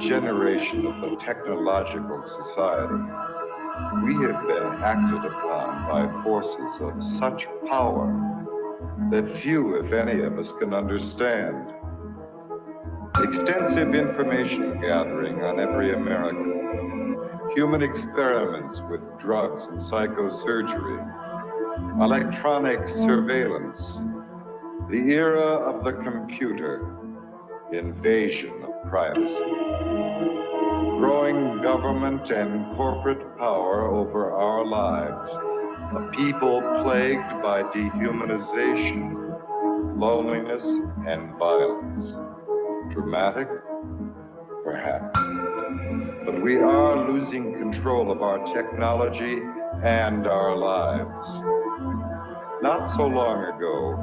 generation of the technological society, we have been acted upon by forces of such power that few, if any, of us can understand. Extensive information gathering on every American, human experiments with drugs and psychosurgery, electronic surveillance, the era of the computer, invasion of privacy, growing government and corporate power over our lives, a people plagued by dehumanization, loneliness, and violence. Dramatic? Perhaps. But we are losing control of our technology and our lives. Not so long ago,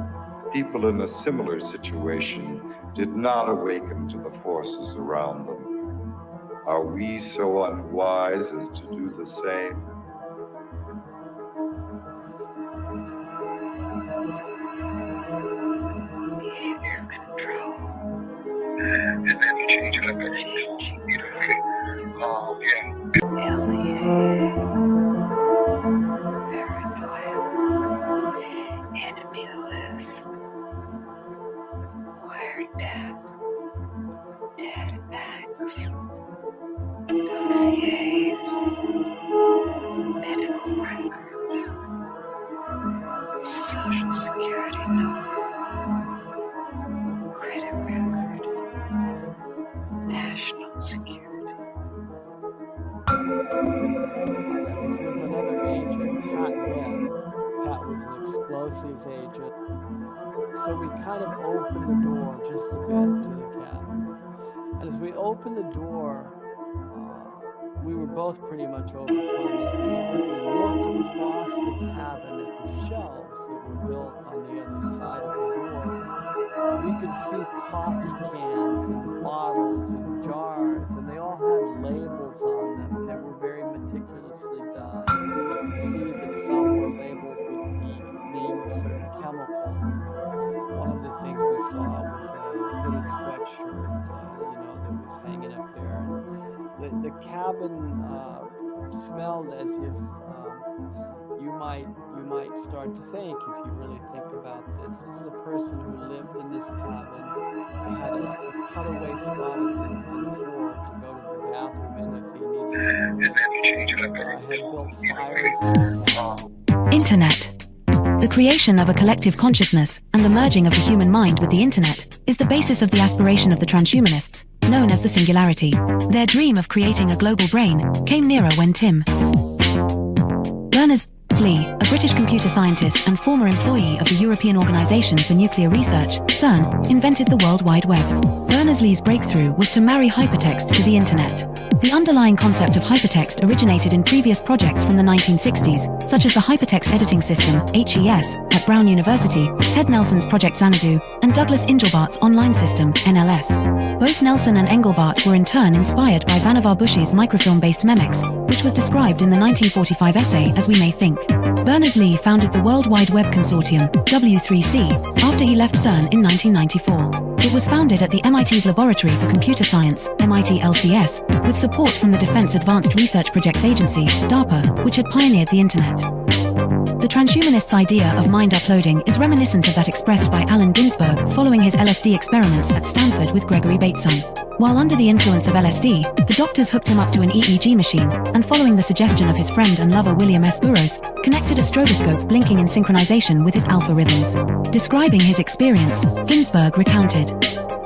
people in a similar situation did not awaken to the forces around them. Are we so unwise as to do the same? Behavior control. And then you change it up beautifully. Alien. Paranoia. Enemy list. Wiretap. Databanks. Dossiers. Medical records. Social security number. Credit record. National security. With another agent, Pat Webb. Pat was an explosives agent. So we kind of opened the door just a bit to the cabin. And as we opened the door, we were both pretty much overcome as we looked across the cabin at the shelves that were built on the other side of the door. We could see coffee cans and bottles and jars, and they all had labels on them, and they were very meticulously done. You could see that some were labeled with the name of certain chemicals. One of the things we saw was a hooded sweatshirt, that was hanging up there. And the cabin smelled as if you might start to think, if you really think about this. This is a person who lived in this cabin. They had a cutaway spot on the floor to go to the bathroom in if he needed to. Had built fires. Internet. The creation of a collective consciousness and the merging of the human mind with the internet is the basis of the aspiration of the transhumanists, known as the singularity. Their dream of creating a global brain came nearer when Tim Berners-Lee, a British computer scientist and former employee of the European Organization for Nuclear Research, CERN, invented the World Wide Web. Berners-Lee's breakthrough was to marry hypertext to the internet. The underlying concept of hypertext originated in previous projects from the 1960s, such as the Hypertext Editing System, HES, at Brown University, Ted Nelson's Project Xanadu, and Douglas Engelbart's Online System, NLS. Both Nelson and Engelbart were in turn inspired by Vannevar Bush's microfilm-based Memex, which was described in the 1945 essay As We May Think. Berners-Lee founded the World Wide Web Consortium, W3C, after he left CERN in 1994. It was founded at the MIT's Laboratory for Computer Science, MIT LCS, with support from the Defense Advanced Research Projects Agency, DARPA, which had pioneered the Internet. The transhumanists' idea of mind uploading is reminiscent of that expressed by Allen Ginsberg following his LSD experiments at Stanford with Gregory Bateson. While under the influence of LSD, the doctors hooked him up to an EEG machine, and following the suggestion of his friend and lover William S. Burroughs, connected a stroboscope blinking in synchronization with his alpha rhythms. Describing his experience, Ginsberg recounted,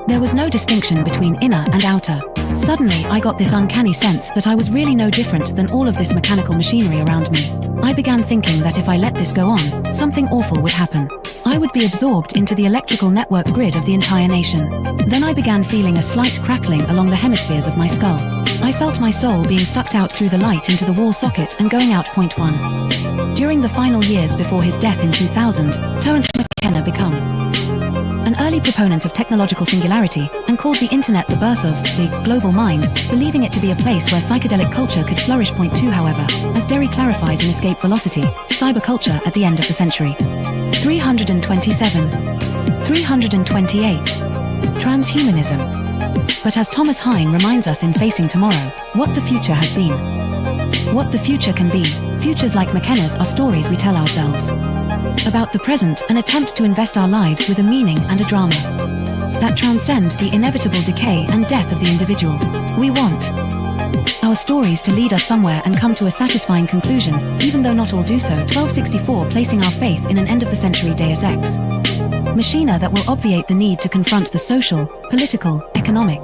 "There was no distinction between inner and outer. Suddenly, I got this uncanny sense that I was really no different than all of this mechanical machinery around me. I began thinking that if I let this go on, something awful would happen. I would be absorbed into the electrical network grid of the entire nation. Then I began feeling a slight crackling along the hemispheres of my skull. I felt my soul being sucked out through the light into the wall socket and going out. Point 1. During the final years before his death in 2000, Terence McKenna became an early proponent of technological singularity and called the internet the birth of the global mind, believing it to be a place where psychedelic culture could flourish. Point 2, however, as Derry clarifies in Escape Velocity, cyberculture at the end of the century. 327. 328. Transhumanism. But as Thomas Hein reminds us in Facing Tomorrow, what the future has been. What the future can be. Futures like McKenna's are stories we tell ourselves. About the present, an attempt to invest our lives with a meaning and a drama that transcend the inevitable decay and death of the individual. We want our stories to lead us somewhere and come to a satisfying conclusion, even though not all do so. 1264 placing our faith in an end-of-the-century Deus Ex machina that will obviate the need to confront the social, political, economic,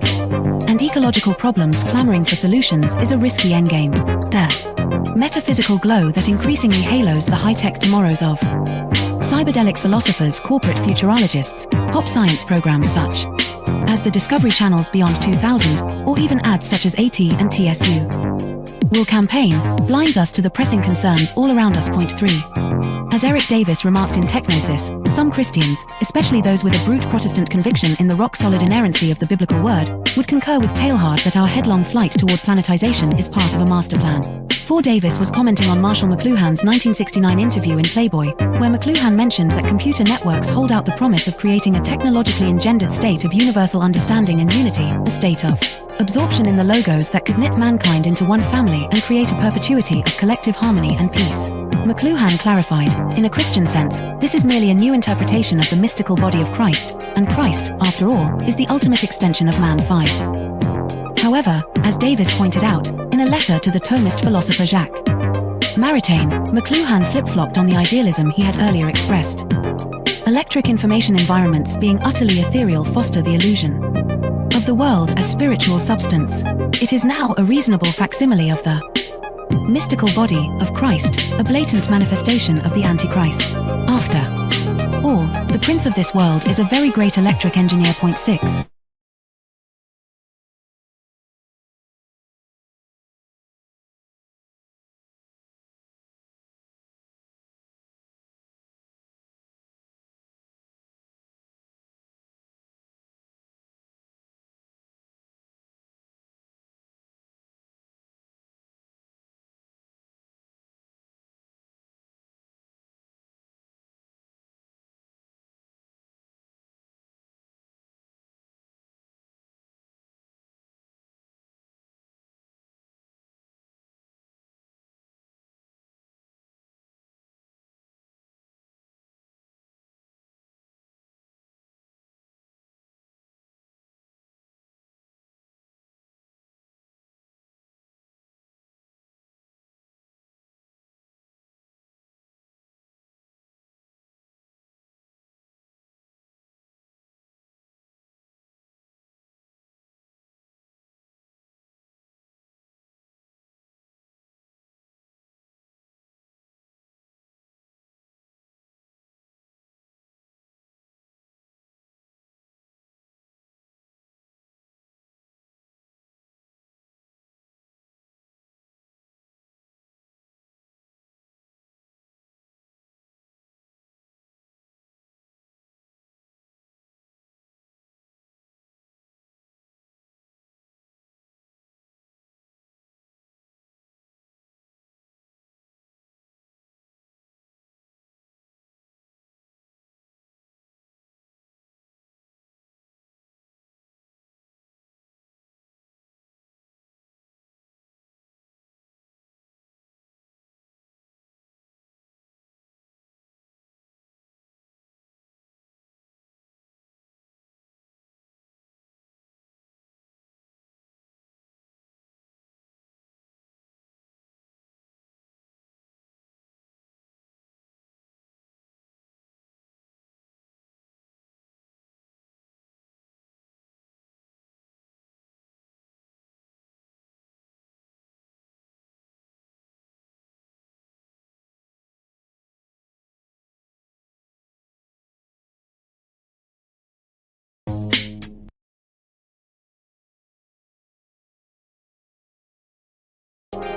and ecological problems clamoring for solutions is a risky endgame. The metaphysical glow that increasingly halos the high-tech tomorrows of cyberdelic philosophers, corporate futurologists, pop science programs such as the Discovery Channel's Beyond 2000, or even ads such as AT and TSU will campaign, blinds us to the pressing concerns all around us. Point 3. As Eric Davis remarked in Technosis, some Christians, especially those with a brute Protestant conviction in the rock-solid inerrancy of the biblical word, would concur with Teilhard that our headlong flight toward planetization is part of a master plan. 4. Davis was commenting on Marshall McLuhan's 1969 interview in Playboy, where McLuhan mentioned that computer networks hold out the promise of creating a technologically engendered state of universal understanding and unity, a state of absorption in the logos that could knit mankind into one family and create a perpetuity of collective harmony and peace. McLuhan clarified, in a Christian sense, this is merely a new interpretation of the mystical body of Christ, and Christ, after all, is the ultimate extension of man. 5. However, as Davis pointed out, in a letter to the Thomist philosopher Jacques Maritain, McLuhan flip-flopped on the idealism he had earlier expressed. Electric information environments being utterly ethereal foster the illusion of the world as spiritual substance. It is now a reasonable facsimile of the mystical body of Christ, a blatant manifestation of the Antichrist. After all, the prince of this world is a very great electric engineer. Point 6.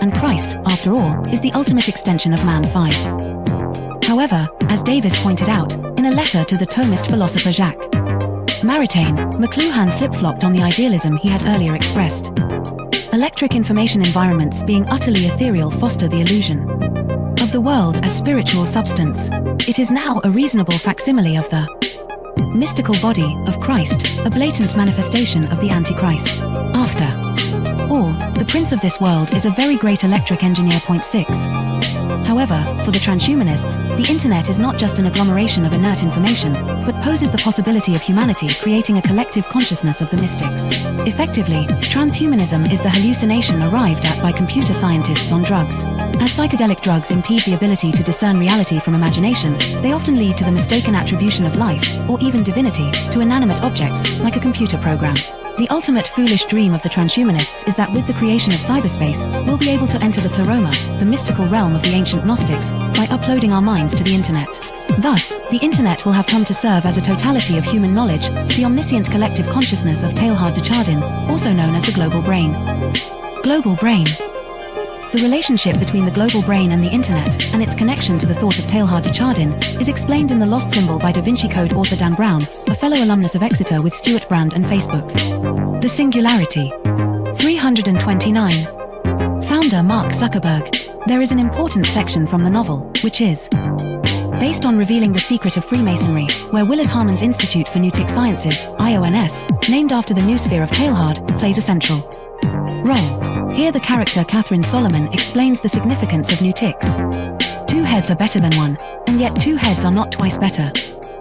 And Christ, after all, is the ultimate extension of man. 5. However, as Davis pointed out, in a letter to the Thomist philosopher Jacques Maritain, McLuhan flip-flopped on the idealism he had earlier expressed. Electric information environments being utterly ethereal foster the illusion of the world as spiritual substance. It is now a reasonable facsimile of the mystical body of Christ, a blatant manifestation of the Antichrist. After all, the prince of this world is a very great electric engineer. 6. However, for the transhumanists, the internet is not just an agglomeration of inert information, but poses the possibility of humanity creating a collective consciousness of the mystics. Effectively, transhumanism is the hallucination arrived at by computer scientists on drugs. As psychedelic drugs impede the ability to discern reality from imagination, they often lead to the mistaken attribution of life, or even divinity, to inanimate objects, like a computer program. The ultimate foolish dream of the transhumanists is that with the creation of cyberspace, we'll be able to enter the pleroma, the mystical realm of the ancient Gnostics, by uploading our minds to the internet. Thus, the internet will have come to serve as a totality of human knowledge, the omniscient collective consciousness of Teilhard de Chardin, also known as the global brain. Global brain. The relationship between the global brain and the internet, and its connection to the thought of Teilhard de Chardin, is explained in The Lost Symbol by Da Vinci Code author Dan Brown, a fellow alumnus of Exeter with Stuart Brand and Facebook. The Singularity. 329. Founder Mark Zuckerberg. There is an important section from the novel, which is based on revealing the secret of Freemasonry, where Willis Harman's Institute for Newtic Sciences, IONS, named after the noosphere of Teilhard, plays a central role. Here the character Catherine Solomon explains the significance of Newtics. 2 heads are better than 1, and yet 2 heads are not twice better.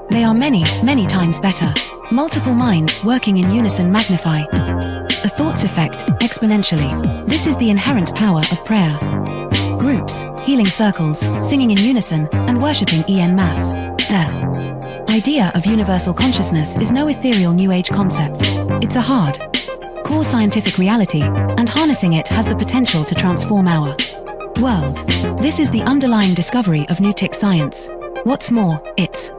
They are many, many times better. Multiple minds working in unison magnify the thoughts effect exponentially. This is the inherent power of prayer. Groups, healing circles, singing in unison, and worshipping en masse. The idea of universal consciousness is no ethereal New Age concept. It's a hard core scientific reality, and harnessing it has the potential to transform our world. This is the underlying discovery of Newtic science. What's more, it's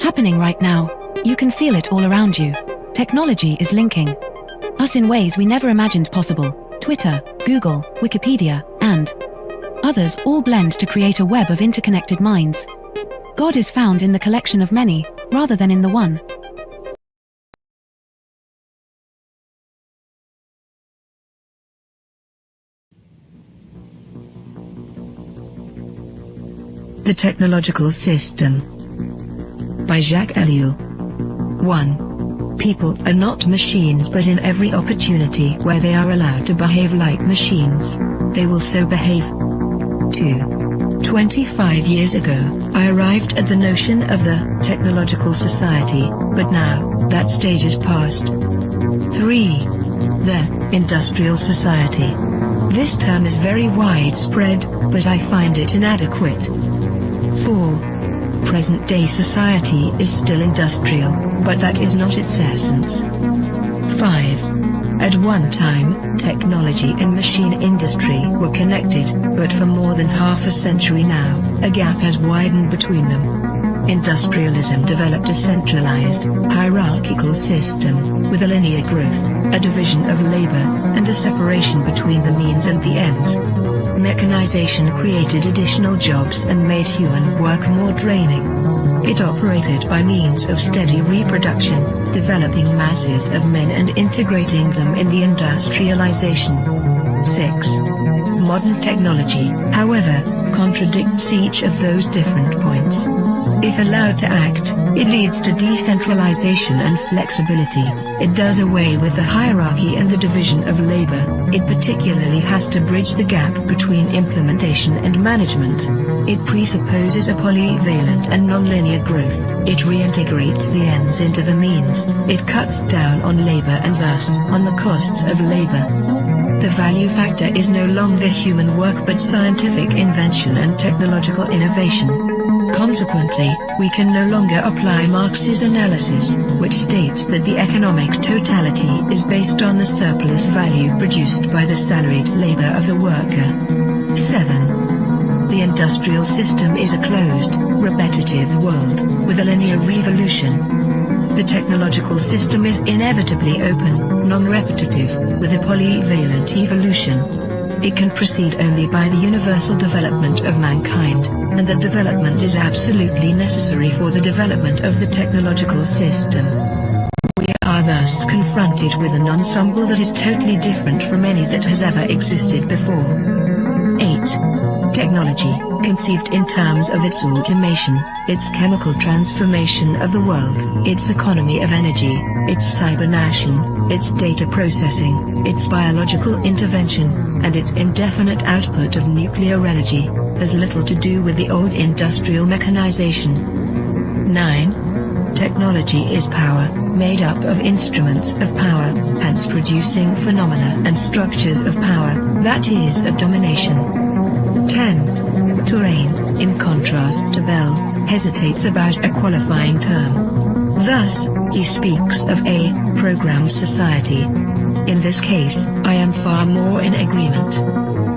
happening right now. You can feel it all around you. Technology is linking us in ways we never imagined possible. Twitter, Google, Wikipedia, and others all blend to create a web of interconnected minds. God is found in the collection of many, rather than in the one. The Technological System by Jacques Ellul. 1. People are not machines, but in every opportunity where they are allowed to behave like machines, they will so behave. 2. 25 years ago, I arrived at the notion of the technological society, but now, that stage is past. 3. The industrial society. This term is very widespread, but I find it inadequate. 4. Present-day society is still industrial, but that is not its essence. 5. At one time, technology and machine industry were connected, but for more than half a century now, a gap has widened between them. Industrialism developed a centralized, hierarchical system, with a linear growth, a division of labor, and a separation between the means and the ends. Mechanization created additional jobs and made human work more draining. It operated by means of steady reproduction, developing masses of men and integrating them in the industrialization. 6. Modern technology, however, contradicts each of those different points. If allowed to act, it leads to decentralization and flexibility. It does away with the hierarchy and the division of labor. It particularly has to bridge the gap between implementation and management. It presupposes a polyvalent and nonlinear growth. It reintegrates the ends into the means. It cuts down on labor and thus on the costs of labor. The value factor is no longer human work but scientific invention and technological innovation. Consequently, we can no longer apply Marx's analysis, which states that the economic totality is based on the surplus value produced by the salaried labor of the worker. 7. The industrial system is a closed, repetitive world, with a linear revolution. The technological system is inevitably open, non-repetitive, with a polyvalent evolution. It can proceed only by the universal development of mankind, and that development is absolutely necessary for the development of the technological system. We are thus confronted with an ensemble that is totally different from any that has ever existed before. 8. technology, conceived in terms of its automation, its chemical transformation of the world, its economy of energy, its cybernation, its data processing, its biological intervention, and its indefinite output of nuclear energy, has little to do with the old industrial mechanization. 9. Technology is power, made up of instruments of power, hence producing phenomena and structures of power, that is of domination. 10. Terrain, in contrast to Bell, hesitates about a qualifying term. Thus, he speaks of a programmed society. In this case, I am far more in agreement.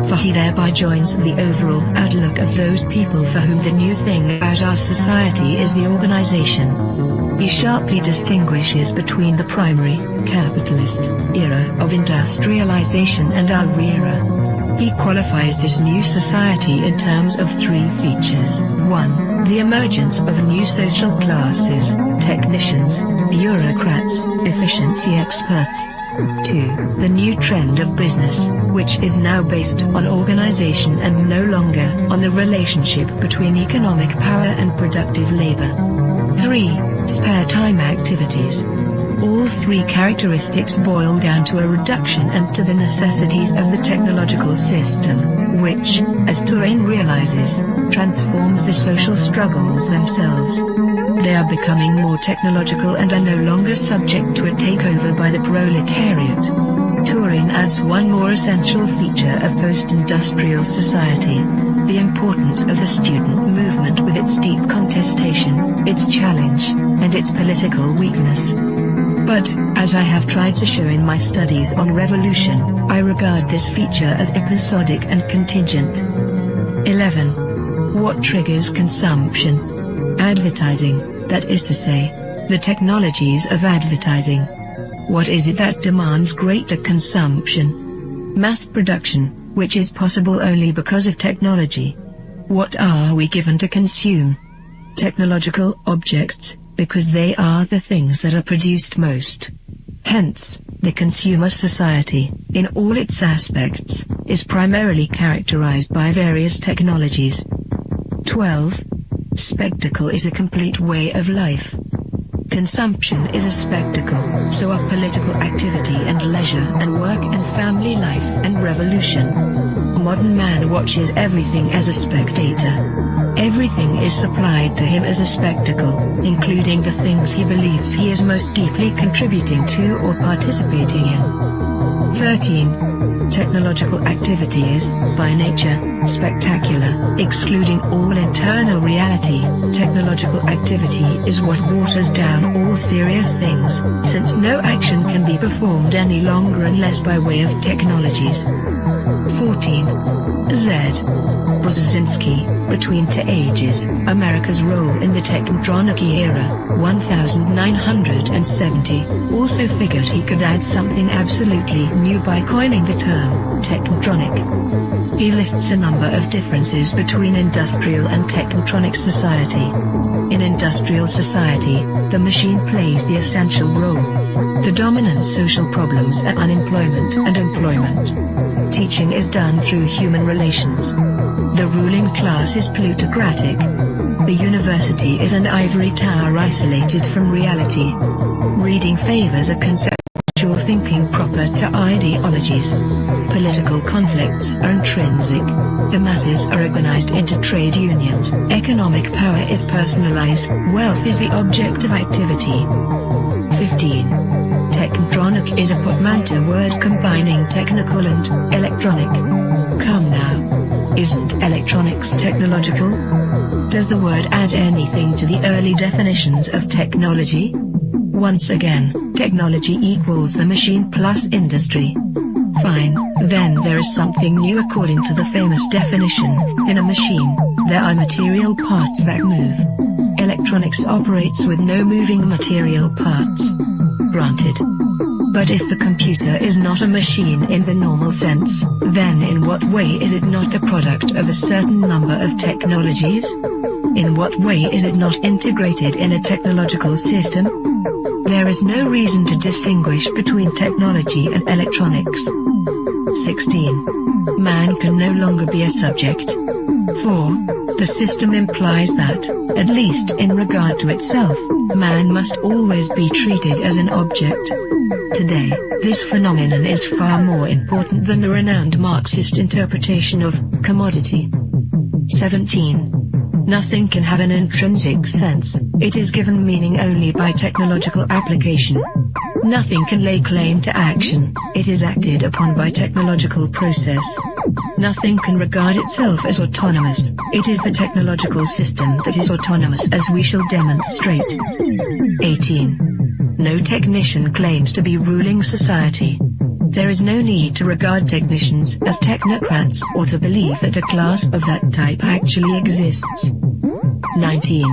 For he thereby joins the overall outlook of those people for whom the new thing about our society is the organization. He sharply distinguishes between the primary, capitalist, era of industrialization and our era. He qualifies this new society in terms of three features. 1. The emergence of new social classes, technicians, bureaucrats, efficiency experts. 2. The new trend of business, which is now based on organization and no longer on the relationship between economic power and productive labor. 3. Spare time activities. All three characteristics boil down to a reduction and to the necessities of the technological system, which, as Terrain realizes, transforms the social struggles themselves. They are becoming more technological and are no longer subject to a takeover by the proletariat. Turing adds one more essential feature of post-industrial society: the importance of the student movement with its deep contestation, its challenge, and its political weakness. But, as I have tried to show in my studies on revolution, I regard this feature as episodic and contingent. 11. What triggers consumption? Advertising, that is to say, the technologies of advertising. What is it that demands greater consumption? Mass production, which is possible only because of technology. What are we given to consume? Technological objects, because they are the things that are produced most. Hence, the consumer society, in all its aspects, is primarily characterized by various technologies. 12. Spectacle is a complete way of life. Consumption is a spectacle, so are political activity and leisure and work and family life and revolution. Modern man watches everything as a spectator. Everything is supplied to him as a spectacle, including the things he believes he is most deeply contributing to or participating in. 13. Technological activity is, by nature, spectacular, excluding all internal reality. Technological activity is what waters down all serious things, since no action can be performed any longer unless by way of technologies. 14. Z. Brzezinski, Between Two Ages, America's Role in the Technotronic Era, 1970, also figured he could add something absolutely new by coining the term technotronic. He lists a number of differences between industrial and technotronic society. In industrial society, the machine plays the essential role. The dominant social problems are unemployment and employment. Teaching is done through human relations. The ruling class is plutocratic. The university is an ivory tower isolated from reality. Reading favors a conceptual thinking proper to ideologies. Political conflicts are intrinsic. The masses are organized into trade unions. Economic power is personalized. Wealth is the object of activity. 15. Technotronic is a portmanteau word combining technical and electronic. Come now. Isn't electronics technological? Does the word add anything to the early definitions of technology? Once again, technology equals the machine plus industry. Fine, then there is something new according to the famous definition. In a machine, there are material parts that move. Electronics operates with no moving material parts. Granted. But if the computer is not a machine in the normal sense, then in what way is it not the product of a certain number of technologies? In what way is it not integrated in a technological system? There is no reason to distinguish between technology and electronics. 16. Man can no longer be a subject. 4. The system implies that, at least in regard to itself, man must always be treated as an object. Today, this phenomenon is far more important than the renowned Marxist interpretation of commodity. 17. Nothing can have an intrinsic sense, it is given meaning only by technological application. Nothing can lay claim to action, it is acted upon by technological process. Nothing can regard itself as autonomous, it is the technological system that is autonomous, as we shall demonstrate. 18. No technician claims to be ruling society. There is no need to regard technicians as technocrats or to believe that a class of that type actually exists. 19.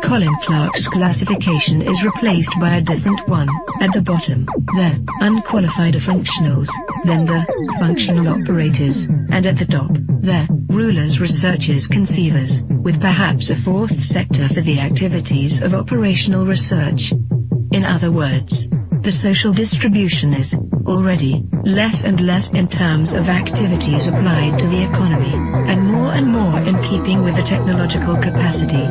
Colin Clark's classification is replaced by a different one. At the bottom, the unqualified functionals, then the functional operators, and at the top, the rulers, researchers, conceivers, with perhaps a fourth sector for the activities of operational research. In other words, the social distribution is already less and less in terms of activities applied to the economy, and more in keeping with the technological capacity.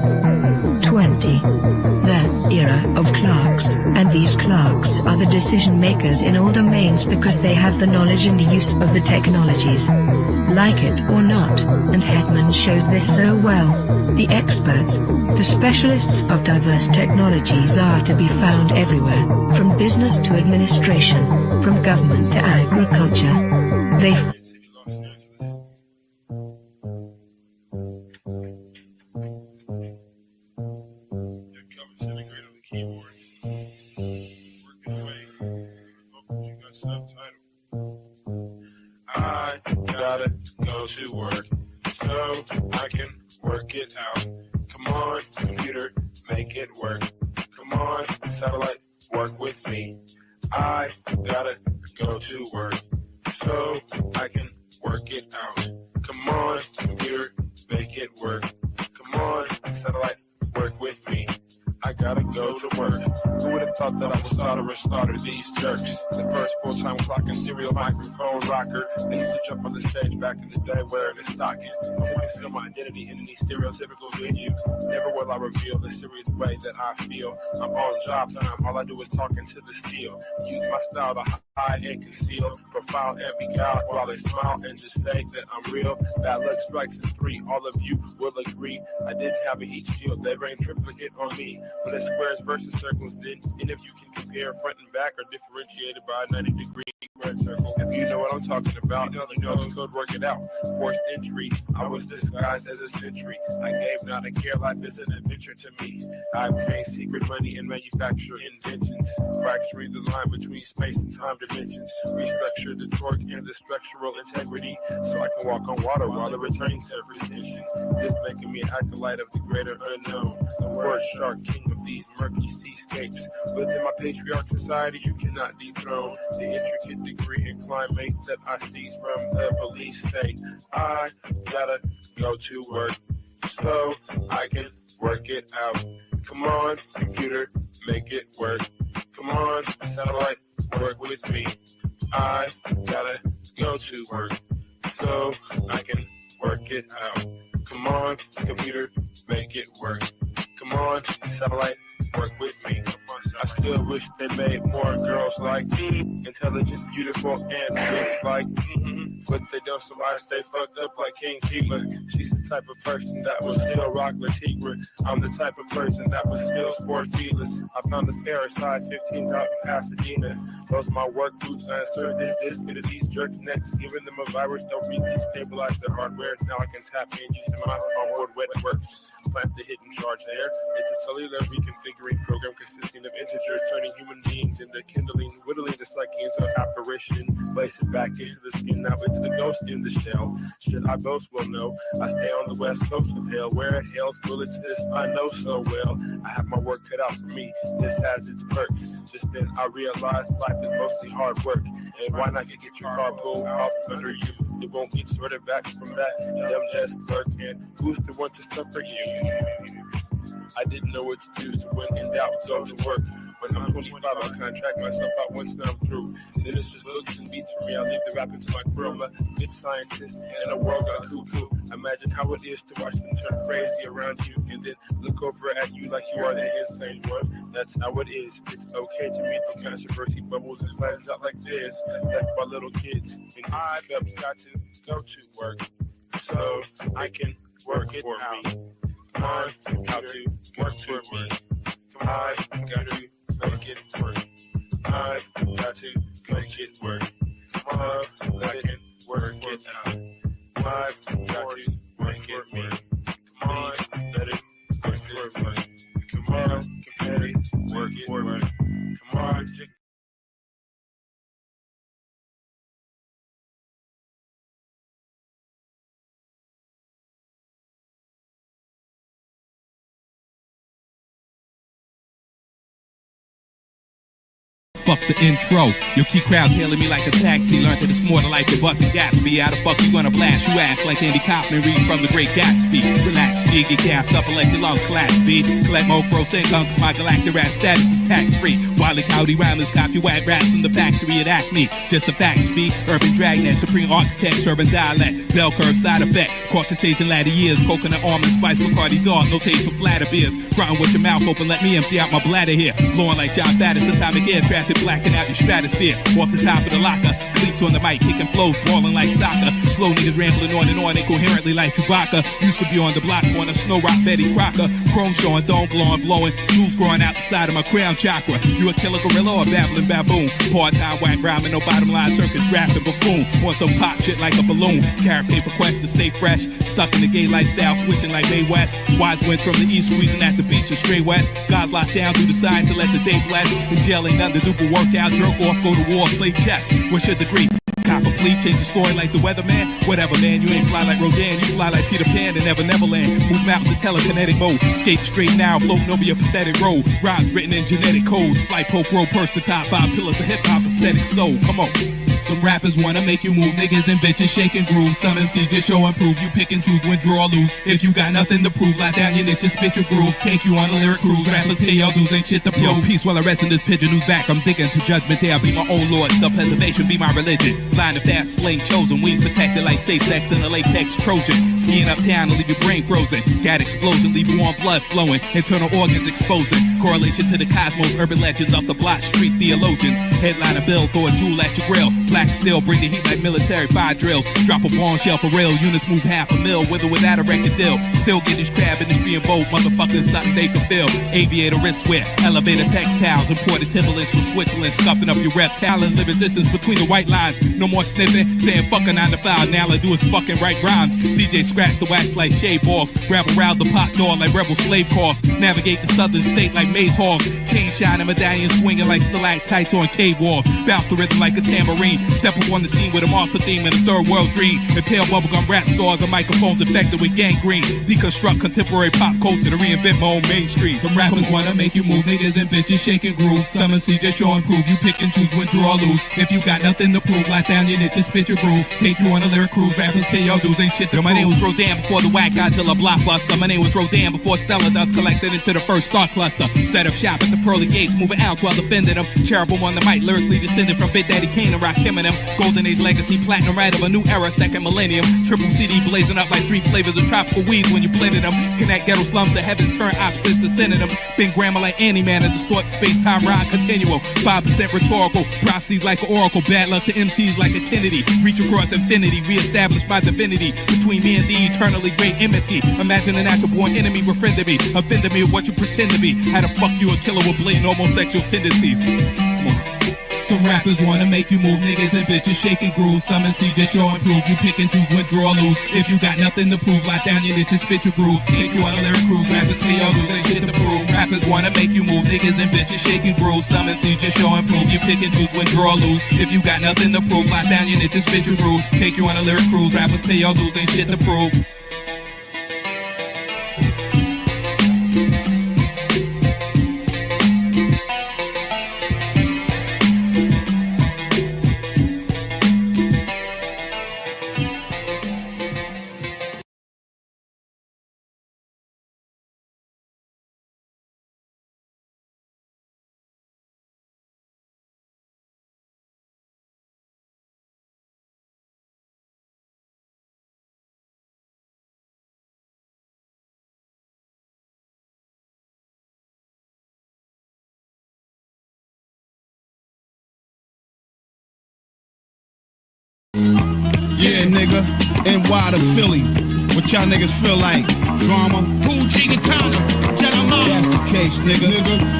20. The era of clerks, and these clerks are the decision makers in all domains because they have the knowledge and use of the technologies. Like it or not, and Hetman shows this so well, the experts, the specialists of diverse technologies are to be found everywhere, from business to administration, from government to agriculture. They I gotta go to work so I can work it out. Come on, computer, make it work. Come on, satellite, work with me. I gotta go to work so I can work it out. Come on, computer, make it work. Come on, satellite, work with me. I gotta go to work. Who would have thought that I would slaughter these jerks? The first full-time clocking serial microphone rocker. They used to jump on the stage back in the day wearing a stocking. To conceal my identity in any stereotypical venue. Never will I reveal the serious way that I feel. I'm on job time, all I do is talk into the steel. Use my style to hide and conceal. Profile and be out while they smile and just say that I'm real. Bad luck strikes in 3, all of you will agree. I didn't have a heat shield, they rained triplicate on me. But it's squares versus circles, then, and if you can compare front and back are differentiated by a 90-degree squared circle. If you know what I'm talking about, you know the code, work it out. Forced entry, I was disguised as a sentry. I gave not a care, life is an adventure to me. I obtained secret money and manufacture inventions, fracturing the line between space and time dimensions. Restructure the torque and the structural integrity, so I can walk on water while the returning surface tension. This making me an acolyte of the greater unknown. The word shark, king of these murky seascapes. Within my patriarch society, you cannot dethrone the intricate degree and climate that I seize from the police state. I gotta go to work so I can work it out. Come on, computer, make it work. Come on, satellite, work with me. I gotta go to work so I can work it out. Come on, computer, make it work. Come on, satellite, work with me. I still wish they made more girls like me, intelligent, beautiful, and rich like me. But they don't, so I stay fucked up like King Keeper. She's the type of person that will still rock Latigre. I'm the type of person that will still sport feelers. I found a pair of size 15s out in Pasadena. Those are my work boots. I insert this into these jerks' necks, giving them a virus. They'll destabilize their hardware. Now I can tap in just in my onboard wet works. Plant the hidden charge there. It's a cellular reconfiguring program consisting of integers, turning human beings into kindling, whittling the psyche into an apparition, place it back into the skin, now it's the ghost in the shell. Should I boast? Well, no. I stay on the west coast of hell, where hell's bullets is I know so well. I have my work cut out for me. This has its perks. Just then I realized life is mostly hard work. And why not get your car pulled off from under you? It won't get sorted back from that. Them just lurking. Who's the one to suffer you? I didn't know what to do, so when in doubt, go to work. When I'm 25, I contract myself out once now I'm through. Then it's just books and beats for me. I leave the rap into my crew. I'm a good scientist in a world got cuckoo. Imagine how it is to watch them turn crazy around you and then look over at you like you are the insane one. That's how it is. It's okay to meet the controversy bubbles and flattens out like this. Like my little kids. And I've got to go to work so I can work it out. Come on, computer, work for me. Come on, got to make it work. I've got to make it work. Come on, I can work it out. I've got to make it work. Come on, let it work this way. Come on, compare it, work it work. Come on, Fuck the intro. Your key crowd hailing me like a taxi. Learned that it's more to life than busting Gatsby. How the fuck you gonna blast? You ass like Andy Kaufman reading from the Great Gatsby. Relax, G, get gassed up and let your lungs collapse, B. Collect more gross income cause my galactic rap status is tax-free. Wildly cloudy rhymers copy whack raps from the factory at Acme. Just the facts, B. Urban dragnet, supreme architects, urban dialect. Bell curve side effect. Caucasian ladder years. Coconut almond spice, Bacardi dark. No taste for flatter beers. Grunting with your mouth open, let me empty out my bladder here. Blowing like John Battis, atomic air traffic. Blacking out your stratosphere, off the top of the locker. Cleats on the mic, kicking flows, brawling like soccer. Slow niggas rambling on and on, incoherently like Chewbacca. Used to be on the block on a snow rock Betty Crocker. Chrome showing, dome blowing. Jewels growing out the side of my crown chakra. You a killer gorilla or a babbling baboon? Part-time whack rhyming, no bottom line circus rapping buffoon. Want some pop shit like a balloon. Carrot paper quest to stay fresh. Stuck in the gay lifestyle, switching like May West. Wise winds from the east, squeezing at the beach and straight west. Guys locked down through the side to let the day bless. In jail ain't nothing to do but work out, jerk off, go to war, play chess. What's your degree? Cop a plea, change the story like the weatherman. Whatever, man, you ain't fly like Rodin, you fly like Peter Pan and Neverland. Move mountains in telekinetic mode, skate straight now, floating over your pathetic road. Rhymes written in genetic codes, flight poke road, perch the top 5 pillars of hip hop, aesthetic soul. Come on. Some rappers wanna make you move, niggas and bitches shake and groove. Some MCs just show and prove, you pick and choose when draw or lose. If you got nothing to prove, lie down your niche and spit your groove. Take you on a lyric cruise, rappers pay your dues, ain't shit to prove. Yo, peace while I rest in this pigeon who's back. I'm digging to judgment day, I'll be my own lord. Self-preservation be my religion. Blind and fast, slain, chosen. Wings protected like safe sex in a latex Trojan. Skiing uptown to leave your brain frozen. Gat explosion, leave warm blood flowing. Internal organs exposing. Correlation to the cosmos, urban legends off the block, street theologians. Headliner bill, throw a jewel at your grill. Black steel, bring the heat like military fire drills. Drop a bombshell for real, units move half a mil. With or without a record deal. Still get this crab industry involved, motherfuckers something they can feel. Aviator wristwear, elevator textiles. Imported Timberlands from Switzerland, scuffing up your reptiles. Live resistance between the white lines. No more sniffing, saying fucking 9 to 5. Now all I do is fucking write rhymes. DJ scratch the wax like shade balls. Grab around the pot door like rebel slave cars. Navigate the southern state like maze halls. Chain shining, medallion swinging like stalactites on cave walls. Bounce the rhythm like a tambourine. Step up on the scene with a monster theme and a third world dream. Impale bubblegum rap stars and microphones infected with gangrene. Deconstruct contemporary pop culture to reinvent my own mainstream. Some rappers wanna make you move, niggas and bitches shake and groove. Some MCs just show and prove, you pick and choose when draw or lose. If you got nothing to prove, lock down your niche and spit your groove. Take you on a lyric cruise, rappers pay your dues, ain't shit to prove. My name was Rodan before the whack Godzilla blockbuster. My name was Rodan before Stellar Dust collected into the first star cluster. Set up shop at the pearly gates, moving out while defending them. Cherubim on the mic, lyrically descended from Big Daddy Kane and Rock him and them. Golden Age legacy, platinum right of a new era, second millennium. Triple CD blazing up like 3 flavors of tropical weeds when you blended them. Connect ghetto slums to heavens, turn opposites to synonym. Been grammar like Annie Man and distort space-time ride continuum. 5% rhetorical, prophecies like an oracle. Bad luck to MCs like a Kennedy. Reach across infinity, reestablish my divinity. Between me and the eternally great enmity. Imagine a natural born enemy befriended me. Offended me of what you pretend to be. How the fuck you a killer with blatant homosexual tendencies? Come on. Some rappers wanna make you move, niggas and bitches shake and groove. Some MCs just show and prove, you pick and choose when draw or lose. If you got nothing to prove, lock down your niche and spit your groove. Take you on a lyric cruise, rappers pay your dues, ain't shit to prove. Rappers wanna make you move, niggas and bitches shake and groove. Some MCs just show and prove, you pick and choose when draw or lose. If you got nothing to prove, lock down your niche and spit your groove. Take you on a lyric cruise, rappers pay your dues, ain't shit to prove. Yeah, nigga, NY to Philly. What y'all niggas feel like? Drama? Cool, ching, and counter. That's the case, nigga.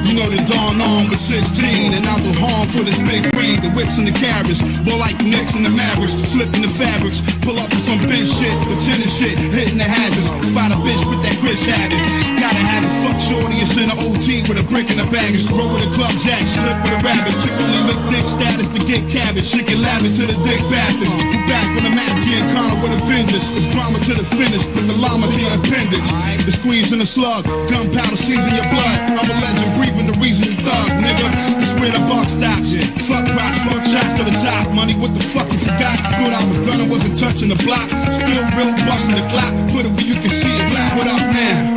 You know the dawn on with 16, and I'm the harm for this big ring. The whips and the carriage, more like the Knicks and the Mavericks. Slipping the fabrics, pull up with some bench shit, the tennis shit, hitting the hazards. Spot a bitch with that Chris habit. Gotta have it, fuck shorty, it's in the OT with a brick in the baggage. Grow with a club jack, slip with a rabbit. Chick only lick dick status to get cabbage. She can lab it to the Dick Baptist. You back on the map, Giancana with a vengeance. It's drama to the finish, put the llama to your appendix. The squeeze and the slug, gunpowder season your blood. I'm a legend, breathing the reason you thug, nigga. This where the buck stops. Fuck props, fuck shots to the top. Money, what the fuck you forgot? Thought I was done, I wasn't touching the block. Still real busting the clock. Put it where you can see it. What up now?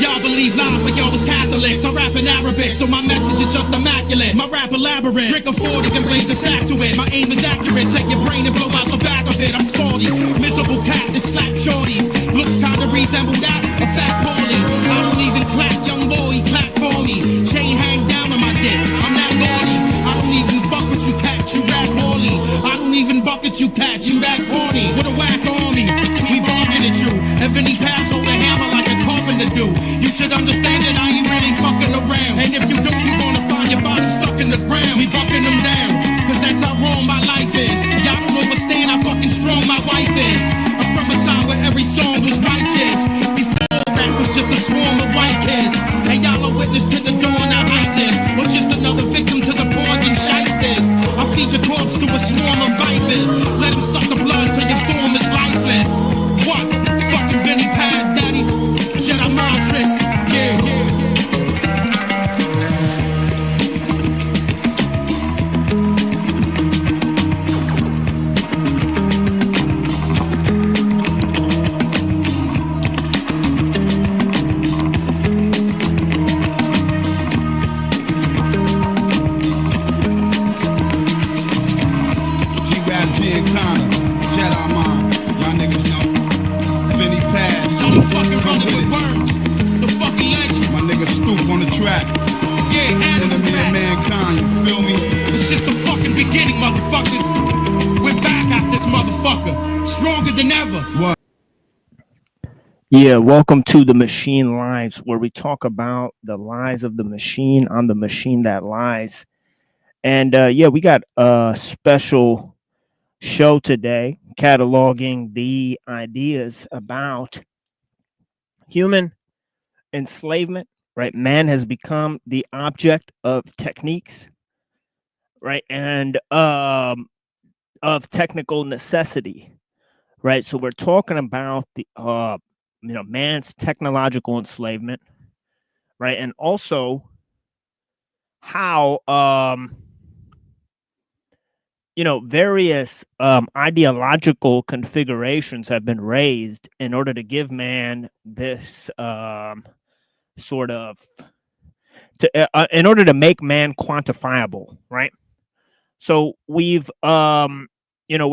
Y'all believe lies like y'all was Catholics. I rap in Arabic, so my message is just immaculate. My rap elaborate, drink a 40 and blaze a sack to it. My aim is accurate, take your brain and blow out the back of it. I'm salty, miserable cat that slap shorties. Looks kinda resemble that, a fat Paulie. I don't even clap, young boy, clap for me. Chain hang down on my dick, I'm that naughty. I don't even fuck with you cat, you rap poorly. I don't even bucket you cat, you that corny. With a whack army, we bargain at you. If any pass hold a hammer like a carpenter do. You should understand that I ain't really fucking around. And if you do, you're gonna find your body stuck in the ground. We bucking them down, cause that's how wrong my life is. Y'all don't understand how fucking strong my wife is. I'm from a time where every song was righteous. Before that was just a swarm of white kids. And y'all are witness to the dawn I hype this. Or just another victim to the pawns and shysters. I feed your corpse to a swarm of vipers. Let them suck the blood till your form is lifeless. What? Fucking Vinny Paz, daddy? Jedi mind tricks, yeah. G-Rap, Giancana, Jedi mind, y'all niggas know. Vinny Paz, I'm fucking running with words. The fucking legend. my nigga Stoop on the track. Yeah, Enemy of mankind, you feel me? it's just the fucking beginning, motherfuckers. We're back at this motherfucker. Stronger than ever. What? Yeah, welcome to the Machine Lies, where we talk about the lies of the machine on the machine that lies. And yeah, we got a special show today, cataloging the ideas about human enslavement, right? Man has become the object of techniques, right? And of technical necessity, right? So we're talking about the man's technological enslavement, right? And also how various ideological configurations have been raised in order to give man this sort of in order to make man quantifiable, right? So we've we're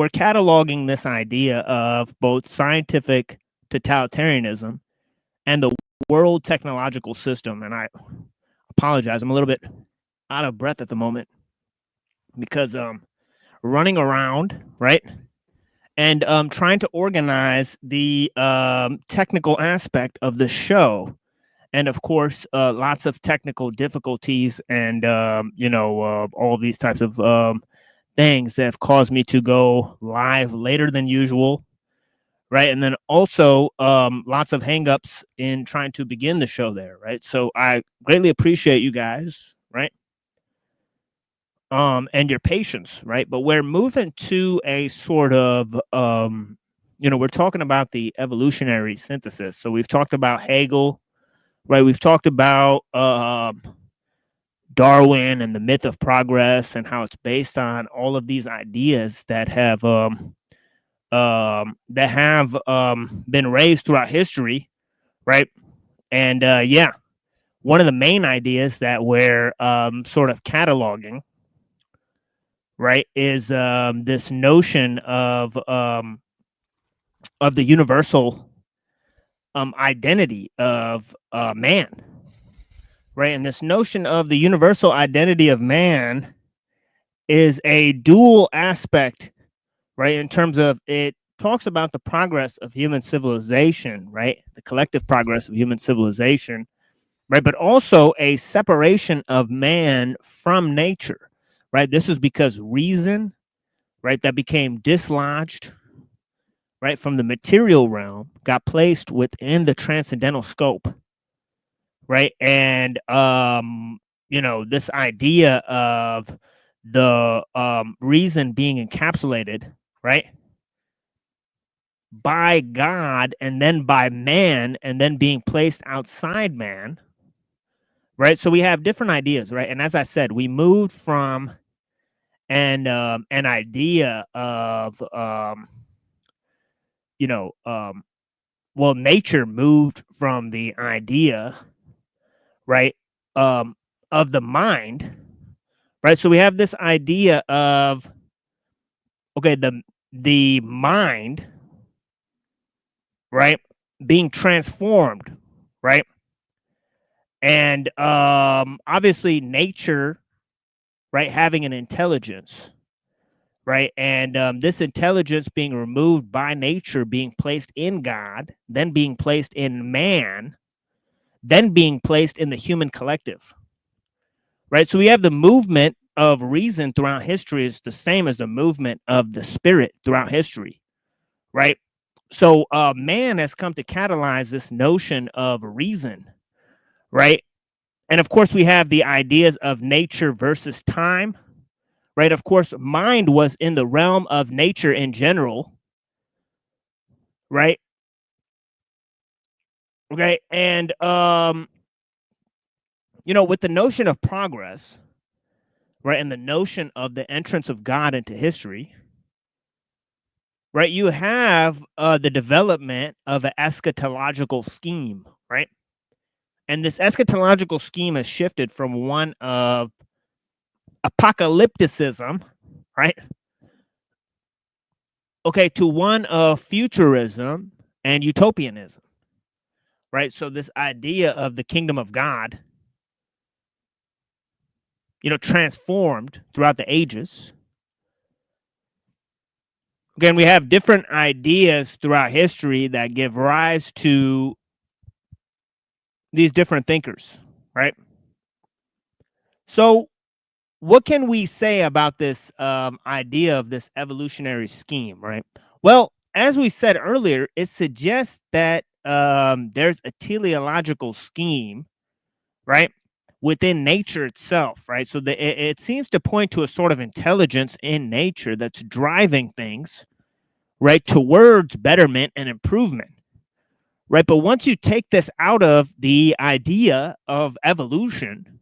cataloging this idea of both scientific totalitarianism and the world technological system. And I apologize, I'm a little bit out of breath at the moment because running around, right, and trying to organize the technical aspect of the show, and of course lots of technical difficulties and all these types of things that have caused me to go live later than usual, right? And then also lots of hangups in trying to begin the show there, right? So I greatly appreciate you guys, right? And your patience, right? But we're moving to a sort of, we're talking about the evolutionary synthesis. So we've talked about Hegel, right? We've talked about Darwin and the myth of progress and how it's based on all of these ideas that have been raised throughout history, right? And yeah, one of the main ideas that we're sort of cataloging, right, is this notion of the universal identity of man, right? And this notion of the universal identity of man is a dual aspect, right? In terms of it talks about the progress of human civilization, right? The collective progress of human civilization, right? But also a separation of man from nature, right? This is because reason, right, that became dislodged, right, from the material realm, got placed within the transcendental scope, right? And you know, this idea of the reason being encapsulated, right, by God and then by man and then being placed outside man, right? So we have different ideas, right? And as I said, we moved from an idea of you know, well, nature moved from the idea, right, of the mind, right? So we have this idea of, okay, the mind, right, being transformed, right? And obviously nature, right, having an intelligence, right? And this intelligence being removed by nature, being placed in God, then being placed in man, then being placed in the human collective, right? So we have the movement of reason throughout history is the same as the movement of the spirit throughout history, right? So man has come to catalyze this notion of reason, right? And of course, we have the ideas of nature versus time, right? Of course, mind was in the realm of nature in general, right? Okay, and you know, with the notion of progress, right, and the notion of the entrance of God into history, right, you have the development of an eschatological scheme, right? And this eschatological scheme has shifted from one of apocalypticism, right, okay, to one of futurism and utopianism, right? So this idea of the kingdom of God, you know, transformed throughout the ages. Again, we have different ideas throughout history that give rise to these different thinkers, right? So what can we say about this idea of this evolutionary scheme, right? Well, as we said earlier, it suggests that there's a teleological scheme, right, within nature itself, right? So it seems to point to a sort of intelligence in nature that's driving things, right, towards betterment and improvement, right? But once you take this out of the idea of evolution,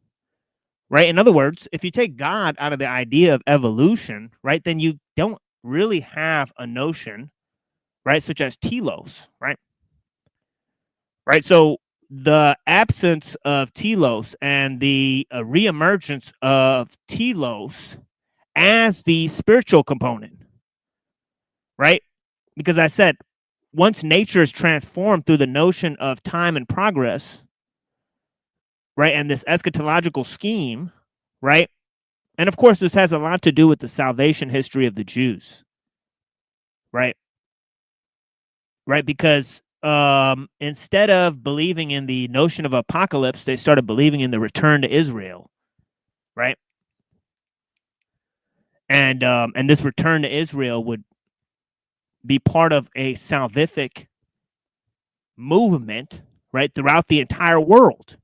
right? In other words, if you take God out of the idea of evolution, right, then you don't really have a notion, right, such as telos, right? Right. So the absence of telos and the reemergence of telos as the spiritual component, right? Because I said, once nature is transformed through the notion of time and progress, right, and this eschatological scheme, right, and of course, this has a lot to do with the salvation history of the Jews, right? Right, because instead of believing in the notion of apocalypse, they started believing in the return to Israel, right? And this return to Israel would be part of a salvific movement, right, throughout the entire world,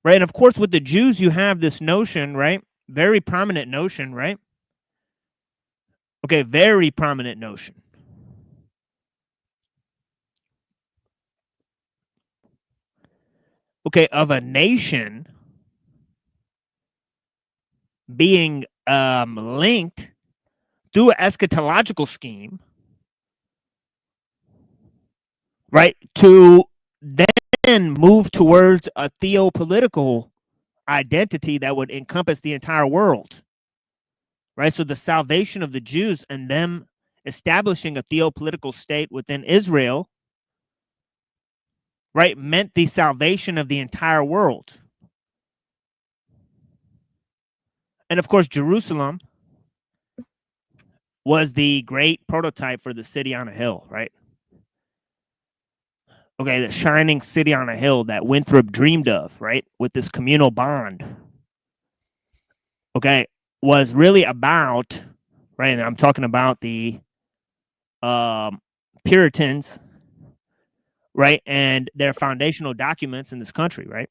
right? And of course, with the Jews, you have this notion, right? Very prominent notion, right? Okay, very prominent notion. okay, of a nation being linked through an eschatological scheme, right, to then move towards a theopolitical identity that would encompass the entire world, right? So the salvation of the Jews and them establishing a theopolitical state within Israel, right, meant the salvation of the entire world. And of course, Jerusalem was the great prototype for the city on a hill, right? Okay, the shining city on a hill that Winthrop dreamed of, right, with this communal bond, okay, was really about, right, and I'm talking about the Puritans, right, and their foundational documents in this country, right?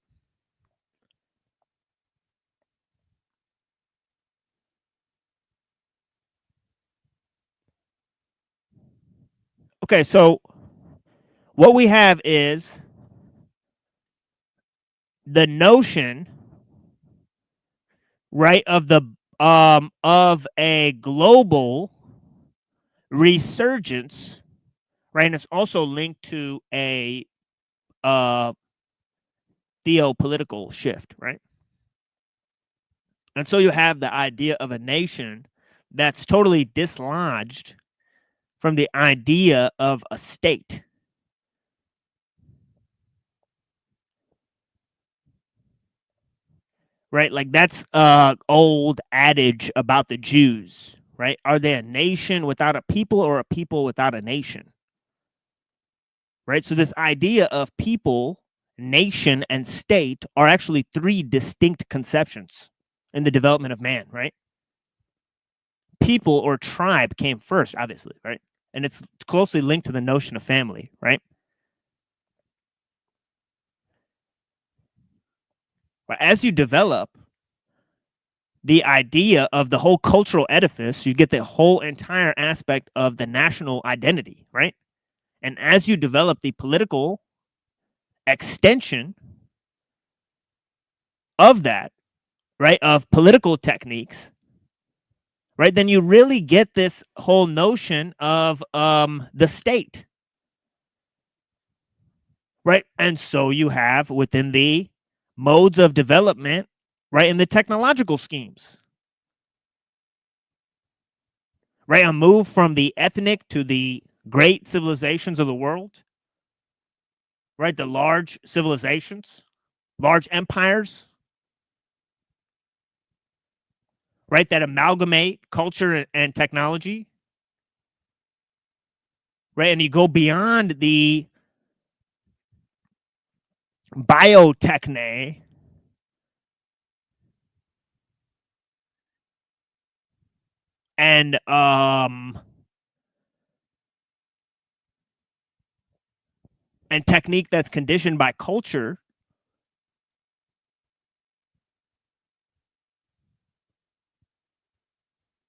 Okay, so what we have is the notion, right, of a global resurgence, right, and it's also linked to a theopolitical shift, right? And so you have the idea of a nation that's totally dislodged from the idea of a state. Right? Like that's old adage about the Jews, right? Are they a nation without a people or a people without a nation? Right? So this idea of people, nation, and state are actually three distinct conceptions in the development of man, right? People or tribe came first, obviously, right? And it's closely linked to the notion of family, right? But as you develop the idea of the whole cultural edifice, you get the whole entire aspect of the national identity, right? And as you develop the political extension of that, right, of political techniques, right, then you really get this whole notion of the state, right? And so you have within the modes of development, right, in the technological schemes, right, a move from the ethnic to the great civilizations of the world, right, the large civilizations, large empires, right, that amalgamate culture and technology, right, and you go beyond the biotechne, and technique that's conditioned by culture,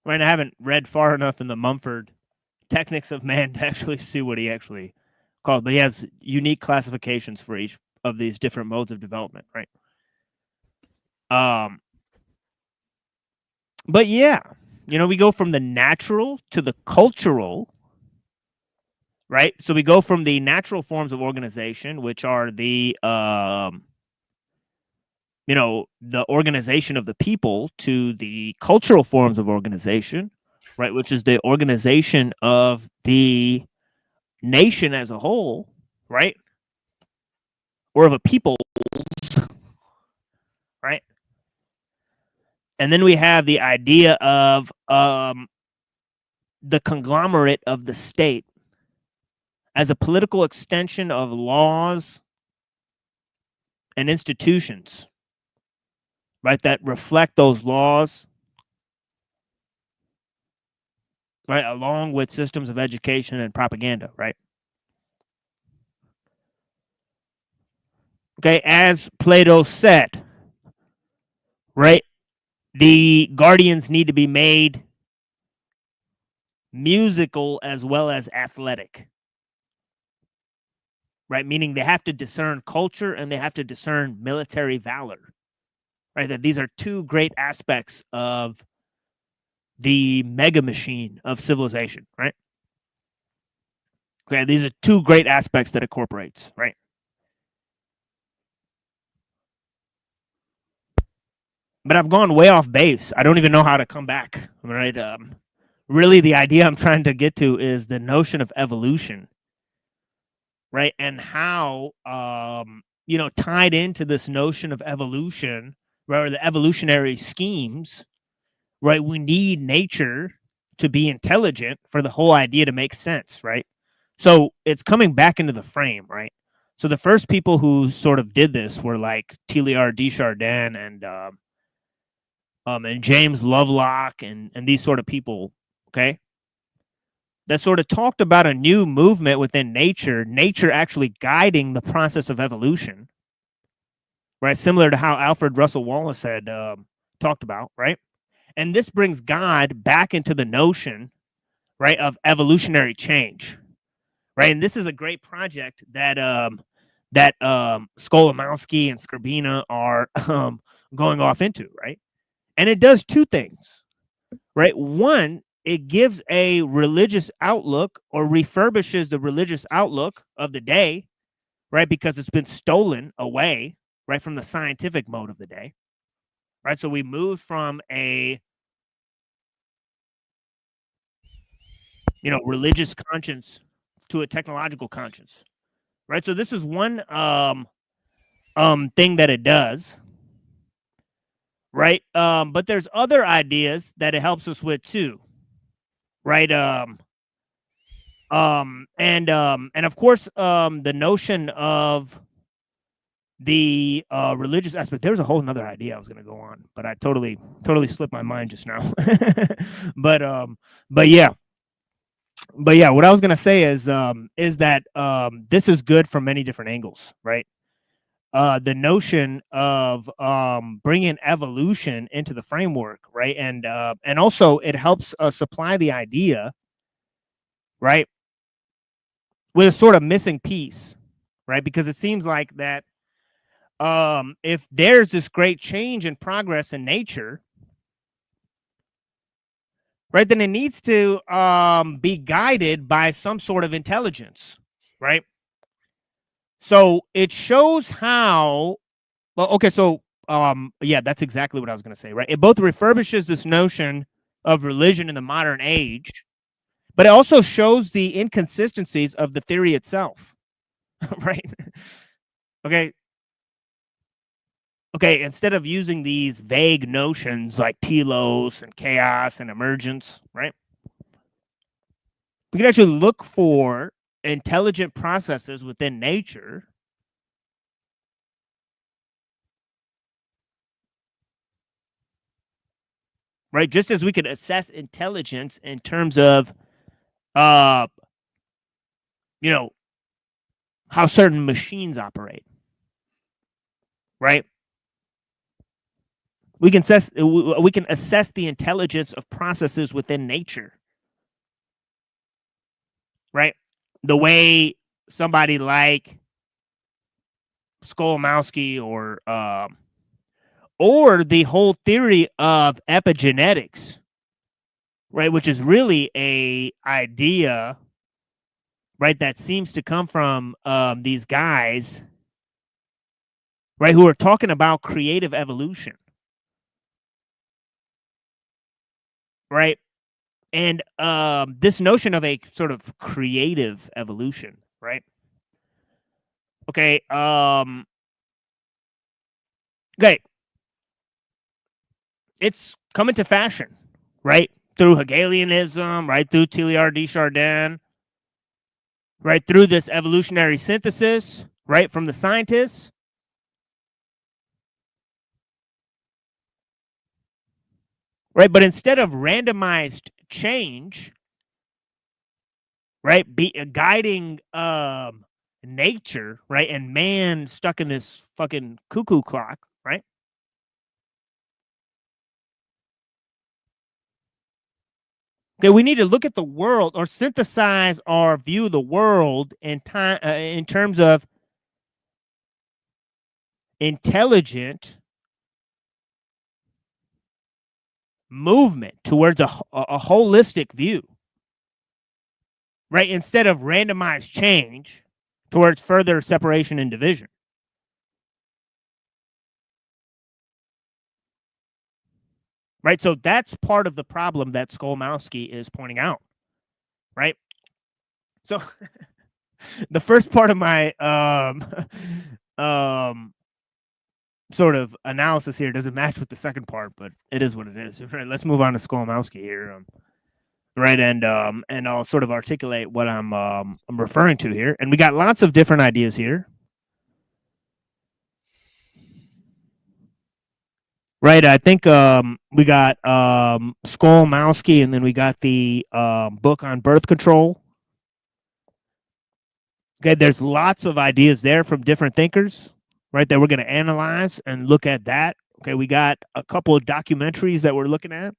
right? I haven't read far enough in the Mumford Techniques of Man to actually see what he actually called, but he has unique classifications for each of these different modes of development, right? But yeah, you know, we go from the natural to the cultural, right? So we go from the natural forms of organization, which are the you know, the organization of the people, to the cultural forms of organization, right, which is the organization of the nation as a whole, right, or of a people, right? And then we have the idea of the conglomerate of the state as a political extension of laws and institutions, right, that reflect those laws, right, along with systems of education and propaganda, right? Okay, as Plato said, right, the guardians need to be made musical as well as athletic, right? Meaning they have to discern culture and they have to discern military valor, right? That these are two great aspects of the mega machine of civilization, right? Okay, these are two great aspects that it incorporates, right? But I've gone way off base. I don't even know how to come back, right? Really, the idea I'm trying to get to is the notion of evolution, right? And how, you know, tied into this notion of evolution, right, or the evolutionary schemes, right? We need nature to be intelligent for the whole idea to make sense, right? So it's coming back into the frame, right? So the first people who sort of did this were like Teilhard de Chardin and James Lovelock and these sort of people, okay, that sort of talked about a new movement within nature actually guiding the process of evolution, right? Similar to how Alfred Russel Wallace had talked about, right? And this brings God back into the notion, right, of evolutionary change, right? And this is a great project that Skolimowski and Skrbina are going off into, right? And it does two things, right? One, it gives a religious outlook or refurbishes the religious outlook of the day, right? Because it's been stolen away, right, from the scientific mode of the day, right? So we moved from a, you know, religious conscience to a technological conscience, right? So this is one thing that it does, right? But there's other ideas that it helps us with too, right? And of course, the notion of the religious aspect. There's a whole nother idea I was going to go on, but I totally slipped my mind just now. but yeah, what I was going to say is that this is good from many different angles, right? The notion of bringing evolution into the framework, right? And also it helps supply the idea, right, with a sort of missing piece, right? Because it seems like that if there's this great change and progress in nature, right, then it needs to be guided by some sort of intelligence, right? So it shows how, well, okay, so yeah, that's exactly what I was going to say, right? It both refurbishes this notion of religion in the modern age, but it also shows the inconsistencies of the theory itself, right? Okay, instead of using these vague notions like telos and chaos and emergence, right, we can actually look for intelligent processes within nature, right? Just as we could assess intelligence in terms of, you know, how certain machines operate, right? We can assess the intelligence of processes within nature, right? The way somebody like Skolimowski or the whole theory of epigenetics, right, which is really a idea, right, that seems to come from these guys, right, who are talking about creative evolution, right? And this notion of a sort of creative evolution, right? Okay. Okay. It's coming to fashion, right? Through Hegelianism, right? Through Teilhard de Chardin, right? Through this evolutionary synthesis, right? From the scientists. Right? But instead of randomized change, right? Guiding nature, right? And man stuck in this fucking cuckoo clock, right? Okay, we need to look at the world or synthesize our view of the world in time in terms of intelligent movement towards a holistic view, right? Instead of randomized change towards further separation and division. Right, so that's part of the problem that Skolmowski is pointing out, right? So the first part of my sort of analysis here doesn't match with the second part, but it is what it is. Right, let's move on to Skolmowski here, right? And I'll sort of articulate what I'm referring to here. And we got lots of different ideas here. Right, I think we got Skolmowski, and then we got the book on birth control. Okay, there's lots of ideas there from different thinkers, right, that we're going to analyze and look at that. Okay, we got a couple of documentaries that we're looking at.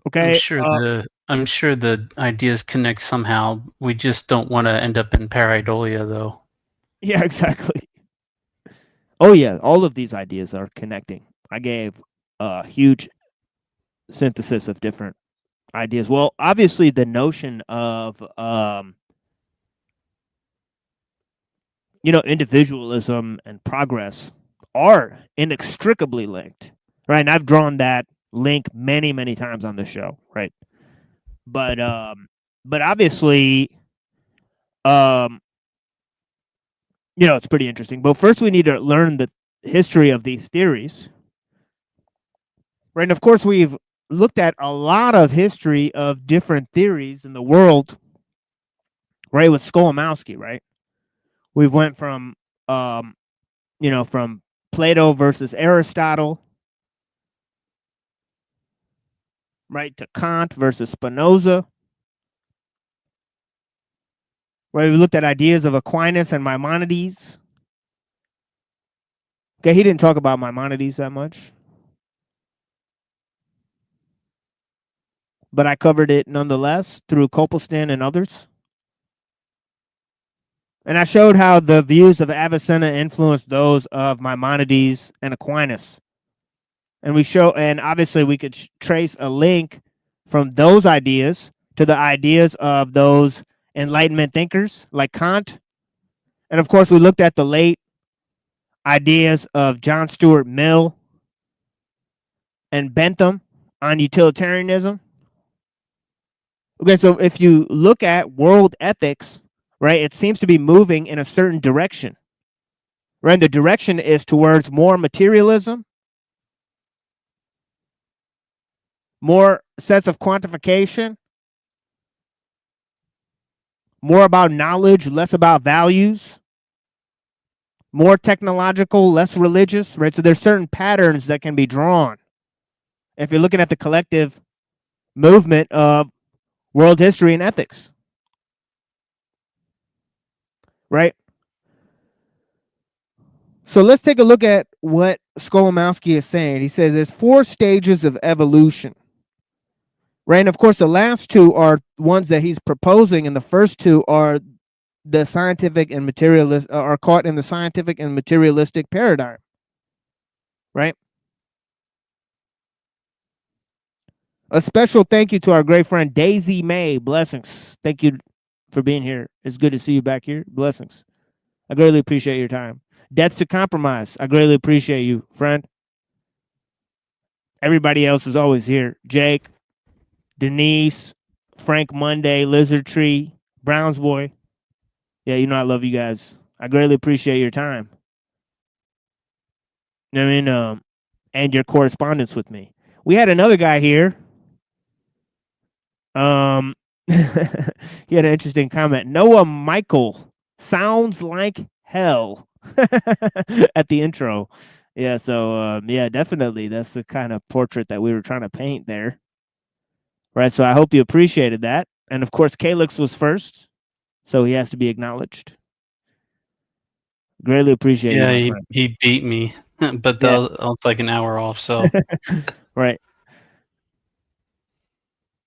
Okay, I'm sure the ideas connect somehow. We just don't want to end up in pareidolia, though. Yeah, exactly. Oh yeah, all of these ideas are connecting. I gave a huge synthesis of different ideas. Well, obviously the notion of individualism and progress are inextricably linked, right? And I've drawn that link many, many times on the show, right? But obviously, it's pretty interesting. But first, we need to learn the history of these theories, right? And of course, we've looked at a lot of history of different theories in the world, right? With Skolmowski, right? We went from, from Plato versus Aristotle, right, to Kant versus Spinoza. Right, we looked at ideas of Aquinas and Maimonides. Okay, he didn't talk about Maimonides that much, but I covered it nonetheless through Copleston and others. And I showed how the views of Avicenna influenced those of Maimonides and Aquinas. And obviously we could trace a link from those ideas to the ideas of those Enlightenment thinkers like Kant. And of course, we looked at the late ideas of John Stuart Mill and Bentham on utilitarianism. Okay, so if you look at world ethics, right, it seems to be moving in a certain direction. Right, and the direction is towards more materialism, more sense of quantification, more about knowledge, less about values, more technological, less religious, right? So there's certain patterns that can be drawn if you're looking at the collective movement of world history and ethics, right? So let's take a look at what Skolmowski is saying. He says there's 4 stages of evolution. Right, and of course, the last 2 are ones that he's proposing, and the first 2 are the scientific and materialist are caught in the scientific and materialistic paradigm. Right. A special thank you to our great friend Daisy May. Blessings. Thank you for being here. It's good to see you back here. Blessings. I greatly appreciate your time. Death to Compromise. I greatly appreciate you, friend. Everybody else is always here. Jake, Denise, Frank Monday, Lizard Tree, Browns Boy. Yeah, I love you guys. I greatly appreciate your time. And your correspondence with me. We had another guy here. He had an interesting comment. Noah Michael sounds like hell at the intro. Yeah, so definitely that's the kind of portrait that we were trying to paint there. Right, so I hope you appreciated that. And of course, Calix was first, so he has to be acknowledged. Greatly appreciate it. Yeah, he beat me, but that was like an hour off, so. Right.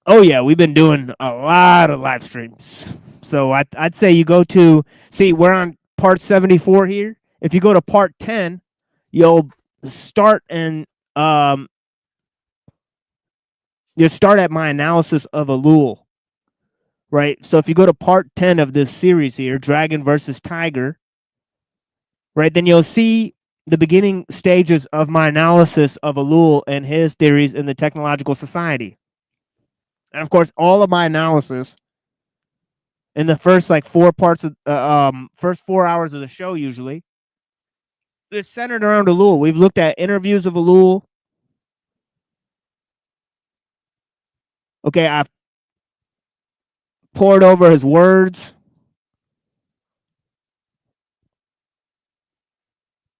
Oh yeah, we've been doing a lot of live streams. So I'd say you go to, see, we're on part 74 here. If you go to part 10, you'll start and you start at my analysis of ellul, right? So if you go to part 10 of this series here, Dragon versus Tiger, right, then you'll see the beginning stages of my analysis of ellul and his theories in the technological society. And of course, all of my analysis in the first like 4 parts of first 4 hours of the show usually is centered around ellul. We've looked at interviews of ellul. Okay, I've poured over his words.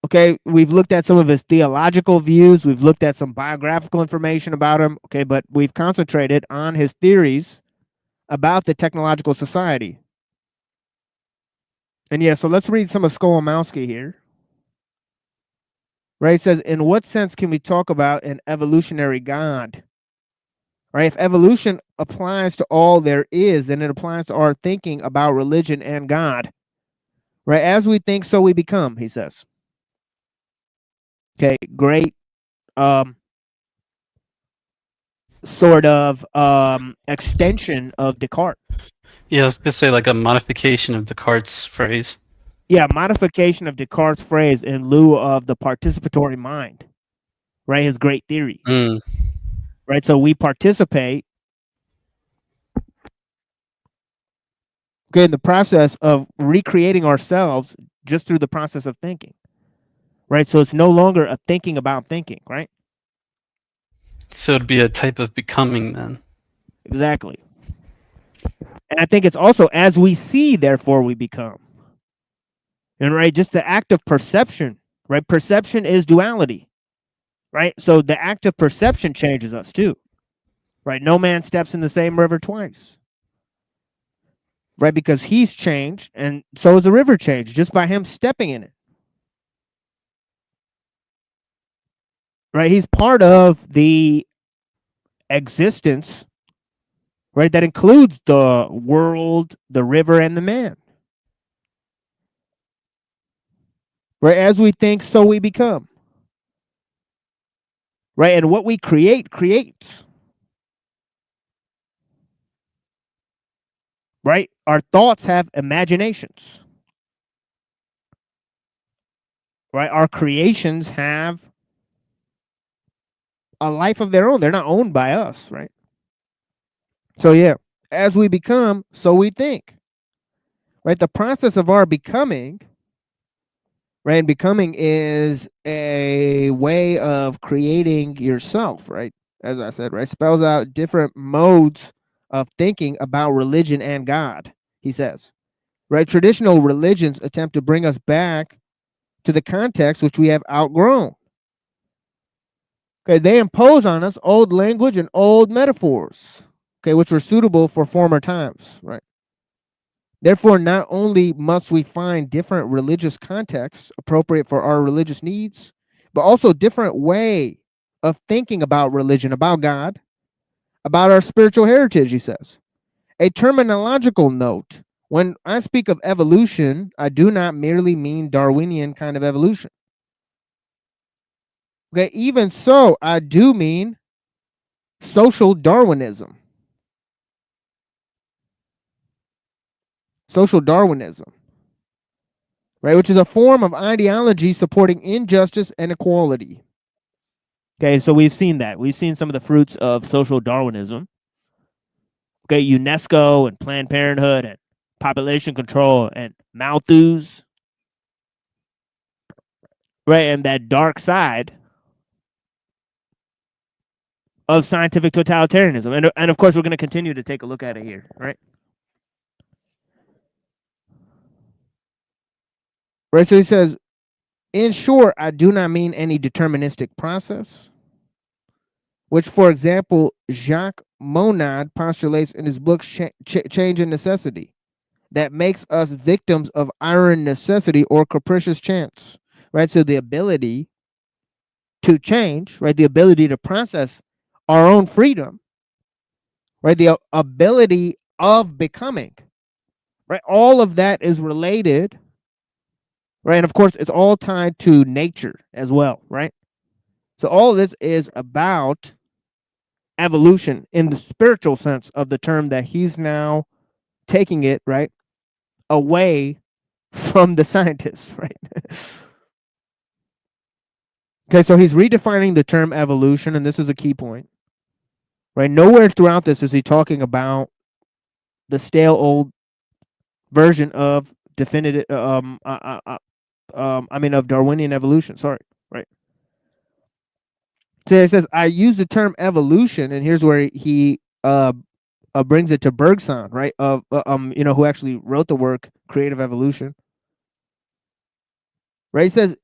Okay, we've looked at some of his theological views. We've looked at some biographical information about him. Okay, but we've concentrated on his theories about the technological society. And yeah, so let's read some of Skolimowski here. Right, it says, in what sense can we talk about an evolutionary God? Right, if evolution applies to all there is, then it applies to our thinking about religion and God. Right, as we think, so we become, he says. Okay, great sort of extension of Descartes. Yeah, I was gonna say like a modification of Descartes' phrase. Yeah, modification of Descartes' phrase in lieu of the participatory mind, right? His great theory, right? So we participate, okay, in the process of recreating ourselves just through the process of thinking, right? So it's no longer a thinking about thinking, right? So it'd be a type of becoming then. Exactly. And I think it's also as we see, therefore we become. And right, just the act of perception, right? Perception is duality, right? So the act of perception changes us too, right? No man steps in the same river twice, right? Because he's changed, and so is the river changed just by him stepping in it, right? He's part of the existence, right? That includes the world, the river, and the man. Right, as we think, so we become. Right, and what we create creates. Right, our thoughts have imaginations. Right, our creations have a life of their own. They're not owned by us, right? So yeah, as we become, so we think. Right, the process of our becoming, right, and becoming is a way of creating yourself, right? As I said, right, spells out different modes of thinking about religion and God, he says. Right, traditional religions attempt to bring us back to the context which we have outgrown. Okay, they impose on us old language and old metaphors, okay, which were suitable for former times, right? Therefore, not only must we find different religious contexts appropriate for our religious needs, but also different way of thinking about religion, about God, about our spiritual heritage, he says. A terminological note. When I speak of evolution, I do not merely mean Darwinian kind of evolution. Okay, even so, I do mean social Darwinism. Social Darwinism, right, which is a form of ideology supporting injustice and equality. Okay, so we've seen that. We've seen some of the fruits of social Darwinism. Okay, UNESCO and Planned Parenthood and population control and Malthus, right, and that dark side of scientific totalitarianism. And of course, we're going to continue to take a look at it here, right? Right, so he says, in short, I do not mean any deterministic process, which, for example, Jacques Monod postulates in his book Change and Necessity, that makes us victims of iron necessity or capricious chance, right? So the ability to change, right, the ability to process our own freedom, right? The ability of becoming, right? All of that is related, right? And of course, it's all tied to nature as well, right? So all of this is about evolution in the spiritual sense of the term that he's now taking it, right, away from the scientists, right? Okay, so he's redefining the term evolution, and this is a key point, right? Nowhere throughout this is he talking about the stale old version of definitive, of Darwinian evolution. Sorry, right? So it says I use the term evolution, and here's where he brings it to Bergson, right? Who actually wrote the work Creative Evolution, right? He says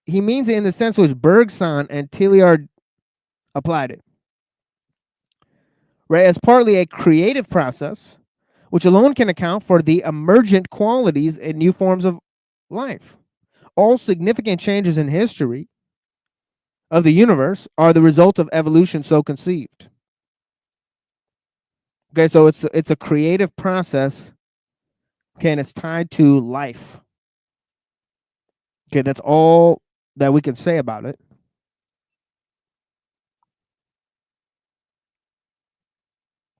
he means it in the sense which Bergson and Teilhard applied it, right? As partly a creative process, which alone can account for the emergent qualities and new forms of life. All significant changes in history of the universe are the result of evolution so conceived. Okay, so it's a creative process. Okay, and it's tied to life. Okay, that's all that we can say about it.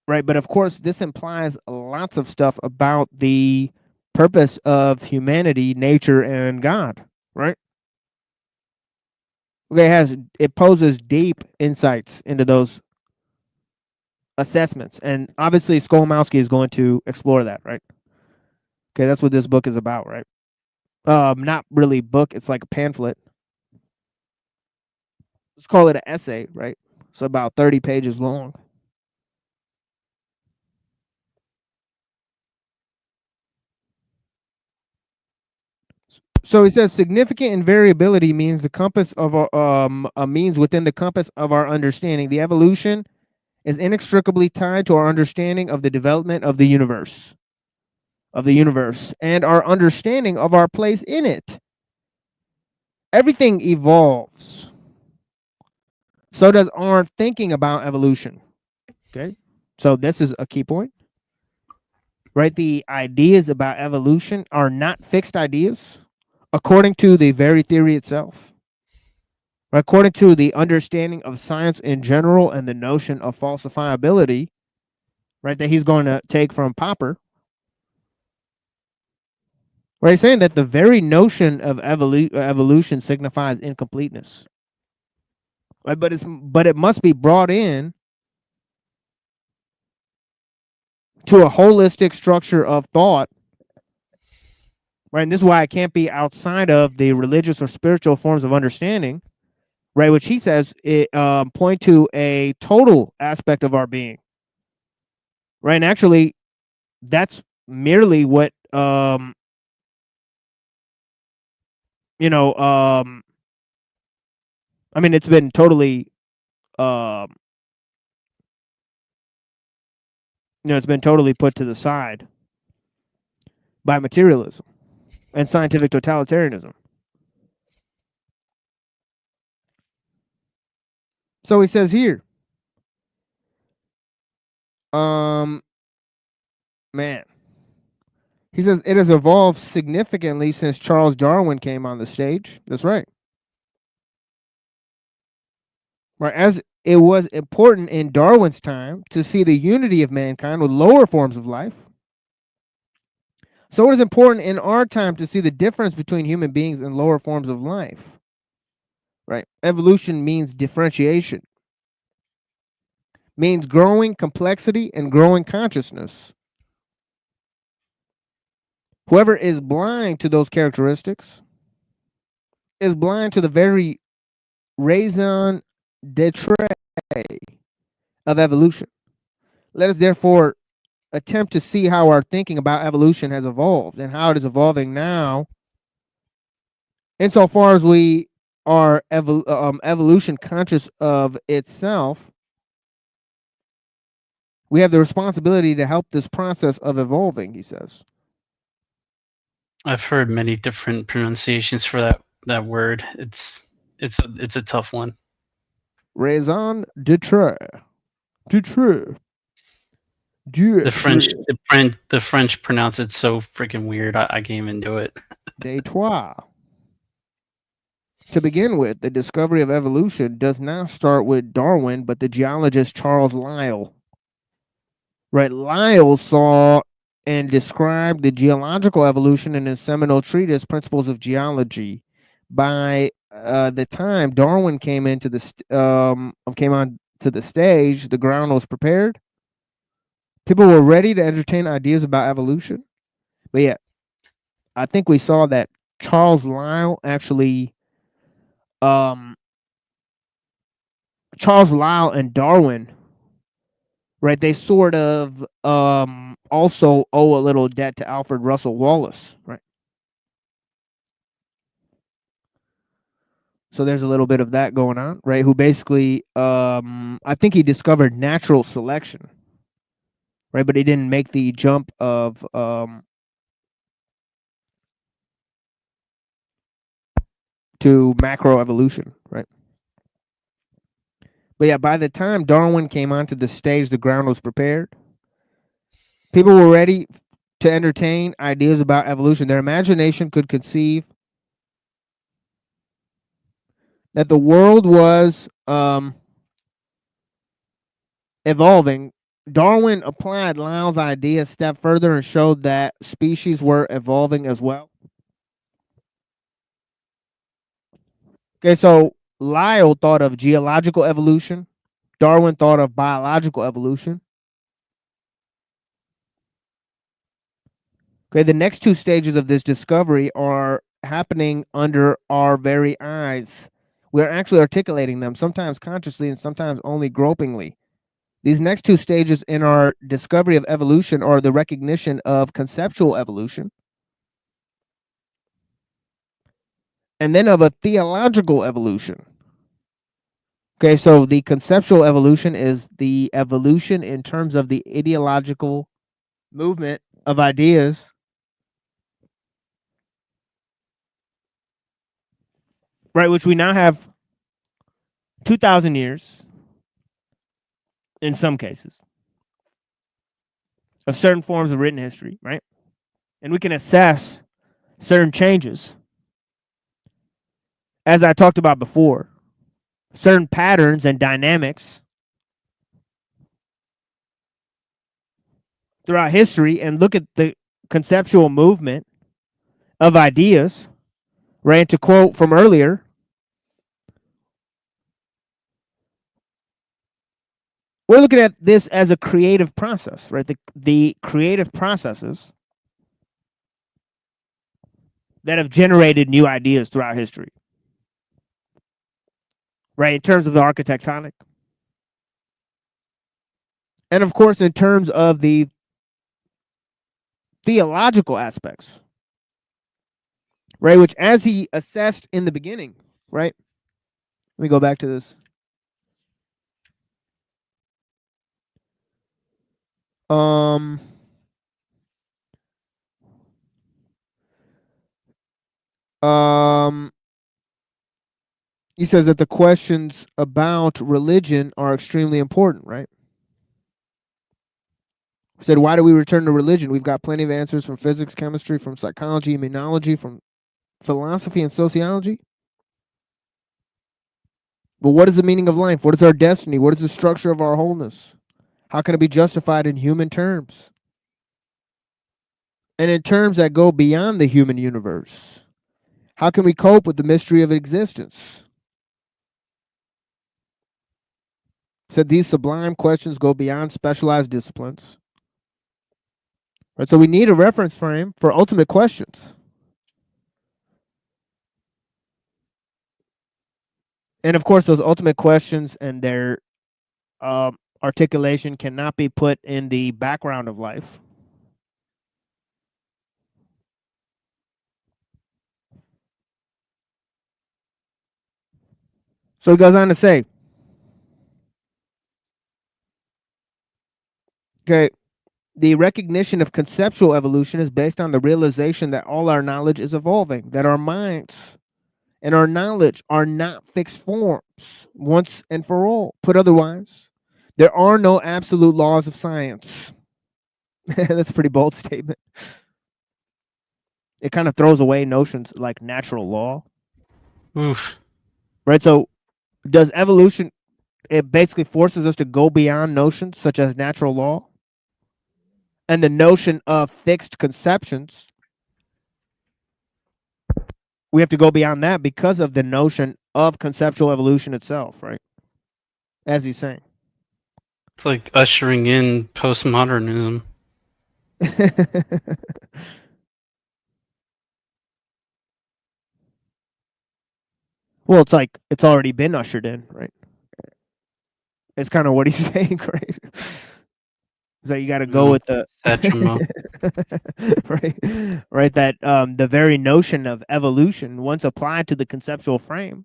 Right, but of course, this implies lots of stuff about the purpose of humanity, nature, and God, right? Okay, it poses deep insights into those assessments, and obviously Skolmowski is going to explore that, right? Okay, that's what this book is about, right? Not really book, it's like a pamphlet. Let's call it an essay, right? It's about 30 pages long. So he says significant invariability means the compass of our means within the compass of our understanding. The evolution is inextricably tied to our understanding of the development of the universe, and our understanding of our place in it. Everything evolves. So does our thinking about evolution. Okay, so this is a key point, right? The ideas about evolution are not fixed ideas, according to the very theory itself. According to the understanding of science in general and the notion of falsifiability, right, that he's going to take from Popper, right, he's saying that the very notion of evolution signifies incompleteness, right? But it must be brought in to a holistic structure of thought, right? And this is why it can't be outside of the religious or spiritual forms of understanding, right? Which he says it point to a total aspect of our being, right? And actually, that's merely what it's been totally it's been totally put to the side by materialism and scientific totalitarianism. So he says here, he says it has evolved significantly since Charles Darwin came on the stage. That's right. Right, as it was important in Darwin's time to see the unity of mankind with lower forms of life, so it is important in our time to see the difference between human beings and lower forms of life. Right? Evolution means differentiation, means growing complexity and growing consciousness. Whoever is blind to those characteristics is blind to the very raison d'etre of evolution. Let us therefore attempt to see how our thinking about evolution has evolved and how it is evolving now, insofar as we are evolution conscious of itself. We have the responsibility to help this process of evolving, he says. I've heard many different pronunciations for that word. It's a tough one. Raison d'etre. The French pronounce it so freaking weird. I can't even do it. De toi. To begin with, the discovery of evolution does not start with Darwin, but the geologist Charles Lyell. Right, Lyell saw and described the geological evolution in his seminal treatise, Principles of Geology. By the time Darwin came onto the stage, the ground was prepared. People were ready to entertain ideas about evolution. But yeah, I think we saw that Charles Lyell actually, Charles Lyell and Darwin, right, they sort of also owe a little debt to Alfred Russel Wallace, right? So there's a little bit of that going on, right? Who basically, I think he discovered natural selection, right? But he didn't make the jump of to macroevolution, right? But yeah, by the time Darwin came onto the stage, the ground was prepared. People were ready to entertain ideas about evolution. Their imagination could conceive that the world was evolving. Darwin applied Lyell's idea a step further and showed that species were evolving as well. Okay, so Lyell thought of geological evolution. Darwin thought of biological evolution. Okay, the next two stages of this discovery are happening under our very eyes. We're actually articulating them, sometimes consciously and sometimes only gropingly. These next two stages in our discovery of evolution are the recognition of conceptual evolution and then of a theological evolution. Okay, so the conceptual evolution is the evolution in terms of the ideological movement of ideas, right, which we now have 2,000 years in some cases of certain forms of written history, right? And we can assess certain changes, as I talked about before, certain patterns and dynamics throughout history and look at the conceptual movement of ideas, right? To quote from earlier, we're looking at this as a creative process, right? The creative processes that have generated new ideas throughout history, right? In terms of the architectonic. And of course, in terms of the theological aspects, right? Which, as he assessed in the beginning, right? Let me go back to this. He says that the questions about religion are extremely important, right? He said, why do we return to religion? We've got plenty of answers from physics, chemistry, from psychology, immunology, from philosophy and sociology. But what is the meaning of life? What is our destiny? What is the structure of our wholeness? How can it be justified in human terms? And in terms that go beyond the human universe? How can we cope with the mystery of existence? Said these sublime questions go beyond specialized disciplines. Right, so we need a reference frame for ultimate questions. And of course, those ultimate questions and their articulation cannot be put in the background of life. So he goes on to say, okay, the recognition of conceptual evolution is based on the realization that all our knowledge is evolving, that our minds and our knowledge are not fixed forms once and for all. Put otherwise, there are no absolute laws of science. That's a pretty bold statement. It kind of throws away notions like natural law. Oof. Right? So does evolution, it basically forces us to go beyond notions such as natural law and the notion of fixed conceptions. We have to go beyond that because of the notion of conceptual evolution itself, right? As he's saying. It's like ushering in postmodernism. Well, it's like it's already been ushered in, right? It's kind of what he's saying, right? So you got to go with the right, that the very notion of evolution, once applied to the conceptual frame,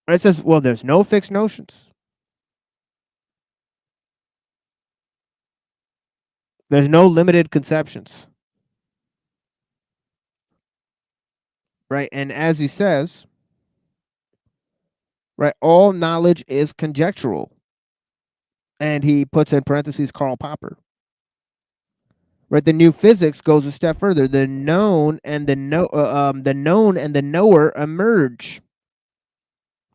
right, it says, well, there's no fixed notions. There's no limited conceptions. Right, and as he says, right, all knowledge is conjectural. And he puts in parentheses Karl Popper. Right, the new physics goes a step further. The known and the known and the knower emerge.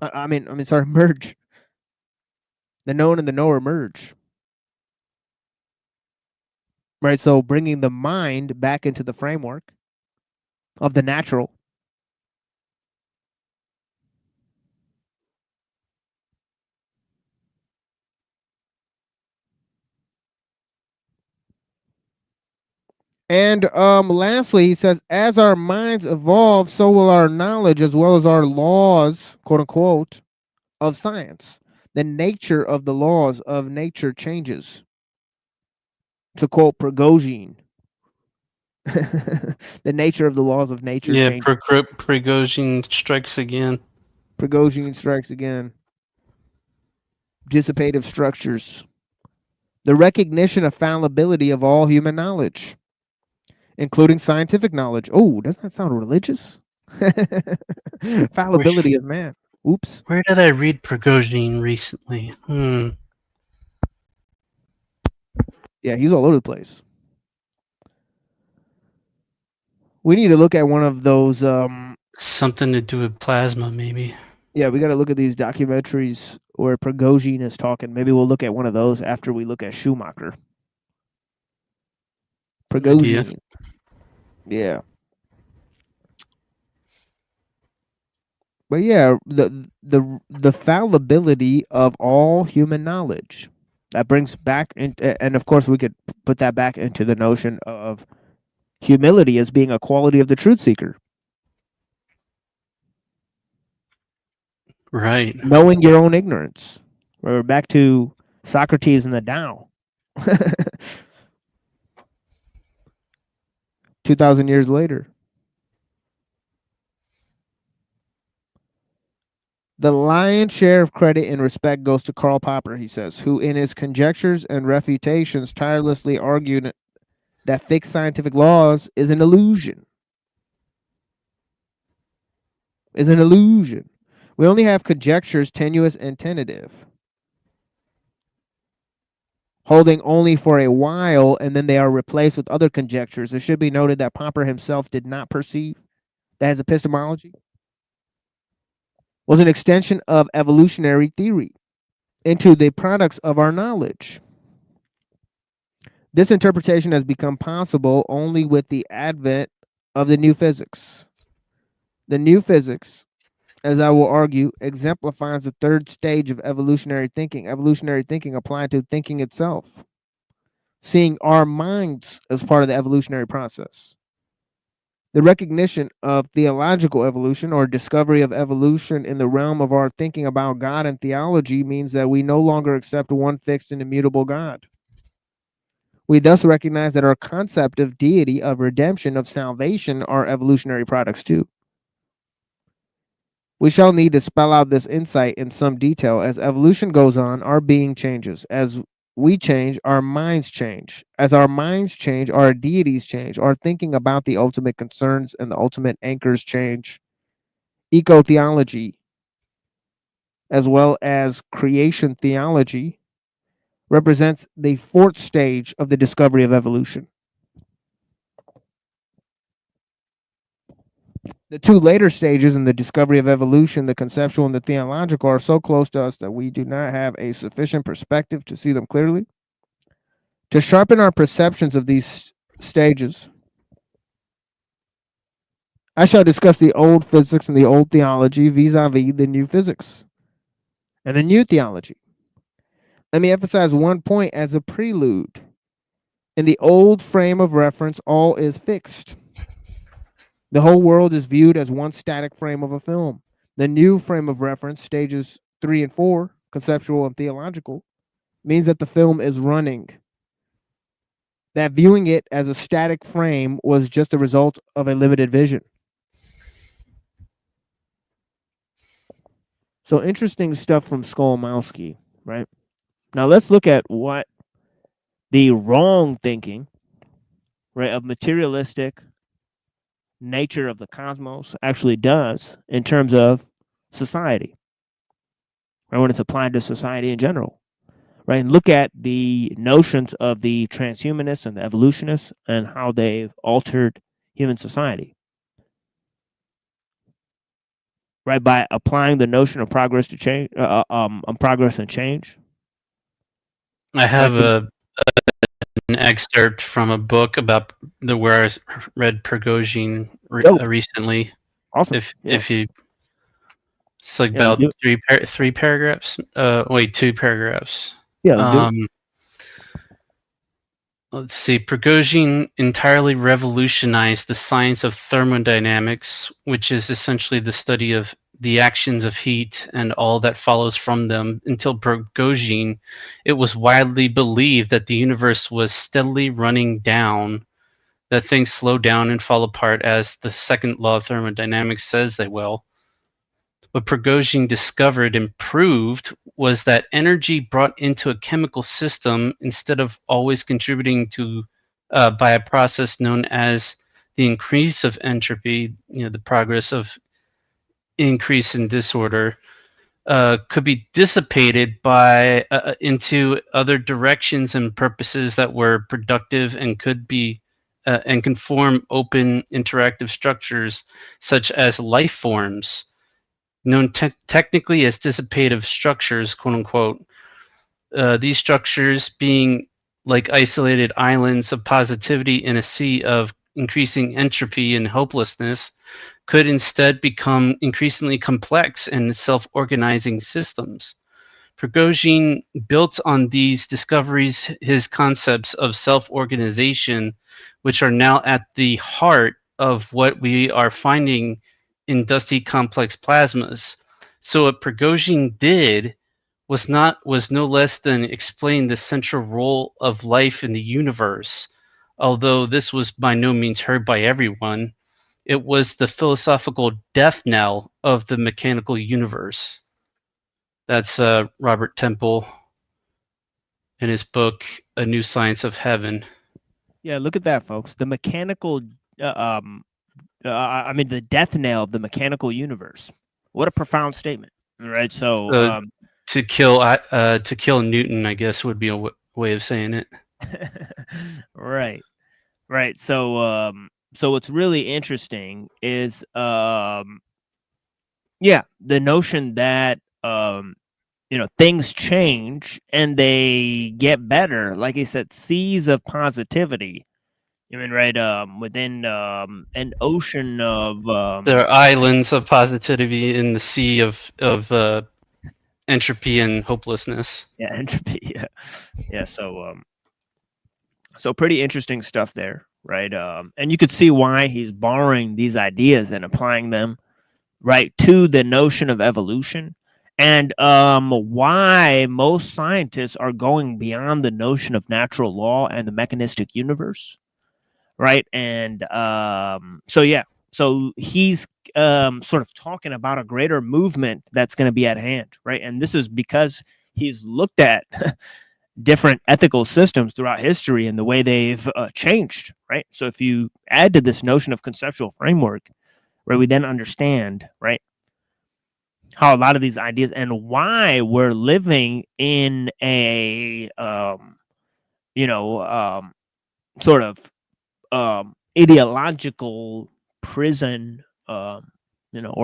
Merge. The known and the knower merge. Right, so bringing the mind back into the framework of the natural. And lastly, he says, as our minds evolve, so will our knowledge as well as our laws, quote unquote, of science. The nature of the laws of nature changes. To quote Prigozhin, the nature of the laws of nature changes. Prigozhin strikes again. Prigozhin strikes again. Dissipative structures. The recognition of fallibility of all human knowledge, including scientific knowledge. Oh, doesn't that sound religious? Fallibility of man. Oops. Where did I read Prigozhin recently? Yeah, he's all over the place. We need to look at one of those. Something to do with plasma, maybe. Yeah, we got to look at these documentaries where Prigozhin is talking. Maybe we'll look at one of those after we look at Schumacher. Prigozhin. Yeah. But yeah, the fallibility of all human knowledge. That brings back, and of course we could put that back into the notion of humility as being a quality of the truth seeker. Right. Knowing your own ignorance. We're back to Socrates and the Tao. 2,000 years later. The lion's share of credit and respect goes to Karl Popper, he says, who in his conjectures and refutations tirelessly argued that fixed scientific laws is an illusion. Is an illusion. We only have conjectures, tenuous and tentative, holding only for a while, and then they are replaced with other conjectures. It should be noted that Popper himself did not perceive that his epistemology was an extension of evolutionary theory into the products of our knowledge. This interpretation has become possible only with the advent of the new physics. The new physics, as I will argue, exemplifies the third stage of evolutionary thinking. Evolutionary thinking applied to thinking itself, seeing our minds as part of the evolutionary process. The recognition of theological evolution, or discovery of evolution in the realm of our thinking about God and theology, means that we no longer accept one fixed and immutable God. We thus recognize that our concept of deity, of redemption, of salvation are evolutionary products too. We shall need to spell out this insight in some detail. As evolution goes on, our being changes. As we change, our minds change. As our minds change, our deities change. Our thinking about the ultimate concerns and the ultimate anchors change. Eco-theology, as well as creation theology, represents the fourth stage of the discovery of evolution. The two later stages in the discovery of evolution, the conceptual and the theological, are so close to us that we do not have a sufficient perspective to see them clearly. To sharpen our perceptions of these stages, I shall discuss the old physics and the old theology vis-a-vis the new physics and the new theology. Let me emphasize one point as a prelude. In the old frame of reference, all is fixed. The whole world is viewed as one static frame of a film. The new frame of reference, stages 3 and 4, conceptual and theological, means that the film is running. That viewing it as a static frame was just a result of a limited vision. So interesting stuff from Skolmowski, right? Now let's look at what the wrong thinking, right, of materialistic nature of the cosmos actually does in terms of society, right, when it's applied to society in general, right? And look at the notions of the transhumanists and the evolutionists and how they've altered human society, right, by applying the notion of progress to change, progress and change. I have an excerpt from a book about where I read Prigozhin recently. Awesome. If you, it's like about three paragraphs. Wait, 2 paragraphs. Yeah. Let's do it. Let's see. Prigozhin entirely revolutionized the science of thermodynamics, which is essentially the study of the actions of heat and all that follows from them. Until Prigozhin, it was widely believed that the universe was steadily running down, that things slow down and fall apart as the second law of thermodynamics says they will. What Prigozhin discovered and proved was that energy brought into a chemical system, instead of always contributing to by a process known as the increase of entropy, the progress of increase in disorder, could be dissipated by into other directions and purposes that were productive and could be and can form open interactive structures such as life forms, known technically as dissipative structures, quote unquote. These structures, being like isolated islands of positivity in a sea of increasing entropy and hopelessness, could instead become increasingly complex and self-organizing systems. Prigozhin built on these discoveries his concepts of self-organization, which are now at the heart of what we are finding in dusty complex plasmas. So what Prigozhin did was no less than explain the central role of life in the universe. Although this was by no means heard by everyone, it was the philosophical death knell of the mechanical universe. That's Robert Temple in his book, A New Science of Heaven. Yeah, look at that, folks. The mechanical, the death knell of the mechanical universe. What a profound statement, right? So, to kill Newton, I guess, would be a way of saying it. Right. So, so what's really interesting is, the notion that things change and they get better. Like I said, seas of positivity. Within an ocean of there are islands of positivity in the sea of entropy and hopelessness. Yeah, entropy. Yeah. So pretty interesting stuff there, right? And you could see why he's borrowing these ideas and applying them, right, to the notion of evolution, and why most scientists are going beyond the notion of natural law and the mechanistic universe, right? And so he's sort of talking about a greater movement that's going to be at hand, right? And this is because he's looked at different ethical systems throughout history and the way they've changed, right? So if you add to this notion of conceptual framework, where we then understand, right, how a lot of these ideas and why we're living in a sort of ideological prison, or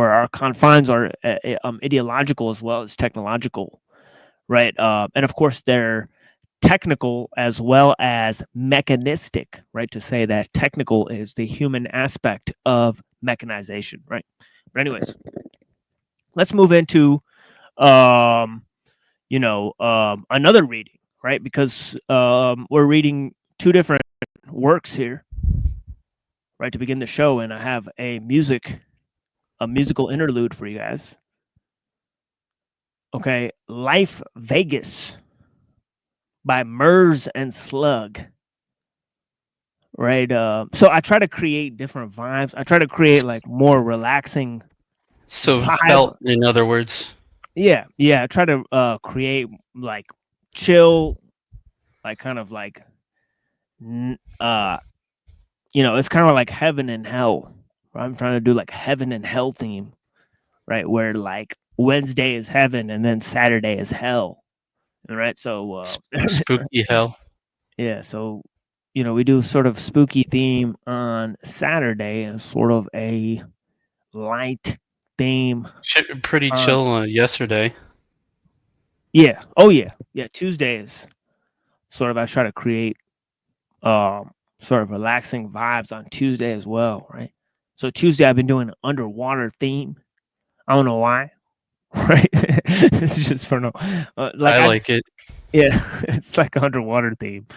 our confines are ideological as well as technological, right? And of course they're technical as well as mechanistic, right? To say that technical is the human aspect of mechanization, right? But anyways, let's move into another reading, right? Because we're reading two different works here, right, to begin the show, and I have a musical interlude for you guys. Okay, Life Vegas by Mers and Slug. Right. So I try to create different vibes. I try to create like more relaxing. So felt, in other words. Yeah. I try to create like chill, like kind of like it's kind of like heaven and hell. Right? I'm trying to do like heaven and hell theme, right? Where like Wednesday is heaven and then Saturday is hell. All right. So spooky hell. Yeah. So, we do sort of spooky theme on Saturday and sort of a light theme. Pretty chill yesterday. Yeah. Oh yeah. Yeah. Tuesdays, sort of, I try to create sort of relaxing vibes on Tuesday as well, right? So Tuesday I've been doing an underwater theme. I don't know why. Right? It's just for no. I like it. Yeah, it's like an underwater theme.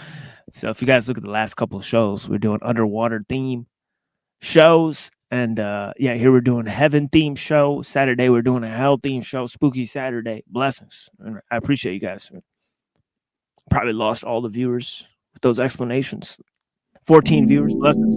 So if you guys look at the last couple of shows, we're doing underwater theme shows, and here we're doing heaven theme show. Saturday we're doing a hell theme show. Spooky Saturday. Blessings. And I appreciate you guys. Probably lost all the viewers with those explanations. 14 viewers. Blessings.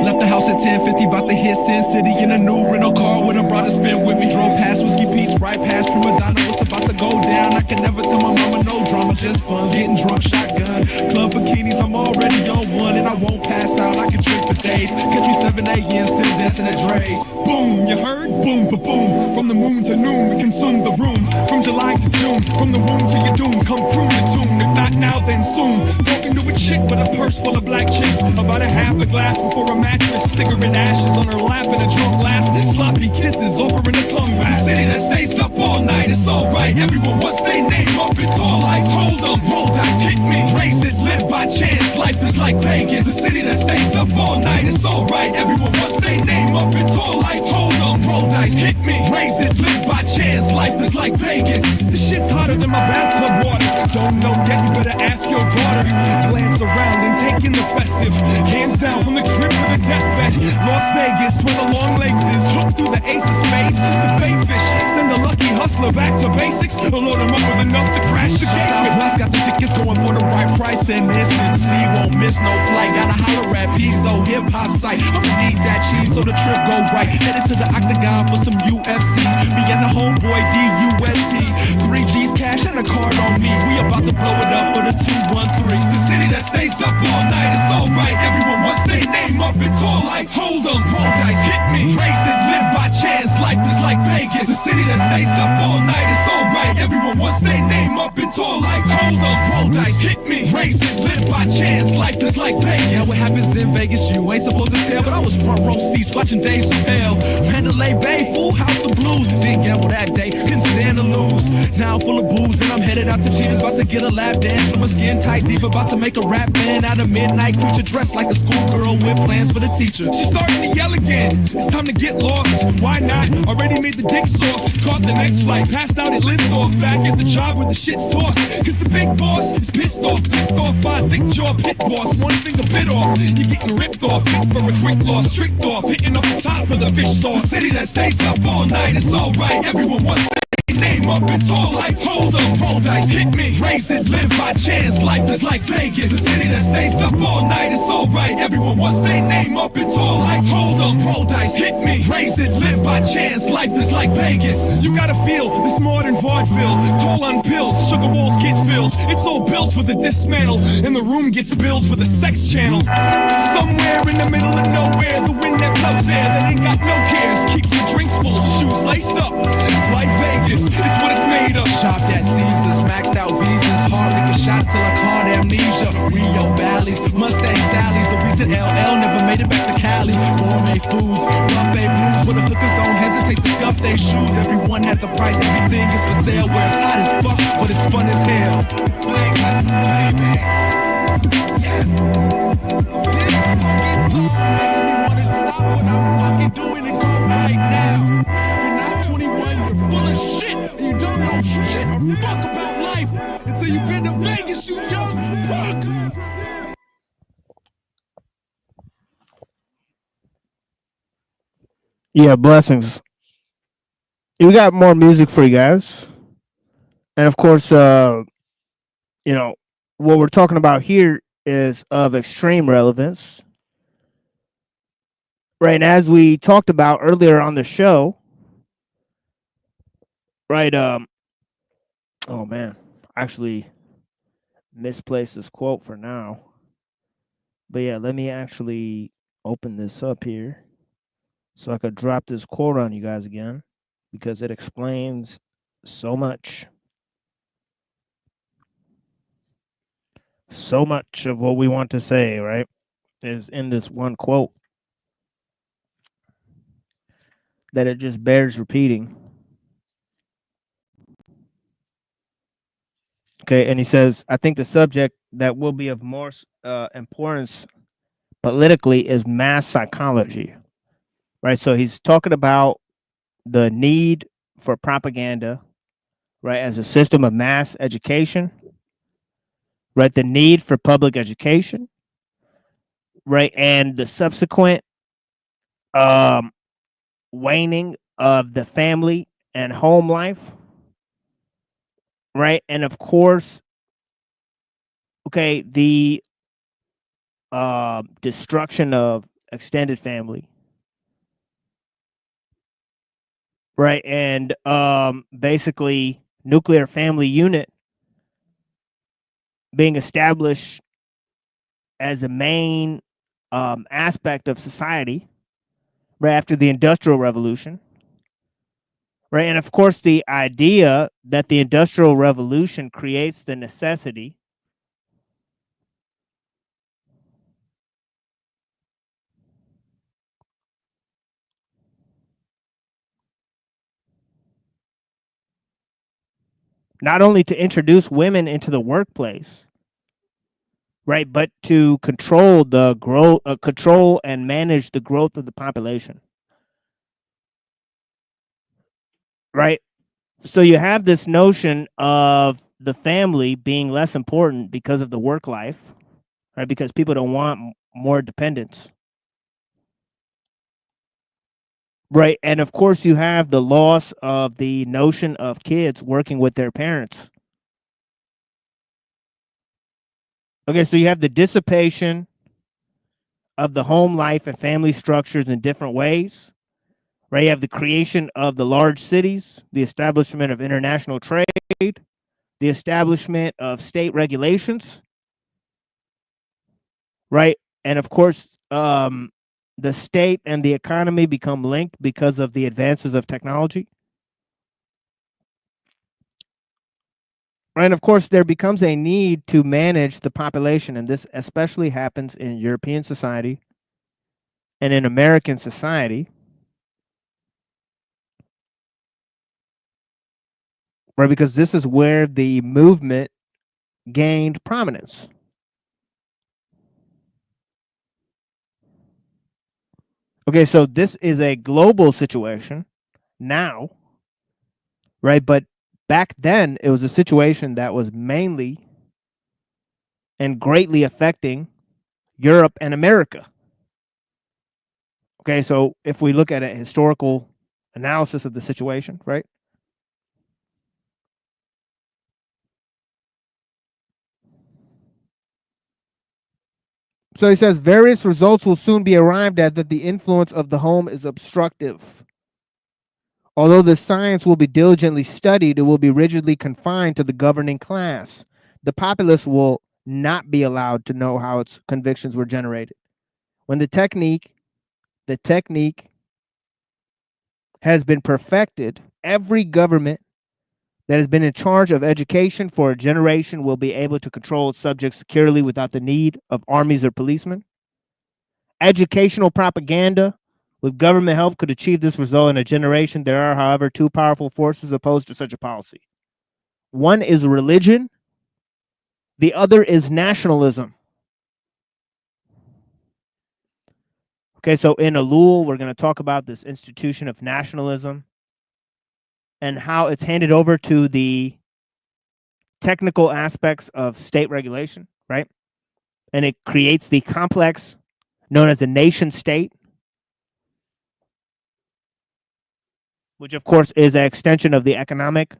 Left the house at 10:50, about to hit Sin City in a new rental car with a brother spin with me. Drove past Whiskey Pete's, right past Prima Donna, was about to go down. I can never tell my mama no drama, just fun, getting drunk, shotgun. Club bikinis, I'm already on one, and I won't pass out. I can drink for days. Catch me 7 a.m. still dancing at Dre's. Boom, you heard? Boom, ba-boom. From the moon to noon, we consume the room. From July to June, from the womb to your doom. Come prove the tune, if not now, then soon. Talking to a chick with a purse full of black chips. About a half a glass before a mattress. Cigarette ashes on her lap and a drunk laugh. Sloppy kisses, offering a tongue back. The city that stays up all night, it's alright. Everyone wants their name up, it's all life. Hold up, roll dice, hit me. Raise it, live by chance. Life is like Vegas. The city that stays up all night, it's alright. Everyone wants their name up, it's all life. Hold up, roll dice, hit me. Raise it, live by chance. Life is like Vegas. The shit's hotter than my bathtub water. Don't know yet, you better ask your daughter. Glance around and take in the festive. Hands down from the crib to the deathbed. Las Vegas, where the long legs is. Hook through the ace of spades, just a bait fish. Send a lucky hustler back to basics. Or load him up with enough to crash the game. Southwest got the tickets going for the right price. And SNC won't miss no flight. Gotta holler at Piso, hip-hop site. I'ma need that cheese so the trip go right. Headed to the octagon for some UFC. Me and the homeboy DUST. 3 G's cash and a card on me. We about to blow it up for the 213. The city that stays up all night, it's alright. Everyone wants their name up, it's all life. Hold on, roll dice, hit me. Race it, live by chance. Life is like Vegas. The city that stays up all night, it's alright. Everyone wants their name up, it's all life. Hold on, roll dice, hit me. Race it, live by chance. Life is like Vegas. Yeah, what happens in Vegas, you ain't supposed to tell, but I was front row seats watching Dave Chappelle. Mandalay Bay, full house of blues. Didn't gamble that day, couldn't stand to lose. Now I'm full of booze and I'm headed out to Cheetahs. About to get a lap dance from a skin tight diva. About to make a rap band out of midnight creature. Dressed like a schoolgirl with plans for the teacher. She's starting to yell again, it's time to get lost. Why not? Already made the dick soft. Caught the next flight, passed out at liftoff. Back at the job where the shit's tossed. Cause the big boss is pissed off. Ticked off by a thick jaw pit boss. One finger bit off, you're getting ripped off. Fit for a quick loss, tricked off. Hitting up the top of the fish sauce. The city that stays up all night, it's alright. Everyone wants their name up, it's all life. Hold up, roll roll dice, hit me, raise it, live by chance. Life is like Vegas, a city that stays up all night. It's alright, everyone wants their name up in tall lights. Hold up, roll dice, hit me, raise it, live by chance. Life is like Vegas. You gotta feel this modern vaudeville. Tall on pills, sugar walls get filled. It's all built for the dismantle, and the room gets billed for the sex channel. Somewhere in the middle of nowhere, the wind that blows air that ain't got no cares. Keeps your drinks full, shoes laced up. Like Vegas, it's what it's made of. Shopped at Caesars, maxed out visas, hard liquor shots till I caught amnesia. Rio Valleys, Mustang Sally's, the reason LL never made it back to Cali. Gourmet foods, buffet blues, where the hookers don't hesitate to scuff their shoes. Everyone has a price, everything is for sale. Where it's hot as fuck, but it's fun as hell. Vegas, baby. Yes. This fucking song makes me want to stop what I'm fucking doing and go right now. If you're not 21, you're full of shit, and you don't know shit or fuck about life until you've been to Vegas, you young punk. Yeah, blessings. We got more music for you guys. And of course, you know, what we're talking about here is of extreme relevance. Right, and as we talked about earlier on the show, right, oh man, actually misplaced this quote for now. But yeah, let me actually open this up here so I could drop this quote on you guys again, because it explains so much. So much of what we want to say, right, is in this one quote that it just bears repeating. Okay, and he says, I think the subject that will be of more importance politically is mass psychology, right? So he's talking about the need for propaganda, right, as a system of mass education, right? The need for public education, right? And the subsequent waning of the family and home life, right? And of course, okay, the destruction of extended family, right? And basically nuclear family unit being established as a main aspect of society right after the Industrial Revolution, right? And of course, the idea that the Industrial Revolution creates the necessity not only to introduce women into the workplace, right, but to control the growth, control and manage the growth of the population, right? So you have this notion of the family being less important because of the work life, right? Because people don't want more dependence, right? And of course, you have the loss of the notion of kids working with their parents. Okay, so you have the dissipation of the home life and family structures in different ways, right? You have the creation of the large cities, the establishment of international trade, the establishment of state regulations, right? And of course, the state and the economy become linked because of the advances of technology. Right, and of course, there becomes a need to manage the population, and this especially happens in European society and in American society. Right, because this is where the movement gained prominence. Okay, so this is a global situation now, right? But back then, it was a situation that was mainly and greatly affecting Europe and America. Okay, so if we look at a historical analysis of the situation, right? So he says various results will soon be arrived at that the influence of the home is obstructive. Although the science will be diligently studied, it will be rigidly confined to the governing class. The populace will not be allowed to know how its convictions were generated. When the technique has been perfected, every government that has been in charge of education for a generation will be able to control its subjects securely without the need of armies or policemen. Educational propaganda with government help could achieve this result in a generation. There are, however, two powerful forces opposed to such a policy. One is religion, the other is nationalism. Okay, so in ellul, we're going to talk about this institution of nationalism and how it's handed over to the technical aspects of state regulation, right? And it creates the complex known as a nation state, which of course is an extension of the economic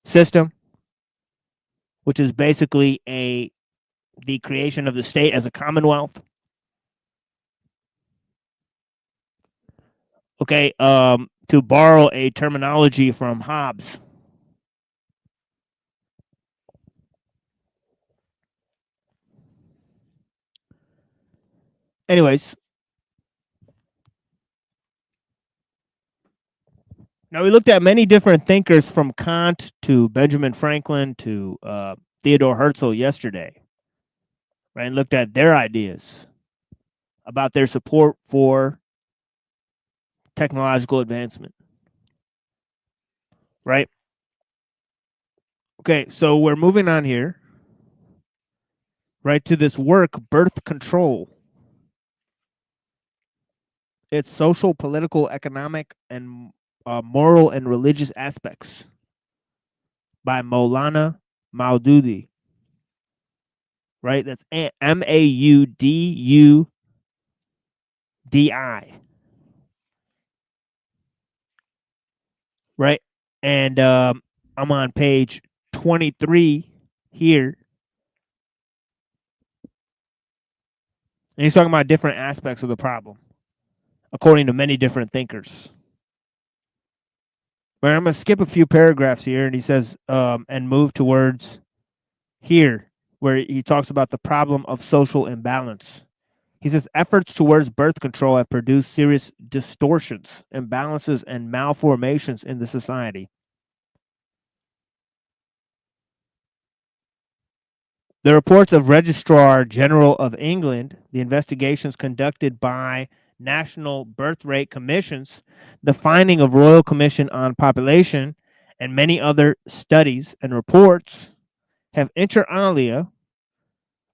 system, which is basically the creation of the state as a commonwealth. Okay, to borrow a terminology from Hobbes. Anyways, now we looked at many different thinkers from Kant to Benjamin Franklin to Theodore Herzl yesterday, right? And looked at their ideas about their support for technological advancement, right? Okay, so we're moving on here, right, to this work, Birth Control. Its social, political, economic, and moral and religious aspects by Maulana Maududi, right? That's Maududi, right? And I'm on page 23 here. And he's talking about different aspects of the problem, according to many different thinkers. But I'm going to skip a few paragraphs here, and he says, and move towards here, where he talks about the problem of social imbalance. He says, efforts towards birth control have produced serious distortions, imbalances, and malformations in the society. The reports of Registrar General of England, the investigations conducted by National Birth Rate Commissions, the finding of Royal Commission on Population, and many other studies and reports have inter alia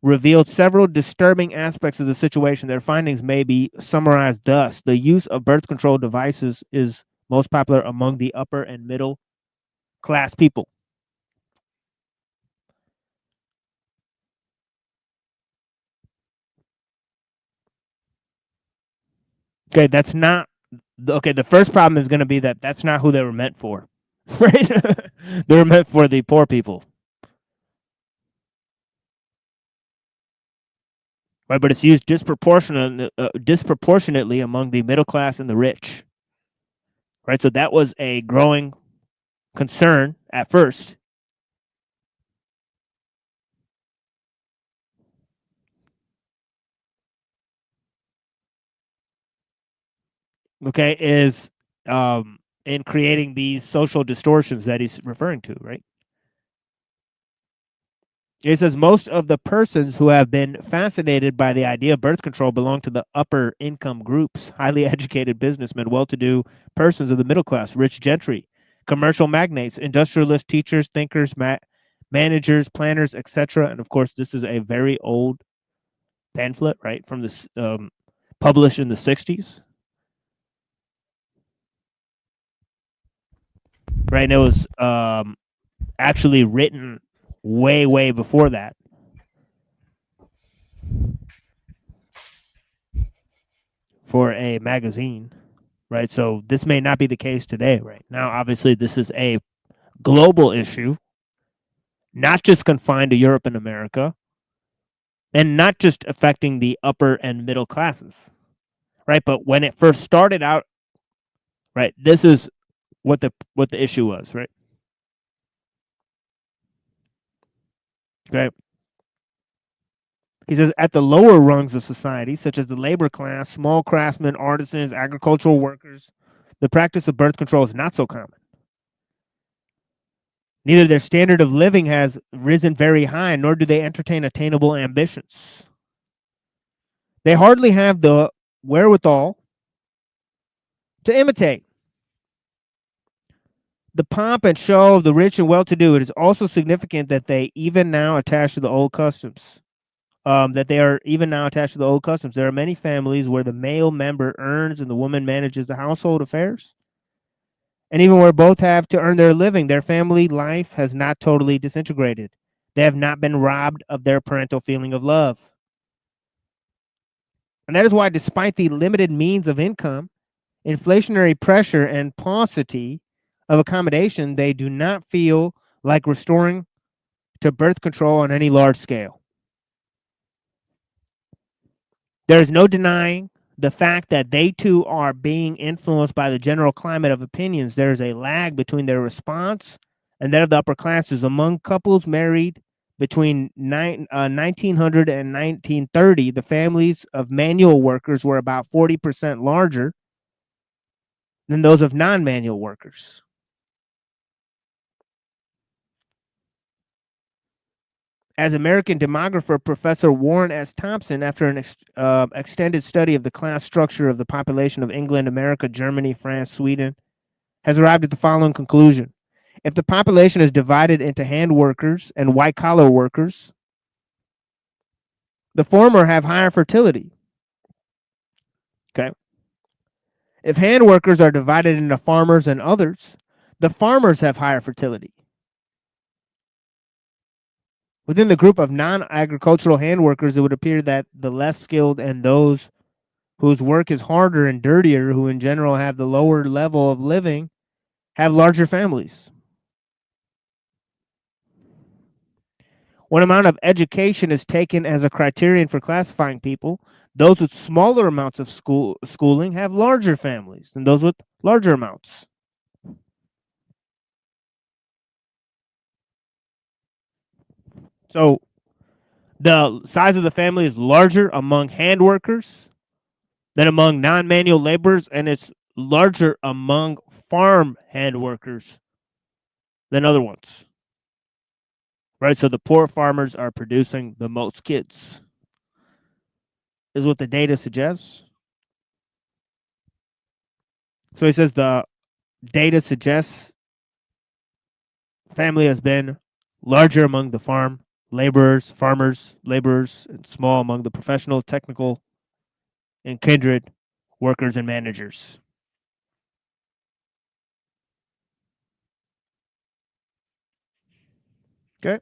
revealed several disturbing aspects of the situation. Their findings may be summarized thus. The use of birth control devices is most popular among the upper and middle class people. Okay, that's not okay. The first problem is going to be that that's not who they were meant for, right? They were meant for the poor people, right? But it's used disproportionately among the middle class and the rich, right? So that was a growing concern at first. Okay, is in creating these social distortions that he's referring to, right? It says most of the persons who have been fascinated by the idea of birth control belong to the upper income groups, highly educated businessmen, well-to-do persons of the middle class, rich gentry, commercial magnates, industrialists, teachers, thinkers, managers, planners, etc. And of course, this is a very old pamphlet, right, from this published in the 60s. Right, and it was actually written way before that. For a magazine, right? So this may not be the case today, right? Now, obviously, this is a global issue, not just confined to Europe and America. and not just affecting the upper and middle classes, right? But when it first started out, right, this is what the issue was, right? Okay. He says, at the lower rungs of society, such as the labor class, small craftsmen, artisans, agricultural workers, the practice of birth control is not so common. Neither their standard of living has risen very high, nor do they entertain attainable ambitions. They hardly have the wherewithal to imitate the pomp and show of the rich and well-to-do. It is also significant that they even now attach to the old customs. There are many families where the male member earns and the woman manages the household affairs. And even where both have to earn their living, their family life has not totally disintegrated. They have not been robbed of their parental feeling of love. And that is why, despite the limited means of income, inflationary pressure, and paucity of accommodation, they do not feel like restoring to birth control on any large scale. There is no denying the fact that they too are being influenced by the general climate of opinions. There is a lag between their response and that of the upper classes. Among couples married between 1900 and 1930, the families of manual workers were about 40% larger than those of non-manual workers. As American demographer Professor Warren S. Thompson, after an extended study of the class structure of the population of England, America, Germany, France, Sweden, has arrived at the following conclusion. If the population is divided into hand workers and white-collar workers, the former have higher fertility. Okay. If hand workers are divided into farmers and others, the farmers have higher fertility. Within the group of non-agricultural hand workers, it would appear that the less skilled and those whose work is harder and dirtier, who in general have the lower level of living, have larger families. When amount of education is taken as a criterion for classifying people, those with smaller amounts of schooling have larger families than those with larger amounts. So the size of the family is larger among hand workers than among non-manual laborers, and it's larger among farm hand workers than other ones. Right? So the poor farmers are producing the most kids, is what the data suggests. So he says the data suggests family has been larger among the farmers, laborers, and small among the professional, technical, and kindred workers and managers. Okay.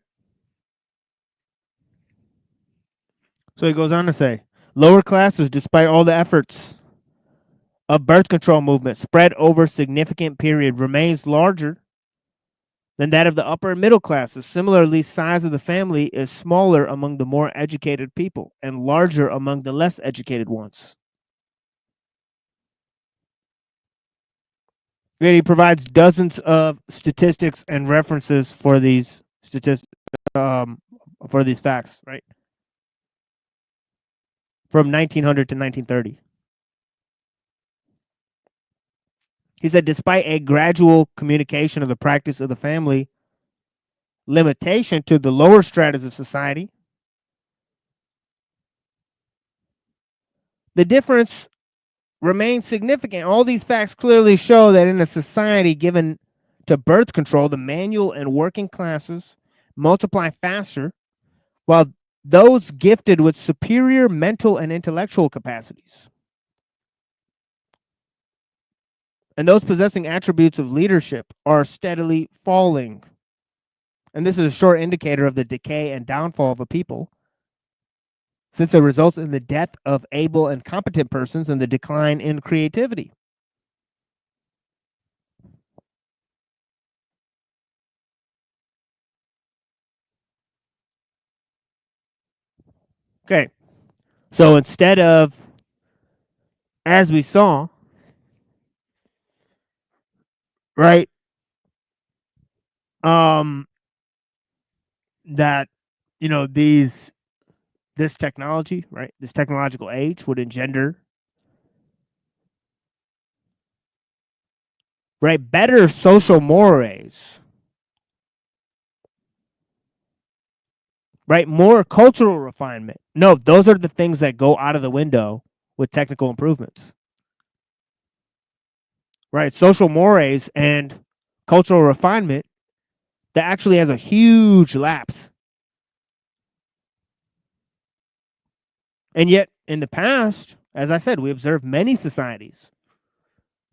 So he goes on to say, lower classes, despite all the efforts of birth control movement spread over significant period, remains larger than that of the upper and middle classes. Similarly, size of the family is smaller among the more educated people and larger among the less educated ones. And he provides dozens of statistics and references for these facts, right? From 1900 to 1930. He said, despite a gradual communication of the practice of the family limitation to the lower stratas of society, the difference remains significant. All these facts clearly show that in a society given to birth control, the manual and working classes multiply faster, while those gifted with superior mental and intellectual capacities and those possessing attributes of leadership are steadily falling. And this is a short indicator of the decay and downfall of a people, since it results in the death of able and competent persons and the decline in creativity. Okay. So instead of, as we saw, right, that, you know, this technology, right, this technological age would engender, right, better social mores, right, more cultural refinement. No, those are the things that go out of the window with technical improvements, right? Social mores and cultural refinement that actually has a huge lapse. And yet, in the past, as I said, we observed many societies,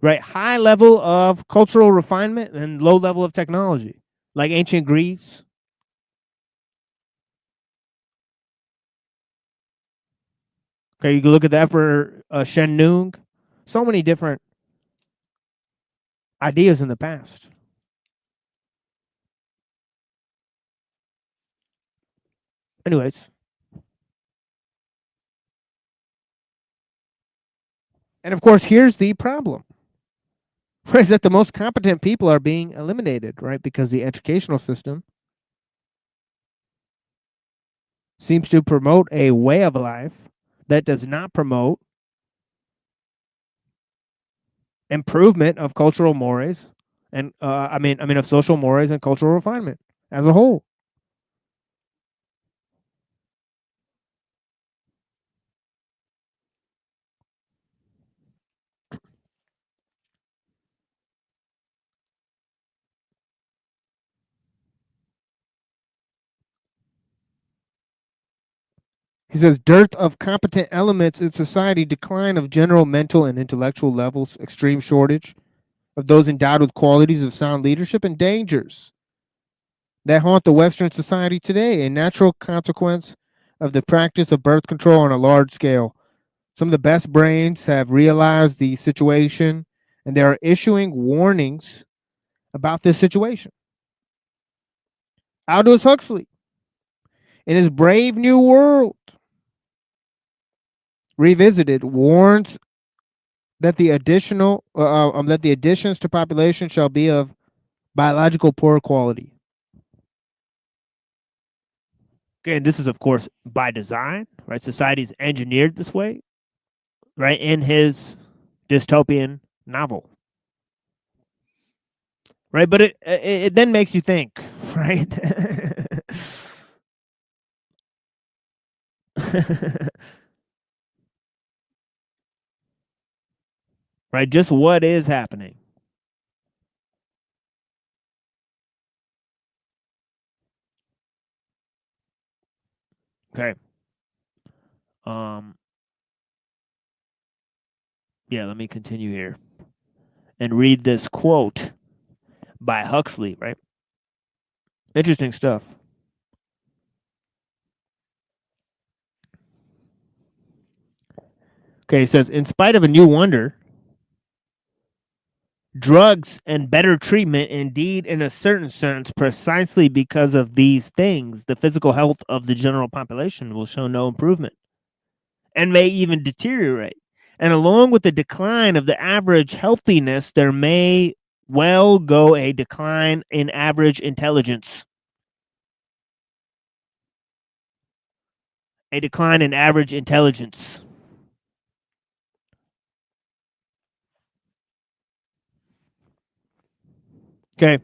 right? High level of cultural refinement and low level of technology, like ancient Greece. Okay, you can look at the Emperor Shen Nung. So many different ideas in the past. Anyways. And of course, here's the problem. Is that the most competent people are being eliminated, right? Because the educational system seems to promote a way of life that does not promote improvement of cultural mores and of social mores and cultural refinement as a whole. He says, dearth of competent elements in society, decline of general mental and intellectual levels, extreme shortage of those endowed with qualities of sound leadership, and dangers that haunt the Western society today, a natural consequence of the practice of birth control on a large scale. Some of the best brains have realized the situation, and they are issuing warnings about this situation. Aldous Huxley, in his Brave New World, Revisited, warns that the additions to population shall be of biological poor quality. Okay, and this is of course by design, right? Society is engineered this way, right? In his dystopian novel, right? But it then makes you think, right? Right, just what is happening. Okay. Yeah, let me continue here and read this quote by Huxley, right? Interesting stuff. Okay, it says, in spite of a new wonder, drugs and better treatment, indeed, in a certain sense, precisely because of these things, the physical health of the general population will show no improvement and may even deteriorate. And along with the decline of the average healthiness, there may well go a decline in average intelligence. A decline in average intelligence. Okay.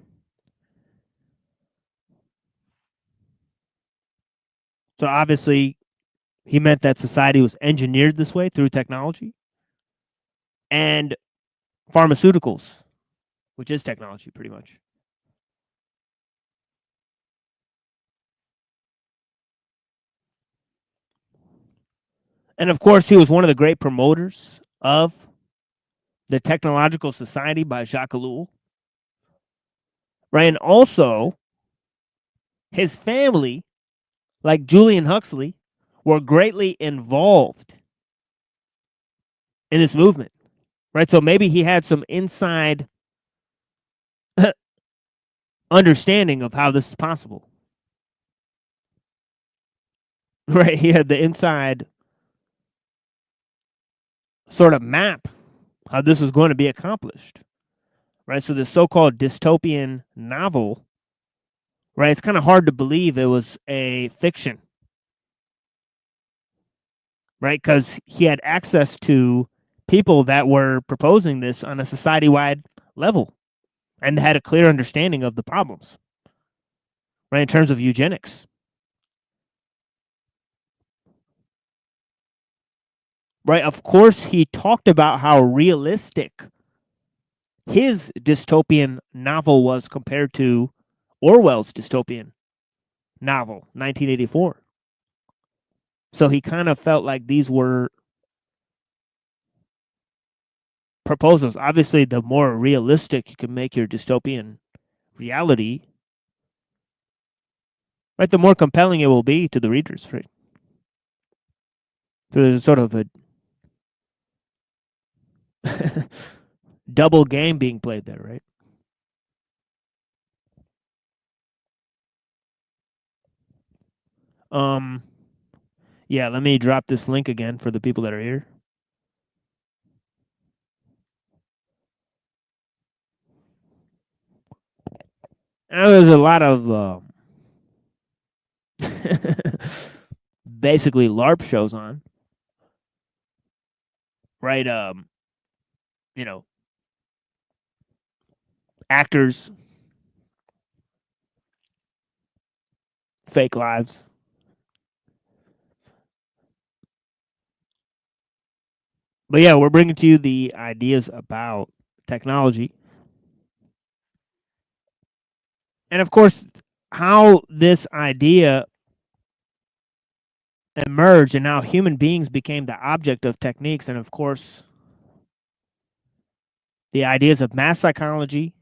So obviously, he meant that society was engineered this way through technology and pharmaceuticals, which is technology pretty much. And of course, he was one of the great promoters of the Technological Society by Jacques Ellul. Right. And also, his family, like Julian Huxley, were greatly involved in this movement. Right. So maybe he had some inside understanding of how this is possible. right? He had the inside sort of map how this was going to be accomplished, right? So the so-called dystopian novel, right? It's kind of hard to believe it was a fiction, right? Because he had access to people that were proposing this on a society-wide level and had a clear understanding of the problems, right? In terms of eugenics, right? Of course, he talked about how realistic his dystopian novel was compared to Orwell's dystopian novel, 1984. So he kind of felt like these were proposals. Obviously, the more realistic you can make your dystopian reality, right, the more compelling it will be to the readers, right? So there's sort of a double game being played there, right? Yeah, let me drop this link again for the people that are here. And there's a lot of basically LARP shows on, right? You know, actors, fake lives. But yeah, we're bringing to you the ideas about technology. And of course, how this idea emerged and how human beings became the object of techniques. And of course, the ideas of mass psychology,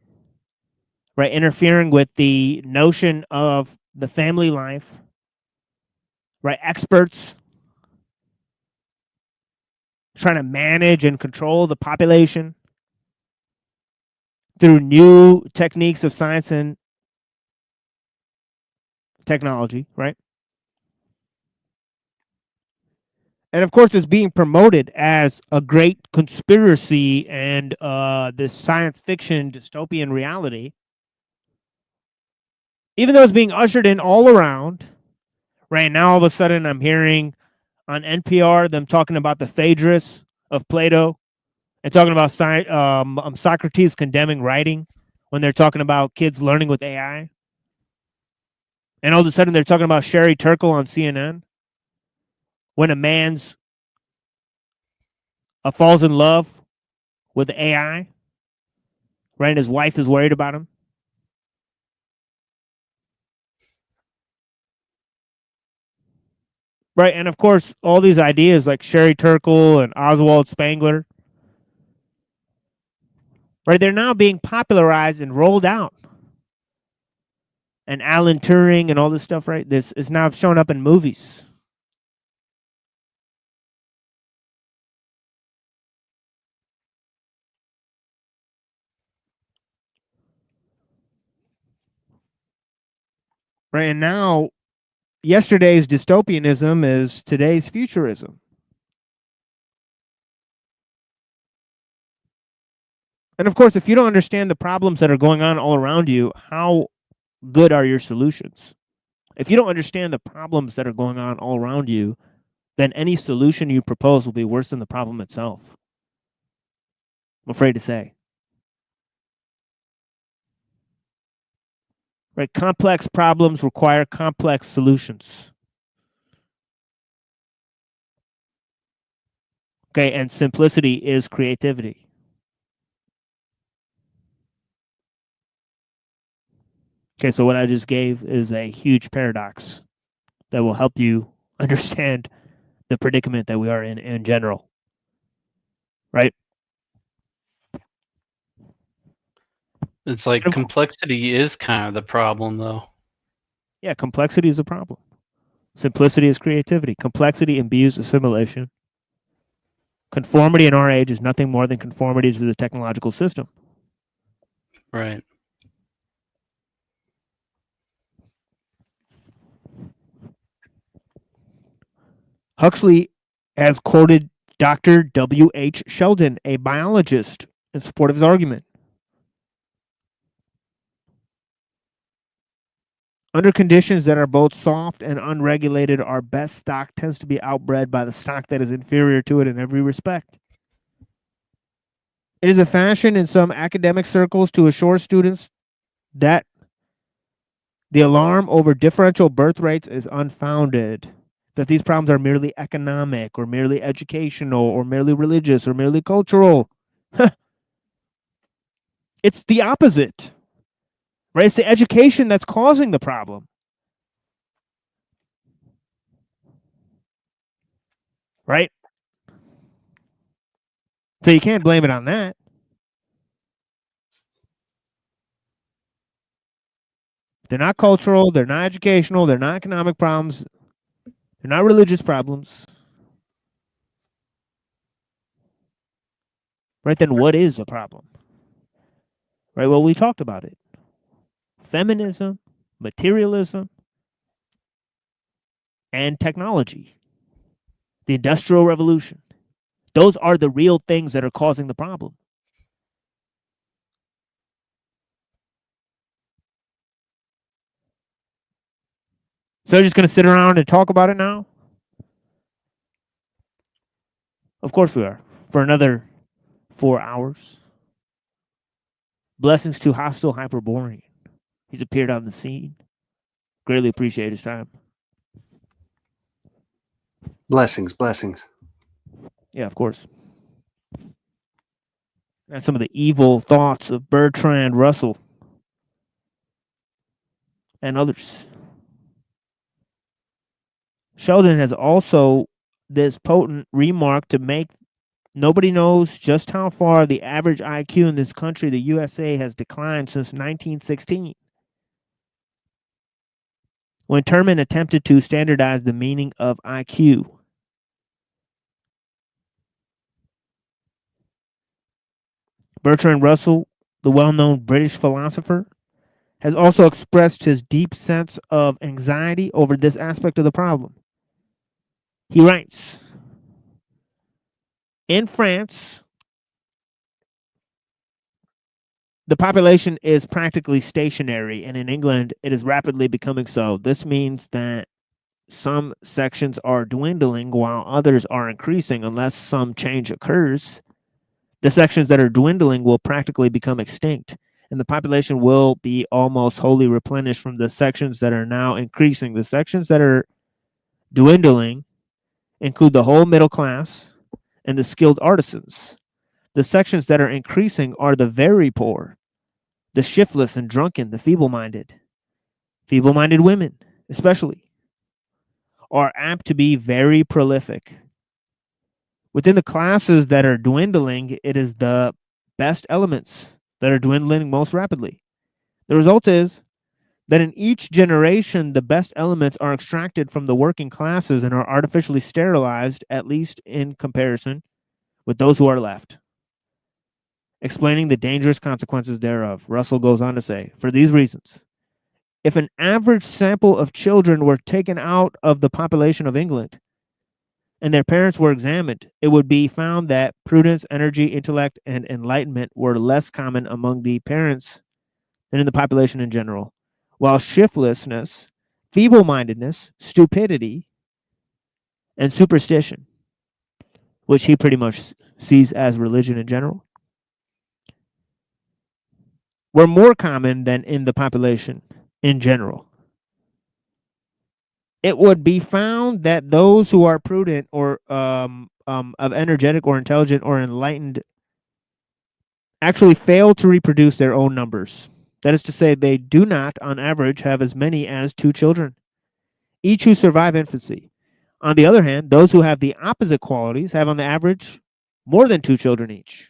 right? Interfering with the notion of the family life, right? Experts trying to manage and control the population through new techniques of science and technology, right? And of course, it's being promoted as a great conspiracy and this science fiction dystopian reality, even though it's being ushered in all around. Right now, all of a sudden, I'm hearing on NPR them talking about the Phaedrus of Plato and talking about Socrates condemning writing when they're talking about kids learning with AI. And all of a sudden, they're talking about Sherry Turkle on CNN when a man's falls in love with AI, right? And his wife is worried about him. Right, and of course, all these ideas like Sherry Turkle and Oswald Spengler, right, they're now being popularized and rolled out. And Alan Turing and all this stuff, right, this is now showing up in movies. Right, and now yesterday's dystopianism is today's futurism. And of course, if you don't understand the problems that are going on all around you, how good are your solutions? If you don't understand the problems that are going on all around you, then any solution you propose will be worse than the problem itself. I'm afraid to say. Right, complex problems require complex solutions. Okay, and simplicity is creativity. Okay, so what I just gave is a huge paradox that will help you understand the predicament that we are in general. Right? It's like complexity is kind of the problem, though. Yeah, complexity is a problem. Simplicity is creativity. Complexity imbues assimilation. Conformity in our age is nothing more than conformity to the technological system. Right. Huxley has quoted Dr. W.H. Sheldon, a biologist, in support of his argument. Under conditions that are both soft and unregulated, our best stock tends to be outbred by the stock that is inferior to it in every respect. It is a fashion in some academic circles to assure students that the alarm over differential birth rates is unfounded, that these problems are merely economic or merely educational or merely religious or merely cultural. It's the opposite, right? It's the education that's causing the problem. Right? So you can't blame it on that. They're not cultural, they're not educational, they're not economic problems, they're not religious problems. Right, then what is a problem? Right, well, we talked about it. Feminism, materialism, and technology. The Industrial Revolution. Those are the real things that are causing the problem. So you're just going to sit around and talk about it now? Of course we are. For another 4 hours. Blessings to Hostile Hyperborean. He's appeared on the scene. Greatly appreciate his time. Blessings, blessings. Yeah, of course. And some of the evil thoughts of Bertrand Russell and others. Sheldon has also this potent remark to make. Nobody knows just how far the average IQ in this country, the USA, has declined since 1916. When Terman attempted to standardize the meaning of IQ. Bertrand Russell, the well-known British philosopher, has also expressed his deep sense of anxiety over this aspect of the problem. He writes, in France, the population is practically stationary, and in England, it is rapidly becoming so. This means that some sections are dwindling while others are increasing unless some change occurs. The sections that are dwindling will practically become extinct, and the population will be almost wholly replenished from the sections that are now increasing. The sections that are dwindling include the whole middle class and the skilled artisans. The sections that are increasing are the very poor, the shiftless and drunken, the feeble-minded. Feeble-minded women, especially, are apt to be very prolific. Within the classes that are dwindling, it is the best elements that are dwindling most rapidly. The result is that in each generation, the best elements are extracted from the working classes and are artificially sterilized, at least in comparison with those who are left. Explaining the dangerous consequences thereof, Russell goes on to say, for these reasons, if an average sample of children were taken out of the population of England and their parents were examined, it would be found that prudence, energy, intellect, and enlightenment were less common among the parents than in the population in general, while shiftlessness, feeble-mindedness, stupidity, and superstition, which he pretty much sees as religion in general, were more common than in the population in general. It would be found that those who are prudent or of energetic or intelligent or enlightened actually fail to reproduce their own numbers. That is to say, they do not, on average, have as many as 2 children, each who survive infancy. On the other hand, those who have the opposite qualities have, on the average, more than 2 children each,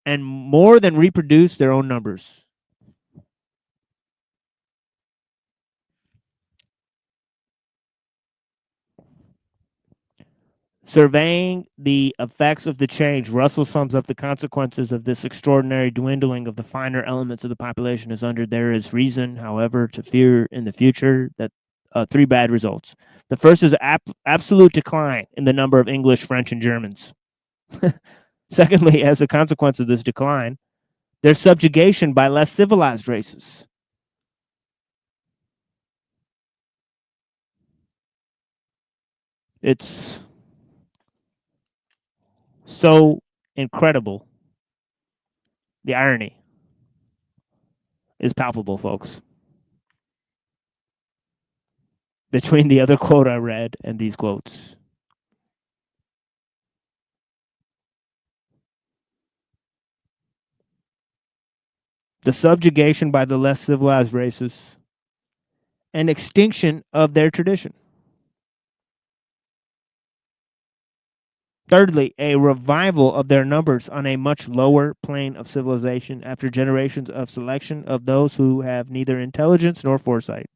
and more than reproduce their own numbers. Surveying the effects of the change, Russell sums up the consequences of this extraordinary dwindling of the finer elements of the population as under there is reason, however, to fear in the future that 3 bad results. The first is absolute decline in the number of English, French, and Germans. Secondly, as a consequence of this decline, there's subjugation by less civilized races. It's so incredible. The irony is palpable, folks. Between the other quote I read and these quotes. The subjugation by the less civilized races and extinction of their tradition. Thirdly, a revival of their numbers on a much lower plane of civilization after generations of selection of those who have neither intelligence nor foresight.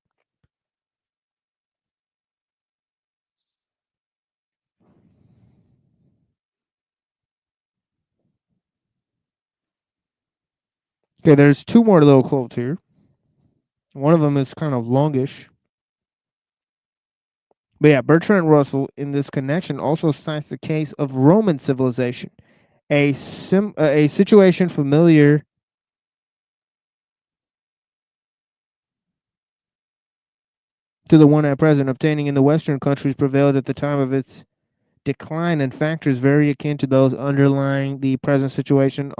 Okay, there's two more little quotes here. One of them is kind of longish. But yeah, Bertrand Russell in this connection also cites the case of Roman civilization, a situation familiar to the one at present, obtaining in the Western countries prevailed at the time of its decline, and factors very akin to those underlying the present situation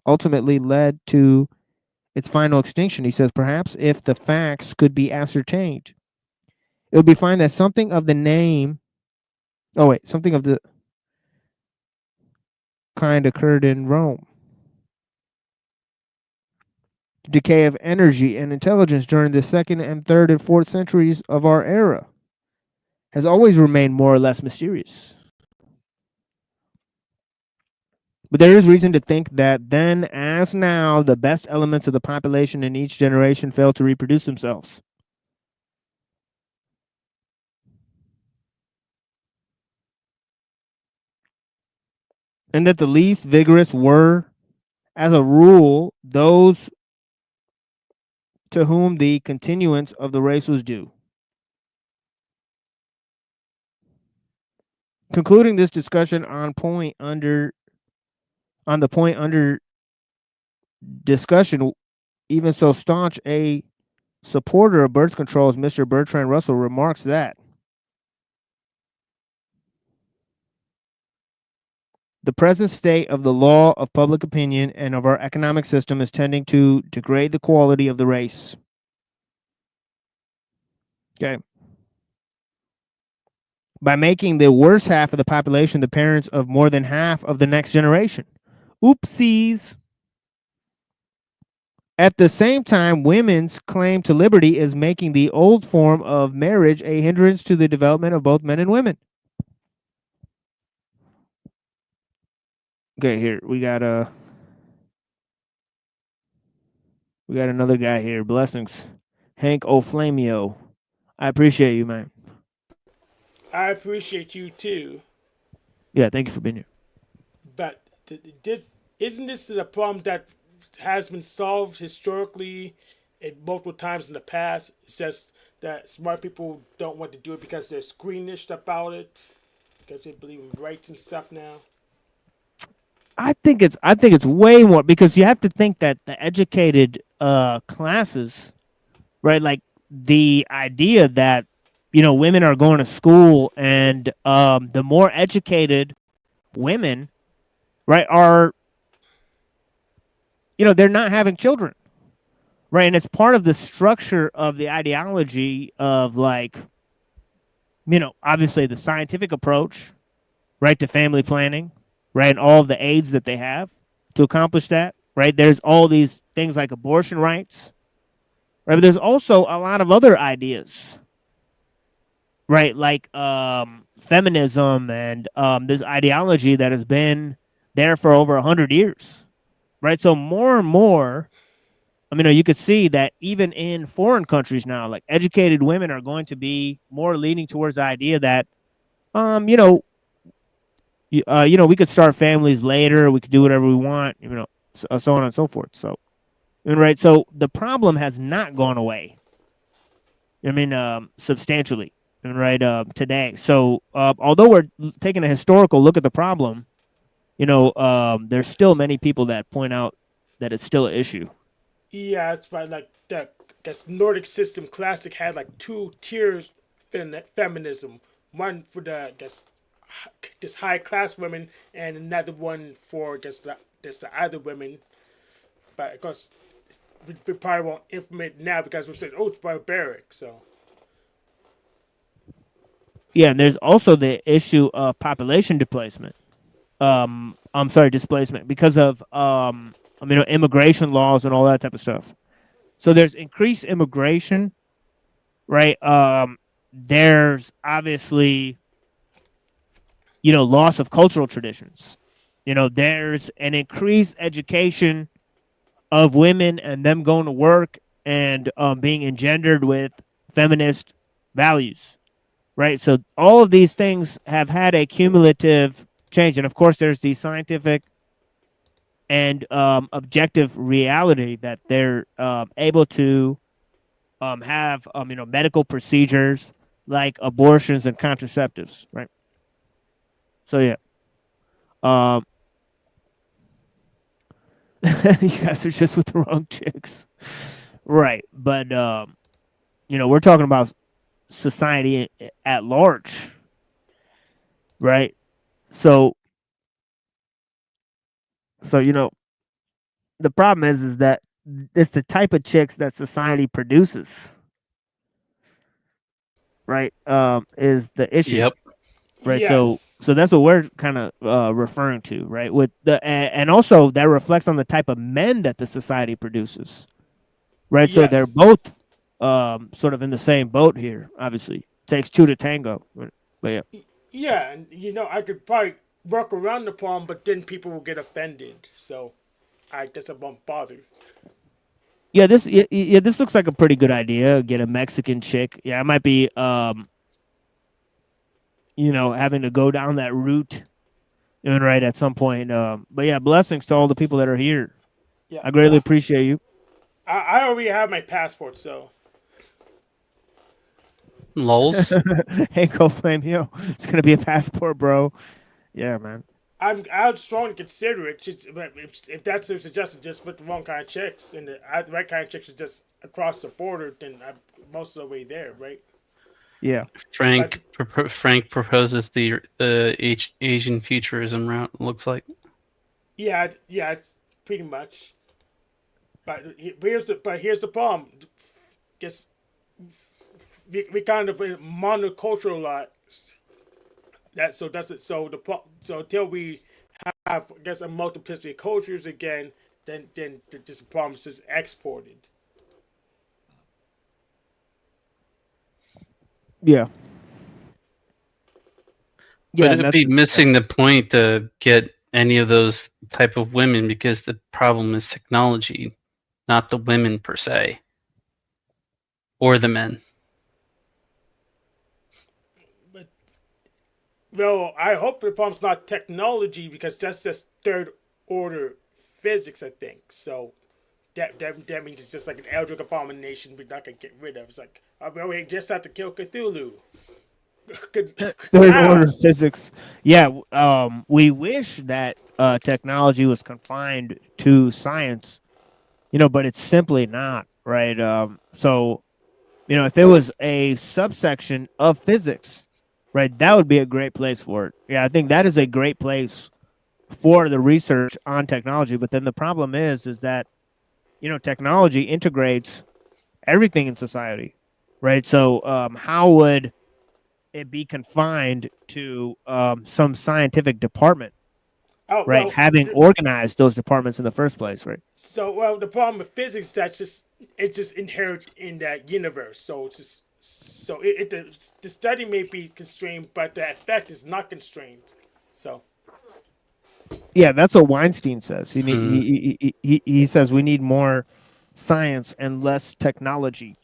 ultimately led to its final extinction. He says, perhaps if the facts could be ascertained, it would be found that something of the kind occurred in Rome. Decay of energy and intelligence during the 2nd and 3rd and 4th centuries of our era has always remained more or less mysterious. But there is reason to think that then, as now, the best elements of the population in each generation fail to reproduce themselves. And that the least vigorous were, as a rule, those to whom the continuance of the race was due. Concluding this discussion on the point under discussion, even so staunch a supporter of birth control as Mr. Bertrand Russell remarks that the present state of the law of public opinion and of our economic system is tending to degrade the quality of the race. Okay. By making the worst half of the population the parents of more than half of the next generation. Oopsies. At the same time, women's claim to liberty is making the old form of marriage a hindrance to the development of both men and women. Okay, here we got another guy here. Blessings, Hank O'Flamio. I appreciate you, man. I appreciate you too. Yeah, thank you for being here. But isn't this a problem that has been solved historically at multiple times in the past? It's just that smart people don't want to do it because they're squeamish about it, because they believe in rights and stuff now. I think it's way more, because you have to think that the educated classes, right? Like the idea that women are going to school, and the more educated women, right, are they're not having children, right? And it's part of the structure of the ideology of, like, obviously the scientific approach, right, to family planning, right, and all of the aids that they have to accomplish that, right? There's all these things like abortion rights, right? But there's also a lot of other ideas, right, like feminism and this ideology that has been there for over 100 years, right? So more and more, you could see that even in foreign countries now, like, educated women are going to be more leaning towards the idea that, we could start families later, we could do whatever we want, so on and so forth. So, right. So the problem has not gone away. Substantially. right, today. So although we're taking a historical look at the problem, there's still many people that point out that it's still an issue. Yeah, it's right. Like the guess Nordic system classic had like two tiers feminism. One for the just high class women, and another one for just the other women. But of course, we probably won't implement now because we said, oh, it's barbaric. So Yeah, and there's also the issue of population displacement. I'm sorry, displacement because of immigration laws and all that type of stuff. So there's increased immigration, right? There's obviously loss of cultural traditions. There's an increased education of women and them going to work and being engendered with feminist values, right? So all of these things have had a cumulative change, and of course, there's the scientific and objective reality that they're able to have medical procedures like abortions and contraceptives, right? So yeah, you guys are just with the wrong chicks, right? But we're talking about society at large, right? So the problem is that it's the type of chicks that society produces, right? Is the issue. Yep. Right. yes. So that's what we're kind of referring to, right? With the and also that reflects on the type of men that the society produces, right? So they're Yes. both sort of in the same boat here. Obviously, takes two to tango. But yeah, Yeah, and I could probably work around the problem, but then people will get offended. So I guess I won't bother. yeah. This looks like a pretty good idea. Get a Mexican chick. Yeah, I might be having to go down that route, right, at some point. But yeah, blessings to all the people that are here. Yeah, I greatly appreciate you. I already have my passport, so Lols. Hey, go flame, yo. It's gonna be a passport, bro. Yeah, man. I'd strongly consider it. But if that's a suggestion, just with the wrong kind of checks and the right kind of checks are just across the border, then I'm most of the way there, right? Yeah. Frank proposes the Asian futurism route. Looks like. Yeah, it's pretty much. But here's the problem. Guess we kind of monoculturalize that. So that's it. So until we have a multiplicity of cultures again, then this problem is just exported. Yeah. But it'd be missing the point to get any of those type of women because the problem is technology, not the women per se, or the men. But well, I hope the problem's not technology because that's just third order physics, I think. So that means it's just like an eldritch abomination we're not gonna get rid of. It's like we just have to kill Cthulhu. Third order physics. Yeah. We wish that technology was confined to science, but it's simply not, right? So, if it was a subsection of physics, right, that would be a great place for it. Yeah, I think that is a great place for the research on technology. But then the problem is that, technology integrates everything in society, right? So, how would it be confined to some scientific department, right? Well, having organized those departments in the first place, right? So, well, the problem with physics is it's just inherent in that universe. So it's just the study may be constrained, but the effect is not constrained. So. Yeah, that's what Weinstein says. He says we need more science and less technology.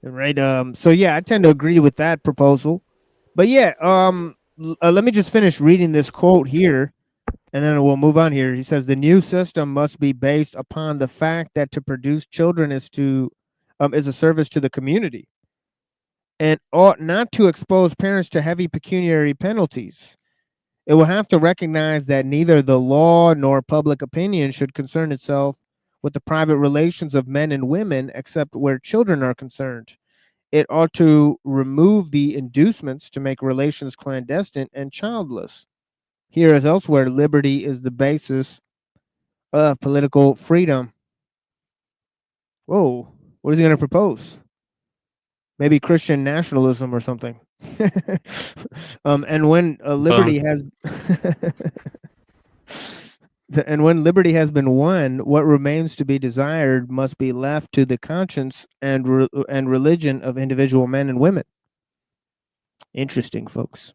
Right. So yeah, I tend to agree with that proposal. But yeah, let me just finish reading this quote here, and then we'll move on here. He says the new system must be based upon the fact that to produce children is a service to the community, and ought not to expose parents to heavy pecuniary penalties. It will have to recognize that neither the law nor public opinion should concern itself with the private relations of men and women except where children are concerned. It ought to remove the inducements to make relations clandestine and childless. Here as elsewhere, liberty is the basis of political freedom. Whoa, what is he going to propose? Maybe Christian nationalism or something. And when liberty has and when liberty has been won, what remains to be desired must be left to the conscience and religion of individual men and women. Interesting, folks.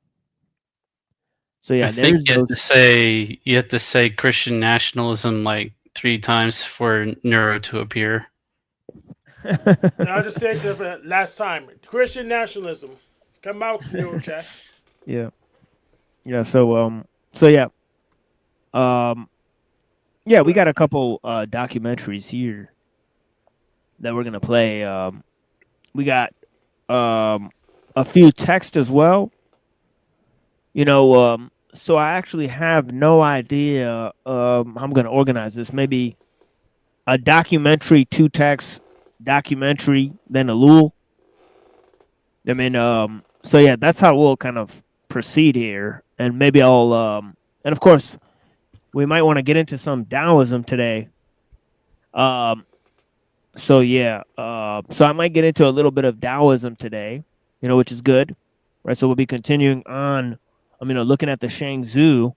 So yeah, I think you have to say Christian nationalism like 3 times for Neuro to appear. I just said that last time. Christian nationalism. Come out, Neuro chat. Yeah. Yeah, so yeah. Yeah, we got a couple documentaries here that we're gonna play. We got a few texts as well. You know, so I actually have no idea how I'm gonna organize this. Maybe a documentary, 2 texts, documentary, then ellul. I mean, so yeah, that's how we'll kind of proceed here, and maybe I'll and of course we might want to get into some Taoism today. So yeah, so I might get into a little bit of Taoism today, you know, which is good, right? So we'll be continuing on, looking at the Shang-Zu.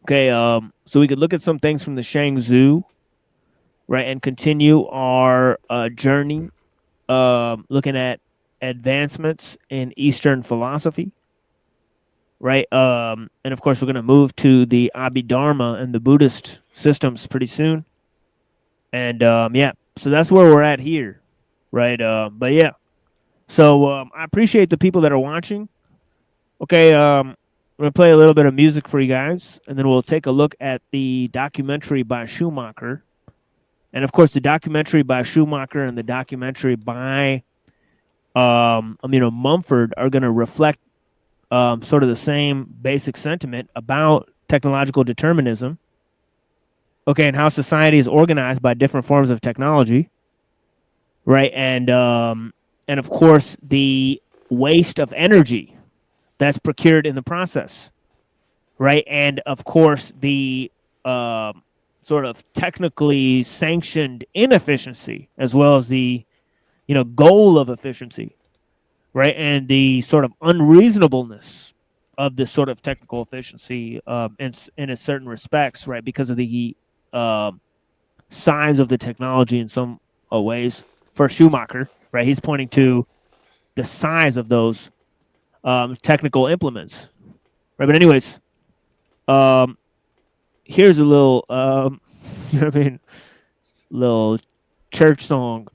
Okay, so we could look at some things from the Shang-Zu, right, and continue our journey, looking at advancements in Eastern philosophy, right? And of course, we're going to move to the Abhidharma and the Buddhist systems pretty soon. And yeah, so that's where we're at here, right? But yeah, so I appreciate the people that are watching. Okay, I'm going to play a little bit of music for you guys, and then we'll take a look at the documentary by Schumacher. And of course, the documentary by Schumacher and the documentary by Mumford are going to reflect sort of the same basic sentiment about technological determinism. Okay, and how society is organized by different forms of technology, right? And of course, the waste of energy that's procured in the process, right? And of course, the sort of technically sanctioned inefficiency, as well as the goal of efficiency, right? And the sort of unreasonableness of this sort of technical efficiency in a certain respects, right? Because of the size of the technology in some ways. For Schumacher, right? He's pointing to the size of those technical implements, right? But anyways, here's a little, little church song.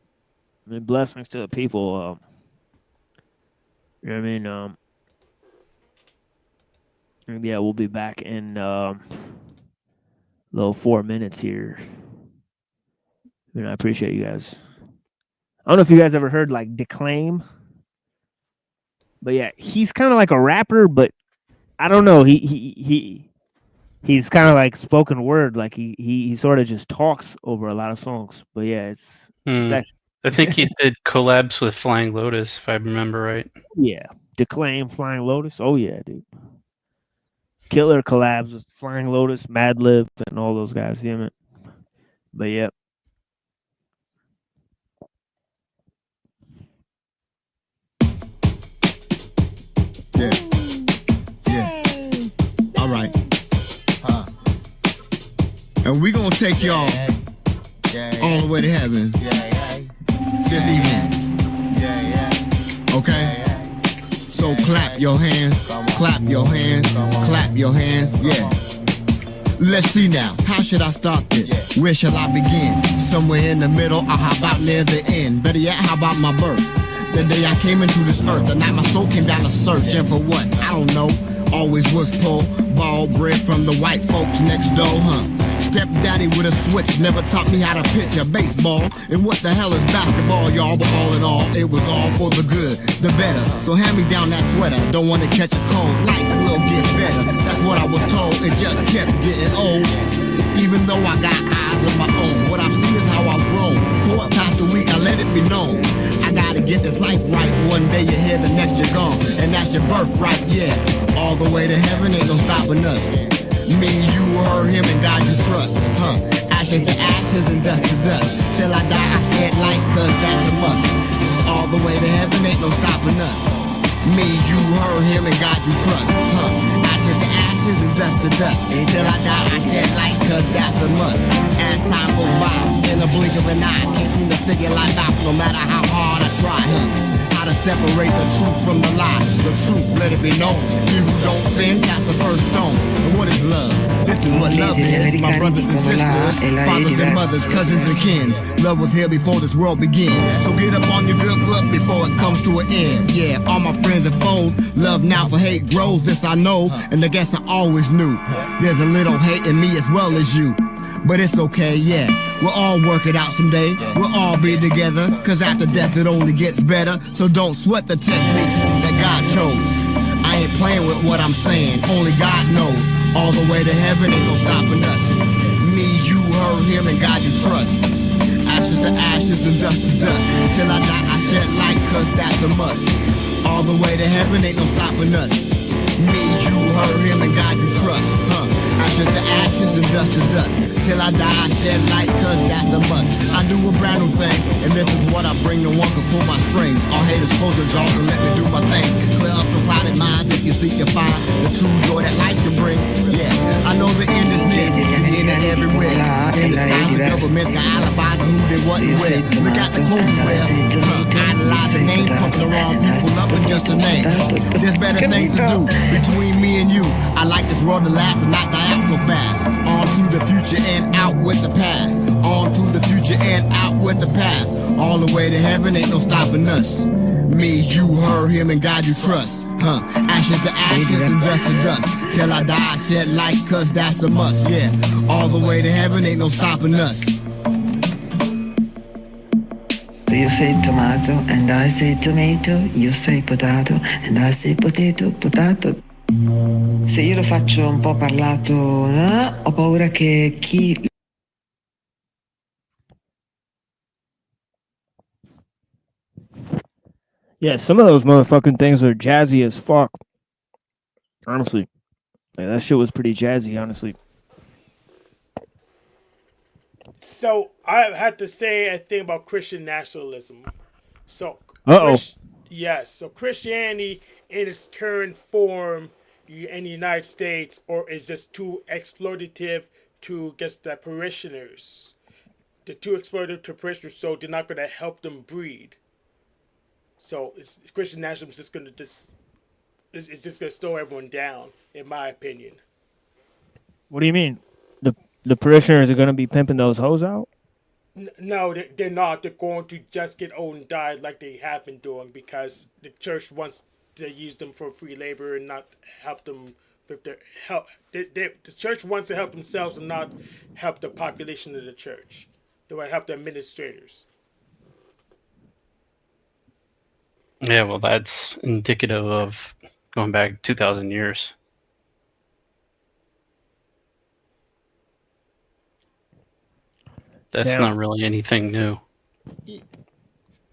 Blessings to the people. Yeah, we'll be back in little 4 minutes here. I appreciate you guys. I don't know if you guys ever heard like Declaim, but yeah, he's kind of like a rapper, but I don't know. He's kind of like spoken word, like he sort of just talks over a lot of songs. But yeah, it's actually, I think he did collabs with Flying Lotus, if I remember right. Yeah, Declaim, Flying Lotus. Oh yeah, dude. Killer collabs with Flying Lotus, Madlib, and all those guys. Yeah, man. But yeah. Yeah. All right. And we're going to take y'all all the way to heaven this evening. Okay? So clap your hands, clap your hands, clap your hands, yeah. Let's see now, how should I start this? Where shall I begin? Somewhere in the middle, or how about near the end? Better yet, how about my birth? The day I came into this earth, the night my soul came down to search. And for what? I don't know. Always was poor, ball bred from the white folks next door, Stepdaddy with a switch never taught me how to pitch a baseball. And what the hell is basketball, y'all? But all in all, it was all for the good, the better. So hand me down that sweater, don't wanna catch a cold. Life will get better, that's what I was told. It just kept getting old. Even though I got eyes of my own, what I've seen is how I've grown. Pour up past the week, I let it be known. I gotta get this life right. One day you're here, the next you're gone. And that's your birthright, yeah. All the way to heaven, ain't no stopping us. Me, you, her, him, and God you trust. Ashes to ashes and dust to dust. Till I die, I shed light, cause that's a must. All the way to heaven, ain't no stopping us. Me, you, her, him, and God you trust. Ashes to ashes and dust to dust. Till I die, I shed light, cause that's a must. As time goes by, in a blink of an eye, can't seem to figure life out no matter how hard I try. How to separate the truth from the lie. The truth, let it be known. He who don't sin, cast the first stone. And what is love? This is what love is. My brothers and sisters, fathers and mothers, cousins and kins. Love was here before this world began. So get up on your good foot before it comes to an end. Yeah, all my friends and foes, love now for hate grows. This I know, and I guess I always knew. There's a little hate in me as well as you. But it's okay, yeah. We'll all work it out someday. We'll all be together, cause after death it only gets better. So don't sweat the technique that God chose. I ain't playing with what I'm saying, only God knows. All the way to heaven, ain't no stopping us. Me, you, her, him, and God you trust. Ashes to ashes and dust to dust. Till I die, I shed light, cause that's a must. All the way to heaven, ain't no stopping us. Me, you, her, him, and God you trust. Ashes to ashes and dust to dust. Till I die, I shed light, cause that's a must. I do a brand new thing, and this is what I bring. No one can pull my strings. All haters close their jaws and let me do my thing. Clear up some clouded minds if you seek to find the true joy that life can bring. Yeah, I know the end is near, seeing it everywhere. In the skies, the government's got alibis of who they what and where. Look at the clothes we wear. Idolizing names, pumping the wrong people up in just a name. There's better things to do between me and you. I like this world to last and not die out so fast. On to the future and out with the past. On to the future and out with the past. All the way to heaven, ain't no stopping us. Me, you, her, him, and God you trust. Ashes to ashes and dust to dust. Till I die, I shed light, cause that's a must. Yeah, all the way to heaven, ain't no stopping us. So you say tomato, and I say tomato. You say potato, and I say potato, potato. Se io lo faccio un po' parlato, ho paura che chi... Yeah, some of those motherfucking things are jazzy as fuck. Honestly. Like, that shit was pretty jazzy, honestly. So I had to say a thing about Christian nationalism. So yes, so Christianity in its current form in the United States, or is just too exploitative to just the parishioners. They're too exploitative to parishioners, so they're not going to help them breed. So Christian nationalism is just going to it's just going to slow everyone down, in my opinion. What do you mean? The parishioners are going to be pimping those hoes out? No, they're not. They're going to just get old and die like they have been doing, because the church wants to use them for free labor and not help them with their help. The church wants to help themselves and not help the population of the church. They want to help the administrators. Yeah, well, that's indicative of going back 2,000 years. That's not really anything new.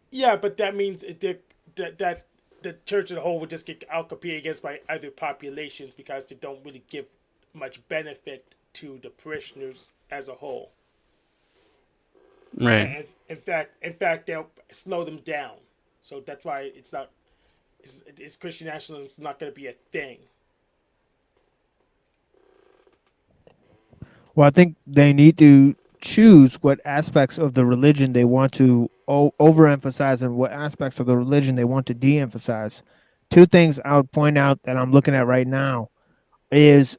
Yeah, but that means that the church as a whole would just get outcompeted against by other populations because they don't really give much benefit to the parishioners as a whole. Right. And in fact, they'll slow them down. So that's why it's Christian nationalism is not going to be a thing. Well, I think they need to choose what aspects of the religion they want to overemphasize and what aspects of the religion they want to de-emphasize. Two things I would point out that I'm looking at right now is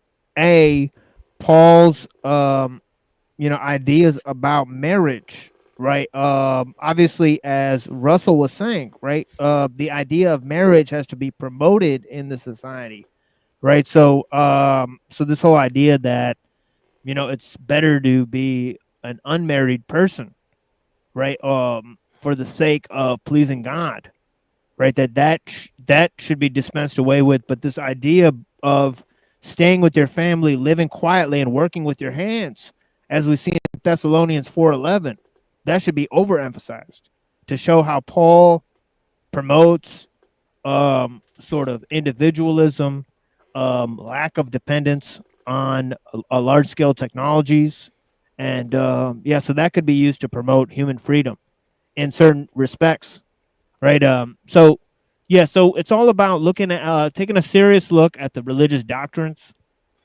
Paul's ideas about marriage, right? Obviously, as Russell was saying, right, the idea of marriage has to be promoted in the society, right? So so this whole idea that you know, it's better to be an unmarried person, right? For the sake of pleasing God, right? That should be dispensed away with. But this idea of staying with your family, living quietly, and working with your hands, as we see in Thessalonians 4:11, that should be overemphasized to show how Paul promotes sort of individualism, lack of dependence on a large scale technologies, and yeah, so that could be used to promote human freedom in certain respects, right? So yeah, so it's all about looking at taking a serious look at the religious doctrines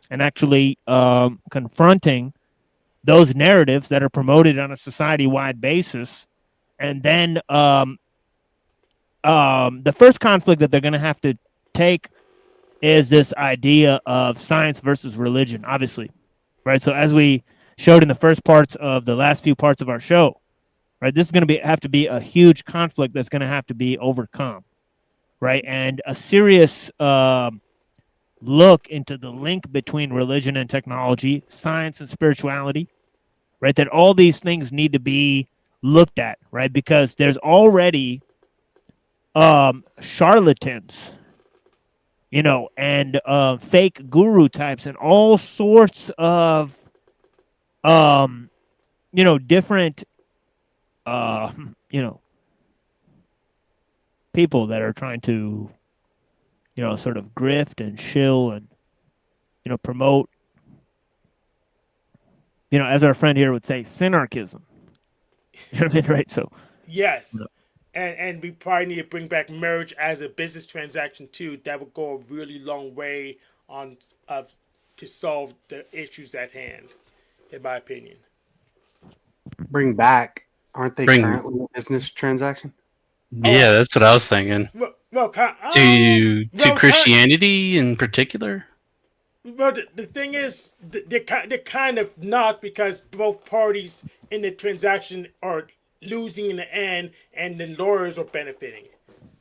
and actually confronting those narratives that are promoted on a society-wide basis, and then the first conflict that they're going to have to take is this idea of science versus religion, obviously, right? So as we showed in the first parts of the last few parts of our show, right, this is going to have to be a huge conflict that's going to have to be overcome, right? And a serious look into the link between religion and technology, science and spirituality, right? That all these things need to be looked at, right? Because there's already charlatans, you know, and fake guru types and all sorts of you know, different you know, people that are trying to, you know, sort of grift and shill and, you know, promote, you know, as our friend here would say, synarchism. You know what I mean, right? So Yes. you know, And we probably need to bring back marriage as a business transaction too. That would go a really long way on to solve the issues at hand, in my opinion. Bring back. Aren't they Bring- currently a business transaction? Yeah, that's what I was thinking. Well, To Christianity in particular. Well, the thing is, they're kind of not, because both parties in the transaction are losing in the end, and the lawyers are benefiting.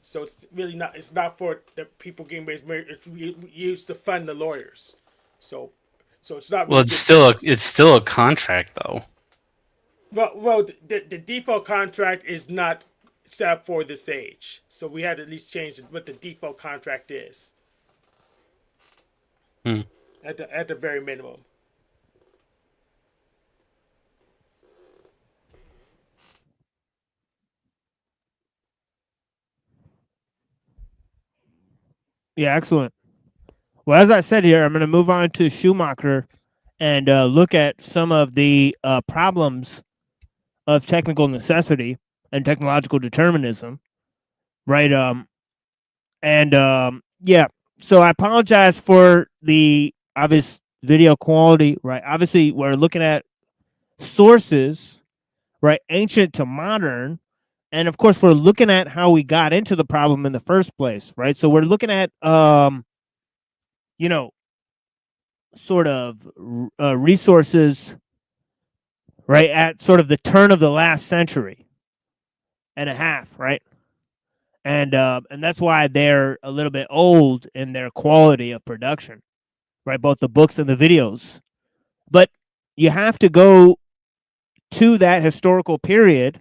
So it's really not. It's not for the people getting married. It's used to fund the lawyers. So it's not. Well, Really it's still a contract though. Well, the default contract is not set up for this age. So we had to at least change what the default contract is. At the very minimum. yeah, excellent. Well, as I said here, I'm going to move on to Schumacher and look at some of the problems of technical necessity and technological determinism, right? Yeah, so I apologize for the obvious video quality, right? Obviously, we're looking at sources, right, ancient to modern, and of course, we're looking at how we got into the problem in the first place, right? So we're looking at, you know, sort of resources, right, at sort of the turn of the last century and a half, right? And that's why they're a little bit old in their quality of production, right? Both the books and the videos. But you have to go to that historical period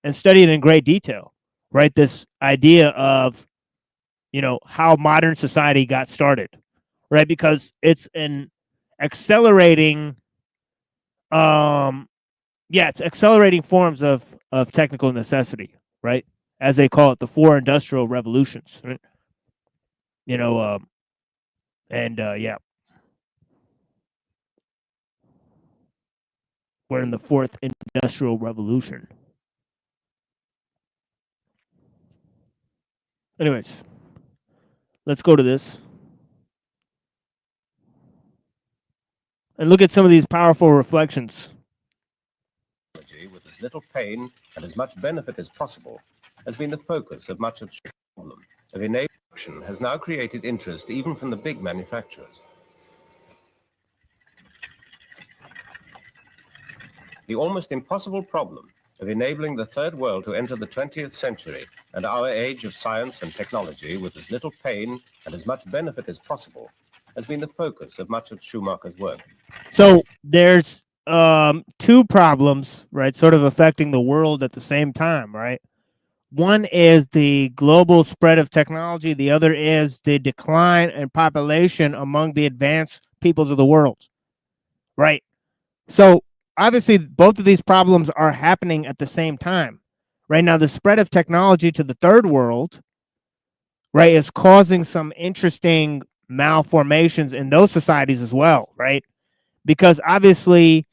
and study it in great detail, right? This idea of, you know, how modern society got started, right? Because it's an accelerating, it's accelerating forms of technical necessity, right? As they call it, the 4 industrial revolutions, right? You know, yeah, we're in the 4th industrial revolution. Anyways, let's go to this and look at some of these powerful reflections. With as little pain and as much benefit as possible has been the focus of much of the problem of enabling has now created interest even from the big manufacturers. The almost impossible problem of enabling the third world to enter the 20th century and our age of science and technology with as little pain and as much benefit as possible has been the focus of much of Schumacher's work. So there's two problems, right, sort of affecting the world at the same time, right? One is the global spread of technology. The other is the decline in population among the advanced peoples of the world, right? So obviously, both of these problems are happening at the same time. Right now, the spread of technology to the third world, right, is causing some interesting malformations in those societies as well, right? Because obviously,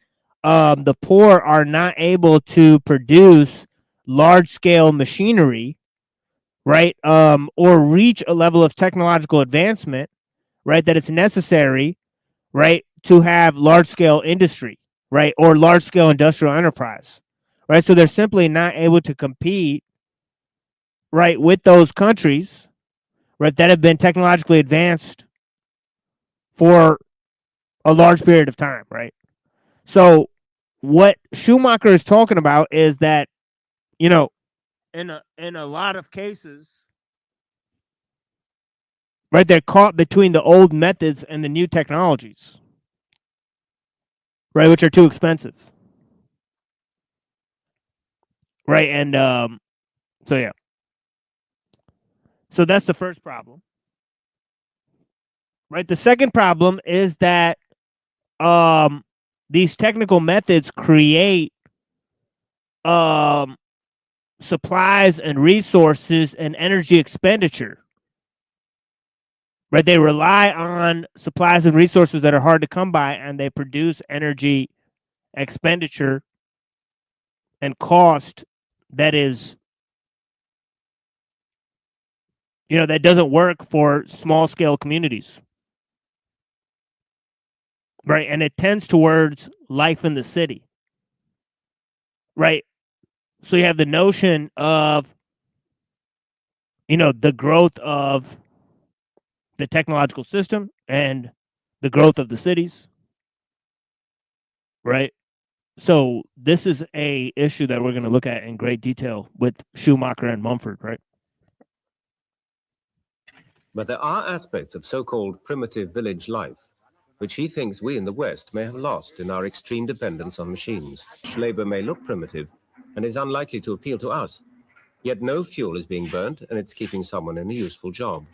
the poor are not able to produce large-scale machinery, right, or reach a level of technological advancement, right, that is necessary, right, to have large-scale industry, right, or large-scale industrial enterprise, right? So they're simply not able to compete, right, with those countries, right, that have been technologically advanced for a large period of time, right? So what Schumacher is talking about is that, you know, in a lot of cases, right, they're caught between the old methods and the new technologies, right, which are too expensive, right? And so yeah, so that's the first problem, right? The second problem is that these technical methods create supplies and resources and energy expenditure, right? They rely on supplies and resources that are hard to come by, and they produce energy expenditure and cost that is, you know, that doesn't work for small scale communities, right? And it tends towards life in the city, right? So you have the notion of, you know, the growth of the technological system and the growth of the cities, right? So this is a issue that we're going to look at in great detail with Schumacher and Mumford, right? But there are aspects of so-called primitive village life which he thinks we in the West may have lost in our extreme dependence on machines. Labor may look primitive and is unlikely to appeal to us, yet no fuel is being burnt and it's keeping someone in a useful job.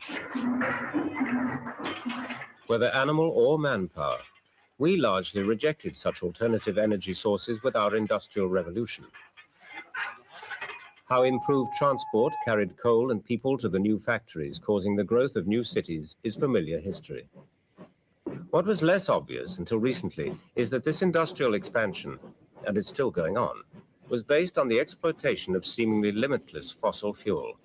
Whether animal or manpower, we largely rejected such alternative energy sources with our Industrial Revolution. How improved transport carried coal and people to the new factories, causing the growth of new cities, is familiar history. What was less obvious until recently is that this industrial expansion, and it's still going on, was based on the exploitation of seemingly limitless fossil fuel.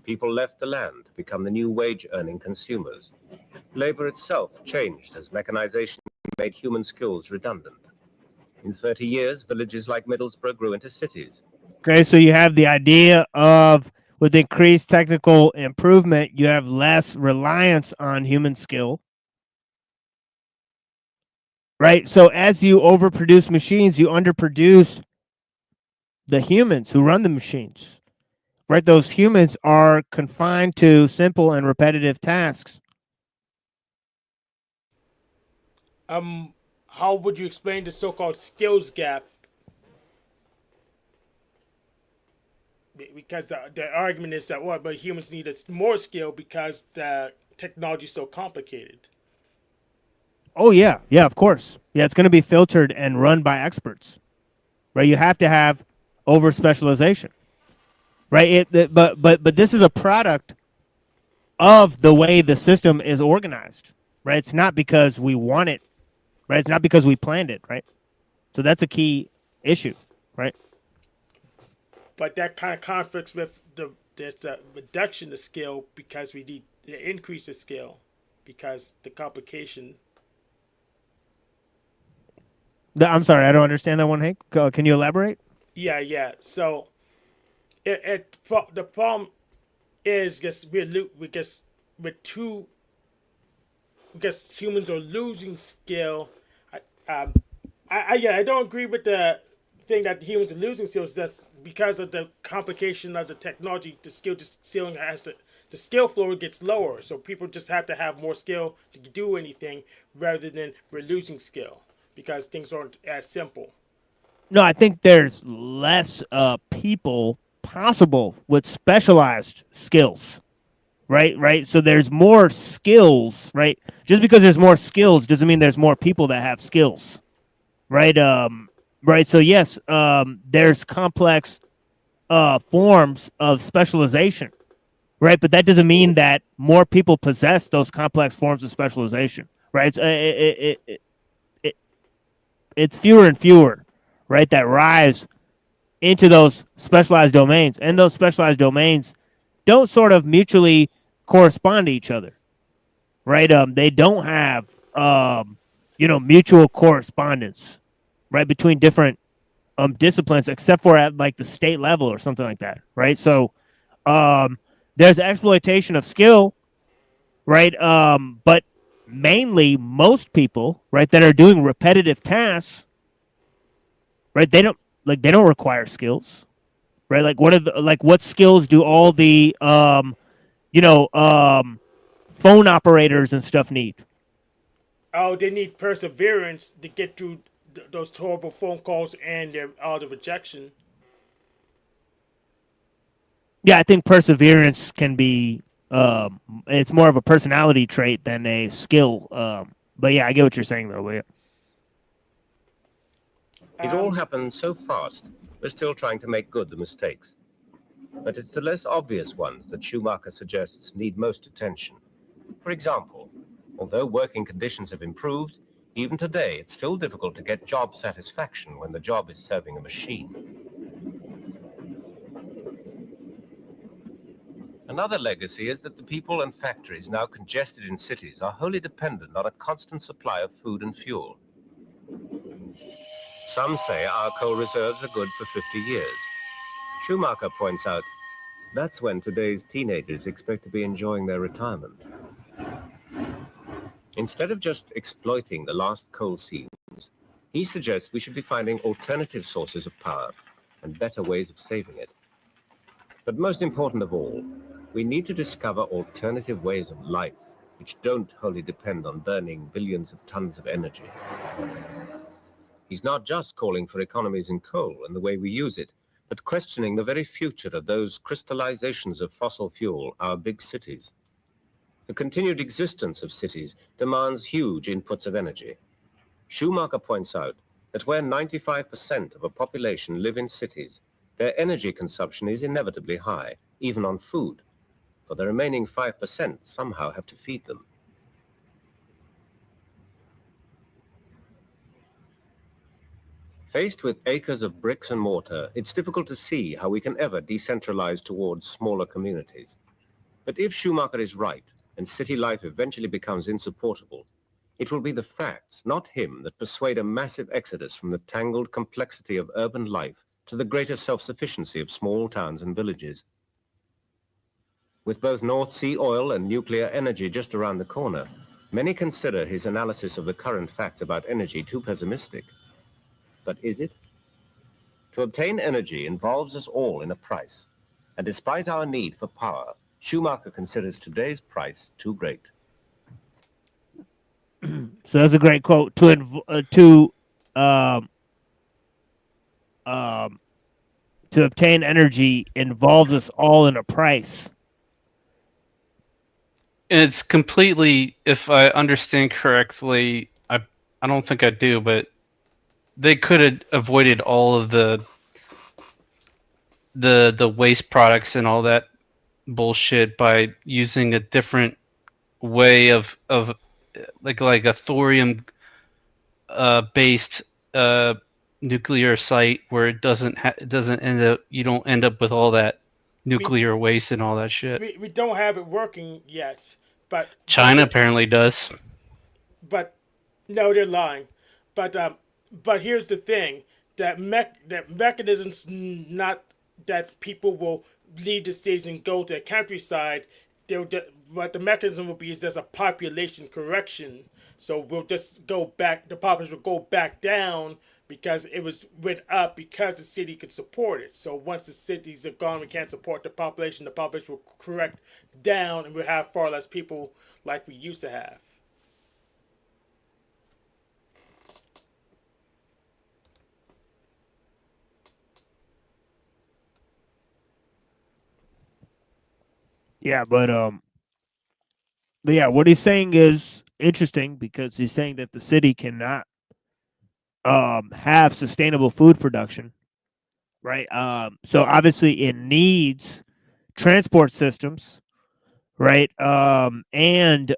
People left the land to become the new wage-earning consumers. Labor itself changed as mechanization made human skills redundant. In 30 years, villages like Middlesbrough grew into cities. Okay, so you have the idea of, with increased technical improvement, you have less reliance on human skill, right? So as you overproduce machines, you underproduce the humans who run the machines, right? Those humans are confined to simple and repetitive tasks. How would you explain the so-called skills gap? Because the argument is that, well, but humans need more skill because the technology is so complicated. Oh yeah, yeah, of course. Yeah, it's going to be filtered and run by experts, right? You have to have over specialization, right? But this is a product of the way the system is organized, right? It's not because we want it, right? It's not because we planned it, right? So that's a key issue, right? But that kind of conflicts with there's a reduction of skill because we need the increase of skill because the complication. I'm sorry, I don't understand that one, Hank. Can you elaborate? Yeah. So, the problem is because humans are losing skill. I don't agree with the thing that humans are losing skills. That's because of the complication of the technology. The skill ceiling has the skill floor gets lower. So people just have to have more skill to do anything rather than we're losing skill because things aren't as simple. No, I think there's less people possible with specialized skills. Right. So there's more skills, right? Just because there's more skills doesn't mean there's more people that have skills, right? Right. So yes, there's complex forms of specialization, right? But that doesn't mean that more people possess those complex forms of specialization, right? It's fewer and fewer, right, that rise into those specialized domains, and those specialized domains don't sort of mutually correspond to each other, right? They don't have mutual correspondence, right, between different disciplines, except for at like the state level or something like that, right? So there's exploitation of skill, right? But mainly most people, right, that are doing repetitive tasks, right, they don't require skills, right? Like what skills do all the phone operators and stuff need? Oh, they need perseverance to get through those horrible phone calls and their all the rejection. Yeah, I think perseverance can be it's more of a personality trait than a skill. But yeah, I get what you're saying though. Yeah. It all happened so fast, we're still trying to make good the mistakes. But it's the less obvious ones that Schumacher suggests need most attention. For example, although working conditions have improved, even today it's still difficult to get job satisfaction when the job is serving a machine. Another legacy is that the people and factories now congested in cities are wholly dependent on a constant supply of food and fuel. Some say our coal reserves are good for 50 years. Schumacher points out that's when today's teenagers expect to be enjoying their retirement. Instead of just exploiting the last coal seams, he suggests we should be finding alternative sources of power and better ways of saving it. But most important of all, we need to discover alternative ways of life which don't wholly depend on burning billions of tons of energy. He's not just calling for economies in coal and the way we use it, but questioning the very future of those crystallizations of fossil fuel, our big cities. The continued existence of cities demands huge inputs of energy. Schumacher points out that where 95% of a population live in cities, their energy consumption is inevitably high, even on food. For the remaining 5% somehow have to feed them. Faced with acres of bricks and mortar, it's difficult to see how we can ever decentralize towards smaller communities. But if Schumacher is right, and city life eventually becomes insupportable, it will be the facts, not him, that persuade a massive exodus from the tangled complexity of urban life to the greater self-sufficiency of small towns and villages. With both North Sea oil and nuclear energy just around the corner, many consider his analysis of the current facts about energy too pessimistic. But is it? To obtain energy involves us all in a price, and despite our need for power, Schumacher considers today's price too great. So that's a great quote. To obtain energy involves us all in a price. It's completely, if I understand correctly, I don't think I do, but they could have avoided all of the waste products and all that bullshit by using a different way of like a thorium based nuclear site where it doesn't end up, you don't end up with all that nuclear waste and all that shit. We don't have it working yet, but China apparently does. But no, they're lying. But here's the thing: that mechanisms, not that people will leave the cities and go to the countryside. What the mechanism will be is there's a population correction. So we'll just go back. The population will go back down because it was went up because the city could support it. So once the cities are gone, we can't support the population will correct down, and we'll have far less people like we used to have. Yeah, but yeah, what he's saying is interesting because he's saying that the city cannot have sustainable food production, right? So obviously it needs transport systems, right? And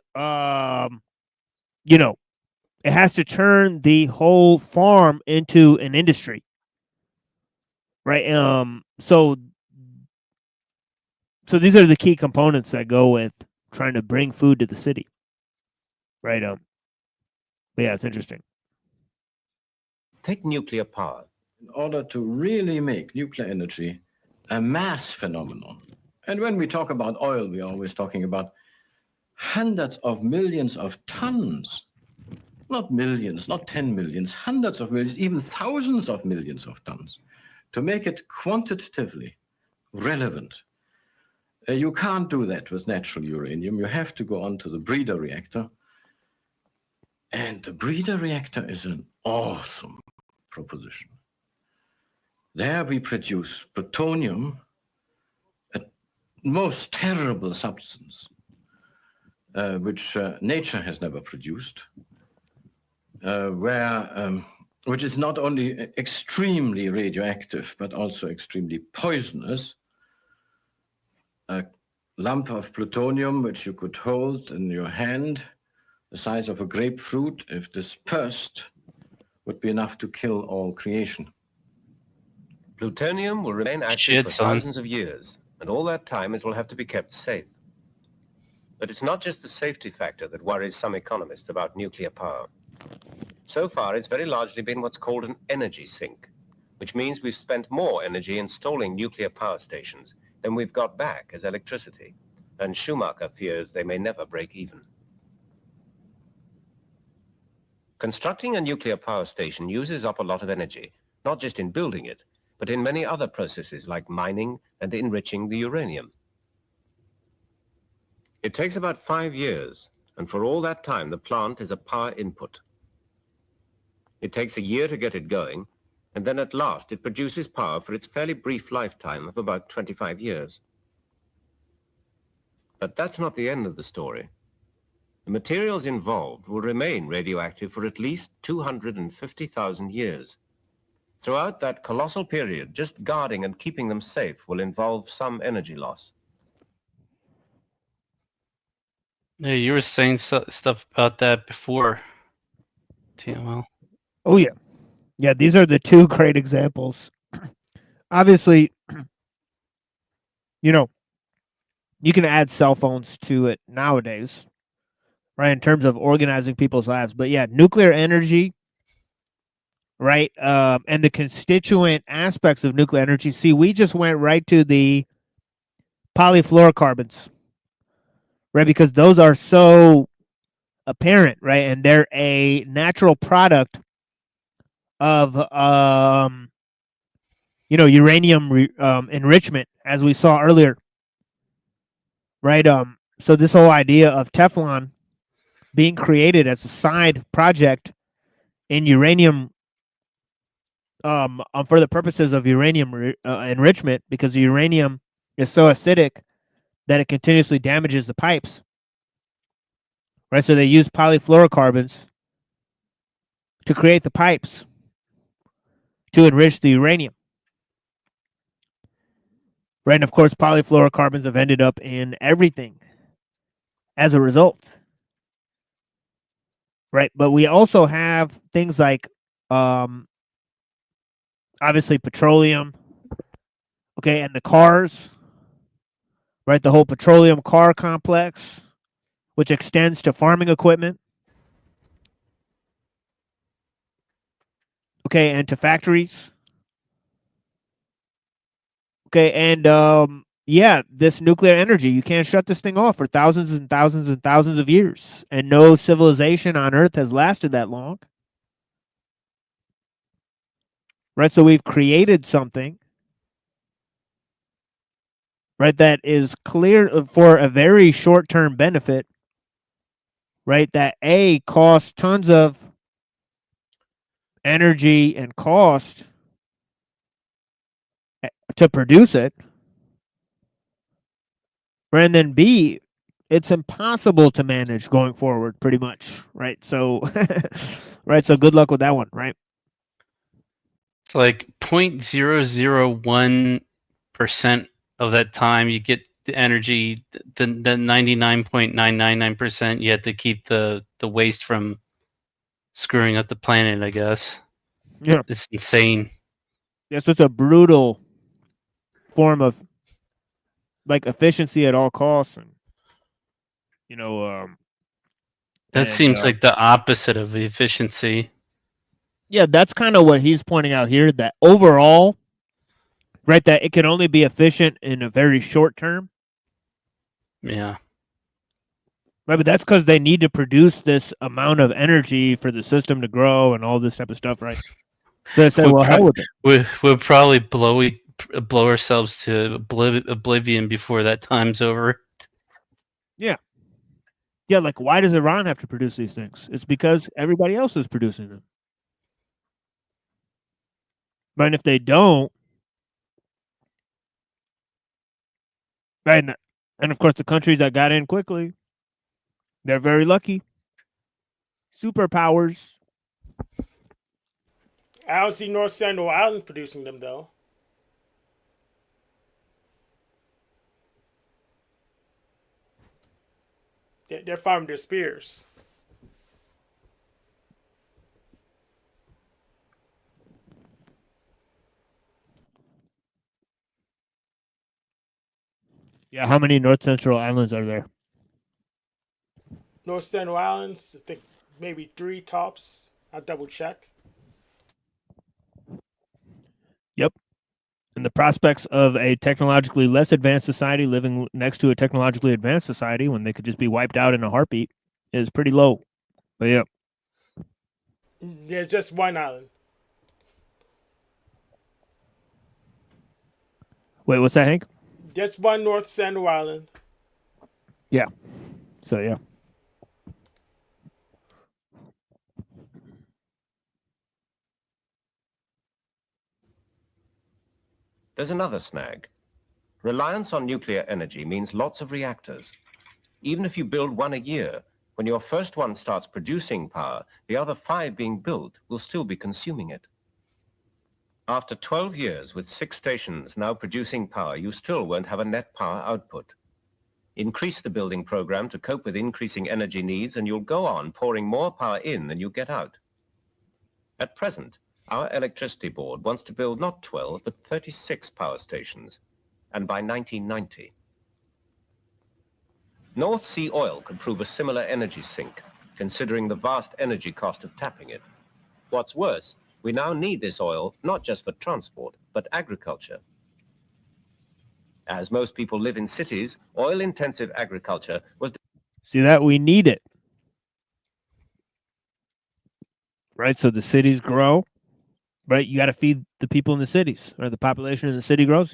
you know, it has to turn the whole farm into an industry, right? So these are the key components that go with trying to bring food to the city, right? But yeah, it's interesting. Take nuclear power. In order to really make nuclear energy a mass phenomenon, and when we talk about oil, we're always talking about hundreds of millions of tons, not millions, not 10 millions, hundreds of millions, even thousands of millions of tons, to make it quantitatively relevant. You can't do that with natural uranium. You have to go on to the breeder reactor. And the breeder reactor is an awesome proposition. There we produce plutonium, a most terrible substance, which nature has never produced, which is not only extremely radioactive, but also extremely poisonous. A lump of plutonium which you could hold in your hand, the size of a grapefruit, if dispersed, would be enough to kill all creation. Plutonium will remain active for thousands of years, and all that time it will have to be kept safe. But it's not just the safety factor that worries some economists about nuclear power. So far, it's very largely been what's called an energy sink, which means we've spent more energy installing nuclear power stations than we've got back as electricity, and Schumacher fears they may never break even. Constructing a nuclear power station uses up a lot of energy, not just in building it, but in many other processes like mining and enriching the uranium. It takes about 5 years, and for all that time, the plant is a power input. It takes a year to get it going, and then at last it produces power for its fairly brief lifetime of about 25 years. But that's not the end of the story. The materials involved will remain radioactive for at least 250,000 years. Throughout that colossal period, just guarding and keeping them safe will involve some energy loss. Yeah, you were saying stuff about that before, TML. Oh yeah, yeah. These are the two great examples. Obviously, you know, you can add cell phones to it nowadays, right? In terms of organizing people's lives, but yeah, nuclear energy, right? And the constituent aspects of nuclear energy. See, we just went right to the polyfluorocarbons, right? Because those are so apparent, right? And they're a natural product of uranium enrichment, as we saw earlier, right? So this whole idea of Teflon being created as a side project in uranium, for the purposes of uranium enrichment, because the uranium is so acidic that it continuously damages the pipes, right? So they use polyfluorocarbons to create the pipes to enrich the uranium. Right, and of course, polyfluorocarbons have ended up in everything as a result. Right, but we also have things like, obviously, petroleum. Okay, and the cars. Right, the whole petroleum car complex, which extends to farming equipment. Okay, and to factories. Okay, and yeah, this nuclear energy, you can't shut this thing off for thousands and thousands and thousands of years. And no civilization on Earth has lasted that long. right? So we've created something, right, that is clear for a very short-term benefit, right, that A, costs tons of energy and cost to produce it, right, and then B, it's impossible to manage going forward, pretty much, right? So, right, so good luck with that one, right? It's like 0.001% of that time you get the energy, the 99.999% you have to keep the waste from screwing up the planet, I guess. Yeah. It's insane. Yes, it's a brutal form of like efficiency at all costs, and That seems like the opposite of efficiency. yeah, that's kind of what he's pointing out here, that overall, right, that it can only be efficient in a very short term. Yeah. Right, but that's because they need to produce this amount of energy for the system to grow and all this type of stuff, right? So they say, well, hell with it. We'll probably blow ourselves to oblivion before that time's over. Yeah. Yeah, like, why does Iran have to produce these things? It's because everybody else is producing them. But if they don't, right, and of course the countries that got in quickly, they're very lucky. Superpowers. I don't see North Sentinel Island producing them, though. They're farming their spears. Yeah, how many North Central Islands are there? North Sentinel Islands, I think maybe 3 tops. I'll double check. Yep. And the prospects of a technologically less advanced society living next to a technologically advanced society when they could just be wiped out in a heartbeat is pretty low. But yeah. There's just one island. Wait, what's that, Hank? Just one North Sentinel Island. Yeah. So yeah. There's another snag. Reliance on nuclear energy means lots of reactors. Even if you build one a year, when your first one starts producing power, the other 5 being built will still be consuming it. After 12 years with 6 stations now producing power, you still won't have a net power output. Increase the building program to cope with increasing energy needs, and you'll go on pouring more power in than you get out. At present, our electricity board wants to build not 12, but 36 power stations, and by 1990. North Sea oil could prove a similar energy sink, considering the vast energy cost of tapping it. What's worse, we now need this oil not just for transport, but agriculture. As most people live in cities, oil-intensive agriculture was... See that? We need it. Right? So the cities grow. Right? You got to feed the people in the cities. Or the population in the city grows.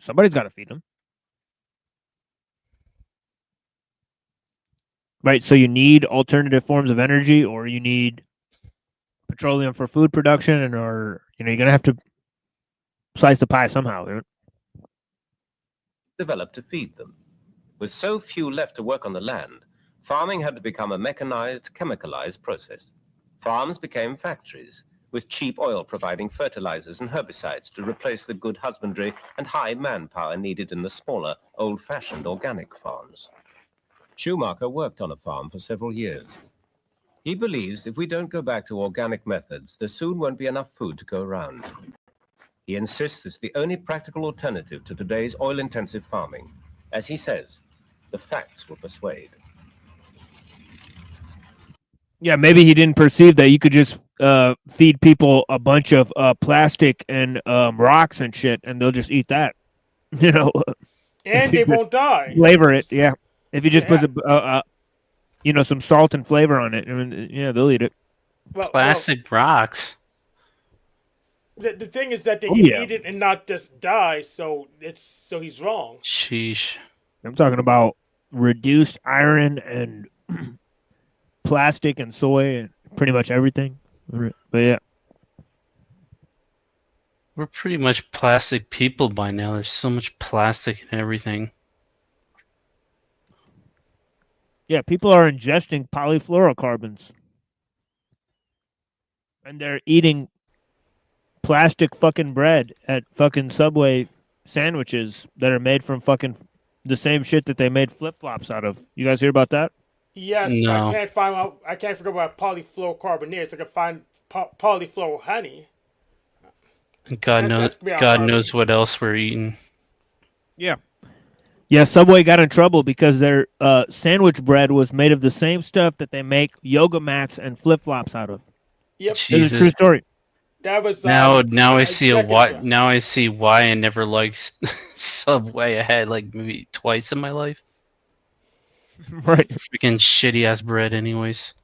Somebody's got to feed them. Right? So you need alternative forms of energy, or you need petroleum for food production, and or you're going to have to slice the pie somehow. Right? Developed to feed them. With so few left to work on the land, farming had to become a mechanized, chemicalized process. Farms became factories, with cheap oil providing fertilizers and herbicides to replace the good husbandry and high manpower needed in the smaller, old-fashioned organic farms. Schumacher worked on a farm for several years. He believes if we don't go back to organic methods, there soon won't be enough food to go around. He insists it's the only practical alternative to today's oil-intensive farming. As he says, the facts will persuade. Yeah, maybe he didn't perceive that you could just feed people a bunch of plastic and rocks and shit, and they'll just eat that. You know, and they won't die. Flavor it, yeah. If you just put some salt and flavor on it, I mean, yeah, they'll eat it. Plastic rocks. The thing is that they can eat it and not just die, so he's wrong. Sheesh. I'm talking about reduced iron and plastic and soy and pretty much everything. But yeah. We're pretty much plastic people by now. There's so much plastic in everything. Yeah, people are ingesting polyfluorocarbons. And they're eating plastic fucking bread at fucking Subway sandwiches that are made from fucking the same shit that they made flip-flops out of. You guys hear about that? Yes, No. I can't figure out what polyfluorocarbon is. I can find polyfluoro honey. God knows what else we're eating. Yeah. Yeah, Subway got in trouble because their sandwich bread was made of the same stuff that they make yoga mats and flip-flops out of. Yep. It's a true story. That was now I see now I see why I never liked Subway. I had like maybe twice in my life. Right. Freaking shitty ass bread anyways.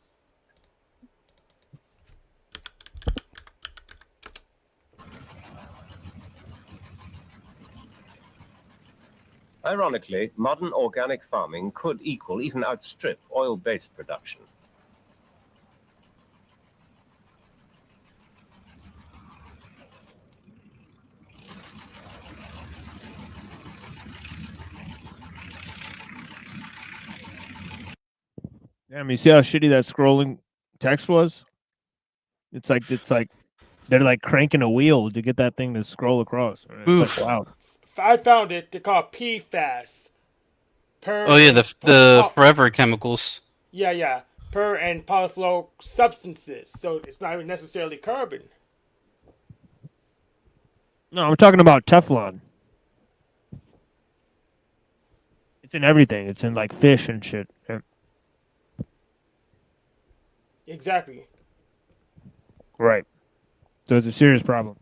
Ironically, modern organic farming could equal, even outstrip, oil-based production. Damn, you see how shitty that scrolling text was? It's like they're like cranking a wheel to get that thing to scroll across. It's like, wow. I found it. They're called PFAS. Oh yeah, the forever chemicals. Yeah. Per and polyfluoro substances. So it's not even necessarily carbon. No, I'm talking about Teflon. It's in everything. It's in like fish and shit. Yeah. Exactly. Right. So it's a serious problem.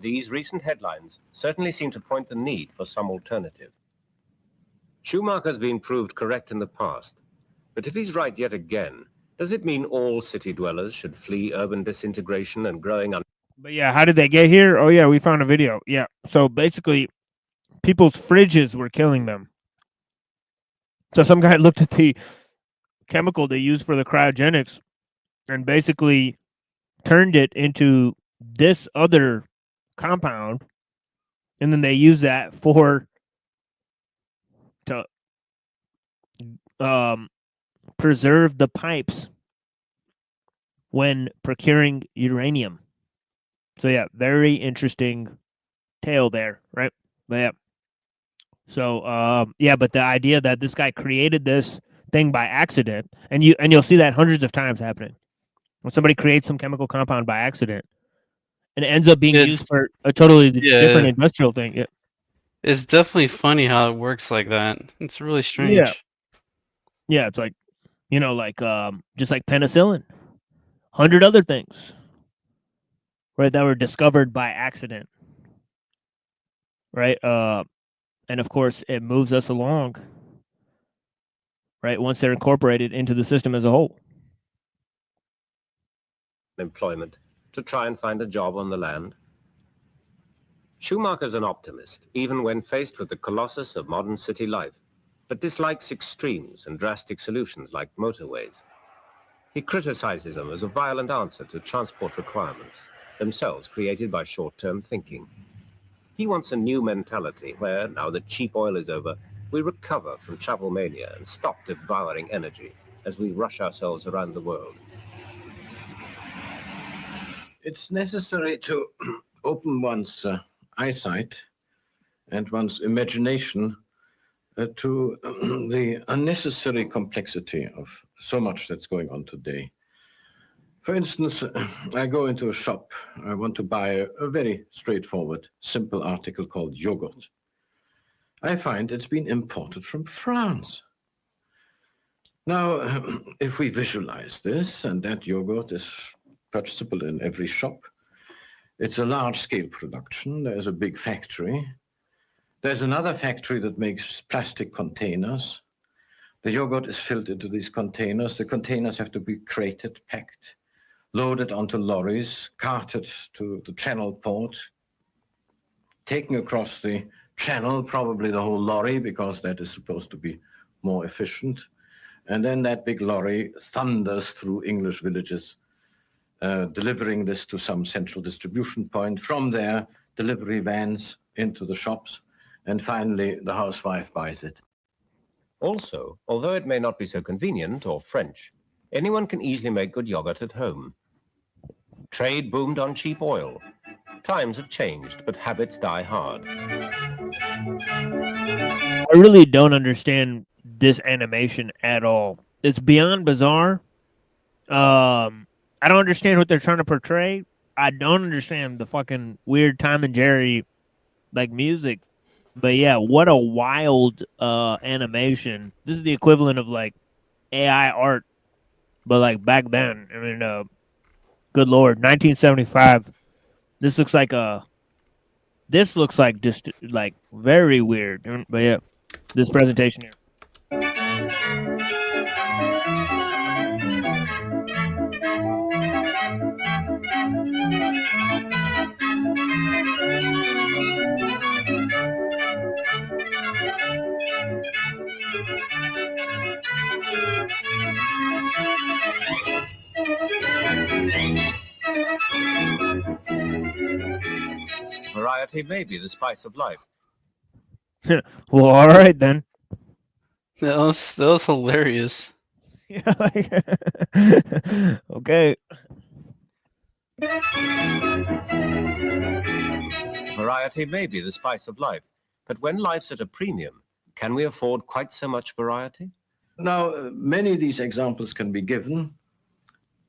These recent headlines certainly seem to point the need for some alternative. Schumacher's been proved correct in the past, but if he's right yet again, does it mean all city dwellers should flee urban disintegration and growing But yeah, how did they get here? Oh yeah, we found a video. Yeah. So basically, people's fridges were killing them. So some guy looked at the chemical they use for the cryogenics and basically turned it into this other compound, and then they use that to preserve the pipes when procuring uranium. So yeah, very interesting tale there, right? But yeah. So yeah, but the idea that this guy created this thing by accident, and you'll see that hundreds of times happening. When somebody creates some chemical compound by accident and it ends up being used for a totally different industrial thing. Yeah. It's definitely funny how it works like that. It's really strange. Yeah. Yeah, it's like, like just like penicillin. 100 other things. Right, that were discovered by accident. Right? And of course it moves us along. Right, once they're incorporated into the system as a whole. employment to try and find a job on the land? Schumacher's an optimist, even when faced with the colossus of modern city life, but dislikes extremes and drastic solutions like motorways. He criticizes them as a violent answer to transport requirements, themselves created by short-term thinking. He wants a new mentality where, now that cheap oil is over, we recover from travel mania and stop devouring energy as we rush ourselves around the world. It's necessary to open one's eyesight and one's imagination to the unnecessary complexity of so much that's going on today. For instance, I go into a shop. I want to buy a very straightforward, simple article called yogurt. I find it's been imported from France. Now, if we visualize this, and that yogurt is purchasable in every shop, it's a large-scale production. There's a big factory. There's another factory that makes plastic containers. The yogurt is filled into these containers. The containers have to be crated, packed, loaded onto lorries, carted to the channel port, taken across the channel, probably the whole lorry, because that is supposed to be more efficient. And then that big lorry thunders through English villages, delivering this to some central distribution point. From there, delivery vans into the shops, and finally the housewife buys it. Also, although it may not be so convenient or French, anyone can easily make good yogurt at home. Trade boomed on cheap oil. Times have changed, but habits die hard. I really don't understand this animation at all. It's beyond bizarre. I don't understand what they're trying to portray. I don't understand the fucking weird Tom and Jerry like music. But yeah, what a wild animation. This is the equivalent of like AI art, but like back then. I mean, good lord, 1975. This looks like just like very weird. But yeah, this presentation here. Variety may be the spice of life. Well, all right then. That was hilarious. Yeah. Okay. Variety may be the spice of life, but when life's at a premium, can we afford quite so much variety? Now, many of these examples can be given.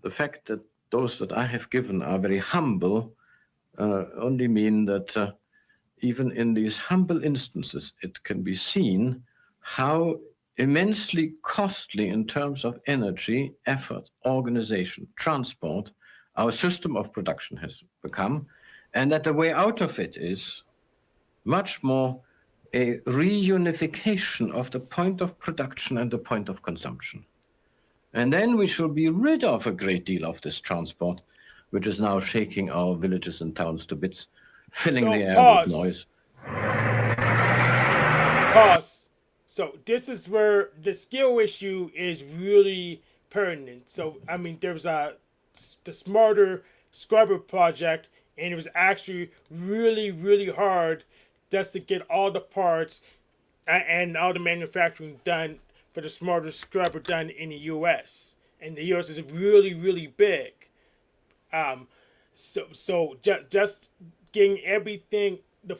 The fact that those that I have given are very humble only mean that even in these humble instances, it can be seen how immensely costly in terms of energy, effort, organization, transport, our system of production has become, and that the way out of it is much more a reunification of the point of production and the point of consumption. And then we shall be rid of a great deal of this transport, which is now shaking our villages and towns to bits, filling the air with noise. Pause. So this is where the skill issue is really pertinent. So, I mean, there was the Smarter Scrubber project, and it was actually really, really hard just to get all the parts and all the manufacturing done for the Smarter Scrubber done in the U.S. And the U.S. is really, really big. So just getting everything, the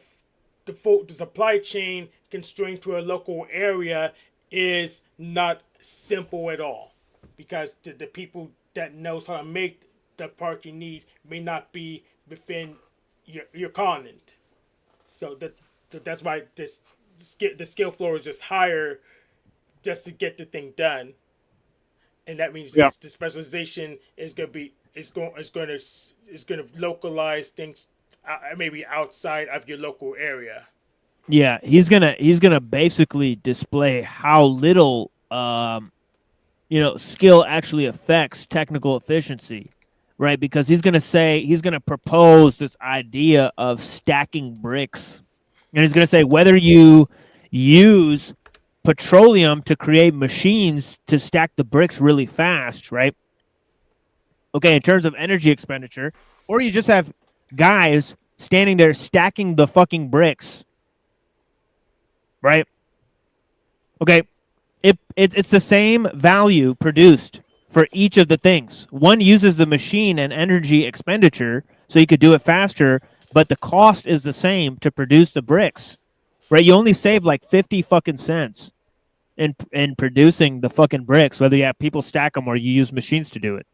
supply chain constrained to a local area is not simple at all, because the people that knows how to make the part you need may not be within your continent. So that's why the skill floor is just higher just to get the thing done, and that means the specialization is going to localize things maybe outside of your local area. Yeah, he's gonna basically display how little skill actually affects technical efficiency, right? Because he's gonna propose this idea of stacking bricks, and he's gonna say whether you use petroleum to create machines to stack the bricks really fast, right? Okay, in terms of energy expenditure, or you just have guys standing there stacking the fucking bricks, right? Okay, it's the same value produced for each of the things. One uses the machine and energy expenditure, so you could do it faster, but the cost is the same to produce the bricks, right? You only save like 50 fucking cents in producing the fucking bricks, whether you have people stack them or you use machines to do it.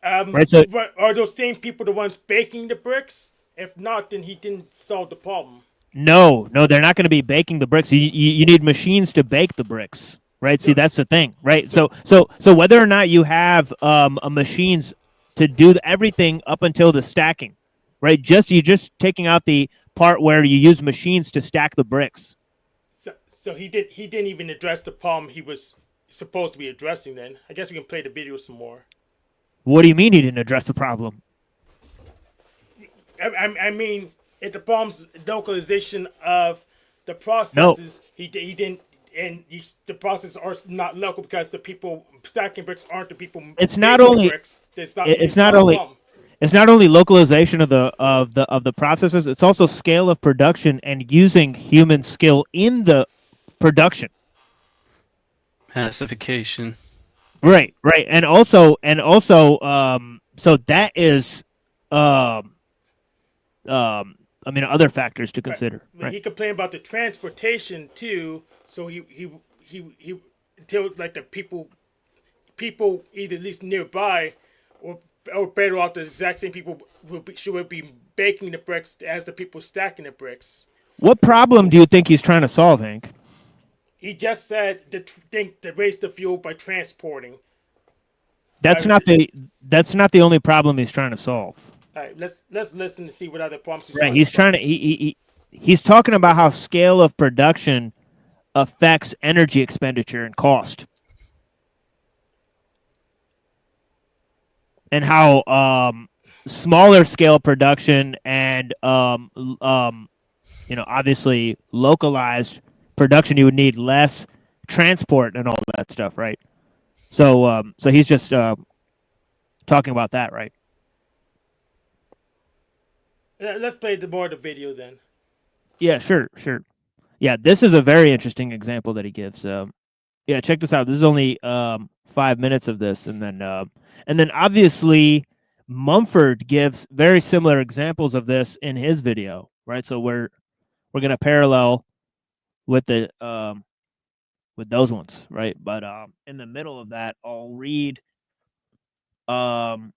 Right, so are those same people the ones baking the bricks? If not, then he didn't solve the problem. No, they're not going to be baking the bricks. You need machines to bake the bricks, right? See, that's the thing, right? So whether or not you have machines to do everything up until the stacking, right? You're just taking out the part where you use machines to stack the bricks, So he didn't even address the problem he was supposed to be addressing. Then I guess we can play the video some more. What do you mean he didn't address the problem? I mean, if the problem's localization of the processes, he didn't, and the processes are not local because the people stacking bricks aren't the people. It's not only bricks. it's not only localization of the processes. It's also scale of production and using human skill in the production. Pacification. Right, and also, so that is, I mean, other factors to consider. I mean, he complained about the transportation too. So he until like the people either at least nearby or better off, the exact same people should be baking the bricks as the people stacking the bricks. What problem do you think he's trying to solve, Hank? He just said to raise the fuel by transporting. That's not the only problem he's trying to solve. All right, let's listen to see what other problems he's Right, he's trying to he's talking about how scale of production affects energy expenditure and cost, and how smaller scale production and obviously localized production, you would need less transport and all that stuff, right? So he's just talking about that, right? Let's play more of the video then. Yeah, sure. Yeah, this is a very interesting example that he gives. Yeah, check this out. This is only 5 minutes of this, and then obviously Mumford gives very similar examples of this in his video, right? So we're gonna parallel with the with those ones, right? But in the middle of that, I'll read some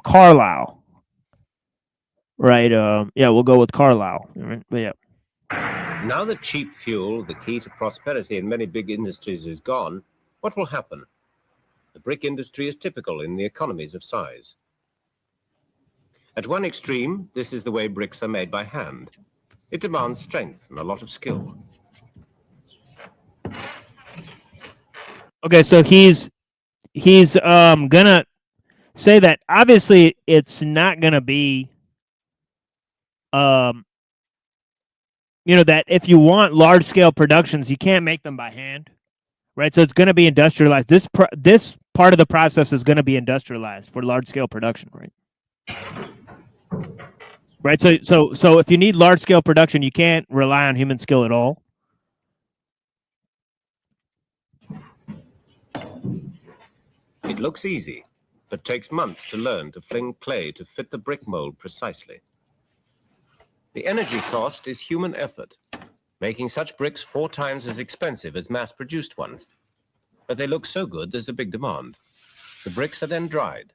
Carlyle, right? Yeah, we'll go with Carlyle, right? But yeah. Now that cheap fuel, the key to prosperity in many big industries, is gone, what will happen? The brick industry is typical in the economies of size. At one extreme, this is the way bricks are made by hand. It demands strength and a lot of skill. Okay, so he's gonna say that obviously it's not gonna be that if you want large scale productions, you can't make them by hand, right? So it's gonna be industrialized. This part of the process is gonna be industrialized for large scale production, right? Right. So if you need large scale production, you can't rely on human skill at all. It looks easy, but takes months to learn to fling clay to fit the brick mold precisely. The energy cost is human effort, making such bricks 4 times as expensive as mass-produced ones. But they look so good, there's a big demand. The bricks are then dried.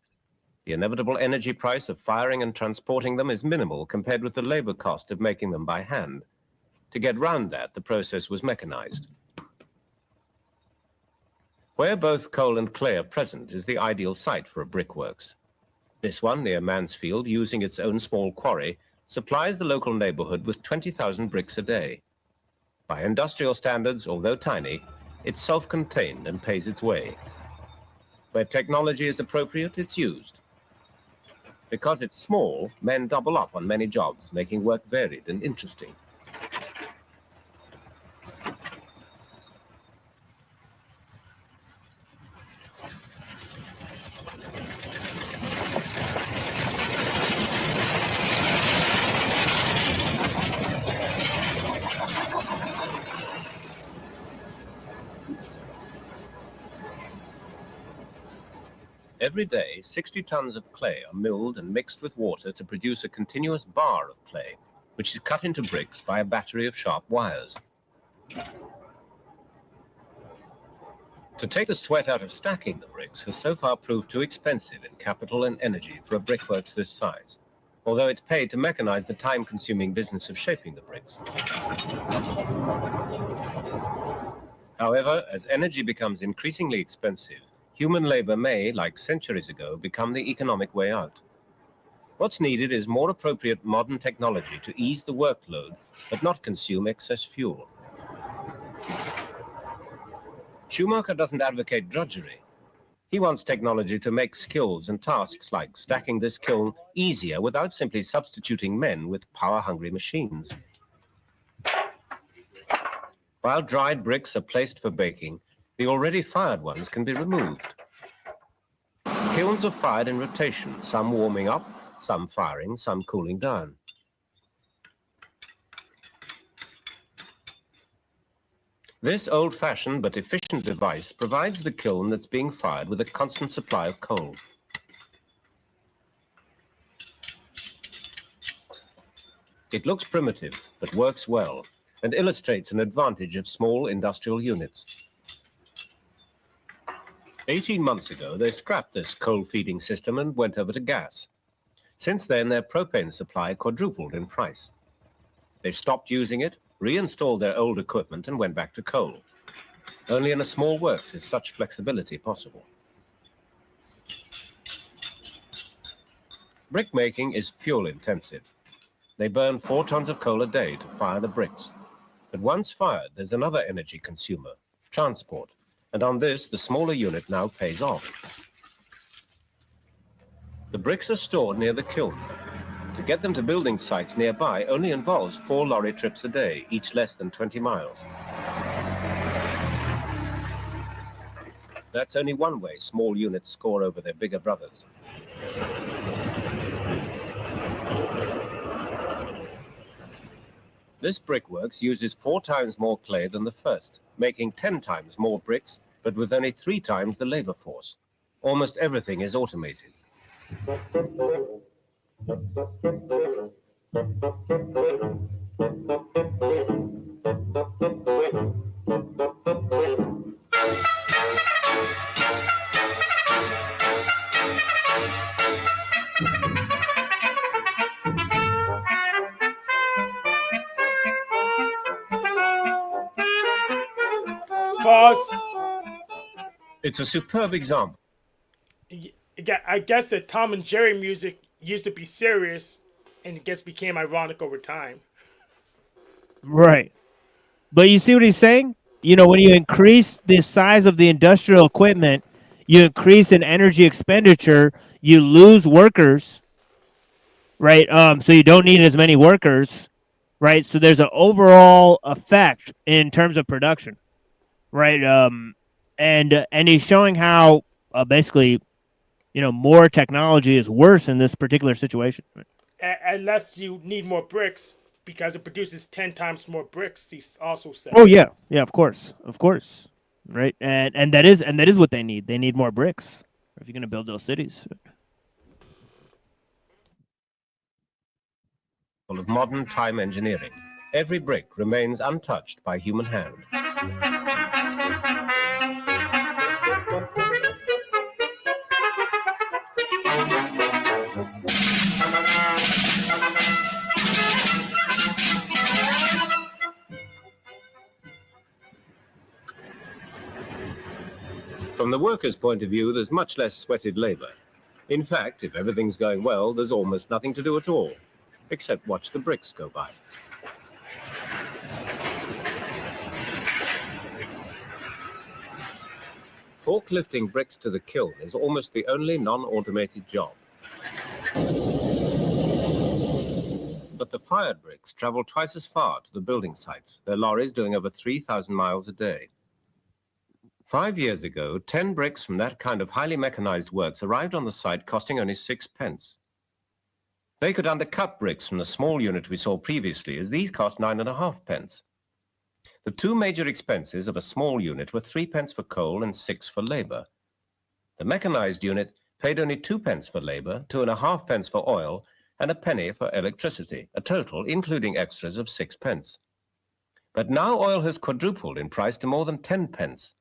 The inevitable energy price of firing and transporting them is minimal compared with the labor cost of making them by hand. To get round that, the process was mechanized. Where both coal and clay are present is the ideal site for a brickworks. This one, near Mansfield, using its own small quarry, supplies the local neighborhood with 20,000 bricks a day. By industrial standards, although tiny, it's self-contained and pays its way. Where technology is appropriate, it's used. Because it's small, men double up on many jobs, making work varied and interesting. Every day, 60 tons of clay are milled and mixed with water to produce a continuous bar of clay, which is cut into bricks by a battery of sharp wires. To take the sweat out of stacking the bricks has so far proved too expensive in capital and energy for a brickworks this size, although it's paid to mechanize the time-consuming business of shaping the bricks. However, as energy becomes increasingly expensive, human labor may, like centuries ago, become the economic way out. What's needed is more appropriate modern technology to ease the workload, but not consume excess fuel. Schumacher doesn't advocate drudgery. He wants technology to make skills and tasks like stacking this kiln easier without simply substituting men with power-hungry machines. While dried bricks are placed for baking, the already fired ones can be removed. Kilns are fired in rotation, some warming up, some firing, some cooling down. This old-fashioned but efficient device provides the kiln that's being fired with a constant supply of coal. It looks primitive, but works well, and illustrates an advantage of small industrial units. 18 months ago, they scrapped this coal-feeding system and went over to gas. Since then, their propane supply quadrupled in price. They stopped using it, reinstalled their old equipment, and went back to coal. Only in a small works is such flexibility possible. Brickmaking is fuel-intensive. They burn 4 tons of coal a day to fire the bricks. But once fired, there's another energy consumer, transport. And on this, the smaller unit now pays off. The bricks are stored near the kiln. To get them to building sites nearby only involves 4 lorry trips a day, each less than 20 miles. That's only one way small units score over their bigger brothers. This brickworks uses 4 times more clay than the first, making 10 times more bricks, but with only 3 times the labor force. Almost everything is automated. Pause. It's a superb example. I guess that Tom and Jerry music used to be serious and it just became ironic over time. Right. But you see what he's saying? You know, when you increase the size of the industrial equipment, you increase in energy expenditure, you lose workers, right? So you don't need as many workers, right? So there's an overall effect in terms of production, right? And he's showing how basically, you know, more technology is worse in this particular situation. Unless you need more bricks, because it produces 10 times more bricks, he also said. Oh yeah, yeah, of course, right? And that is what they need. They need more bricks if you're going to build those cities. Of modern time engineering, every brick remains untouched by human hand. From the worker's point of view, there's much less sweated labor. In fact, if everything's going well, there's almost nothing to do at all, except watch the bricks go by. Forklifting bricks to the kiln is almost the only non-automated job. But the fired bricks travel twice as far to the building sites, their lorries doing over 3,000 miles a day. 5 years ago, 10 bricks from that kind of highly mechanized works arrived on the site costing only 6 pence. They could undercut bricks from the small unit we saw previously, as these cost 9.5 pence. The 2 major expenses of a small unit were 3 pence for coal and 6 for labor. The mechanized unit paid only 2 pence for labor, 2.5 pence for oil, and a penny for electricity, a total, including extras, of 6 pence. But now oil has quadrupled in price to more than 10 pence.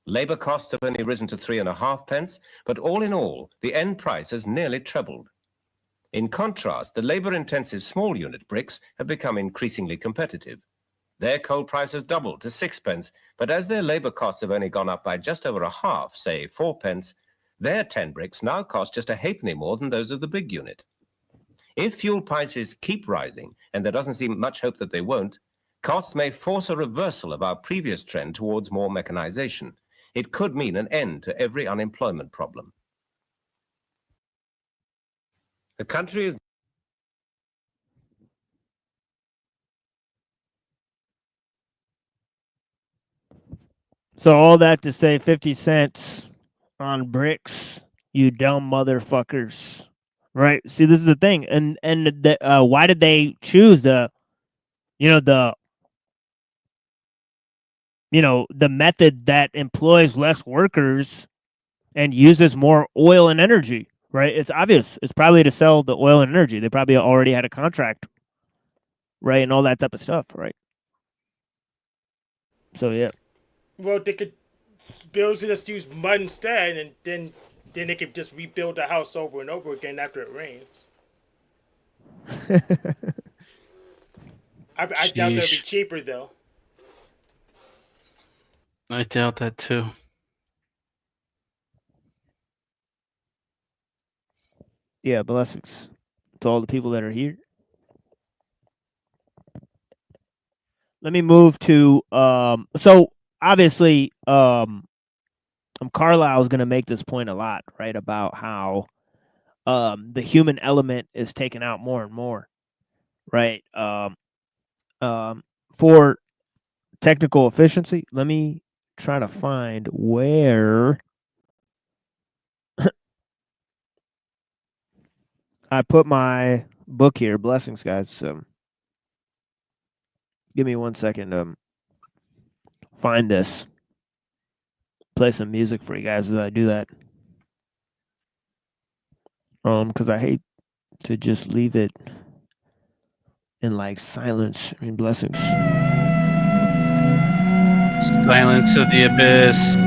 Labor costs have only risen to 3.5 pence, but all in all, the end price has nearly trebled. In contrast, the labor-intensive small unit bricks have become increasingly competitive. Their coal price has doubled to 6 pence, but as their labor costs have only gone up by just over a half, say 4 pence, their 10 bricks now cost just a halfpenny more than those of the big unit. If fuel prices keep rising, and there doesn't seem much hope that they won't, costs may force a reversal of our previous trend towards more mechanization. It could mean an end to every unemployment problem. The country is So all that to say 50 cents on bricks, you dumb motherfuckers. Right? See, this is the thing. And why did they choose the method that employs less workers and uses more oil and energy, right? It's obvious. It's probably to sell the oil and energy. They probably already had a contract, right? And all that type of stuff, right? So, yeah. Well, they could just use mud instead, and then they could just rebuild the house over and over again after it rains. I doubt that'd be cheaper, though. I doubt that, too. Yeah, blessings to all the people that are here. Let me move to so obviously Carlisle's going to make this point a lot, right, about how the human element is taken out more and more, right? For technical efficiency, let me try to find where I put my book here. Blessings, guys. Give me 1 second. Find this. Play some music for you guys as I do that. Because I hate to just leave it in like silence. I mean, blessings. Silence of the abyss.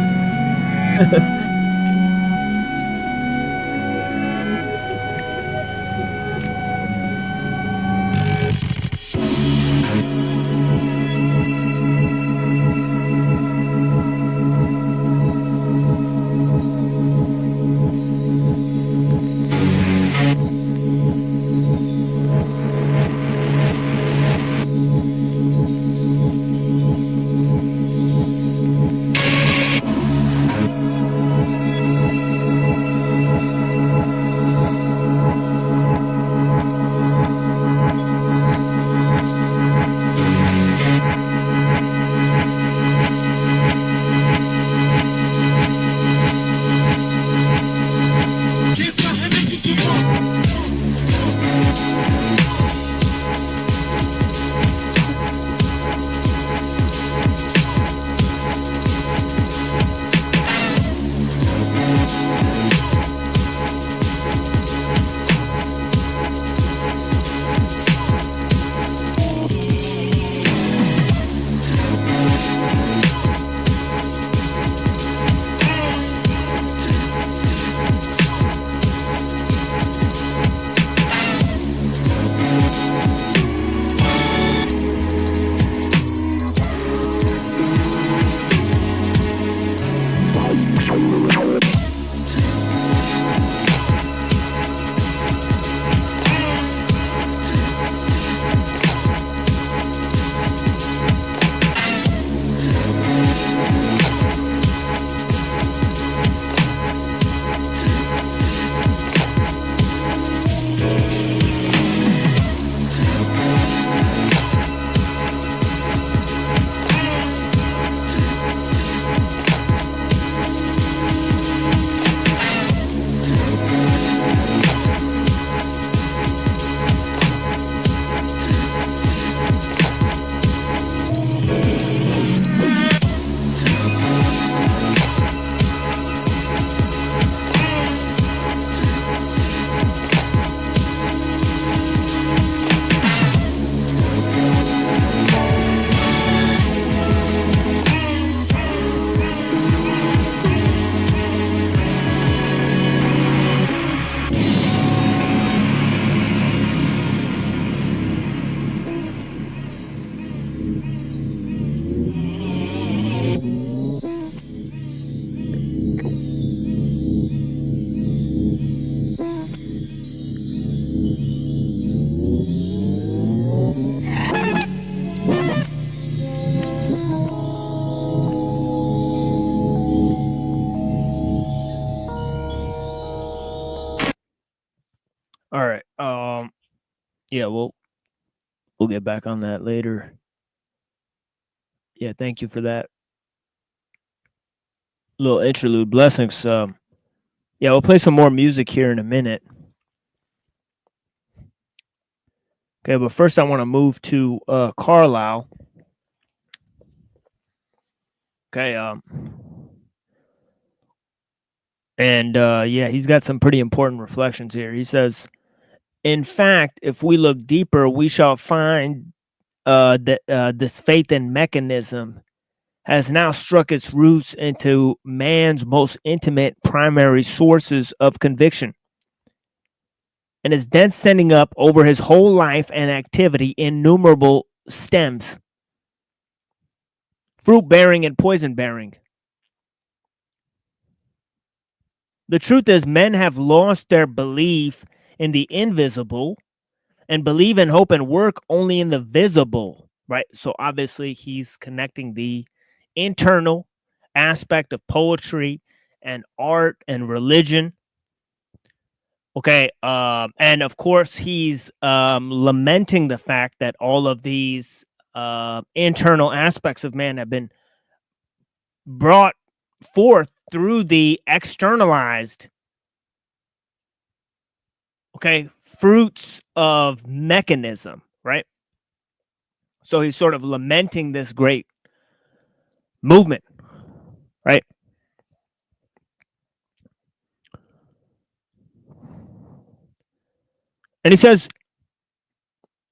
Yeah, we'll get back on that later. Yeah, thank you for that little interlude. Blessings. Yeah, we'll play some more music here in a minute. Okay, but first I want to move to Carlisle. Okay, and yeah, he's got some pretty important reflections here. He says, in fact, if we look deeper, we shall find that this faith in mechanism has now struck its roots into man's most intimate primary sources of conviction, and is then sending up over his whole life and activity innumerable stems, fruit bearing and poison bearing. The truth is, men have lost their belief in the invisible and believe in hope and work only in the visible, right? So obviously he's connecting the internal aspect of poetry and art and religion. Okay, and of course he's lamenting the fact that all of these internal aspects of man have been brought forth through the externalized, okay, fruits of mechanism, right? So he's sort of lamenting this great movement, right? And he says,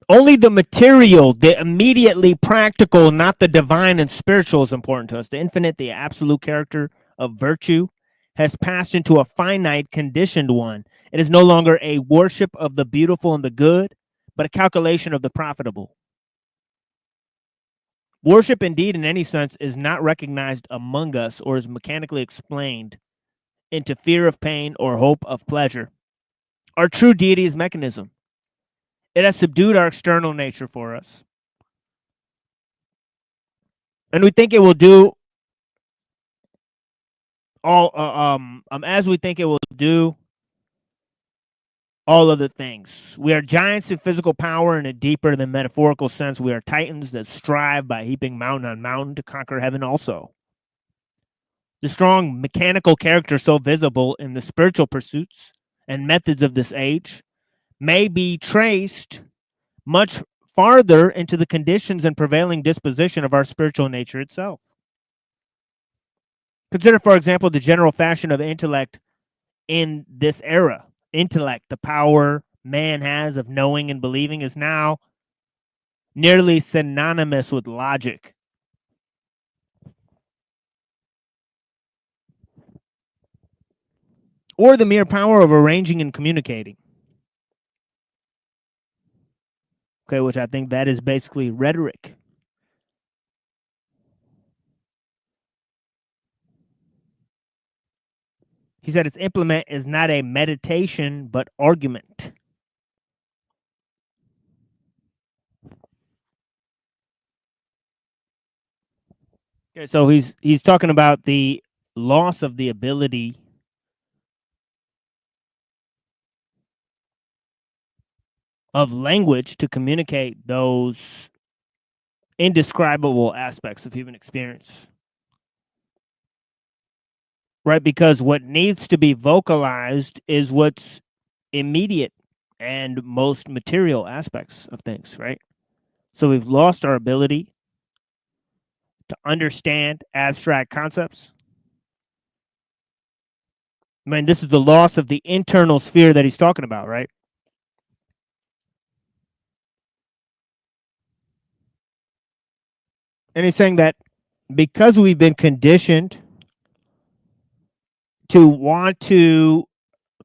only the material, the immediately practical, not the divine and spiritual, is important to us. The infinite, the absolute character of virtue has passed into a finite, conditioned one. It is no longer a worship of the beautiful and the good, but a calculation of the profitable. Worship, indeed, in any sense, is not recognized among us or is mechanically explained into fear of pain or hope of pleasure. Our true deity is mechanism. It has subdued our external nature for us. And we think it will do all, as we think it will do all other things. We are giants in physical power in a deeper than metaphorical sense. We are titans that strive by heaping mountain on mountain to conquer heaven also. The strong mechanical character so visible in the spiritual pursuits and methods of this age may be traced much farther into the conditions and prevailing disposition of our spiritual nature itself. Consider, for example, the general fashion of intellect in this era. Intellect, the power man has of knowing and believing, is now nearly synonymous with logic. Or the mere power of arranging and communicating. Okay, which I think that is basically rhetoric. He said its implement is not a meditation, but argument. Okay, so he's talking about the loss of the ability of language to communicate those indescribable aspects of human experience. Right, because what needs to be vocalized is what's immediate and most material aspects of things, right? So we've lost our ability to understand abstract concepts. I mean, this is the loss of the internal sphere that he's talking about, right? And he's saying that because we've been conditioned to want to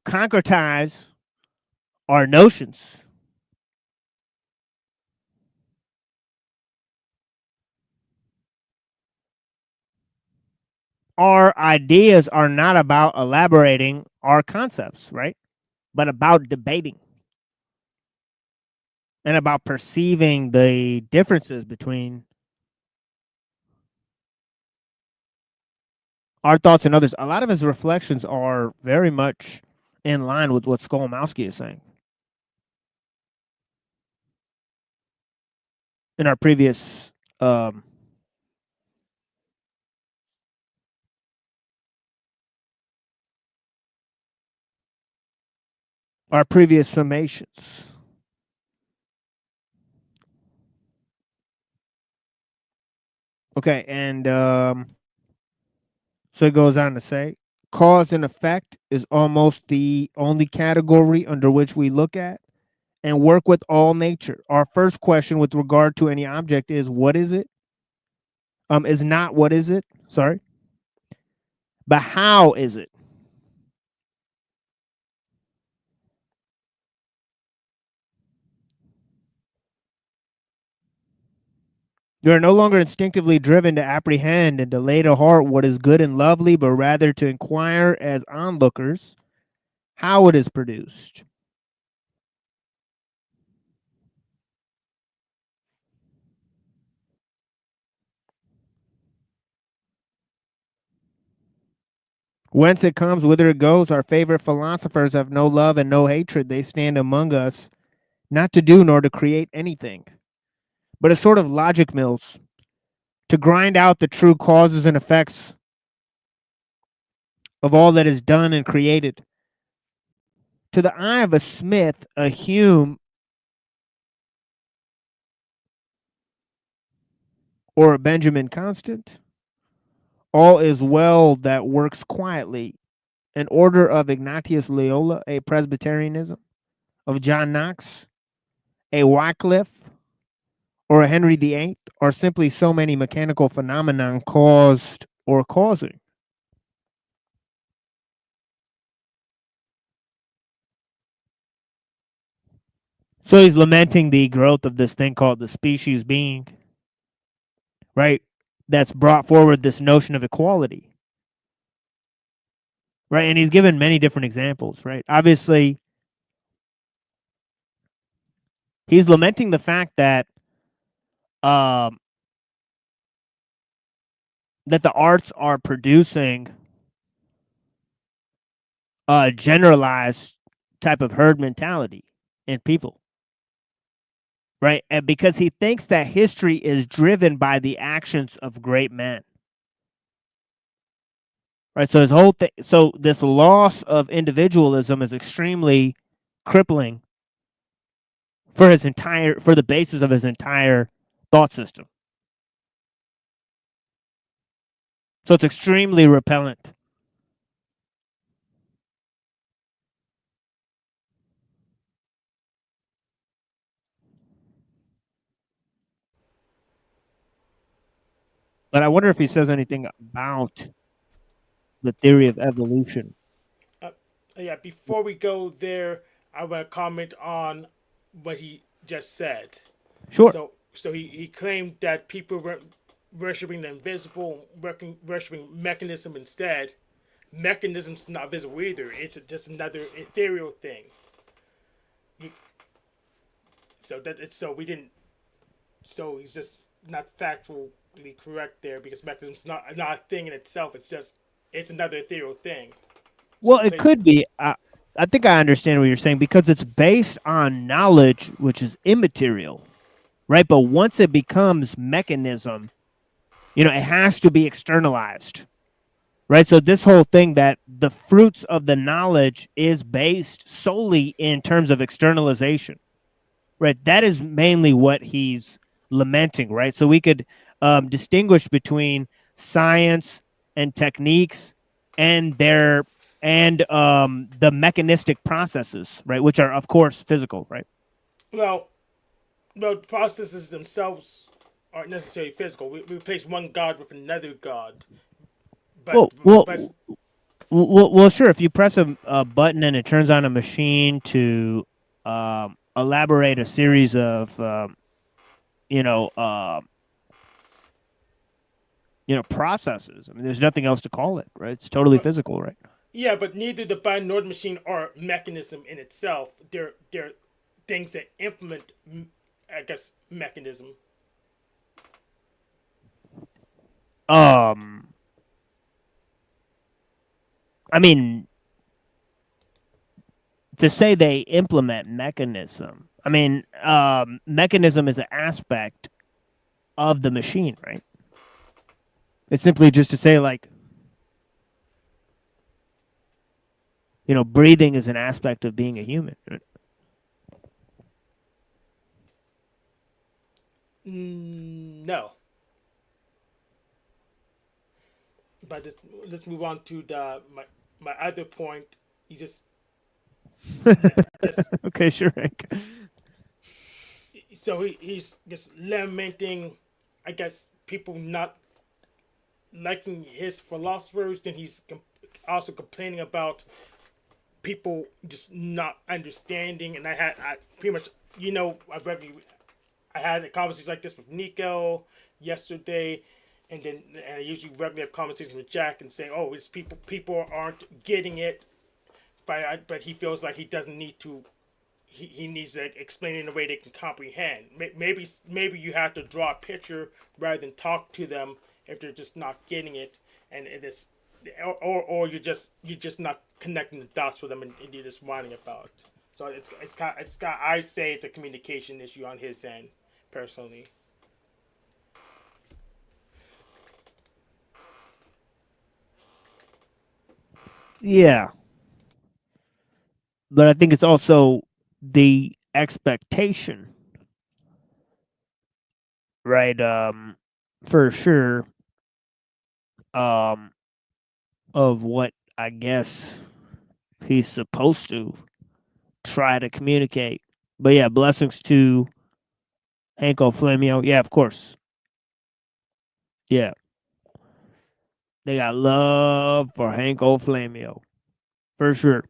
concretize our notions, our ideas are not about elaborating our concepts, right? But about debating and about perceiving the differences between our thoughts and others. A lot of his reflections are very much in line with what Skolomowski is saying. in our previous summations. Okay, and so it goes on to say, cause and effect is almost the only category under which we look at and work with all nature. Our first question with regard to any object is, what is it? Is not what is it, sorry, but how is it? You are no longer instinctively driven to apprehend and to lay to heart what is good and lovely, but rather to inquire as onlookers how it is produced. Whence it comes, whither it goes, our favorite philosophers have no love and no hatred. They stand among us, not to do nor to create anything, but a sort of logic mills, to grind out the true causes and effects of all that is done and created. To the eye of a Smith, a Hume, or a Benjamin Constant, all is well that works quietly. An order of Ignatius Loyola, a Presbyterianism, of John Knox, a Wycliffe, or a Henry VIII, are simply so many mechanical phenomenon caused or causing. So he's lamenting the growth of this thing called the species being, right? That's brought forward this notion of equality, right? And he's given many different examples, right? Obviously, he's lamenting the fact that that the arts are producing a generalized type of herd mentality in people, right? And because he thinks that history is driven by the actions of great men, right? So his whole thing, so this loss of individualism is extremely crippling for the basis of his entire thought system. So it's extremely repellent. But I wonder if he says anything about the theory of evolution. Yeah, before we go there, I want to comment on what he just said. Sure. So he claimed that people were worshiping the invisible, worshiping mechanism instead. Mechanism's not visible either. It's just another ethereal thing. So he's just not factually correct there, because mechanism's not a thing in itself. It's another ethereal thing. Well, it could be. I think I understand what you're saying, because it's based on knowledge, which is immaterial, right? But once it becomes mechanism, it has to be externalized, right? So this whole thing that the fruits of the knowledge is based solely in terms of externalization, right? That is mainly what he's lamenting, right? So we could distinguish between science and techniques and the mechanistic processes, right, which are of course physical, right? Well, processes themselves aren't necessarily physical. We replace one god with another god. Well, sure. If you press a button and it turns on a machine to elaborate a series of processes. I mean, there's nothing else to call it, right? It's totally physical, right? Yeah, but neither the button nor the machine are mechanism in itself. They're things that implement, I guess, mechanism. I mean, to say they implement mechanism, I mean, mechanism is an aspect of the machine, right? It's simply just to say, like, you know, breathing is an aspect of being a human. No. But let's move on to my other point. You just okay, sure. Hank. So he's just lamenting, I guess, people not liking his philosophers. Then he's also complaining about people just not understanding. And I pretty much, you know, I had a conversation like this with Nico yesterday, and then I usually regularly have conversations with Jack and saying, "Oh, it's people aren't getting it," but he feels like he doesn't need to. He needs to explain it in a way they can comprehend. Maybe you have to draw a picture rather than talk to them if they're just not getting it, and it's or you're just not connecting the dots with them, and you're just whining about. So it's I'd say it's a communication issue on his end, personally. Yeah. But I think it's also the expectation, right? For sure, of what I guess he's supposed to try to communicate. But yeah, blessings to Hanko Flamio. Yeah, of course. Yeah. They got love for Hanko Flamio. For sure.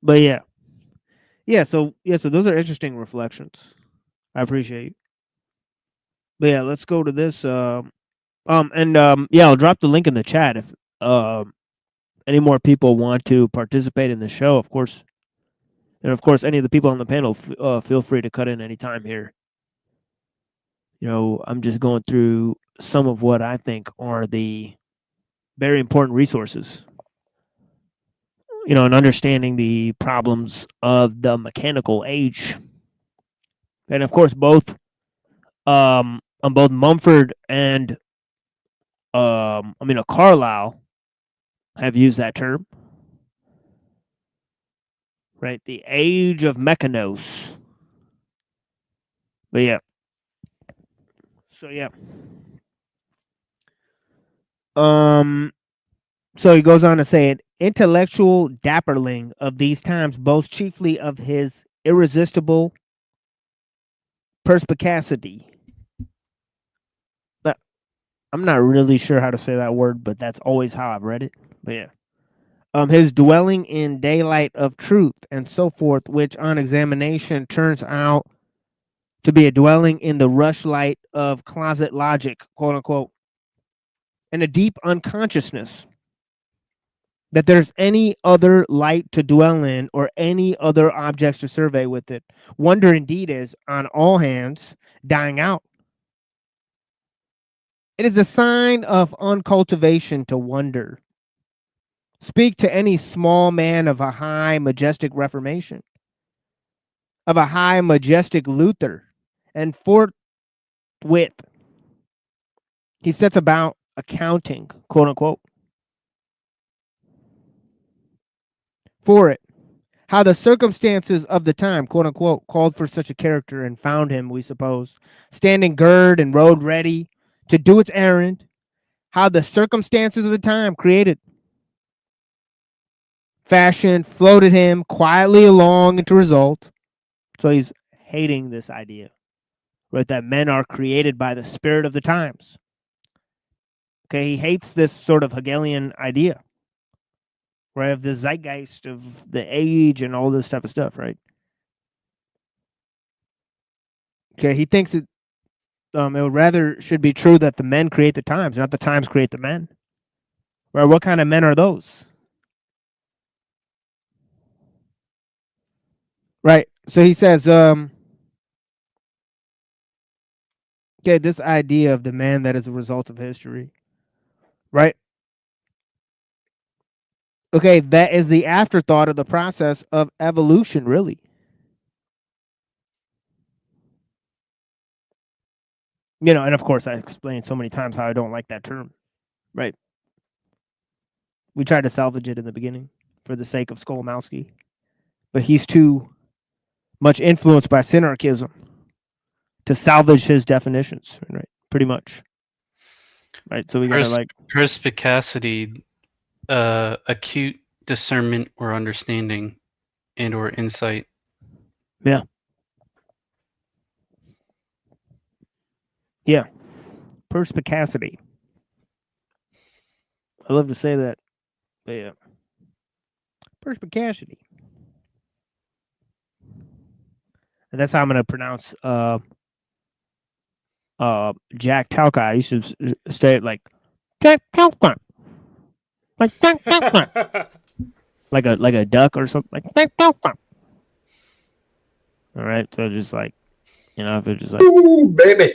But yeah. So those are interesting reflections. I appreciate you. But yeah, let's go to this. Yeah, I'll drop the link in the chat if any more people want to participate in the show, of course. And of course, any of the people on the panel, feel free to cut in anytime here. You know, I'm just going through some of what I think are the very important resources. You know, and understanding the problems of the mechanical age. And of course, both Mumford and Carlyle have used that term. Right? The age of mechanos. But yeah. So yeah. So he goes on to say an intellectual dapperling of these times boasts chiefly of his irresistible perspicacity. I'm not really sure how to say that word, but that's always how I've read it. But yeah. His dwelling in daylight of truth and so forth, which on examination turns out to be a dwelling in the rushlight of closet logic, quote unquote, and a deep unconsciousness that there's any other light to dwell in or any other objects to survey with it. Wonder indeed is, on all hands, dying out. It is a sign of uncultivation to wonder. Speak to any small man of a high, majestic Reformation, of a high, majestic Luther, and forthwith he sets about accounting, quote unquote, for it. How the circumstances of the time, quote unquote, called for such a character and found him, we suppose, standing gird and rode ready to do its errand. How the circumstances of the time created, fashioned, floated him quietly along into result. So he's hating this idea, right? That men are created by the spirit of the times. Okay, he hates this sort of Hegelian idea, right? Of the zeitgeist of the age and all this type of stuff, right? Okay, he thinks it rather should be true that the men create the times, not the times create the men. Right? What kind of men are those? Right. So he says, okay, this idea of the man that is a result of history, right? Okay, that is the afterthought of the process of evolution, really. You know, and of course I explained so many times how I don't like that term, right? We tried to salvage it in the beginning for the sake of Skolomowski, but he's too much influenced by synarchism to salvage his definitions, right? Pretty much, right? So we gotta like perspicacity, acute discernment or understanding, and or insight. Yeah. Yeah. Perspicacity. I love to say that. But yeah. Perspicacity. And that's how I'm gonna pronounce Jack Talca. I used to say it like Jack Talca. Like Jack Talca. like a duck or something. Like Jack Talca. All right. So just like, you know, if it's just like, ooh, baby.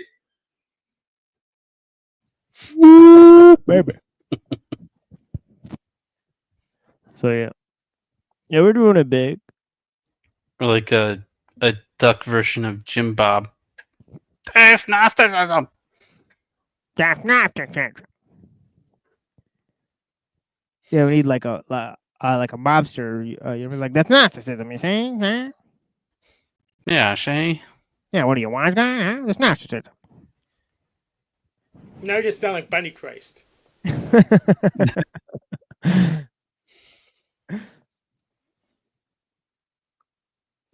Ooh, baby. So yeah. Yeah, we're doing it big. Or like a duck version of Jim Bob. That's Gnosticism. That's Gnosticism. Yeah, we need like a mobster. You know, like that's Gnosticism. You saying? Huh? Yeah, Shay. Yeah, what are you, wise guy? Huh? That's Gnosticism. Now you just sound like Bunny Christ.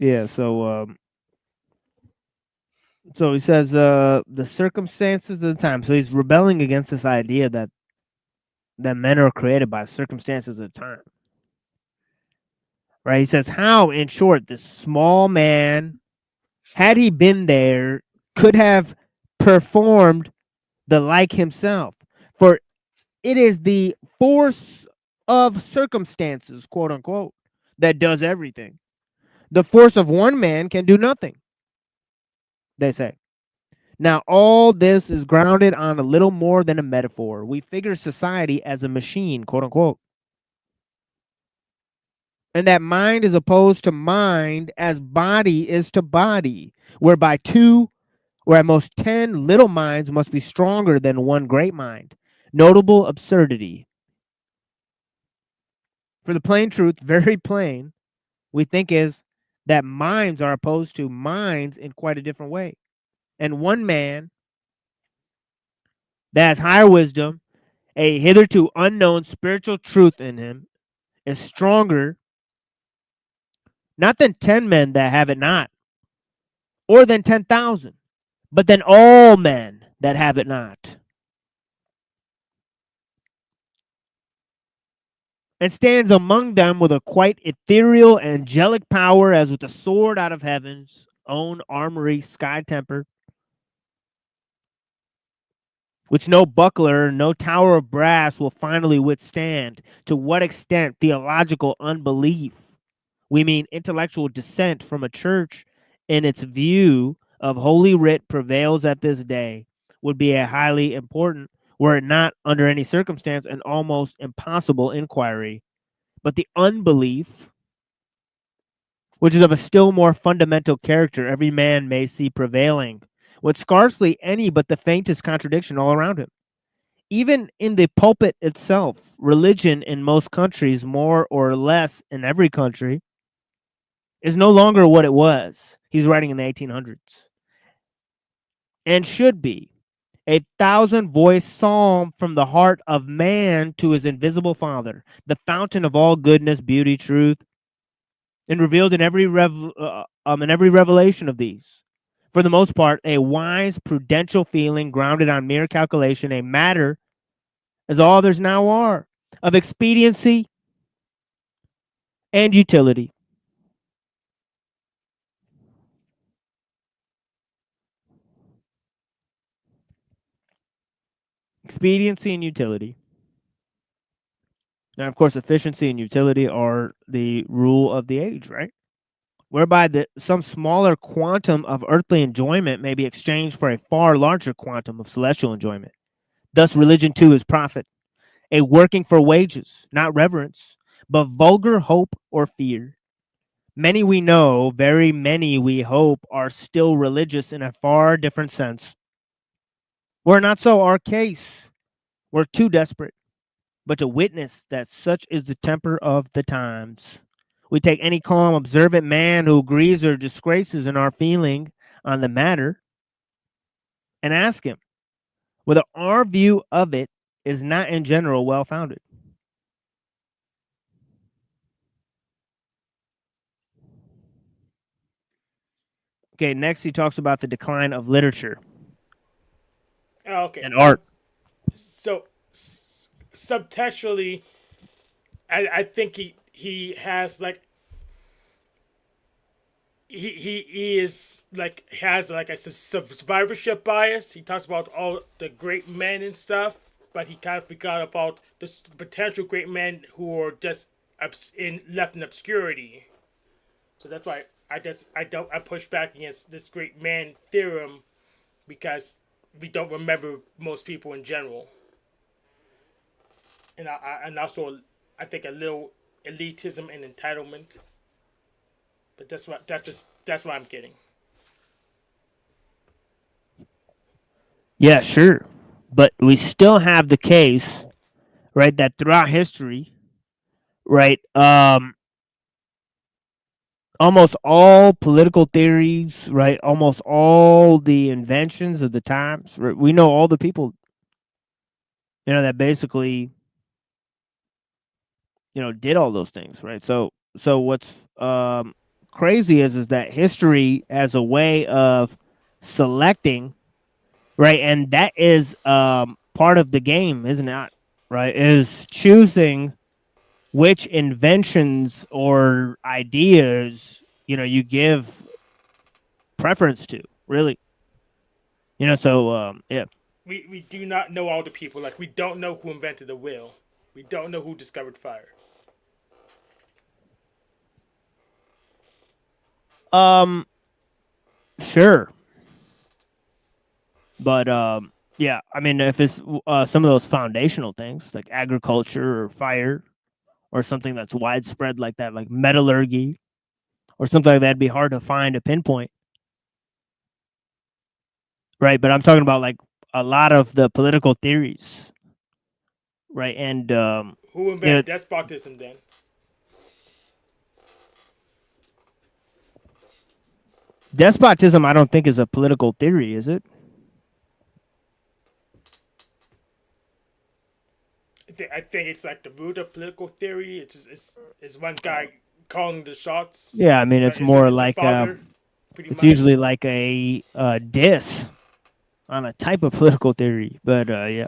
Yeah, so he says the circumstances of the time. So he's rebelling against this idea that men are created by circumstances of the time. Right? He says how, in short, this small man, had he been there, could have performed the like himself. For it is the force of circumstances, quote unquote, that does everything. The force of one man can do nothing, they say. Now, all this is grounded on a little more than a metaphor. We figure society as a machine, quote unquote. And that mind is opposed to mind as body is to body, whereby 2 or at most 10 little minds must be stronger than one great mind. Notable absurdity. For the plain truth, very plain, we think is that minds are opposed to minds in quite a different way. And one man that has higher wisdom, a hitherto unknown spiritual truth in him, is stronger not than 10 men that have it not, or than 10,000, but than all men that have it not. And stands among them with a quite ethereal angelic power, as with a sword out of heaven's own armory, sky tempered, which no buckler, no tower of brass will finally withstand. To what extent theological unbelief, we mean intellectual dissent from a church in its view of Holy Writ, prevails at this day, would be a highly important, were it not under any circumstance an almost impossible inquiry. But the unbelief, which is of a still more fundamental character, every man may see prevailing, with scarcely any but the faintest contradiction all around him. Even in the pulpit itself, religion in most countries, more or less in every country, is no longer what it was. He's writing in the 1800s. And should be a 1,000-voice psalm from the heart of man to his invisible Father, the fountain of all goodness, beauty, truth, and revealed in every revelation of these. For the most part, a wise, prudential feeling grounded on mere calculation, a matter, as all others now are, of expediency and utility. Expediency and utility. Now, of course, efficiency and utility are the rule of the age, right? Whereby some smaller quantum of earthly enjoyment may be exchanged for a far larger quantum of celestial enjoyment. Thus, religion too is profit, a working for wages, not reverence, but vulgar hope or fear. Many we know, very many we hope, are still religious in a far different sense. Were not so our case. We're too desperate, but to witness that such is the temper of the times. We take any calm, observant man who agrees or disgraces in our feeling on the matter and ask him whether our view of it is not in general well founded. Okay, next he talks about the decline of literature Okay. and art. So subtextually, I think he has like he is like has like a survivorship bias. He talks about all the great men and stuff, but he kind of forgot about the potential great men who are just left in obscurity. So that's why I push back against this great man theorem, because we don't remember most people in general, and also I think a little elitism and entitlement. But that's what I'm getting. Yeah, sure. But we still have the case, right, that throughout history, right, almost all political theories, right, almost all the inventions of the times, right, we know all the people, that basically, did all those things, right? So what's crazy is that history as a way of selecting, right, and that is part of the game, isn't it? Right, is choosing which inventions or ideas you give preference to, really. So yeah. We do not know all the people. Like, we don't know who invented the wheel. We don't know who discovered fire. Sure. But yeah, I mean, if it's some of those foundational things like agriculture or fire or something that's widespread like that, like metallurgy or something like that, it'd be hard to find a pinpoint. Right, but I'm talking about like a lot of the political theories, right? And who invented despotism then? Despotism, I don't think, is a political theory, is it? I think it's like the root of political theory. It's one guy calling the shots. Yeah, I mean, it's more like father, it's usually like a diss on a type of political theory, but yeah.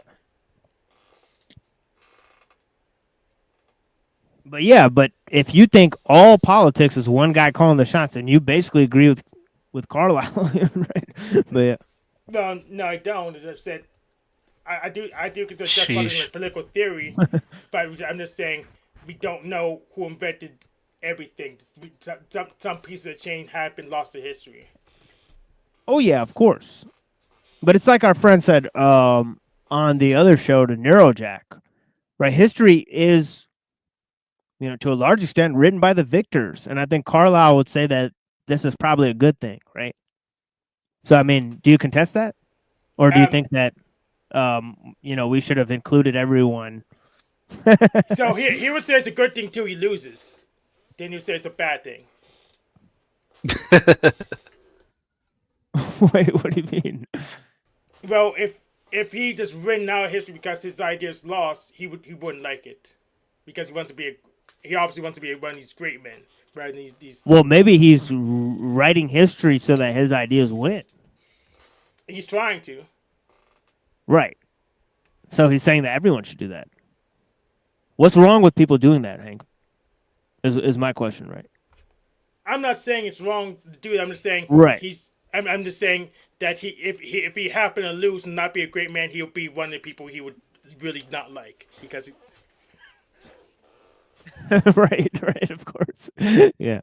But yeah, but if you think all politics is one guy calling the shots, then you basically agree with Carlyle, right? But yeah. No, I don't. As I said, I do consider despotism a political theory, but I'm just saying we don't know who invented everything. Some pieces of chain have been lost to history. Oh yeah, of course. But it's like our friend said on the other show, the Neurojack, right? History is, to a large extent, written by the victors, and I think Carlyle would say that this is probably a good thing, right? So, I mean, do you contest that, or do you think that, we should have included everyone? So he would say it's a good thing till he loses. Then you say it's a bad thing. Wait, what do you mean? Well, if he just written out history because his ideas lost, he wouldn't like it, because he obviously wants to be one of these great men, right? These. Well, maybe he's writing history so that his ideas win. He's trying to. Right. So he's saying that everyone should do that. What's wrong with people doing that, Hank? Is my question, right? I'm not saying it's wrong to do it. I'm just saying I'm just saying that if he happened to lose and not be a great man, he'll be one of the people he would really not like, because. right, of course. Yeah.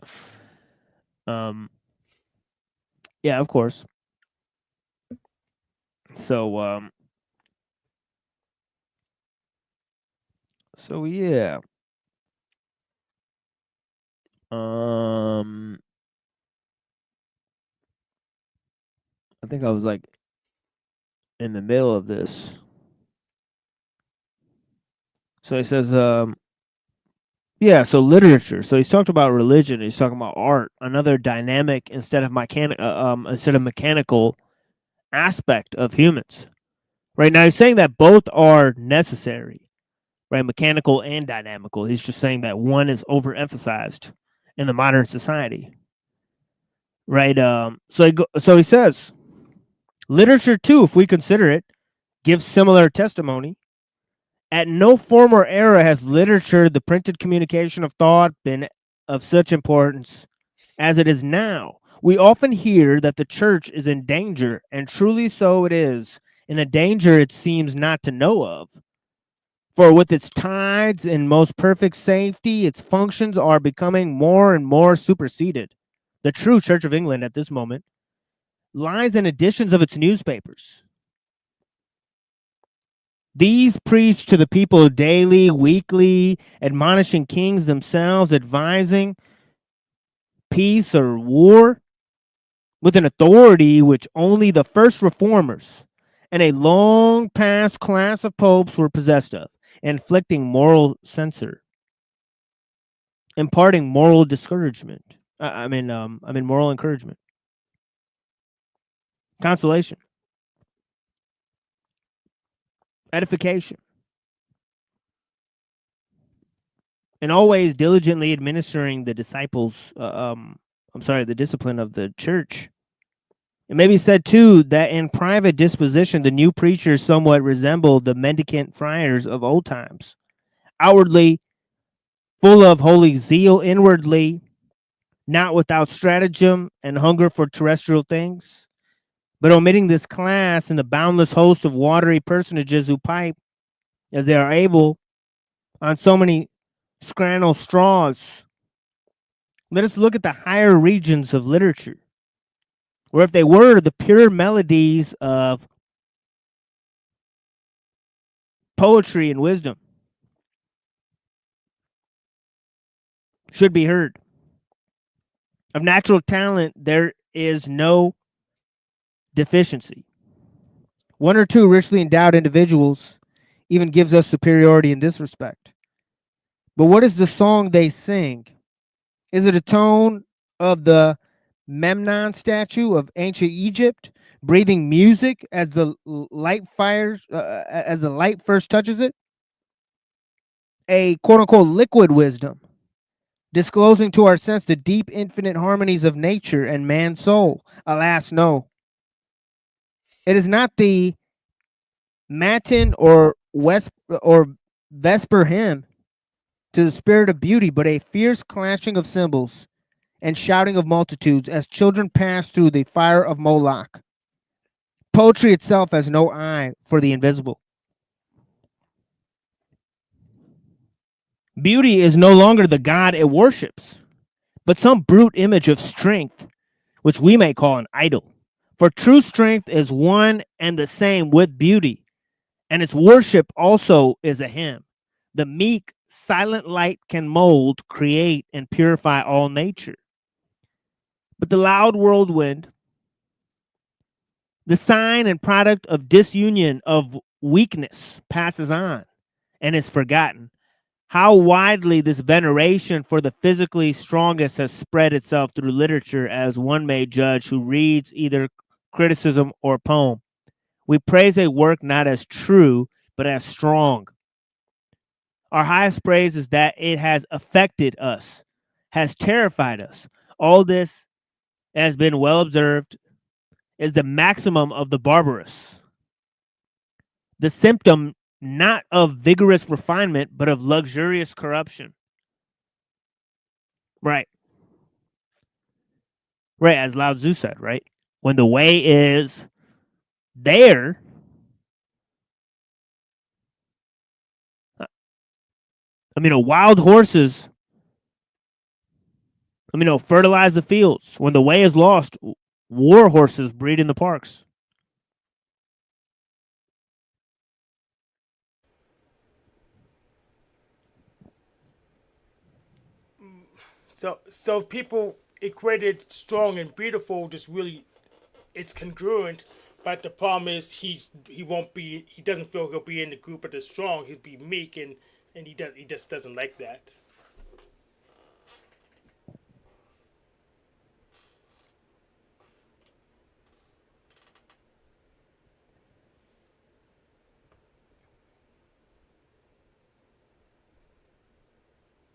Yeah, of course. So yeah. I think I was like in the middle of this. So he says, yeah, so literature. So he's talked about religion. He's talking about art, another dynamic instead of mechanical aspect of humans. Right now, he's saying that both are necessary, right? Mechanical and dynamical. He's just saying that one is overemphasized in the modern society, right? So he says, literature too, if we consider it, gives similar testimony. At no former era has literature, the printed communication of thought, been of such importance as it is now. We often hear that the church is in danger, and truly so it is, in a danger it seems not to know of. For with its tides in most perfect safety, its functions are becoming more and more superseded. The true Church of England at this moment lies in editions of its newspapers. These preach to the people daily, weekly, admonishing kings themselves, advising peace or war with an authority which only the first reformers and a long past class of popes were possessed of, inflicting moral censure, imparting moral discouragement. Moral encouragement, consolation, edification, and always diligently administering the the discipline of the church. It may be said, too, that in private disposition, the new preachers somewhat resembled the mendicant friars of old times, outwardly full of holy zeal, inwardly not without stratagem and hunger for terrestrial things, but omitting this class in the boundless host of watery personages who pipe, as they are able, on so many scrannel straws. Let us look at the higher regions of literature, where if they were the pure melodies of poetry and wisdom should be heard. Of natural talent, there is no deficiency. One or two richly endowed individuals even gives us superiority in this respect. But what is the song they sing? Is it a tone of the Memnon statue of ancient Egypt, breathing music as the light first touches it? A quote-unquote liquid wisdom, disclosing to our sense the deep infinite harmonies of nature and man's soul? Alas, no. It is not the matin or vesper hymn to the spirit of beauty, but a fierce clashing of cymbals and shouting of multitudes as children pass through the fire of Moloch. Poetry itself has no eye for the invisible. Beauty is no longer the god it worships, but some brute image of strength, which we may call an idol. For true strength is one and the same with beauty, and its worship also is a hymn. The meek, silent light can mold, create, and purify all nature. But the loud whirlwind, the sign and product of disunion, of weakness, passes on and is forgotten. How widely this veneration for the physically strongest has spread itself through literature, as one may judge who reads either criticism or poem. We praise a work not as true, but as strong. Our highest praise is that it has affected us, has terrified us. All this has been well observed, is the maximum of the barbarous, the symptom not of vigorous refinement, but of luxurious corruption. Right. Right, as Lao Tzu said, right? When the way is there, wild horses, fertilize the fields. When the way is lost, war horses breed in the parks. So people equated strong and beautiful, just really, it's congruent But the problem is he doesn't feel he'll be in the group of the strong. He'll be meek, and he just doesn't like that.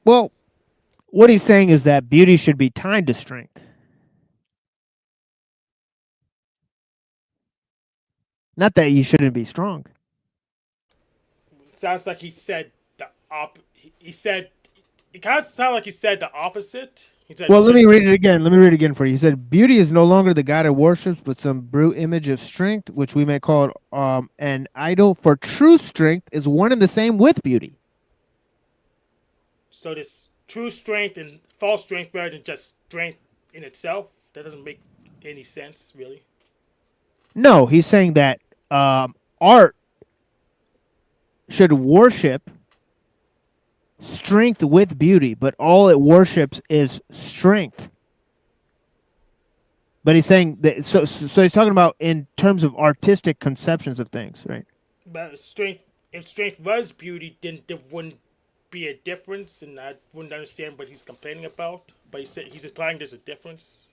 Well, what he's saying is that beauty should be tied to strength. Not that you shouldn't be strong. Sounds like he said the He said it kind of sounded like he said the opposite. He said, Well, let me read it again. Let me read it again for you. He said, "Beauty is no longer the god it worships, but some brute image of strength, which we may call an idol. For true strength is one and the same with beauty." So this true strength and false strength rather than just strength in itself. That doesn't make any sense, really. No, he's saying that art should worship strength with beauty, but all it worships is strength. But he's saying that so he's talking about in terms of artistic conceptions of things, right? But if strength was beauty, then there wouldn't be a difference, and I wouldn't understand what he's complaining about. But he said he's implying there's a difference.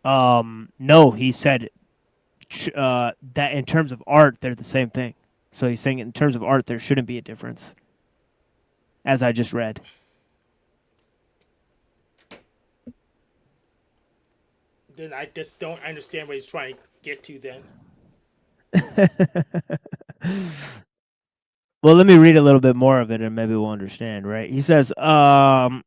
No, he said that in terms of art, they're the same thing. So he's saying in terms of art, there shouldn't be a difference, as I just read. Then I just don't understand what he's trying to get to then. Well, let me read a little bit more of it and maybe we'll understand, right? He says, all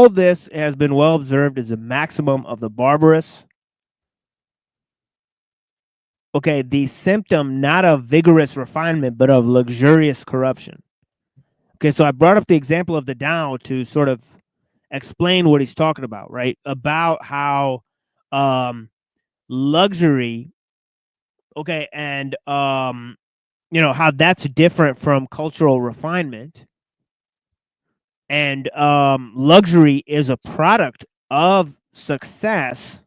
this has been well observed as a maximum of the barbarous. Okay, the symptom not of vigorous refinement, but of luxurious corruption. Okay, so I brought up the example of the Tao to sort of explain what he's talking about, right? About how luxury, okay, and how that's different from cultural refinement. And luxury is a product of success,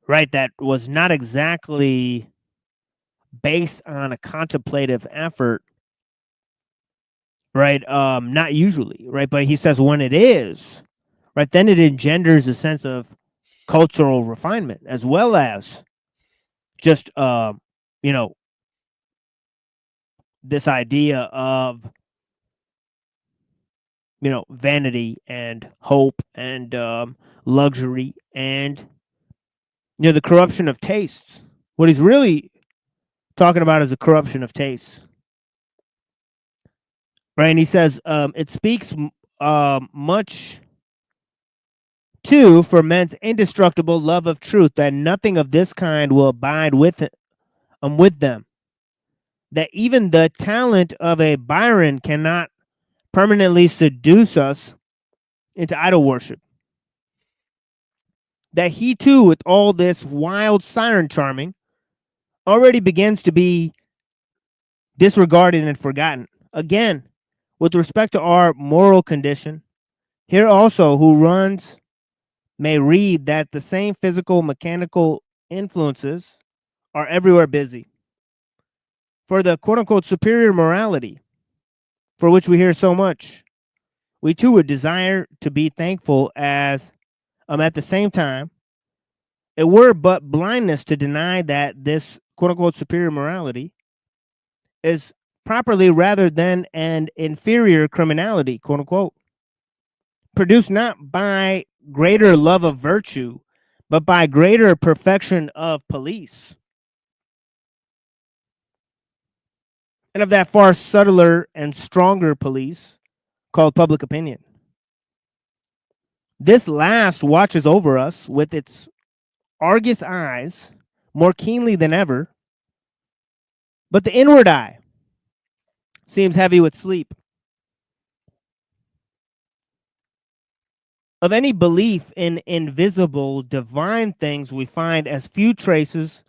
right? That was not exactly based on a contemplative effort, right? Not usually, right? But he says when it is, right, then it engenders a sense of cultural refinement as well as just, this idea of, vanity and hope and luxury and, the corruption of tastes. What he's really talking about is a corruption of tastes. Right? And he says it speaks much too for men's indestructible love of truth that nothing of this kind will abide with them. That even the talent of a Byron cannot permanently seduce us into idol worship. That he too, with all this wild siren charming, already begins to be disregarded and forgotten. Again, with respect to our moral condition, here also who runs may read that the same physical, mechanical influences are everywhere busy. For the quote-unquote superior morality, for which we hear so much, we too would desire to be thankful as, at the same time, it were but blindness to deny that this quote-unquote superior morality is properly rather than an inferior criminality, quote-unquote, produced not by greater love of virtue, but by greater perfection of police. And of that far subtler and stronger police called public opinion. This last watches over us with its Argus eyes more keenly than ever, but the inward eye seems heavy with sleep. Of any belief in invisible divine things, we find as few traces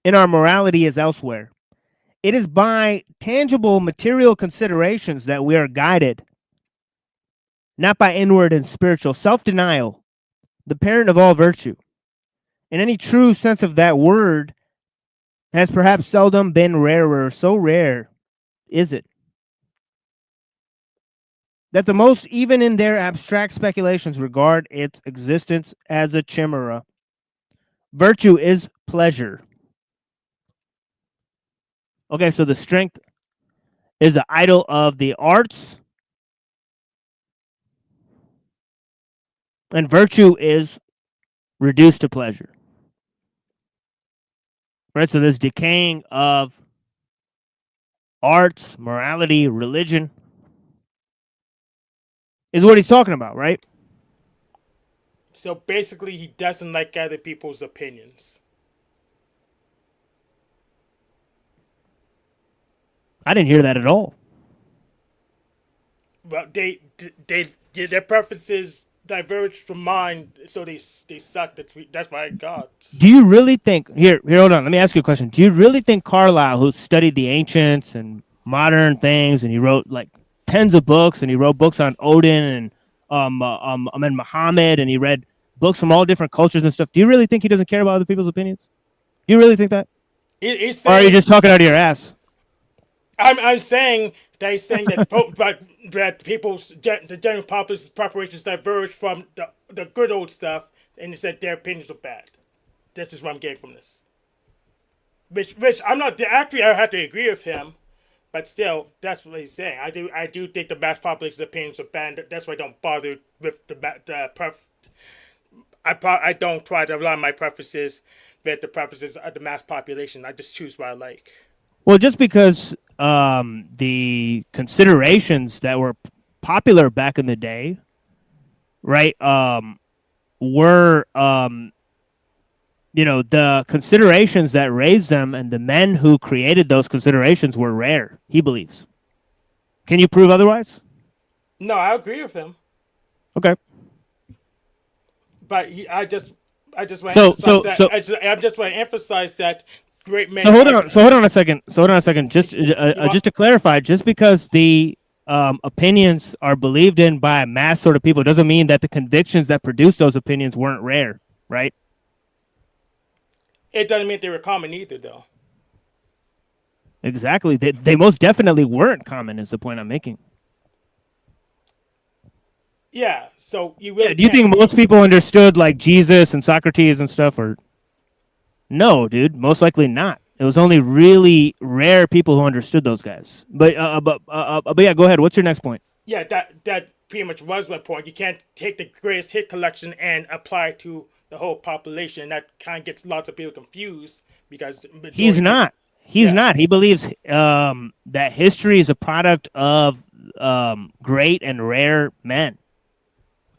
in our morality as elsewhere. It is by tangible material considerations that we are guided. not by inward and spiritual self-denial, the parent of all virtue. In any true sense of that word, has perhaps seldom been rarer, so rare is it, that the most, even in their abstract speculations, regard its existence as a chimera. Virtue is pleasure. Okay, so the strength is the idol of the arts, and virtue is reduced to pleasure. Right, so this decaying of arts, morality, religion is what he's talking about, right? So basically, he doesn't like other people's opinions. I didn't hear that at all. Well, their preferences diverge from mine, so they suck. That's why I got. Do you really think here? Hold on. Let me ask you a question. Do you really think Carlyle, who studied the ancients and modern things, and he wrote like tens of books, and he wrote books on Odin and Muhammad, and he read books from all different cultures and stuff. Do you really think he doesn't care about other people's opinions? Do you really think that? He's Or are you just talking out of your ass? I'm saying that he's saying that that the general populace's preparations diverge from the good old stuff, and he said their opinions are bad. That's just what I'm getting from this. Which I'm not actually. I have to agree with him, but still, that's what he's saying. I do think the mass populace's opinions are bad. That's why I don't bother with I don't try to align my preferences with the preferences of the mass population. I just choose what I like. Well, just because the considerations that were popular back in the day, right, were, the considerations that raised them and the men who created those considerations were rare, he believes. Can you prove otherwise? No, I agree with him. Okay. But I just want to emphasize that. I just want to emphasize that great men. So hold on a second. Just to clarify, just because the opinions are believed in by a mass sort of people doesn't mean that the convictions that produce those opinions weren't rare, right? It doesn't mean they were common either, though. Exactly. They most definitely weren't common, is the point I'm making. Yeah, so you really do you think most people understood like Jesus and Socrates and stuff, or no, dude? Most likely not. It was only really rare people who understood those guys. But yeah, go ahead. What's your next point? Yeah, that pretty much was my point. You can't take the greatest hit collection and apply it to the whole population. That kind of gets lots of people confused because he's not. He's not. He believes that history is a product of great and rare men.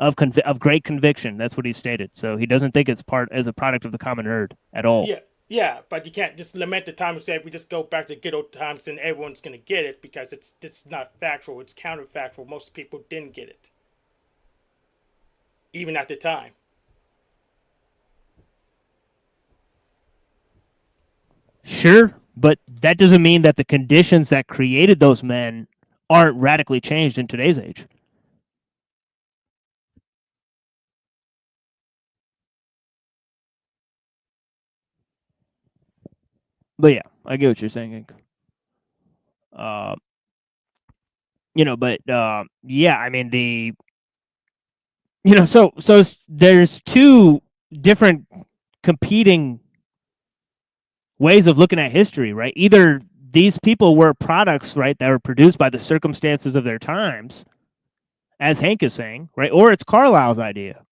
Of great conviction, that's what he stated. So he doesn't think it's as a product of the common herd at all. Yeah, but you can't just lament the time and say we just go back to good old times and everyone's gonna get it because it's not factual. It's counterfactual. Most people didn't get it, even at the time. Sure, but that doesn't mean that the conditions that created those men aren't radically changed in today's age. But yeah, I get what you're saying. But yeah, I mean so there's two different competing ways of looking at history, right? Either these people were products, right, that were produced by the circumstances of their times, as Hank is saying, right? Or it's Carlyle's idea,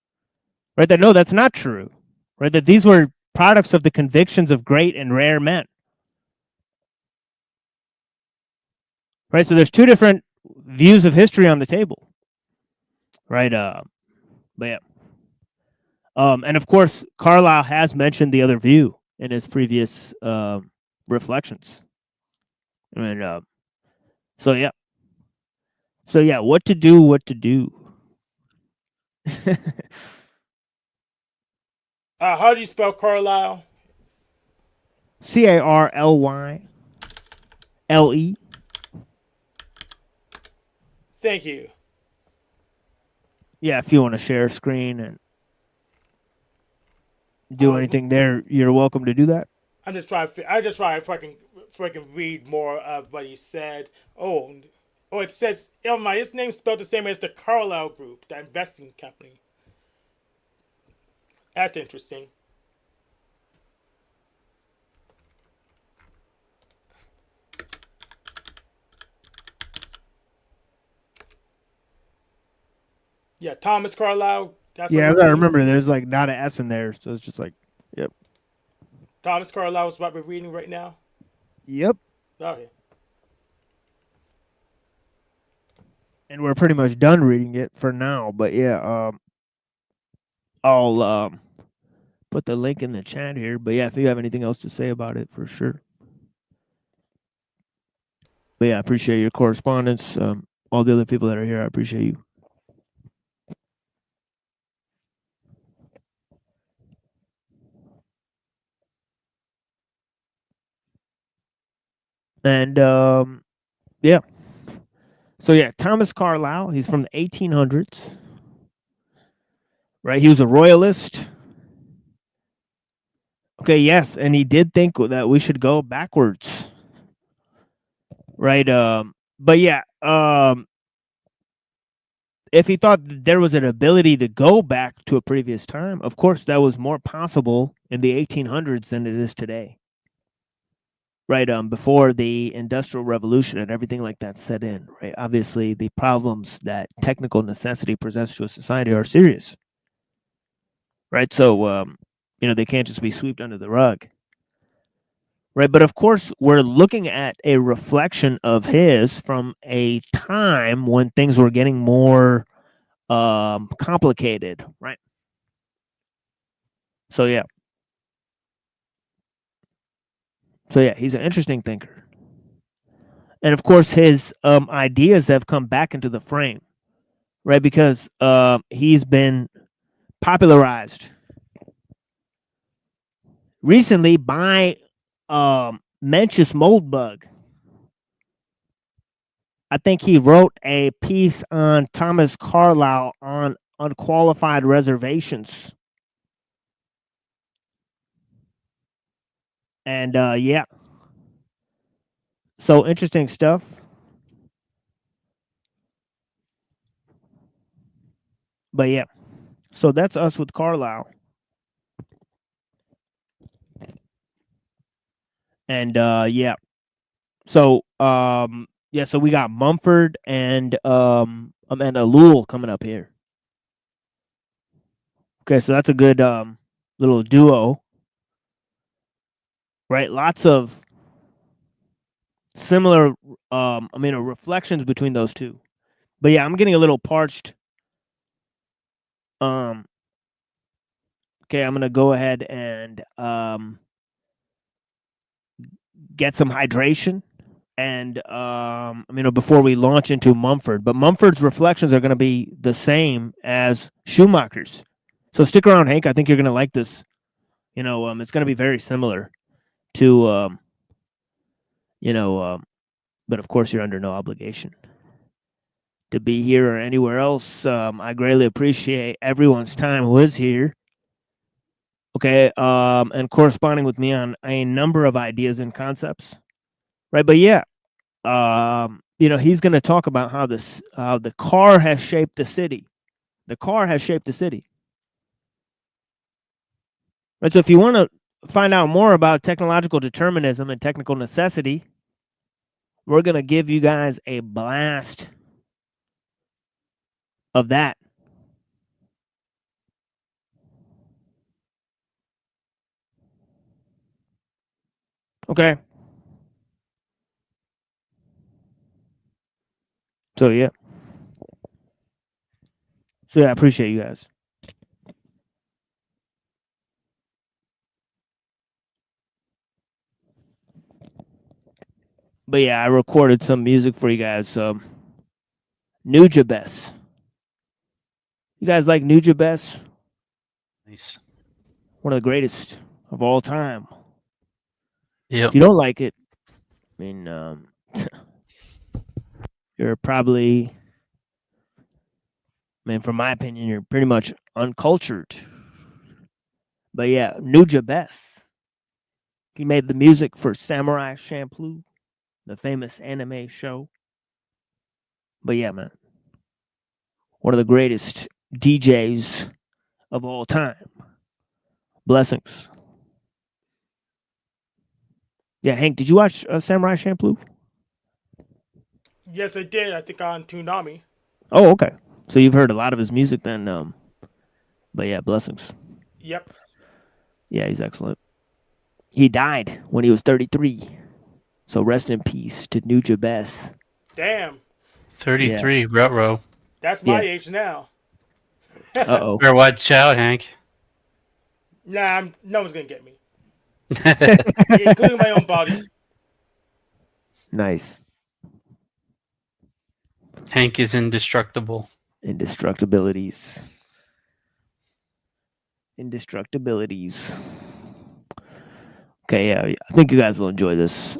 right? That no, that's not true, right? That these were products of the convictions of great and rare men. Right, so there's two different views of history on the table, right? But yeah, and of course, Carlyle has mentioned the other view in his previous reflections. And so yeah, what to do? How do you spell Carlyle? Carlyle. Thank you. Yeah, if you want to share screen and do anything there, you're welcome to do that. I just try if I can read more of what he said. Oh, it says his name's spelled the same as the Carlyle Group, the investing company. That's interesting. Yeah, Thomas Carlyle. Yeah, I remember there's like not an S in there, so it's just like, yep. Thomas Carlyle is what we're reading right now. Yep. Okay. And we're pretty much done reading it for now, but yeah, I'll put the link in the chat here. But yeah, if you have anything else to say about it, for sure. But yeah, I appreciate your correspondence. All the other people that are here, I appreciate you. And yeah. So yeah, Thomas Carlyle, he's from the 1800s. Right? He was a royalist. Okay, yes, and he did think that we should go backwards. Right? But yeah, if he thought that there was an ability to go back to a previous time, of course that was more possible in the 1800s than it is today. Right, before the Industrial Revolution and everything like that set in, right? Obviously, the problems that technical necessity presents to a society are serious. Right? So, they can't just be swept under the rug. Right? But of course, we're looking at a reflection of his from a time when things were getting more complicated, right? So yeah. He's an interesting thinker. And of course, his ideas have come back into the frame, right? Because he's been popularized recently by Mencius Moldbug. I think he wrote a piece on Thomas Carlyle on unqualified reservations. And yeah. So interesting stuff. But yeah. So that's us with Carlyle. And yeah. So yeah, so we got Mumford and ellul coming up here. Okay, so that's a good little duo. Right? Lots of similar reflections between those two. But yeah, I'm getting a little parched. Okay, I'm gonna go ahead and get some hydration and before we launch into Mumford. But Mumford's reflections are gonna be the same as Schumacher's. So stick around, Hank. I think you're gonna like this. It's gonna be very similar to but of course you're under no obligation to be here or anywhere else. I greatly appreciate everyone's time who is here. Okay, and corresponding with me on a number of ideas and concepts. Right, but yeah, he's going to talk about how the car has shaped the city. The car has shaped the city. Right, so if you want to find out more about technological determinism and technical necessity, we're going to give you guys a blast of that. Okay. So yeah. I appreciate you guys. But yeah, I recorded some music for you guys. Nujabes. You guys like Nujabes? Nice. One of the greatest of all time. Yep. If you don't like it, I mean, you're probably mean, from my opinion, you're pretty much uncultured. But yeah, Nujabes. He made the music for Samurai Champloo, the famous anime show. But yeah, man, one of the greatest DJs of all time. Blessings. Yeah, Hank, did you watch Samurai Champloo? Yes, I did. I think on Toonami. Oh, okay. So you've heard a lot of his music then. But yeah, blessings. Yep. Yeah, he's excellent. He died when he was 33. So rest in peace to Nujabes. Damn. 33, Ruh-roh. That's my age now. Uh-oh. Better watch out, Hank. Nah, no one's going to get me. Including my own body. Nice. Hank is indestructible. Indestructibilities. Okay, yeah, I think you guys will enjoy this.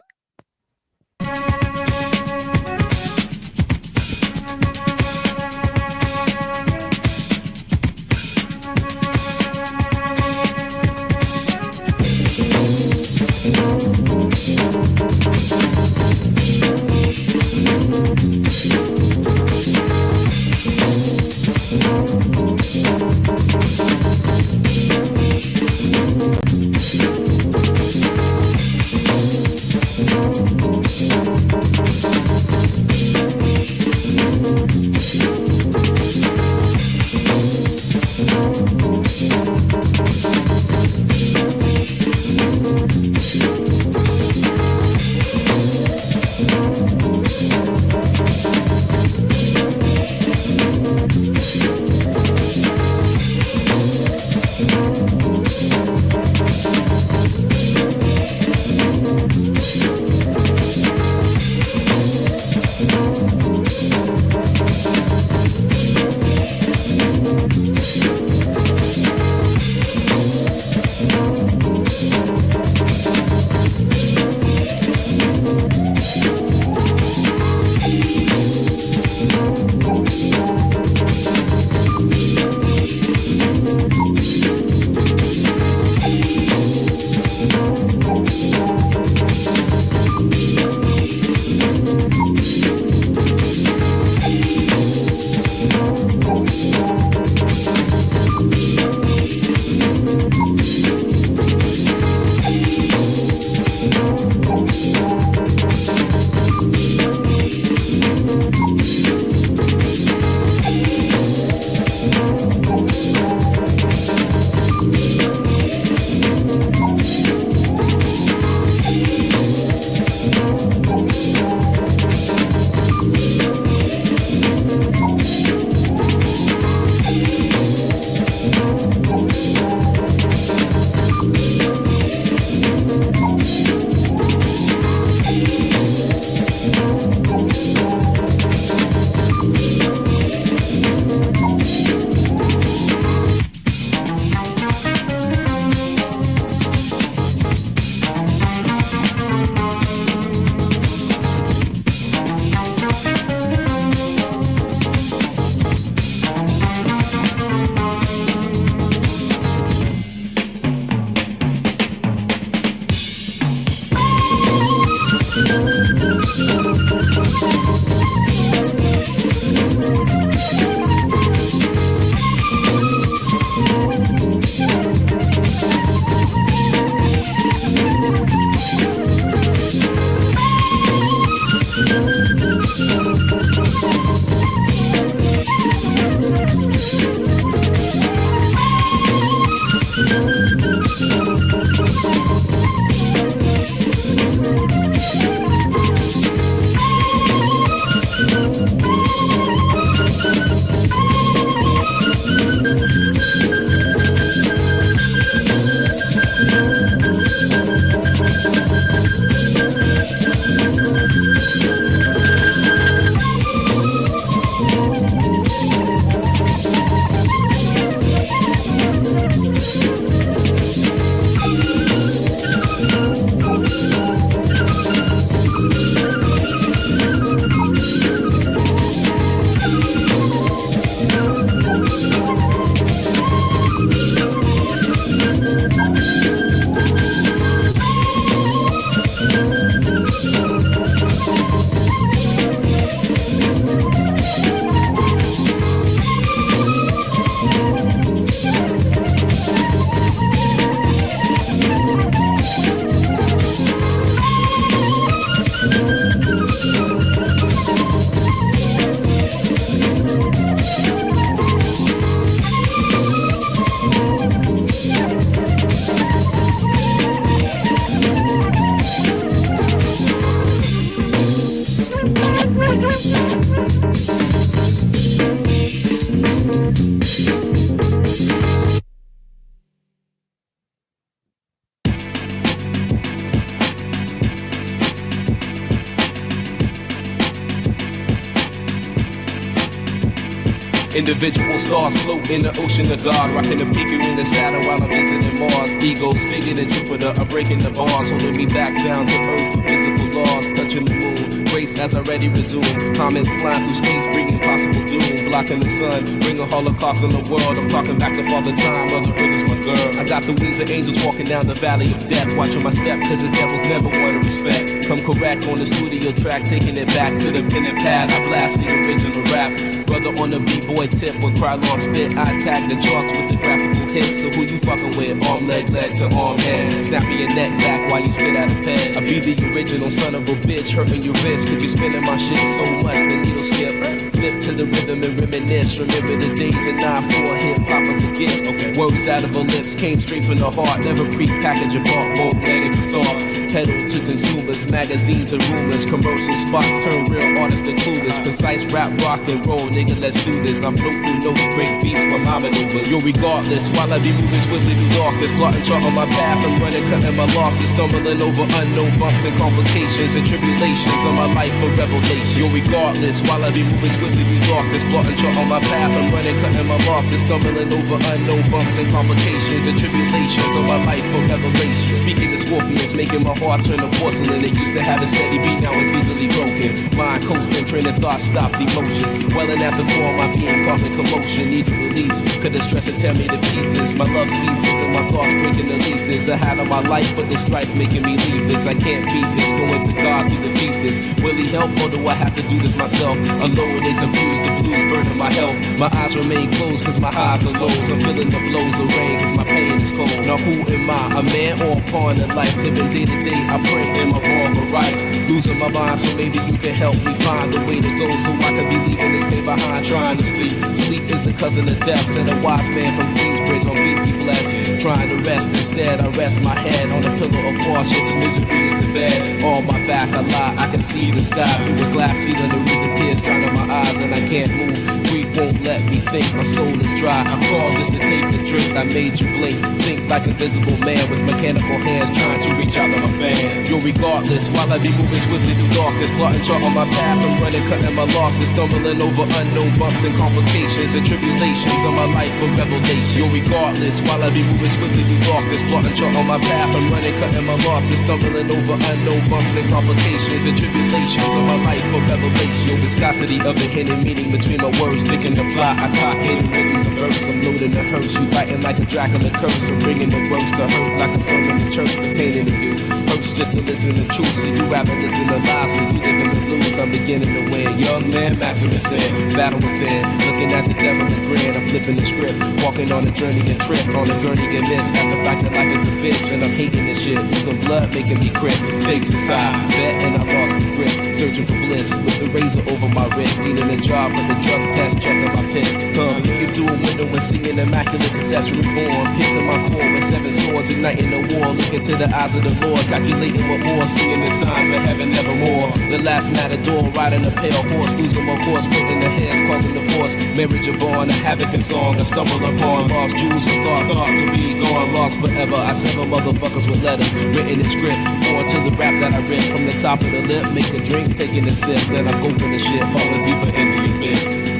Individual stars float in the ocean of God, rocking the peaker in the Saturn while I'm visiting Mars. Egos bigger than Jupiter, I'm breaking the bars, holding me back down to earth through physical laws, touching the moon. Grace as I already resume. Comments flying through space, bringing possible doom, blocking the sun, bring a holocaust on the world. I'm talking back to Father Time, Mother Earth is my girl. I got the wings of angels walking down the valley of death, watching my step, cause the devil's never one to respect. Come correct on the studio track, taking it back to the pen and pad. I blast the original rap. Brother on the b-boy tip with Krylon spit, I tag the charts with the graphical hits. So who you fucking with? Arm, leg, to arm, hand. Snap me your neck back while you spit out a pen. I be the original son of a bitch, hurting your wrist, cause you spinning my shit so much the needle skip. Flip to the rhythm and reminisce. Remember the days in 9-4 hip-hop as a gift. Words out of her lips came straight from the heart. Never pre-package a bought, won't negative thought. Pedal to consumers, magazines and rumors. Commercial spots turn real artists to clueless. Precise rap, rock and roll, nigga, let's do this. I float through notes, break beats with my maneuvers. Yo, regardless, while I be moving swiftly through darkness, plotting chart on my path, I'm running, cutting my losses, stumbling over unknown bumps and complications and tribulations of my life for revelation. Yo, regardless, while I be moving swiftly through darkness, plotting chart on my path, I'm running, cutting my losses, stumbling over unknown bumps and complications and tribulations of my life for revelation. Speaking to scorpions, making my heart turn to porcelain. It used to have a steady beat, now it's easily broken. Mind coasting, train of thought, stopped emotions. Welling after core, my being causing commotion. Need to release, could the stress it tear me to pieces. My love ceases and my thoughts breaking the leases. I had on my life, but the strife making me leave this. I can't beat this, going to God to defeat this. Will he help or do I have to do this myself? Alone and confused, the blues burning my health. My eyes remain closed cause my highs are lows. I'm feeling the blows of rain cause my pain is cold. Now who am I? A man or a pawn in life? Living day to day, I pray, am I wrong or right? Losing my mind, so maybe you can help me find the way to go, so I can be leaving this pain behind, trying to sleep. Sleep is the cousin of death, said a wise man from Queensbridge on BT Bless. Trying to rest instead, I rest my head on a pillow of hardships. Misery is the bed. On my back, I lie, I can see the skies through a glass ceiling. The reason tears drowning my eyes and I can't move. Grief won't let me think, my soul is dry. I called just to take a drink, I made you blink. Think like a visible man with mechanical hands, trying to reach out to my fans. Yo, regardless, while I be moving swiftly through darkness, plotting chart on my path, I'm running, cutting my losses, stumbling over unknown bumps and complications and tribulations of my life for revelation. Yo, regardless, while I be moving swiftly through darkness, plotting chart on my path, I'm running, cutting my losses, stumbling over unknown bumps and complications and tribulations of my life for revelation. Yo, viscosity of the hidden meaning between my words, thinking the plot, I caught hidden rhythms of verse, I'm loading the hearse, you biting like a Dracula curse, I'm bringing the roast to hurt like a sermon in church pertaining to you. Hurts just to listen to truth, so you rather listen to lies, so you live in the lose, I'm beginning to win. Young man, mastering sin, battle within, looking at the devil and grin, I'm flipping the script, walking on a journey and trip, on a gurney and miss, at the fact that life is a bitch, and I'm hating this shit, losing blood making me crit, stakes inside, bet and I lost the grip, searching for bliss, with the razor over my wrist, needing a job, but the drug test, checking my piss, looking through a window and seeing immaculate conception reborn, piercing my core with 7 swords, igniting the war, looking to the eyes of the Lord, calculating what more, singing the signs of heaven evermore, the last matador, riding a pale horse, losing my horse, splitting the hairs, causing divorce, marriage a born, a havoc and song, I stumble upon, lost jewels and thoughts will be gone, lost forever, I sever motherfuckers with letters, written in script, forward to the rap that I rip, from the top of the lip, make a drink, taking a sip, then I'm open the shit, falling deeper in the abyss.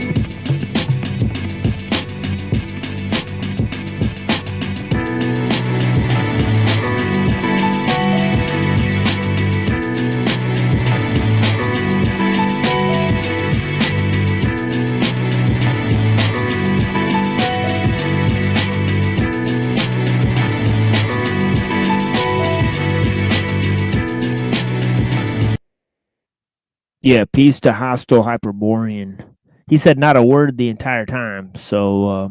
Yeah, peace to hostile Hyperborean. He said not a word the entire time, so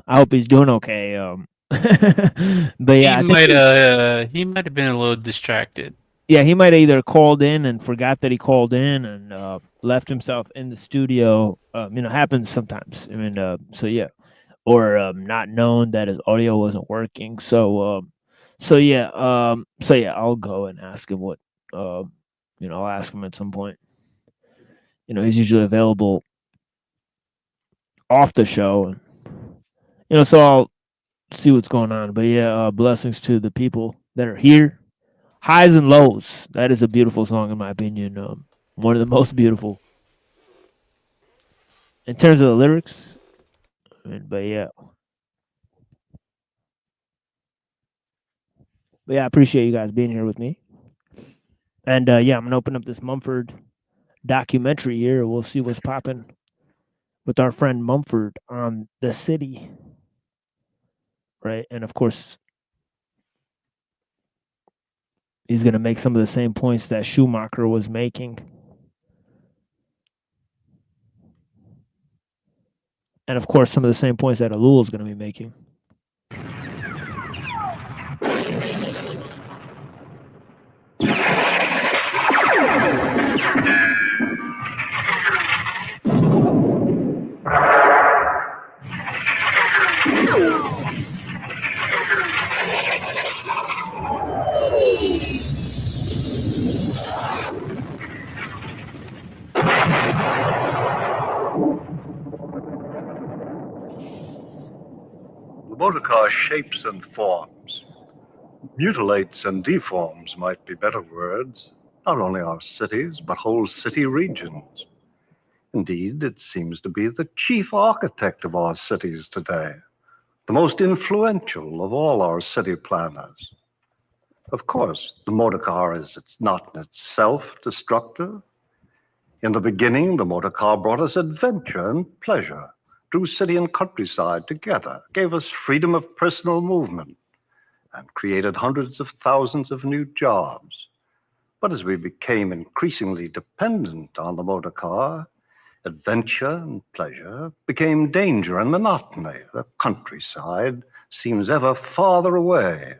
I hope he's doing okay. But yeah, he might have been a little distracted. Yeah, he might have either called in and forgot that he called in and left himself in the studio. Happens sometimes. I mean, so yeah, or not known that his audio wasn't working. So yeah, I'll go and ask him what, I'll ask him at some point. He's usually available off the show, and so I'll see what's going on. But yeah, blessings to the people that are here. Highs and Lows. That is a beautiful song in my opinion. One of the most beautiful. In terms of the lyrics, But yeah. But yeah, I appreciate you guys being here with me. And yeah, I'm gonna open up this Mumford documentary here. We'll see what's popping with our friend Mumford on the city. Right. And of course, he's gonna make some of the same points that Schumacher was making. And of course, some of the same points that ellul is gonna be making. The motor car shapes and forms, mutilates and deforms might be better words, not only our cities, but whole city regions. Indeed, it seems to be the chief architect of our cities today, the most influential of all our city planners. Of course, the motor car is not in itself destructive. In the beginning, the motor car brought us adventure and pleasure, drew city and countryside together, gave us freedom of personal movement, and created hundreds of thousands of new jobs. But as we became increasingly dependent on the motor car, adventure and pleasure became danger and monotony. The countryside seems ever farther away.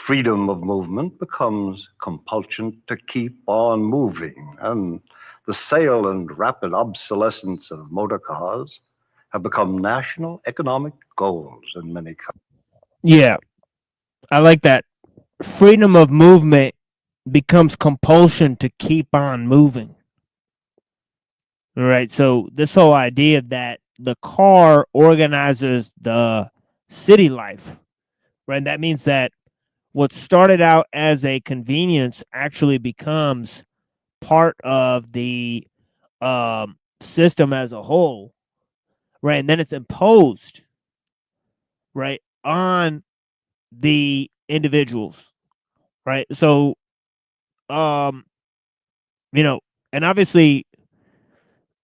Freedom of movement becomes compulsion to keep on moving, and the sale and rapid obsolescence of motor cars have become national economic goals in many countries. Yeah, I like that. Freedom of movement becomes compulsion to keep on moving. All right, so this whole idea that the car organizes the city life, right? That means that what started out as a convenience actually becomes part of the system as a whole, right? And then it's imposed, right, on the individuals, right? So, you know, and obviously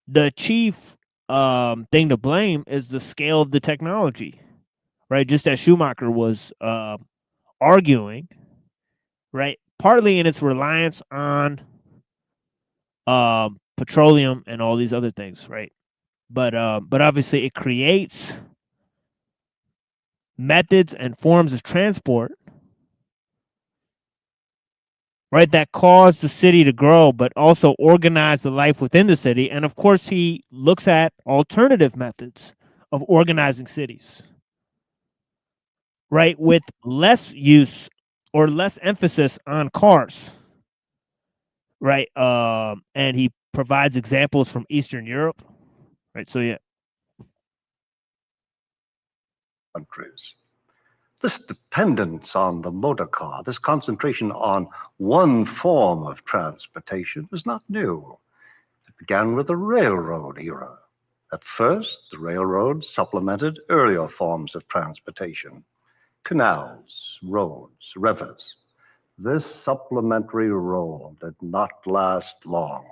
the chief thing to blame is the scale of the technology, right? Just as Schumacher was arguing, right? Partly in its reliance on petroleum and all these other things, right? But obviously it creates methods and forms of transport, right, that cause the city to grow, but also organize the life within the city. And of course, he looks at alternative methods of organizing cities, right, with less use or less emphasis on cars, right? And he provides examples from Eastern Europe, right? So, yeah. Countries. This dependence on the motor car, this concentration on one form of transportation is not new. It began with the railroad era. At first, the railroad supplemented earlier forms of transportation, canals, roads, rivers. This supplementary role did not last long.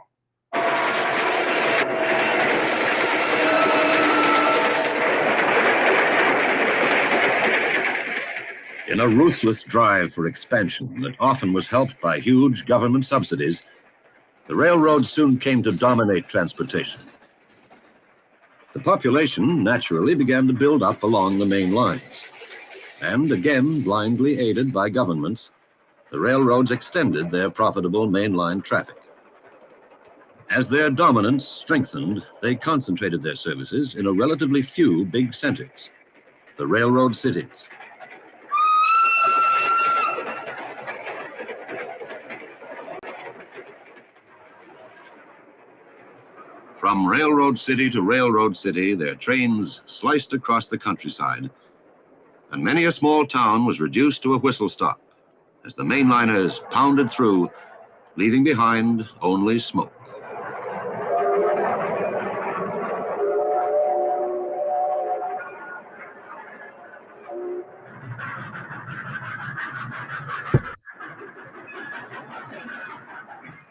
In a ruthless drive for expansion that often was helped by huge government subsidies, the railroads soon came to dominate transportation. The population naturally began to build up along the main lines. And again, blindly aided by governments, the railroads extended their profitable mainline traffic. As their dominance strengthened, they concentrated their services in a relatively few big centers, the railroad cities. From railroad city to railroad city, their trains sliced across the countryside, and many a small town was reduced to a whistle stop as the mainliners pounded through, leaving behind only smoke.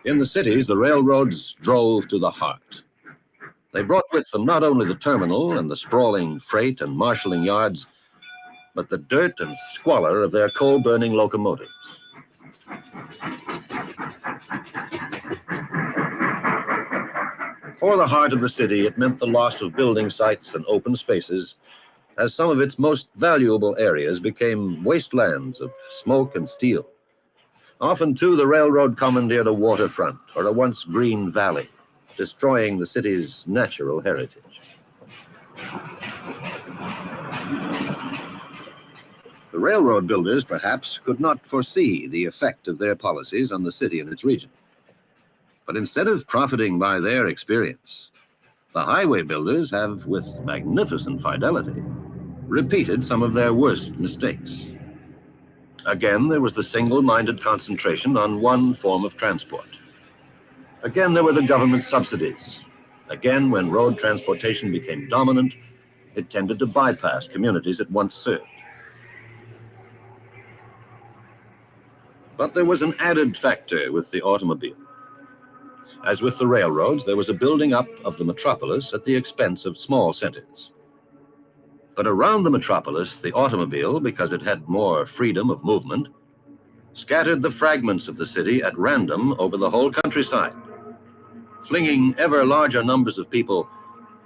In the cities, the railroads drove to the heart. They brought with them not only the terminal and the sprawling freight and marshalling yards, but the dirt and squalor of their coal-burning locomotives. For the heart of the city, it meant the loss of building sites and open spaces, as some of its most valuable areas became wastelands of smoke and steel. Often, too, the railroad commandeered a waterfront or a once green valley, destroying the city's natural heritage. The railroad builders, perhaps, could not foresee the effect of their policies on the city and its region. But instead of profiting by their experience, the highway builders have, with magnificent fidelity, repeated some of their worst mistakes. Again, there was the single-minded concentration on one form of transport. Again, there were the government subsidies. Again, when road transportation became dominant, it tended to bypass communities it once served. But there was an added factor with the automobile. As with the railroads, there was a building up of the metropolis at the expense of small centers. But around the metropolis, the automobile, because it had more freedom of movement, scattered the fragments of the city at random over the whole countryside, flinging ever larger numbers of people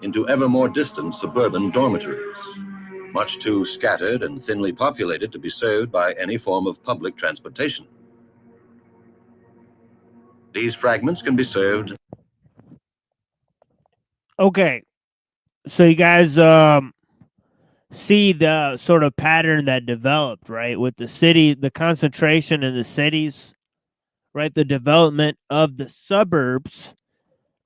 into ever more distant suburban dormitories, much too scattered and thinly populated to be served by any form of public transportation. These fragments can be served. Okay, so you guys see the sort of pattern that developed, right? With the city, the concentration in the cities, right? The development of the suburbs,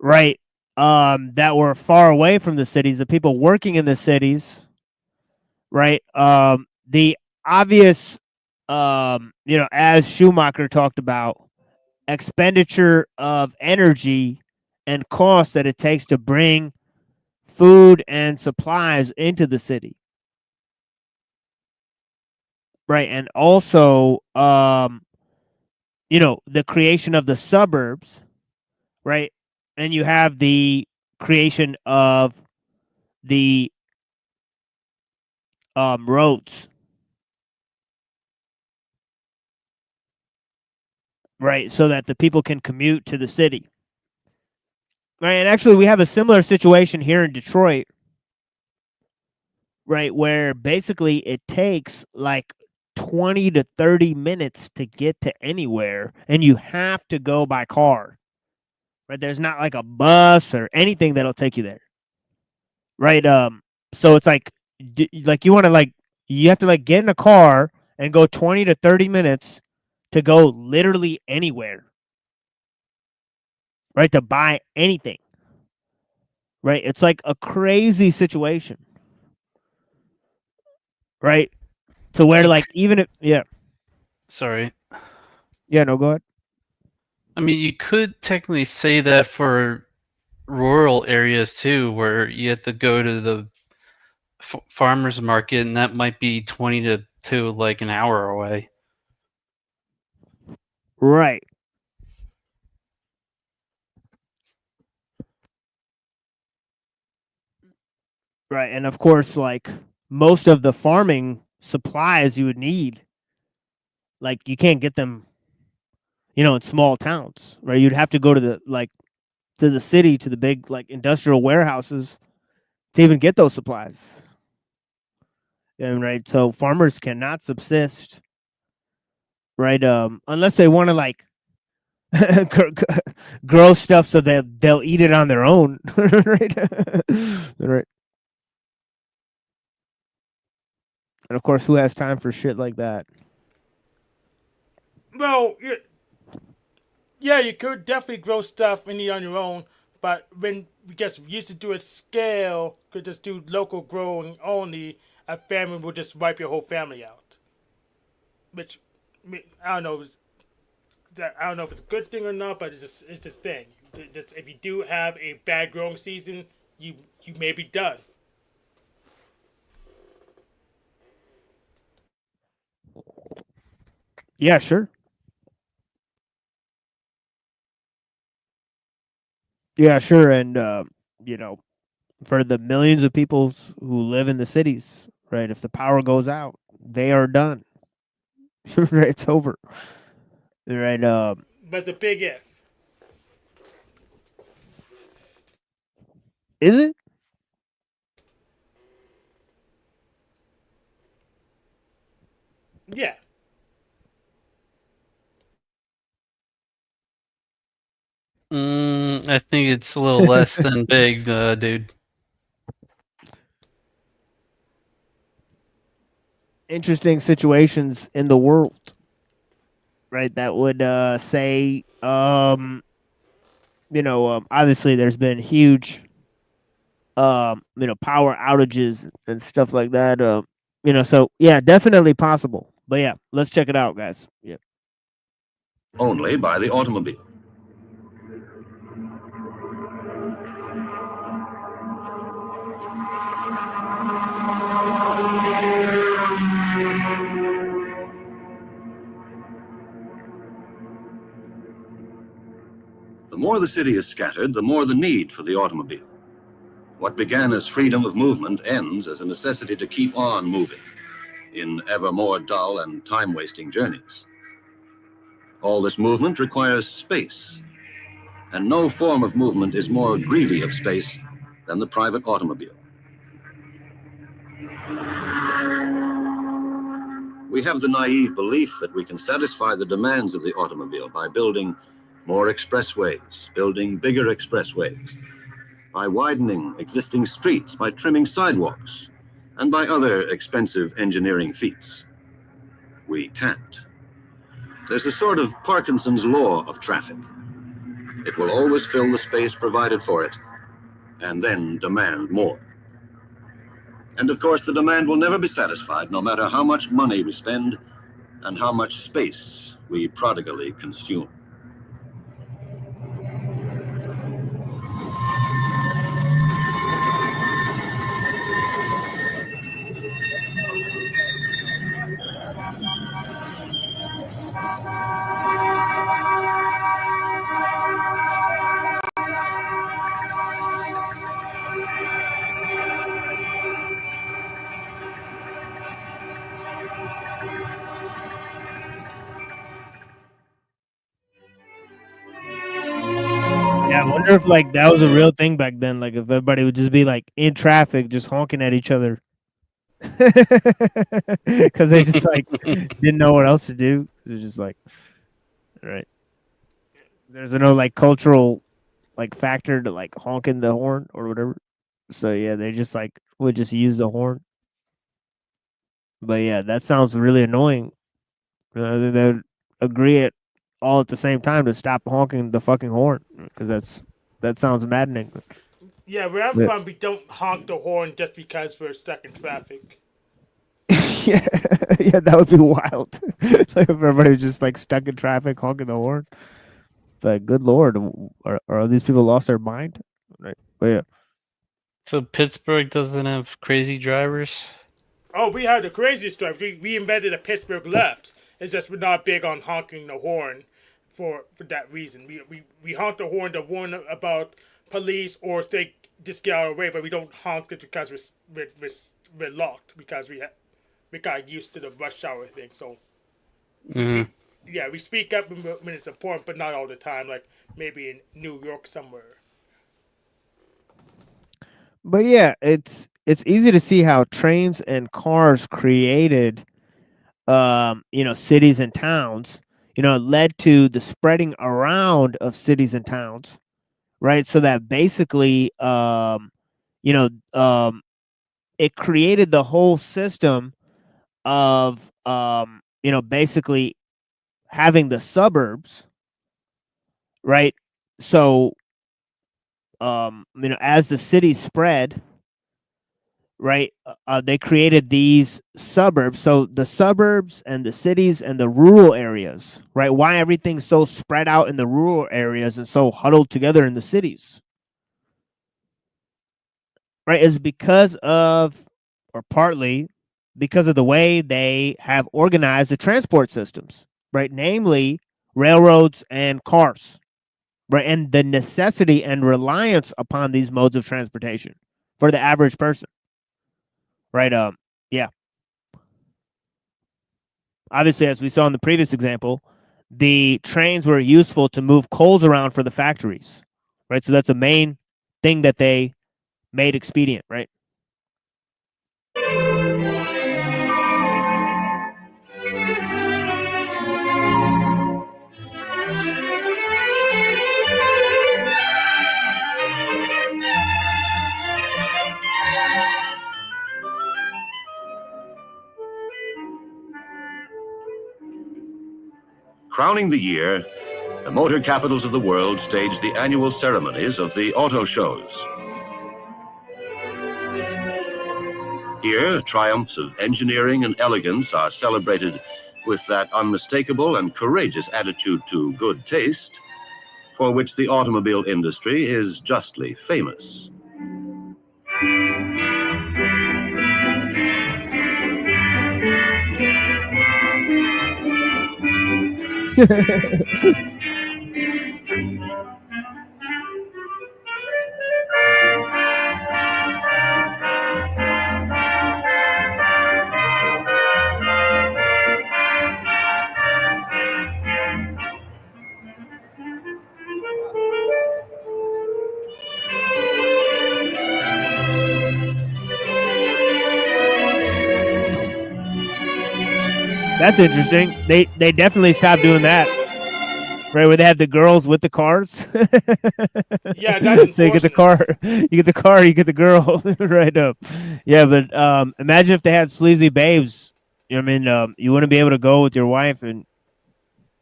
right? That were far away from the cities, the people working in the cities, right? The obvious, as Schumacher talked about, expenditure of energy and cost that it takes to bring food and supplies into the city. Right. And also, the creation of the suburbs, right? And you have the creation of the roads, right? So that the people can commute to the city. Right. And actually, we have a similar situation here in Detroit, right? Where basically it takes like 20 to 30 minutes to get to anywhere, and you have to go by car. Right? There's not like a bus or anything that'll take you there. Right? So it's like you want to you have to get in a car and go 20 to 30 minutes to go literally anywhere. Right? To buy anything. Right? It's like a crazy situation. Right? To where even if Sorry. Yeah, no, go ahead. I mean, you could technically say that for rural areas too, where you have to go to the farmer's market, and that might be 20 to like an hour away. Right. Right. And of course, most of the farming supplies you would need, you can't get them, in small towns, right? You'd have to go to the city, to the big industrial warehouses to even get those supplies. And right. So farmers cannot subsist, right? Unless they want to grow stuff so that they'll eat it on their own. Right. Right. And of course, who has time for shit like that? Well, yeah, you could definitely grow stuff on your own, but when we used to do it scale, could just do local growing only, a famine will just wipe your whole family out. Which, I don't know if it's a good thing or not, but it's a thing. If you do have a bad growing season, you may be done. Yeah, sure. Yeah, sure. And you know, for the millions of people who live in the cities, right? If the power goes out, they are done. Right, it's over. Right. But it's a big if. Is it? Yeah. I think it's a little less than big, dude. Interesting situations in the world, right? That would say, obviously there's been huge, power outages and stuff like that. So yeah, definitely possible. But yeah, let's check it out, guys. Yeah. Only by the automobile. The more the city is scattered, the more the need for the automobile. What began as freedom of movement ends as a necessity to keep on moving in ever more dull and time-wasting journeys. All this movement requires space, and no form of movement is more greedy of space than the private automobile. We have the naive belief that we can satisfy the demands of the automobile by building more expressways, building bigger expressways, by widening existing streets, by trimming sidewalks, and by other expensive engineering feats. We can't. There's a sort of Parkinson's law of traffic. It will always fill the space provided for it, and then demand more. And of course, the demand will never be satisfied, no matter how much money we spend and how much space we prodigally consume. Yeah, I wonder if like that was a real thing back then. Like if everybody would just be like in traffic, just honking at each other, because they just like didn't know what else to do. They're just like, right. There's no like cultural like factor to like honking the horn or whatever. So yeah, they just like would just use the horn. But yeah, that sounds really annoying. They would agree it all at the same time to stop honking the fucking horn because that sounds maddening. Yeah, where I'm Yeah. from, we don't honk the horn just because we're stuck in traffic. Yeah, yeah, that would be wild. Like if everybody was just like stuck in traffic honking the horn. But good lord, are these people lost their mind? Right. But yeah. So Pittsburgh doesn't have crazy drivers? Oh, we had the craziest drive. We invented a Pittsburgh left. It's just we're not big on honking the horn for that reason. We honk the horn to warn about police or say just get out of the way, but we don't honk it because we're locked because we got used to the rush hour thing. So yeah, we speak up when it's important, but not all the time. Like maybe in New York somewhere. But yeah, it's easy to see how trains and cars created cities and towns, led to the spreading around of cities and towns, right? So that basically it created the whole system of basically having the suburbs, right? So as the city spread, right, they created these suburbs. So the suburbs and the cities and the rural areas, right? Why everything's so spread out in the rural areas and so huddled together in the cities, right, is because of, or partly because of the way they have organized the transport systems, right? Namely, railroads and cars, right? And the necessity and reliance upon these modes of transportation for the average person, right? Yeah. Obviously, as we saw in the previous example, the trains were useful to move coals around for the factories, right? So that's a main thing that they made expedient, right? Crowning the year, the motor capitals of the world stage the annual ceremonies of the auto shows. Here, triumphs of engineering and elegance are celebrated with that unmistakable and courageous attitude to good taste for which the automobile industry is justly famous. That's interesting. They definitely stopped doing that. Right, where they have the girls with the cars. Yeah, that's so you get the car, you get the girl right up. Yeah, but imagine if they had sleazy babes. You know what I mean? You wouldn't be able to go with your wife and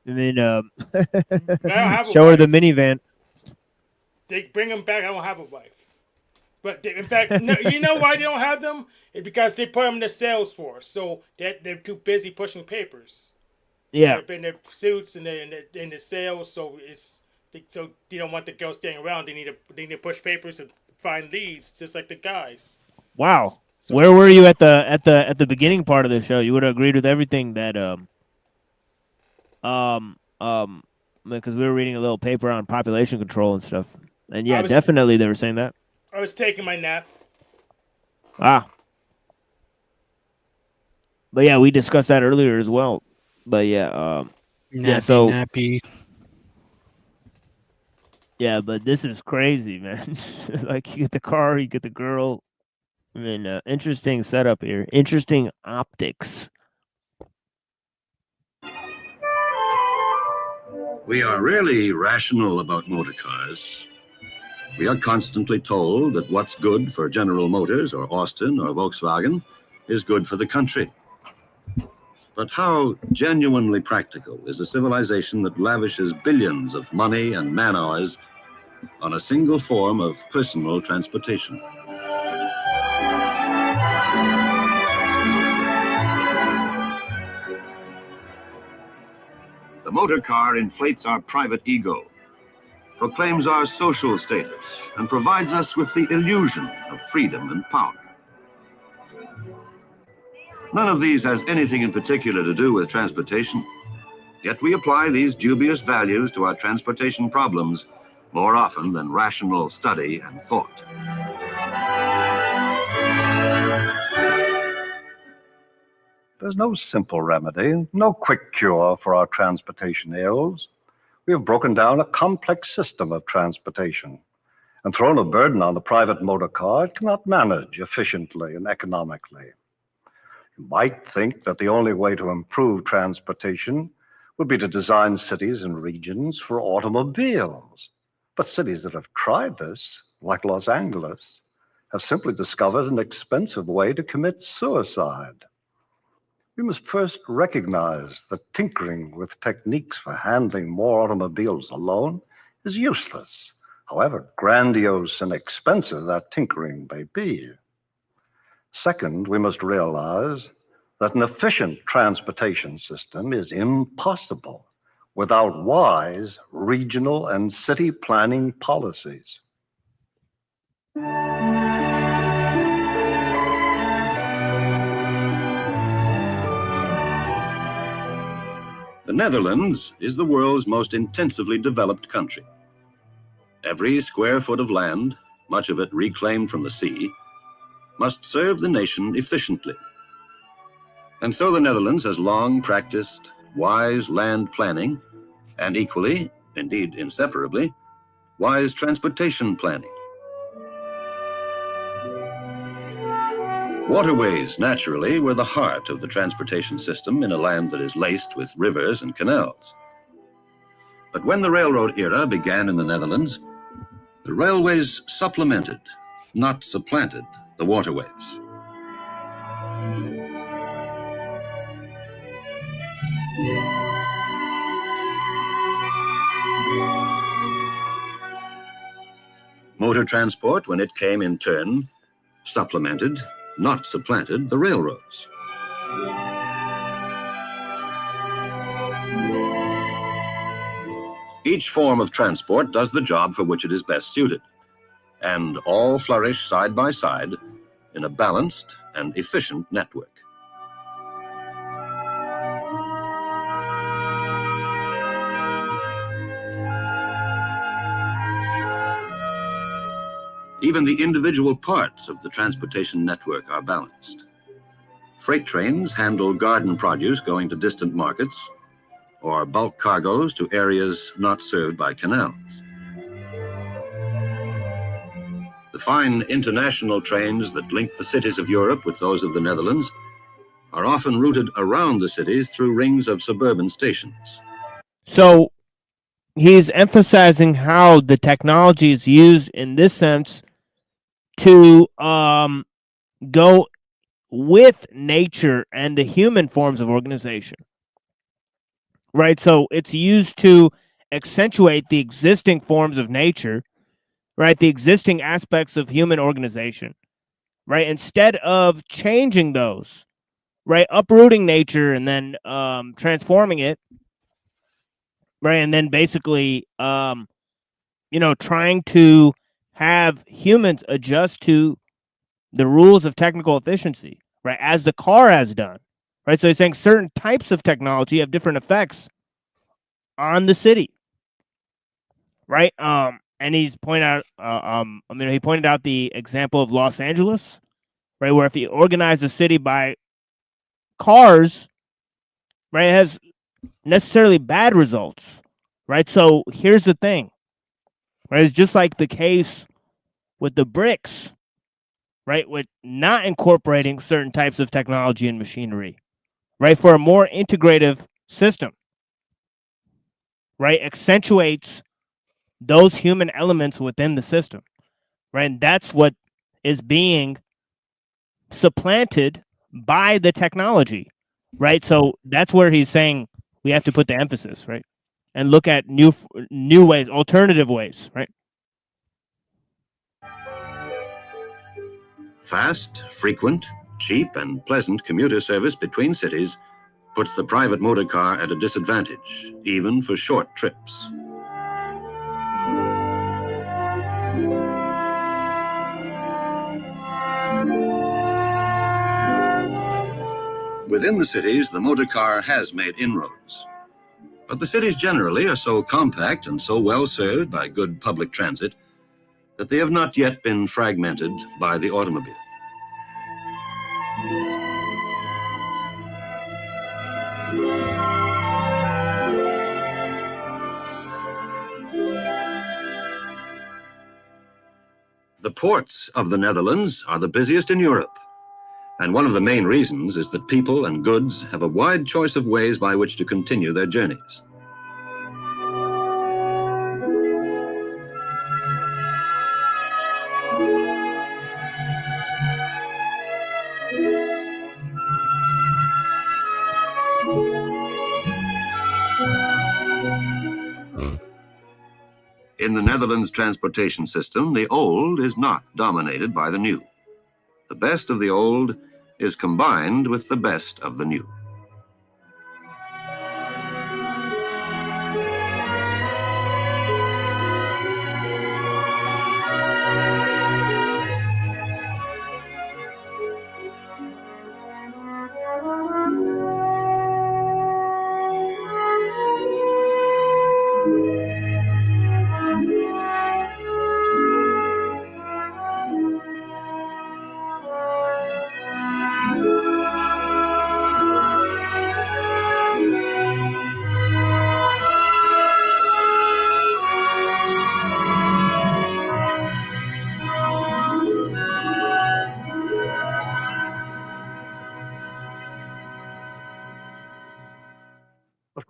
show her the minivan. They bring them back. I don't have a wife. But in fact, no, you know why they don't have them? It's because they put them in the sales force. So they're too busy pushing papers. Yeah. They're in their suits and they're in the sales. So so they don't want the girls staying around. They need to push papers and find leads, just like the guys. Wow. So where were you at the beginning part of the show? You would have agreed with everything that because we were reading a little paper on population control and stuff. And yeah, definitely they were saying that. I was taking my nap. Ah. But yeah, we discussed that earlier as well. But yeah, nappy. Yeah, but this is crazy, man. Like you get the car, you get the girl. I mean, interesting setup here. Interesting optics. We are rarely rational about motor cars. We are constantly told that what's good for General Motors or Austin or Volkswagen is good for the country. But how genuinely practical is a civilization that lavishes billions of money and man-hours on a single form of personal transportation? The motor car inflates our private ego, proclaims our social status, and provides us with the illusion of freedom and power. None of these has anything in particular to do with transportation, yet we apply these dubious values to our transportation problems more often than rational study and thought. There's no simple remedy, no quick cure for our transportation ills. We have broken down a complex system of transportation and thrown a burden on the private motor car it cannot manage efficiently and economically. You might think that the only way to improve transportation would be to design cities and regions for automobiles. But cities that have tried this, like Los Angeles, have simply discovered an expensive way to commit suicide. We must first recognize that tinkering with techniques for handling more automobiles alone is useless, however grandiose and expensive that tinkering may be. Second, we must realize that an efficient transportation system is impossible without wise regional and city planning policies. The Netherlands is the world's most intensively developed country. Every square foot of land, much of it reclaimed from the sea, must serve the nation efficiently. And so the Netherlands has long practiced wise land planning and equally, indeed inseparably, wise transportation planning. Waterways, naturally, were the heart of the transportation system in a land that is laced with rivers and canals. But when the railroad era began in the Netherlands, the railways supplemented, not supplanted, the waterways. Motor transport, when it came in turn, supplemented, not supplanted, the railroads. Each form of transport does the job for which it is best suited, and all flourish side by side in a balanced and efficient network. Even the individual parts of the transportation network are balanced. Freight trains handle garden produce going to distant markets, or bulk cargoes to areas not served by canals. The fine international trains that link the cities of Europe with those of the Netherlands are often routed around the cities through rings of suburban stations. So he's emphasizing how the technology is used in this sense to go with nature and the human forms of organization, right? So it's used to accentuate the existing forms of nature, right? The existing aspects of human organization, right? Instead of changing those, right? Uprooting nature and then transforming it, right? And then basically, trying to have humans adjust to the rules of technical efficiency, right? As the car has done, right? So he's saying certain types of technology have different effects on the city, right? And he's pointed out, he pointed out the example of Los Angeles, right? Where if you organize a city by cars, right, it has necessarily bad results, right? So here's the thing, right? It's just like the case with the bricks, right? With not incorporating certain types of technology and machinery, right? For a more integrative system, right? Accentuates those human elements within the system, right? And that's what is being supplanted by the technology, right? So that's where he's saying we have to put the emphasis, right? And look at new ways, alternative ways, right? Fast, frequent, cheap, and pleasant commuter service between cities puts the private motor car at a disadvantage, even for short trips. Within the cities, the motor car has made inroads. But the cities generally are so compact and so well served by good public transit that they have not yet been fragmented by the automobile. The ports of the Netherlands are the busiest in Europe, and one of the main reasons is that people and goods have a wide choice of ways by which to continue their journeys. In the Netherlands transportation system, the old is not dominated by the new. The best of the old is combined with the best of the new.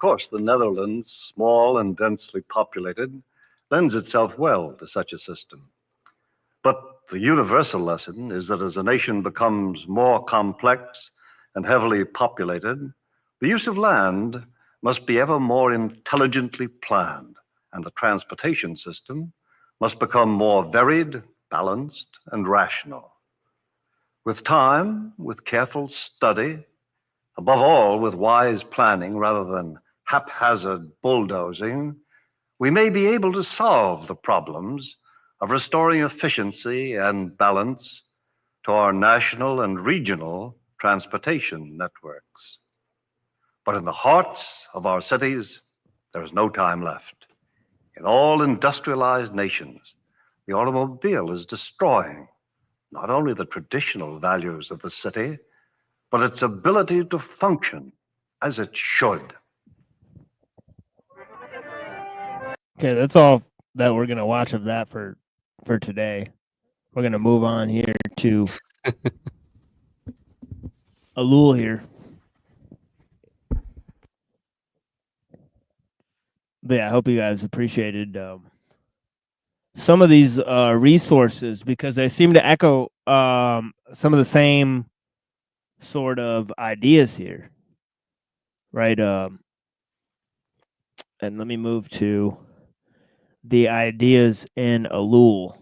course, the Netherlands, small and densely populated, lends itself well to such a system. But the universal lesson is that as a nation becomes more complex and heavily populated, the use of land must be ever more intelligently planned, and the transportation system must become more varied, balanced, and rational. With time, with careful study, above all with wise planning rather than haphazard bulldozing, we may be able to solve the problems of restoring efficiency and balance to our national and regional transportation networks. But in the hearts of our cities, there is no time left. In all industrialized nations, the automobile is destroying not only the traditional values of the city, but its ability to function as it should. Okay, that's all that we're gonna watch of that for today. We're gonna move on here to Ellul here. But yeah, I hope you guys appreciated some of these resources because they seem to echo some of the same sort of ideas here, right? And let me move to the ideas in Ellul.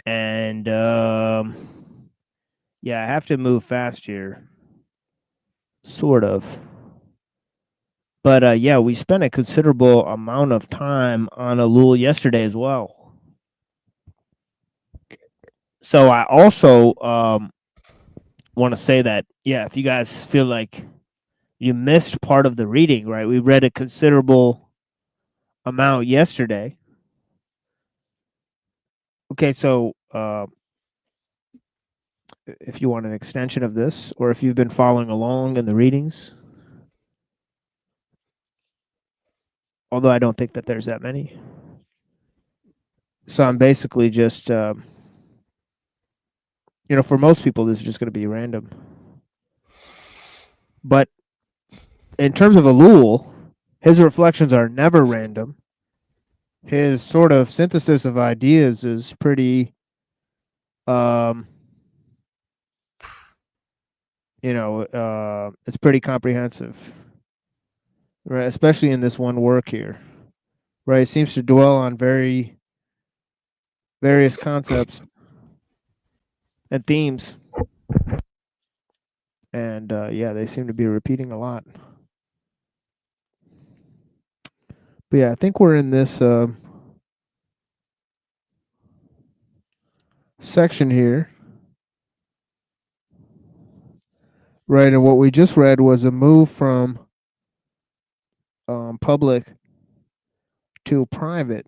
And yeah, I have to move fast here, sort of. But yeah, we spent a considerable amount of time on Ellul yesterday as well. So I also want to say that, yeah, if you guys feel like you missed part of the reading, right? We read a considerable amount yesterday. Okay, so if you want an extension of this, or if you've been following along in the readings, although I don't think that there's that many. So I'm basically just, you know, for most people, this is just going to be random. But in terms of Ellul, his reflections are never random. His sort of synthesis of ideas is pretty, you know, it's pretty comprehensive, right? Especially in this one work here, right? It seems to dwell on various concepts and themes. And yeah, they seem to be repeating a lot. But yeah, I think we're in this section here. Right, and what we just read was a move from public to private.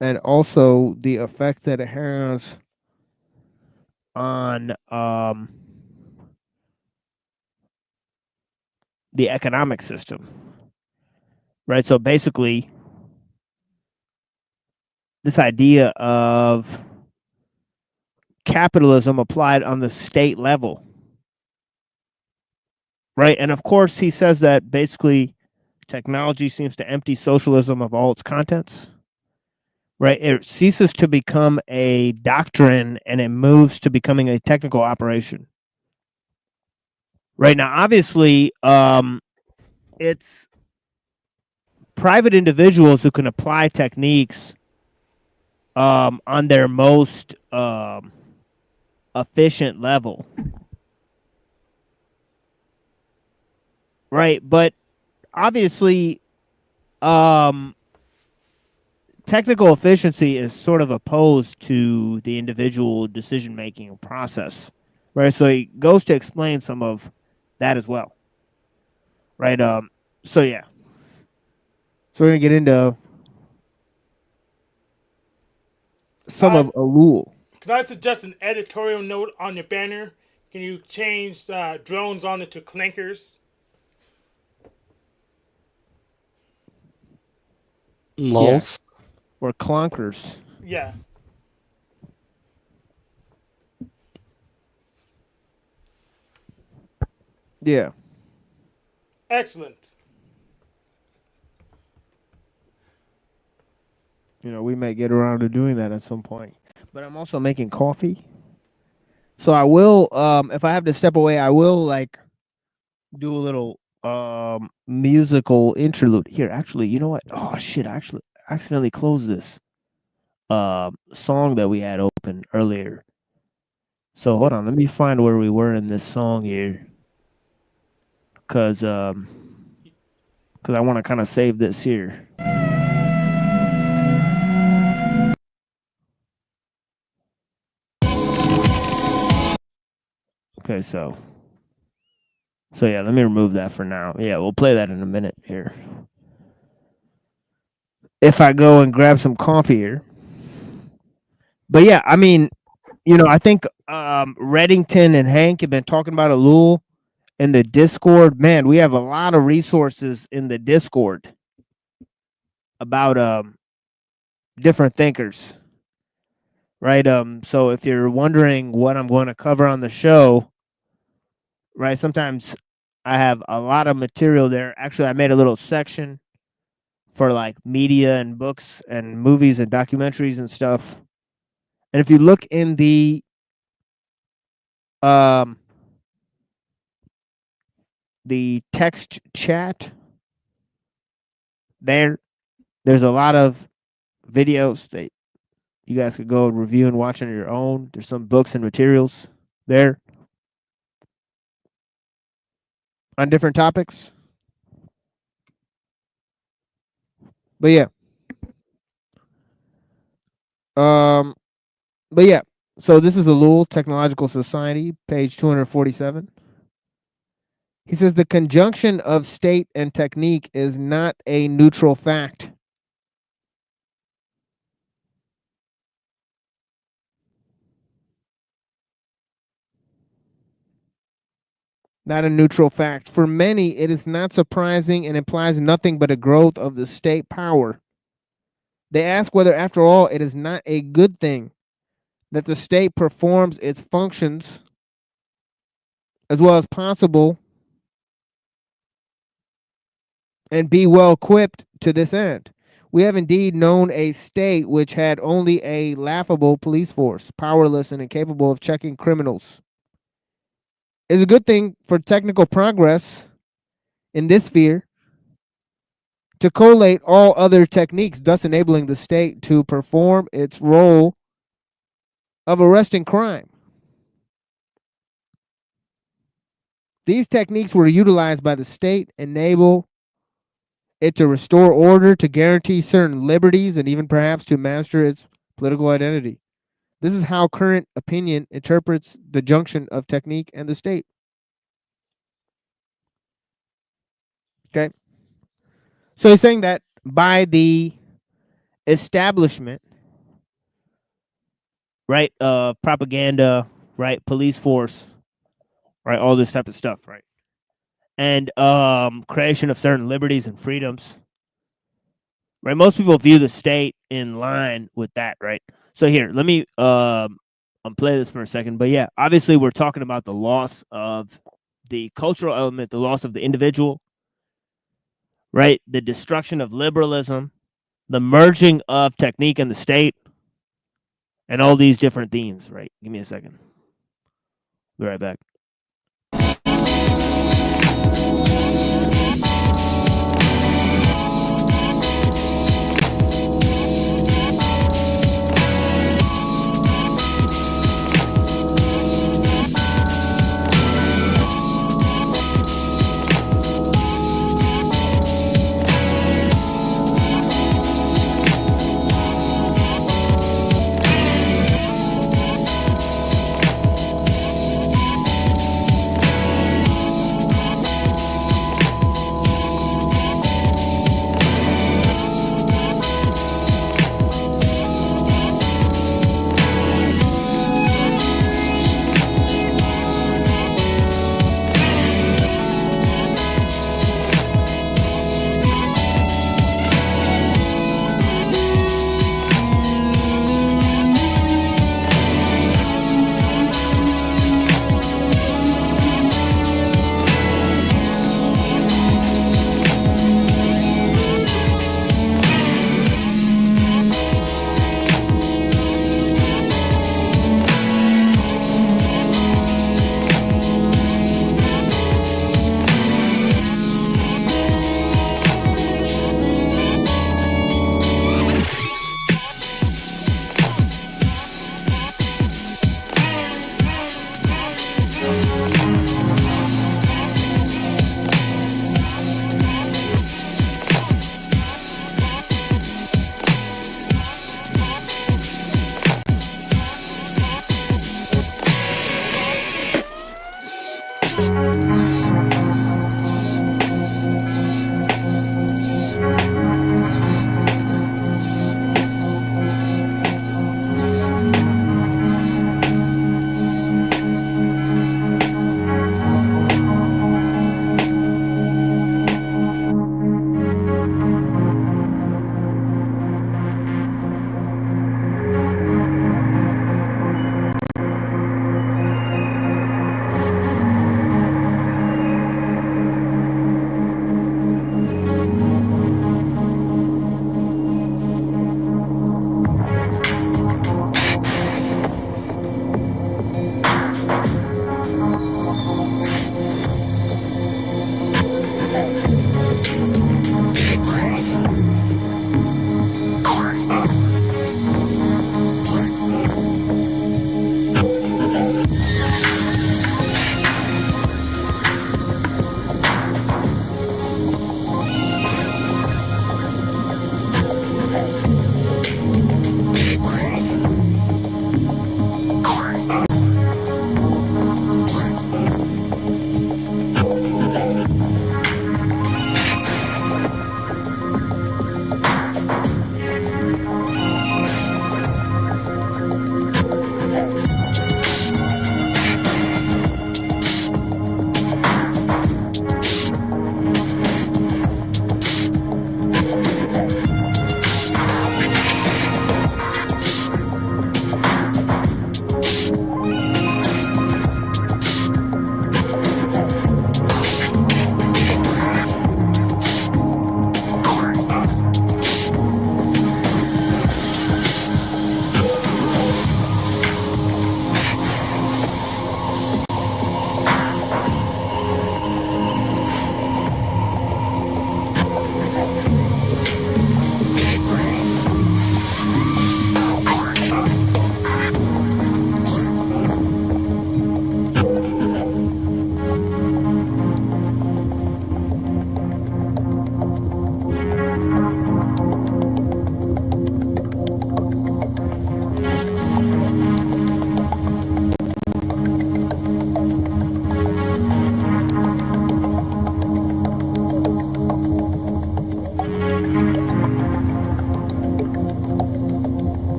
And also the effect that it has on the economic system, right? So basically, this idea of capitalism applied on the state level, right? And of course, he says that basically technology seems to empty socialism of all its contents, right? It ceases to become a doctrine and it moves to becoming a technical operation. Right now, obviously, it's private individuals who can apply techniques on their most efficient level. Right, but obviously, technical efficiency is sort of opposed to the individual decision-making process, right? So he goes to explain some of that as well, right? So yeah, so we're gonna get into some of Ellul. Can I suggest an editorial note on your banner? Can you change drones on it to clankers? Lols. Yeah. Or clunkers. Yeah. Yeah. Excellent. You know, we may get around to doing that at some point. But I'm also making coffee. So I will, if I have to step away, I will like do a little musical interlude. Here, actually, you know what? Oh shit, I actually accidentally closed this song that we had open earlier. So hold on, let me find where we were in this song here. Cause I want to kind of save this here. Okay, so yeah, let me remove that for now. Yeah, we'll play that in a minute here. If I go and grab some coffee here. But yeah, I mean, you know, I think Reddington and Hank have been talking about ellul in the Discord. Man, we have a lot of resources in the Discord about different thinkers. Right? So if you're wondering what I'm going to cover on the show, right? Sometimes I have a lot of material there. Actually, I made a little section for like media and books and movies and documentaries and stuff. And if you look in the text chat there's a lot of videos that you guys could go and review and watch on your own. There's some books and materials there on different topics. But yeah. But yeah. So this is ellul, Technological Society, page 247. He says the conjunction of state and technique is not a neutral fact. Not a neutral fact. For many, it is not surprising and implies nothing but a growth of the state power. They ask whether, after all, it is not a good thing that the state performs its functions as well as possible and be well equipped to this end. We have indeed known a state which had only a laughable police force, powerless and incapable of checking criminals. It is a good thing for technical progress in this sphere to collate all other techniques, thus enabling the state to perform its role of arresting crime. These techniques were utilized by the state, enable it to restore order, to guarantee certain liberties, and even perhaps to master its political identity. This is how current opinion interprets the junction of technique and the state. Okay. So he's saying that by the establishment, right, propaganda, right, police force, right, all this type of stuff, right, and creation of certain liberties and freedoms, right. Most people view the state in line with that, right. So here, let me play this for a second. But yeah, obviously we're talking about the loss of the cultural element, the loss of the individual, right, the destruction of liberalism, the merging of technique and the state, and all these different themes, right? Give me a second. Be right back.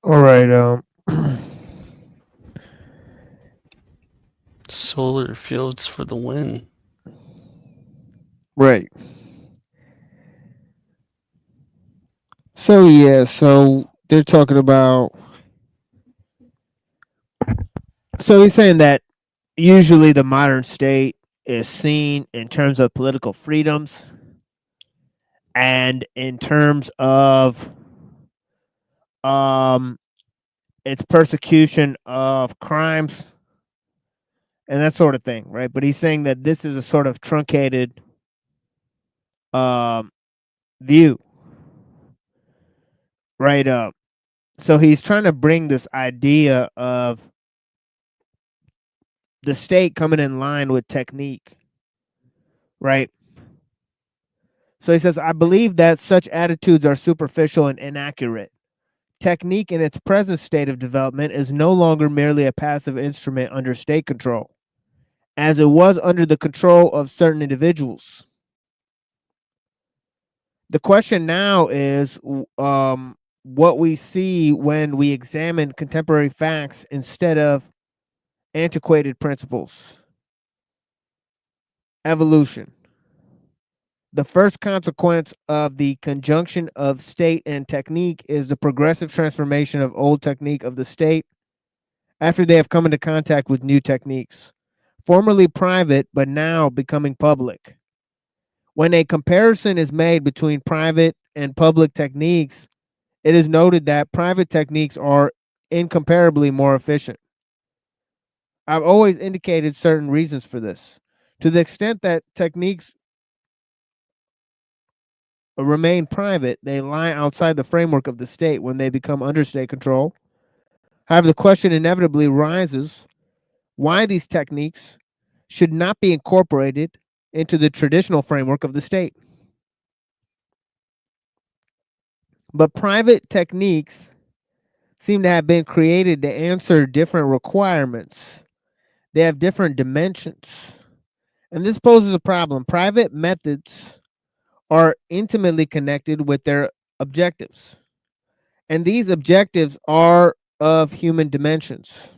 All right. Solar fields for the win. Right. So yeah, so they're talking about. So he's saying that usually the modern state is seen in terms of political freedoms and in terms of its persecution of crimes and that sort of thing, right? But he's saying that this is a sort of truncated view, right? So he's trying to bring this idea of the state coming in line with technique, right? So he says, I believe that such attitudes are superficial and inaccurate. Technique in its present state of development is no longer merely a passive instrument under state control, as it was under the control of certain individuals. The question now is what we see when we examine contemporary facts instead of antiquated principles. Evolution. The first consequence of the conjunction of state and technique is the progressive transformation of old technique of the state after they have come into contact with new techniques, formerly private but now becoming public. When a comparison is made between private and public techniques, it is noted that private techniques are incomparably more efficient. I've always indicated certain reasons for this. To the extent that techniques remain private, they lie outside the framework of the state when they become under state control. However, the question inevitably rises why these techniques should not be incorporated into the traditional framework of the state. But private techniques seem to have been created to answer different requirements. They have different dimensions. And this poses a problem. Private methods are intimately connected with their objectives. And these objectives are of human dimensions.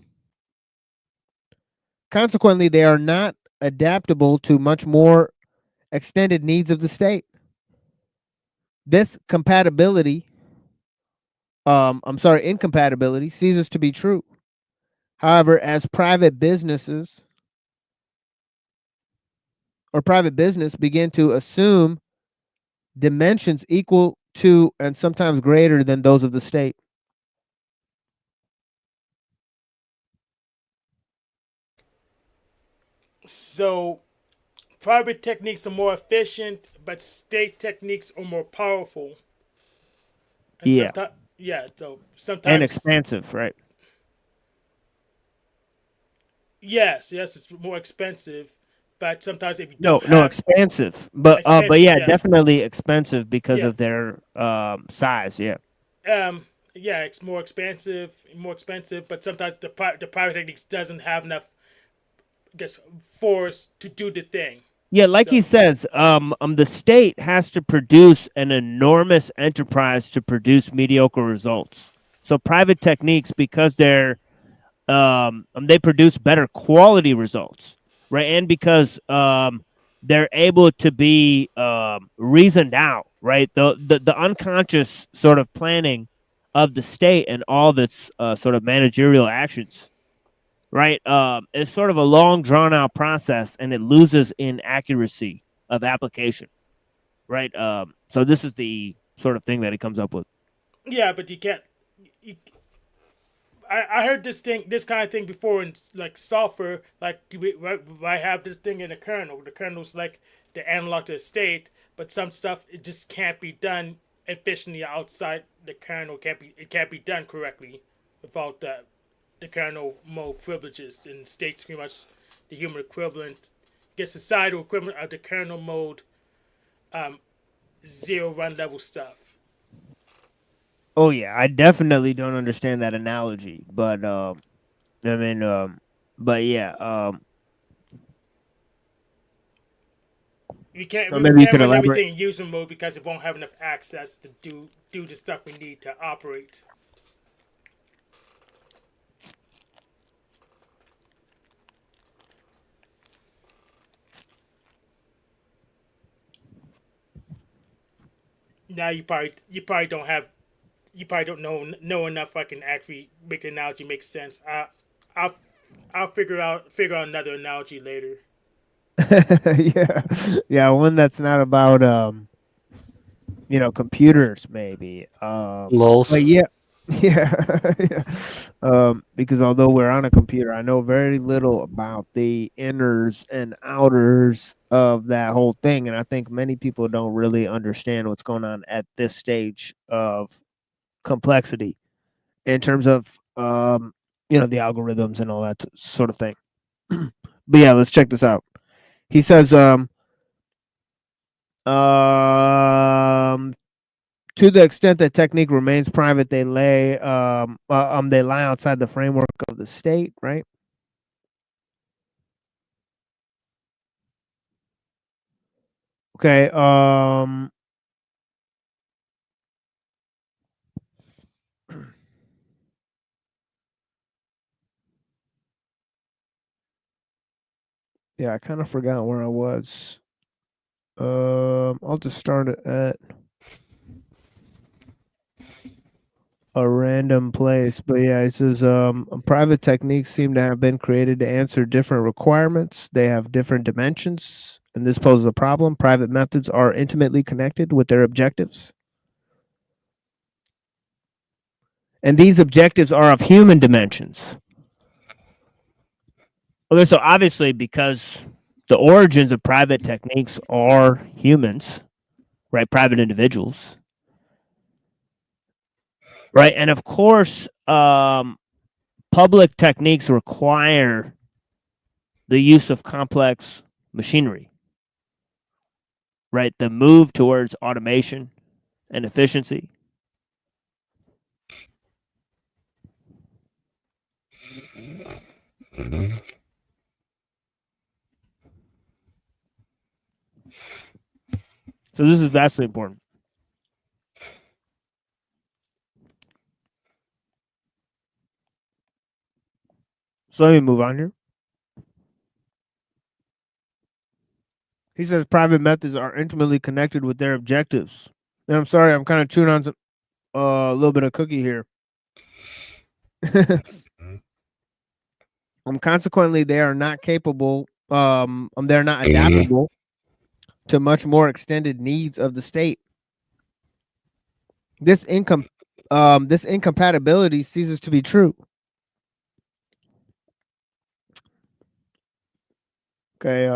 Consequently, they are not adaptable to much more extended needs of the state. This incompatibility ceases to be true. However, as private business begin to assume dimensions equal to and sometimes greater than those of the state. So private techniques are more efficient, but state techniques are more powerful. And Yeah. So sometimes And expansive, right? Yes, it's more expensive, but sometimes if you No, don't no, have expansive, but expensive, yeah, definitely expensive because Yeah. of their size. Yeah. It's more expensive, but sometimes the private techniques doesn't have enough, I guess, force to do the thing. Yeah, like he says, the state has to produce an enormous enterprise to produce mediocre results. So private techniques, because they produce better quality results, right? And because they're able to be reasoned out, right? The unconscious sort of planning of the state and all of its sort of managerial actions, right? It's sort of a long, drawn out process, and it loses in accuracy of application, right? So this is the sort of thing that he comes up with. Yeah, but you can't. I heard this kind of thing before in like software. Like I have this thing in the kernel. The kernel's like the analog to the state, but some stuff it just can't be done efficiently outside the kernel. It can't be done correctly without the kernel mode privileges, and state's pretty much the human equivalent, societal equivalent of the kernel mode, zero run level stuff. Oh yeah, I definitely don't understand that analogy, but but yeah, We can't so maybe you could run elaborate. everything in user mode because it won't have enough access to do the stuff we need to operate. Now you probably don't know enough. I can actually make the analogy make sense. I'll figure out another analogy later. yeah, one that's not about computers maybe. Lols. But yeah, yeah. Because although we're on a computer, I know very little about the inners and outers of that whole thing, and I think many people don't really understand what's going on at this stage of complexity in terms of the algorithms and all that sort of thing. But yeah, let's check this out. He says to the extent that technique remains private, they lie outside the framework of the state, right? Okay. Yeah, I kind of forgot where I was. I'll just start it at a random place. But yeah, it says private techniques seem to have been created to answer different requirements. They have different dimensions, and this poses a problem. Private methods are intimately connected with their objectives. And these objectives are of human dimensions. Okay, so obviously, because the origins of private techniques are humans, right? Private individuals, right? And of course, public techniques require the use of complex machinery, right? The move towards automation and efficiency. So this is vastly important. So let me move on here. He says private methods are intimately connected with their objectives. And I'm sorry, I'm kind of chewing on some a little bit of cookie here. Consequently, they are not capable. They're not adaptable to much more extended needs of the state. This incompatibility ceases to be true. Okay.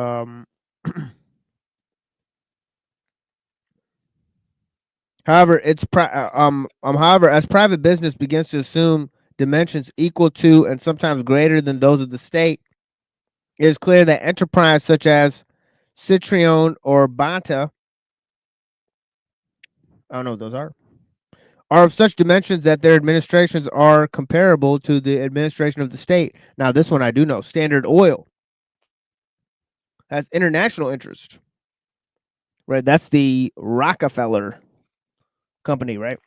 However, however, as private business begins to assume dimensions equal to and sometimes greater than those of the state, it is clear that enterprise such as Citrion or Bata, I don't know what those are of such dimensions that their administrations are comparable to the administration of the state. Now, this one I do know. Standard Oil has international interest, right? That's the Rockefeller company, right?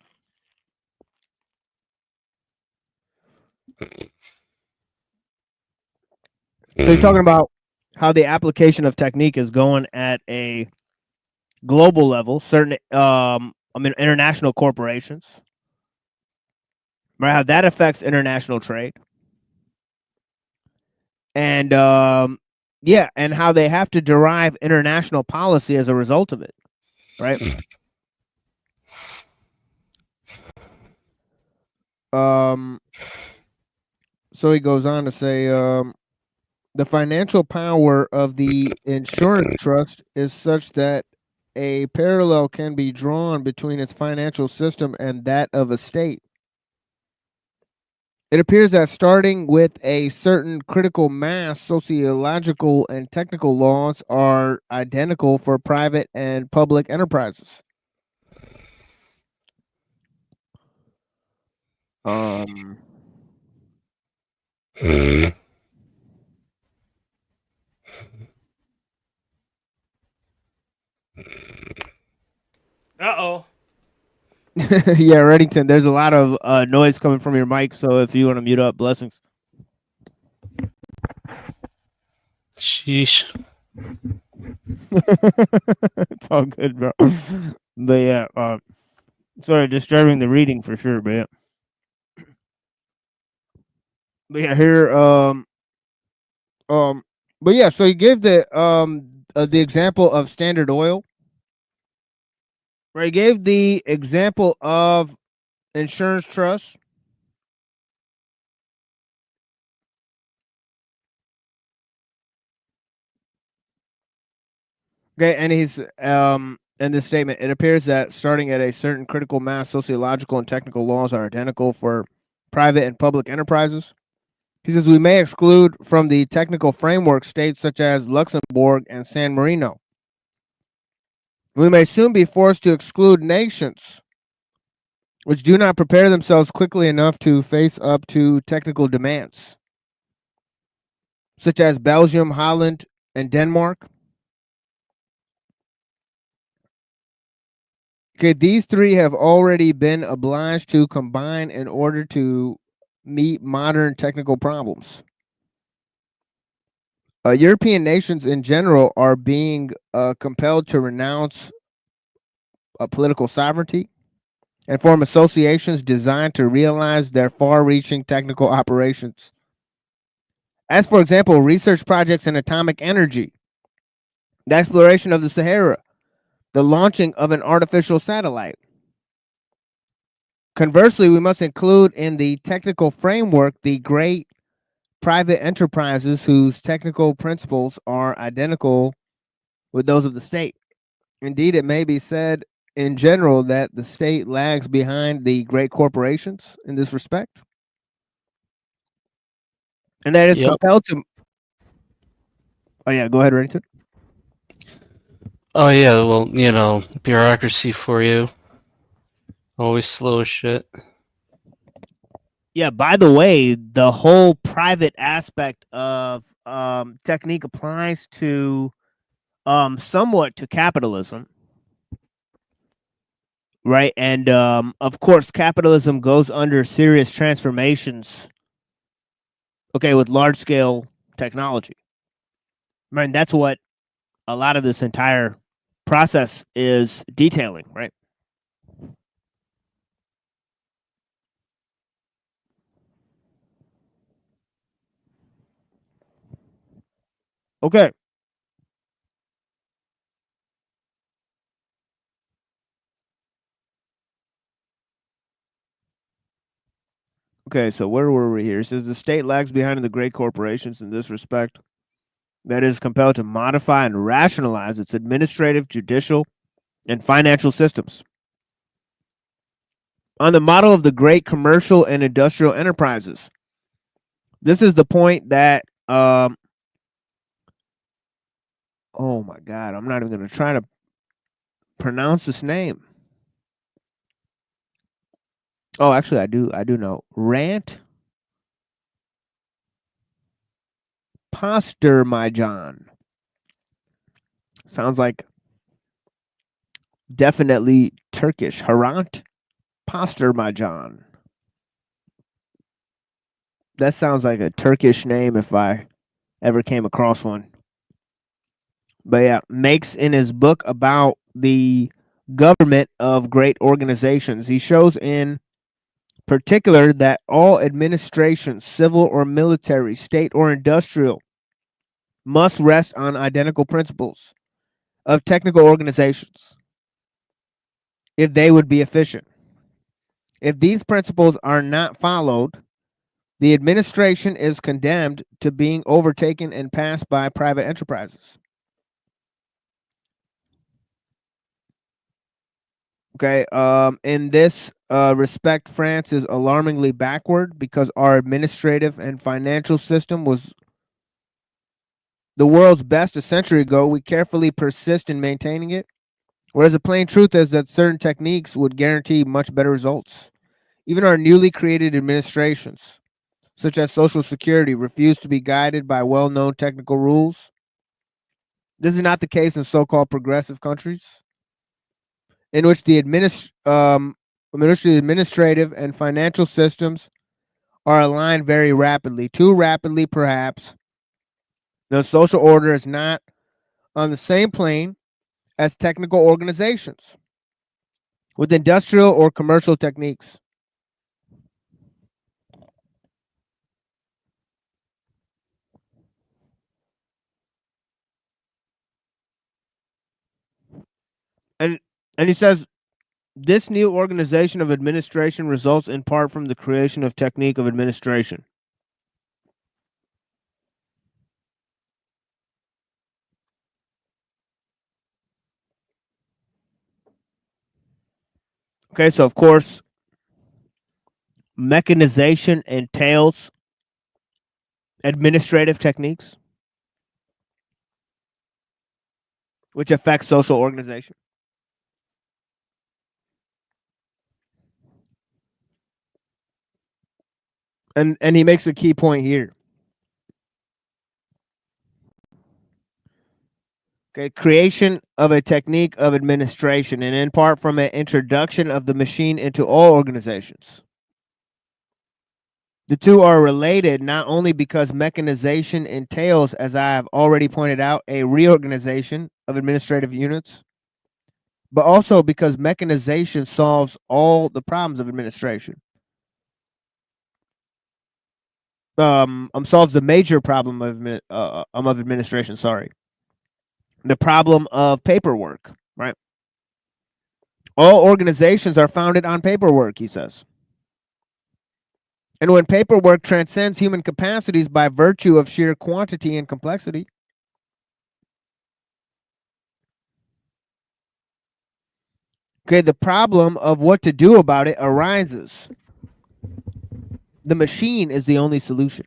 So you're talking about how the application of technique is going at a global level, certain international corporations, right? How that affects international trade. And yeah, and how they have to derive international policy as a result of it, right? So he goes on to say, the financial power of the insurance trust is such that a parallel can be drawn between its financial system and that of a state. It appears that starting with a certain critical mass, sociological and technical laws are identical for private and public enterprises. Uh-oh. Yeah, Reddington, there's a lot of noise coming from your mic, so if you want to mute up, blessings. Sheesh. It's all good, bro. But yeah, sorry, disturbing the reading for sure, but yeah. But yeah, here, but yeah, so he gave the example of Standard Oil. Right, he gave the example of insurance trust. Okay, and he's in this statement, it appears that starting at a certain critical mass, sociological and technical laws are identical for private and public enterprises. He says we may exclude from the technical framework states such as Luxembourg and San Marino. We may soon be forced to exclude nations which do not prepare themselves quickly enough to face up to technical demands, such as Belgium, Holland, and Denmark. Okay, these three have already been obliged to combine in order to meet modern technical problems. European nations in general are being compelled to renounce political sovereignty and form associations designed to realize their far-reaching technical operations. As, for example, research projects in atomic energy, the exploration of the Sahara, the launching of an artificial satellite. Conversely, we must include in the technical framework the great private enterprises whose technical principles are identical with those of the state. Indeed, it may be said in general that the state lags behind the great corporations in this respect, and that is compelled to. Oh yeah, go ahead, Reddington. Oh yeah, well, bureaucracy for you. Always slow as shit. Yeah, by the way, the whole private aspect of technique applies to somewhat to capitalism. Right, and of course, capitalism goes under serious transformations. Okay, with large-scale technology. Right, and that's what a lot of this entire process is detailing, right? Okay. Okay, so where were we here? It says the state lags behind in the great corporations in this respect. That is compelled to modify and rationalize its administrative, judicial, and financial systems. on the model of the great commercial and industrial enterprises. This is the point that, oh my God, I'm not even going to try to pronounce this name. Oh, actually, I do know. Postermajan. Sounds like definitely Turkish. Hrant Postermajan. That sounds like a Turkish name if I ever came across one. But yeah, makes in his book about the government of great organizations. He shows in particular that all administrations, civil or military, state or industrial, must rest on identical principles of technical organizations if they would be efficient. If these principles are not followed, the administration is condemned to being overtaken and passed by private enterprises. Okay, in this respect, France is alarmingly backward because our administrative and financial system was the world's best a century ago. We carefully persist in maintaining it, whereas the plain truth is that certain techniques would guarantee much better results. Even our newly created administrations, such as Social Security, refuse to be guided by well-known technical rules. This is not the case in so-called progressive countries, in which the administrative and financial systems are aligned very rapidly, too rapidly perhaps. The social order is not on the same plane as technical organizations with industrial or commercial techniques. And he says, this new organization of administration results in part from the creation of technique of administration. Okay, so of course, mechanization entails administrative techniques, which affects social organization. And he makes a key point here. Okay, creation of a technique of administration, and in part from an introduction of the machine into all organizations. The two are related not only because mechanization entails, as I have already pointed out, a reorganization of administrative units, but also because mechanization solves all the problems of administration. Solves the major problem of administration. Sorry, the problem of paperwork. Right. All organizations are founded on paperwork, he says. And when paperwork transcends human capacities by virtue of sheer quantity and complexity, okay, the problem of what to do about it arises. The machine is the only solution.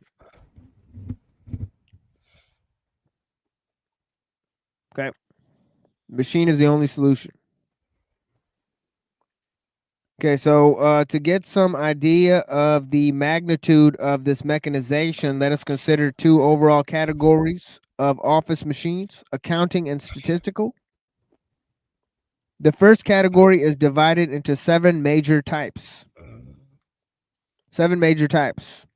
Okay. Machine is the only solution. Okay, so to get some idea of the magnitude of this mechanization, let us consider two overall categories of office machines, accounting and statistical. The first category is divided into 7 major types. 7 major types.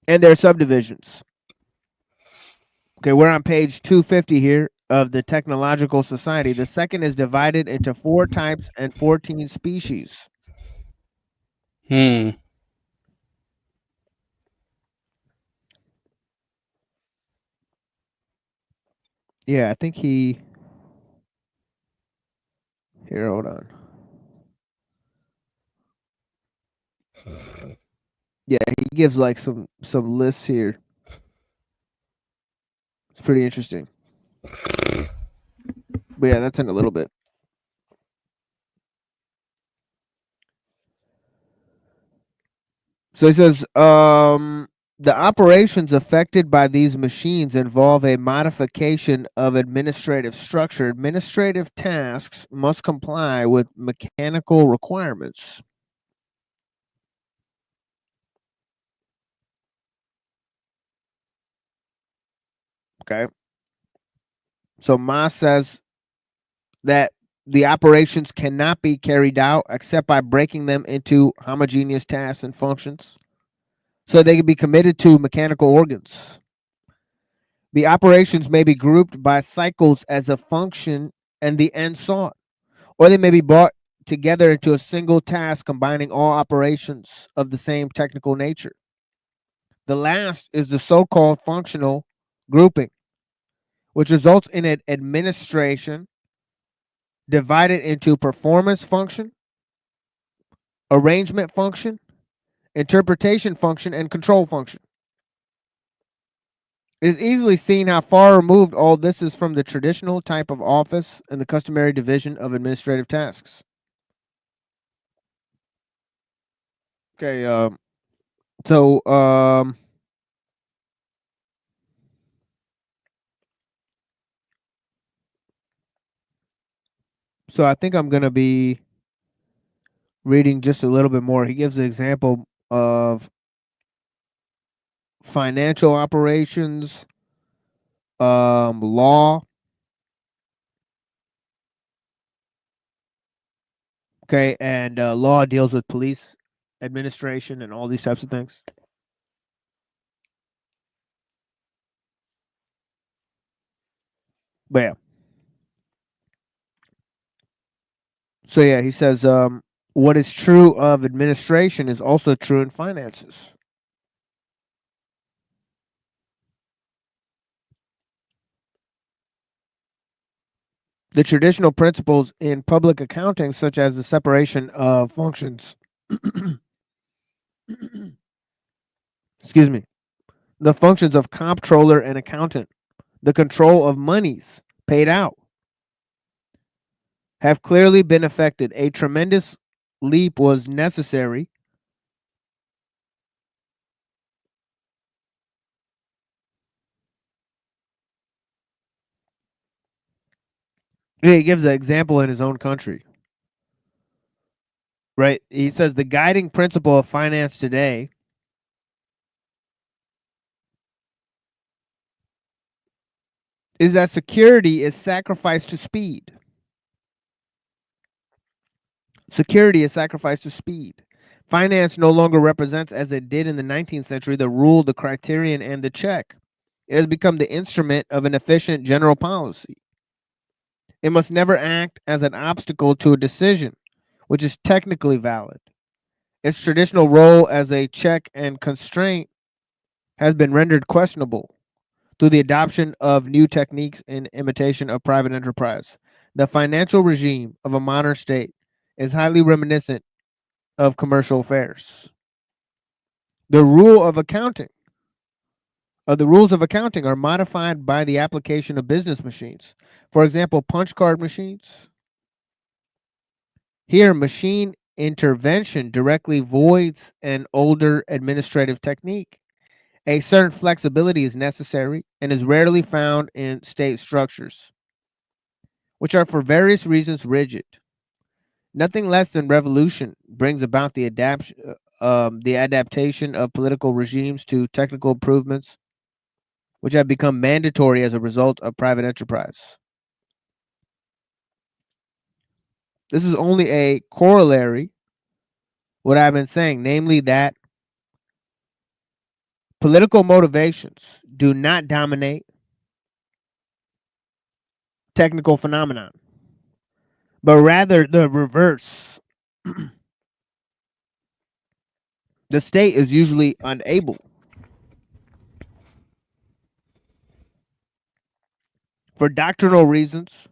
And their subdivisions. Okay, we're on page 250 here of the Technological Society. The second is divided into 4 types and 14 species. Yeah, I think he... Here, hold on. Yeah, he gives like some lists here. It's pretty interesting. But yeah, that's in a little bit. So he says, the operations affected by these machines involve a modification of administrative structure. Administrative tasks must comply with mechanical requirements. Okay. So Ma says that the operations cannot be carried out except by breaking them into homogeneous tasks and functions so they can be committed to mechanical organs. The operations may be grouped by cycles as a function and the end sought, or they may be brought together into a single task combining all operations of the same technical nature. The last is the so-called functional grouping, which results in an administration divided into performance function, arrangement function, interpretation function, and control function. It is easily seen how far removed all this is from the traditional type of office and the customary division of administrative tasks. Okay, so I think I'm going to be reading just a little bit more. He gives an example of financial operations, law. Okay, and law deals with police administration and all these types of things. But yeah. So yeah, he says what is true of administration is also true in finances. The traditional principles in public accounting, such as the separation of functions, excuse me, the functions of comptroller and accountant, the control of monies paid out, have clearly been affected. A tremendous leap was necessary he gives an example in his own country. Right? He says the guiding principle of finance today is that security is sacrificed to speed. Security is sacrificed to speed. Finance no longer represents, as it did in the 19th century, the rule, the criterion, and the check. It has become the instrument of an efficient general policy. It must never act as an obstacle to a decision, which is technically valid. Its traditional role as a check and constraint has been rendered questionable through the adoption of new techniques in imitation of private enterprise. The financial regime of a modern state is highly reminiscent of commercial affairs. The rules of accounting are modified by the application of business machines. For example, punch card machines. Here, machine intervention directly voids an older administrative technique. A certain flexibility is necessary and is rarely found in state structures, which are for various reasons rigid. Nothing less than revolution brings about the adaptation of political regimes to technical improvements, which have become mandatory as a result of private enterprise. This is only a corollary, what I've been saying, namely that political motivations do not dominate technical phenomenon, but rather the reverse. The state is usually unable for doctrinal reasons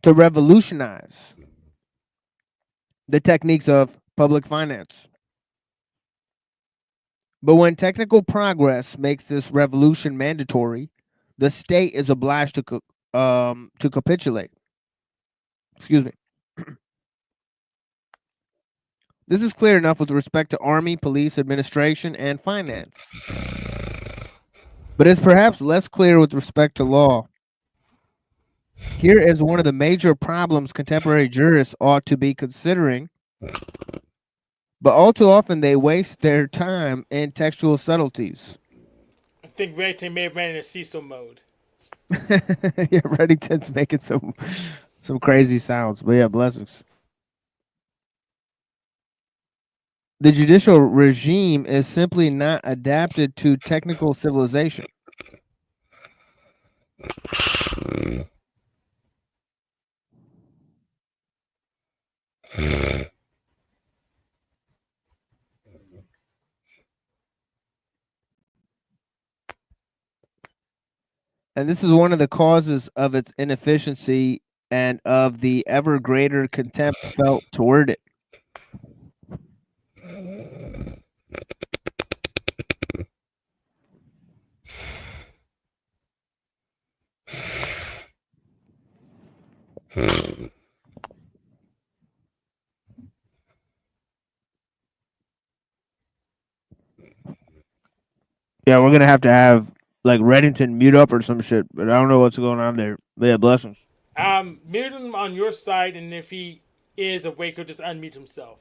to revolutionize the techniques of public finance. But when technical progress makes this revolution mandatory, the state is obliged to capitulate. Excuse me. This is clear enough with respect to army, police, administration, and finance. But it's perhaps less clear with respect to law. Here is one of the major problems contemporary jurists ought to be considering, but all too often they waste their time in textual subtleties. I think Reddington may have ran into Cecil mode. Yeah, Reddington's making some crazy sounds, but yeah, blessings. The judicial regime is simply not adapted to technical civilization. And this is one of the causes of its inefficiency and of the ever greater contempt felt toward it. Yeah, we're gonna have like Reddington mute up or some shit, but I don't know what's going on there. But yeah, blessings. Mute him on your side, and if he is awake, he'll just unmute himself.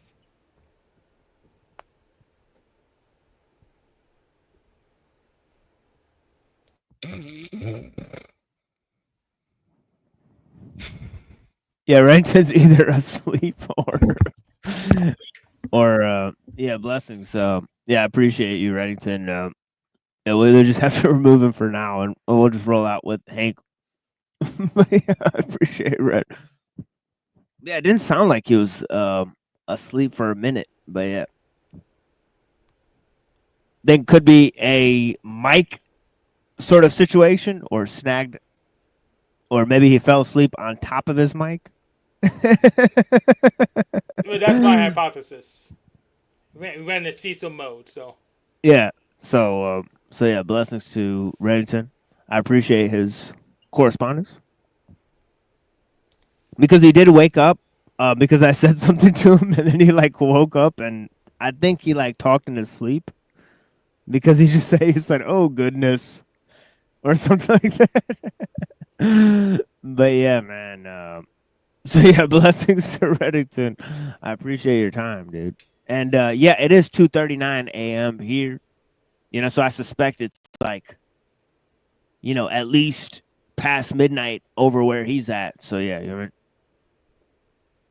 Yeah, Reddington's either asleep or yeah, blessings. Yeah, I appreciate you, Reddington. Yeah, we'll either just have to remove him for now, and we'll just roll out with Hank. But yeah, I appreciate Red. Yeah, it didn't sound like he was asleep for a minute, but yeah. Then could be a mic sort of situation, or snagged, or maybe he fell asleep on top of his mic. Well, that's my hypothesis. We went into Cecil mode, so. Yeah. So yeah, blessings to Reddington. I appreciate his correspondence because he did wake up. Because I said something to him, and then he like woke up, and I think he like talked in his sleep because he just said, "Oh goodness," or something like that. But yeah, man. So yeah, blessings to Reddington. I appreciate your time, dude. And yeah, it is 2:39 a.m. here. You know, so I suspect it's like, you know, at least past midnight over where he's at. So yeah, you're.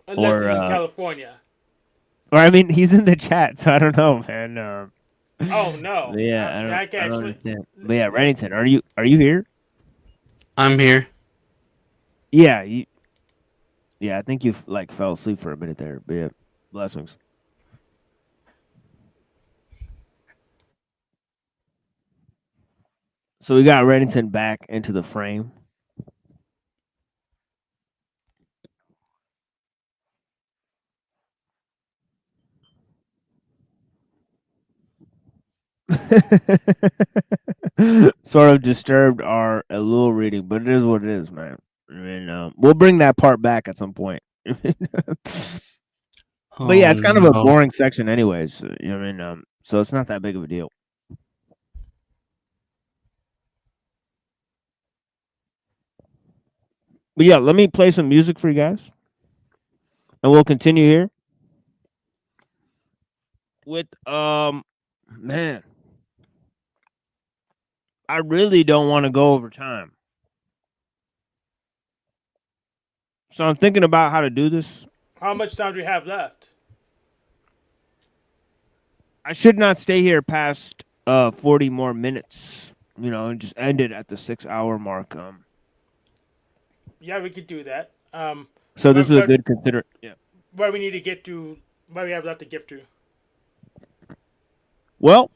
Unless he's in California. Or I mean, he's in the chat, so I don't know, man. Oh no. Yeah, I can't understand. But yeah, Reddington, are you here? I'm here. Yeah, yeah, I think you like fell asleep for a minute there. But yeah, blessings. So we got Reddington back into the frame. Sort of disturbed our ellul reading, but it is what it is, man. I mean, we'll bring that part back at some point. But yeah, it's kind of a boring section, anyways. You know what I mean? So it's not that big of a deal. But yeah, let me play some music for you guys, and we'll continue here with man. I really don't want to go over time. So I'm thinking about how to do this. How much time do we have left? I should not stay here past 40 more minutes, you know, and just end it at the 6-hour mark. Yeah, we could do that. So this is a good consider. Yeah. Where we need to get to, where we have left to get to. Well,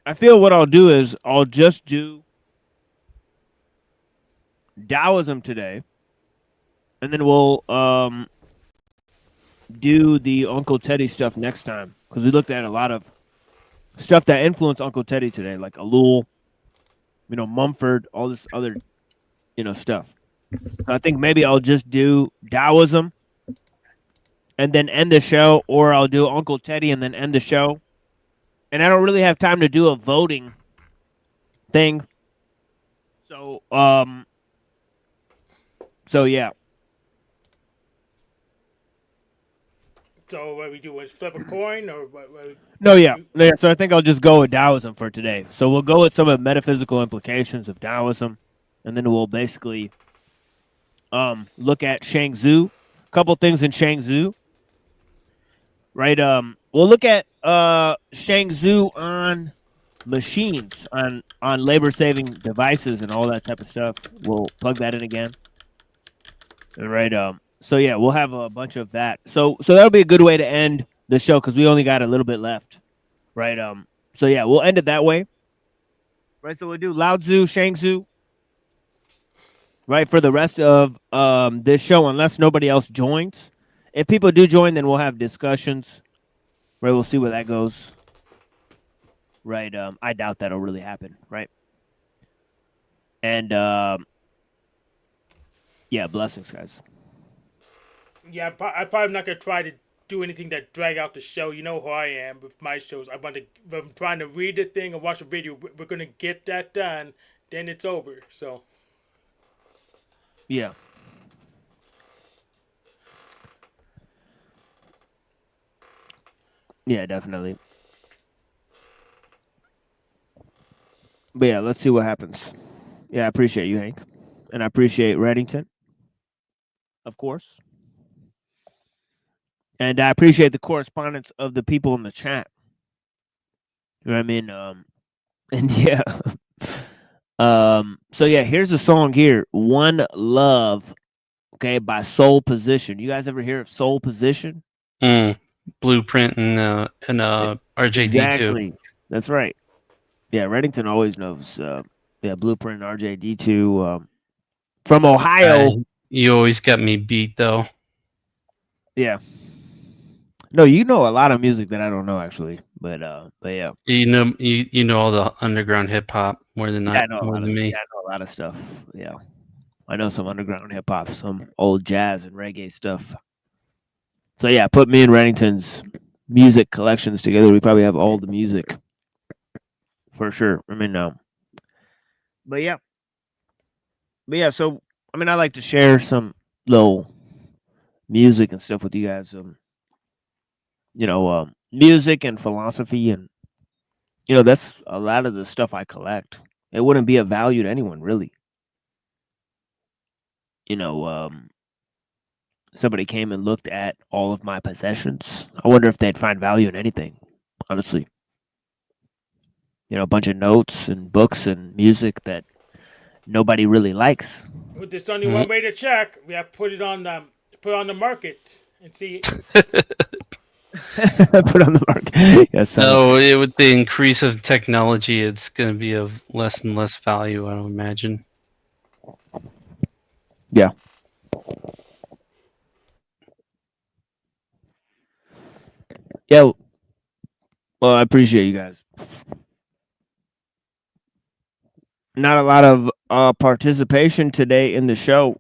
I feel what I'll do is I'll just do Taoism today, and then we'll do the Uncle Teddy stuff next time, because we looked at a lot of stuff that influenced Uncle Teddy today, like ellul, Mumford, all this other, stuff. So I think maybe I'll just do Taoism and then end the show, or I'll do Uncle Teddy and then end the show. And I don't really have time to do a voting thing. So, yeah. So what we do is flip a coin, or what? No, yeah. So I think I'll just go with Taoism for today. So we'll go with some of the metaphysical implications of Taoism, and then we'll basically look at Shangzu, a couple things in Shangzu. Right. We'll look at Shangzu on machines, on labor-saving devices and all that type of stuff. We'll plug that in again. All right. So yeah, we'll have a bunch of that. So that'll be a good way to end the show, because we only got a little bit left. Right. So yeah, we'll end it that way. Right. So we'll do Lao Tzu, Shangzu. Right, for the rest of this show, unless nobody else joins. If people do join, then we'll have discussions. Right, we'll see where that goes. Right, I doubt that'll really happen. Right, and yeah, blessings, guys. Yeah, I'm probably not gonna try to do anything that drag out the show. You know who I am with my shows. I'm trying to read the thing and watch a video. We're gonna get that done, then it's over. So. Yeah. Yeah, definitely. But yeah, let's see what happens. Yeah, I appreciate you, Hank. And I appreciate Reddington, of course. And I appreciate the correspondence of the people in the chat. You know what I mean? And yeah. So yeah, here's a song here, One Love, okay, by Soul Position. You guys ever hear of Soul Position? Blueprint and RJD2. Exactly. That's right. Yeah, Reddington always knows. Yeah, Blueprint and RJD2 from Ohio. You always got me beat, though. Yeah. No, you know a lot of music that I don't know, actually. But yeah. You know all the underground hip hop more than me. Yeah, I know a lot of stuff. Yeah. I know some underground hip hop, some old jazz and reggae stuff. So yeah, put me and Reddington's music collections together. We probably have all the music. For sure. I mean, but yeah. So I mean, I like to share some little music and stuff with you guys. Music and philosophy, and that's a lot of the stuff I collect. It wouldn't be of value to anyone, really. Somebody came and looked at all of my possessions. I wonder if they'd find value in anything, honestly. A bunch of notes and books and music that nobody really likes. With this only one way to check, we have to put it on the market and see. Put on the market. Yes. No, with the increase of technology, it's going to be of less and less value, I don't imagine. Yeah. Yeah. Well, I appreciate you guys. Not a lot of participation today in the show.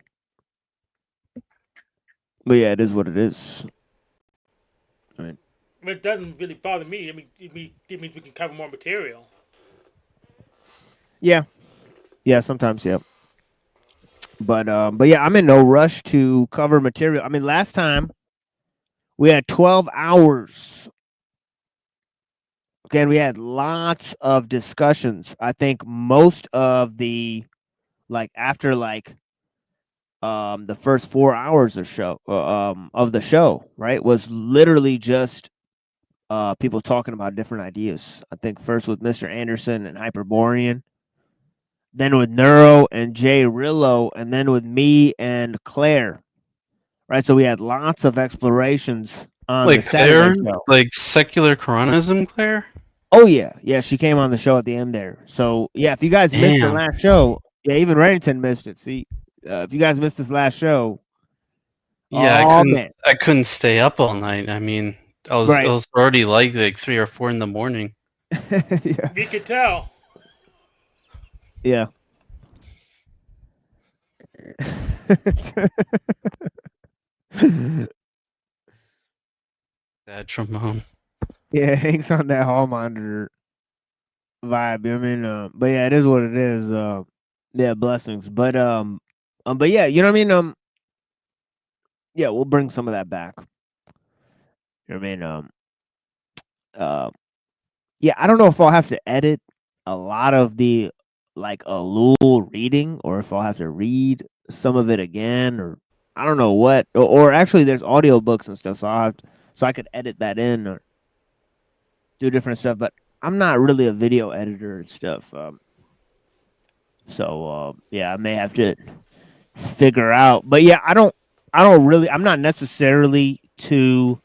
But yeah, it is what it is. Right. It doesn't really bother me. I mean, it means we can cover more material. Yeah. Yeah, sometimes, yeah. But yeah, I'm in no rush to cover material. I mean, last time we had 12 hours. Okay, and we had lots of discussions. I think most of the after the first 4 hours of the show, right, was literally just people talking about different ideas. I think first with Mr. Anderson and Hyperborean, then with Nuero and Jay Rillo, and then with me and Claire. Right, so we had lots of explorations on the Saturday show. Like secular Quranism, Claire? Oh yeah, she came on the show at the end there. So yeah, if you guys missed the last show, yeah, even Reddington missed it. See, if you guys missed this last show, Yeah, Oh man. I couldn't stay up all night. I mean, I was Right. already like 3 or 4 in the morning. Yeah. We could tell. Yeah. That trombone. Yeah, Hank's on that hall monitor vibe. I mean, but yeah, it is what it is. Yeah, blessings. But yeah, you know what I mean. Yeah, we'll bring some of that back. You know what I mean. Yeah, I don't know if I'll have to edit a lot of the like ellul reading, or if I'll have to read some of it again, or I don't know what. Or actually, there's audiobooks and stuff, so I could edit that in or do different stuff. But I'm not really a video editor and stuff. So yeah, I may have to figure out. But yeah, I'm not necessarily too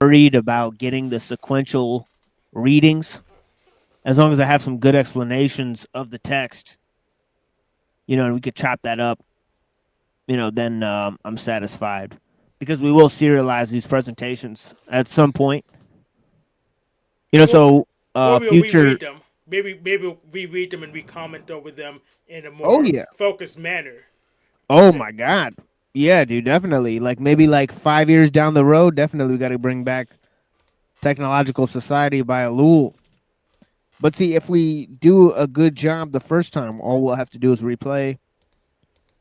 worried about getting the sequential readings, as long as I have some good explanations of the text, and we could chop that up, then I'm satisfied, because we will serialize these presentations at some point. So Or we'll future. reread them. Maybe we'll reread them and we comment over them in a more focused manner. Oh my God. Yeah, dude, definitely. Like maybe 5 years down the road, definitely we got to bring back Technological Society by ellul. But see, if we do a good job the first time, all we'll have to do is replay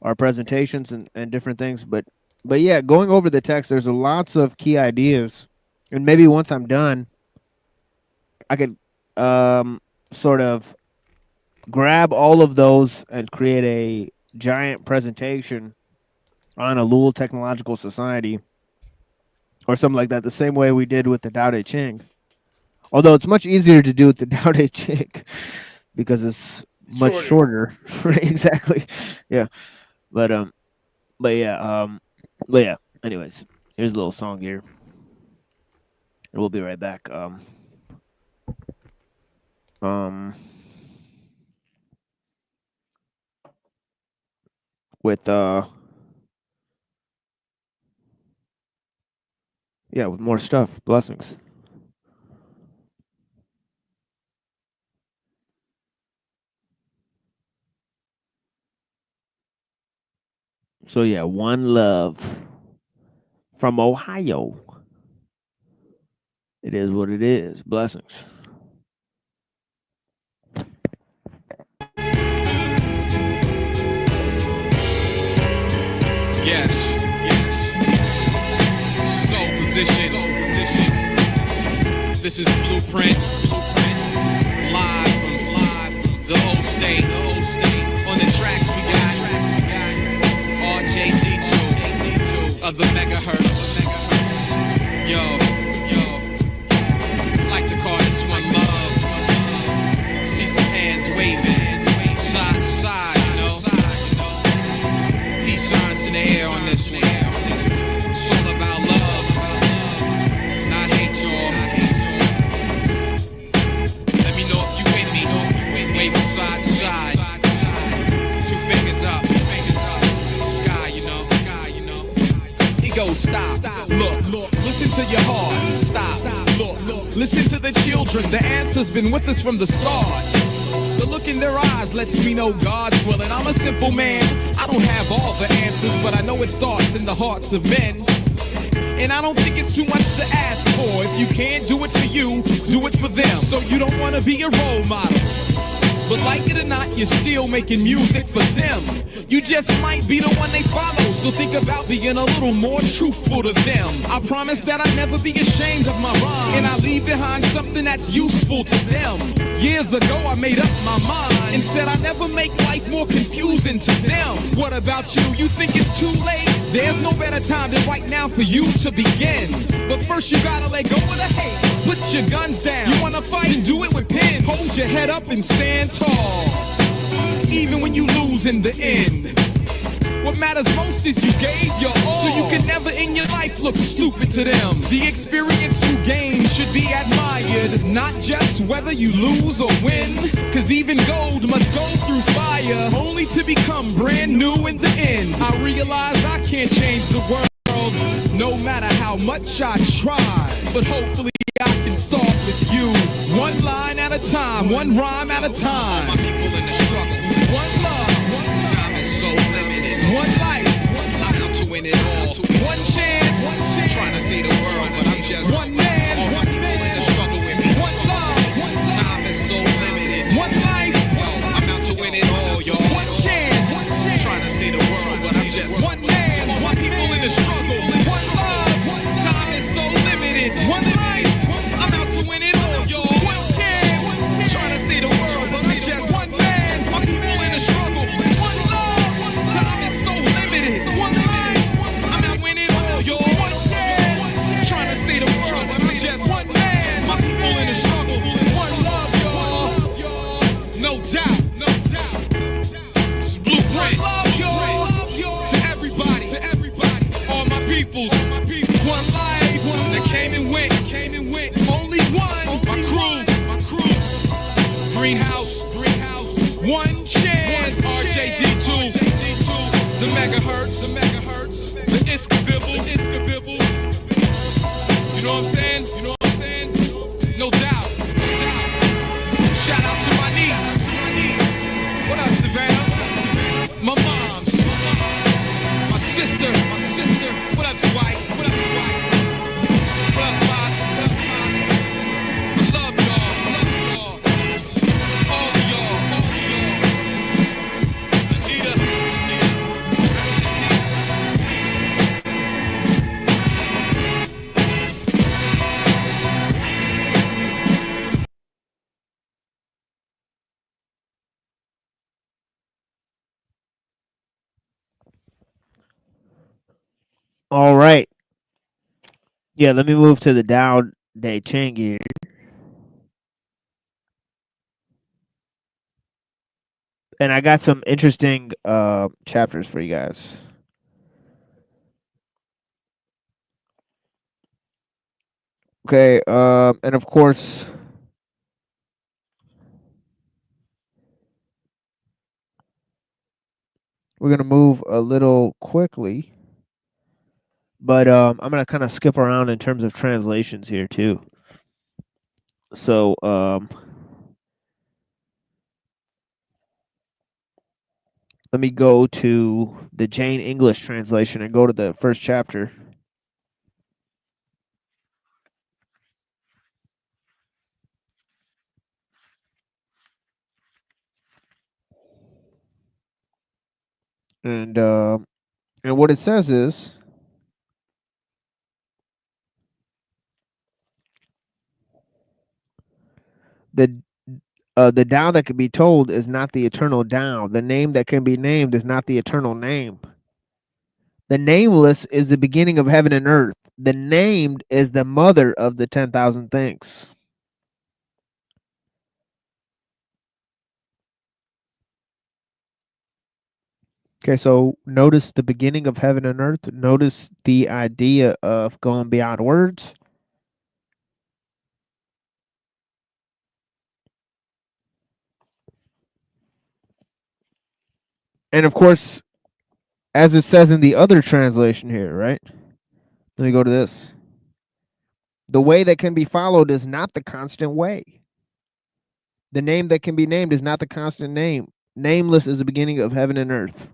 our presentations and different things. But yeah, going over the text, there's lots of key ideas. And maybe once I'm done, I could sort of grab all of those and create a giant presentation on ellul Technological Society or something like that, the same way we did with the Tao Te Ching. Although it's much easier to do with the Tao Te Ching because it's much shorter. Right, exactly. Yeah. But yeah. Anyways, here's a little song here. And we'll be right back. With with more stuff. Blessings. So yeah, One Love from Ohio. It is what it is. Blessings. Yes. Soul position. This is Blueprint. Live from the old state. On the tracks we got RJD2 of the megahertz. Yo. Like to call this one love. See some hands waving side to side, Peace signs in the air on this one. It's all about love, not hate, y'all. Let me know if you with me. Wave from side to side. 2 fingers up. Sky, It goes stop. Look. Listen to your heart. Stop. Look. Listen to the children. The answer's been with us from the start. The look in their eyes lets me know God's willing. I'm a simple man, I don't have all the answers, but I know it starts in the hearts of men. And I don't think it's too much to ask for. If you can't do it for you, do it for them. So you don't want to be a role model, but like it or not, you're still making music for them. You just might be the one they follow, so think about being a little more truthful to them. I promise that I'll never be ashamed of my rhymes, and I leave behind something that's useful to them. Years ago I made up my mind and said I never make life more confusing to them. What about you? You think it's too late? There's no better time than right now for you to begin. But first you gotta let go of the hate. Put your guns down. You wanna fight? Then do it with pins. Hold your head up and stand tall, even when you lose in the end. What matters most is you gave your all, so you can never in your life look stupid to them. The experience you gain should be admired, not just whether you lose or win. Cause even gold must go through fire, only to become brand new in the end. I realize I can't change the world, no matter how much I try. But hopefully I can start with you. One line at a time, one rhyme at a time. All my people in the struggle. One love. Time is so limited. One life. I'm out to win it all. One chance. Trying to see the world, but I'm just one man. All my people in the struggle with me. One love. Time is so limited. One life. Yo, I'm out to win it all, y'all. One chance. Trying to see the world, but I'm just one man. All my people in the struggle. One love. Time is so limited. One life. I'm out to win it all, y'all. One chance. Trying to see the world, but I'm just one man. My people in the struggle. One love. Time is so limited. One life. I'm out win it all, y'all. One chance. Trying to see the world, but I'm just one man. My people in the struggle. One love, y'all. No doubt. No doubt. It's blueprint. Love, y'all. To everybody. To everybody. All my peoples. One life. That came and went. Only one. My crew. Greenhouse. One chance. RJD2. The megahertz. The iskabibbles. You know what I'm saying? No doubt. Shout out to my niece. What up, Savannah? My moms. My sister. What up, Dwight? What up, Pops? I love y'all. All of y'all. Anita. Rest in peace. All right. Yeah, let me move to the Tao Te Ching here. And I got some interesting chapters for you guys. Okay, and of course, we're gonna move a little quickly, but I'm gonna kind of skip around in terms of translations here too. So let me go to the Jane English translation and go to the first chapter. And what it says is, the Tao that can be told is not the eternal Tao. The name that can be named is not the eternal name. The nameless is the beginning of heaven and earth. The named is the mother of the 10,000 things. Okay, so notice the beginning of heaven and earth. Notice the idea of going beyond words. And of course, as it says in the other translation here, right? Let me go to this. The way that can be followed is not the constant way. The name that can be named is not the constant name. Nameless is the beginning of heaven and earth.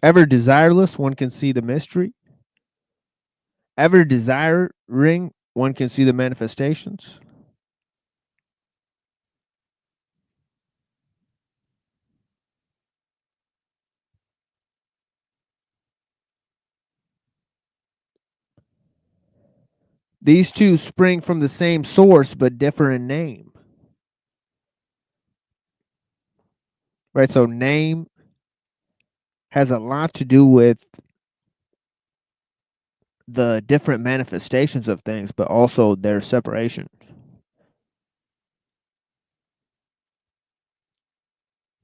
Ever desireless, one can see the mystery. Ever desiring, one can see the manifestations. These two spring from the same source but differ in name. Right, so name has a lot to do with the different manifestations of things, but also their separation.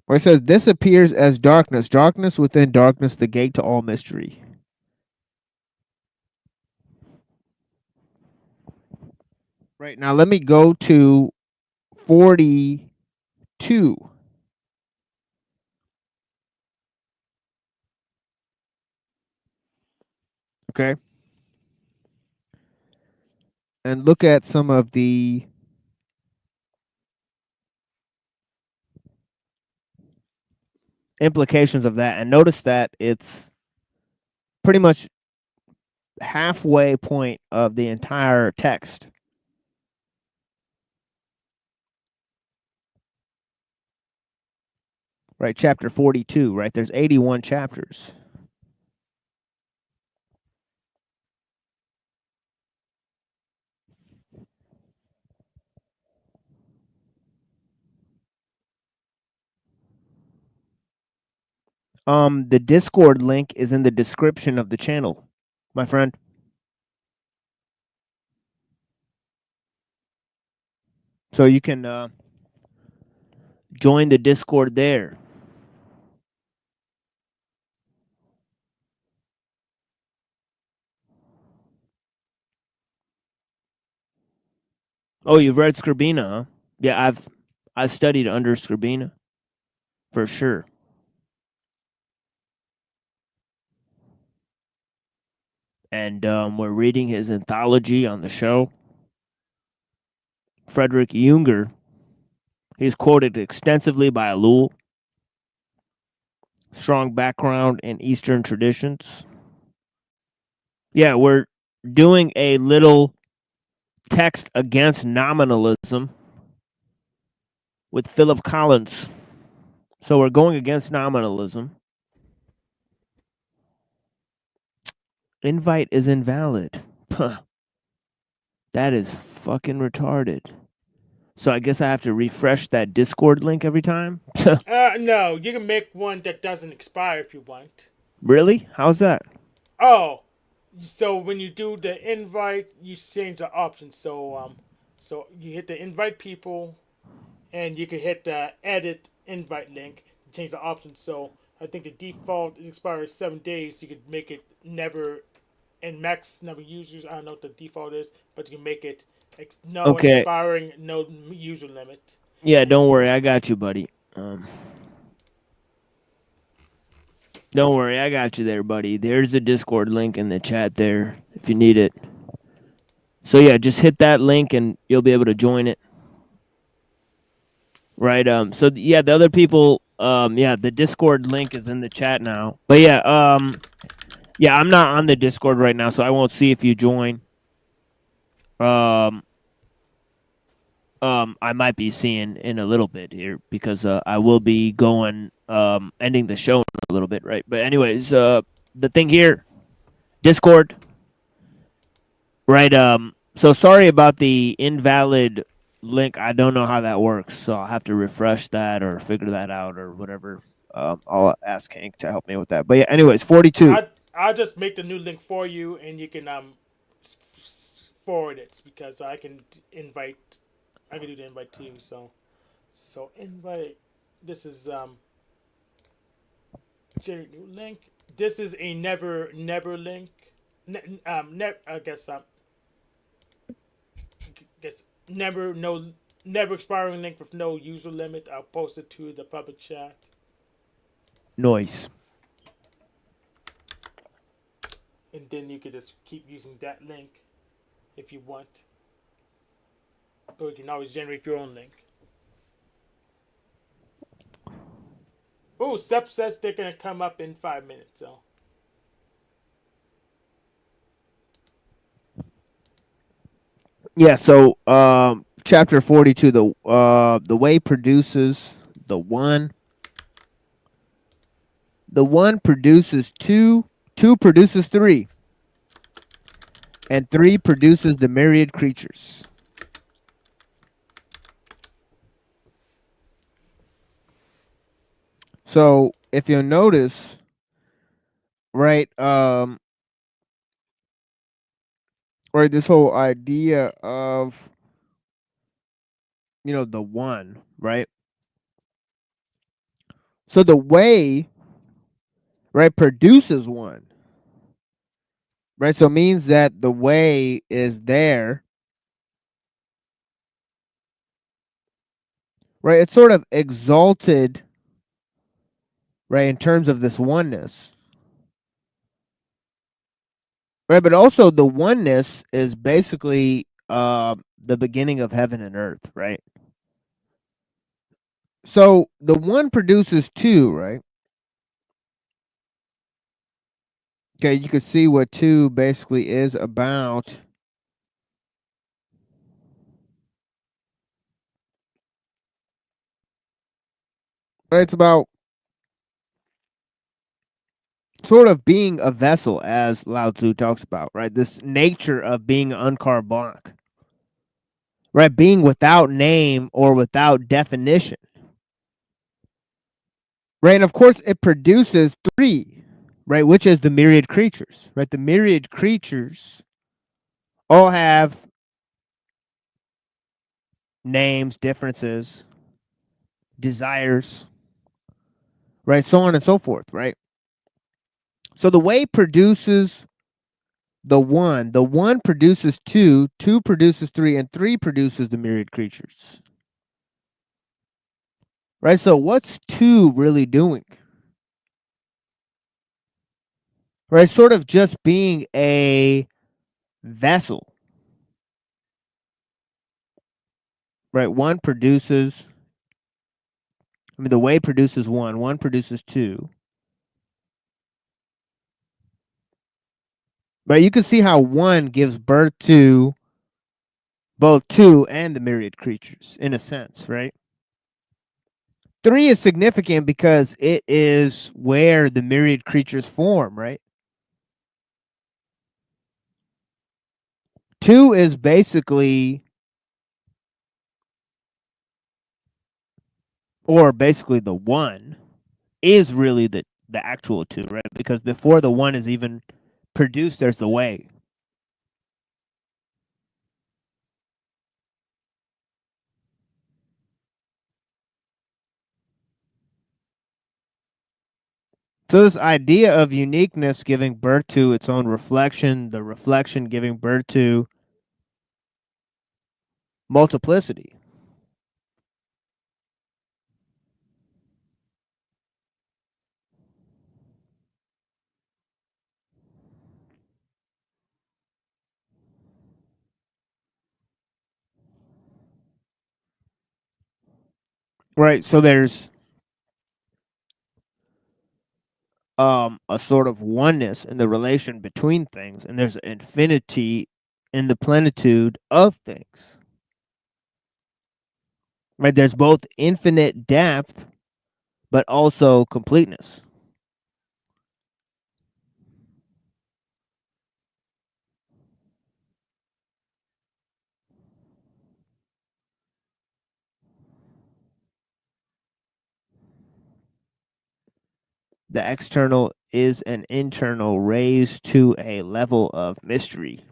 Where it says, this appears as darkness, darkness within darkness, the gate to all mystery. Right, now let me go to 42. Okay. And look at some of the implications of that, and notice that it's pretty much halfway point of the entire text. Right, chapter 42, right? There's 81 chapters. The Discord link is in the description of the channel, my friend. So you can join the Discord there. Oh, you've read Skrbina, huh? Yeah, I studied under Skrbina, for sure. And we're reading his anthology on the show. Frederick Junger. He's quoted extensively by Ellul. Strong background in Eastern traditions. Yeah, we're doing a little text against nominalism with Philip Collins. So we're going against nominalism. Invite is invalid. Huh. That is fucking retarded. So I guess I have to refresh that Discord link every time? No, you can make one that doesn't expire if you want. Really? How's that? Oh, so when you do the invite, you change the option. So you hit the invite people, and you can hit the edit invite link to change the option. So I think the default expires 7 days. You could make it never, and max number of users. I don't know what the default is, but you can make it no Okay. expiring, no user limit. Yeah, don't worry. I got you, buddy. Don't worry. I got you there, buddy. There's the Discord link in the chat there if you need it. So yeah, just hit that link and you'll be able to join it. Right. So yeah, the other people, yeah, the Discord link is in the chat now. But yeah, yeah, I'm not on the Discord right now, so I won't see if you join. I might be seeing in a little bit here because I will be going ending the show in a little bit, right? But anyways, the thing here, Discord, right? So sorry about the invalid link. I don't know how that works, so I'll have to refresh that or figure that out or whatever. I'll ask Hank to help me with that. But yeah, anyways, 42. I'll just make the new link for you, and you can forward it because I can invite. I can do the invite too. So invite. This is generate new link. This is a never link. I guess never expiring link with no user limit. I'll post it to the public chat. Noise. And then you could just keep using that link if you want. Or you can always generate your own link. Oh, Sep says they're going to come up in 5 minutes, so. Yeah, so chapter 42, the way produces the one. The one produces two produces three, and three produces the myriad creatures. So if you'll notice, right, right, this whole idea of, you know, the one, right? So the way, right, produces one, right? So it means that the way is there, right? It's sort of exalted, right, in terms of this oneness, right? But also the oneness is basically the beginning of heaven and earth, right? So the one produces two, right? Okay, you can see what two basically is about. Right, it's about sort of being a vessel, as Lao Tzu talks about, right? This nature of being uncarved block, right? Being without name or without definition, right? And of course, it produces three, right? Which is the myriad creatures, right? The myriad creatures all have names, differences, desires, right? So on and so forth, right? So the way produces the one produces two, two produces three, and three produces the myriad creatures. Right? So what's two really doing? Right? Sort of just being a vessel. Right? One produces, the way produces one produces two. But you can see how one gives birth to both two and the myriad creatures, in a sense, right? Three is significant because it is where the myriad creatures form, right? Two is basically, or basically the one, is really the actual two, right? Because before the one is even produced, there's the way. So this idea of uniqueness giving birth to its own reflection, the reflection giving birth to multiplicity. Right, so there's a sort of oneness in the relation between things, and there's infinity in the plenitude of things. Right, there's both infinite depth but also completeness. The external is an internal raised to a level of mystery.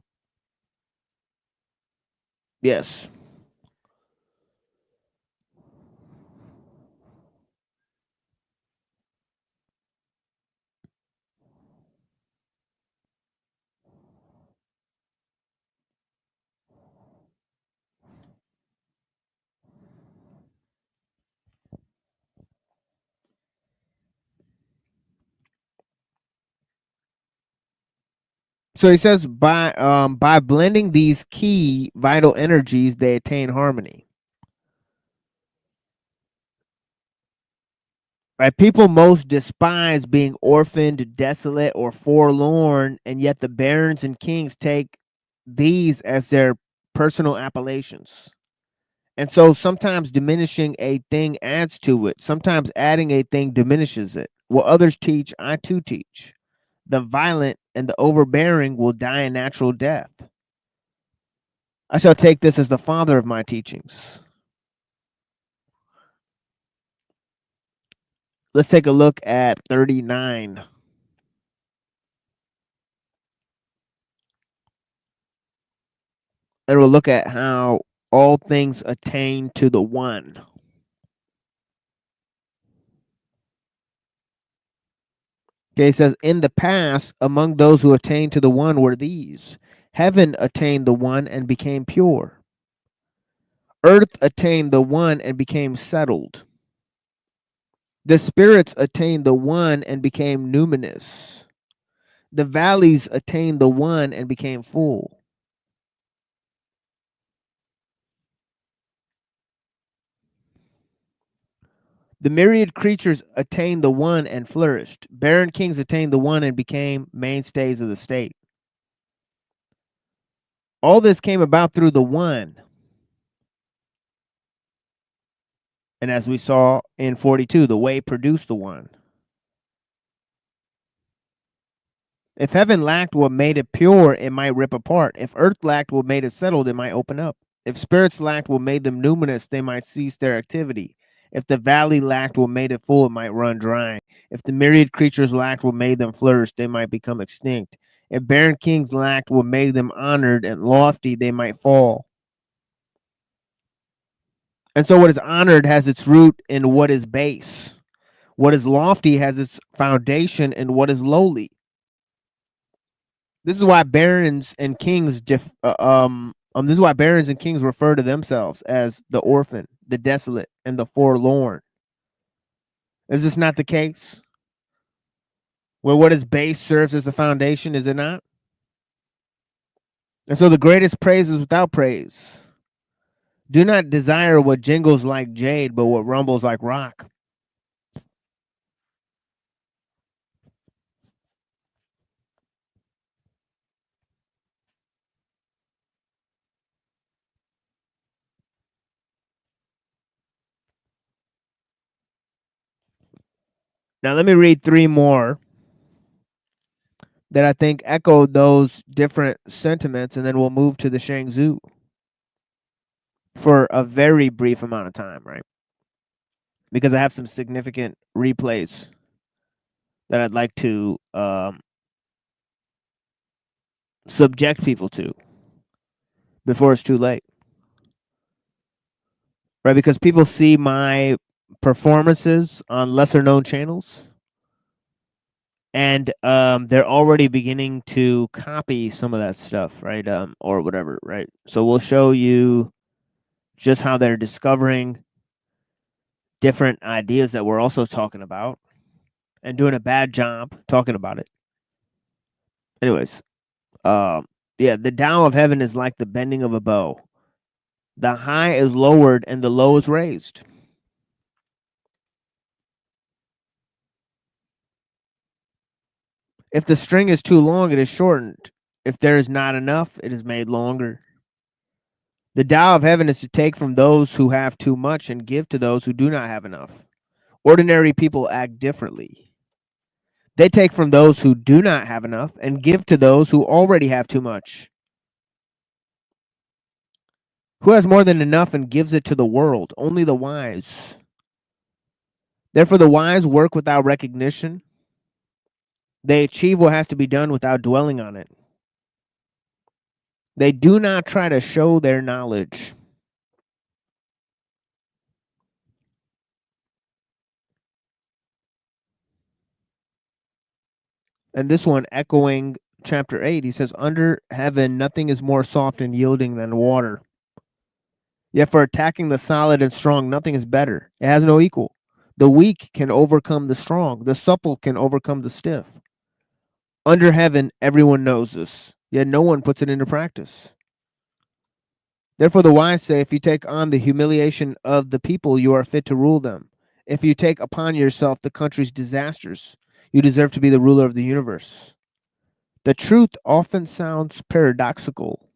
Yes. So he says by blending these key vital energies, they attain harmony. Right? People most despise being orphaned, desolate, or forlorn, and yet the barons and kings take these as their personal appellations. And so sometimes diminishing a thing adds to it. Sometimes adding a thing diminishes it. What others teach, I too teach. The violent and the overbearing will die a natural death. I shall take this as the father of my teachings. Let's take a look at 39. And we'll look at how all things attain to the one. Okay, it says, in the past, among those who attained to the one were these. Heaven attained the one and became pure. Earth attained the one and became settled. The spirits attained the one and became numinous. The valleys attained the one and became full. The myriad creatures attained the one and flourished. Barren kings attained the one and became mainstays of the state. All this came about through the one. And as we saw in 42, the way produced the one. If heaven lacked what made it pure, it might rip apart. If earth lacked what made it settled, it might open up. If spirits lacked what made them numinous, they might cease their activity. If the valley lacked what made it full, it might run dry. If the myriad creatures lacked what made them flourish, they might become extinct. If barren kings lacked what made them honored and lofty, they might fall. And so what is honored has its root in what is base. What is lofty has its foundation in what is lowly. This is why barons and kings this is why barons and kings refer to themselves as the orphan, the desolate, and the forlorn. Is this not the case? Where what is base serves as a foundation, is it not? And so the greatest praise is without praise. Do not desire what jingles like jade, but what rumbles like rock. Now let me read three more that I think echo those different sentiments, and then we'll move to the Shangzhou for a very brief amount of time, right? Because I have some significant replays that I'd like to subject people to before it's too late, right? Because people see my performances on lesser known channels, and they're already beginning to copy some of that stuff, right? Or whatever, right? So we'll show you just how they're discovering different ideas that we're also talking about and doing a bad job talking about it. Anyways, yeah, the Tao of heaven is like the bending of a bow. The high is lowered and the low is raised. If the string is too long, it is shortened. If there is not enough, it is made longer. The Tao of heaven is to take from those who have too much and give to those who do not have enough. Ordinary people act differently. They take from those who do not have enough and give to those who already have too much. Who has more than enough and gives it to the world? Only the wise. Therefore, the wise work without recognition. They achieve what has to be done without dwelling on it. They do not try to show their knowledge. And this one, echoing chapter 8, he says, under heaven, nothing is more soft and yielding than water. Yet for attacking the solid and strong, nothing is better. It has no equal. The weak can overcome the strong. The supple can overcome the stiff. Under heaven, everyone knows this, yet no one puts it into practice. Therefore, the wise say, if you take on the humiliation of the people, you are fit to rule them. If you take upon yourself the country's disasters, you deserve to be the ruler of the universe. The truth often sounds paradoxical,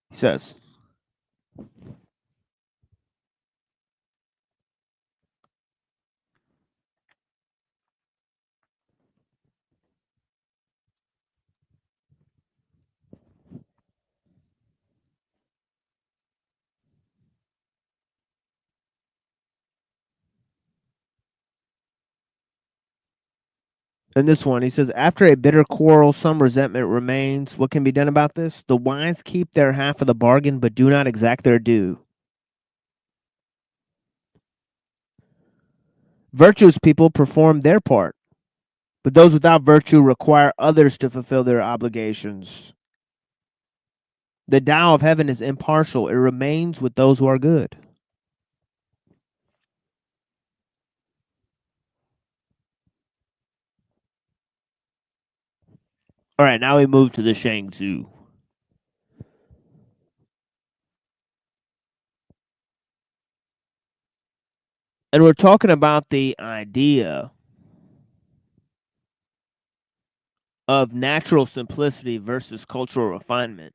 he says. And this one, he says, after a bitter quarrel, some resentment remains. What can be done about this? The wise keep their half of the bargain, but do not exact their due. Virtuous people perform their part, but those without virtue require others to fulfill their obligations. The Tao of heaven is impartial. It remains with those who are good. All right, now we move to the Shangzu. And we're talking about the idea of natural simplicity versus cultural refinement.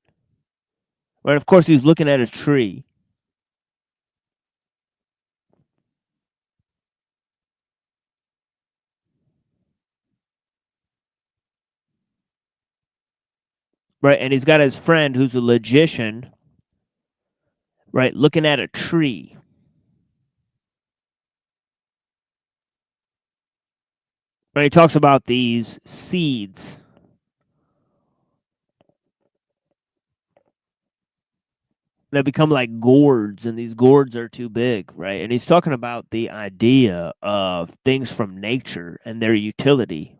Right, of course, he's looking at a tree. Right, and he's got his friend who's a logician, right, looking at a tree. Right, he talks about these seeds. That become like gourds, and these gourds are too big, right? And he's talking about the idea of things from nature and their utility.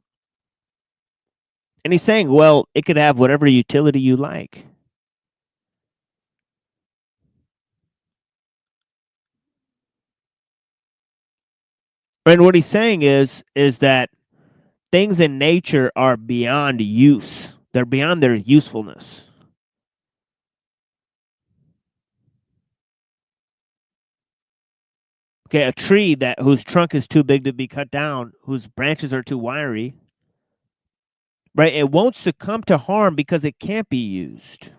And he's saying, well, it could have whatever utility you like. And what he's saying is that things in nature are beyond use. They're beyond their usefulness. Okay, a tree whose trunk is too big to be cut down, whose branches are too wiry, right? It won't succumb to harm because it can't be used.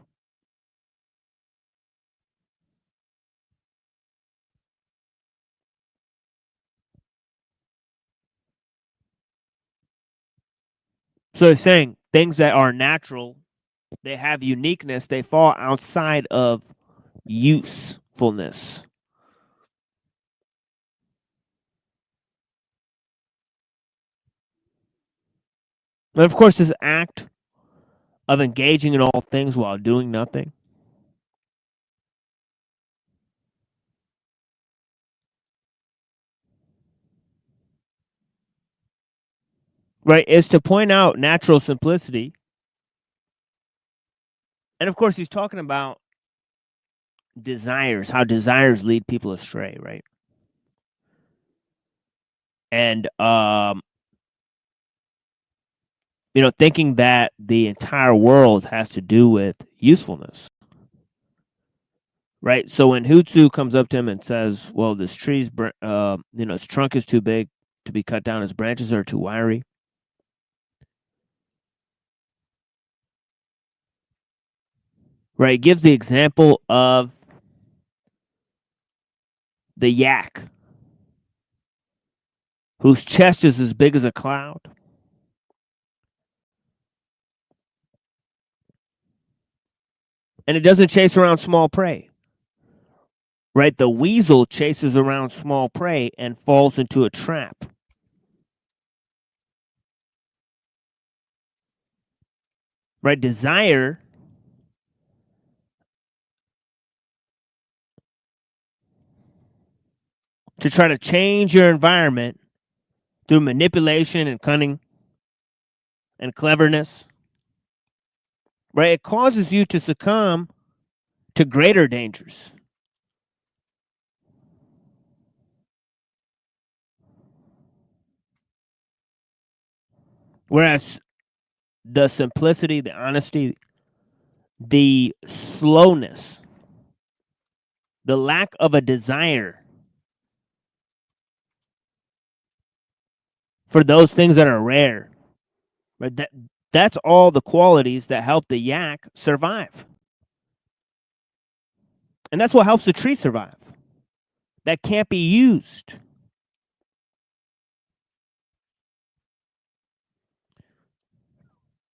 So he's saying things that are natural, they have uniqueness, they fall outside of usefulness. And of course, this act of engaging in all things while doing nothing, right, is to point out natural simplicity. And of course, he's talking about desires, how desires lead people astray, right? And thinking that the entire world has to do with usefulness, right? So when Hutsu comes up to him and says, well, this tree's its trunk is too big to be cut down, its branches are too wiry, right? He gives the example of the yak whose chest is as big as a cloud. And it doesn't chase around small prey. Right? The weasel chases around small prey and falls into a trap. Right? Desire to try to change your environment through manipulation and cunning and cleverness, right? It causes you to succumb to greater dangers. Whereas the simplicity, the honesty, the slowness, the lack of a desire for those things that are rare, right? That's all the qualities that help the yak survive. And that's what helps the tree survive. That can't be used.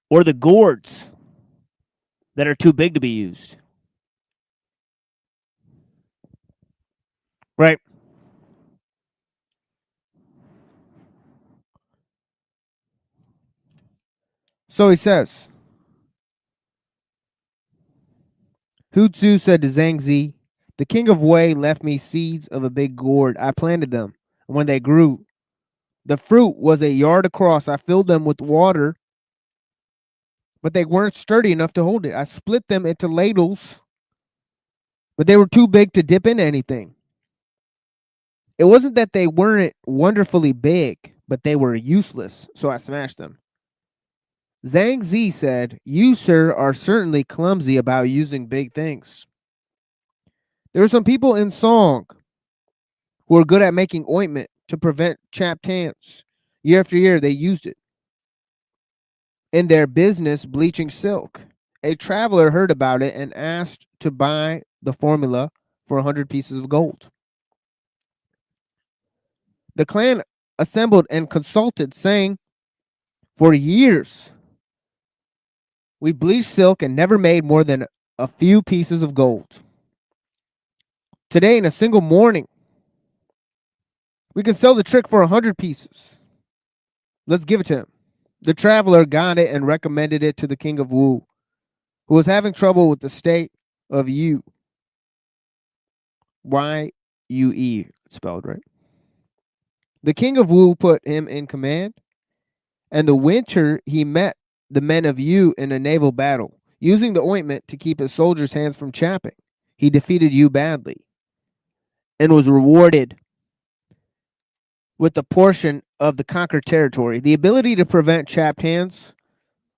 Or the gourds that are too big to be used. Right? So he says, Hutsu said to Zhangzi, the king of Wei left me seeds of a big gourd. I planted them. And when they grew, the fruit was a yard across. I filled them with water, but they weren't sturdy enough to hold it. I split them into ladles, but they were too big to dip into anything. It wasn't that they weren't wonderfully big, but they were useless, so I smashed them. Zhang Zi said, "You, sir, are certainly clumsy about using big things." There were some people in Song who were good at making ointment to prevent chapped hands. Year after year, they used it. In their business, bleaching silk, a traveler heard about it and asked to buy the formula for 100 pieces of gold. The clan assembled and consulted, saying, "For years, we bleached silk and never made more than a few pieces of gold. Today, in a single morning, we can sell the trick for 100 pieces. Let's give it to him." The traveler got it and recommended it to the king of Wu, who was having trouble with the state of Yu. Y-U-E, spelled right. The king of Wu put him in command, and the winter he met the men of Yu in a naval battle, using the ointment to keep his soldiers' hands from chapping. He defeated Yu badly and was rewarded with a portion of the conquered territory. The ability to prevent chapped hands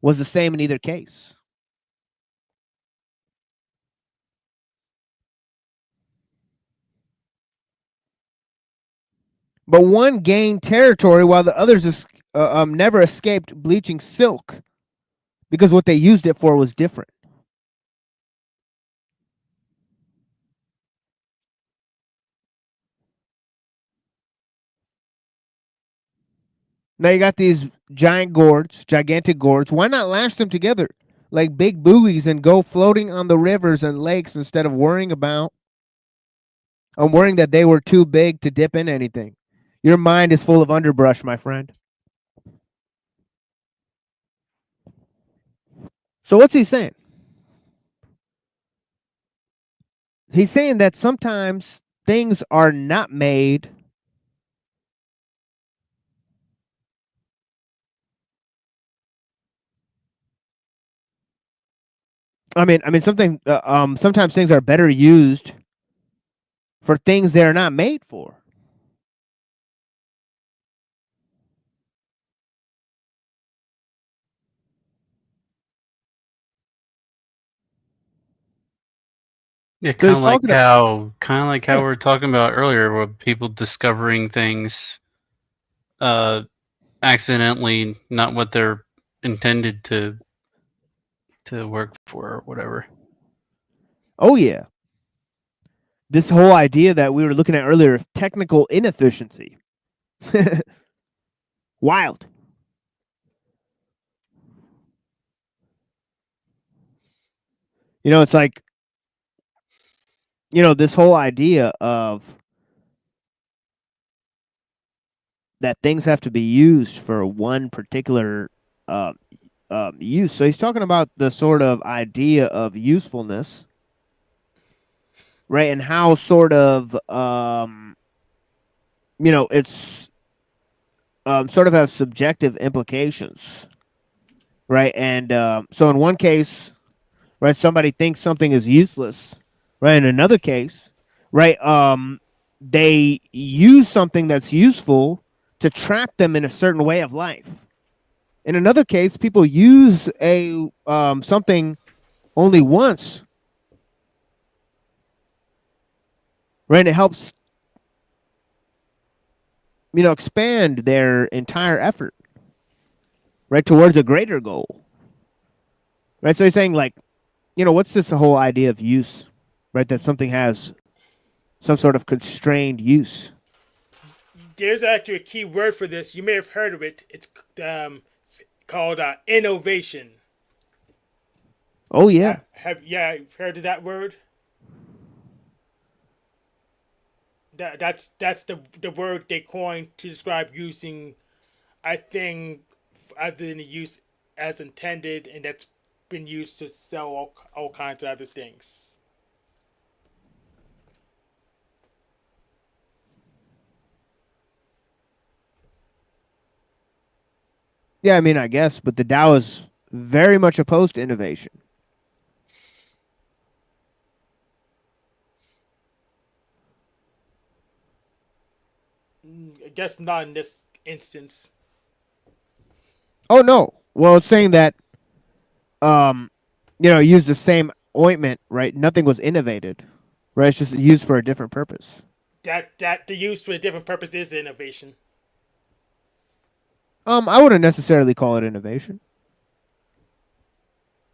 was the same in either case. But one gained territory while the others never escaped bleaching silk because what they used it for was different. Now you got these gigantic gourds. Why not lash them together like big buoys and go floating on the rivers and lakes instead of worrying that they were too big to dip in anything? Your mind is full of underbrush, my friend. So what's he saying? He's saying that sometimes things are not made sometimes things are better used for things they're not made for. Yeah, So he's talking kind of like how we were talking about earlier, with people discovering things accidentally, not what they're intended to work for or whatever. Oh yeah. This whole idea that we were looking at earlier of technical inefficiency. Wild. It's like, this whole idea of that things have to be used for one particular use. So he's talking about the sort of idea of usefulness, right? And how sort of, it's sort of have subjective implications, right? And so in one case, right, somebody thinks something is useless, right? In another case, right, they use something that's useful to trap them in a certain way of life. In another case, people use a something only once, right? And it helps, expand their entire effort, right, towards a greater goal, right? So he's saying, like, what's this whole idea of use, right? That something has some sort of constrained use. There's actually a key word for this. You may have heard of it. It's called innovation. Oh yeah. Have heard of that word? That's the word they coined to describe using a thing other than the use as intended, and that's been used to sell all kinds of other things. Yeah, I mean, I guess, but the Tao is very much opposed to innovation. I guess not in this instance. Oh no. Well, it's saying that use the same ointment, right? Nothing was innovated. Right? It's just used for a different purpose. That the use for a different purpose is innovation. I wouldn't necessarily call it innovation.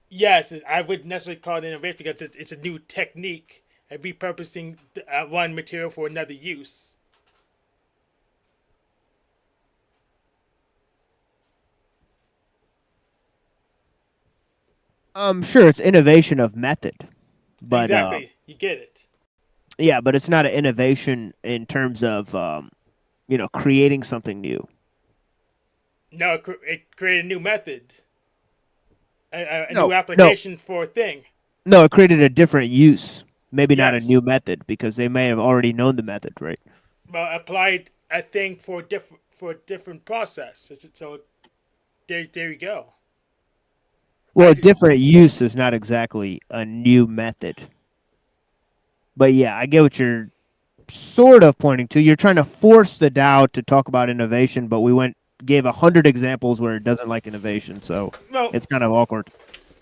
Yes, I would necessarily call it innovation because it's a new technique and repurposing one material for another use. Sure, it's innovation of method, but exactly, you get it. Yeah, but it's not an innovation in terms of creating something new. No, it created a new method, a new application for a thing. No, it created a different use. Maybe not a Yes. new method because they may have already known the method, right? Well, applied a thing for a different process. So there you go. Well, a different use is not exactly a new method. But yeah, I get what you're sort of pointing to. You're trying to force the Tao to talk about innovation, but we gave 100 examples where it doesn't like innovation, so it's kind of awkward.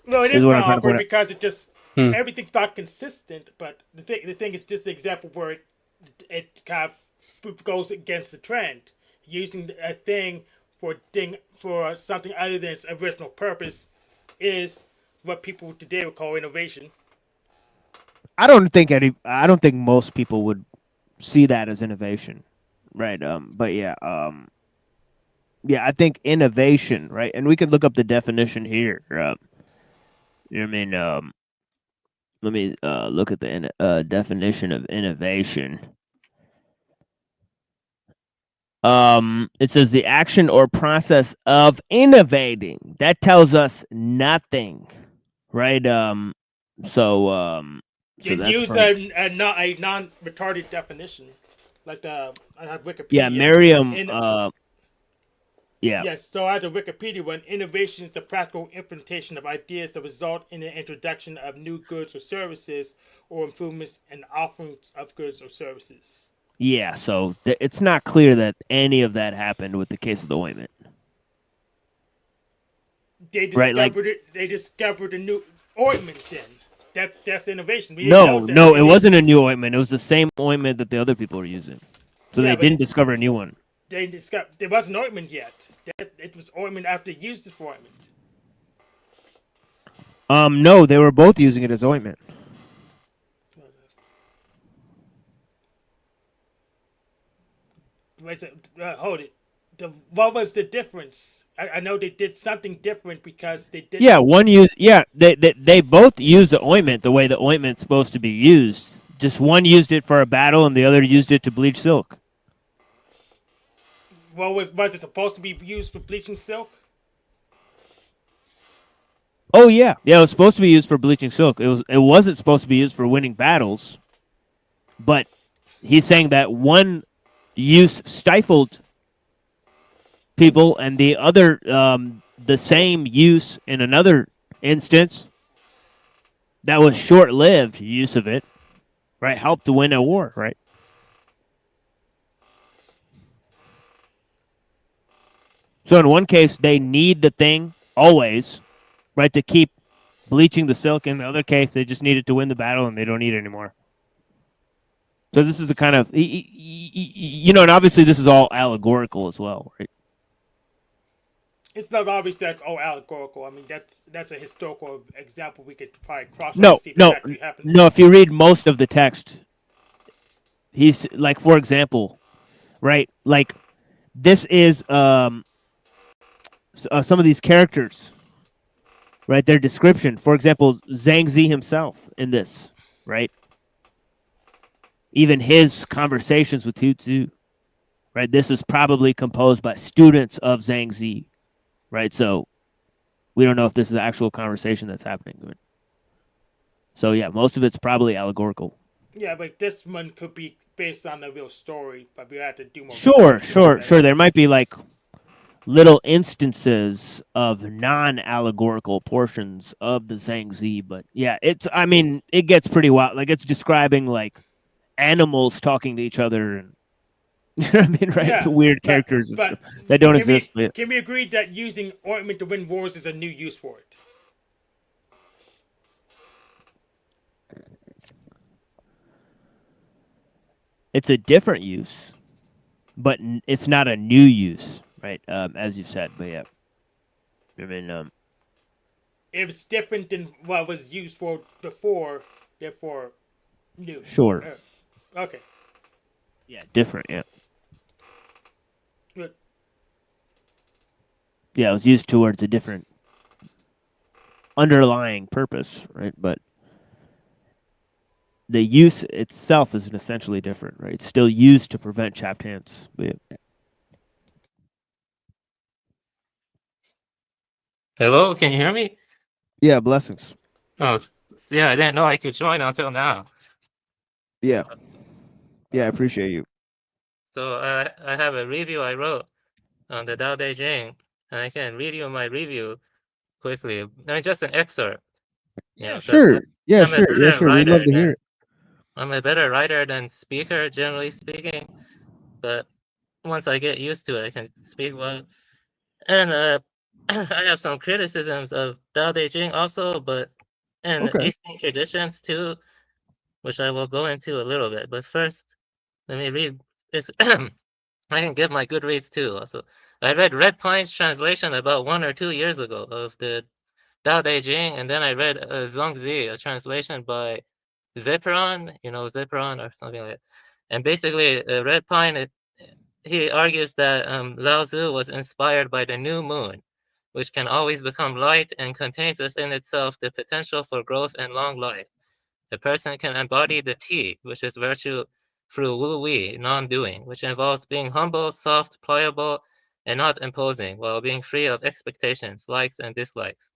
No, it is kind of awkward because it just everything's not consistent. But the thing is just an example where it kind of goes against the trend, using a thing for something other than its original purpose is what people today would call innovation. I don't think most people would see that as innovation, right? But yeah, I think innovation, right? And we could look up the definition here. Let me look at the definition of innovation. It says the action or process of innovating. That tells us nothing, right? So that's use a non-retarded definition, like I have Wikipedia. Yeah, Merriam. Yes, so I have the Wikipedia one. Innovation is the practical implementation of ideas that result in the introduction of new goods or services, or improvements and offerings of goods or services. Yeah, so it's not clear that any of that happened with the case of the ointment. They discovered a new ointment. Then that's innovation. No, it wasn't a new ointment. It was the same ointment that the other people were using. So they didn't discover a new one. There wasn't ointment yet. It was ointment after they used it for ointment. No, they were both using it as ointment. Hold it. What was the difference? I know they did something different because they did. Yeah, they both used the ointment the way the ointment's supposed to be used. Just one used it for a battle and the other used it to bleach silk. Well, was it supposed to be used for bleaching silk? Oh yeah, it was supposed to be used for bleaching silk. It wasn't supposed to be used for winning battles. But he's saying that one use stifled people, and the other, the same use in another instance that was short-lived use of it, right, helped to win a war, right? So in one case, they need the thing always, right, to keep bleaching the silk. In the other case, they just need it to win the battle, and they don't need it anymore. So this is the kind of, and obviously this is all allegorical as well, right? It's not obvious that's all allegorical. I mean, that's a historical example we could probably cross. No. If you read most of the text, he's like, for example, right? Like, this is some of these characters, right? Their description. For example, Zhang Zi himself in this, right? Even his conversations with Hu Tzu, right? This is probably composed by students of Zhang Zi, right? So we don't know if this is an actual conversation that's happening. So yeah, most of it's probably allegorical. Yeah, but this one could be based on a real story, but we have to do more. Sure. There might be like little instances of non-allegorical portions of the Zhangzi, but yeah, I mean, it gets pretty wild. Like it's describing like animals talking to each other and you know what I mean, right? Yeah, Weird but characters and but stuff that don't can we exist. But can we agree that using ointment to win wars is a new use for it? it's a different use, but it's not a new use, right? As you said, but yeah, I mean, If it's different than what was used for before, therefore new. sure, Okay. yeah, different, yeah. Good. Yeah, it was used towards a different underlying purpose, right? But the use itself is essentially different, right? It's still used to prevent chapped hands. But yeah. Hello, can you hear me? Yeah, blessings. Oh, yeah, I didn't know I could join until now. Yeah. Yeah, I appreciate you. So I have a review I wrote on the Tao Te Ching, and I can read you my review quickly. I mean, just an excerpt. Yeah, 'Cause sure. Yeah, I'm a sure. Yeah, better sure. We'd love writer to hear it. I'm a better writer than speaker, generally speaking. But once I get used to it, I can speak well. And I have some criticisms of Tao Te Ching also, but and Okay. Eastern traditions too, which I will go into a little bit. But first, let me read. It's I can give my good reads too. Also, I read Red Pine's translation about 1 or 2 years ago of the Tao Te Ching, and then I read Zhongzi, a translation by Zephyron, Zephyron or something like that. And basically, Red Pine, he argues that Lao Tzu was inspired by the new moon, which can always become light and contains within itself the potential for growth and long life. The person can embody the T, which is virtue, through Wu Wei, non-doing, which involves being humble, soft, pliable, and not imposing, while being free of expectations, likes, and dislikes.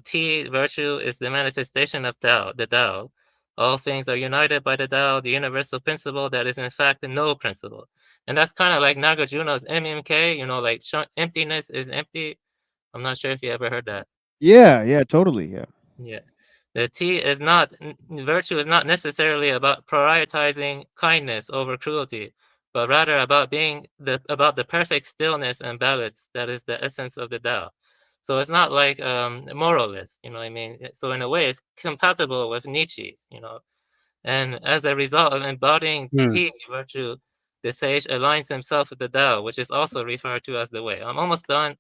T, virtue, is the manifestation of Tao, the Tao. All things are united by the Tao, the universal principle that is in fact no principle. And that's kind of like Nagarjuna's MMK, like emptiness is empty. I'm not sure if you ever heard that. Yeah, yeah, totally. Yeah. Yeah. The T is not, virtue is not necessarily about prioritizing kindness over cruelty, but rather about about the perfect stillness and balance that is the essence of the Tao. So it's not like moralist, you know what I mean? So in a way, it's compatible with Nietzsche's, And as a result of embodying T, virtue, the sage aligns himself with the Tao, which is also referred to as the way. I'm almost done.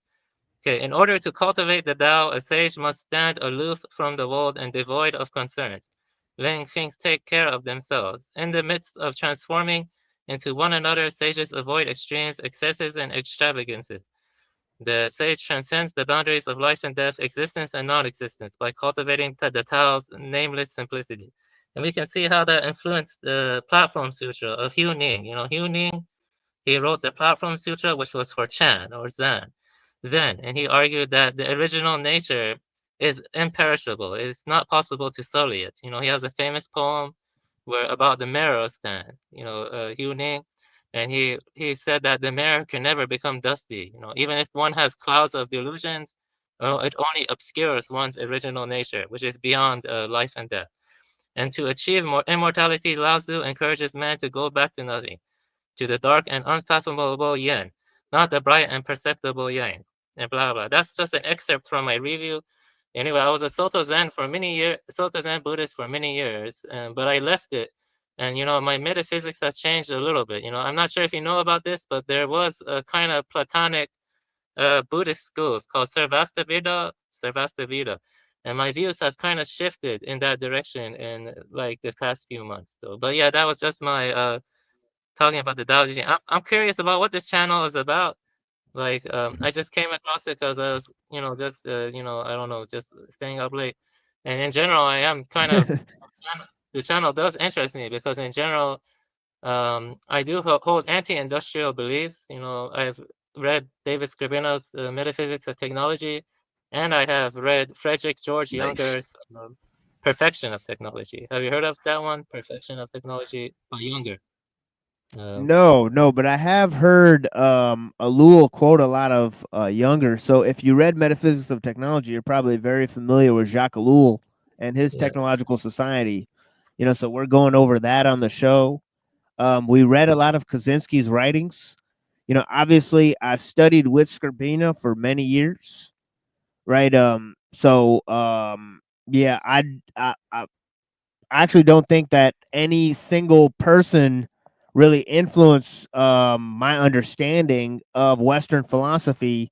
Okay, in order to cultivate the Tao, a sage must stand aloof from the world and devoid of concerns, letting things take care of themselves. In the midst of transforming into one another, sages avoid extremes, excesses, and extravagances. The sage transcends the boundaries of life and death, existence and non-existence, by cultivating the Tao's nameless simplicity. And we can see how that influenced the Platform Sutra of Hu Ning. Hu Ning, he wrote the Platform Sutra, which was for Chan or Zen, and he argued that the original nature is imperishable. It's not possible to sully it. He has a famous poem about the mirror stand, Hu Ning, and he said that the mirror can never become dusty. Even if one has clouds of delusions, it only obscures one's original nature, which is beyond life and death. And to achieve more immortality, Lao Tzu encourages man to go back to nothing, to the dark and unfathomable yin, not the bright and perceptible yang, and blah, blah. That's just an excerpt from my review. Anyway, I was a Soto Zen Buddhist for many years, but I left it. And, my metaphysics has changed a little bit. I'm not sure if you know about this, but there was a kind of Platonic Buddhist schools called Sarvastivada. And my views have kind of shifted in that direction in like the past few months. Though. But yeah, that was just my talking about the Tao Te Ching. I'm curious about what this channel is about. Like, I just came across it because I was, just, I don't know, just staying up late. And in general, I am kind of, the channel does interest me because in general, I do hold anti-industrial beliefs. I've read David Skrbina's Metaphysics of Technology, and I have read Frederick George Younger's Perfection of Technology. Have you heard of that one? Perfection of Technology by Younger. No, but I have heard Ellul quote a lot of younger. So if you read Metaphysics of Technology, you're probably very familiar with Jacques Ellul and his technological society. You know, so we're going over that on the show. We read a lot of Kaczynski's writings. You know, obviously I studied with Skrbina for many years, right? Yeah, I actually don't think that any single person really influenced my understanding of Western philosophy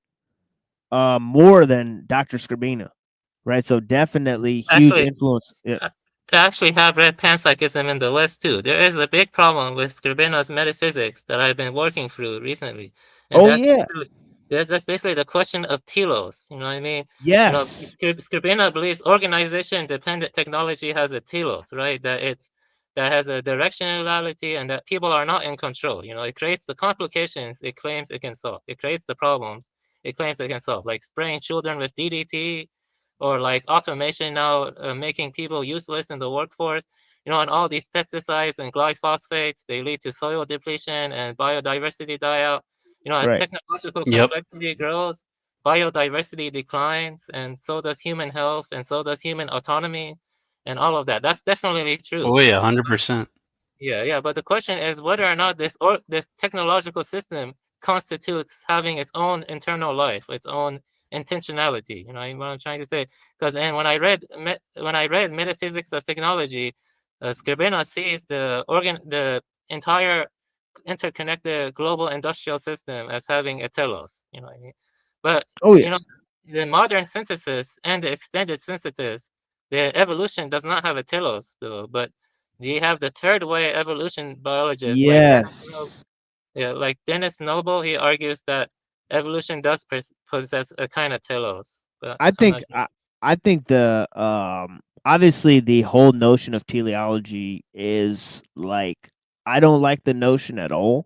more than Dr. Skrbina, right? So definitely huge Actually, influence. Yeah. to actually have read panpsychism in the West too, there is a big problem with Skrbina's metaphysics that I've been working through recently, and Oh yeah. that's basically the question of telos. You know what I mean? You know, Yes. Skrbina believes organization-dependent technology has a telos, right? That has a directionality, and that people are not in control. You know, it creates the complications it claims it can solve. It creates the problems it claims it can solve, like spraying children with DDT, or like automation now making people useless in the workforce. You know, and all these pesticides and glyphosates, they lead to soil depletion and biodiversity die out. You know, as Right. technological Yep. complexity grows, biodiversity declines, and so does human health, and so does human autonomy, and all of that. That's definitely true. Oh yeah, 100%. Yeah. But the question is whether or not this technological system constitutes having its own internal life, its own intentionality. You know what I'm trying to say? Because when I read Metaphysics of Technology, Skrbina sees the entire interconnected global industrial system as having a telos. You know what I mean? But Oh you yeah. know, the modern synthesis and the extended synthesis, the evolution does not have a telos though. But do you have the third way evolution biologists like Yes. Dennis Noble? He argues that evolution does possess a kind of telos, but I I'm not think sure. I think the obviously the whole notion of teleology is like I don't like the notion at all.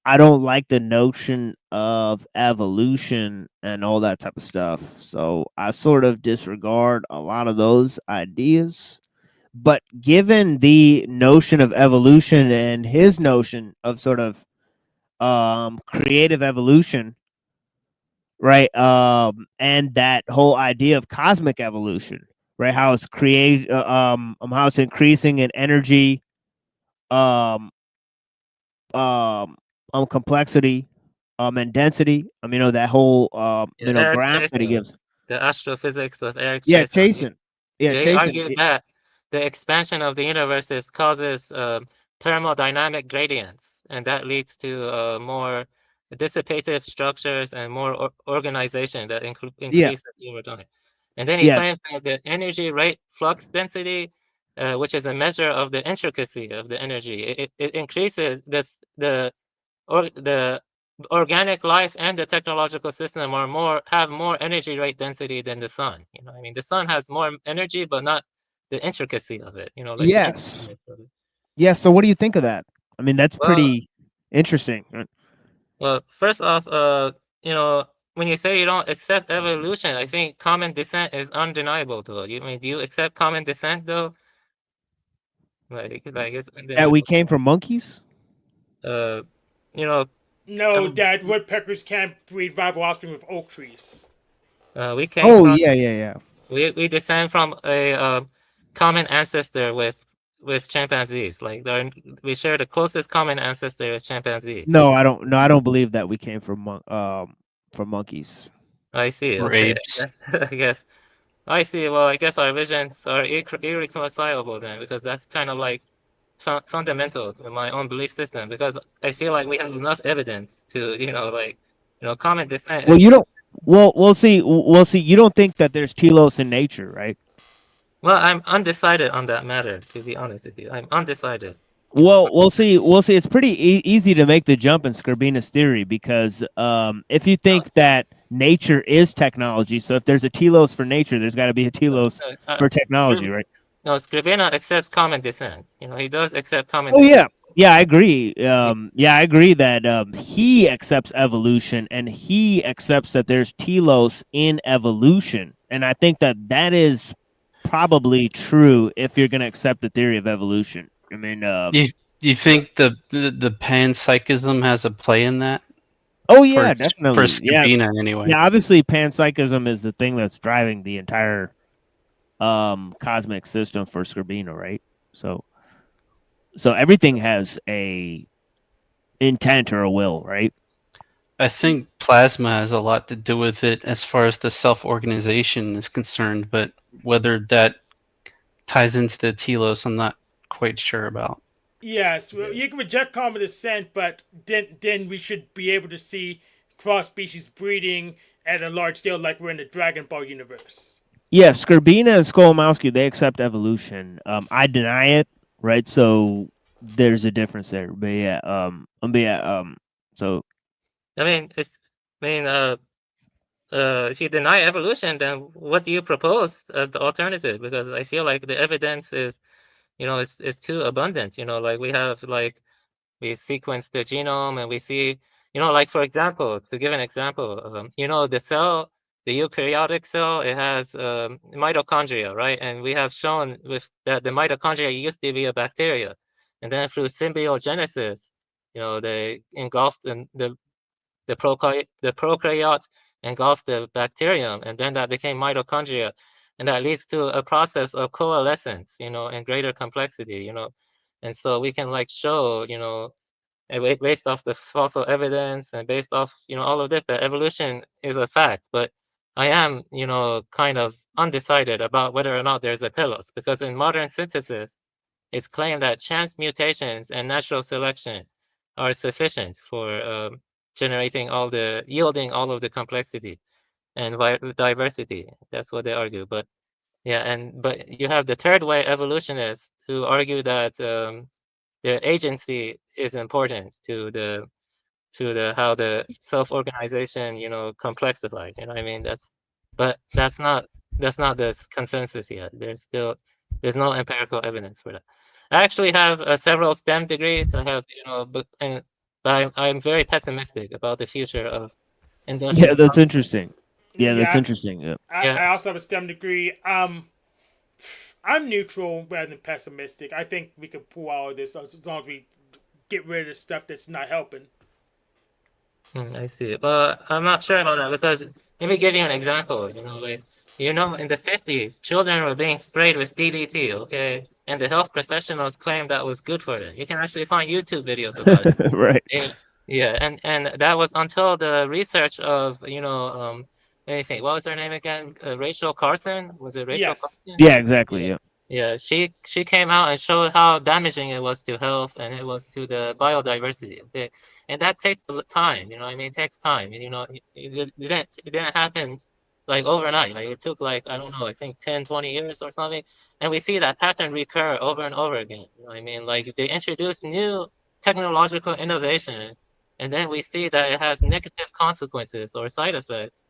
I don't like the notion of evolution and all that type of stuff. So I sort of disregard a lot of those ideas. But given the notion of evolution and his notion of sort of creative evolution, right? And that whole idea of cosmic evolution, right? How it's how it's increasing in energy, um, complexity, and density. You know, that whole Eric graph that he Chasen, gives. the astrophysics of Eric Yeah, Chasen. Chasen. Yeah, He Chasen. argued that the expansion of the universe causes thermodynamic gradients, and that leads to more dissipative structures and more organization that Yeah. increases over time. And then he Yeah. claims that the energy rate flux density, which is a measure of the intricacy of the energy, it increases the organic life and the technological system have more energy rate density than the sun. You know, I mean, the sun has more energy, but not the intricacy of it. You know, like the Yes. intricacy of it. Yeah. So what do you think of that? I mean, that's Well, pretty interesting. well, first off, you know, when you say you don't accept evolution, I think common descent is undeniable, though. You mean, do you accept common descent, though? Like it's That we undeniable. came from monkeys? Uh, you know, No, that woodpeckers can't breed viable offspring with oak trees. we came Oh from yeah. we descend from a common ancestor with chimpanzees. Like we share the closest common ancestor with chimpanzees. No, I don't. No, I don't believe that we came from monkeys. I see. Or Okay, apes. I guess I see. Well, I guess our visions are irreconcilable then, because that's kind of like fundamental to my own belief system. Because I feel like we have enough evidence to, common descent. Well, you don't. Well, we'll see. We'll see. You don't think that there's telos in nature, right? Well, I'm undecided on that matter. To be honest with you, I'm undecided. Well, we'll see. We'll see. It's pretty easy to make the jump in Skrbina's theory because if you think that nature is technology, so if there's a telos for nature, there's got to be a telos for technology, right? No, Skrbina accepts common descent. You know, he does accept common Oh descent. yeah, I agree. I agree that he accepts evolution and he accepts that there's telos in evolution, and I think that that is probably true if you're going to accept the theory of evolution. I mean, Do you think the panpsychism has a play in that? Oh yeah, For definitely. Yeah, Skrbina anyway. yeah. Obviously, panpsychism is the thing that's driving the entire cosmic system for Skrbina, right? So everything has a intent or a will, right? I think plasma has a lot to do with it as far as the self-organization is concerned, but whether that ties into the telos, I'm not quite sure about. Yes, well, you can reject common descent, but then we should be able to see cross-species breeding at a large scale, like we're in the Dragon Ball universe. Yeah, Skrbina and Skolomowski, they accept evolution. I deny it, right? So there's a difference there. But yeah, so I mean, if you deny evolution, then what do you propose as the alternative? Because I feel like the evidence is, is too abundant. Like we sequence the genome and we see, like for example, to give an example, the cell, the eukaryotic cell, it has mitochondria, right? And we have shown with that the mitochondria used to be a bacteria, and then through symbiogenesis, they engulfed the prokaryote engulfs the bacterium, and then that became mitochondria, and that leads to a process of coalescence, and greater complexity, and so we can show, based off the fossil evidence and based off, all of this, that evolution is a fact. But I am, kind of undecided about whether or not there's a telos, because in modern synthesis, it's claimed that chance mutations and natural selection are sufficient for yielding all of the complexity and diversity. That's what they argue. But yeah, but you have the third way evolutionists who argue that their agency is important to how the self-organization, complexifies. You know what I mean? But that's not the consensus yet. There's no empirical evidence for that. I actually have several STEM degrees. I have, but I'm very pessimistic about the future of industrial. yeah, that's interesting. Yeah, that's Yeah, interesting. Yeah. I also have a STEM degree. I'm neutral rather than pessimistic. I think we can pull all of this as long as we get rid of the stuff that's not helping. I see. But I'm not sure about that, because let me give you an example. In the 50s, children were being sprayed with DDT, okay? And the health professionals claimed that was good for them. You can actually find YouTube videos about it. Right. Yeah, and that was until the research of, anything. What was her name again? Rachel Carson? Was it Rachel Carson? Yeah, exactly. Yeah. Yeah, she came out and showed how damaging it was to health and it was to the biodiversity. Okay, and that takes time. I mean, it takes time. It didn't happen like overnight. Like it took I don't know, I think 10, 20 years or something. And we see that pattern recur over and over again. I mean, like they introduce new technological innovation, and then we see that it has negative consequences or side effects.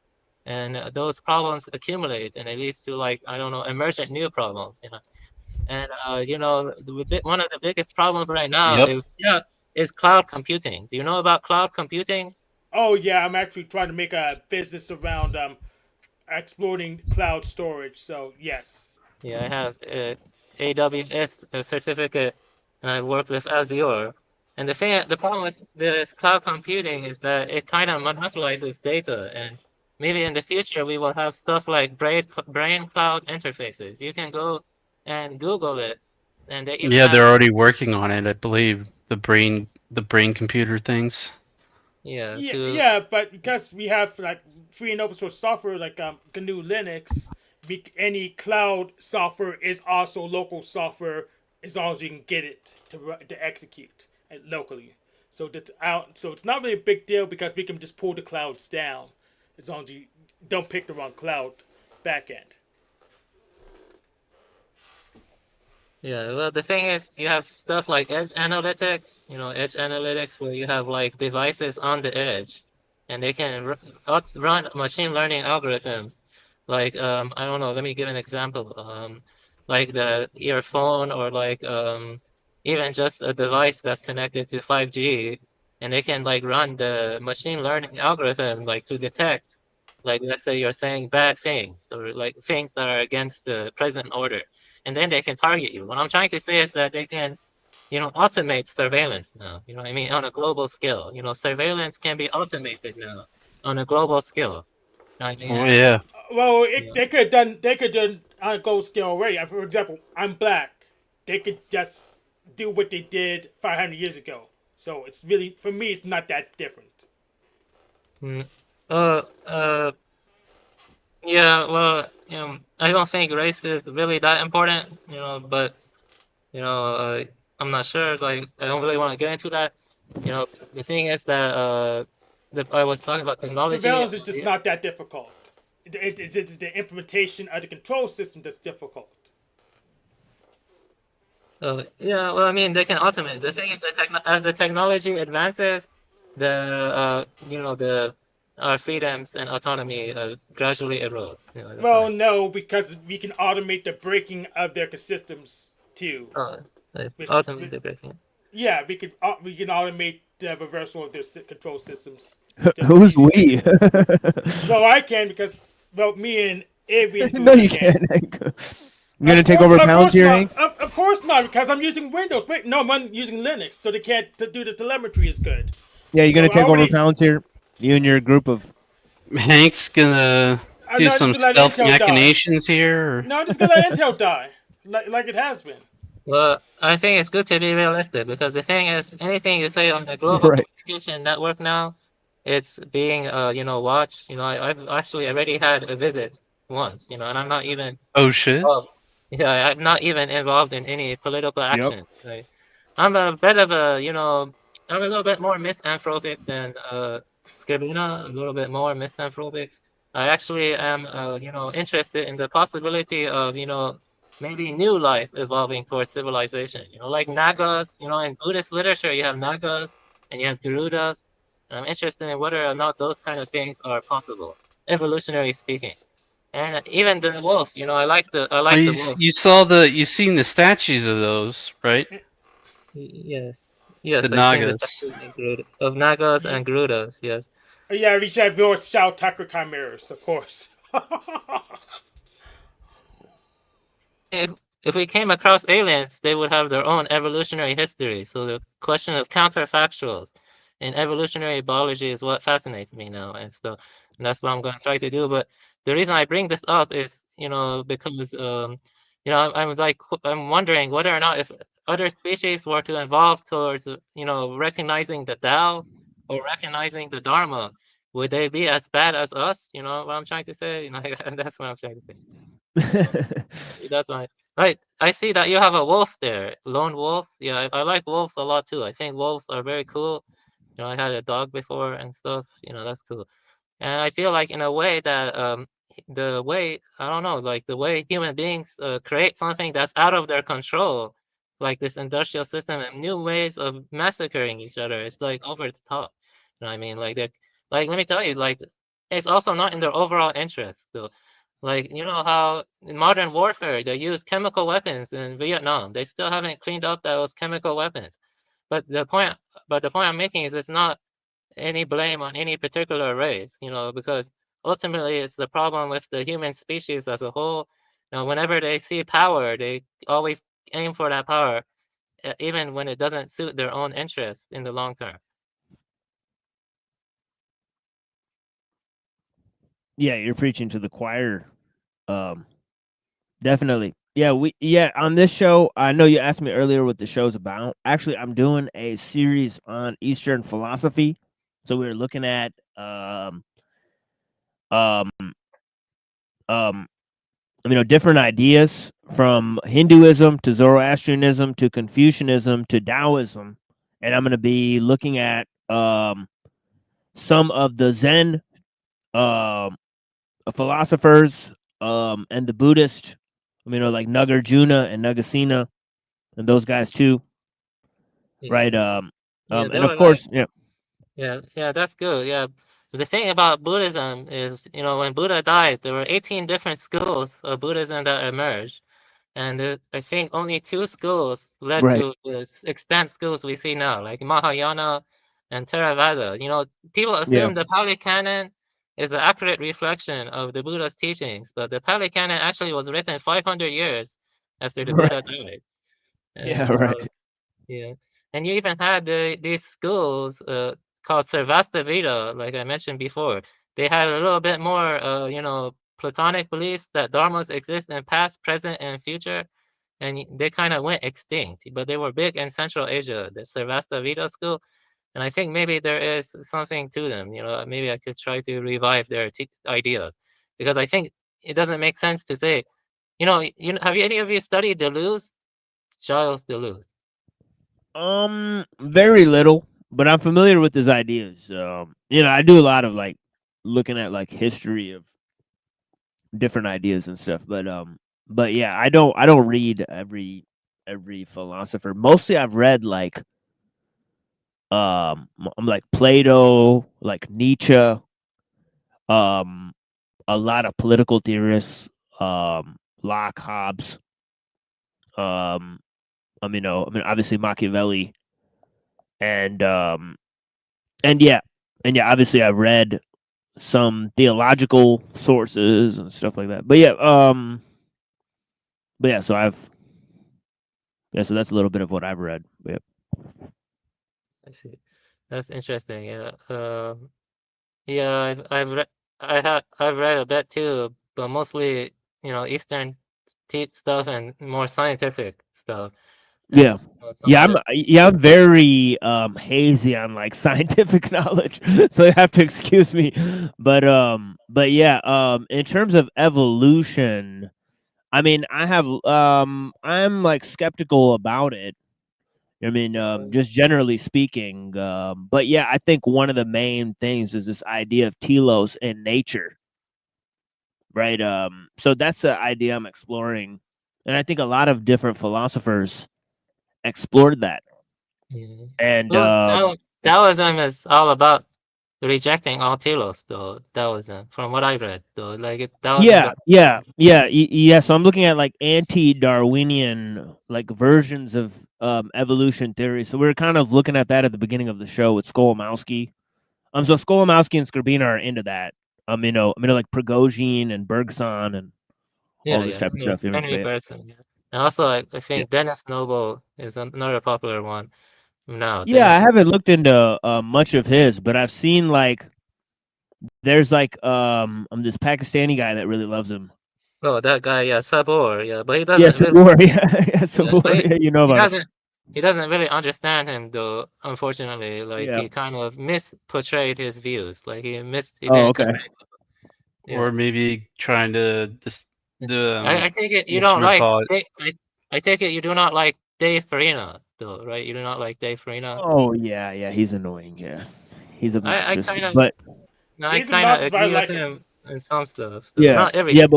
And those problems accumulate, and it leads to I don't know, emergent new problems. And one of the biggest problems right now is cloud computing. Do you know about cloud computing? Oh yeah, I'm actually trying to make a business around exploring cloud storage. So yes. Yeah, I have a AWS certificate, and I worked with Azure. And the problem with this cloud computing is that it kind of monopolizes data, and maybe in the future we will have stuff like brain cloud interfaces. You can go and Google it, and they're already working on it, I believe. The brain computer things. Yeah, but because we have free and open source software like GNU Linux, any cloud software is also local software as long as you can get it to execute locally. So that's out. So it's not really a big deal because we can just pull the clouds down as long as you don't pick the wrong cloud backend. Yeah, well, the thing is, you have stuff like edge analytics, edge analytics where you have devices on the edge, and they can run machine learning algorithms. I don't know, let me give an example. Like your phone, or even just a device that's connected to 5G, and they can run the machine learning algorithm to detect, let's say you're saying bad things, or things that are against the present order. And then they can target you. What I'm trying to say is that they can automate surveillance now. You know what I mean? On a global scale. Surveillance can be automated now on a global scale. You know what I mean? Oh yeah. Well, they could have done on a global scale already. For example, I'm black. They could just do what they did 500 years ago. So it's really, for me, it's not that different. Yeah, well, I don't think race is really that important, but, I'm not sure, like, I don't really want to get into that. The thing is that, I was talking about technology. Surveillance is just not that difficult. It's the implementation of the control system that's difficult. Yeah, well, I mean, they can automate. The thing is that as the technology advances, our freedoms and autonomy gradually erode. That's Well, no, because we can automate the breaking of their systems too. Automate the breaking. Yeah, we can automate the reversal of their control systems. Who's we? Well, I can because me and Avery. No, you can't. You're gonna take over Palantir, Hank? Of course not, because I'm using Windows. Wait, no, I'm using Linux, so they can't do the telemetry as good. Yeah, you're gonna take over Palantir. You and your group of. Hank's gonna do some stealth machinations here. Or? No, I'm just gonna let Intel die, like it has been. Well, I think it's good to be realistic because the thing is, anything you say on the global communication network now, it's being watched. I've actually already had a visit once. And I'm not even. Oh shit. Yeah, I'm not even involved in any political action. Yep. Right? I'm a bit of a, I'm a little bit more misanthropic than Skrbina, a little bit more misanthropic. I actually am, interested in the possibility of, maybe new life evolving towards civilization. Like Nagas. In Buddhist literature, you have Nagas and you have Garudas. And I'm interested in whether or not those kind of things are possible, evolutionary speaking. And even the wolf, I like the wolf. You've seen the statues of those, right? Yes. The Nagas. Of Nagas and Garudas, yes. Yeah, we should have your Shao Tucker chimeras, of course. If we came across aliens, they would have their own evolutionary history. So the question of counterfactuals in evolutionary biology is what fascinates me now, and that's what I'm going to try to do. But the reason I bring this up is, because I'm wondering whether or not if other species were to evolve towards, recognizing the Tao or recognizing the Dharma, would they be as bad as us? You know what I'm trying to say? That's what I'm trying to say. That's why. Right. I see that you have a wolf there, lone wolf. Yeah, I like wolves a lot too. I think wolves are very cool. I had a dog before and stuff. That's cool. And I feel like in a way that the way the way human beings create something that's out of their control, like this industrial system and new ways of massacring each other, it's like over the top. You know what I mean? Like let me tell you, like it's also not in their overall interest. So, like how in modern warfare they use chemical weapons in Vietnam. They still haven't cleaned up those chemical weapons. But the point I'm making is it's not any blame on any particular race, because ultimately it's the problem with the human species as a whole. Whenever they see power, they always aim for that power, even when it doesn't suit their own interest in the long term. Yeah, you're preaching to the choir. Definitely. Yeah, on this show, I know you asked me earlier what the show's about. Actually, I'm doing a series on Eastern philosophy. So we're looking at different ideas from Hinduism to Zoroastrianism to Confucianism to Taoism, and I'm going to be looking at some of the Zen philosophers and the Buddhist, like Nagarjuna and Nagasena and those guys too, right? And of course, Yeah, that's good. Yeah. The thing about Buddhism is, when Buddha died, there were 18 different schools of Buddhism that emerged. And I think only 2 schools led to the extant schools we see now, like Mahayana and Theravada. People assume the Pali Canon is an accurate reflection of the Buddha's teachings, but the Pali Canon actually was written 500 years after the Buddha died. And, Yeah, and you even had these schools called Sarvasta Veda, like I mentioned before. They had a little bit more, Platonic beliefs that dharmas exist in past, present, and future, and they kind of went extinct. But they were big in Central Asia, the Sarvasta Veda school, and I think maybe there is something to them. Maybe I could try to revive their ideas, because I think it doesn't make sense to say, have any of you studied Deleuze, Charles Deleuze? Very little, but I'm familiar with his ideas. I do a lot of like looking at like history of different ideas and stuff. But yeah, I don't read every philosopher. Mostly I've read like I'm like Plato, like Nietzsche, a lot of political theorists, Locke, Hobbes, obviously Machiavelli, and yeah, obviously I've read some theological sources and stuff like that. But yeah, so that's a little bit of what I've read. But yeah. I see. That's interesting. Yeah. Yeah, I've read a bit too, but mostly, Eastern stuff and more scientific stuff. And, I'm very hazy on like scientific knowledge, so you have to excuse me. But yeah, in terms of evolution, I mean, I'm like skeptical about it. I mean, just generally speaking, but yeah, I think one of the main things is this idea of telos in nature, right? So that's the idea I'm exploring, and I think a lot of different philosophers explored that. Yeah. And Taoism is all about rejecting all telos, though. Taoism, from what I read, though, like Taoism. Yeah. So I'm looking at like anti-Darwinian like versions of evolution theory. So we were kind of looking at that at the beginning of the show with Skolimowski. So Skolimowski and Skrbina are into that. Like Prigozhin and Bergson and all this type of stuff. Bergson, and also I think Dennis Noble is another popular one now. Yeah, I haven't looked into much of his, but I've seen like there's like this Pakistani guy that really loves him. Oh, that guy, Sabor, but he doesn't. Yeah, Sabor, Sabor. You know about it. He doesn't really understand him though. Unfortunately, like he kind of misportrayed his views. Like he didn't convey them. Or maybe trying to I take it you don't like. I take it you do not like Dave Farina, though, right? You do not like Dave Farina. Oh yeah, he's annoying. Yeah, he's obnoxious. I kind of agree with him in some stuff. Yeah, not everything.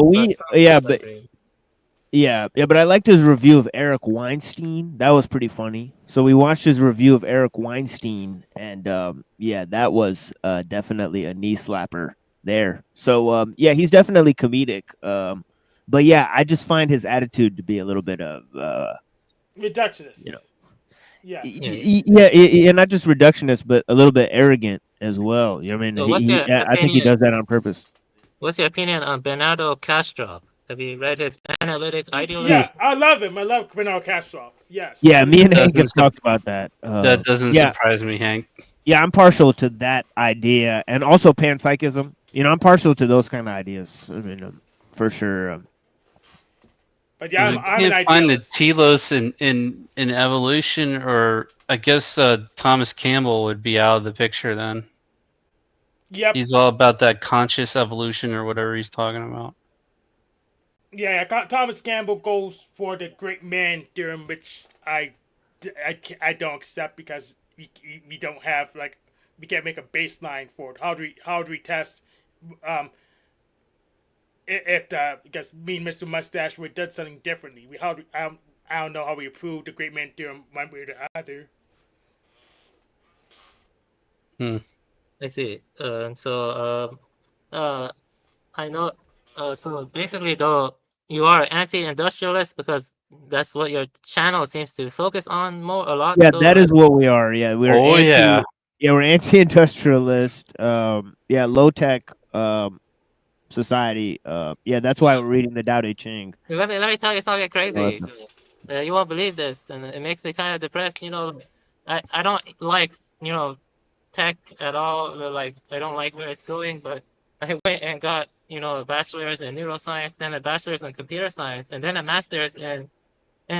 But I liked his review of Eric Weinstein. That was pretty funny. So we watched his review of Eric Weinstein, and that was definitely a knee slapper there. So he's definitely comedic. But yeah, I just find his attitude to be a little bit of reductionist. Not just reductionist, but a little bit arrogant as well. I mean, I think he does that on purpose. What's your opinion on Bernardo Castro? Have you read his analytic ideology? Yeah, I love him. I love Bernardo Castro. Yes. Yeah, me and Hank have talked about that. That doesn't surprise me, Hank. Yeah, I'm partial to that idea, and also panpsychism. I'm partial to those kind of ideas. I mean, for sure. But yeah, I'm can't find the telos in evolution, or I guess Thomas Campbell would be out of the picture then. Yep. He's all about that conscious evolution or whatever he's talking about. Yeah, Thomas Campbell goes for the great man theorem, which I don't accept because we don't have we can't make a baseline for it. How do we test if because me and Mr. Mustache we did something differently? I don't know how we prove the great man theorem one way or the other. I see. I know. So basically, though, you are anti-industrialist because that's what your channel seems to focus on a lot. Yeah, that is what we are. Yeah, we're we're anti-industrialist. Low tech society. That's why we're reading the Tao Te Ching. Let me tell you something crazy. You won't believe this, and it makes me kind of depressed. I don't like tech at all. Like I don't like where it's going, but I went and got a bachelor's in neuroscience, then a bachelor's in computer science, and then a master's in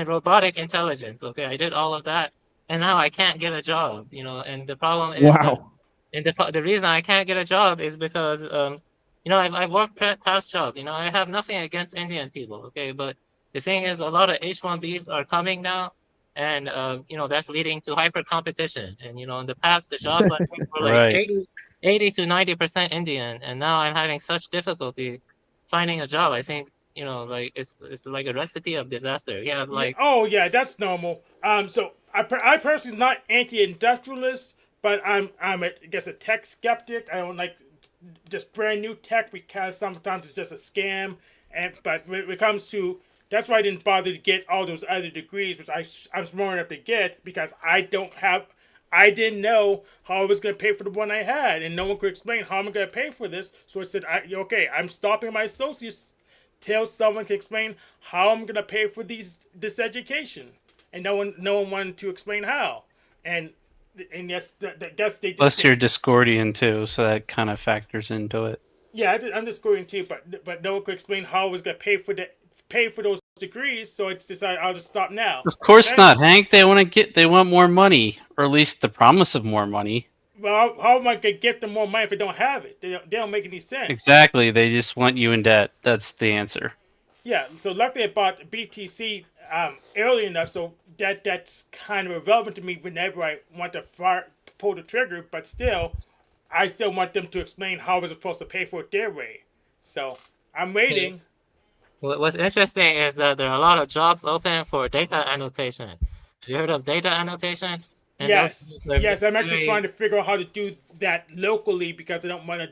robotic intelligence. Okay, I did all of that, and now I can't get a job. And the problem is that, Wow. and the reason I can't get a job is because I've worked past jobs. I have nothing against Indian people. Okay, but the thing is, a lot of H-1Bs are coming now, and that's leading to hyper competition. And in the past, the jobs I worked were like Right. 80 to 90% Indian, and now I'm having such difficulty finding a job. I think like it's like a recipe of disaster. Yeah, Yeah. like Oh, yeah. That's normal. So I personally not anti-industrialist, but I guess a tech skeptic. I don't like just brand new tech because sometimes it's just a scam. But when it comes to that's why I didn't bother to get all those other degrees, which I'm smart enough to get because I didn't know how I was going to pay for the one I had, and no one could explain how I'm going to pay for this. So I said, okay, I'm stopping my associates till someone can explain how I'm going to pay for this education. And no one wanted to explain how. And yes, guess they Plus, you're Discordian too, so that kind of factors into it. yeah, I'm Discordian too, but no one could explain how I was going to pay for those degrees. So it's decided I'll just stop now. Of course not, Hank. They want more money, or at least the promise of more money. Well, how am I going to get them more money if I don't have it? They don't make any sense. Exactly. They just want you in debt. That's the answer. Yeah. So luckily I bought BTC early enough, so that's kind of irrelevant to me whenever I want to pull the trigger. But still, I still want them to explain how I was supposed to pay for it their way. So I'm waiting. What's interesting is that there are a lot of jobs open for data annotation. Have you heard of data annotation? And Yes, I'm actually trying to figure out how to do that locally because I don't want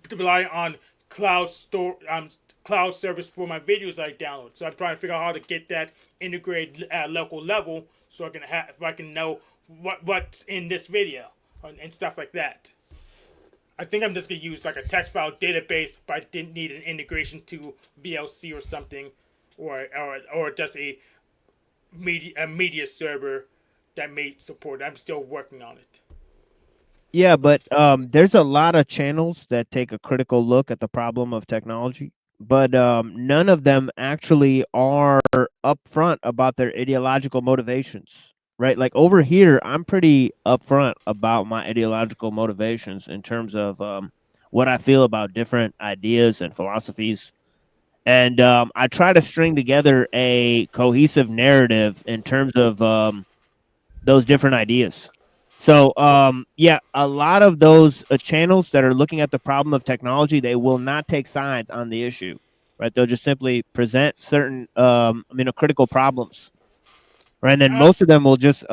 to rely on cloud service for my videos I download. So I'm trying to figure out how to get that integrated at local level so I can know what's in this video and stuff like that. I think I'm just gonna use like a text file database, but I didn't need an integration to VLC or something, or just a media server that may support. I'm still working on it. Yeah, but there's a lot of channels that take a critical look at the problem of technology, but none of them actually are upfront about their ideological motivations, right? Like over here, I'm pretty upfront about my ideological motivations in terms of what I feel about different ideas and philosophies. And I try to string together a cohesive narrative in terms of those different ideas. So, yeah, a lot of those channels that are looking at the problem of technology, they will not take sides on the issue, right? They'll just simply present certain, critical problems, right? And then most of them will just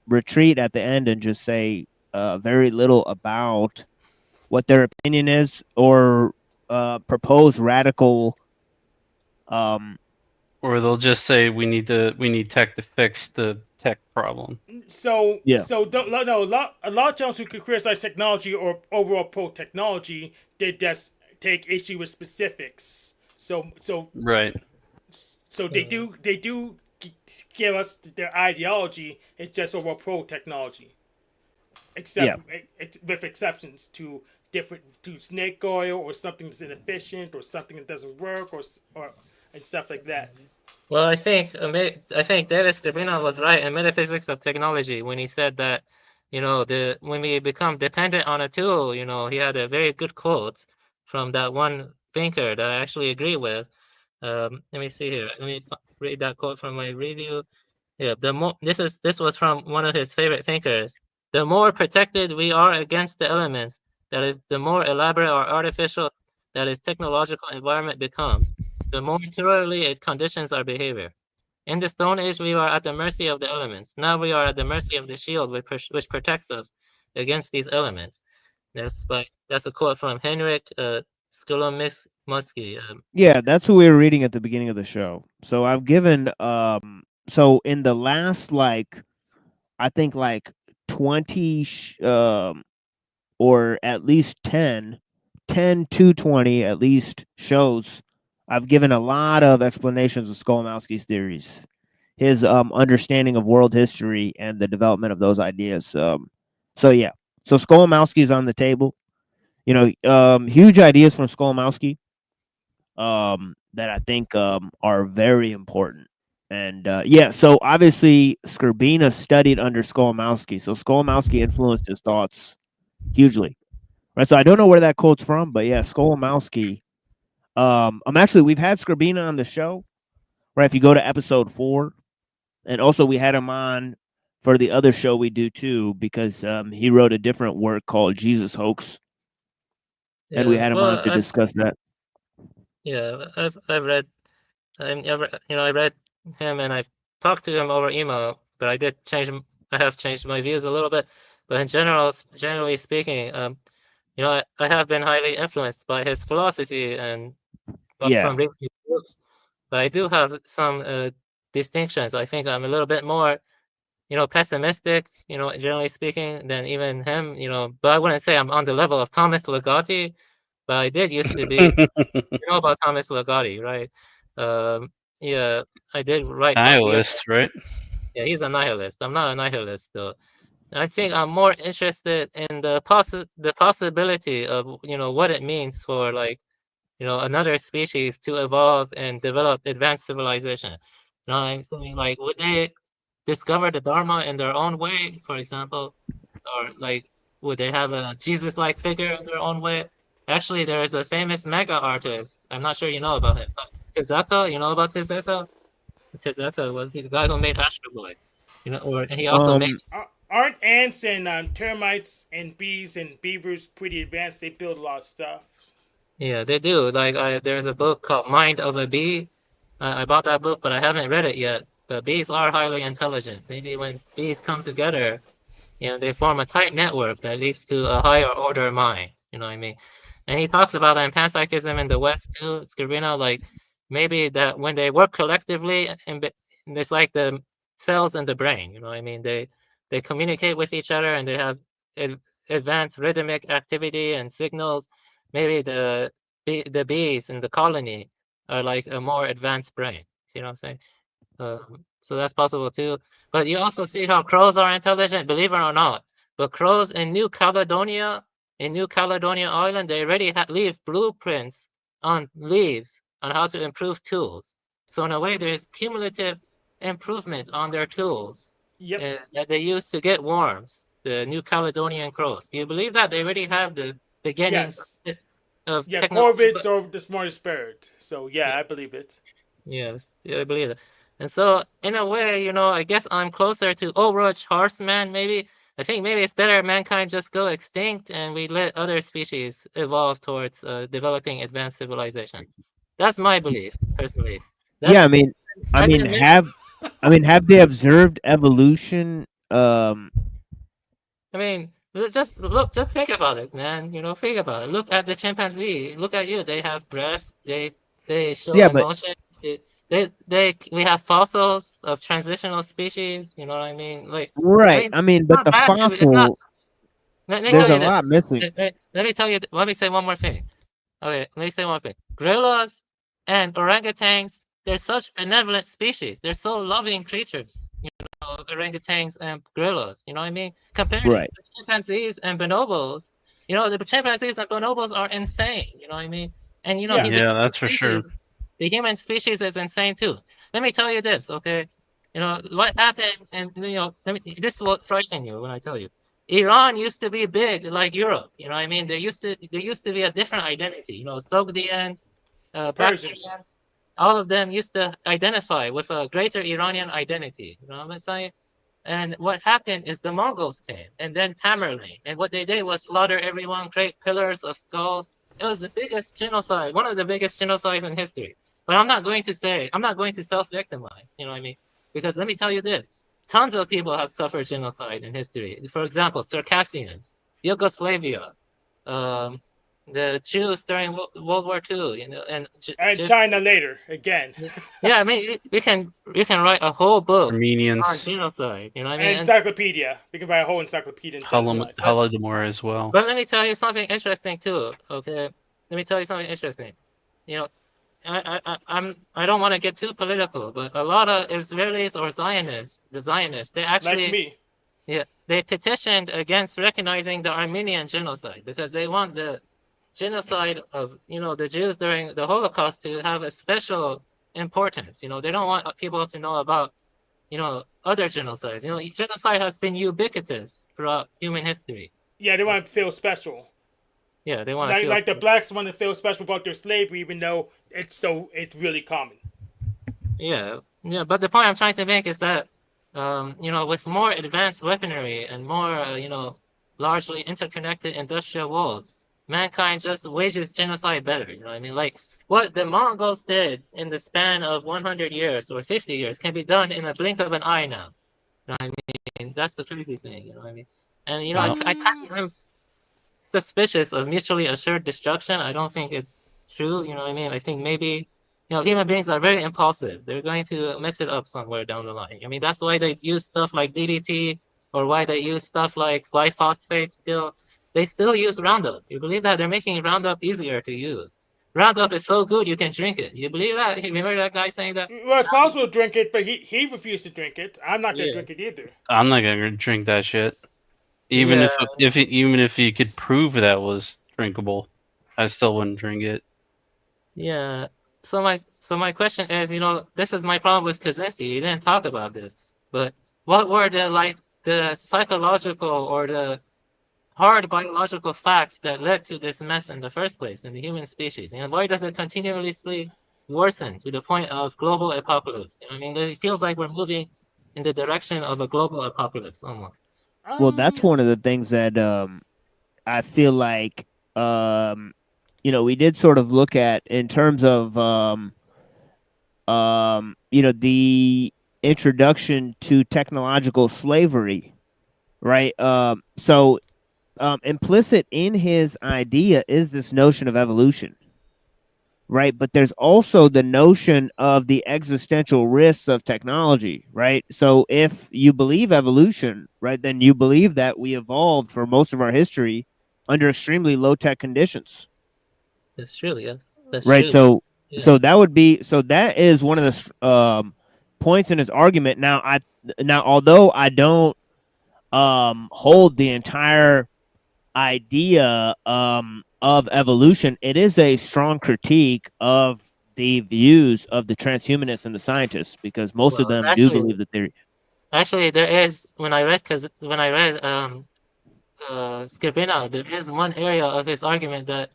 retreat at the end and just say very little about what their opinion is or propose radical. Or they'll just say we need tech to fix the tech problem. So yeah. So no, a lot of channels who could criticize technology or overall pro technology, they just take issue with specifics. So right. So they do give us their ideology. It's just overall pro technology, except with exceptions to snake oil or something that's inefficient or something that doesn't work or and stuff like that. Well, I think David Skrbina was right in Metaphysics of Technology when he said that, when we become dependent on a tool, he had a very good quote from that one thinker that I actually agree with. Let me see here. Let me read that quote from my review. Yeah, this was from one of his favorite thinkers. The more protected we are against the elements, that is, the more elaborate or artificial that is technological environment becomes, the more thoroughly it conditions our behavior. In the Stone Age, we were at the mercy of the elements. Now we are at the mercy of the shield which protects us against these elements. That's a quote from Henryk Skolomirsky. Yeah, that's who we were reading at the beginning of the show. So I've given so in the last I think 20 or at least 10 to 20 at least shows, I've given a lot of explanations of Skolomowski's theories. his understanding of world history and the development of those ideas. So yeah, so Skolimowski is on the table. Huge ideas from Skolimowski that I think are very important. And yeah, so obviously Skrbina studied under Skolimowski, so Skolimowski influenced his thoughts hugely, right? So I don't know where that quote's from, but yeah, Skolimowski. We've had Skrbina on the show, right? If you go to episode 4, and also we had him on for the other show we do too, because he wrote a different work called Jesus Hoax, and we had him on to discuss that. Yeah, I've read, I read him and I've talked to him over email, but I have changed my views a little bit. But in generally speaking, I have been highly influenced by his philosophy from reading his books. But I do have some distinctions. I think I'm a little bit more, pessimistic, generally speaking, than even him, But I wouldn't say I'm on the level of Thomas Ligotti, but I did used to be. You know about Thomas Ligotti, right? Yeah, I did write. Nihilist, right? Yeah, he's a nihilist. I'm not a nihilist, though. I think I'm more interested in the possibility of what it means for another species to evolve and develop advanced civilization. I'm saying would they discover the Dharma in their own way, for example, or would they have a Jesus-like figure in their own way? Actually, there is a famous mega artist. I'm not sure you know about him. Tezuka, you know about Tezuka? Tezuka was the guy who made Astro Boy. And he also made. Aren't ants and termites and bees and beavers pretty advanced? They build a lot of stuff. Yeah, they do. There's a book called Mind of a Bee. I bought that book, but I haven't read it yet. But bees are highly intelligent. Maybe when bees come together, they form a tight network that leads to a higher order mind. You know what I mean? And he talks about that in panpsychism in the West too. Skrbina, maybe that when they work collectively, and it's like the cells in the brain. You know what I mean? They communicate with each other and they have advanced rhythmic activity and signals. Maybe the bees in the colony are like a more advanced brain. See what I'm saying? So that's possible too. But you also see how crows are intelligent, believe it or not. But crows in New Caledonia Island, they already leave blueprints on leaves on how to improve tools. So in a way, there's cumulative improvement on their tools that they use to get worms, the New Caledonian crows. Do you believe that? They already have the beginnings of technology. Corvids are the smartest bird. So I believe it. Yes, I believe it. And so, in a way, I guess I'm closer to Ulrich Horstman, maybe. I think maybe it's better mankind just go extinct and we let other species evolve towards developing advanced civilization. That's my belief, personally. Have they observed evolution? Just think about it, man. Think about it. Look at the chimpanzee. Look at you. They have breasts. They show emotions. We have fossils of transitional species. You know what I mean? Right. But the fossil. There's a lot missing. Let me say one more thing. Okay, let me say one thing. Gorillas and orangutans, they're such benevolent species. They're so loving creatures. Orangutans and gorillas. You know what I mean? Compared to chimpanzees and bonobos, the chimpanzees and bonobos are insane. You know what I mean? And that's for sure. The human species is insane too. Let me tell you this, okay? What happened, and this will frighten you when I tell you. Iran used to be big like Europe. You know what I mean? There used to be a different identity. Sogdians, Persians, all of them used to identify with a greater Iranian identity. You know what I'm saying? And what happened is the Mongols came, and then Tamerlane, and what they did was slaughter everyone, create pillars of skulls. It was the biggest genocide, one of the biggest genocides in history. But I'm not going to self-victimize, you know what I mean? Because let me tell you this, tons of people have suffered genocide in history. For example, Circassians, Yugoslavia, the Jews during World War II, and China later again. Yeah, we can write a whole book Armenians on genocide. You know what I mean? Encyclopedia. We can write a whole encyclopedia. Holodomor as well. But let me tell you something interesting too. Okay, let me tell you something interesting. I don't want to get too political, but a lot of Israelis or Zionists, the Zionists, they actually, like me. yeah, they petitioned against recognizing the Armenian genocide because they want the genocide of, you know, the Jews during the Holocaust to have a special importance. You know, they don't want people to know about, you know, other genocides. You know, genocide has been ubiquitous throughout human history. Yeah, they want to feel special. Yeah, they want to feel like the blacks want to feel special about their slavery, even though it's really common. Yeah, yeah, but the point I'm trying to make is that, you know, with more advanced weaponry and more, you know, largely interconnected industrial world, mankind just wages genocide better. You know what I mean? Like what the Mongols did in the span of 100 years or 50 years can be done in a blink of an eye now. You know what I mean? That's the crazy thing. You know what I mean? And, you know, I'm suspicious of mutually assured destruction. I don't think it's true. You know what I mean? I think maybe, you know, human beings are very impulsive. They're going to mess it up somewhere down the line. I mean, that's why they use stuff like DDT or why they use stuff like glyphosate still. They still use Roundup. You believe that? They're making Roundup easier to use. Roundup is so good you can drink it. You believe that? You remember that guy saying that? Well, it's possible to drink it, but he refused to drink it. I'm not going to drink it either. I'm not gonna drink that shit. Even if you could prove that was drinkable, I still wouldn't drink it. Yeah. So my question is, you know, this is my problem with Kaczynski. He didn't talk about this, but what were the psychological or the hard biological facts that led to this mess in the first place in the human species? And why does it continuously worsen to the point of global apocalypse? You know, I mean, it feels like we're moving in the direction of a global apocalypse almost. Well, that's one of the things that I feel like you know, we did sort of look at in terms of you know, the introduction to technological slavery, right? So implicit in his idea is this notion of evolution, right? But there's also the notion of the existential risks of technology, right? So if you believe evolution, right, then you believe that we evolved for most of our history under extremely low tech conditions. That's true, yes. That's right. true. So that would be, so that is one of the points in his argument. Now, although I don't hold the entire idea of evolution, it is a strong critique of the views of the transhumanists and the scientists, because most of them do believe that they're actually there is, when I read Skrbina, there is one area of his argument that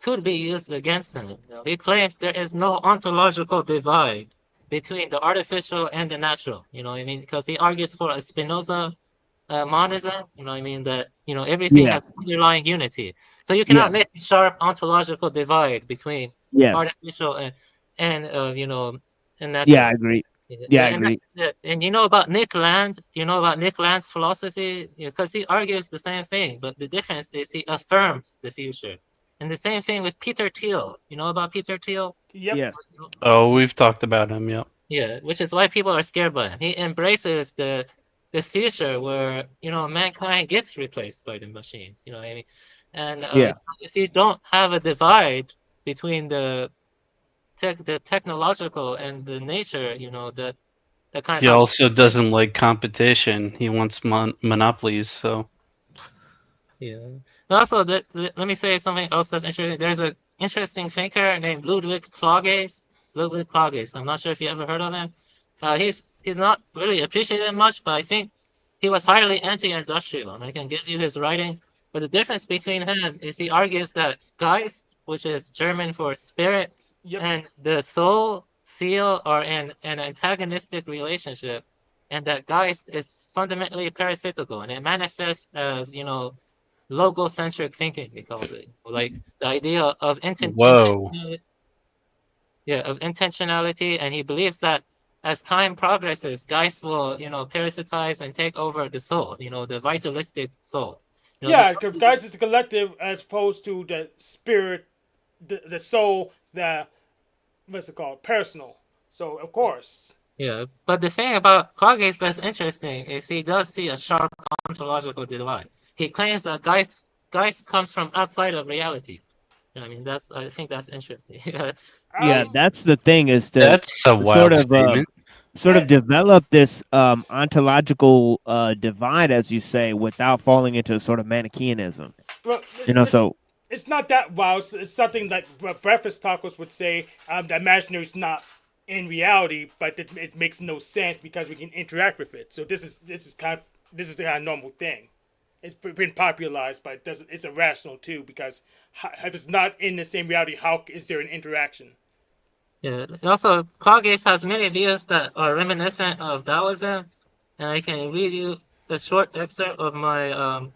could be used against him. You know, he claims there is no ontological divide between the artificial and the natural. You know what I mean? Because he argues for a Spinoza monism. You know what I mean? That, you know, everything has underlying unity. So you cannot make a sharp ontological divide between artificial and you know, and natural. Yeah, I agree. Yeah, I agree. And you know about Nick Land? Do you know about Nick Land's philosophy? Because he argues the same thing, but the difference is he affirms the future. And the same thing with Peter Thiel. You know about Peter Thiel? Yep. Yes. Oh, we've talked about him, yep. Yeah, which is why people are scared by him. He embraces the future where, you know, mankind gets replaced by the machines. You know what I mean? And if you don't have a divide between the technological and the nature, you know, that kind he also doesn't like competition. He wants monopolies, so. Yeah. Also, let me say something else that's interesting. There's an interesting thinker named Ludwig Klages. I'm not sure if you ever heard of him. He's not really appreciated much, but I think he was highly anti-industrial, and I can give you his writings. But the difference between him is he argues that Geist, which is German for spirit, and the soul, Zeal, are in an antagonistic relationship, and that Geist is fundamentally parasitical, and it manifests as, you know, logocentric thinking, he calls it, like the idea of intentionality, and he believes that as time progresses, Geist will, you know, parasitize and take over the soul, you know, the vitalistic soul. You know, because Geist is a collective as opposed to the spirit, the soul, the, what's it called, personal. So, of course. Yeah, but the thing about Klages that's interesting is he does see a sharp ontological divide. He claims that Geist comes from outside of reality. I mean, I think that's interesting. Yeah, that's the thing, is to That's a sort wild of statement. develop this ontological divide, as you say, without falling into sort of Manichaeanism. Well, So it's not that wild. It's something like breakfast tacos would say. The imaginary is not in reality, but it makes no sense because we can interact with it. So this is the kind of normal thing. It's been popularized, but it's irrational too, because if it's not in the same reality, how is there an interaction? Yeah. Also, Claudius has many views that are reminiscent of Taoism, and I can read you a short excerpt of my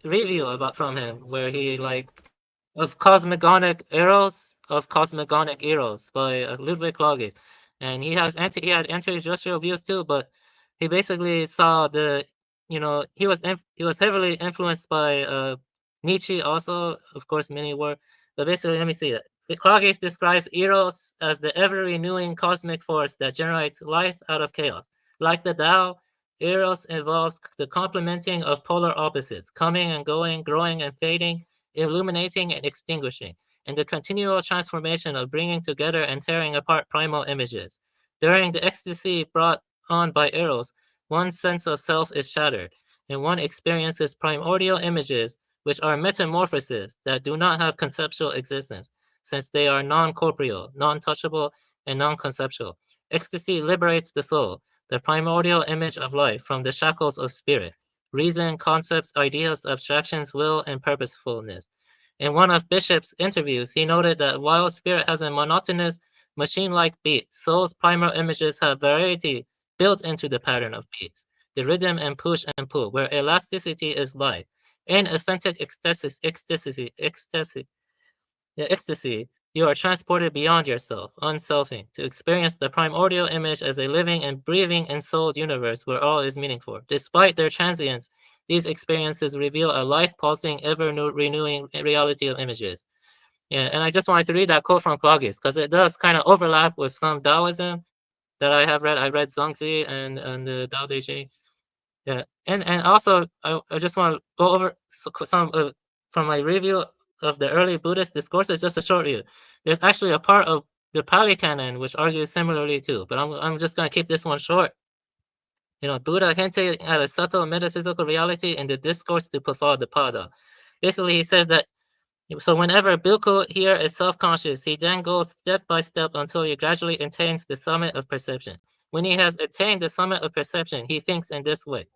review from him, where he of cosmogonic eros by Ludwig Claudius, and he had anti-industrial views too, but he basically saw he was heavily influenced by Nietzsche also, of course many were, but basically let me see that. Claudius describes eros as the ever-renewing cosmic force that generates life out of chaos. Like the Tao, eros involves the complementing of polar opposites, coming and going, growing and fading, illuminating and extinguishing, and the continual transformation of bringing together and tearing apart primal images. During the ecstasy brought on by eros, one's sense of self is shattered, and one experiences primordial images, which are metamorphoses that do not have conceptual existence, since they are non-corporeal, non-touchable, and non-conceptual. Ecstasy liberates the soul, the primordial image of life, from the shackles of spirit, reason, concepts, ideas, abstractions, will, and purposefulness. In one of Bishop's interviews, he noted that while spirit has a monotonous, machine-like beat, soul's primal images have variety built into the pattern of beats, the rhythm and push and pull, where elasticity is life. In authentic ecstasy, you are transported beyond yourself, unselfing, to experience the primordial image as a living and breathing ensouled universe where all is meaningful. Despite their transience, these experiences reveal a life-pulsing, ever-renewing reality of images. Yeah, and I just wanted to read that quote from Claudius because it does kind of overlap with some Taoism that I have read. I read Zhuangzi and the Tao Te Ching. Yeah, and also I just want to go over some from my review of the early Buddhist discourses, just a short review. There's actually a part of the Pali Canon which argues similarly too, but I'm just going to keep this one short. Buddha hinted at a subtle metaphysical reality in the discourse to Pada. Basically, he says that so whenever Bhikkhu here is self-conscious, he then goes step by step until he gradually attains the summit of perception. When he has attained the summit of perception, he thinks in this way.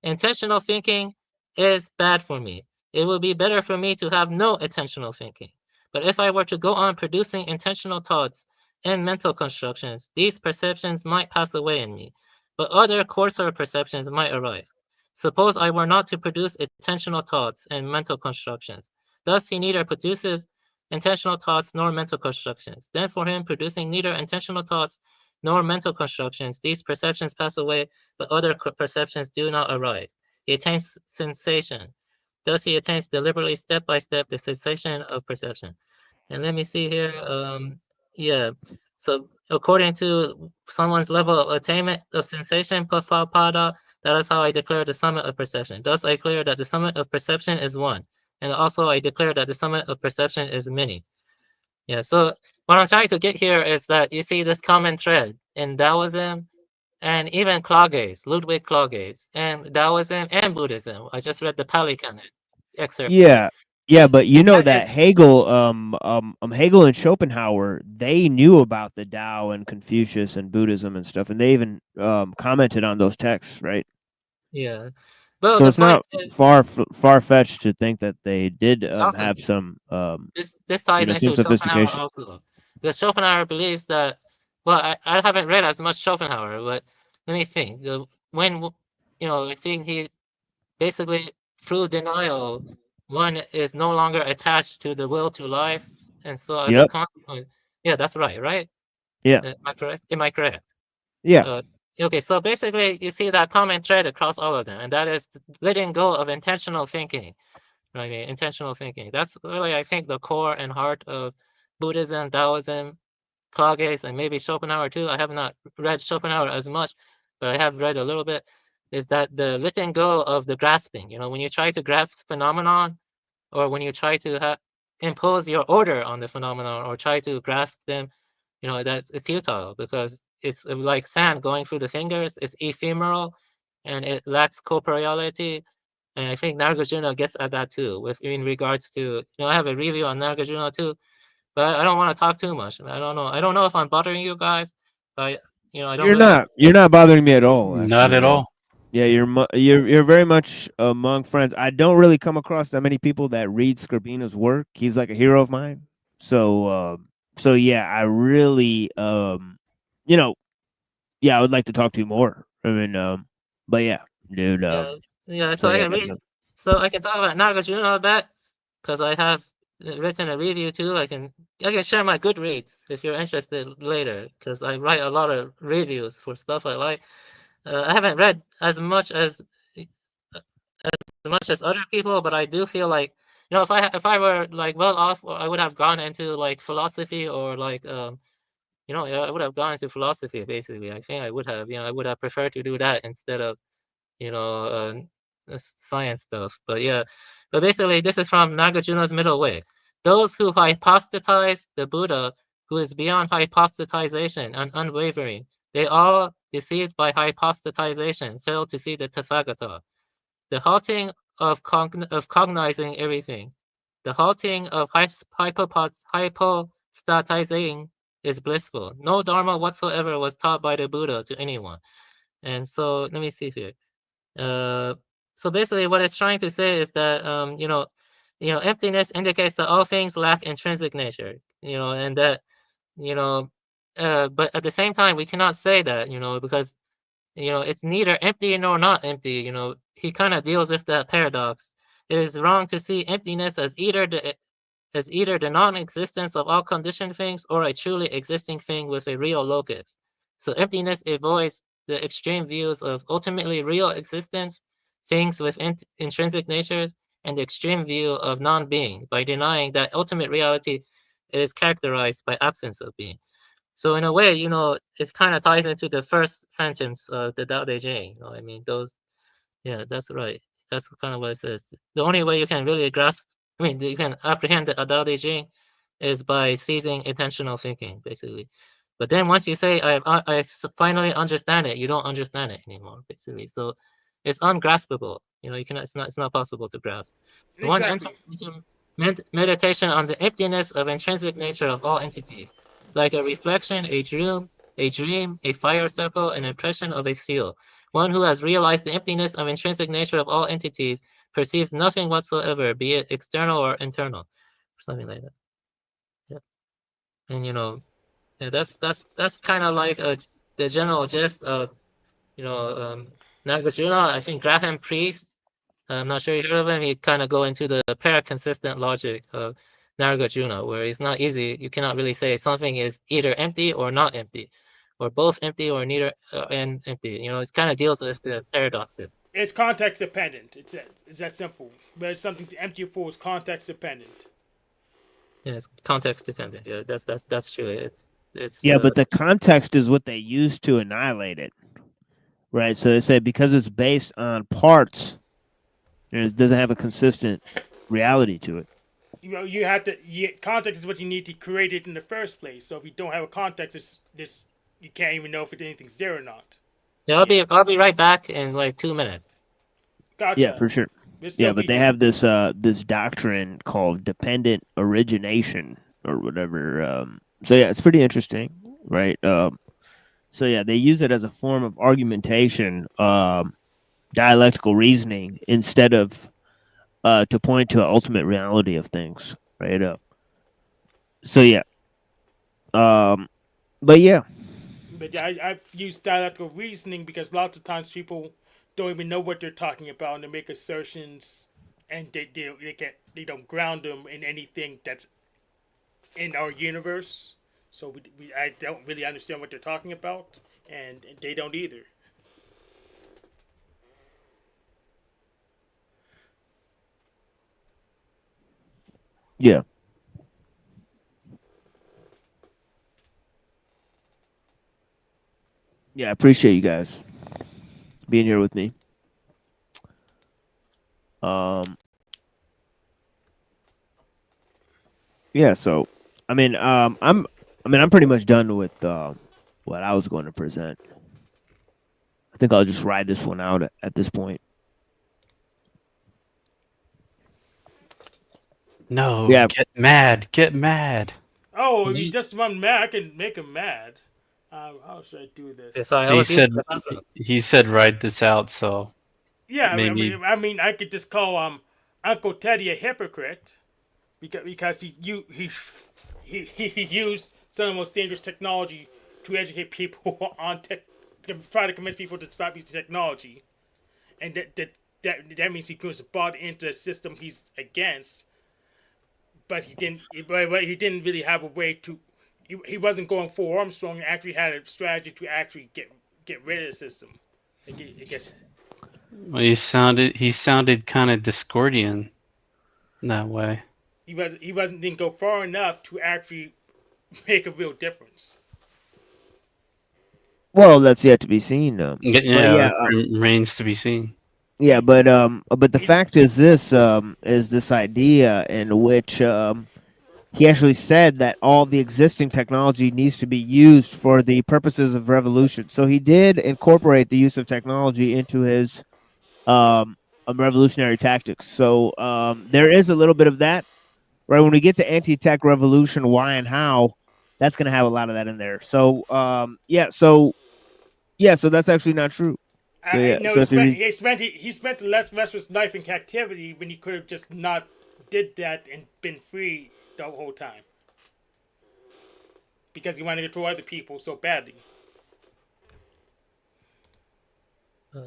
Intentional thinking is bad for me. It would be better for me to have no intentional thinking. But if I were to go on producing intentional thoughts and mental constructions, these perceptions might pass away in me, but other coarser perceptions might arrive. Suppose I were not to produce intentional thoughts and mental constructions. Thus, he neither produces intentional thoughts nor mental constructions. Then for him, producing neither intentional thoughts nor mental constructions, these perceptions pass away, but other perceptions do not arise. He attains sensation. Thus, he attains deliberately, step by step, the cessation of perception. And let me see here. Yeah. So, according to someone's level of attainment of sensation, pada, that is how I declare the summit of perception. Thus, I declare that the summit of perception is one. And also, I declare that the summit of perception is many. Yeah, so what I'm trying to get here is that you see this common thread in Taoism and even Ludwig Claudius, and Taoism and Buddhism. I just read the Pali Canon excerpt. yeah, Yeah, but that Hegel, Hegel and Schopenhauer, they knew about the Tao and Confucius and Buddhism and stuff, and they even commented on those texts, right? Yeah. Well, so the it's not point is, far-fetched to think that they did also, have some this ties some into Schopenhauer sophistication. also. Because Schopenhauer believes that, well, I haven't read as much Schopenhauer, but let me think. I think he basically, through denial, one is no longer attached to the will to life, and so as a Yep. consequence, yeah, that's right? Yeah. Am I correct? Am I correct? Yeah. Okay, so basically, you see that common thread across all of them, and that is letting go of intentional thinking. Right? Intentional thinking. That's really, I think, the core and heart of Buddhism, Taoism, Claudius, and maybe Schopenhauer too. I have not read Schopenhauer as much, but I have read a little bit. Is that the letting go of the grasping? When you try to grasp phenomenon, or when you try to impose your order on the phenomenon or try to grasp them, that's futile, because it's like sand going through the fingers. It's ephemeral and it lacks corporeality. And I think Nagarjuna gets at that too, in regards to, I have a review on Nagarjuna too, but I don't want to talk too much. I don't know if I'm bothering you guys, but I don't You're really not. You're not bothering me at all. Not Actually, at all. Yeah, you're very much among friends. I don't really come across that many people that read Skrbina's work. He's like a hero of mine. So yeah, I really yeah, I would like to talk to you more. I mean, but yeah, dude. Yeah. So So I yeah, can read. So I can talk about Nagarjuna a bit, because I have written a review too. I can share my good reads if you're interested later, because I write a lot of reviews for stuff I like. I haven't read as much as other people, but I do feel like, if I were like well off, I would have gone into like philosophy, or like I would have gone into philosophy basically. I think I would have, I would have preferred to do that instead of science stuff. But yeah, but basically this is from Nagarjuna's Middle Way. Those who hypostatize the Buddha, who is beyond hypostatization and unwavering, they all, deceived by hypostatization, fail to see the Tathagata. The halting of cognizing everything, the halting of hypostatizing is blissful. No dharma whatsoever was taught by the Buddha to anyone. And so let me see here. So basically what it's trying to say is that emptiness indicates that all things lack intrinsic nature, and that but at the same time we cannot say that, because it's neither empty nor not empty. He kind of deals with that paradox. It is wrong to see emptiness as either the non-existence of all conditioned things, or a truly existing thing with a real locus. So emptiness avoids the extreme views of ultimately real existence, things with intrinsic natures, and the extreme view of non-being, by denying that ultimate reality is characterized by absence of being. So in a way, it kind of ties into the first sentence of the Tao Te Ching. I mean, yeah, that's right. That's kind of what it says. The only way you can really grasp, you can apprehend the Tao Te Ching is by seizing intentional thinking, basically. But then once you say, I finally understand it, you don't understand it anymore, basically. So it's ungraspable. You cannot. It's not possible to grasp. One enters into meditation on the emptiness of intrinsic nature of all entities, like a reflection, a dream, a fire circle, an impression of a seal. One who has realized the emptiness of intrinsic nature of all entities perceives nothing whatsoever, be it external or internal, or something like that. Yeah. And yeah, that's kind of like the general gist of Nagarjuna. I think Graham Priest, I'm not sure you heard of him. He kind of go into the paraconsistent logic of Nagarjuna, where it's not easy. You cannot really say something is either empty or not empty, or both empty or neither and empty. It kind of deals with the paradoxes. It's context dependent. It's that simple. But something to empty for is context dependent. Yeah, it's context dependent. Yeah, that's true. It's yeah, but the context is what they use to annihilate it, right? So they say because it's based on parts, it doesn't have a consistent reality to it. You have to. Context is what you need to create it in the first place. So if you don't have a context, you can't even know if anything's there or not. Yeah, I'll be right back in like 2 minutes. Gotcha. Yeah, for sure. Yeah, but they have this this doctrine called dependent origination or whatever. So yeah, it's pretty interesting, right? So yeah, they use it as a form of argumentation, dialectical reasoning, instead of to point to the ultimate reality of things, right? So yeah, but yeah. But yeah, I've used dialectical reasoning because lots of times people don't even know what they're talking about, and they make assertions, and they don't ground them in anything that's in our universe. So I don't really understand what they're talking about, and they don't either. Yeah. Yeah, I appreciate you guys being here with me. Yeah, so I mean, I'm pretty much done with what I was going to present. I think I'll just ride this one out at this point. No, Yeah. get mad, get mad. Oh, if you just run mad, I can make him mad. How should I do this? He said write this out, so Yeah, maybe I could just call Uncle Teddy a hypocrite because he used some of the most dangerous technology to educate people on to try to convince people to stop using technology, and that means he was bought into a system he's against. But he didn't. But he didn't really have a way to. He wasn't going for Armstrong. He actually had a strategy to actually get rid of the system. I guess. well, he sounded kind of Discordian in that way. He didn't go far enough to actually make a real difference. Well, that's yet to be seen. Remains to be seen. Yeah, but the fact is this idea in which he actually said that all the existing technology needs to be used for the purposes of revolution. So he did incorporate the use of technology into his revolutionary tactics. So there is a little bit of that, right? When we get to anti-tech revolution, why and how, that's going to have a lot of that in there. So so that's actually not true. No, he spent the less restless life in captivity when he could have just not did that and been free the whole time. Because he wanted to control other people so badly.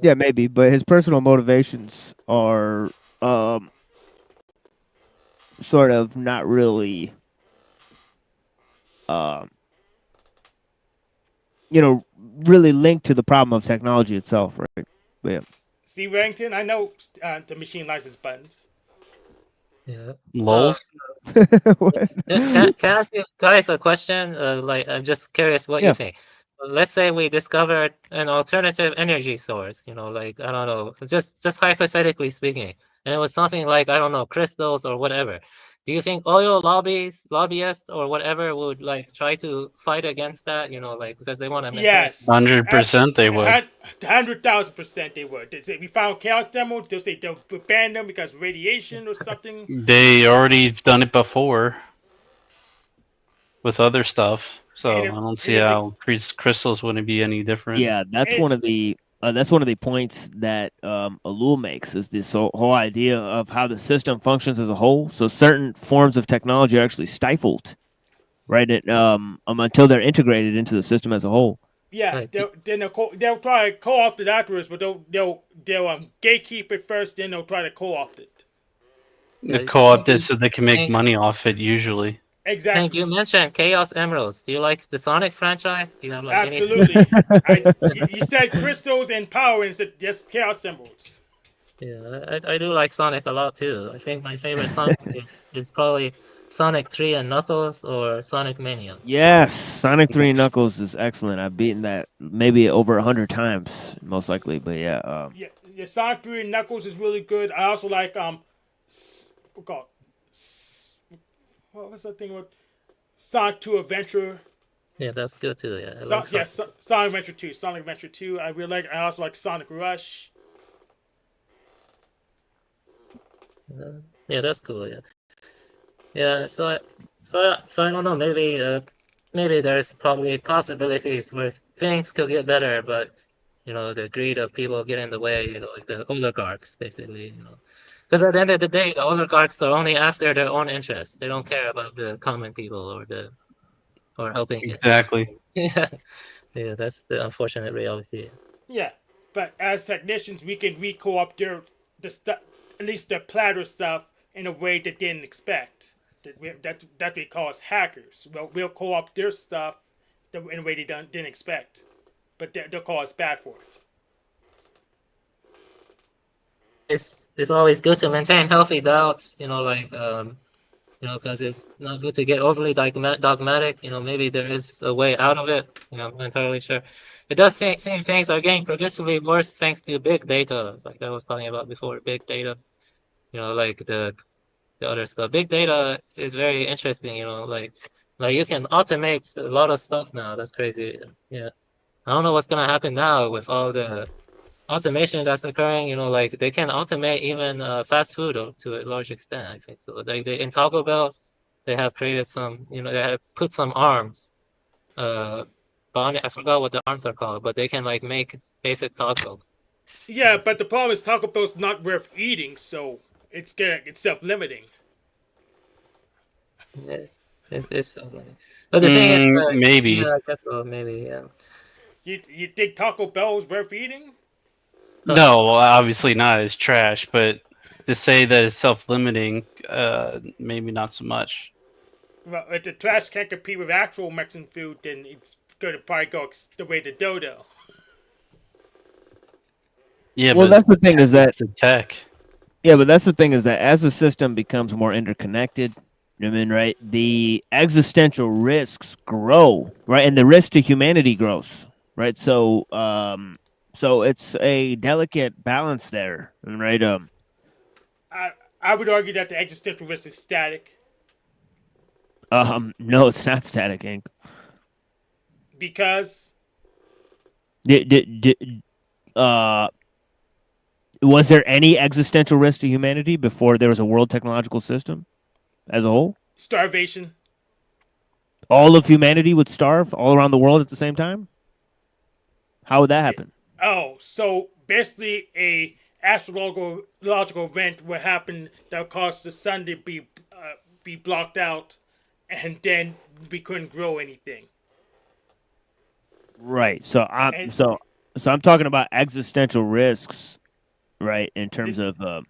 Yeah, maybe, but his personal motivations are sort of not really really linked to the problem of technology itself, right? But yeah. See, Remington, I know the machine license buttons. Yeah. Lols. Can I ask you guys a question? I'm just curious what you think. Let's say we discovered an alternative energy source. I don't know, just hypothetically speaking, and it was something like, I don't know, crystals or whatever. Do you think oil lobbyists or whatever would try to fight against that? Because they want to maintain. Yes, 100% they would. 100,000% they would. They say we found chaos demos. They'll say they'll ban them because radiation or something. They already done it before with other stuff, so I don't see how crystals wouldn't be any different. Yeah, that's one of the points that Ellul makes, is this whole idea of how the system functions as a whole. So certain forms of technology are actually stifled, right? Until they're integrated into the system as a whole. Yeah, they'll try to co-opt it afterwards, but they'll gatekeep it first, then they'll try to co-opt it. They co-opt it so they can make money off it usually. Exactly. And you mentioned Chaos Emeralds. Do you like the Sonic franchise? Do you have Absolutely. You said crystals and power and said just Chaos Emeralds. Yeah, I do like Sonic a lot too. I think my favorite Sonic is probably Sonic 3 and Knuckles or Sonic Mania. Yes, Sonic 3 and Knuckles is excellent. I've beaten that maybe over 100 times, most likely. But yeah. Yeah, Sonic 3 and Knuckles is really good. I also like what was that thing with Sonic 2 Adventure? Yeah, that's good too. Yeah. Sonic Adventure 2. Sonic Adventure 2. I really like. I also like Sonic Rush. Yeah, that's cool. Yeah. Yeah. So I don't know. Maybe there's probably possibilities where things could get better, but the greed of people get in the way. Like the oligarchs, basically. Because at the end of the day, the oligarchs are only after their own interests. They don't care about the common people or helping. Exactly. Yeah, that's the unfortunate reality. Yeah, but as technicians, we can co-opt the stuff, at least the platter stuff, in a way that they didn't expect. That they call us hackers. Well, we'll co-opt their stuff in a way they didn't expect, but they'll call us bad for it. It's always good to maintain healthy doubts, because it's not good to get overly dogmatic. Maybe there is a way out of it. I'm not entirely sure. It does seem things are getting progressively worse thanks to big data, like I was talking about before. Big data, like the the other stuff. Big data is very interesting, you know, like you can automate a lot of stuff now. That's crazy. Yeah. I don't know what's gonna happen now with all the automation that's occurring, you know, like they can automate even fast food to a large extent, I think. So like in Taco Bells, they have created some, you know, they have put some arms, I forgot what the arms are called, but they can like make basic tacos. Yeah, but the problem is Taco Bell's not worth eating, so it's self-limiting. Yeah, it's so funny. But the thing is, maybe. yeah, I guess so, maybe, yeah. You think Taco Bell is worth eating? No, obviously not. It's trash, but to say that it's self-limiting, maybe not so much. Well, if the trash can't compete with actual Mexican food, then it's going to probably go the way to Dodo. Yeah, well, but that's the thing is that the tech. Yeah, but that's the thing is that as the system becomes more interconnected, I mean, right, the existential risks grow, right, and the risk to humanity grows, right. So, so it's a delicate balance there, right? I would argue that the existential risk is static. No, it's not static, Hank. Because was there any existential risk to humanity before there was a world technological system as a whole? Starvation. All of humanity would starve all around the world at the same time? How would that happen? Oh, so basically a astrological event would happen that would cause the sun to be blocked out, and then we couldn't grow anything. Right. So I'm talking about existential risks, right? In terms of well,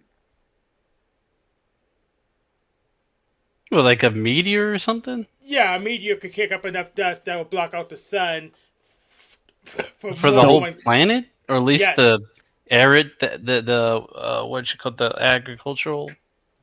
like a meteor or something. Yeah, a meteor could kick up enough dust that would block out the sun for the whole planet, or at least yes. the arid, the what you call the agricultural.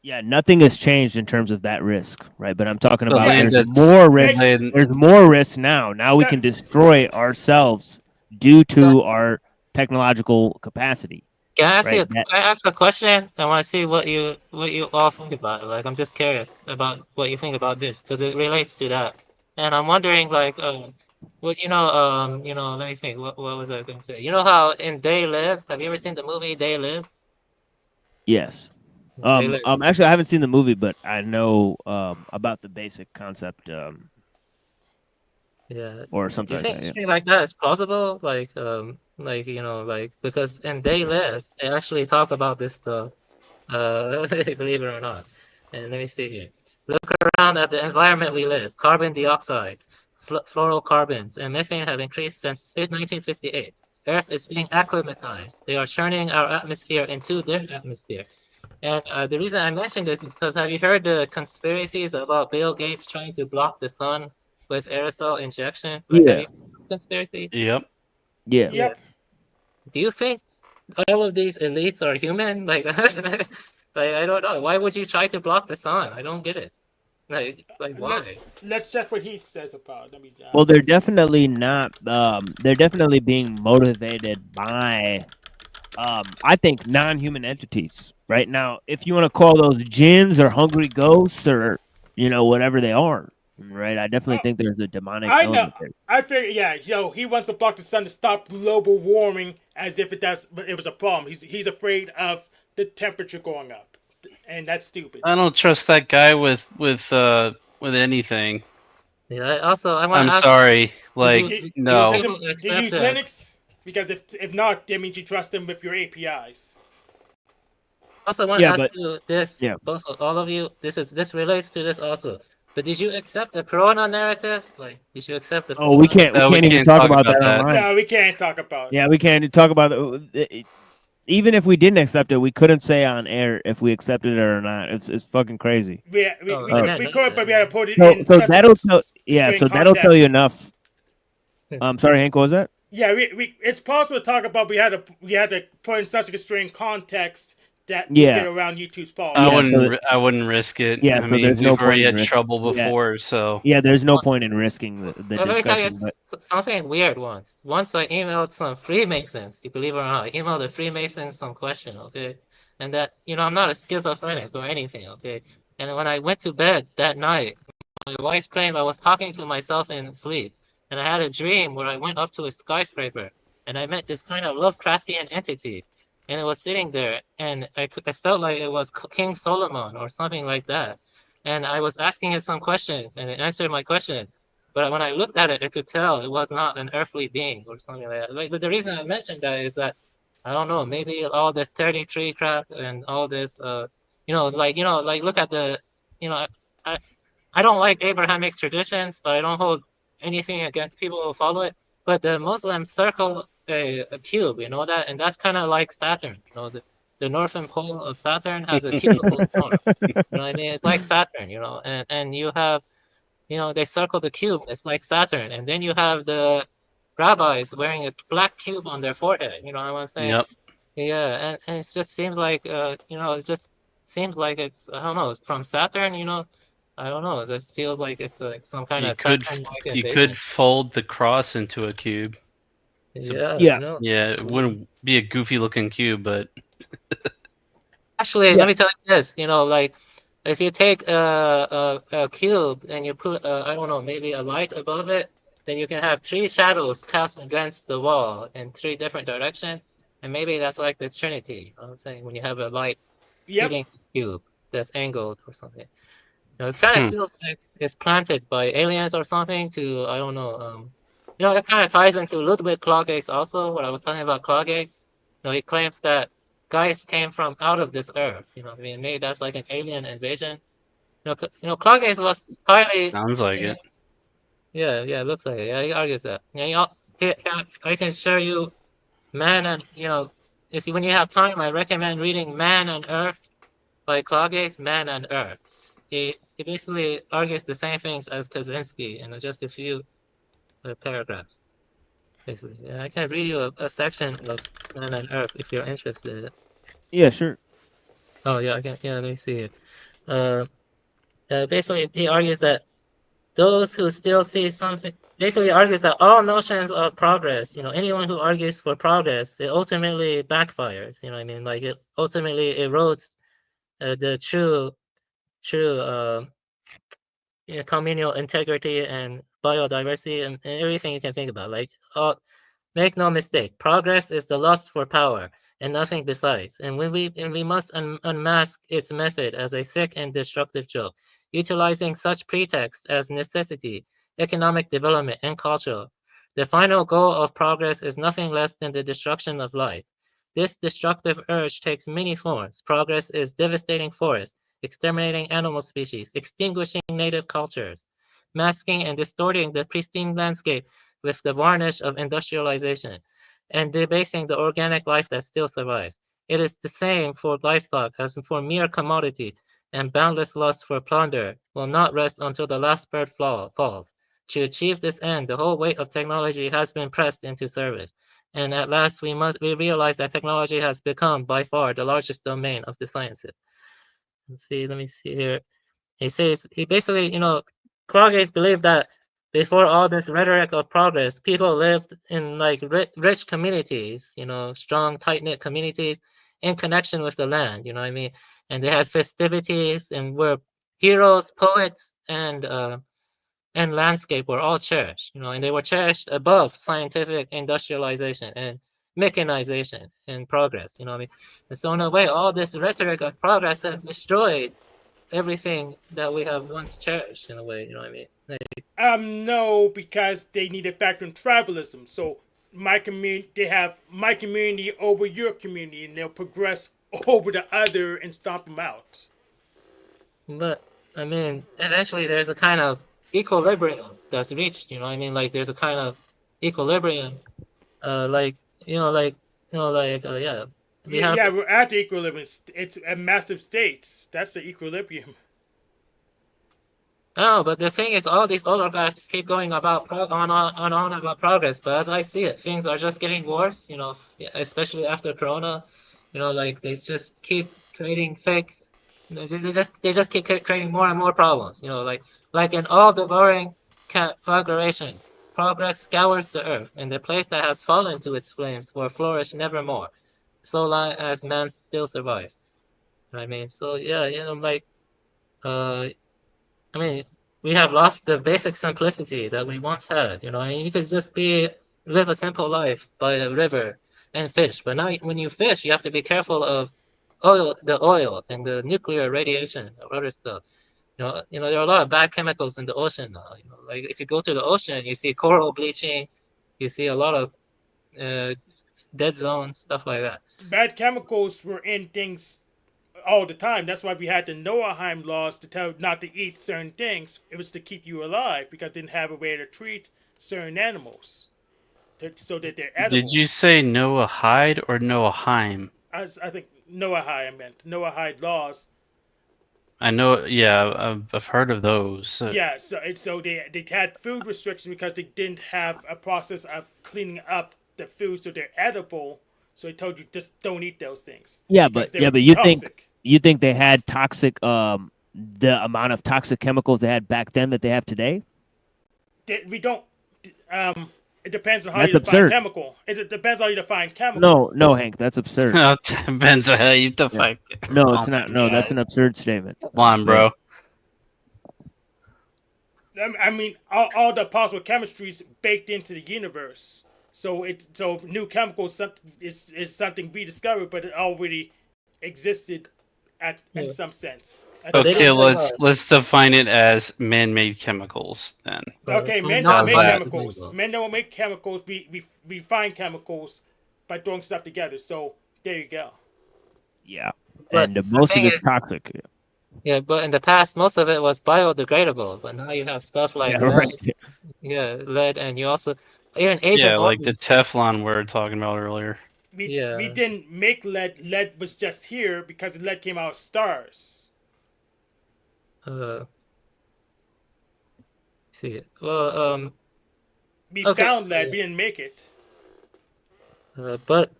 Yeah, nothing has changed in terms of that risk, right? But I'm talking about there's more risk. There's more risk now. Now we can destroy ourselves due to our technological capacity. Can I ask you? Can I ask a question? I want to see what you all think about it. Like, I'm just curious about what you think about this because it relates to that. And I'm wondering, like, what let me think. What was I going to say? You know how in They Live? Have you ever seen the movie They Live? Yes. Actually, I haven't seen the movie, but I know about the basic concept. Yeah. Or something. Do you think like that, something like that is plausible? Like because in They Live, they actually talk about this stuff. Believe it or not. And let me see here. Look around at the environment we live. Carbon dioxide, fluorocarbons, and methane have increased since 1958. Earth is being acclimatized. They are churning our atmosphere into their atmosphere. And the reason I mentioned this is because have you heard the conspiracies about Bill Gates trying to block the sun with aerosol injection? Like, have you heard this conspiracy? Yep. Yeah. Yep. Do you think all of these elites are human? Like, like I don't know. Why would you try to block the sun? I don't get it. Like why? Let's check what he says about it. Well, they're definitely not. They're definitely being motivated by, I think, non-human entities. Right now, if you want to call those jinns or hungry ghosts or whatever they are, right? I definitely think there's a demonic element there. I figure, yeah, he wants to block the sun to stop global warming, as if it was a problem. He's afraid of the temperature going up, and that's stupid. I don't trust that guy with anything. Yeah. Also, I'm sorry. Like, no. Do you use Linux? Because if not, that means you trust him with your APIs. Also, I want to ask you this, both all of you. This relates to this also. But did you accept the Corona narrative? Like, did you accept the? Oh, we can't even talk about that online. No, we can't talk about it. Yeah, we can't talk about it. Even if we didn't accept it, we couldn't say on air if we accepted it or not. It's fucking crazy. We could, but we had to put it in. So that'll tell you enough. Sorry, Hank, what was that? Yeah, it's possible to talk about. We had to put in such a constrained context that get around YouTube's policy. I wouldn't risk it. Yeah, I mean, we've already had trouble before, so yeah, there's no point in risking the discussion. Let me tell you something weird. Once I emailed some Freemasons. You believe it or not, I emailed the Freemasons some question. Okay, and that I'm not a schizophrenic or anything. Okay, And when I went to bed that night, my wife claimed I was talking to myself in sleep. And I had a dream where I went up to a skyscraper and I met this kind of Lovecraftian entity. And it was sitting there, and I felt like it was King Solomon or something like that. And I was asking it some questions, and it answered my question. But when I looked at it, I could tell it was not an earthly being or something like that. Like, but the reason I mentioned that is that I don't know, maybe all this 33 crap and all this, like look at the, you know, I, I don't like Abrahamic traditions, but I don't hold anything against people who follow it. But the Muslims circle a cube, you know that, and that's kind of like Saturn. You know, the northern pole of Saturn has a cube opposed north. You know what I mean? It's like Saturn, you know, and you have, you know, they circle the cube. It's like Saturn, and then you have the rabbis wearing a black cube on their forehead. You know what I'm saying? Yep. Yeah, and it just seems like, you know, it just seems like it's, I don't know, it's from Saturn, you know. I don't know. It just feels like it's like some kind of Saturn-like You invasion. could fold the cross into a cube. Yeah. Yeah. You know. Yeah, it wouldn't be a goofy looking cube, but Actually, let me tell you this. You know, like if you take a cube and you put, I don't know, maybe a light above it, then you can have 3 shadows cast against the wall in 3 different directions, and maybe that's like the Trinity. You know what I'm saying? When you have a light hitting the cube that's angled or something. You know, it kind of feels like it's planted by aliens or something to, I don't know. You know, it kind of ties into Ludwig Claudius also, what I was talking about Claudius. You know, he claims that guys came from out of this earth. You know what I mean? Maybe that's like an alien invasion. You know, Claudius was highly... sounds like it. Yeah, it looks like it. Yeah, he argues that. Yeah, here, I can show you Man and, you know, when you have time, I recommend reading Man and Earth by Claudius, Man and Earth. He basically argues the same things as Kaczynski in just a few paragraphs. Basically, yeah, I can read you a section of Man and Earth if you're interested. Yeah, sure. Oh yeah, I can. Yeah, let me see it. Basically, he argues that those who still see something, basically argues that all notions of progress, you know, anyone who argues for progress, it ultimately backfires. You know what I mean? Like it ultimately erodes the true communal integrity and biodiversity and everything you can think about. Like, make no mistake, progress is the lust for power and nothing besides. And we must unmask its method as a sick and destructive joke, utilizing such pretexts as necessity, economic development, and culture. The final goal of progress is nothing less than the destruction of life. This destructive urge takes many forms. Progress is devastating forests, exterminating animal species, extinguishing native cultures, masking and distorting the pristine landscape with the varnish of industrialization, and debasing the organic life that still survives. It is the same for livestock as for mere commodity, and boundless lust for plunder will not rest until the last bird falls. To achieve this end, the whole weight of technology has been pressed into service. And at last, we realize that technology has become by far the largest domain of the sciences. Let me see here. He says, he basically, you know, Claudius believed that before all this rhetoric of progress, people lived in like rich communities, you know, strong, tight-knit communities in connection with the land, you know what I mean? And they had festivities and were heroes, poets, and landscape were all cherished, you know, and they were cherished above scientific industrialization and mechanization and progress, you know what I mean? And so in a way, all this rhetoric of progress has destroyed everything that we have once cherished in a way, you know what I mean? Like, no, because they need to factor in tribalism. So my community, they have my community over your community, and they'll progress over the other and stomp them out. But I mean, eventually there's a kind of equilibrium that's reached, you know what I mean? Like there's a kind of equilibrium, yeah. Yeah, we're at the equilibrium. It's a massive states. That's the equilibrium. Oh, but the thing is, all these oligarchs keep going about on about progress. But as I see it, things are just getting worse. You know, especially after Corona. You know, like they just keep creating fake. They just keep creating more and more problems. You know, like an all-devouring conflagration. Progress scours the earth, and the place that has fallen to its flames will flourish nevermore, so long as man still survives. You know what I mean? So yeah, you know, like I mean, we have lost the basic simplicity that we once had. You know, I mean, you could just live a simple life by a river and fish. But now, when you fish, you have to be careful of the oil and the nuclear radiation or other stuff. There are a lot of bad chemicals in the ocean now. Like if you go to the ocean, you see coral bleaching, you see a lot of dead zones, stuff like that. Bad chemicals were in things all the time. That's why we had the Noahheim laws to tell not to eat certain things. It was to keep you alive because they didn't have a way to treat certain animals so that they're edible. Did you say Noahide or Noahheim? I think Noahide I meant. Noahide laws. I know, yeah, I've heard of those. Yeah, so they had food restrictions because they didn't have a process of cleaning up the food so they're edible. So they told you just don't eat those things. Yeah, but you toxic. think they had toxic the amount of toxic chemicals they had back then that they have today? We don't. It depends on how That's you define absurd. chemical. It depends how you define chemical. No, Hank, that's absurd. It depends on how you define. No, it's not. No, that's an absurd statement. Come on, bro. I mean, all the possible chemistry is baked into the universe. So new chemicals is something we discovered, but it already existed in some sense. Okay, let's define it as man-made chemicals then. Okay, men don't make chemicals. Men don't make chemicals. We find chemicals by throwing stuff together. So there you go. Yeah, But and most the of thing it's toxic. Yeah, but in the past, most of it was biodegradable. But now you have stuff like lead, and you also even Asian. Yeah, like the Teflon we were talking about earlier. We didn't make lead. Lead was just here because lead came out of stars. See, well, we found lead. We didn't make it. But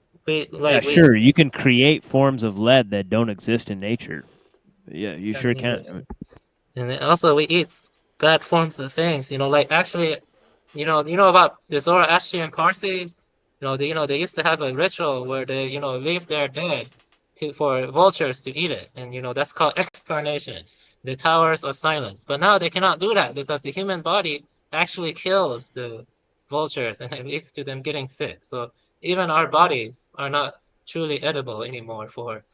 sure, you can create forms of lead that don't exist in nature. Yeah, you sure can. And then also we eat bad forms of things. Like actually, you know about the Zoroastrian Parsis. They used to have a ritual where they leave their dead for vultures to eat it, and that's called excarnation, the towers of silence. But now they cannot do that because the human body actually kills the vultures and it leads to them getting sick. So even our bodies are not truly edible anymore for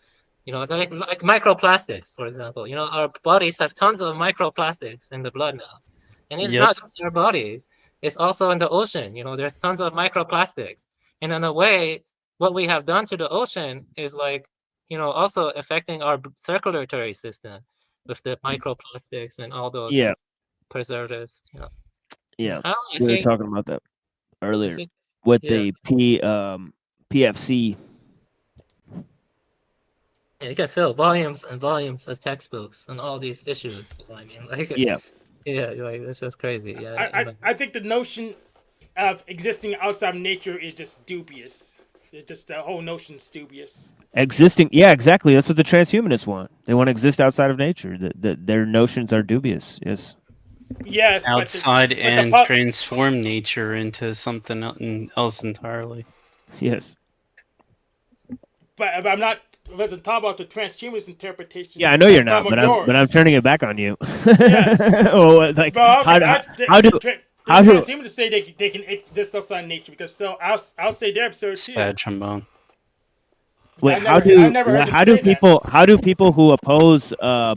like microplastics, for example. Our bodies have tons of microplastics in the blood now, and it's not just our bodies; it's also in the ocean. There's tons of microplastics, and in a way, what we have done to the ocean is also affecting our circulatory system with the microplastics and all those preservatives. Yeah, I we were think- talking about that earlier think- with yeah. the PFC. Yeah, you can fill volumes and volumes of textbooks on all these issues. I mean, this is crazy. Yeah, I think the notion of existing outside of nature is just dubious. It's just the whole notion is dubious. Yeah, exactly. That's what the transhumanists want. They want to exist outside of nature. Their notions are dubious. Yes. Yes. Outside and transform nature into something else entirely. Yes. But I'm not. Wasn't talking about the transhumanist interpretation. Yeah, I know you're not, but I'm turning it back on you. Yes. How do transhumanists say they can exist outside nature? Because I'll say they're absurd too. Sad trombone. Wait, how do people who oppose a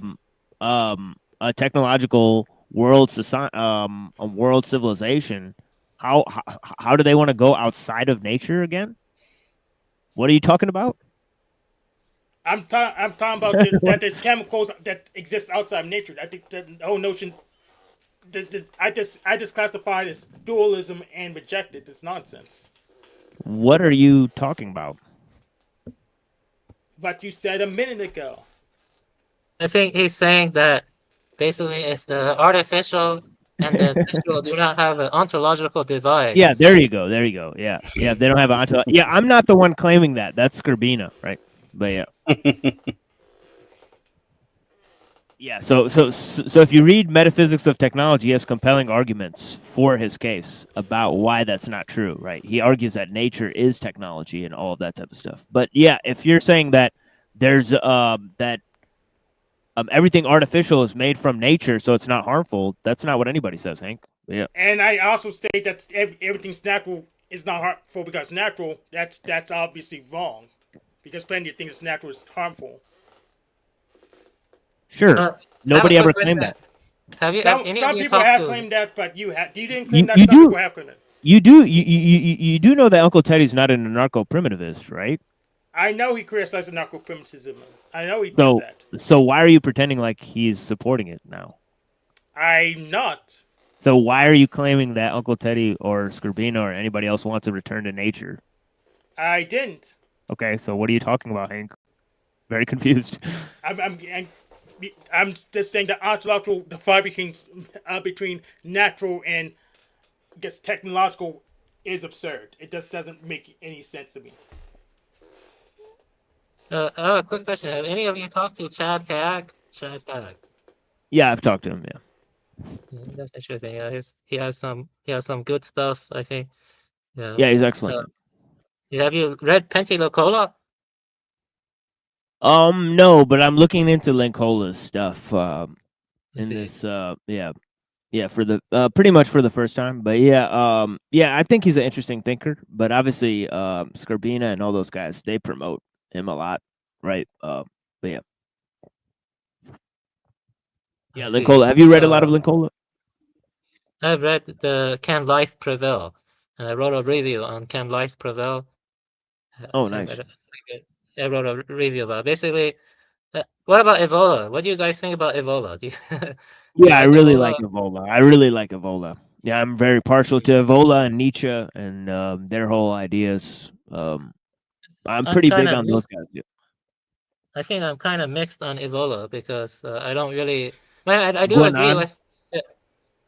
technological world civilization, how do they want to go outside of nature again? What are you talking about? I'm talking about that there's chemicals that exist outside of nature. I think that the whole notion, I just classify it as dualism and reject it. It's nonsense. What are you talking about? What you said a minute ago. I think he's saying that basically if the artificial and the visual do not have an ontological divide. Yeah, there you go. Yeah, they don't have an ontological. Yeah, I'm not the one claiming that. That's Skrbina, right? But yeah. Yeah, so if you read Metaphysics of Technology, he has compelling arguments for his case about why that's not true, right? He argues that nature is technology and all of that type of stuff. But yeah, if you're saying that there's that everything artificial is made from nature, so it's not harmful. That's not what anybody says, Hank. Yeah. And I also say that everything's natural is not harmful because natural. That's obviously wrong, because plenty of things natural is harmful. Sure. Nobody ever claimed that. Have you? Some people have claimed that, but you didn't claim that. You Some do. people have claimed it. You do know that Uncle Teddy's not an anarcho-primitivist, right? I know he criticized anarcho-primitivism. I know he does that. So why are you pretending like he's supporting it now? I'm not. So why are you claiming that Uncle Teddy or Skrbina or anybody else wants to return to nature? I didn't. Okay, so what are you talking about, Hank? Very confused. I'm just saying the ontological divide between natural and, I guess, technological is absurd. It just doesn't make any sense to me. I have a quick question. Have any of you talked to Chad Kayak? Chad Kayak. Yeah, I've talked to him. Yeah. That's interesting. Yeah, he has some good stuff, I think. Yeah, he's excellent. Have you read Pentelocola? No, but I'm looking into Linkola's stuff. In this, for the pretty much for the first time. But yeah, I think he's an interesting thinker. But obviously, Skrbina and all those guys, they promote him a lot, right? But yeah. Yeah, Linkola. Have you read a lot of Linkola? I've read the Can Life Prevail, and I wrote a review on Can Life Prevail. Oh, nice. I wrote a review about it. Basically. What about Evola? What do you guys think about Evola? Yeah, I really like Evola. Yeah, I'm very partial to Evola and Nietzsche and their whole ideas. I'm pretty big on those guys. Yeah. I think I'm kind of mixed on Evola because I don't really. I do agree with.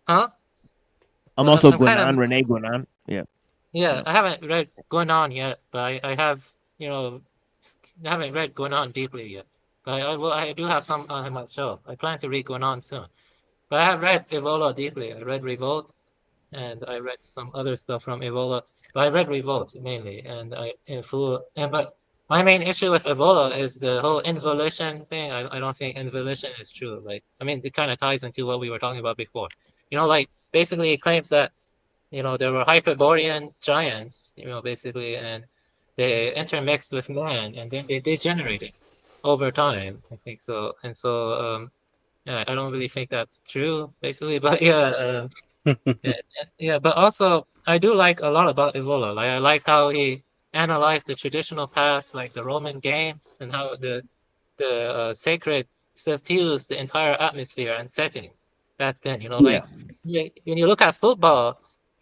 Huh? I'm also Guénon, René Guénon. Yeah. Yeah, I haven't read Guénon yet, but I have, I haven't read Guénon deeply yet. But I do have some on my shelf. I plan to read Guénon soon. But I have read Evola deeply. I read Revolt, and I read some other stuff from Evola. But I read Revolt mainly, but my main issue with Evola is the whole involution thing. I don't think involution is true. It kind of ties into what we were talking about before. Basically it claims that, there were Hyperborean giants, basically, and they intermixed with man, and then they degenerated over time, I think so. And so, I don't really think that's true, basically. But yeah, But also, I do like a lot about Evola. I like how he analyzed the traditional past, like the Roman games, and how the sacred suffused the entire atmosphere and setting back then. When you look at football,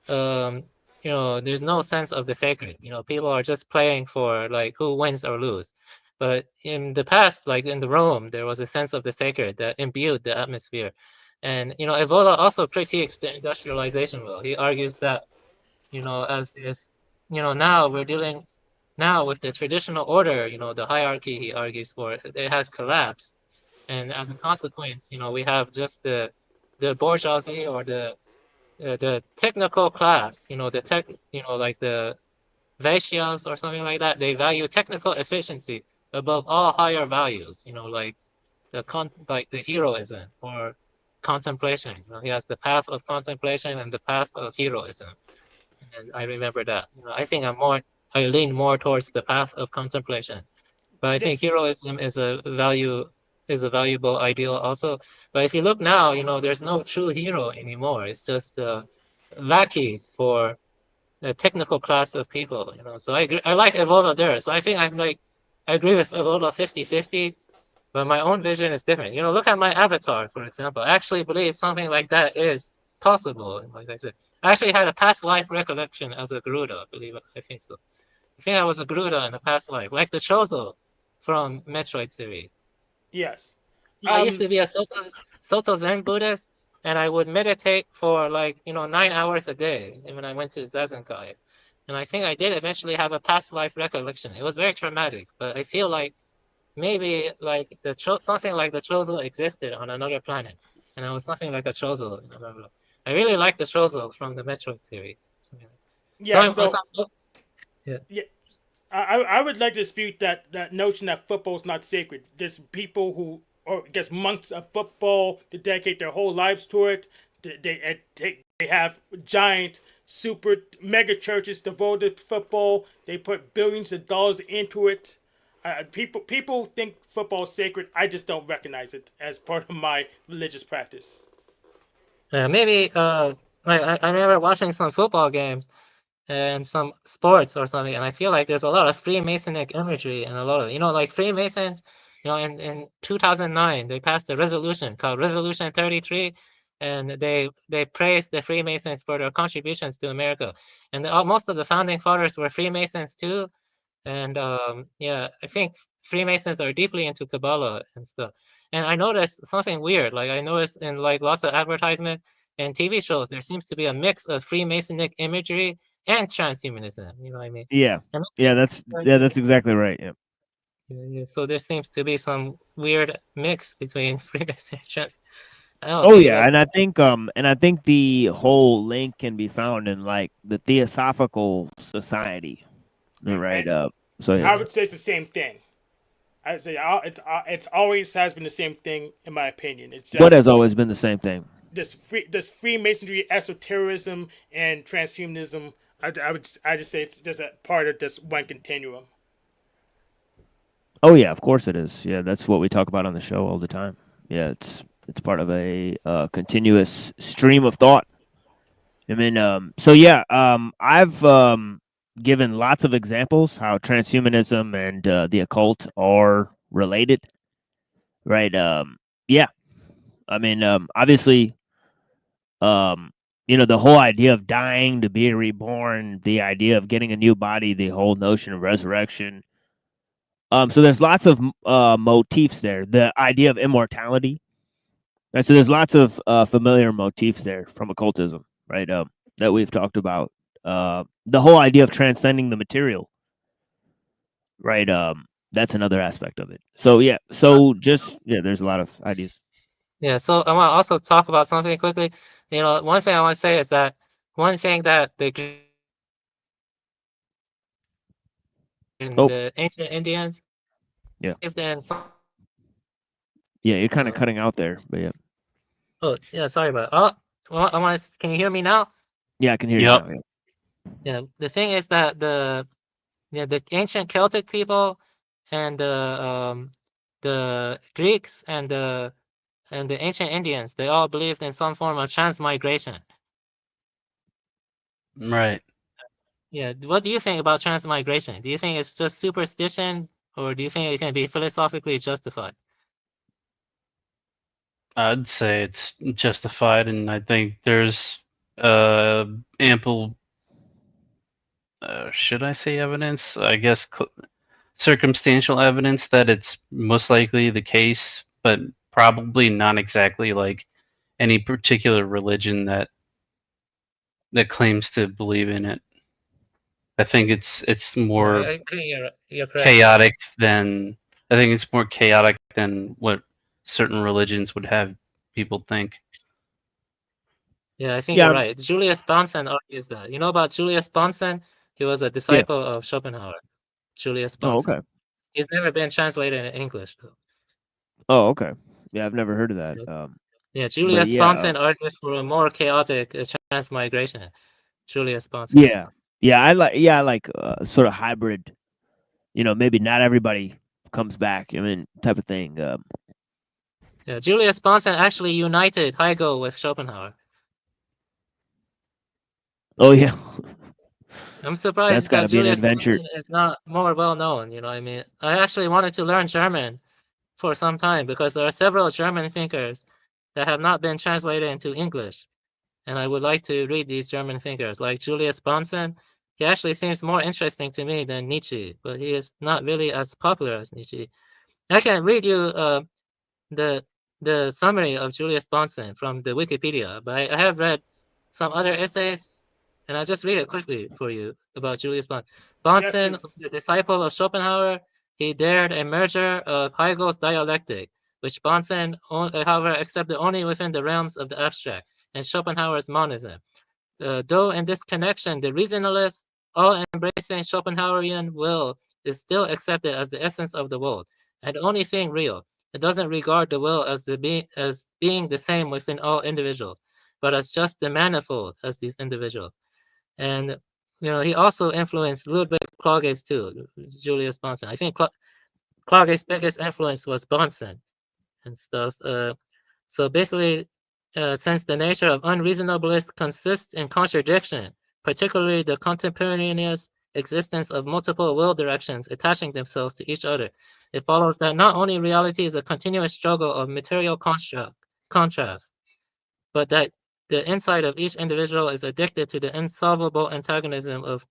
there's no sense of the sacred. People are just playing for who wins or lose. But in the past, like in the Rome, there was a sense of the sacred that imbued the atmosphere. And Evola also critiques the industrialization. He argues that, now we're dealing with the traditional order. The hierarchy he argues for, it has collapsed, and as a consequence, we have just the bourgeoisie or the technical class. Like the Vaishyas or something like that. They value technical efficiency above all higher values. Like the heroism or contemplation. He has the path of contemplation and the path of heroism. And I remember that. I think I lean more towards the path of contemplation. But I think heroism is a valuable ideal also. But if you look now, there's no true hero anymore. It's just lackeys for the technical class of people. So I agree. I like Evola there. So I think I agree with Evola 50-50. But my own vision is different. Look at my avatar, for example. I actually believe something like that is possible. Like I said, I actually had a past life recollection as a Garuda, I think so. I think I was a Garuda in a past life, like the Chozo from Metroid series. Yes. I used to be a Soto Zen Buddhist, and I would meditate for 9 hours a day when I went to Zazenkai. And I think I did eventually have a past life recollection. It was very traumatic, but I feel like maybe something like the Chozo existed on another planet, and I was something like a Chozo. I really like the Chozo from the Metroid series. Yeah. I would like to dispute that notion that football is not sacred. There's people who or I guess months of football to dedicate their whole lives to it. They have giant super mega churches devoted to football. They put billions of dollars into it. People think football is sacred. I just don't recognize it as part of my religious practice. Maybe I remember watching some football games and some sports or something, and I feel like there's a lot of Freemasonic imagery and a lot of, like Freemasons, in 2009 they passed a resolution called Resolution 33, and they praised the Freemasons for their contributions to America, and most of the founding fathers were Freemasons too, and yeah, I think Freemasons are deeply into Kabbalah and stuff. And I noticed something weird, like I noticed in like lots of advertisements and TV shows, there seems to be a mix of Freemasonic imagery and transhumanism. You know what I mean? Yeah, And that's exactly right. Yeah. yeah, so there seems to be some weird mix between Freemasonry and trans. I don't know, Oh maybe yeah, that's and I think the whole link can be found in like the Theosophical Society, right? So I yeah. would say it's the same thing. I would say it's always has been the same thing in my opinion. It's just What has always been the same thing? this Freemasonry, esotericism, and transhumanism. I just say it's just a part of this one continuum. Oh yeah, of course it is. Yeah, that's what we talk about on the show all the time. Yeah, it's part of a continuous stream of thought. I mean, so yeah, I've given lots of examples how transhumanism and the occult are related, right? Yeah, I mean, obviously, the whole idea of dying to be reborn, the idea of getting a new body, the whole notion of resurrection. So there's lots of motifs there. The idea of immortality. Right, so there's lots of familiar motifs there from occultism, right? That we've talked about. The whole idea of transcending the material, right? That's another aspect of it. So yeah, there's a lot of ideas. Yeah, so I want to also talk about something quickly. One thing I want to say is that one thing that the ancient Indians, Yeah. if then some. Yeah, you're kind of cutting out there, but yeah. Oh yeah, sorry about. Well, can you hear me now? Yeah, I can hear you now. Yeah. Yeah, the thing is that the ancient Celtic people and the Greeks and the ancient Indians, they all believed in some form of transmigration. Right. Yeah, what do you think about transmigration? Do you think it's just superstition, or do you think it can be philosophically justified? I'd say it's justified, and I think there's ample, should I say evidence? I guess circumstantial evidence that it's most likely the case, but probably not exactly like any particular religion that claims to believe in it. I think it's more You're correct. chaotic than I think it's more chaotic than what certain religions would have people think. Yeah, I think you're right. Julius Bonson argues that. You know about Julius Bonson? He was a disciple of Schopenhauer. Julius Bonson. Oh, okay. He's never been translated in English, though. Oh, okay. Yeah, I've never heard of that. Yeah, Julius Bonson argues for a more chaotic transmigration. Julius Bonson. Yeah, I like sort of hybrid. Maybe not everybody comes back. I mean, type of thing. Yeah, Julius Bonson actually united Hegel with Schopenhauer. Oh yeah. I'm surprised That's gotta that be an Julius adventure. Bonson is not more well known. You know what I mean? I actually wanted to learn German for some time because there are several German thinkers that have not been translated into English. And I would like to read these German thinkers, like Julius Bonson. He actually seems more interesting to me than Nietzsche, but he is not really as popular as Nietzsche. I can read you the summary of Julius Bonson from the Wikipedia, but I have read some other essays, and I'll just read it quickly for you about Julius Bonson. Bonson was a disciple of Schopenhauer. He dared a merger of Hegel's dialectic, which Bonson, however, accepted only within the realms of the abstract, and Schopenhauer's monism. Though in this connection, the reasonless, all-embracing Schopenhauerian will is still accepted as the essence of the world, and the only thing real. It doesn't regard the will as being the same within all individuals, but as just the manifold as these individuals. And he also influenced Ludwig Klages too, Julius Bonson. I think Klage's biggest influence was Bonson and stuff. So basically, since the nature of unreasonableness consists in contradiction, particularly the contemporaneous existence of multiple will directions attaching themselves to each other, it follows that not only reality is a continuous struggle of material contrast, but that the inside of each individual is addicted to the insolvable antagonism of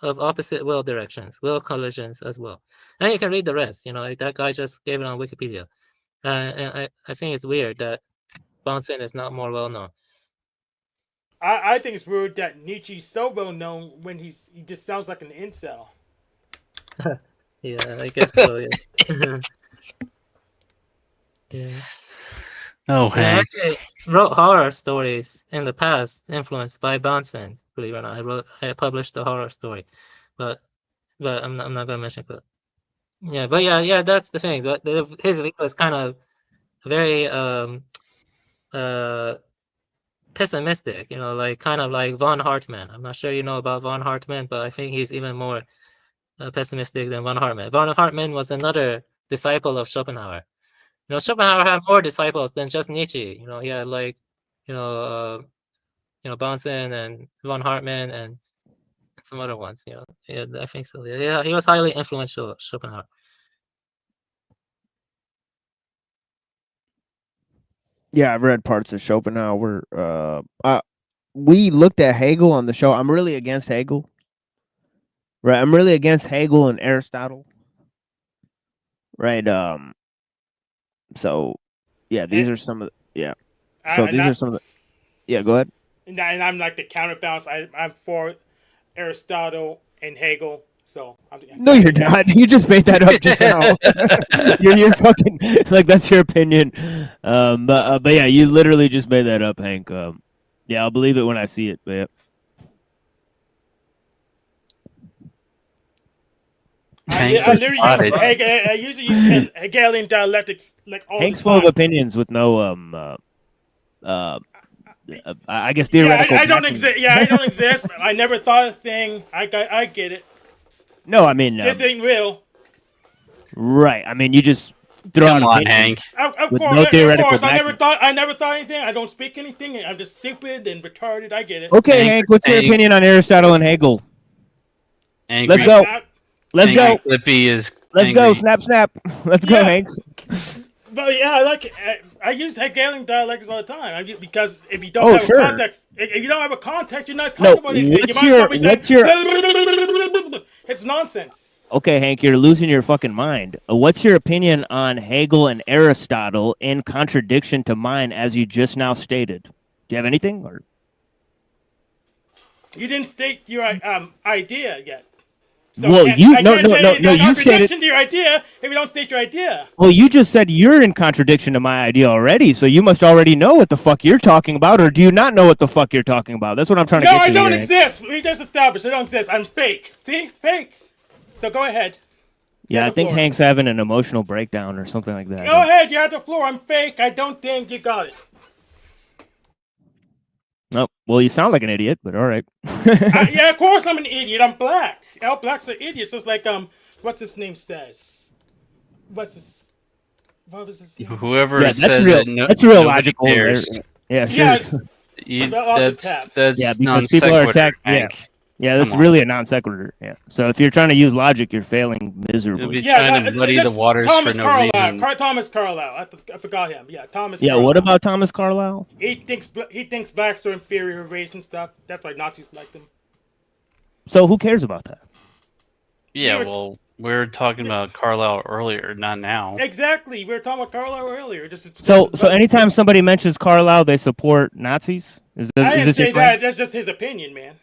opposite will directions, will collisions as well. And you can read the rest. That guy just gave it on Wikipedia. And I think it's weird that Bonson is not more well known. I think it's weird that Nietzsche's so well known when he just sounds like an incel. Yeah, I guess so. Yeah. Yeah. Oh, I Hank. actually wrote horror stories in the past, influenced by Bonson. Believe it or not, I published a horror story, but I'm not gonna mention it. Yeah, but yeah, that's the thing. But his view is kind of very pessimistic. Kind of like von Hartmann. I'm not sure you know about von Hartmann, but I think he's even more pessimistic than von Hartmann. Von Hartmann was another disciple of Schopenhauer. Schopenhauer had more disciples than just Nietzsche. He had Bonson and von Hartmann and some other ones. Yeah, I think so. Yeah, he was highly influential, Schopenhauer. Yeah, I've read parts of Schopenhauer. We looked at Hegel on the show. I'm really against Hegel. Right, I'm really against Hegel and Aristotle. Right. So, yeah, these are some of the, yeah. So these are some of the, yeah. Go ahead. And I'm like the counterbalance. I'm for Aristotle and Hegel. So no, you're not. You just made that up just now. you're fucking like that's your opinion. But yeah, you literally just made that up, Hank. Yeah, I'll believe it when I see it. But yeah. I usually use Hegelian dialectics like all Hank's the full time. of opinions with no I guess theoretical. I don't exist. Yeah, I don't exist. I never thought a thing. I get it. No, I mean this ain't real. Right. I mean, you just throw Come out on, Hank. Of with course, no theoretical of course. I backing. never thought anything. I don't speak anything. I'm just stupid and retarded. I get it. Okay, Hank, what's your opinion on Aristotle and Hegel? Angry. Let's go. Let's go. Flippy is. Let's go. Snap, snap. Let's go, Hank. But yeah, I use Hegelian dialectics all the time. Because if you don't have a context, if you don't have a context, you're not talking about anything. It's nonsense. Okay, Hank, you're losing your fucking mind. What's your opinion on Hegel and Aristotle in contradiction to mine, as you just now stated? Do you have anything? Or you didn't state your idea yet. So well, you you stated to your idea if you don't state your idea. Well, you just said you're in contradiction to my idea already, so you must already know what the fuck you're talking about, or do you not know what the fuck you're talking about? That's what I'm trying to get to. No, I don't exist. We just established I don't exist. I'm fake. See? Fake. So go ahead. Yeah, I think Hank's having an emotional breakdown or something like that. Go ahead. You're at the floor. I'm fake. I don't think you got it. Oh, well, you sound like an idiot, but all right. Yeah, of course I'm an idiot. I'm black. All blacks are idiots. Just like what's his name says. What was his name? Whoever said real, that, that's real logical. Cares. Yeah, sure. That's yeah, because non people are sequitur, attacked. Yeah, that's really a non sequitur. Yeah. So if you're trying to use logic, you're failing miserably. Trying to muddy the waters Thomas for no Carlyle. reason. Thomas Carlyle. I forgot him. Yeah, Thomas. Yeah. Carlyle. What about Thomas Carlyle? He thinks blacks are inferior race and stuff. That's why Nazis liked him. So who cares about that? Yeah, well, we were talking about Carlyle earlier, not now. Exactly. We were talking about Carlyle earlier. So anytime somebody mentions Carlyle, they support Nazis? I didn't say that. That's just his opinion, man.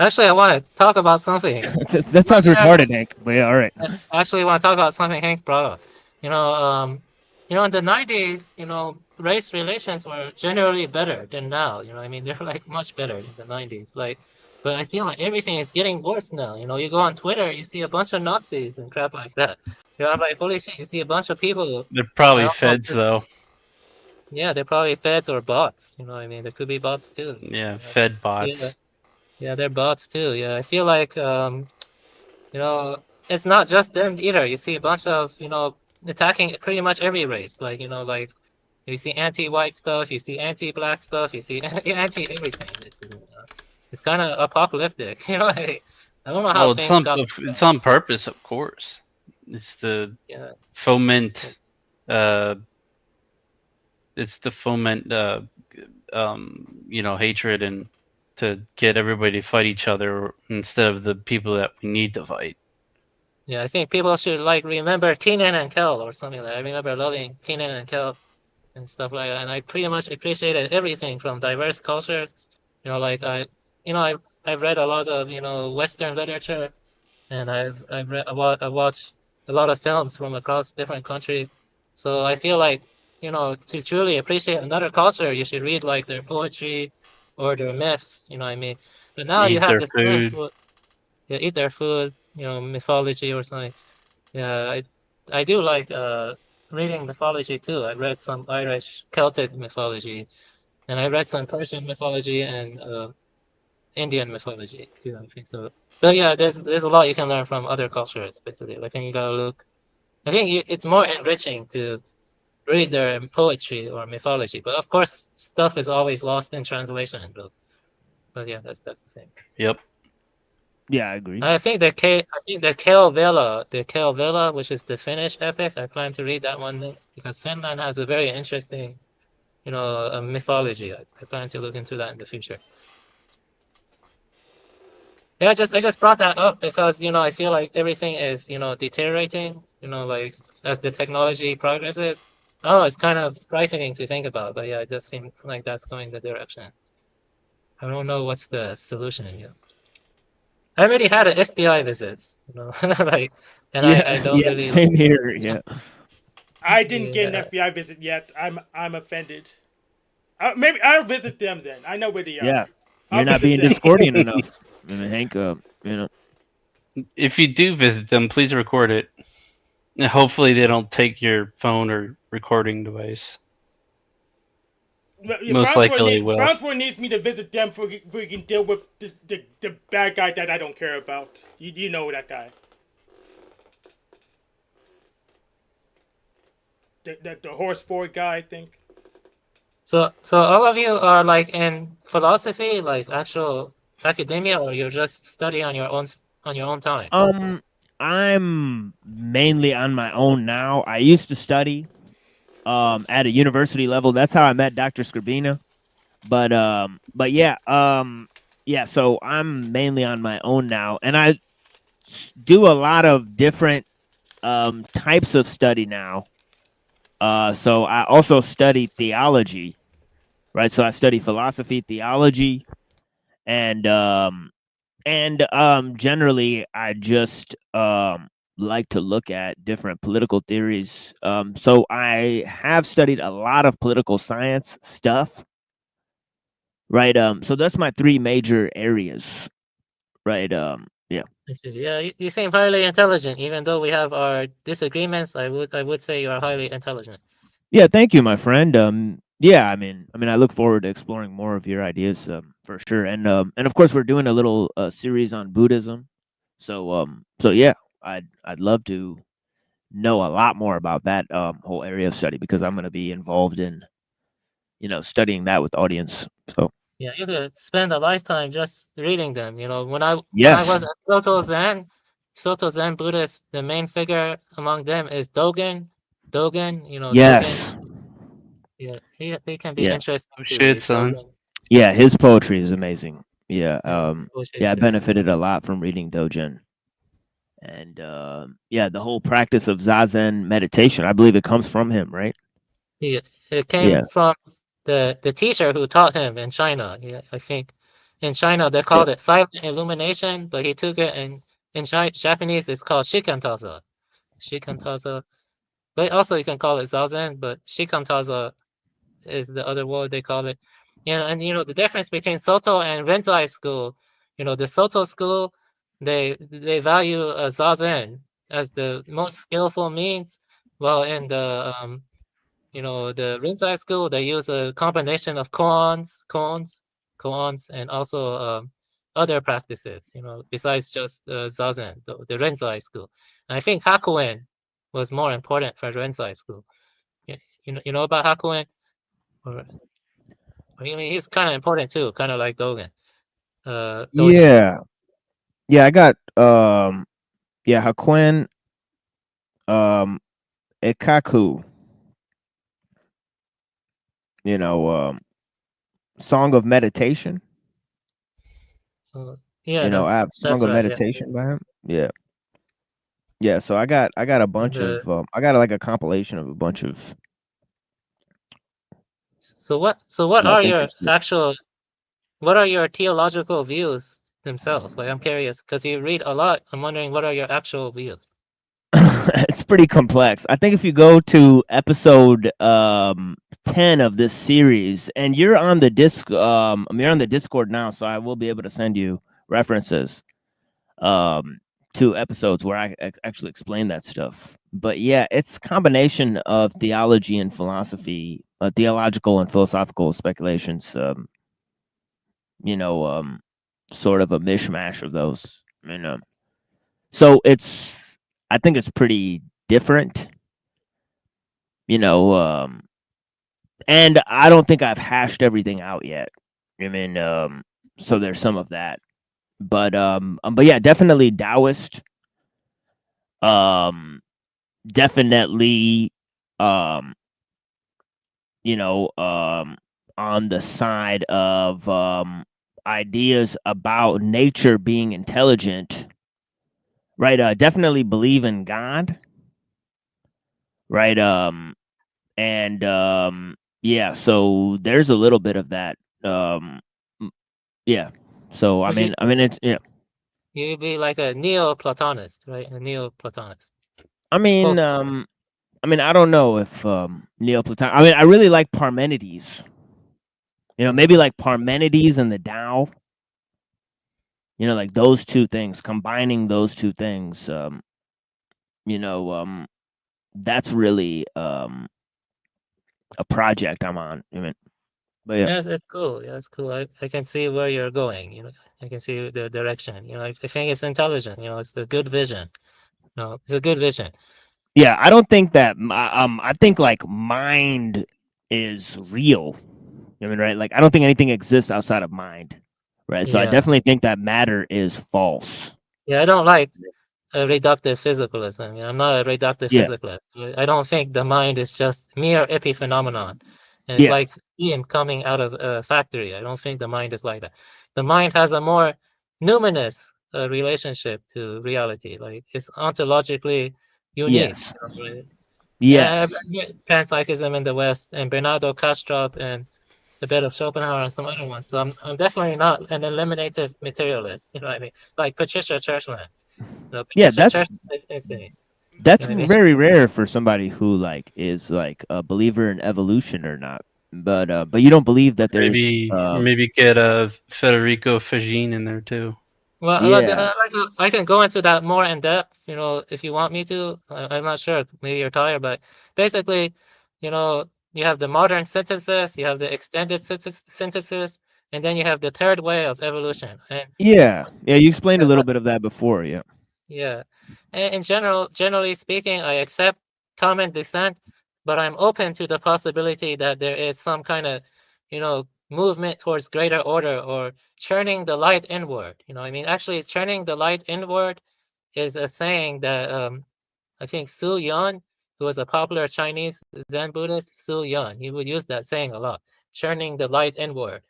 Actually, I want to talk about something. That sounds retarded, Hank. But yeah, all right. Actually, I want to talk about something Hank brought up. In the 90s, race relations were generally better than now. I mean, they're like much better in the 90s. But I feel like everything is getting worse now. You go on Twitter, you see a bunch of Nazis and crap like that. You know, I'm like, holy shit! You see a bunch of people. They're I probably don't know if feds though. Yeah, they're probably feds or bots. You know what I mean? There could be bots too. Yeah, fed Yeah, bots. yeah, they're bots too. Yeah, I feel like you know, it's not just them either. You see a bunch of, you know, attacking pretty much every race. Like, you know, like you see anti-white stuff, you see anti-black stuff, you see anti-everything. It's kind of apocalyptic. You know, like, I don't know how Oh, things got. it's on purpose, of course. It's to Yeah. foment. It's to foment, you know, hatred and to get everybody to fight each other instead of the people that we need to fight. Yeah, I think people should like remember Kenan and Kel or something like that. I remember loving Kenan and Kel and stuff like that. And I pretty much appreciated everything from diverse cultures. You know, like I've read a lot of, you know, Western literature, and I've watched a lot of films from across different countries. So I feel like, you know, to truly appreciate another culture, you should read like their poetry or their myths. You know what I mean? But now you Eat have their this sense, food. yeah, eat their food, you know, mythology or something. Yeah, I do like reading mythology too. I read some Irish Celtic mythology, and I read some Persian mythology and Indian mythology too, I think so. But yeah, there's a lot you can learn from other cultures, basically. I think you gotta look. I think it's more enriching to read their poetry or mythology. But of course, stuff is always lost in translation. But yeah, that's the thing. Yep. Yeah, I agree. I think the Kalevala, which is the Finnish epic. I plan to read that one next because Finland has a very interesting, you know, mythology. I plan to look into that in the future. Yeah, I just brought that up because, you know, I feel like everything is, you know, deteriorating, you know, like as the technology progresses. Oh, it's kind of frightening to think about, but yeah, it does seem like that's going the direction. I don't know what's the solution yet. I already had an FBI visit, you know, like, and Yeah, I don't yeah, really. same here. Yeah. I didn't get an Yeah. FBI visit yet. I'm offended. Maybe I'll visit them then. I know where they are. Yeah. I'll You're not visit being them. Discordian enough. I mean, Hank, you know. If you do visit them, please record it. And hopefully they don't take your phone or recording device. Most likely will. Brownsville needs me to visit them so we can deal with the bad guy that I don't care about. You know that guy. The horse boy guy, I think. So all of you are like in philosophy, like actual academia, or you're just studying on your own time? I'm mainly on my own now. I used to study at a university level. That's how I met Dr. Skrbina. But yeah, yeah, so I'm mainly on my own now, and I do a lot of different types of study now. So I also study theology, right? So I study philosophy, theology, and generally I just like to look at different political theories. So I have studied a lot of political science stuff, right? So that's my three major areas, right? Yeah. I see. Yeah, you seem highly intelligent, even though we have our disagreements. I would say you are highly intelligent. Yeah, thank you, my friend. Yeah, I mean, I look forward to exploring more of your ideas, for sure. And of course, we're doing a little series on Buddhism. So yeah, I'd love to know a lot more about that whole area of study because I'm going to be involved in, studying that with the audience. So Yeah, you could spend a lifetime just reading them. You know, when I yes, was at Soto Zen Buddhist, the main figure among them is Dogen. Dogen, you know, yes, Dogen. Yeah, he can be yeah, interesting to Shit, read. son. Dogen. yeah. His poetry is amazing. Yeah, Bullshit yeah. I too. benefited a lot from reading Dogen. And yeah, the whole practice of zazen meditation, I believe it comes from him, right? It came Yeah, from the teacher who taught him in China. Yeah, I think in China they yeah, called it silent illumination, but he took it in Japanese it's called shikantaza. Shikantaza. But also you can call it zazen, but shikantaza is the other word they call it. You know, and you know the difference between Soto and Rinzai school. You know, the Soto school they value zazen, as the most skillful means. Well, in the the Rinzai school, they use a combination of koans, and also other practices, besides just zazen, the Rinzai school. And I think Hakuen was more important for Rinzai school. You know about Hakuen? Or, I mean, he's kind of important too, kind of like Dogen. Yeah. Yeah, I got Hakuen, Ekaku, Song of Meditation. Yeah, I have that's Song of right. Yeah. Meditation by him. Yeah. Yeah, so I got a bunch of I got like a compilation of a bunch of So what that I are think your is actual theological views themselves? Like, I'm curious because you read a lot. I'm wondering, what are your actual views? it's pretty complex. I think if you go to episode 10 of this series, and you're on the you're on the Discord now, so I will be able to send you references to episodes where I actually explain that stuff. But yeah, it's a combination of theology and philosophy, theological and philosophical speculations. Sort of a mishmash of those. So I think it's pretty different. And I don't think I've hashed everything out yet. So there's some of that. But yeah, definitely Taoist. Definitely on the side of ideas about nature being intelligent, right? Definitely believe in God, right? And yeah, so there's a little bit of that. Yeah. So I mean it's yeah. You'd be like a Neoplatonist, right? A Neoplatonist. I mean I don't know if Neoplaton. I mean, I really like Parmenides. Maybe like Parmenides and the Tao. Like those two things, combining those two things. That's really a project I'm on. But yeah. Yes, it's cool. Yeah, it's cool. I can see where you're going. I can see the direction. I think it's intelligent. It's a good vision. It's a good vision. Yeah, I don't think that. I think like mind is real. Right? Like I don't think anything exists outside of mind. Right. So I Yeah. definitely think that matter is false. Yeah, I don't like reductive physicalism. I'm not a reductive Yeah. physicalist. I don't think the mind is just mere epiphenomenon. And it's Yeah. like steam coming out of a factory. I don't think the mind is like that. The mind has a more numinous relationship to reality. Like, it's ontologically unique. Yes. Right? Yes. Panpsychism in the West, and Bernardo Kastrup, and the bit of Schopenhauer, and some other ones. So I'm definitely not an eliminative materialist. You know what I mean? Like Patricia Churchland. Yeah, Patricia that's Churchland is insane. that's You know what I mean? very rare for somebody who like is like a believer in evolution or not. But you don't believe that there's Maybe get Federico Fagin in there too. Well, I can go into that more in depth, if you want me to. I'm not sure. Maybe you're tired, but basically, you have the modern synthesis, you have the extended synthesis, and then you have the third way of evolution. And yeah, you explained a little bit of that before. Yeah. yeah, and in generally speaking, I accept common descent, but I'm open to the possibility that there is some kind of, movement towards greater order, or churning the light inward. I mean, actually, churning the light inward is a saying that I think Su Yan, who was a popular Chinese Zen Buddhist, Su Yan, he would use that saying a lot, churning the light inward.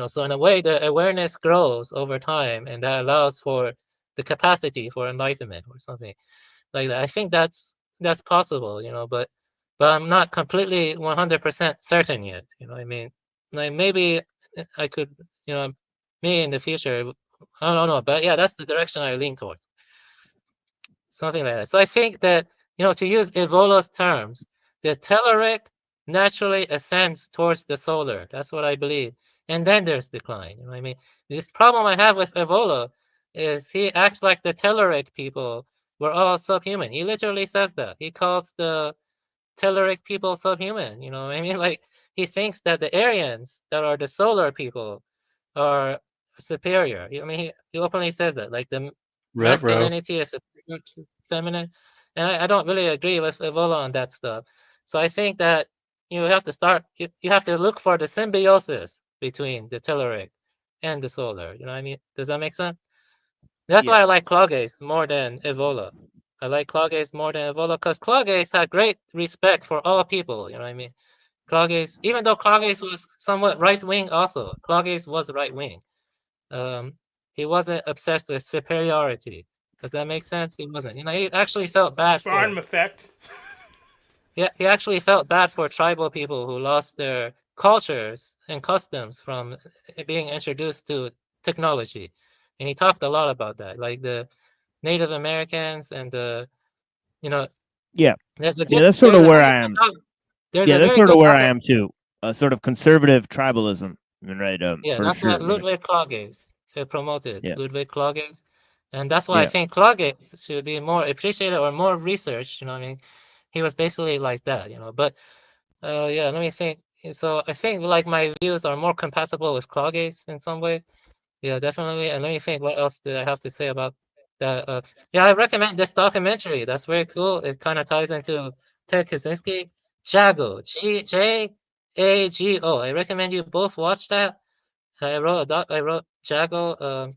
So in a way, the awareness grows over time, and that allows for the capacity for enlightenment or something like that. I think that's possible, but I'm not completely 100% certain yet. I mean, like, maybe I could, me in the future, I don't know, but yeah, that's the direction I lean towards. Something like that. So I think that, to use Evola's terms, the telluric naturally ascends towards the solar. That's what I believe. And then there's decline. You know what I mean? The problem I have with Evola is he acts like the telluric people we're all subhuman. He literally says that. He calls the Telluric people subhuman. You know what I mean? Like, he thinks that the Aryans, that are the solar people, are superior. I mean, he openly says that, like, the masculinity is superior to feminine. And I don't really agree with Evola on that stuff. So I think that you have to start, you have to look for the symbiosis between the Telluric and the solar. You know what I mean? Does that make sense? That's why I like Clogace more than Evola. I like Clogace more than Evola because Clogace had great respect for all people. You know what I mean? Clogace, even though Clogace was somewhat right wing, also Clogace was right wing. He wasn't obsessed with superiority. Does that make sense? He wasn't. You know, he actually felt bad for. Farm effect. Yeah, he actually felt bad for tribal people who lost their cultures and customs from being introduced to technology, and he talked a lot about that, like the Native Americans and the, you know. Yeah. There's a Yeah, good. that's sort There's of a where very I good am. doc- There's Yeah, a that's very sort of good where I doc- am too. Sort of conservative tribalism, right? Yeah, For that's sure. what Ludwig Clogace promoted. Yeah. Ludwig Clogace, and that's why I Yeah. think Clogace should be more appreciated or more researched. You know what I mean? He was basically like that, you know. But yeah, let me think. So I think like my views are more compatible with Clogace in some ways. Yeah, definitely. And let me think, what else did I have to say about that? Yeah, I recommend this documentary. That's very cool. It kind of ties into Ted Kaczynski. Jago, Jago. I recommend you both watch that. I wrote Jago.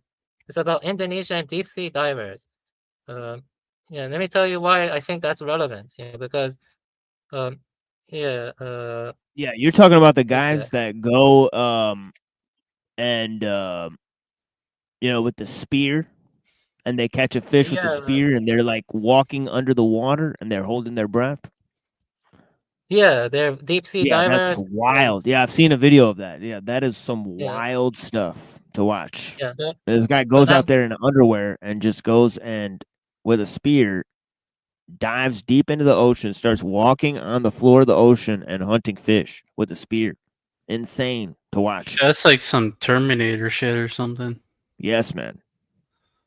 It's about Indonesian deep sea divers. Yeah, let me tell you why I think that's relevant. You know, because yeah. Yeah, you're talking about the What's guys that? that go and with the spear, and they catch a fish with the Yeah. spear, and they're like walking under the water and they're holding their breath. Yeah, they're deep sea Yeah, that's divers. wild. Yeah, I've seen a video of that. Yeah, that is some Yeah. wild stuff to watch. Yeah, This guy goes out there in underwear and just goes and with a spear dives deep into the ocean, starts walking on the floor of the ocean and hunting fish with a spear. Insane to watch. That's like some Terminator shit or something. Yes, man.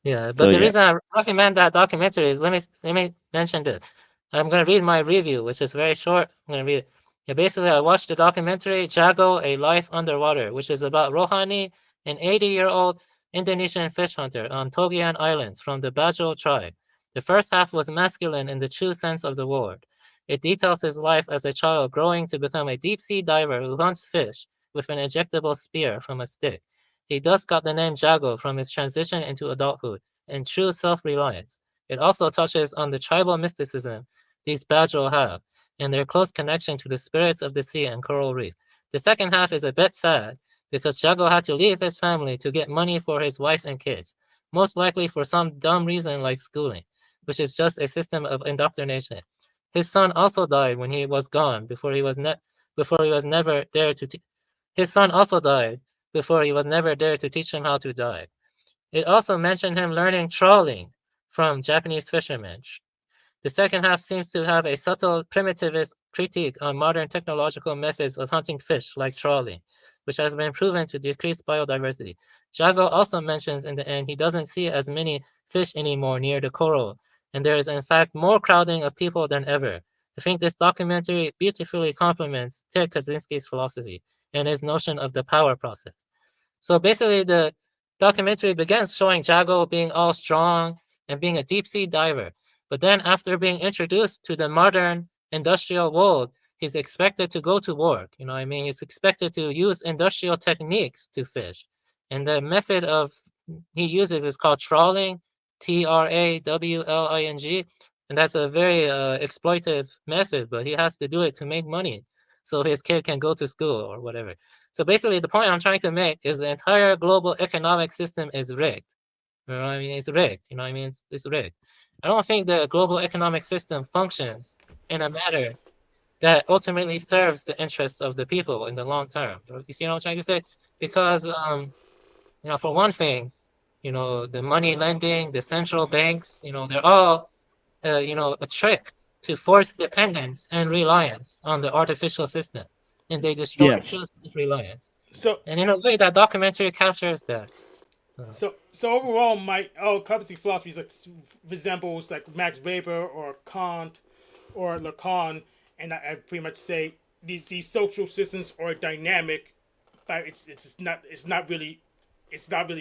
Yeah, but the reason I recommend that documentary is let me mention this. I'm gonna read my review, which is very short. I'm gonna read it. Yeah, basically, I watched the documentary Jago: A Life Underwater, which is about Rohani, an 80-year-old Indonesian fish hunter on Togian Islands from the Bajo tribe. The first half was masculine in the true sense of the word. It details his life as a child growing to become a deep-sea diver who hunts fish with an ejectable spear from a stick. He thus got the name Jago from his transition into adulthood and true self-reliance. It also touches on the tribal mysticism these Bajo have and their close connection to the spirits of the sea and coral reef. The second half is a bit sad because Jago had to leave his family to get money for his wife and kids, most likely for some dumb reason like schooling, which is just a system of indoctrination. His son also died when he was gone before he was never there to his son also died before he was never there to teach him how to dive. It also mentioned him learning trawling from Japanese fishermen. The second half seems to have a subtle primitivist critique on modern technological methods of hunting fish like trawling, which has been proven to decrease biodiversity. Jago also mentions in the end he doesn't see as many fish anymore near the coral, and there is in fact more crowding of people than ever. I think this documentary beautifully complements Ted Kaczynski's philosophy and his notion of the power process. So basically, the documentary begins showing Jago being all strong and being a deep sea diver. But then, after being introduced to the modern industrial world, he's expected to go to work. You know what I mean? He's expected to use industrial techniques to fish. And the method he uses is called trawling, Trawling. And that's a very exploitive method, but he has to do it to make money so his kid can go to school or whatever. So basically, the point I'm trying to make is the entire global economic system is rigged. You know what I mean? It's rigged. You know what I mean? It's rigged. I don't think the global economic system functions in a manner that ultimately serves the interests of the people in the long term. You see what I'm trying to say? Because, for one thing, the money lending, the central banks, they're all, a trick to force dependence and reliance on the artificial system. And they destroy Yes. true reliance. So, and in a way, that documentary captures that. So overall, my currency philosophy like resembles like Max Weber or Kant or Lacan, and I pretty much say these social systems are dynamic, but it's not really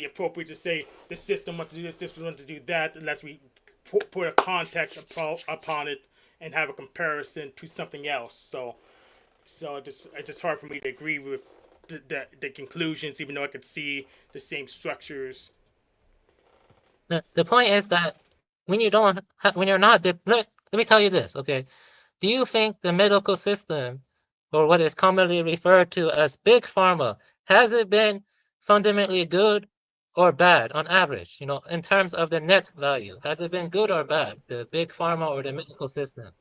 appropriate to say the system wants to do this, system wants to do that, unless we put a context upon it and have a comparison to something else. So it's just hard for me to agree with the conclusions, even though I could see the same structures. The point is that when you don't, when you're not, let me tell you this, okay? Do you think the medical system, or what is commonly referred to as big pharma, has it been fundamentally good or bad on average? You know, in terms of the net value, has it been good or bad, the big pharma or the medical system?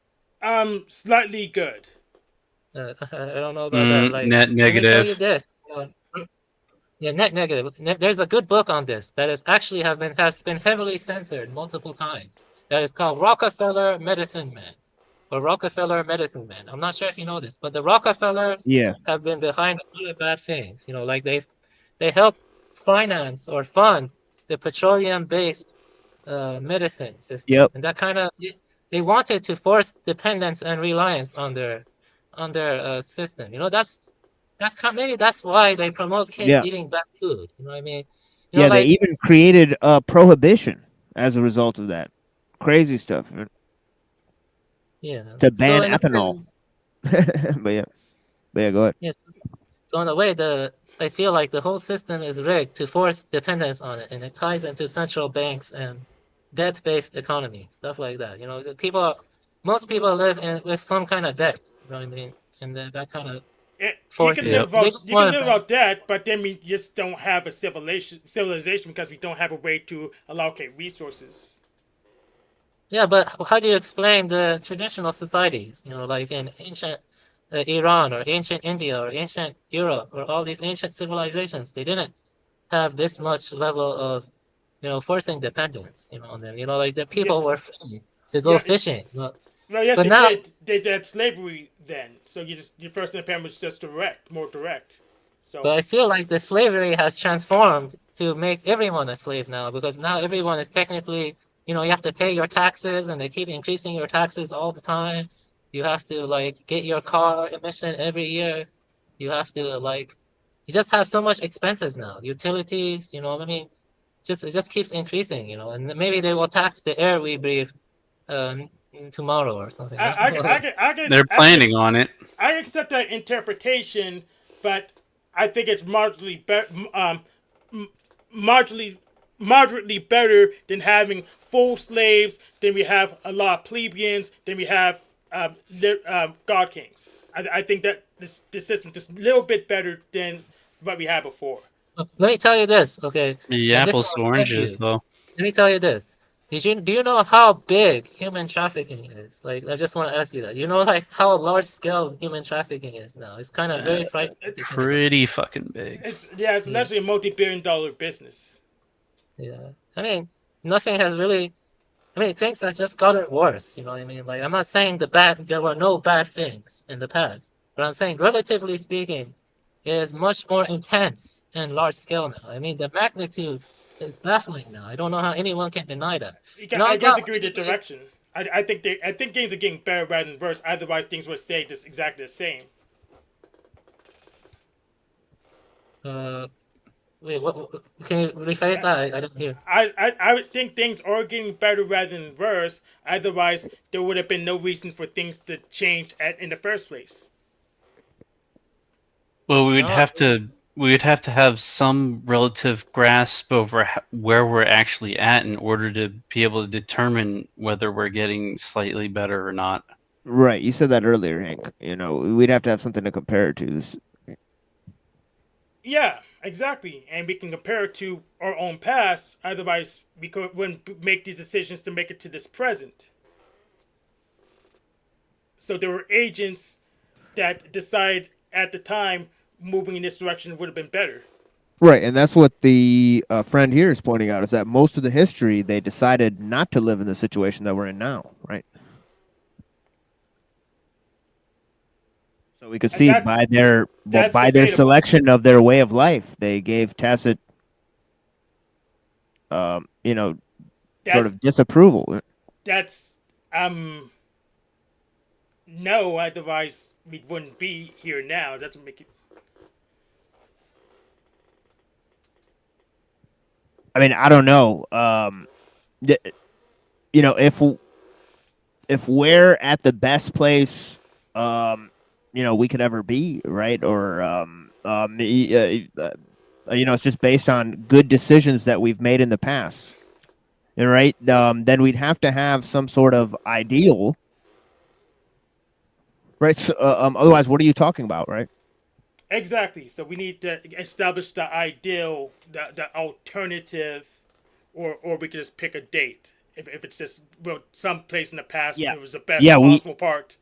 Slightly good. I don't know about that. Like, Net let me tell you negative. this. Yeah, net negative. There's a good book on this that is actually has been heavily censored multiple times. That is called Rockefeller Medicine Man, or Rockefeller Medicine Man. I'm not sure if you know this, but the Rockefellers Yeah. have been behind a lot of bad things. You know, like they helped finance or fund the petroleum-based medicine system, Yep. and that kind of they wanted to force dependence and reliance on their system. You know, maybe that's why they promote kids Yeah. eating bad food. You know what I mean? You Yeah, know, they like even created prohibition as a result of that. Crazy stuff. Man. yeah. To ban in a ethanol. But yeah, go ahead. yes. So in a way, I feel like the whole system is rigged to force dependence on it, and it ties into central banks and debt-based economy, stuff like that. You know, most people live with some kind of debt. You know what I mean? And that kind of You forces. can live without that, but then we just don't have a civilization because we don't have a way to allocate resources. Yeah, but how do you explain the traditional societies? You know, like in ancient Iran or ancient India or ancient Europe or all these ancient civilizations, they didn't have this much level of, you know, forcing dependence, you know, on them. You know, like the people were free to go fishing. Well, yes, but now they had slavery then, so your first independence was just more direct. So, but I feel like the slavery has transformed to make everyone a slave now, because now everyone is technically, you know, you have to pay your taxes, and they keep increasing your taxes all the time. You have to like get your car emission every year. You have to like, you just have so much expenses now. Utilities, you know what I mean? It just keeps increasing, you know, and maybe they will tax the air we breathe tomorrow or something. They're planning on it. I accept that interpretation, but I think it's moderately better than having full slaves. Then we have a lot of plebeians. Then we have god kings. I think that this system is just a little bit better than what we had before. Let me tell you this, okay? The apples to oranges, though. Let me tell you this. Do you know how big human trafficking is? Like, I just want to ask you that. You know, like how large scale human trafficking is now. It's kind of very frightening. Pretty fucking big. It's actually a multi-billion-dollar business. Yeah, I mean, nothing has really. I mean, things have just gotten worse. You know what I mean? Like, I'm not saying there were no bad things in the past, but I'm saying, relatively speaking, it is much more intense and large scale now. I mean, the magnitude is baffling now. I don't know how anyone can deny that. I disagree with the direction. I think things are getting better rather than worse. Otherwise, things would stay just exactly the same. Wait, what? Can you rephrase that? I didn't hear. I would think things are getting better rather than worse. Otherwise, there would have been no reason for things to change in the first place. Well, we would have to have some relative grasp over where we're actually at in order to be able to determine whether we're getting slightly better or not. Right, you said that earlier, Hank. You know, we'd have to have something to compare it to. This. Yeah, exactly, and we can compare it to our own past. Otherwise, we wouldn't make these decisions to make it to this present. So there were agents that decided at the time moving in this direction would have been better. Right, and that's what the friend here is pointing out, is that most of the history, they decided not to live in the situation that we're in now, right? So we could see by their selection of their way of life, they gave tacit you know, sort That's of disapproval. that's no, otherwise we wouldn't be here now. Doesn't make it. I mean, I don't know. You know, if we're at the best place, you know, we could ever be, right? Or you know, it's just based on good decisions that we've made in the past, right? Then we'd have to have some sort of ideal, right? So, otherwise, what are you talking about, right? Exactly. So we need to establish the ideal, the alternative, or we could just pick a date. If it's just well, some place in the past Yeah. it was the best Yeah, possible part.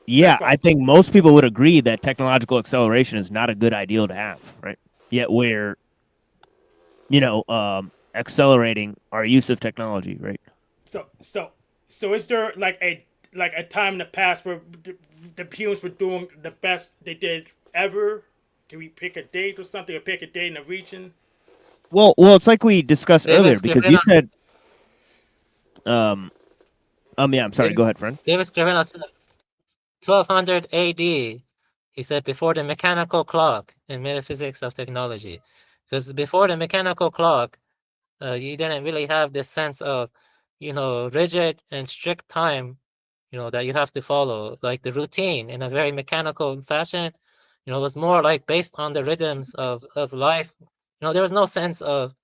Yeah, Best I think most people would agree that technological acceleration is not a good ideal to have, right? Yet we're, you know, accelerating our use of technology, right? So is there like a time in the past where the humans were doing the best they did ever? Can we pick a date or something, or pick a date in a region? Well, it's like we discussed earlier because you said, yeah, I'm sorry. Go ahead, friend. David Scrivener said 1200 AD. He said before the mechanical clock in metaphysics of technology, because before the mechanical clock, you didn't really have this sense of, you know, rigid and strict time, you know, that you have to follow, like the routine in a very mechanical fashion. You know, it was more like based on the rhythms of life. You know, there was no sense of,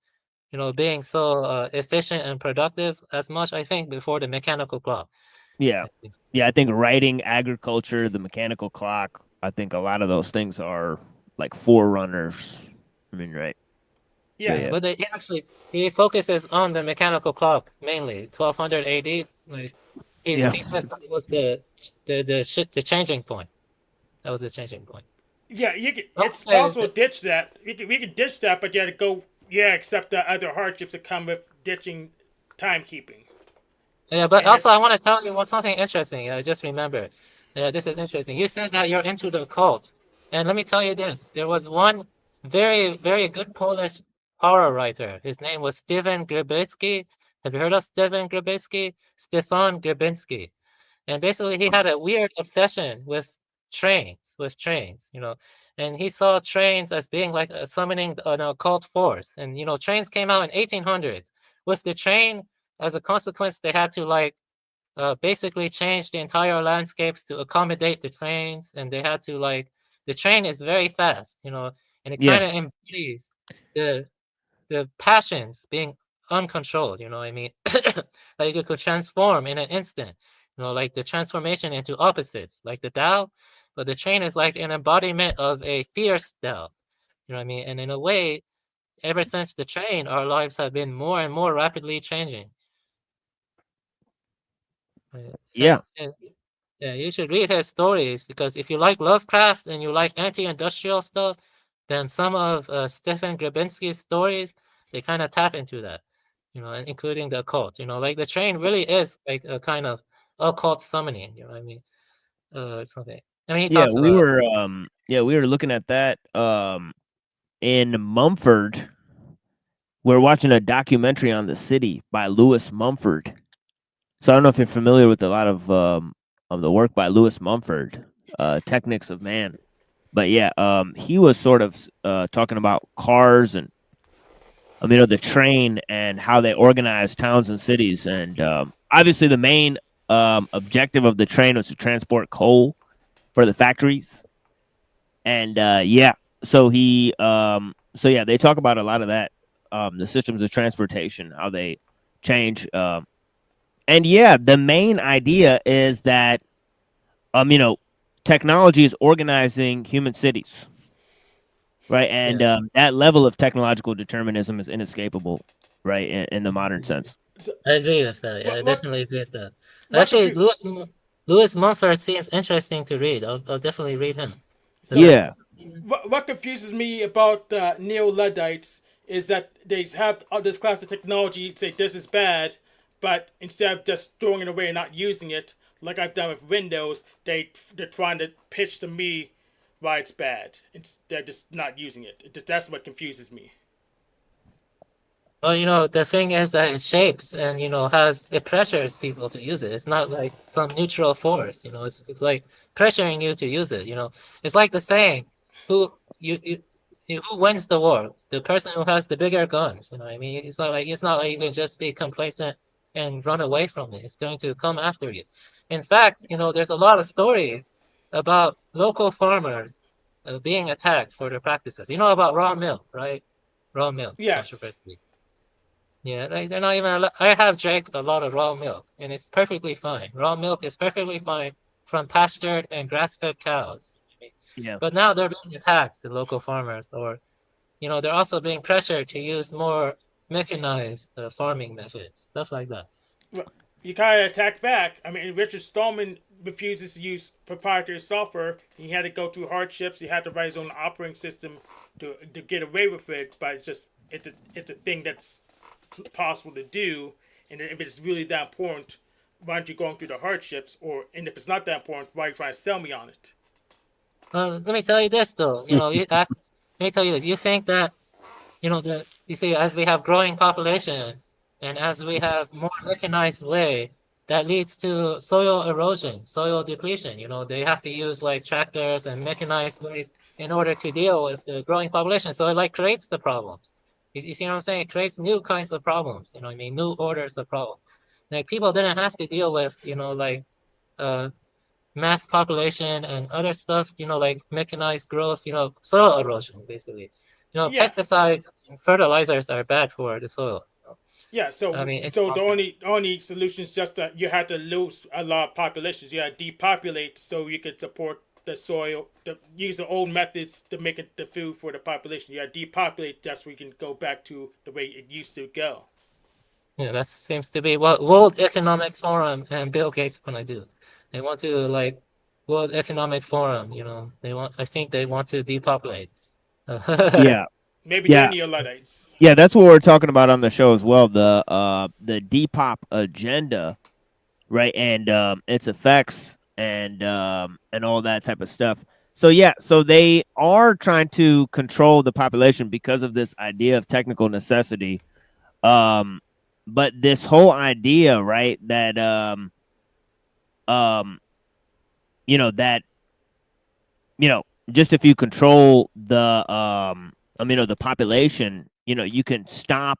you know, being so efficient and productive as much, I think, before the mechanical clock. Yeah. Yeah, I think writing, agriculture, the mechanical clock, I think a lot of those things are like forerunners. I mean, right. Yeah, but he focuses on the mechanical clock mainly, 1200 AD. Like he says that it was the changing point. That was the changing point. Yeah, you could. It's possible to ditch that. We could ditch that, but you had to go. Yeah, accept the other hardships that come with ditching timekeeping. Yeah, but also I want to tell you something interesting. I just remember. This is interesting. You said that you're into the occult, and let me tell you this: there was one very, very good Polish horror writer. His name was Stefan Grabinski. Have you heard of Stefan Grabinski? Stefan Grabinski. And basically, he had a weird obsession with trains, you know, and he saw trains as being like summoning an occult force. And you know, trains came out in 1800s. With the train, as a consequence, they had to like basically change the entire landscapes to accommodate the trains, and they had to like the train is very fast, you know, and it kind of embodies the passions being uncontrolled, you know what I mean? Like it could transform in an instant, you know, like the transformation into opposites, like the Tao, but the train is like an embodiment of a fierce Tao, you know what I mean? And in a way, ever since the train, our lives have been more and more rapidly changing. Yeah. Yeah, you should read his stories because if you like Lovecraft and you like anti-industrial stuff, then some of Stefan Grabinski's stories, they kind of tap into that, you know, including the occult. You know, like the train really is like a kind of occult summoning. You know what I mean? Something. I mean, he talks we about. were looking at that in Mumford. We're watching a documentary on the city by Lewis Mumford. So I don't know if you're familiar with a lot of the work by Lewis Mumford, Techniques of Man. But yeah, he was sort of talking about cars and you know, the train and how they organize towns and cities. And obviously the main objective of the train was to transport coal for the factories. And yeah, so they talk about a lot of that, the systems of transportation, how they change. And yeah, the main idea is that, you know, technology is organizing human cities, right? And that level of technological determinism is inescapable, right, in the modern sense. I agree with that. Yeah, I definitely agree with that. Actually, Lewis Mumford seems interesting to read. I'll definitely read him. So, what confuses me about the neo-Luddites is that they have this class of technology, say this is bad, but instead of just throwing it away and not using it, like I've done with Windows, they're trying to pitch to me why it's bad. They're just not using it. That's what confuses me. Well, the thing is that it shapes and it pressures people to use it. It's not like some neutral force. It's like pressuring you to use it. It's like the saying, who who wins the war? The person who has the bigger guns. You know what I mean? It's not like you can just be complacent and run away from it. It's going to come after you. In fact, there's a lot of stories about local farmers being attacked for their practices. You know about raw milk, right? Raw milk Yes. controversy. Yeah, they're not even. I have drank a lot of raw milk, and it's perfectly fine. Raw milk is perfectly fine from pastured and grass-fed cows. Yeah. But now they're being attacked, the local farmers, or they're also being pressured to use more mechanized farming methods, stuff like that. Well, you kind of attack back. I mean, Richard Stallman refuses to use proprietary software. He had to go through hardships. He had to write his own operating system to get away with it. But it's a thing that's possible to do. And if it's really that important, why aren't you going through the hardships? And if it's not that important, why are you trying to sell me on it? Let me tell you this, though. Let me tell you this. You think that you see, as we have growing population and as we have more mechanized way, that leads to soil erosion, soil depletion. They have to use like tractors and mechanized ways in order to deal with the growing population. So it creates the problems. You see what I'm saying? It creates new kinds of problems. New orders of problems. Like people didn't have to deal with mass population and other stuff, like mechanized growth, soil erosion, basically. Pesticides and fertilizers are bad for the soil. Yeah, so the only solution is just that you have to lose a lot of populations. You have to depopulate so you can support the soil, use the old methods to make it the food for the population. You have to depopulate just so we can go back to the way it used to go. Yeah, that seems to be what World Economic Forum and Bill Gates want to do. They want to World Economic Forum, I think they want to depopulate. Yeah. Maybe they're neo-Luddites. Yeah, that's what we're talking about on the show as well. The Depop agenda, right, and its effects and all that type of stuff. So yeah, so they are trying to control the population because of this idea of technical necessity. But this whole idea, right, that just if you control the the population, you can stop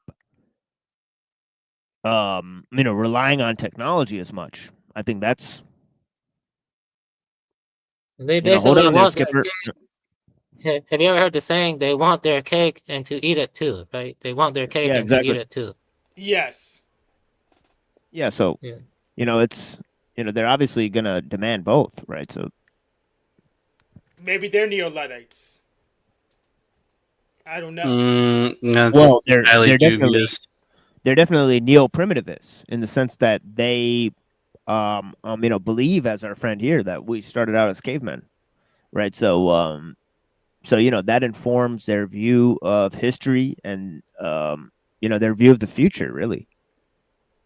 relying on technology as much. I think that's they basically want their cake. Have you ever heard the saying, they want their cake and to eat it too, right? They want their cake and to eat it too. Yes. Yeah, so it's they're obviously gonna demand both, right? So maybe they're neo-Luddites. I don't know. No, well, they're definitely neo-primitivists in the sense that they believe, as our friend here, that we started out as cavemen, right? So that informs their view of history and their view of the future, really.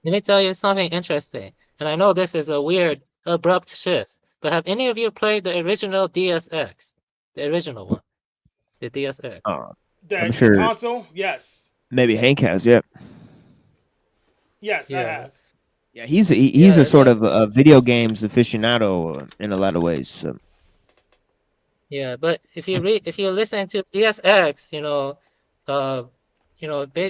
Let me tell you something interesting, and I know this is a weird, abrupt shift, but have any of you played the original DSX, the original one, the DSX? I'm sure. The console, yes. Maybe Hank has, yeah. Yes, I have. Yeah, he's a sort of a video games aficionado in a lot of ways. So. Yeah, but if you listen to DSX,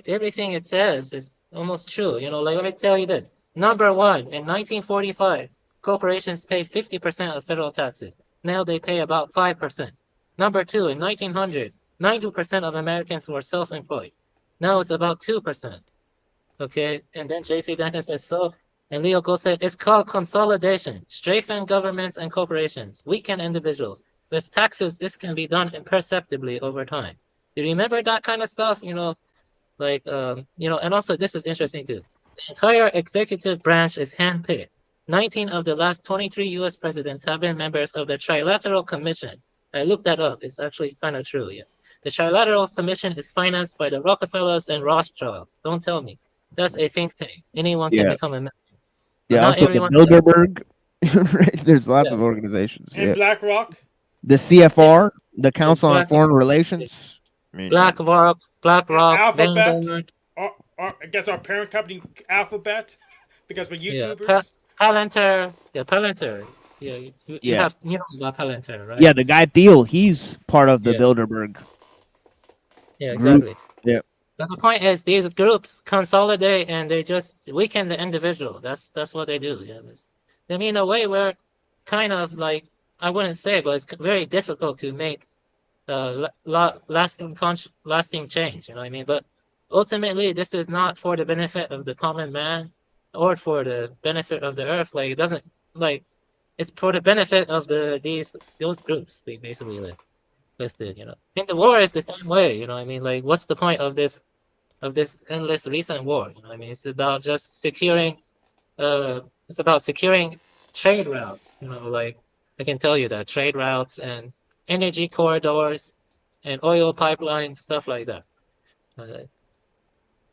everything it says is almost true. Let me tell you this. Number one, in 1945, corporations paid 50% of federal taxes. Now they pay about 5%. Number two, in 1900, 90% of Americans were self-employed. Now it's about 2%. Okay, and then J.C. Denton says so, and Leo Gold said it's called consolidation. Strengthen governments and corporations, weaken individuals. With taxes, this can be done imperceptibly over time. Do you remember that kind of stuff? And also this is interesting too. The entire executive branch is handpicked. 19 of the last 23 U.S. presidents have been members of the Trilateral Commission. I looked that up. It's actually kind of true. Yeah, the Trilateral Commission is financed by the Rockefellers and Rothschilds. Don't tell me. That's a think tank. Anyone can become a member. Yeah, also the Bilderberg. Right? There's lots of organizations. And BlackRock. The CFR, the Council on Foreign Relations. BlackRock, Alphabet. I guess our parent company Alphabet, because we're Yeah, YouTubers. Palantir. Yeah, Palantir. Yeah, you Yeah. have you know about Palantir, right? Yeah, the guy Thiel, he's part of the Yeah. Bilderberg Yeah, group. exactly. Yeah. But the point is, these groups consolidate and they just weaken the individual. That's what they do. Yeah, I mean, in a way, we're kind of like, I wouldn't say, but it's very difficult to make lasting change. You know what I mean? But ultimately, this is not for the benefit of the common man or for the benefit of the earth. Like, it doesn't like it's for the benefit of those groups we basically listed. You know, I mean, the war is the same way. You know what I mean? Like, what's the point of this endless recent war? You know what I mean? It's about just securing. It's about securing trade routes. You know, like I can tell you that trade routes and energy corridors and oil pipelines, stuff like that. I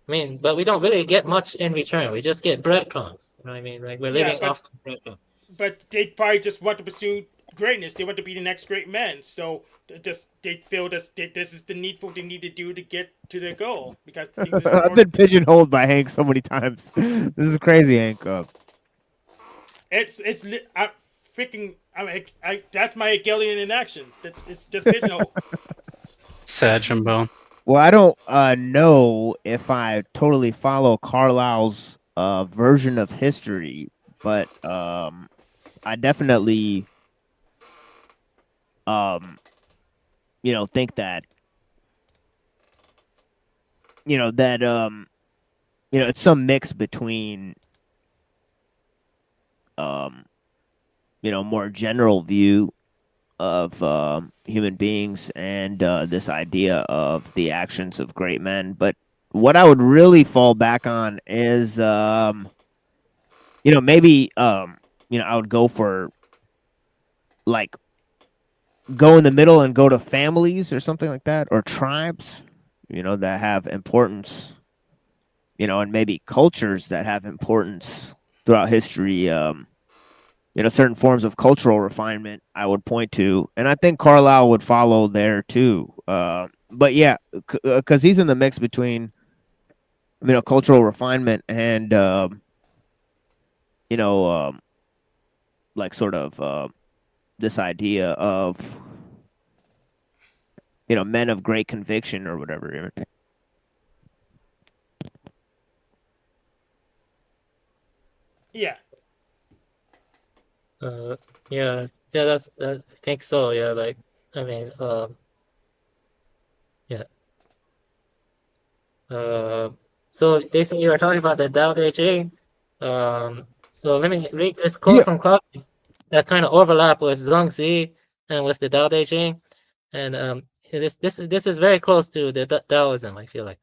mean, but we don't really get much in return. We just get breadcrumbs. You know what I mean? Like we're Yeah, living off the breadcrumbs. but they probably just want to pursue greatness. They want to be the next great man. So they feel this is the needful they need to do to get to their goal. Because I've been pigeonholed by Hank so many times. This is crazy, Hank. I freaking that's my Hegelian in action. It's just pigeonhole. Sad Jumbo. Well, I don't know if I totally follow Carlyle's version of history, but I definitely think that it's some mix between more general view of human beings and this idea of the actions of great men. But what I would really fall back on is maybe I would go for like go in the middle and go to families or something like that, or tribes, that have importance, and maybe cultures that have importance throughout history. Certain forms of cultural refinement I would point to, and I think Carlyle would follow there too. But yeah, because he's in the mix between, cultural refinement and, like sort of this idea of, men of great conviction or whatever. Yeah. Yeah, that's I think so. Yeah, like I mean, yeah. So basically, you were talking about the Tao Te Ching. So let me read this quote from Claudius that kind of overlap with Zhuangzi and with the Tao Te Ching, and this is very close to the Taoism. I feel like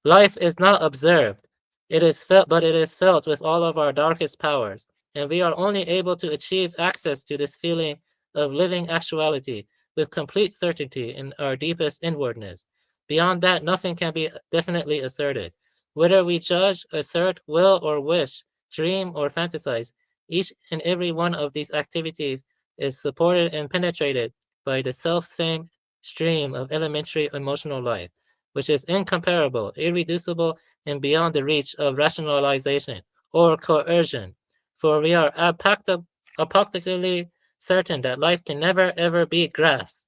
life is not observed; it is felt, but it is felt with all of our darkest powers. And we are only able to achieve access to this feeling of living actuality with complete certainty in our deepest inwardness. Beyond that, nothing can be definitely asserted. Whether we judge, assert, will, or wish, dream, or fantasize, each and every one of these activities is supported and penetrated by the self-same stream of elementary emotional life, which is incomparable, irreducible, and beyond the reach of rationalization or coercion. For we are apoplectically certain that life can never ever be grasped.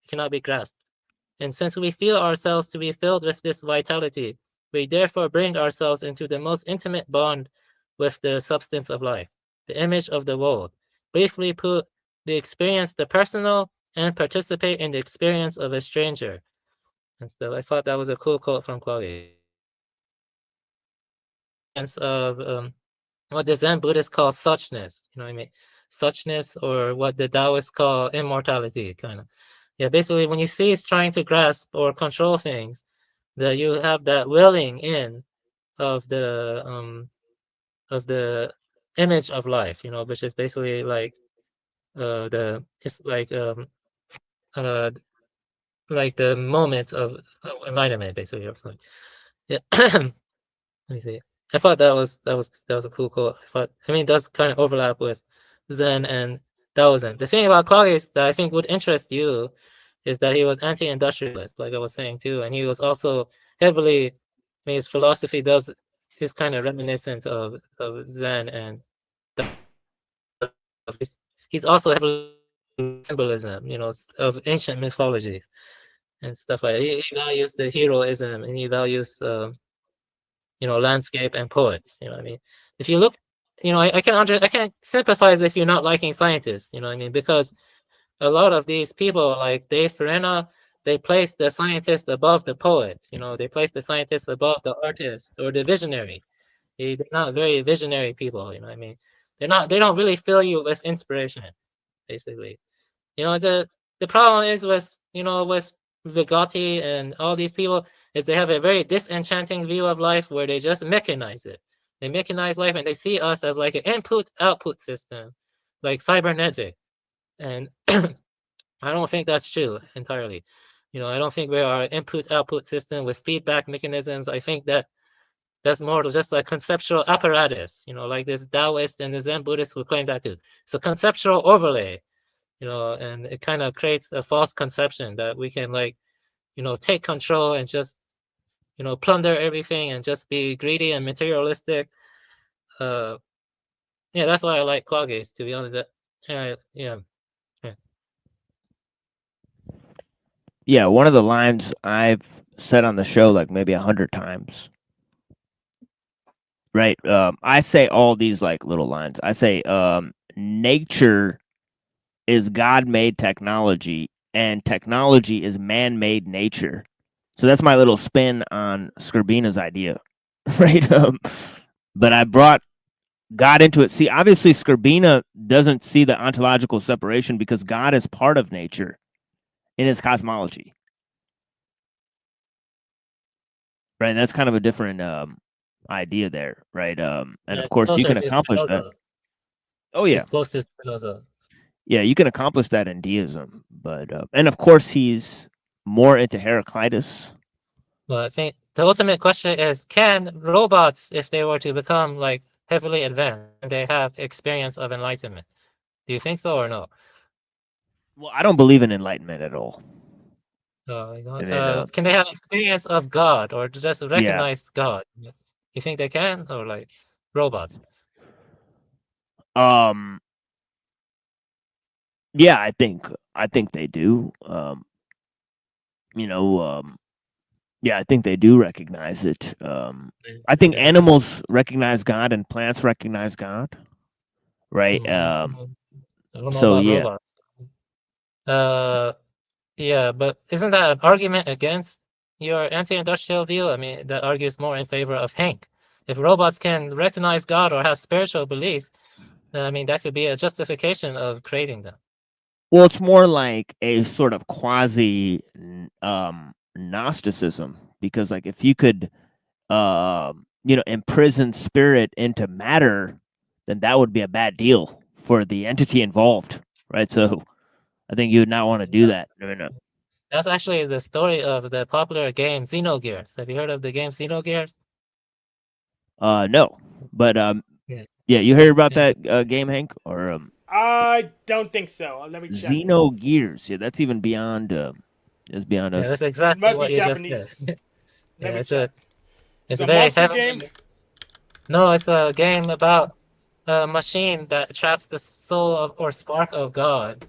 It cannot be grasped. And since we feel ourselves to be filled with this vitality, we therefore bring ourselves into the most intimate bond with the substance of life, the image of the world. Briefly put, we experience the personal and participate in the experience of a stranger. And so I thought that was a cool quote from Claudius. Of what the Zen Buddhists call suchness, you know what I mean? Suchness, or what the Taoists call immortality, kind of. Yeah, basically, when you cease trying to grasp or control things, that you have that willing in of the image of life, which is basically like it's like the moment of enlightenment, basically, or something. Yeah. Let me see. I thought that was a cool quote. I mean, it does kind of overlap with Zen and Taoism. The thing about Claudius that I think would interest you is that he was anti-industrialist, like I was saying too, and he was also heavily mean, his philosophy is kind of reminiscent of Zen, and he's also heavily symbolism, of ancient mythology and stuff like that. He values the heroism, and he values landscape and poets. You know what I mean? If you look, I can sympathize if you're not liking scientists. You know what I mean? Because a lot of these people, like Dave Farina, they place the scientist above the poet. They place the scientist above the artist or the visionary. They're not very visionary people. You know what I mean? They don't really fill you with inspiration, basically. The problem is with Vygotsky and all these people is they have a very disenchanting view of life where they just mechanize it. They mechanize life and they see us as like an input-output system, like cybernetic. And I don't think that's true entirely. I don't think we are an input-output system with feedback mechanisms. I think that's more just like conceptual apparatus, like this Taoist and the Zen Buddhists who claim that too. It's a conceptual overlay, and it kind of creates a false conception that we can take control and just, plunder everything and just be greedy and materialistic. Yeah, that's why I like Claudius, to be honest. Yeah. Yeah, one of the lines I've said on the show like maybe 100 times. Right. I say all these like little lines. I say nature is God-made technology and technology is man-made nature. So that's my little spin on Skrbina's idea. Right. But I brought God into it. See, obviously Skrbina doesn't see the ontological separation because God is part of nature in his cosmology. Right. And that's kind of a different idea there, right? And of course you can accomplish that. Oh yeah. It's close to Spinoza. Yeah, you can accomplish that in deism, but and of course he's more into Heraclitus. Well, I think the ultimate question is, can robots, if they were to become like heavily advanced, they have experience of enlightenment? Do you think so or no? Well, I don't believe in enlightenment at all. Can they have experience of God or just recognize God? You think they can, or like robots? Yeah, I think they do. Yeah, I think they do recognize it. I think animals recognize God and plants recognize God. Right. I don't know So about yeah. robots. Yeah, but isn't that an argument against your anti-industrial view? I mean, that argues more in favor of Hank. If robots can recognize God or have spiritual beliefs, then I mean that could be a justification of creating them. Well, it's more like a sort of quasi Gnosticism, because like if you could imprison spirit into matter, then that would be a bad deal for the entity involved, right? So I think you would not want to do that. No. That's actually the story of the popular game Xenogears. Have you heard of the game Xenogears? No, but yeah, you heard about that game, Hank? Or I don't think so. Let me check. Xenogears. Yeah, that's even beyond. It's beyond us. That's exactly what you just said. Yeah, it's a very heavy game. No, it's a game about a machine that traps the soul or spark of God,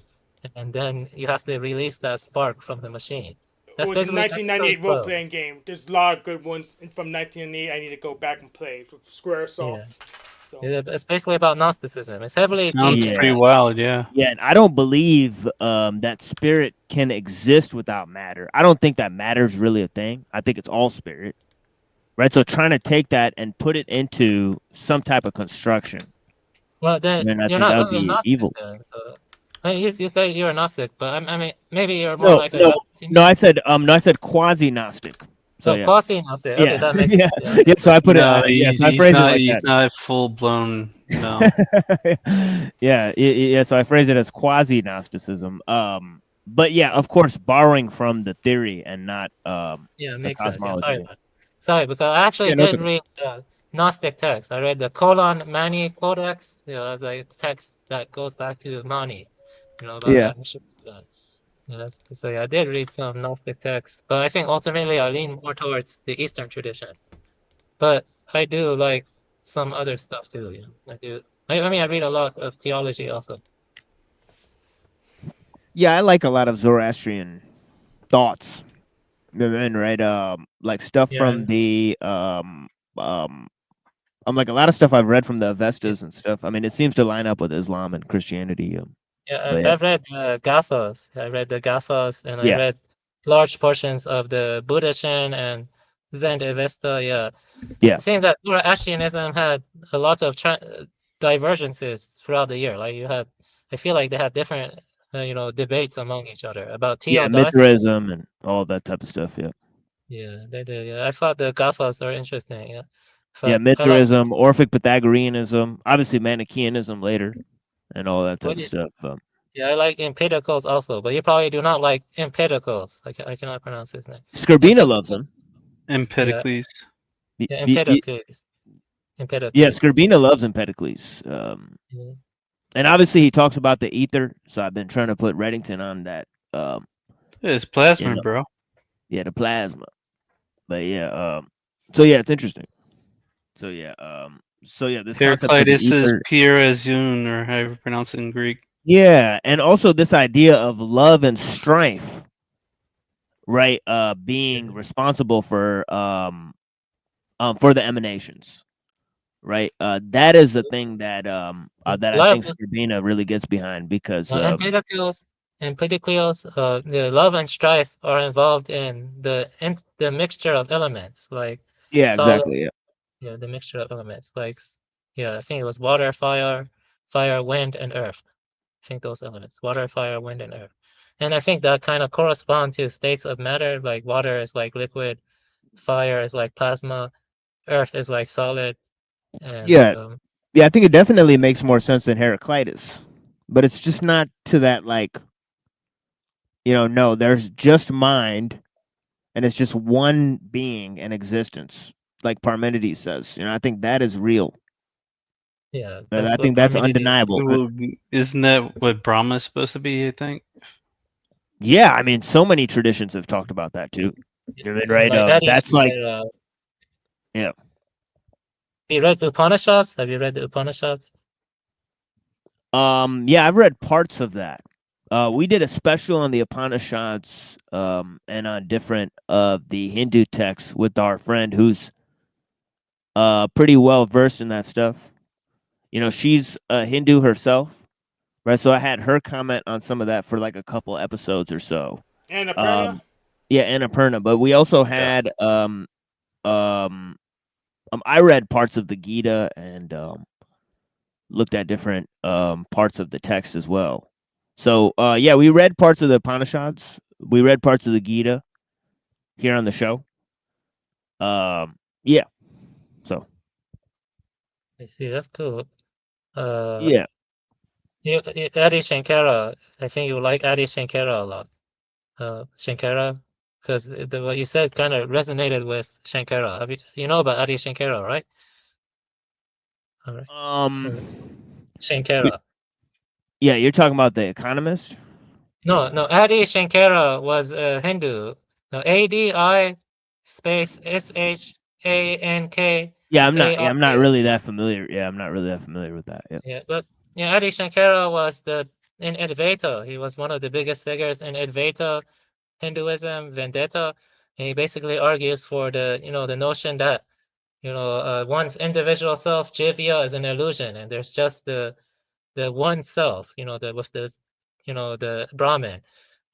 and then you have to release that spark from the machine. That's it's a 1998 role-playing game. There's a lot of good ones from 1998. I need to go back and play for Squaresoft. Yeah. So. It's basically about Gnosticism. It's heavily sounds pretty wild, yeah. Yeah, and I don't believe that spirit can exist without matter. I don't think that matter is really a thing. I think it's all spirit, right? So trying to take that and put it into some type of construction. Well, then you're not really Gnostic, evil. Then, so. You say you're a Gnostic, but I mean, maybe you're No, more like I said quasi-Gnostic. So yeah. Quasi-Gnostic. Okay, that makes sense. Yeah. So I put it. So I phrased it like he's that. not full blown. No. yeah. So I phrase it as quasi-Gnosticism. But yeah, of course, borrowing from the theory and not makes sense. Yeah, sorry, because I actually did read Gnostic text. I read the Colon Mani Codex. As a text that goes back to Mani. About that. So yeah, I did read some Gnostic texts, but I think ultimately I lean more towards the Eastern tradition. but I do like some other stuff too. Yeah, I do. I mean, I read a lot of theology also. Yeah, I like a lot of Zoroastrian thoughts. And right, like stuff Yeah. from the I'm like a lot of stuff I've read from the Avestas and stuff. I mean, it seems to line up with Islam and Christianity. Yeah, But I've read Gathas. I read the Gathas, and I yeah, read large portions of the Buddhism and Zen Avesta. Yeah, yeah, it seemed that Zoroastrianism had a lot of divergences throughout the year. Like you had, I feel like they had different, debates among each other about yeah, Theodicy. Mithraism and all that type of stuff. Yeah, Yeah, they did. Yeah, I thought the Gathas are interesting. Yeah, yeah, but I like. Mithraism, Orphic Pythagoreanism, obviously Manichaeanism later, and all that type What of do you, stuff. yeah, I like Empedocles also, but you probably do not like Empedocles. I cannot pronounce his name. Skrbina loves them. Yeah, Empedocles. yeah, Empedocles. Yeah, Empedocles. Skrbina loves Empedocles. Yeah. And obviously he talks about the ether, so I've been trying to put Reddington on that. It's plasma, bro. Yeah, the plasma. But yeah, so yeah, it's interesting. So yeah, this concept of the Heraclitus is ether. pure as Yun, or however you pronounce it in Greek. Yeah, and also this idea of love and strife, right? Being responsible for the emanations, right? That is a thing that that I Love, think Skrbina really gets behind because Empedocles, the love and strife are involved in the mixture of elements, like yeah, solid. exactly. Yeah. Yeah, the mixture of elements, like yeah, I think it was water, fire, wind, and earth. I think those elements: water, fire, wind, and earth. And I think that kind of correspond to states of matter. Like water is like liquid, fire is like plasma, earth is like solid, and Yeah. Yeah, I think it definitely makes more sense than Heraclitus. But it's just not to that like no, there's just mind and it's just one being in existence, like Parmenides says. I think that is real. yeah, And that's I what think that's Parmenides. undeniable. Well, isn't that what Brahma is supposed to be, I think? Yeah, I mean so many traditions have talked about that too. Right? Like Adi That's like Shankara. yeah. Have you read the Upanishads? Have you read the Upanishads? Yeah, I've read parts of that. We did a special on the Upanishads and on different of the Hindu texts with our friend who's pretty well versed in that stuff. She's a Hindu herself, right? So I had her comment on some of that for like a couple episodes or so. Annapurna? Yeah, Annapurna. But we also had I read parts of the Gita and looked at different parts of the text as well. So yeah, we read parts of the Upanishads. We read parts of the Gita here on the show. Yeah. So I see, that's cool. yeah. Adi Shankara, I think you like Adi Shankara a lot. Shankara, because what you said kind of resonated with Shankara. You know about Adi Shankara, right? All right. Shankara. Yeah, you're talking about The Economist? No, Adi Shankara was a Hindu. No, ADI space SHANK. Yeah, I'm not really that familiar. Yeah, I'm not really that familiar with that. Yeah. Yeah, but Adi Shankara was in Advaita. He was one of the biggest figures in Advaita Hinduism, Vendetta, and he basically argues for the notion that one's individual self, jivya, is an illusion, and there's just the one self, the Brahman,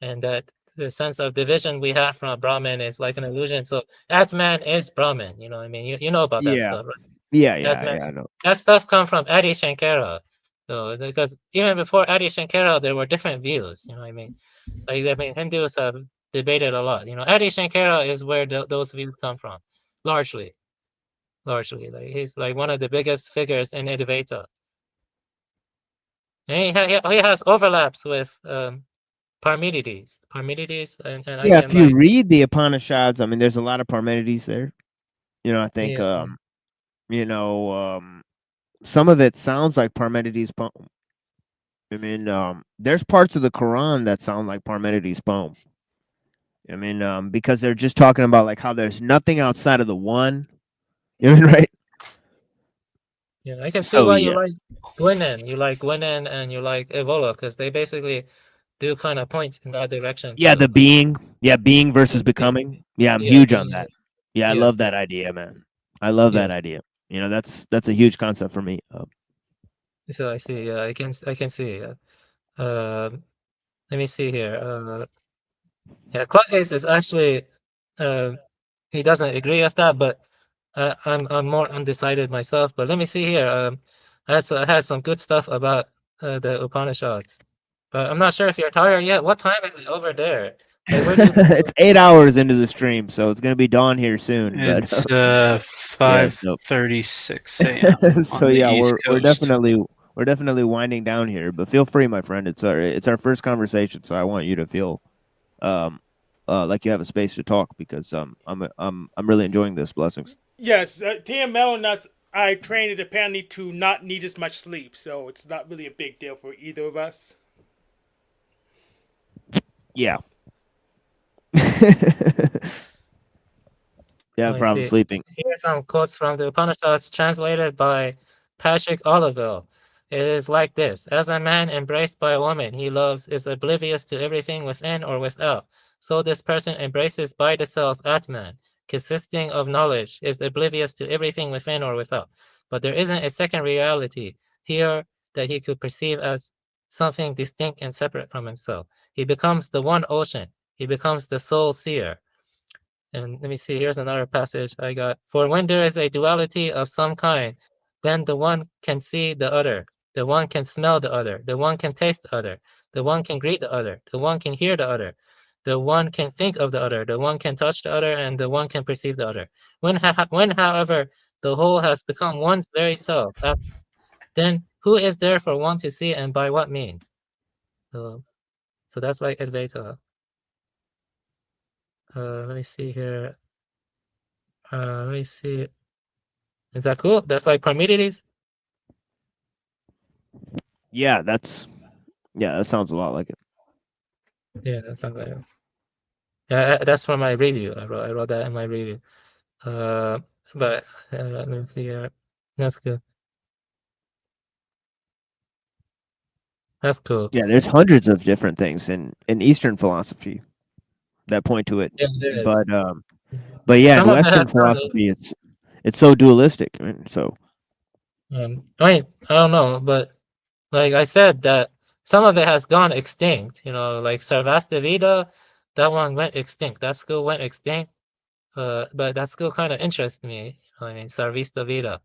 and that the sense of division we have from Brahman is like an illusion. So Atman is Brahman. You know what I mean? You know about that Yeah. stuff, right? Yeah, Atman. I know. That stuff come from Adi Shankara. So because even before Adi Shankara, there were different views. You know what I mean? Hindus have debated a lot. Adi Shankara is where those views come from, largely. Like he's like one of the biggest figures in Advaita. And he has overlaps with Parmenides. And I Yeah, can if you like read the Upanishads, I mean, there's a lot of Parmenides there. I think, yeah. some of it sounds like Parmenides' poem. I mean, there's parts of the Quran that sound like Parmenides' poem. I mean, because they're just talking about like how there's nothing outside of the one, You know, right? Yeah, I can see So why you yeah, like Gwynn. You like Gwynn and you like Evola, because they basically do kind of point in that direction yeah, too. the being, yeah, being versus Yeah, being, becoming. Yeah, I'm yeah, huge on being, that. Yeah, I yes, love that yes, idea, man. I love that yes. idea. You know, that's a huge concept for me. So I see. Yeah, I can see. Yeah. Let me see here. Yeah, Claudius is actually, uh, he doesn't agree with that, but I'm more undecided myself. But let me see here. I had some good stuff about the Upanishads, but I'm not sure if you're tired yet. What time is it over there? Like, where do you? It's 8 hours into the stream, so it's gonna be dawn here soon. But It's yeah, so 5:36 a.m. so on the yeah, East we're Coast. definitely winding down here. But feel free, my friend. It's our first conversation, so I want you to feel like you have a space to talk because I'm really enjoying this. Blessings. Yes, TML and us, I trained apparently to not need as much sleep, so it's not really a big deal for either of us. Yeah. Yeah, I problem see. sleeping. Here are some quotes from the Upanishads translated by Patrick Olivelle. It is like this: as a man embraced by a woman he loves is oblivious to everything within or without, so this person embraces by the self Atman, consisting of knowledge, is oblivious to everything within or without. But there isn't a second reality here that he could perceive as something distinct and separate from himself. He becomes the one ocean. He becomes the sole seer. And let me see, here's another passage I got. For when there is a duality of some kind, then the one can see the other, the one can smell the other, the one can taste the other, the one can greet the other, the one can hear the other, the one can think of the other, the one can touch the other, and the one can perceive the other. When however, the whole has become one's very self, then who is there for one to see and by what means? So that's like Advaita. Let me see here. Let me see. Is that cool? That's like Parmenides? Yeah, that sounds a lot like it. Yeah, that sounds like it. Yeah, that's from my review. I wrote that in my review. But let me see here. That's good. That's cool. Yeah, there's hundreds of different things in Eastern philosophy that point to it. Yeah, there is. But yeah, in Some of it has Western philosophy, it's so dualistic. I mean, so I don't know, but like I said, that some of it has gone extinct. You know, like Sarvastivida, that one went extinct. That school went extinct. But that school kind of interests me. I mean, Sarvastivida.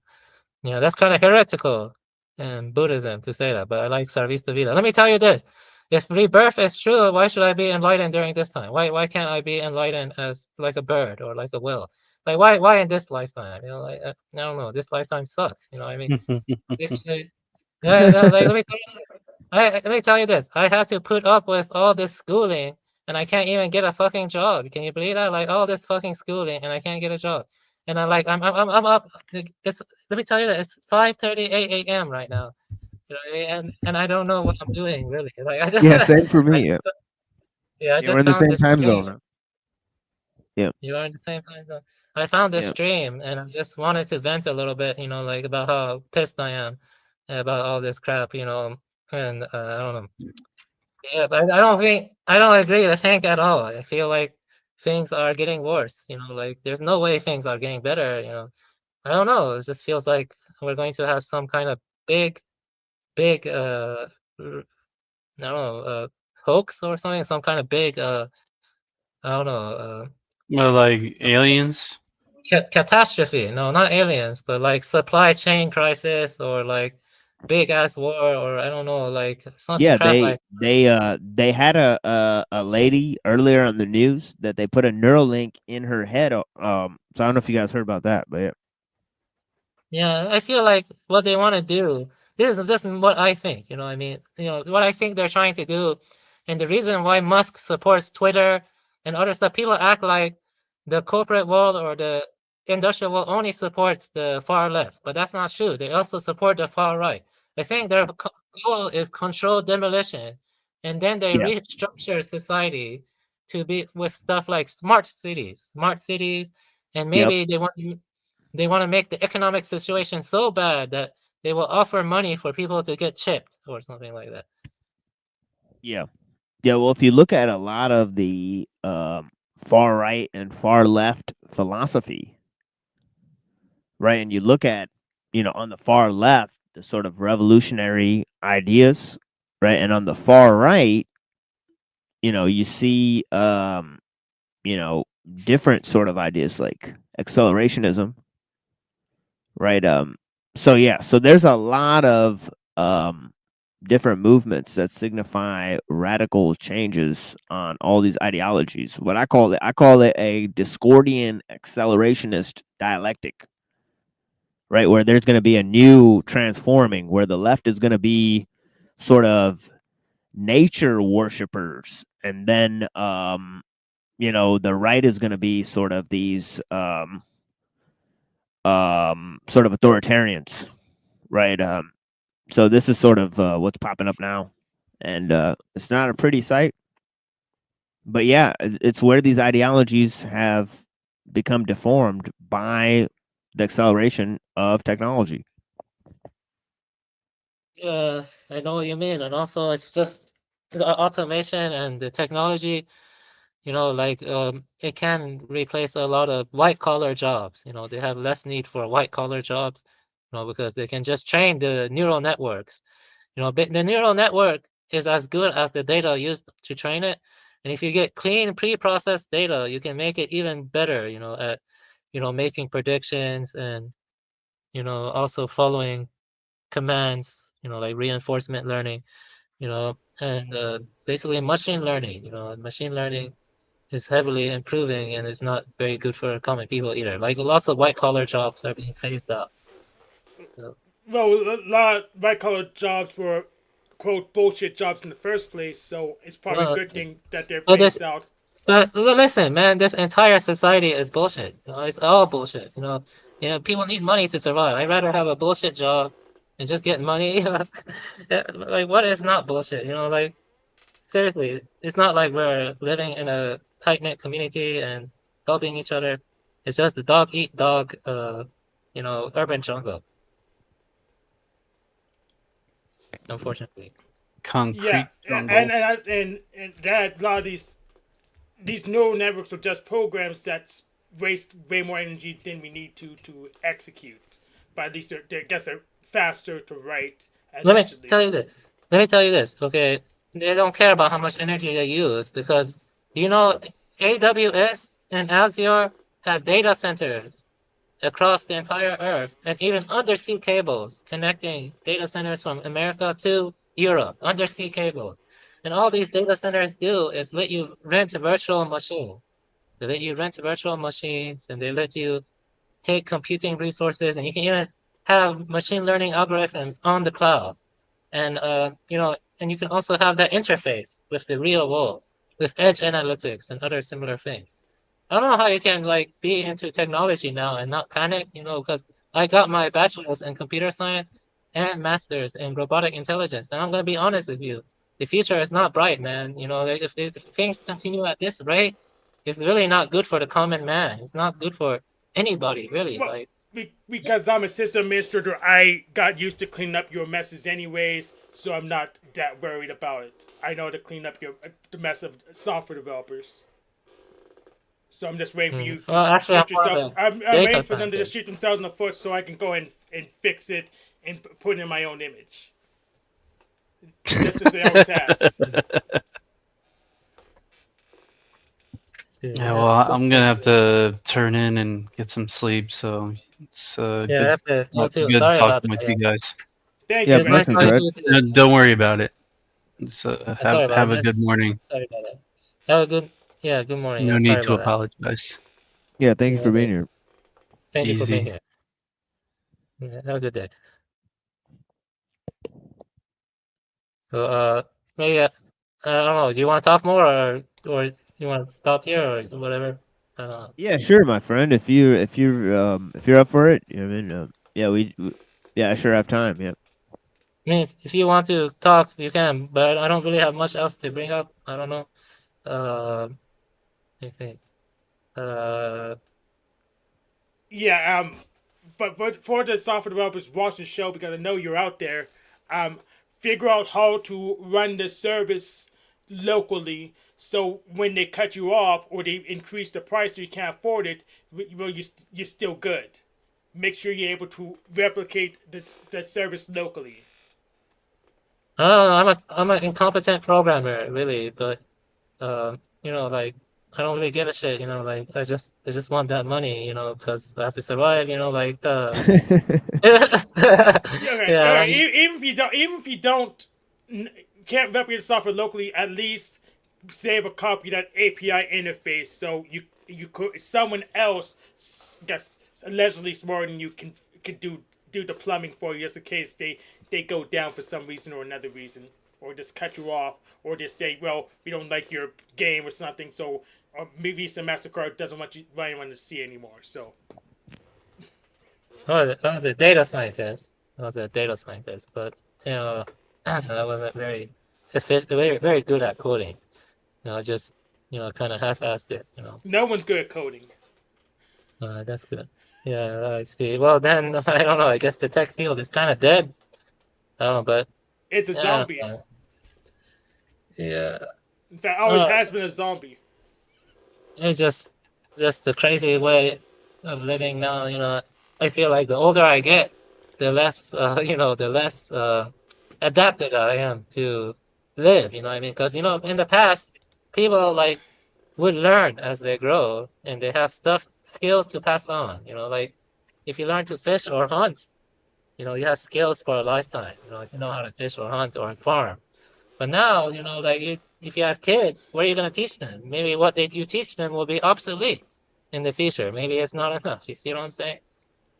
Yeah, that's kind of heretical in Buddhism to say that, but I like Sarvastivida. Let me tell you this: if rebirth is true, why should I be enlightened during this time? Why can't I be enlightened as like a bird or like a whale? Like why in this lifetime? You know, like I don't know. This lifetime sucks. You know, I mean, this. Yeah, like let me tell you this. I had to put up with all this schooling, and I can't even get a fucking job. Can you believe that? Like all this fucking schooling, and I can't get a job. And I'm up. It's let me tell you that it's 5:38 a.m. right now. You know, what I mean? And I don't know what I'm doing really. Like I just yeah, same for I me. Yeah, yeah, I yeah, we're just in the found same this time stream. zone. Yeah, You are in the same time zone. I found this yeah. stream, and I just wanted to vent a little bit. You know, like about how pissed I am about all this crap. You know, and I don't know. Yeah, but I don't agree with Hank at all. I feel like things are getting worse. You know, like there's no way things are getting better. You know, I don't know. It just feels like we're going to have some kind of big, I don't know, hoax or something. Some kind of big, I don't know, Well, like aliens. catastrophe. No, not aliens, but like supply chain crisis or like big ass war or I don't know, like some Yeah, crap like. they had a lady earlier on the news that they put a Neuralink in her head. So I don't know if you guys heard about that, but yeah. Yeah, I feel like what they want to do, this is just what I think, you know, I mean, you know, what I think they're trying to do, and the reason why Musk supports Twitter and other stuff, people act like the corporate world or the industrial world only supports the far left, but that's not true. They also support the far right. I think their goal is controlled demolition, and then they Yeah. restructure society to be with stuff like smart cities, and Yep. maybe they want to make the economic situation so bad that they will offer money for people to get chipped or something like that. Yeah. Yeah, well, if you look at a lot of the far right and far left philosophy, right, and you look at, on the far left, the sort of revolutionary ideas, right, and on the far right, you see, different sort of ideas like accelerationism, right? So there's a lot of different movements that signify radical changes on all these ideologies. What I call it a Discordian accelerationist dialectic, right? Where there's going to be a new transforming, where the left is going to be sort of nature worshippers, and then the right is going to be sort of these sort of authoritarians, right? So this is sort of what's popping up now, and it's not a pretty sight. But yeah, it's where these ideologies have become deformed by the acceleration of technology. Yeah, I know what you mean, and also it's just the automation and the technology. Like it can replace a lot of white collar jobs. They have less need for white collar jobs, because they can just train the neural networks. But the neural network is as good as the data used to train it. And if you get clean pre-processed data, you can make it even better, at, making predictions and, also following commands, like reinforcement learning, and basically machine learning, machine learning is heavily improving and is not very good for common people either. Like lots of white collar jobs are being phased out. So. Well, a lot of white collar jobs were quote bullshit jobs in the first place, so it's probably a good thing that they're phased out. But listen, man, this entire society is bullshit. It's all bullshit. People need money to survive. I'd rather have a bullshit job and just get money. Like, what is not bullshit? Like, seriously, it's not like we're living in a tight-knit community and helping each other. It's just the dog eat dog, urban jungle. Unfortunately. Concrete jungle. and that a lot of these neural networks are just programs that waste way more energy than we need to execute. But at least they're faster to write. Let me tell you this. Okay, they don't care about how much energy they use because AWS and Azure have data centers across the entire Earth and even undersea cables connecting data centers from America to Europe. Undersea cables, and all these data centers do is let you rent a virtual machine. They let you rent virtual machines, and they let you take computing resources, and you can even have machine learning algorithms on the cloud. And and you can also have that interface with the real world, with edge analytics and other similar things. I don't know how you can be into technology now and not panic, because I got my bachelor's in computer science and master's in robotic intelligence, and I'm gonna be honest with you, the future is not bright, man. If things continue at this rate, it's really not good for the common man. It's not good for anybody, really. Well, because I'm a system administrator, I got used to cleaning up your messes anyways, so I'm not that worried about it. I know to clean up the mess of software developers. So I'm just waiting for you to shoot yourself. I'm waiting for them to just shoot themselves in the foot so I can go and fix it and put it in my own image. Just as it always has. Yeah, well, I'm gonna have to turn in and get some sleep. So it's good talking with you guys. Thank you. Nice talking to you. Don't worry about it. Have a good morning. Sorry about that. Have a good morning. No need to apologize. Yeah, thank you for being here. Thank you for being here. Yeah, have a good day. So maybe I don't know. Do you want to talk more, or you want to stop here, or whatever? Yeah, sure, my friend. If you're up for it, I sure have time. Yeah. I mean, if you want to talk, you can, but I don't really have much else to bring up. I don't know. I think. Yeah. but for the software developers watch the show, because I know you're out there, figure out how to run the service locally, so when they cut you off or they increase the price so you can't afford it, well, you're still good. Make sure you're able to replicate the service locally. Oh, I'm an incompetent programmer, really, but you know, like I don't really give a shit, you know, like I just want that money, you know, because I have to survive, you know, like yeah, like, Even if you don't can't replicate the software locally, at least save a copy of that API interface, so you could someone else gets allegedly smarter than you can do the plumbing for you, just in case they go down for some reason or another reason, or just cut you off, or just say, well, we don't like your game or something, so or maybe Visa MasterCard doesn't want anyone to see anymore. So I was a data scientist. But you know, I wasn't very efficient, very good at coding. You know, just kind of half-assed it. You know. No one's good at coding. That's good. Yeah, I see. Well, then I don't know. I guess the tech field is kind of dead. But it's a zombie. Yeah. In fact, always has been a zombie. It's just the crazy way of living now. You know, I feel like the older I get, the less the less adapted I am to live. You know what I mean? Because in the past, people like would learn as they grow, and they have skills to pass on. You know, like if you learn to fish or hunt, you have skills for a lifetime. If you know how to fish or hunt or farm. But now, like if you have kids, what are you going to teach them? Maybe what you teach them will be obsolete in the future. Maybe it's not enough. You see what I'm saying?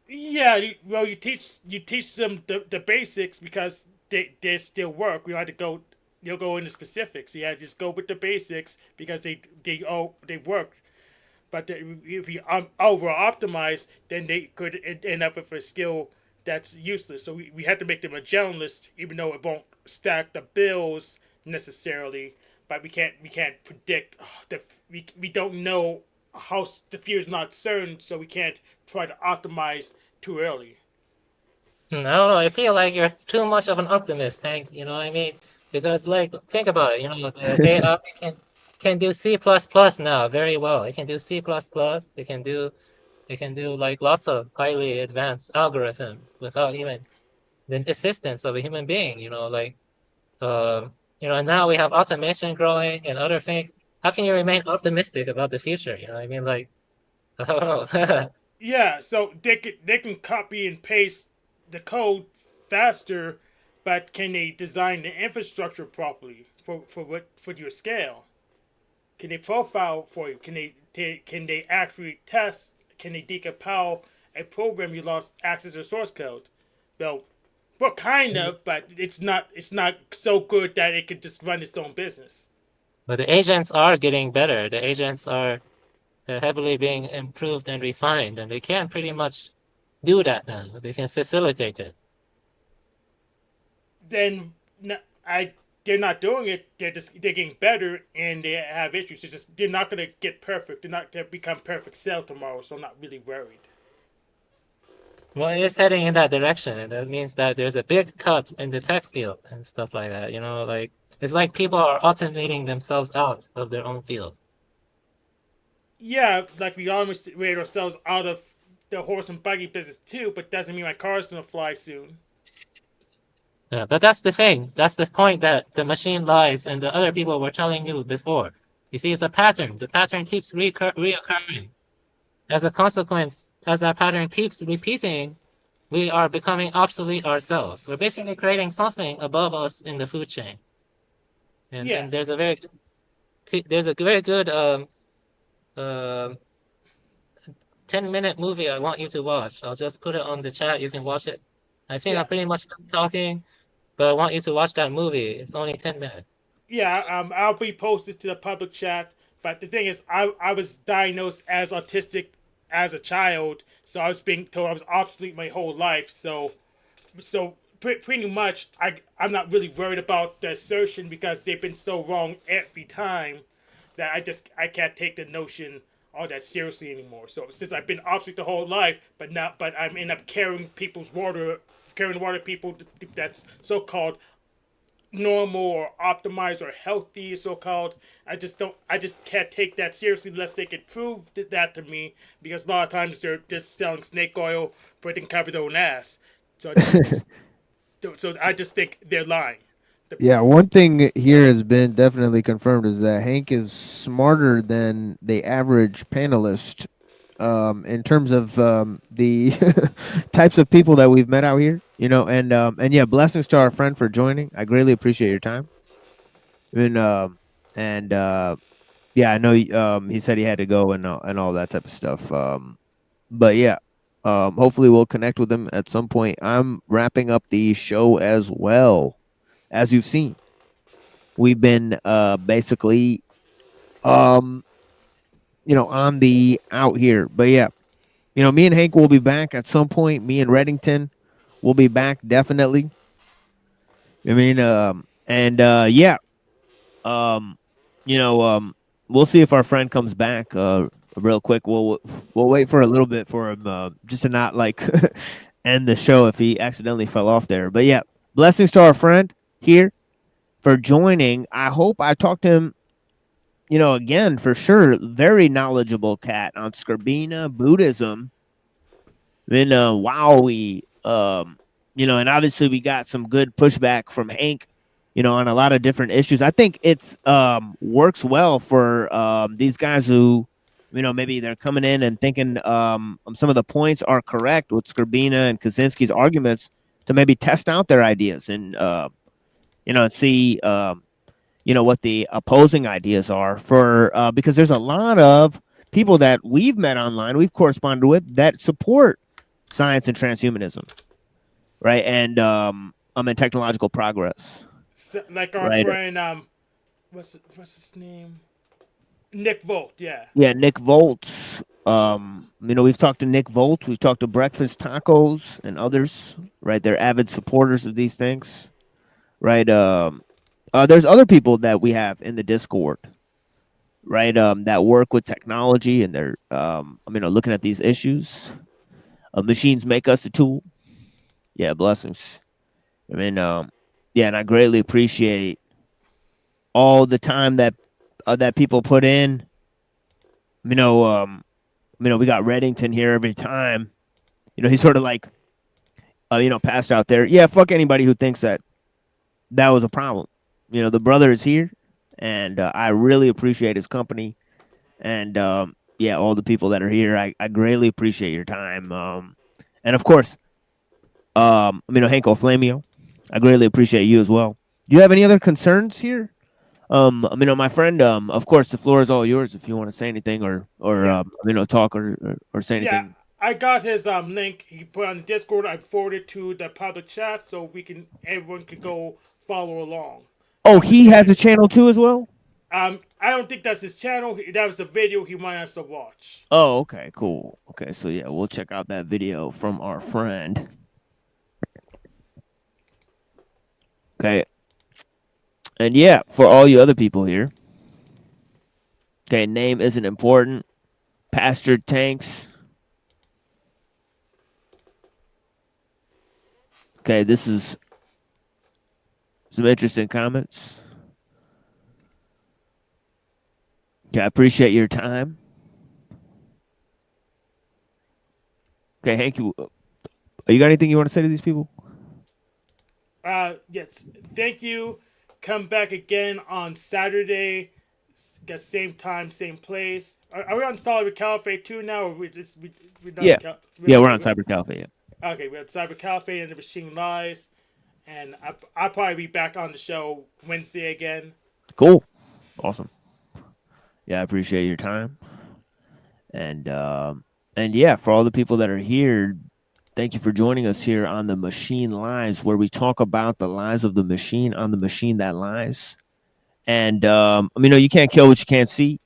Yeah, well, you teach them the basics because they still work. You have to go. You'll go into specifics. Yeah, just go with the basics because they work. But if you over optimize, then they could end up with a skill that's useless. So we have to make them a generalist, even though it won't stack the bills necessarily. But we can't predict we don't know how the future's not certain, so we can't try to optimize too early. I don't know. I feel like you're too much of an optimist, Hank. You know what I mean? Because like, think about it. The AI can do C++ now very well. It can do C++. It can do like lots of highly advanced algorithms without even the assistance of a human being. And now we have automation growing and other things. How can you remain optimistic about the future? You know what I mean? Like, I don't know. Yeah, so they can copy and paste the code faster, but can they design the infrastructure properly for your scale? Can they profile for you? Can they actually test? Can they decompile a program you lost access to source code? Well, kind of, but it's not so good that it could just run its own business. But the agents are getting better. The agents are heavily being improved and refined, and they can pretty much do that now. They can facilitate it. Then they're not doing it. They're getting better, and they have issues. It's just they're not gonna get perfect. They're not gonna become perfect cell tomorrow. So I'm not really worried. Well, it's heading in that direction, and that means that there's a big cut in the tech field and stuff like that. Like it's like people are automating themselves out of their own field. Yeah, like we almost made ourselves out of the horse and buggy business too, but doesn't mean my car's gonna fly soon. Yeah, but that's the thing. That's the point that the machine lies and the other people were telling you before. You see, it's a pattern. The pattern keeps reoccurring. As a consequence, as that pattern keeps repeating, we are becoming obsolete ourselves. We're basically creating something above us in the food chain. And there's a very good 10-minute movie I want you to watch. I'll just put it on the chat. You can watch it. I think I'm pretty much talking, but I want you to watch that movie. It's only 10 minutes. Yeah, I'll be posted to the public chat. But the thing is, I was diagnosed as autistic as a child, so I was being told I was obsolete my whole life. So pretty much, I'm not really worried about the assertion because they've been so wrong every time that I can't take the notion all that seriously anymore. So since I've been opposite the whole life, but I'm end up carrying water to people that's so-called normal or optimized or healthy, so-called. I just can't take that seriously unless they can prove that to me, because a lot of times they're just selling snake oil for they can cover their own ass. So I just think they're lying. Yeah, one thing here has been definitely confirmed is that Hank is smarter than the average panelist in terms of the types of people that we've met out here, you know, and yeah, blessings to our friend for joining. I greatly appreciate your time. Yeah, I know he said he had to go and all that type of stuff. But yeah, hopefully we'll connect with him at some point. I'm wrapping up the show as well. As you've seen, we've been basically on the out here. But yeah, me and Hank will be back at some point. Me and Reddington will be back definitely. Yeah, we'll see if our friend comes back real quick. We'll wait for a little bit for him just to not like end the show if he accidentally fell off there. But yeah, blessings to our friend here for joining. I hope I talked to him, again, for sure. Very knowledgeable cat on Skrbina, Buddhism. Then Wowie, and obviously we got some good pushback from Hank, on a lot of different issues. I think it's works well for these guys who, maybe they're coming in and thinking some of the points are correct with Skrbina and Kaczynski's arguments, to maybe test out their ideas and and see what the opposing ideas are for because there's a lot of people that we've met online, we've corresponded with, that support science and transhumanism, right? And technological progress. So, like our friend, what's his name? Nick Volt, yeah. Yeah, Nick Volt. We've talked to Nick Volt, we've talked to Breakfast Tacos and others, right? They're avid supporters of these things, right? There's other people that we have in the Discord, right? That work with technology, and they're looking at these issues. Machines make us a tool. Yeah, blessings. And I greatly appreciate all the time that people put in. We got Reddington here every time. He's sort of like, passed out there. Yeah, fuck anybody who thinks that was a problem. The brother is here, and I really appreciate his company. And all the people that are here, I greatly appreciate your time. And of course, Hank Flamio, I greatly appreciate you as well. Do you have any other concerns here? My friend, of course, the floor is all yours if you want to say anything or talk or say anything. Yeah, I got his link. He put on the Discord. I forwarded to the public chat so everyone can go follow along. Oh, he has a channel too as well? I don't think that's his channel. That was the video he wanted us to watch. Oh, okay, cool. Okay, so yeah, we'll check out that video from our friend. Okay. And yeah, for all you other people here. Okay, name isn't important. Pastor Tanks. Okay, this is some interesting comments. Okay, I appreciate your time. Okay, Hank, you got anything you want to say to these people? Yes. Thank you. Come back again on Saturday. Same time, same place. Are we on Cyber Caliphate too now? Or we're done? We're on Cyber Caliphate. Yeah. Okay, we have Cyber Caliphate and the Machine Lies, and I'll probably be back on the show Wednesday again. Cool, awesome. Yeah, I appreciate your time, and yeah, for all the people that are here, thank you for joining us here on the Machine Lies, where we talk about the lies of the machine on the machine that lies. And you can't kill what you can't see.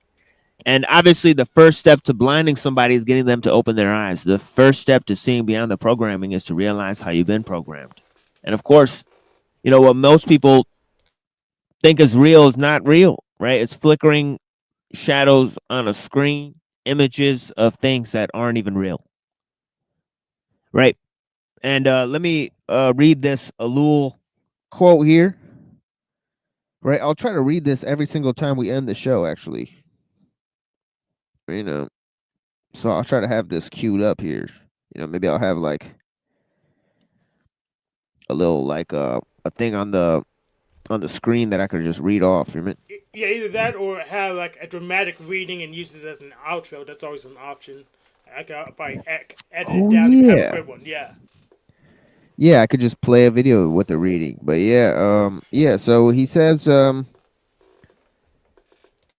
And obviously, the first step to blinding somebody is getting them to open their eyes. The first step to seeing beyond the programming is to realize how you've been programmed. And of course, what most people think is real is not real, right? It's flickering shadows on a screen images of things that aren't even real. Right. And let me read this ellul quote here. Right. I'll try to read this every single time we end the show, actually. You know, so I'll try to have this queued up here. You know, maybe I'll have like a little like a thing on the screen that I could just read off. You know? Yeah, either that or have like a dramatic reading and use this as an outro. That's always an option. I could probably edit it down to have a good one. Yeah. Yeah, I could just play a video with the reading. But yeah, so he says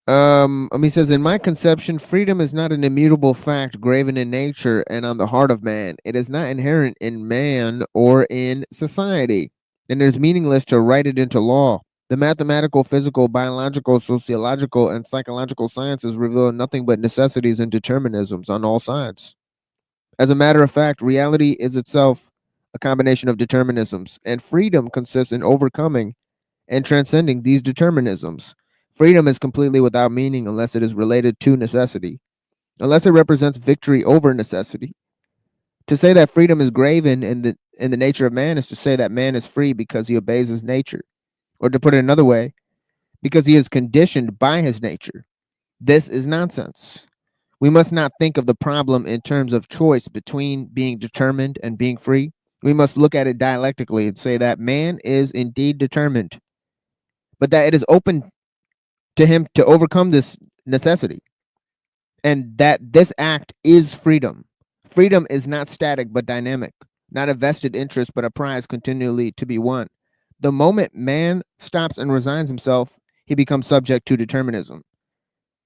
he says, in my conception, freedom is not an immutable fact graven in nature and on the heart of man. It is not inherent in man or in society, and it is meaningless to write it into law. The mathematical, physical, biological, sociological, and psychological sciences reveal nothing but necessities and determinisms on all sides. As a matter of fact, reality is itself a combination of determinisms, and freedom consists in overcoming and transcending these determinisms. Freedom is completely without meaning unless it is related to necessity, unless it represents victory over necessity. To say that freedom is graven in the nature of man is to say that man is free because he obeys his nature, or to put it another way, because he is conditioned by his nature. This is nonsense. We must not think of the problem in terms of choice between being determined and being free. We must look at it dialectically and say that man is indeed determined, but that it is open to him to overcome this necessity, and that this act is freedom. Freedom is not static but dynamic, not a vested interest but a prize continually to be won. The moment man stops and resigns himself, he becomes subject to determinism.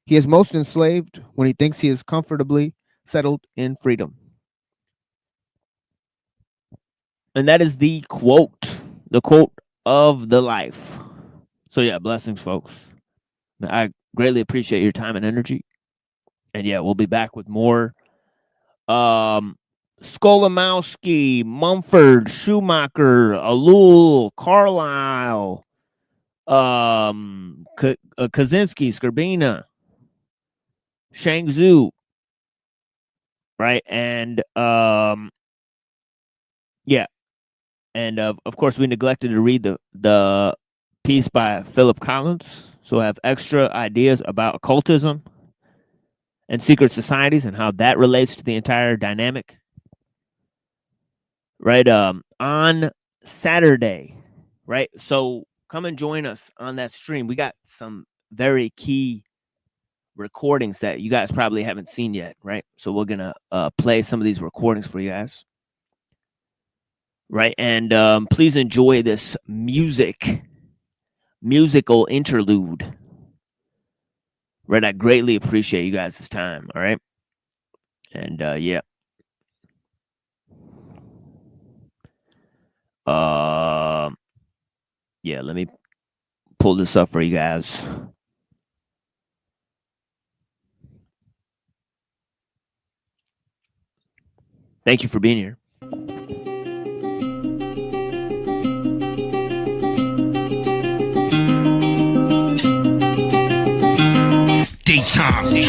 He is most enslaved when he thinks he is comfortably settled in freedom. And that is the quote of the life. So yeah, blessings, folks. I greatly appreciate your time and energy. And yeah, we'll be back with more Skolimowski, Mumford, Schumacher, ellul, Carlyle, Kaczynski, Skrbina, Shangzhou, right? And yeah. And of course, we neglected to read the piece by Philip Collins. So I have extra ideas about occultism and secret societies and how that relates to the entire dynamic. Right, on Saturday, right? So come and join us on that stream. We got some very key recordings that you guys probably haven't seen yet, right? So we're going to play some of these recordings for you guys. Right, and please enjoy this musical interlude. Right, I greatly appreciate you guys' time, all right? And yeah. Yeah, let me pull this up for you guys. Thank you for being here. Daytime, 12 noon,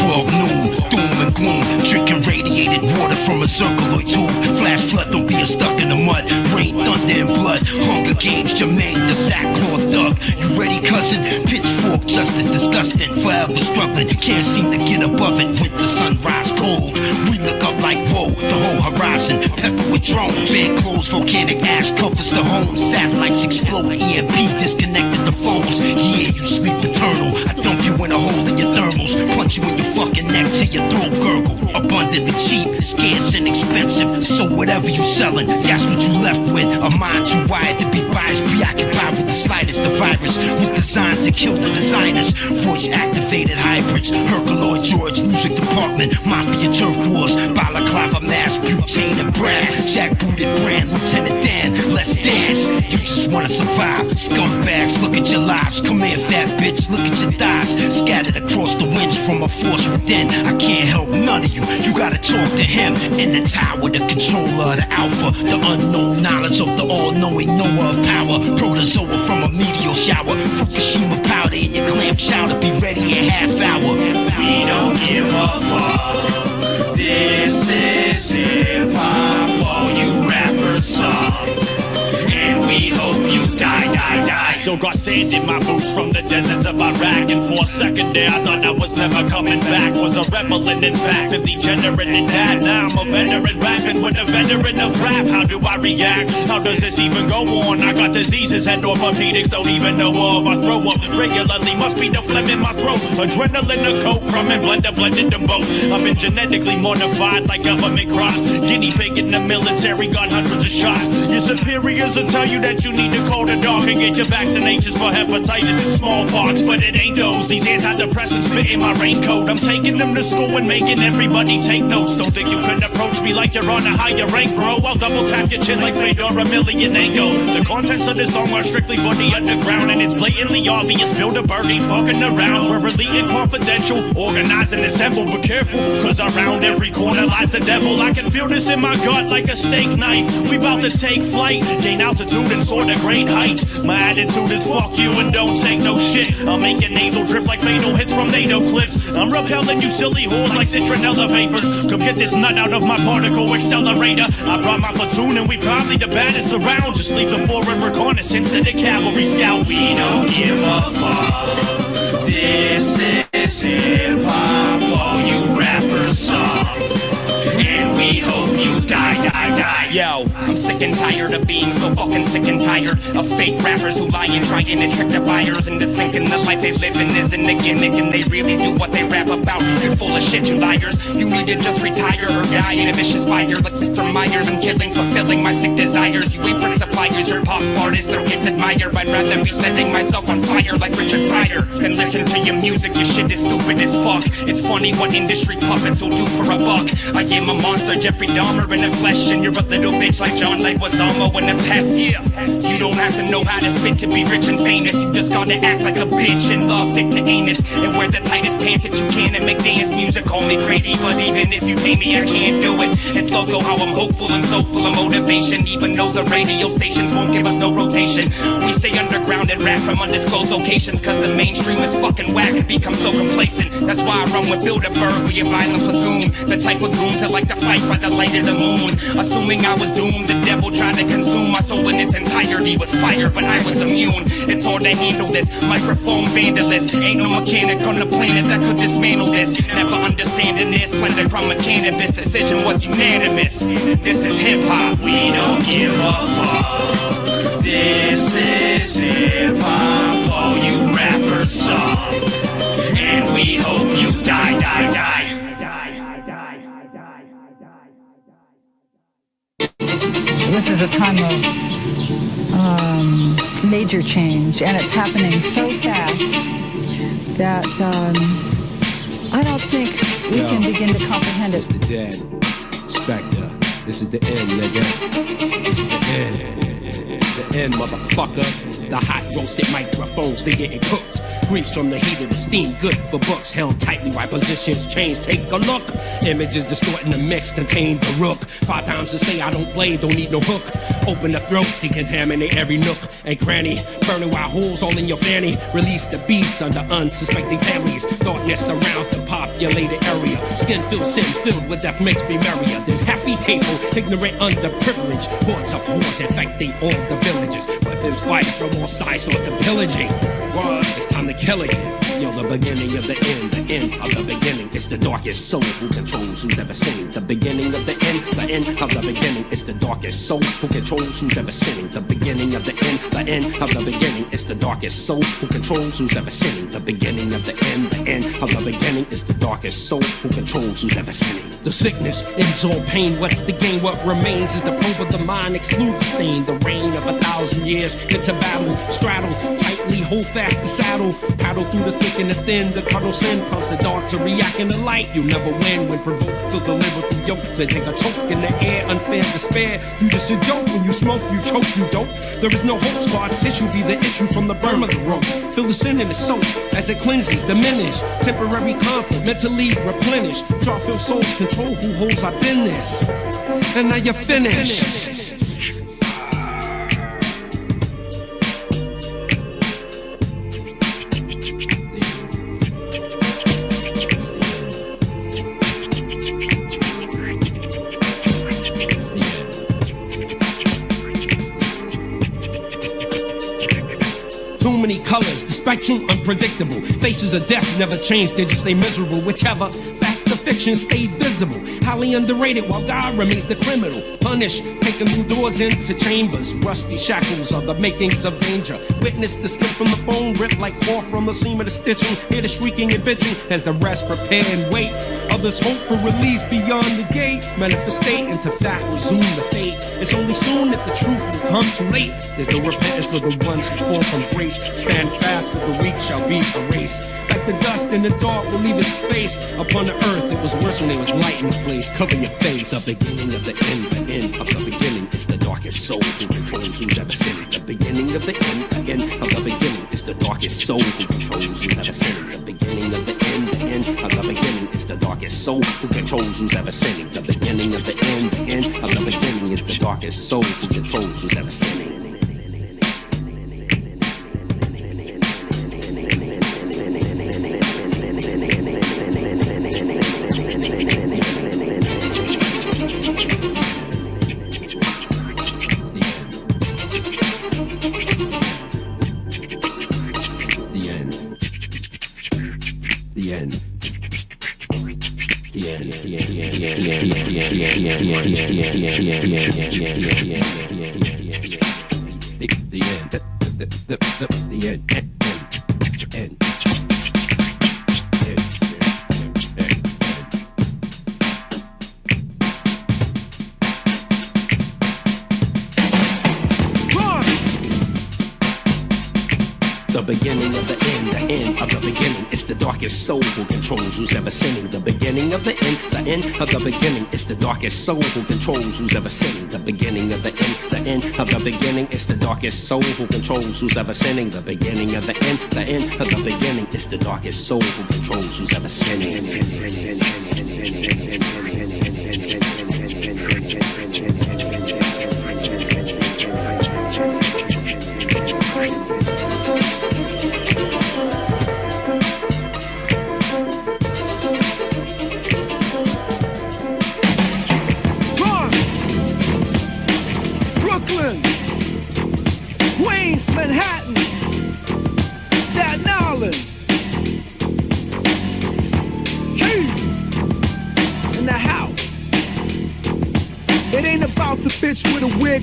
doom and gloom, drinking radiated water from a circuloid tube. Flash flood, don't be stuck in the mud. Rain, thunder, and blood. Hunger Games, Jermaine, the sackcloth thug. You ready, cousin? Pitchfork justice, disgusting, forever struggling. Can't seem to get above it. Winter sunrise cold. We look up like whoa, the whole horizon. Pepper with drones, bed clothes, volcanic ash covers the home. Satellites explode, EMP disconnected the phones. Yeah, you sleep eternal. I dump you in a hole in your thermals. Punch you in your fucking neck till your throat gurgle. Abundantly cheap, scarce and expensive. So whatever you selling, that's what you left with. A mind too wired to be biased, preoccupied with the slightest. The virus was designed to kill the designers. Voice activated hybrids, Herculoid George, music department, mafia turf wars, balaclava mask, butane and brass, jackbooted brand, Lieutenant Dan, let's dance. You just just wanna survive. Scumbags, look at your lives. Come here, fat bitch, look at your thighs. Scattered across the winds from a force within. I can't help none of you. You gotta talk to him. In the tower, the controller, the alpha, the unknown knowledge of the all-knowing knower of power. Protozoa from a meteor shower. Fukushima powder in your clam chowder. Be ready in half hour. We don't give a fuck. This is hip-hop. All you rappers suck. And we hope you die, die, die. Still got sand in my boots from the deserts of Iraq. And for a second there I thought I was never coming back. Was a rebel and in fact a degenerate in that. Now I'm a veteran rapping with a veteran of rap. How do I react? How does this even go on? I got diseases and orthopedics don't even know of. I throw up regularly, must be the phlegm in my throat. Adrenaline, a coke, crumb and blender, blended them both. I've been genetically modified like government crops. Guinea pig in the military, got hundreds of shots. Your superiors will tell you that you need to call the dog and get your vaccinations for hepatitis and smallpox, but it ain't those. These antidepressants fit in my raincoat. I'm taking them to school and making everybody take notes. Don't think you can approach me like you're on a higher rank, bro. I'll double tap your chin like Fedor Emelianenko. The contents of this song are strictly for the underground, and it's blatantly obvious Bilderberg ain't fucking around. We're elite and confidential, organized and assembled, but careful, cause around every corner lies the devil. I can feel this in my gut like a steak knife. We about to take flight, gain altitude and soar to great heights. My attitude is fuck you and don't take no shit. I'm making nasal drip like fatal hits from NATO clips. I'm repelling you silly whores like citronella vapors. Come get this nut out of my particle accelerator. I brought my platoon and we probably the baddest around. Just leave the forward reconnaissance to the cavalry scouts. We don't give a fuck. This is hip-hop. All you rappers suck. And we hope you die, die, die. Yo, I'm sick and tired of being so fucking sick and tired of fake rappers who lie and trying to trick the buyers into thinking the life they live in isn't a gimmick and they really do what they rap about. You're full of shit, you liars. You need to just retire or die in a vicious fire like Mr. Myers. I'm killing, fulfilling my sick desires. You ain't frick suppliers, you're pop artists or kids admire. I'd rather be setting myself on fire like Richard Pryor than listen to your music. Your shit is stupid as fuck. It's funny what industry puppets will do for a buck. I am a monster, Jeffrey Dahmer in the flesh, and you're a little bitch like John Leguizamo in the past. Yeah, you don't have to know how to spit to be rich and famous. You just gotta act like a bitch and love it to anus and wear the tightest pants that you can and make dance music. Call me crazy, but even if you pay me, I can't do it. It's loco how I'm hopeful and so full of motivation, even though the radio stations won't give us no rotation. We stay underground and rap from undisclosed locations, cause the mainstream is fucking whack and become so complacent. That's why I run with Bilderberg, we a violent platoon, the type of goons that like to fight by the light of the moon. Assuming I was doomed, the devil tried to consume my soul in its entirety with fire, but I was immune. It's hard to handle this microphone vandalist. Ain't no mechanic on the planet that could dismantle this. Never understanding this, planted from a cannabis decision was unanimous. This is hip-hop. We don't give a fuck. This is hip-hop. All you rappers suck. And we hope you die, die, die. This is a time of major change, and it's happening so fast that I don't think we can begin to comprehend it. It's the dead. Spectre. This is the end, nigga. This is the end. The end, motherfucker. The hot roasted microphones, they getting cooked. Grease from the heat of the steam, good for books. Held tightly while positions change, take a look. Images distorting the mix, contain the rook. 5 times to say I don't play, don't need no hook. Open the throat, decontaminate every nook and cranny. Burning while holes all in your fanny. Release the beast under unsuspecting families. Darkness surrounds the populated area. Skin filled, sin filled with death makes me merrier. Then happy, hateful, ignorant, underprivileged. Hordes of whores infecting all the villages. Weapons fight from all sides, start the pillaging. Word, it's time to kill again. Yo, the beginning of the end of the beginning. It's the darkest soul who controls who's ever seen. The beginning of the end of the beginning. It's the darkest soul who controls who's ever seen. The beginning of the end of the beginning. It's the darkest soul who controls who's ever seen. The beginning of the end of the beginning. It's the darkest soul who controls who's ever seen. The sickness ends all pain. What's the gain? What remains is the probe of the mind. Exclude the stain. The reign of 1,000 years into battle. Straddle tightly, hold fast. past the saddle, paddle through the thick and the thin. The cardinal sin prompts the dark to react in the light. You'll never win when provoked. Feel the lyrical yoke, then take a toke in the air. Unfair despair. You just a joke when you smoke, you choke, you dope. There is no hope. Scar tissue be the issue from the berm of the rope. Feel the sin in the soap as it cleanses, diminish. Temporary conflict, mentally replenish. Draw feel souls control who holds our business. And now you're finished. Too many colors, the spectrum unpredictable. Faces of death never change, they just stay miserable. Whichever fact or fiction stay visible. Highly underrated while God remains the criminal. Punish, taking new doors into chambers. Rusty shackles are the makings of danger. Witness the skin from the bone, ripped like cloth from the seam of the stitching. Hear the shrieking and bitching as the rest prepare and wait. Others hope for release beyond the gate. Manifestate into fact, resume the fate. It's only soon that the truth will come too late. There's no repentance for the ones who fall from grace. Stand fast, for the weak shall be erased. Like the dust in the dark will leave its face upon the earth. It was worse when there was light in the place. Cover your face. The beginning of the end of the beginning is the darkest soul who controls who's ever sinned. The beginning of the end of the beginning is the darkest soul who controls who's ever sinned. The beginning of the end of the beginning is the darkest soul who controls who's ever sinning. The beginning of the end of the beginning is the darkest soul who controls who's ever sinning. Soul who controls who's ever sinning. The beginning of the end of the beginning is the darkest soul who controls who's ever sinning. The beginning of the end of the beginning is the darkest soul who controls who's ever sinning. The beginning of the end of the beginning is the darkest soul who controls who's ever sinning.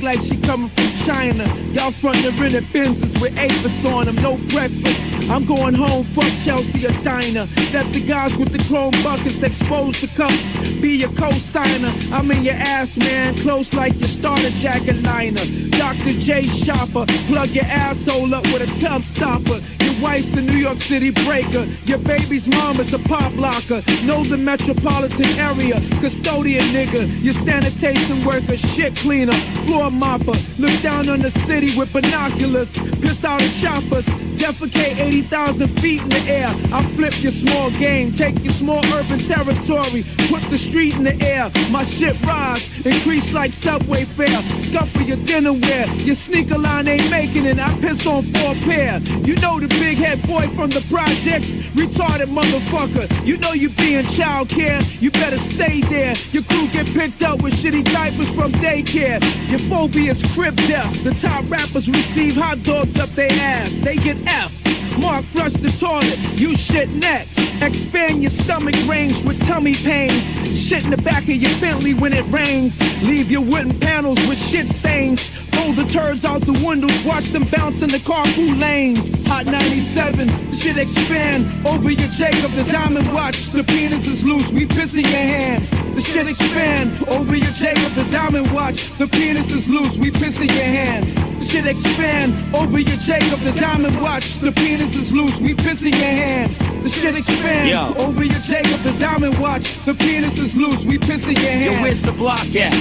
Like she coming from China. Y'all front the rented Benzes with Avis on them, no breakfast. I'm going home, fuck Chelsea or Diner. Let the guys with the chrome buckets expose the cups. Be your co-signer. I'm in your ass, man, close like your starter jacket liner. Dr. J Shopper, plug your asshole up with a tub stopper. Your wife's a New York City breaker. Your baby's mama's a pop locker. Know the metropolitan area, custodian nigga. Your sanitation worker, shit cleaner, floor mopper. Look down on the city with binoculars. Piss out of choppers. Defecate 80,000 feet in the air. I flip your small game, take your small urban territory, put the street in the air. My shit rise, increase like subway fare. Scuffle your dinner wear, your sneaker line ain't making it. I piss on 4 pair. You know the big head boy from the projects, retarded motherfucker. You know you be in child care, you better stay there. Your crew get picked up with shitty diapers from daycare. Your phobia's crib death. The top rappers receive hot dogs up their ass. They get F. Mark flush the toilet, you shit next. Expand your stomach range with tummy pains. Shit in the back of your Bentley when it rains. Leave your wooden panels with shit stains. Pull the turds out the windows, watch them bounce in the carpool lanes. Hot 97, shit expand over your Jacob, the diamond watch. The penis is loose, we piss in your hand. The shit expand over your Jacob, the diamond watch. The penis is loose, we piss in your hand. The shit expand over your Jacob, the diamond watch. The penis is loose, we piss in your hand. The shit expand over your Jacob, the diamond watch. The penis is loose, we piss in your hand. Yo, where's the block at?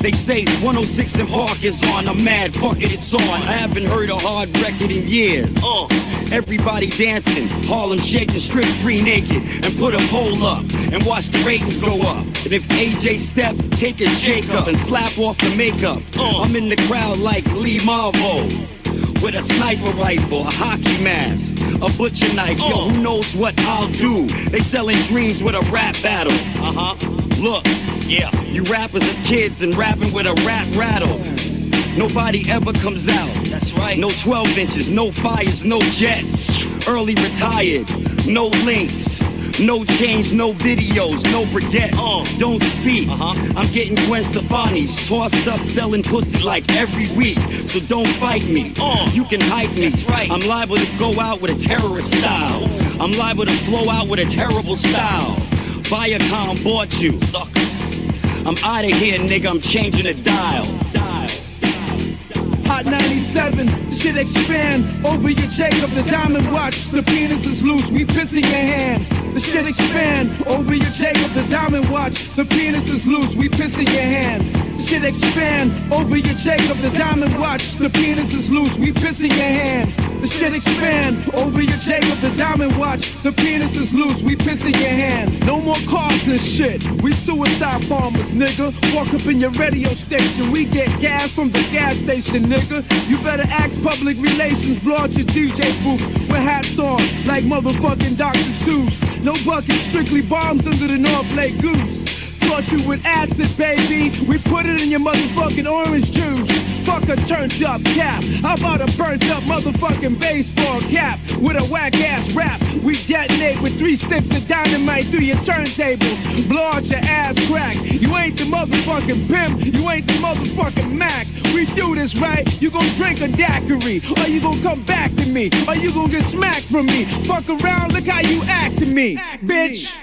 They say 106 and Park is on. I'm mad, fuck it, it's on. I haven't heard a hard record in years. Everybody dancing, Harlem shaking, strip free naked, and put a poll up and watch the ratings go up. And if AJ steps, take his Jacob and slap off the makeup. I'm in the crowd like Lee Marvo with a sniper rifle, a hockey mask, a butcher knife. Yo, who knows what I'll do? They selling dreams with a rap battle. Look, you rappers are kids and rapping with a rap rattle. Nobody ever comes out. That's right. No 12 inches, no fires, no jets. Early retired, no links, no change, no videos, no briquettes. Don't speak. I'm getting Gwen Stefani's tossed up, selling pussy like every week. So don't fight me. You can hype me. That's right. I'm liable to go out with a terrorist style. I'm liable to flow out with a terrible style. Viacom bought you. I'm out of here, nigga. I'm changing the dial. Hot 97, shit expand over your Jacob, the diamond watch. The penis is loose, we piss in your hand. The shit expand over your Jacob, the diamond watch. The penis is loose, we piss in your hand. Shit expand over your Jacob, the diamond watch. The penis is loose, we piss in your hand. The shit expand over your Jacob, the diamond watch. The penis is loose, we piss in your hand. No more cars and shit, we suicide bombers, nigga. Walk up in your radio station, we get gas from the gas station, nigga. You better ask public relations, blow out your DJ booth with hats on like motherfucking Dr. Seuss. No buckets, strictly bombs under the North Lake Goose. Flush you with acid, baby. We put it in your motherfucking orange juice. Fuck a turned up cap. How about a burnt up motherfucking baseball cap with a whack ass rap? We detonate with 3 sticks of dynamite through your turntables. Blow out your ass crack. You ain't the motherfucking pimp. You ain't the motherfucking Mac. We do this right. You gon' drink a daiquiri, or you gon' come back to me, or you gon' get smacked from me. Fuck around, look how you act to me, bitch.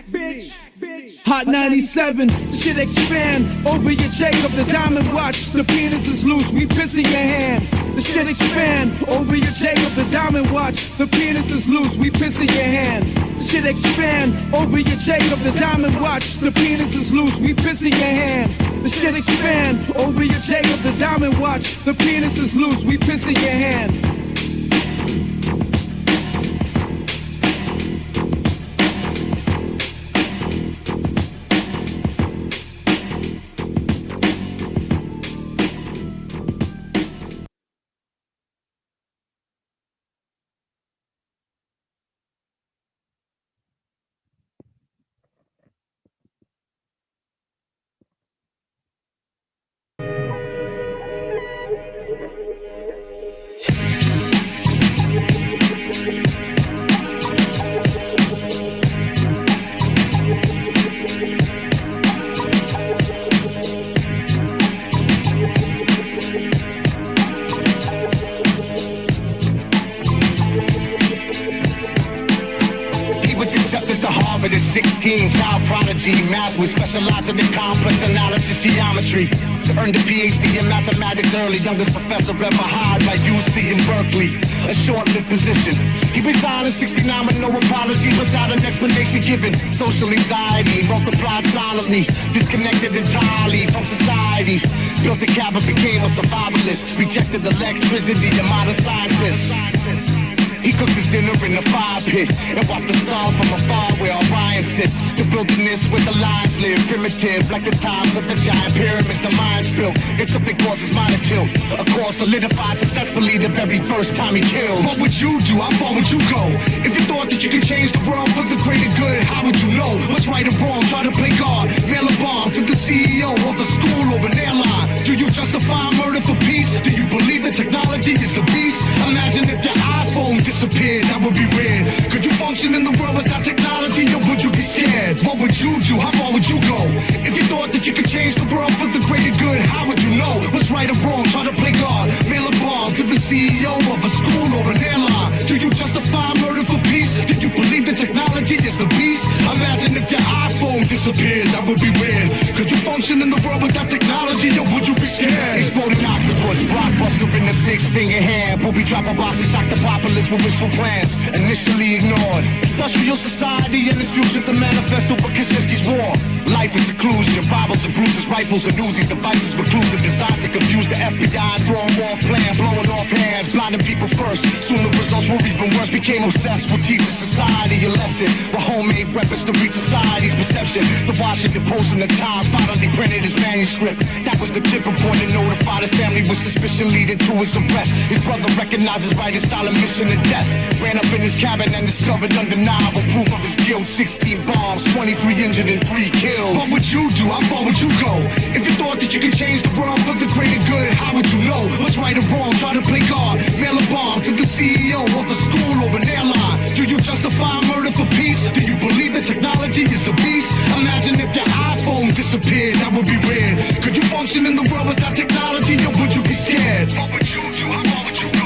Hot 97, shit expand over your Jacob, the diamond watch. The penis is loose, we piss in your hand. The shit expand over your Jacob, the diamond watch. The penis is loose, we piss in your hand. The shit expand over your Jacob, the diamond watch. The penis is loose, we piss in your hand. The shit expand over your Jacob, the diamond watch. The penis is loose, we piss in your hand. Accepted to Harvard at 16, child prodigy, math was specializing in complex analysis geometry. Earned a PhD in mathematics early, youngest professor ever hired by UC in Berkeley. A short-lived position. He resigned in 69 with no apologies, without an explanation given. Social anxiety multiplied silently, disconnected entirely from society. Built a cabin, became a survivalist. Rejected electricity, a modern scientist. He cooked his dinner in the fire pit and watched the stars from afar where Orion sits. The wilderness where the lions live, primitive like the times of the giant pyramids the Mayans built. Then something causes mine to tilt. A course solidified successfully the very first time he killed. What would you do? How far would you go? If you thought that you could change the world for the greater good, how would you know what's right or wrong? Try to play God, mail a bomb to the CEO of a school or an airline. Do you justify murder for peace? Do you believe that technology is the beast? Imagine if your iPhone disappeared, that would be weird. Could you function in the world without technology, or would you be scared? What would you do? How far would you go? If you thought that you could change the world for the greater good, how would you know what's right or wrong? Try to play God, mail a bomb to the CEO of a school or an airline. Do you justify murder for peace? Do you believe that technology is the beast? Imagine if your iPhone disappeared, that would be weird. Could you function in the world without technology, or would you be scared? Exploding octopus, blockbuster in the six-finger hand. Will we drop a box and shock the populace with wishful plans? Initially ignored. Industrial society and its future, the manifesto for Kaczynski's war. Life is seclusion, Bibles and bruises, rifles and Uzis, devices reclusive, designed to confuse the FBI and throw them off plan, blowing off hands, blinding people first. Soon the results were even worse, became obsessed with teaching society a lesson, with homemade weapons to reach society's perception. The Washington Post and the Times finally printed his manuscript. That was the tipping point and notified his family with suspicion leading to his arrest. His brother recognized his writing style and mission to death. Ran up in his cabin and discovered undeniable proof of his guilt. 16 bombs, 23 injured and 3 killed. What would you do? How far would you go? If you thought that you could change the world for the greater good, how would you know what's right or wrong? Try to play God, mail a bomb to the CEO of a school or an airline. Do you justify murder for peace? Do you believe that technology is the beast? Imagine if your iPhone disappeared, that would be weird. Could you function in the world without technology, or would you be scared? What would you do? How far would you go?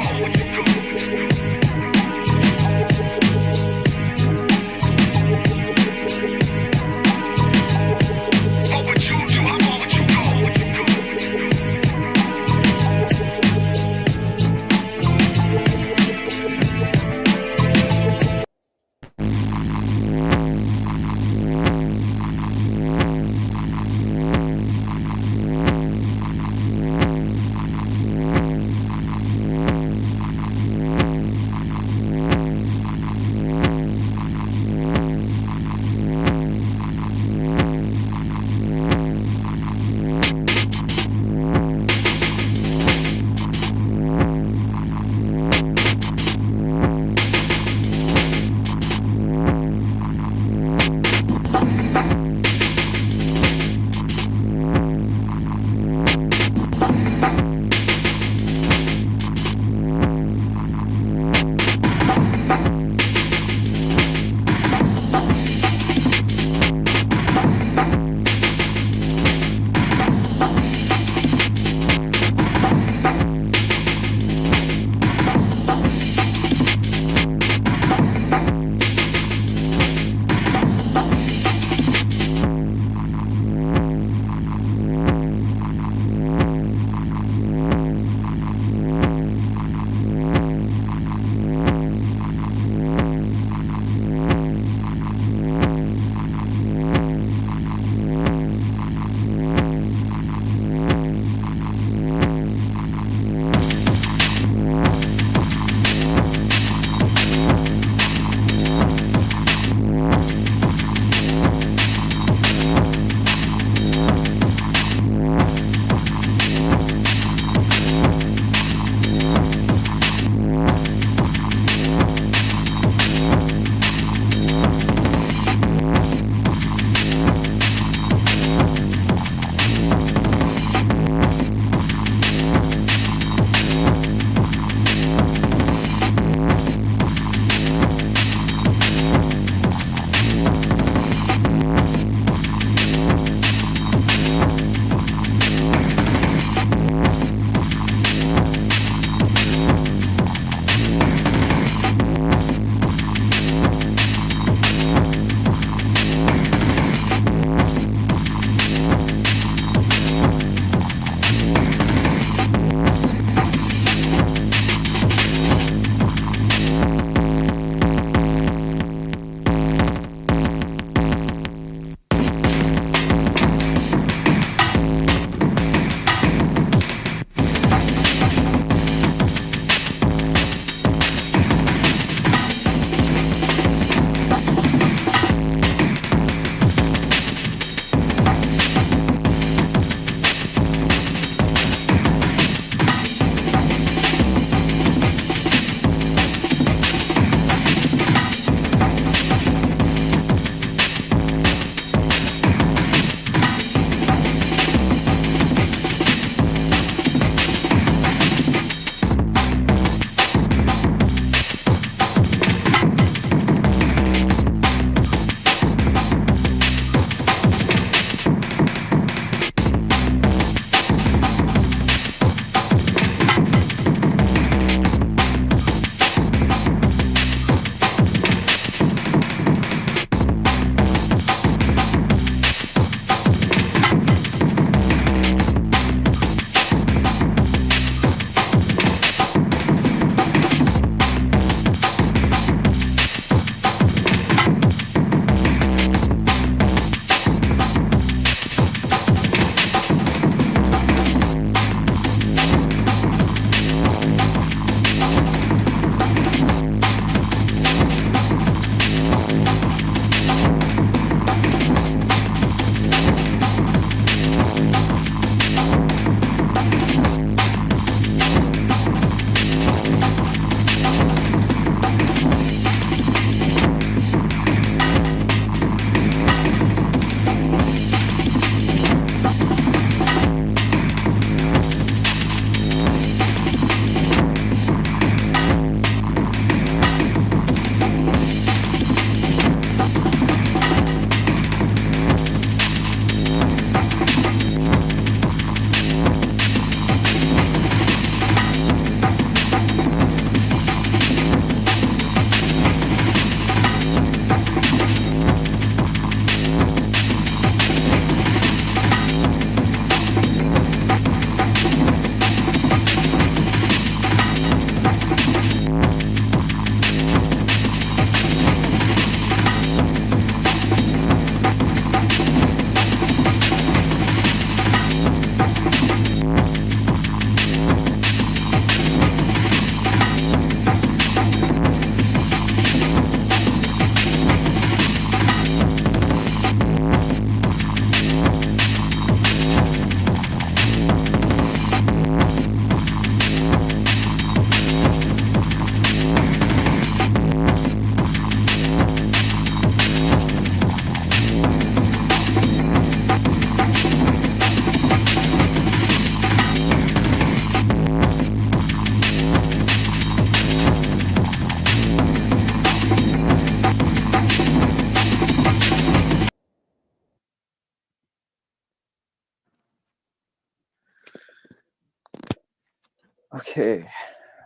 Okay.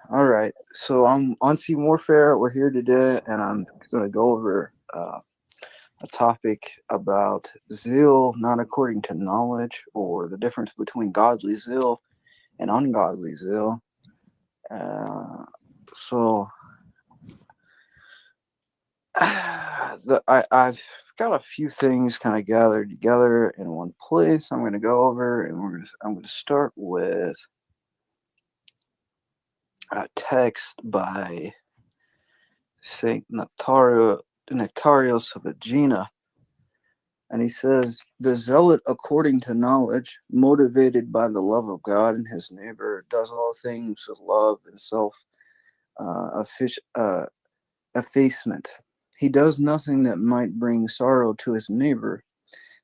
All right. So I'm on Sea Warfare. We're here today, and I'm going to go over a topic about zeal not according to knowledge, or the difference between godly zeal and ungodly zeal. I've got a few things kind of gathered together in one place. I'm going to go over, and I'm going to start with a text by Saint Nectarios of Aegina, and he says, "The zealot, according to knowledge, motivated by the love of God and his neighbor, does all things with love and effacement. He does nothing that might bring sorrow to his neighbor.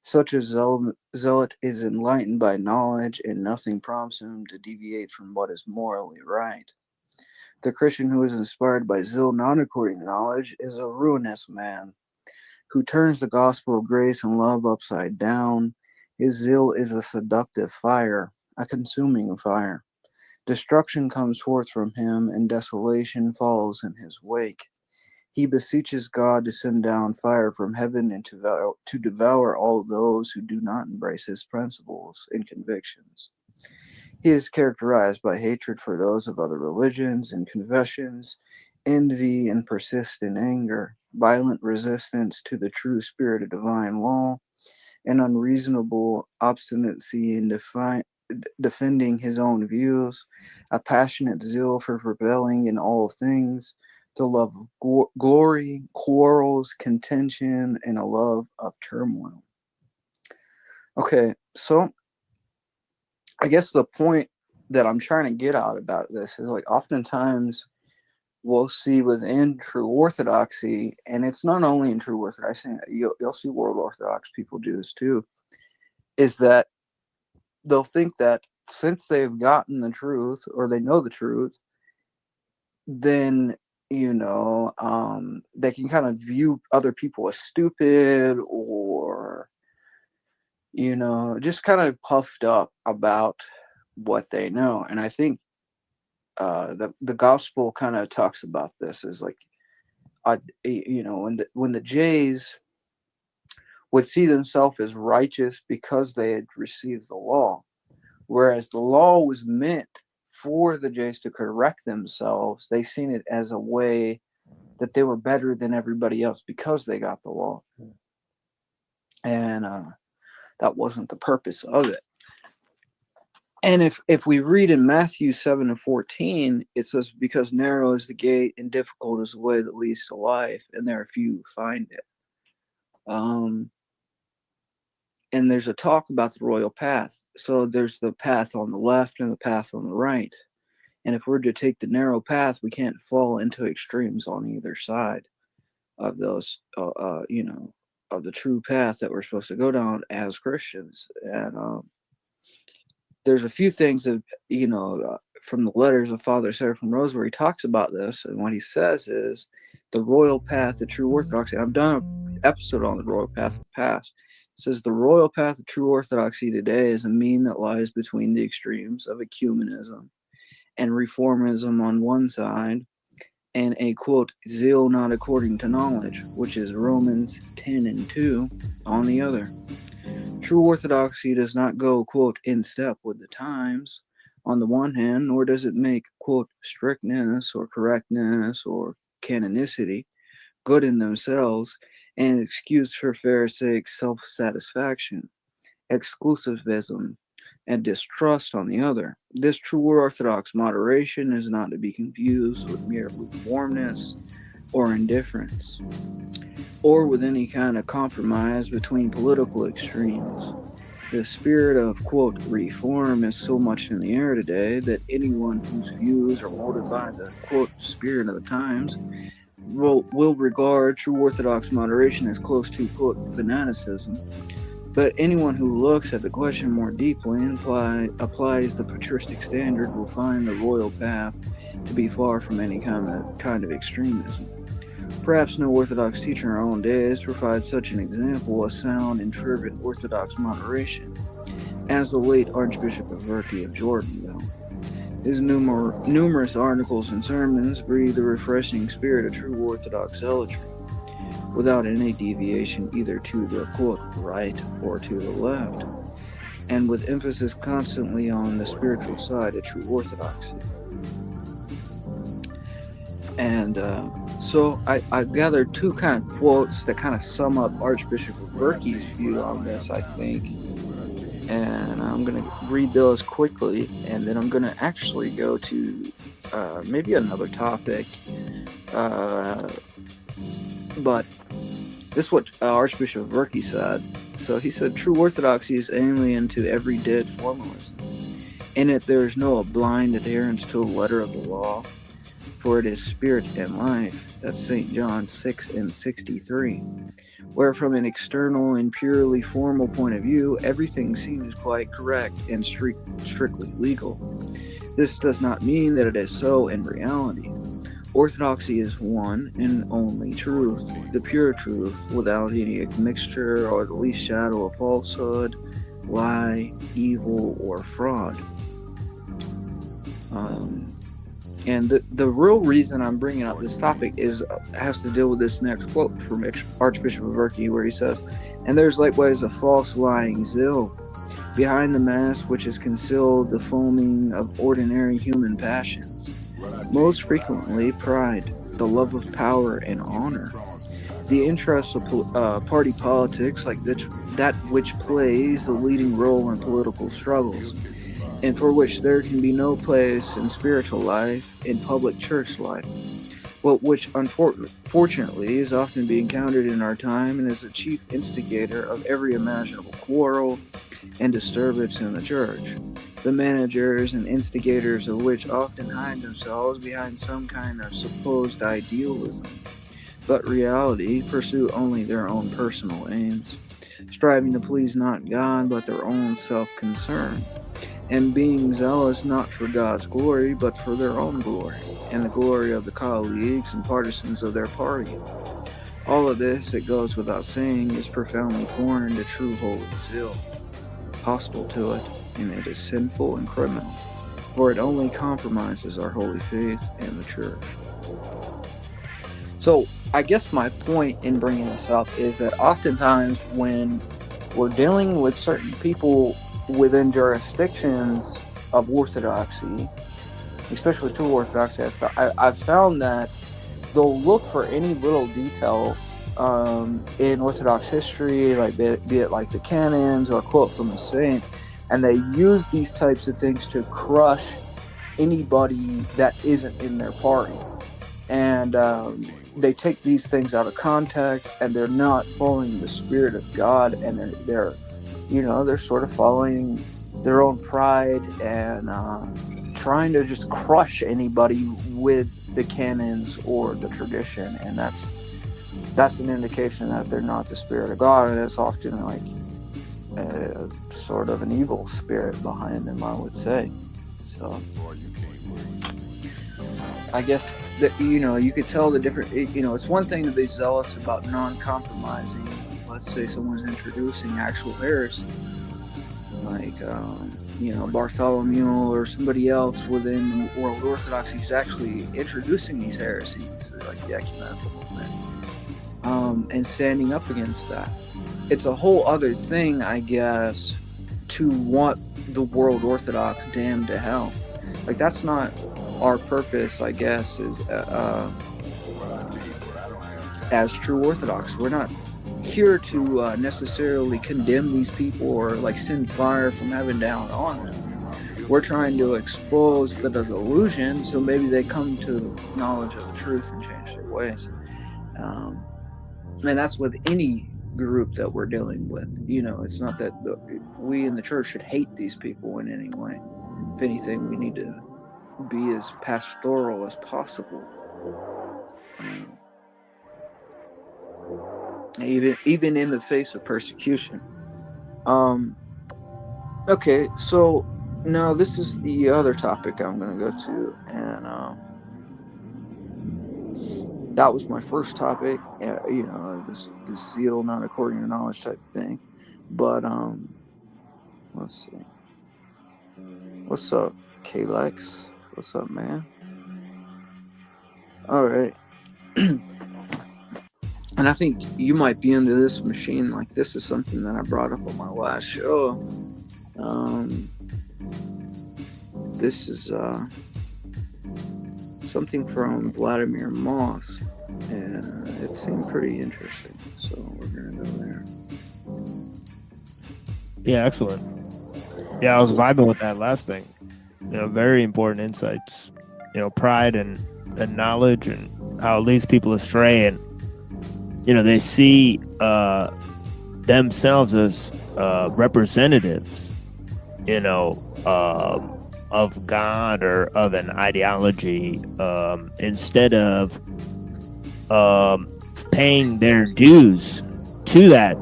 Such a zealot is enlightened by knowledge, and nothing prompts him to deviate from what is morally right. The Christian who is inspired by zeal not according to knowledge is a ruinous man, who turns the gospel of grace and love upside down. His zeal is a seductive fire, a consuming fire. Destruction comes forth from him, and desolation follows in his wake. He beseeches God to send down fire from heaven and to devour all those who do not embrace his principles and convictions. He is characterized by hatred for those of other religions and confessions, envy and persistent anger, violent resistance to the true spirit of divine law, and unreasonable obstinacy in defending his own views, a passionate zeal for rebelling in all things, the love of glory, quarrels, contention, and a love of turmoil." Okay, so I guess the point that I'm trying to get out about this is, like, oftentimes we'll see within true orthodoxy, and it's not only in true orthodoxy, you'll see world orthodox people do this too, is that they'll think that since they've gotten the truth, or they know the truth, then they can kind of view other people as stupid, or just kind of puffed up about what they know. And I think the gospel kind of talks about this as, like, when the Jays would see themselves as righteous because they had received the law, whereas the law was meant for the Jays to correct themselves. They seen it as a way that they were better than everybody else because they got the law, and that wasn't the purpose of it. And if we read in Matthew 7:14, it says, "Because narrow is the gate and difficult is the way that leads to life, and there are few who find it." And there's a talk about the royal path. So there's the path on the left and the path on the right. And if we're to take the narrow path, we can't fall into extremes on either side of those, of the true path that we're supposed to go down as Christians. And there's a few things that, from the letters of Father Seraphim Rose where he talks about this. And what he says is the royal path of true orthodoxy. I've done an episode on the royal path in the past. It says the royal path of true orthodoxy today is a mean that lies between the extremes of ecumenism and reformism on one side, and a, quote, zeal not according to knowledge, which is Romans 10:2, on the other. True orthodoxy does not go, quote, in step with the times on the one hand, nor does it make, quote, strictness or correctness or canonicity good in themselves and excuse for Pharisaic self-satisfaction, exclusivism, and distrust on the other. This true orthodox moderation is not to be confused with mere lukewarmness or indifference, or with any kind of compromise between political extremes. The spirit of, quote, reform is so much in the air today that anyone whose views are molded by the, quote, spirit of the times will regard true orthodox moderation as close to, quote, fanaticism. But anyone who looks at the question more deeply and applies the patristic standard will find the royal path to be far from any kind of extremism. Perhaps no Orthodox teacher in our own days provides such an example of sound and fervent Orthodox moderation as the late Archbishop of Verkey of Jordan, though. His numerous articles and sermons breathe the refreshing spirit of true Orthodox zealotry, without any deviation either to the quote right or to the left, and with emphasis constantly on the spiritual side of true Orthodoxy. And so I've gathered two kind of quotes that kind of sum up Archbishop Berkey's view on this, I think. And I'm going to read those quickly, and then I'm going to actually go to maybe another topic. But this is what Archbishop Berkey said. So he said, true Orthodoxy is alien to every dead formalism. In it there is no blind adherence to the letter of the law, for it is spirit and life. That's St. John 6:63. Where from an external and purely formal point of view, everything seems quite correct and strictly legal. This does not mean that it is so in reality. Orthodoxy is one and only truth, the pure truth, without any mixture or the least shadow of falsehood, lie, evil, or fraud. And the real reason I'm bringing up this topic has to deal with this next quote from Archbishop Berkey, where he says, and there's likewise a false lying zeal behind the mask which is concealed the foaming of ordinary human passions, most frequently pride, the love of power and honor, the interests of party politics, like that which plays the leading role in political struggles, and for which there can be no place in spiritual life, in public church life, but which unfortunately is often being encountered in our time and is the chief instigator of every imaginable quarrel and disturbance in the church, the managers and instigators of which often hide themselves behind some kind of supposed idealism, but reality pursue only their own personal aims, striving to please not God but their own self-concern, and being zealous not for God's glory, but for their own glory, and the glory of the colleagues and partisans of their party. All of this, it goes without saying, is profoundly foreign to true holy zeal, hostile to it, and it is sinful and criminal, for it only compromises our holy faith and the church. So, I guess my point in bringing this up is that oftentimes when we're dealing with certain people within jurisdictions of orthodoxy, especially true orthodoxy, I've found that they'll look for any little detail in Orthodox history, like be it like the canons or a quote from a saint, and they use these types of things to crush anybody that isn't in their party. And they take these things out of context, and they're not following the Spirit of God, and they're sort of following their own pride and trying to just crush anybody with the canons or the tradition, and that's an indication that they're not the Spirit of God, and it's often like sort of an evil spirit behind them, I would say. So I guess that you could tell the different. It's one thing to be zealous about non-compromising. Let's say someone's introducing actual heresy, like Bartholomew or somebody else within the World Orthodoxy who's actually introducing these heresies, like the ecumenical movement, and standing up against that. It's a whole other thing, I guess, to want the World Orthodox damned to hell. Like, that's not our purpose, I guess, is as true Orthodox. We're not here to necessarily condemn these people or like send fire from heaven down on them. We're trying to expose the delusion so maybe they come to the knowledge of the truth and change their ways. And that's with any group that we're dealing with. It's not that we in the church should hate these people in any way. If anything, we need to be as pastoral as possible. Even in the face of persecution. Okay, so now this is the other topic I'm going to go to, and that was my first topic. This zeal not according to knowledge type thing. But let's see. What's up, Kalex? What's up, man? All right. And I think you might be into this machine. Like, this is something that I brought up on my last show. This is something from Vladimir Moss, and it seemed pretty interesting. So we're gonna go there. Yeah, excellent. Yeah, I was vibing with that last thing. You know, very important insights. You know, pride and knowledge, and how it leads people astray, and you know, they see themselves as representatives, you know, of God or of an ideology, instead of paying their dues to that,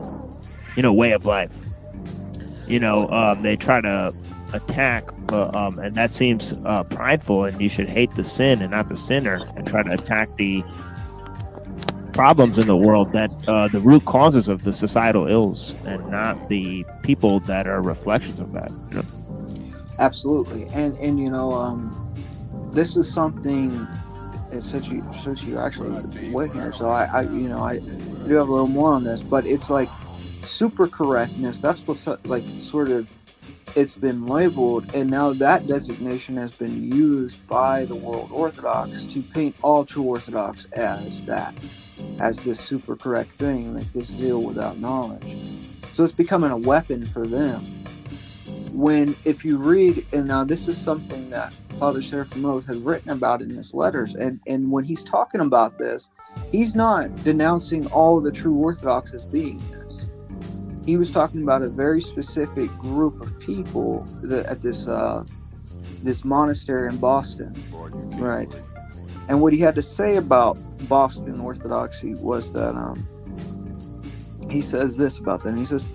you know, way of life. You know, they try to attack, and that seems prideful, and you should hate the sin and not the sinner, and try to attack the problems in the world, that the root causes of the societal ills, and not the people that are reflections of that. You know? Absolutely. And you know, this is something, since you actually went here, so I you know, I do have a little more on this, but it's like super correctness. That's what's like sort of, it's been labeled, and now that designation has been used by the world Orthodox to paint all true Orthodox as that, as this super correct thing, like this zeal without knowledge. So it's becoming a weapon for them. When, if you read, and now this is something that Father Seraphim Rose has written about in his letters, and when he's talking about this, he's not denouncing all the true Orthodox as being this. He was talking about a very specific group of people at this monastery in Boston, right? And what he had to say about Boston Orthodoxy was that he says this about them. He says,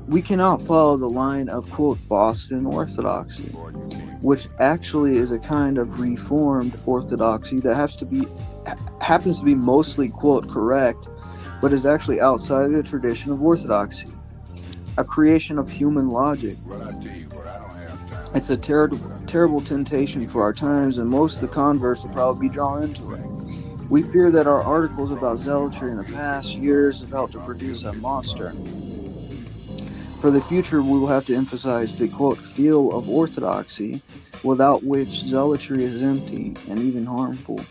we cannot follow the line of, quote, Boston Orthodoxy, which actually is a kind of reformed orthodoxy that happens to be mostly, quote, correct, but is actually outside of the tradition of orthodoxy, a creation of human logic. It's a terrible temptation for our times, and most of the converts will probably be drawn into it. We fear that our articles about zealotry in the past years have helped to produce a monster. For the future, we will have to emphasize the, quote, feel of orthodoxy, without which zealotry is empty and even harmful.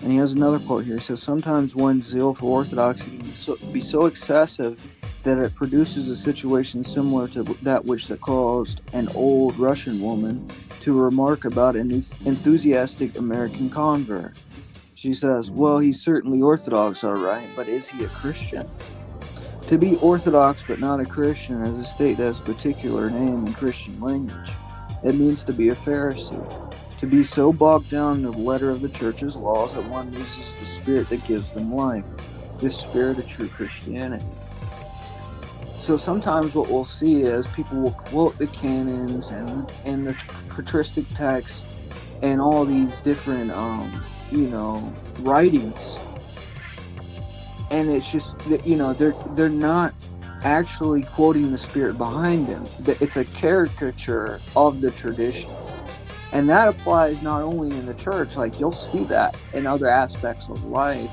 And he has another quote here. He says, sometimes one's zeal for orthodoxy can be so excessive that it produces a situation similar to that which caused an old Russian woman to remark about an enthusiastic American convert. She says, well, he's certainly Orthodox, all right, but is he a Christian? To be Orthodox but not a Christian is a state that has a particular name in Christian language. It means to be a Pharisee. To be so bogged down in the letter of the church's laws that one loses the spirit that gives them life, the spirit of true Christianity. So sometimes what we'll see is people will quote the canons and the patristic texts and all these different, writings, and it's just, they're not actually quoting the spirit behind them. It's a caricature of the tradition. And that applies not only in the church, like you'll see that in other aspects of life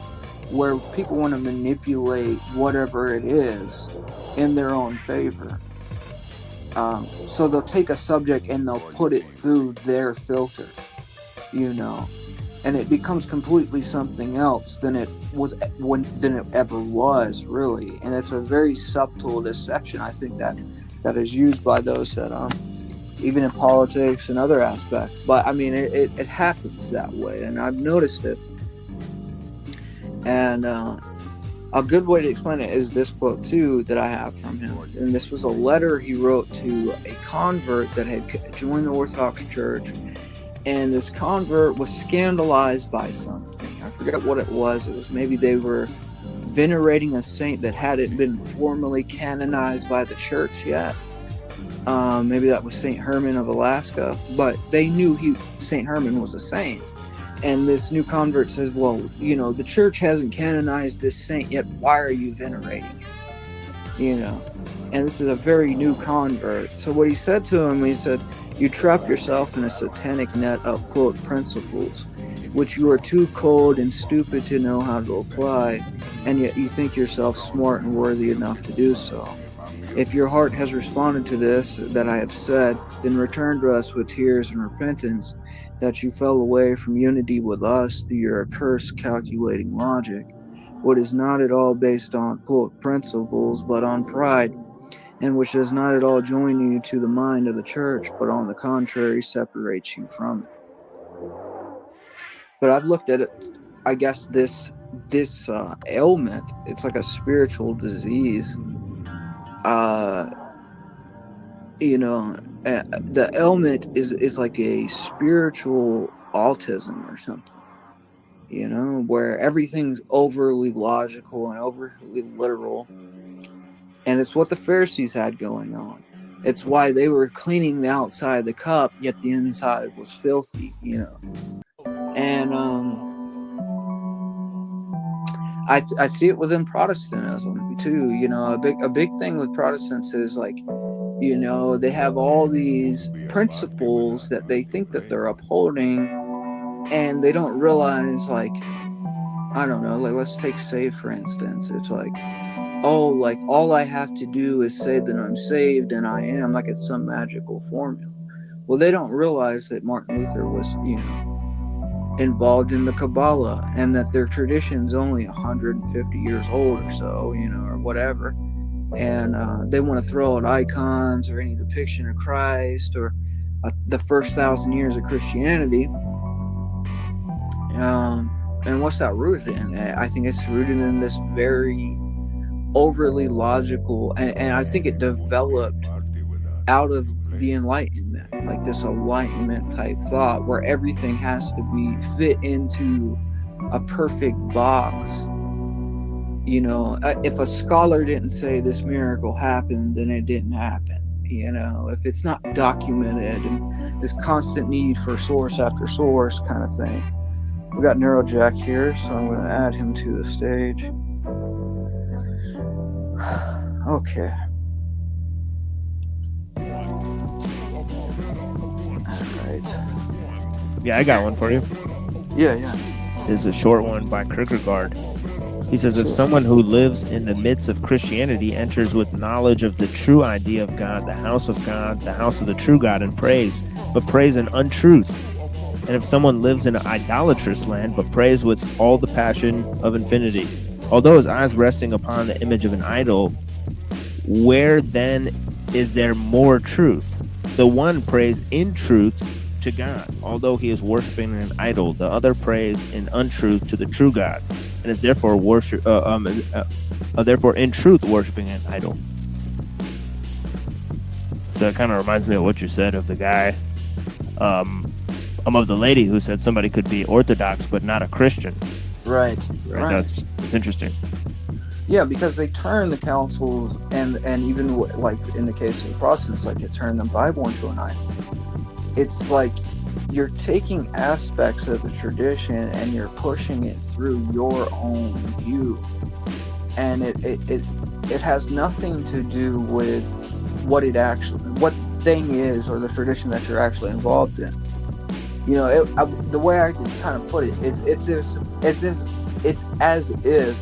where people want to manipulate whatever it is in their own favor. So they'll take a subject and they'll put it through their filter, and it becomes completely something else than it ever was, really. And it's a very subtle deception, I think, that is used by those that even in politics and other aspects. But I mean, it happens that way, and I've noticed it. And a good way to explain it is this quote too that I have from him. And this was a letter he wrote to a convert that had joined the Orthodox Church, and this convert was scandalized by something. I forget what it was. It was maybe they were venerating a saint that hadn't been formally canonized by the church yet. Maybe that was St. Herman of Alaska, but they knew St. Herman was a saint. And this new convert says, well, the church hasn't canonized this saint yet. Why are you venerating it? And this is a very new convert. So what he said to him, he said, You trap yourself in a satanic net of, quote, principles, which you are too cold and stupid to know how to apply, and yet you think yourself smart and worthy enough to do so. If your heart has responded to this that I have said, then return to us with tears and repentance that you fell away from unity with us through your accursed calculating logic, what is not at all based on, quote, principles, but on pride, and which does not at all join you to the mind of the church, but on the contrary separates you from it. But I've looked at it, I guess this ailment, it's like a spiritual disease. The ailment is like a spiritual autism or something, where everything's overly logical and overly literal. And it's what the Pharisees had going on. It's why they were cleaning the outside of the cup, yet the inside was filthy, And I see it within Protestantism too. A big thing with Protestants is like, they have all these principles that they think that they're upholding, and they don't realize, like, I don't know, like, let's take save for instance. It's like, oh, like, all I have to do is say that I'm saved and I am, like it's some magical formula. Well, they don't realize that Martin Luther was, involved in the Kabbalah, and that their tradition's only 150 years old or so, or whatever. And they want to throw out icons or any depiction of Christ or the first 1,000 years of Christianity. And what's that rooted in? I think it's rooted in this very overly logical, and I think it developed out of the Enlightenment, like this Enlightenment type thought where everything has to be fit into a perfect box. If a scholar didn't say this miracle happened, then it didn't happen. If it's not documented, and this constant need for source after source kind of thing. We got Neurojack here, so I'm going to add him to the stage. Okay. Alright. Yeah, I got one for you. Yeah. This is a short one by Kierkegaard. He says, if someone who lives in the midst of Christianity enters with knowledge of the true idea of God, the house of God, the house of the true God, and prays, but prays in untruth. And if someone lives in an idolatrous land, but prays with all the passion of infinity, although his eyes resting upon the image of an idol, where then is there more truth? The one prays in truth to God, although he is worshiping an idol. The other prays in untruth to the true God, and is therefore therefore in truth worshiping an idol. So it kind of reminds me of what you said of the guy, of the lady who said somebody could be Orthodox but not a Christian. Right. That's interesting. Yeah, because they turn the councils and even like in the case of the Protestants, like they turn the Bible into an idol. It's like you're taking aspects of the tradition and you're pushing it through your own view, and it has nothing to do with what thing is or the tradition that you're actually involved in. The way I can kind of put it, it's as if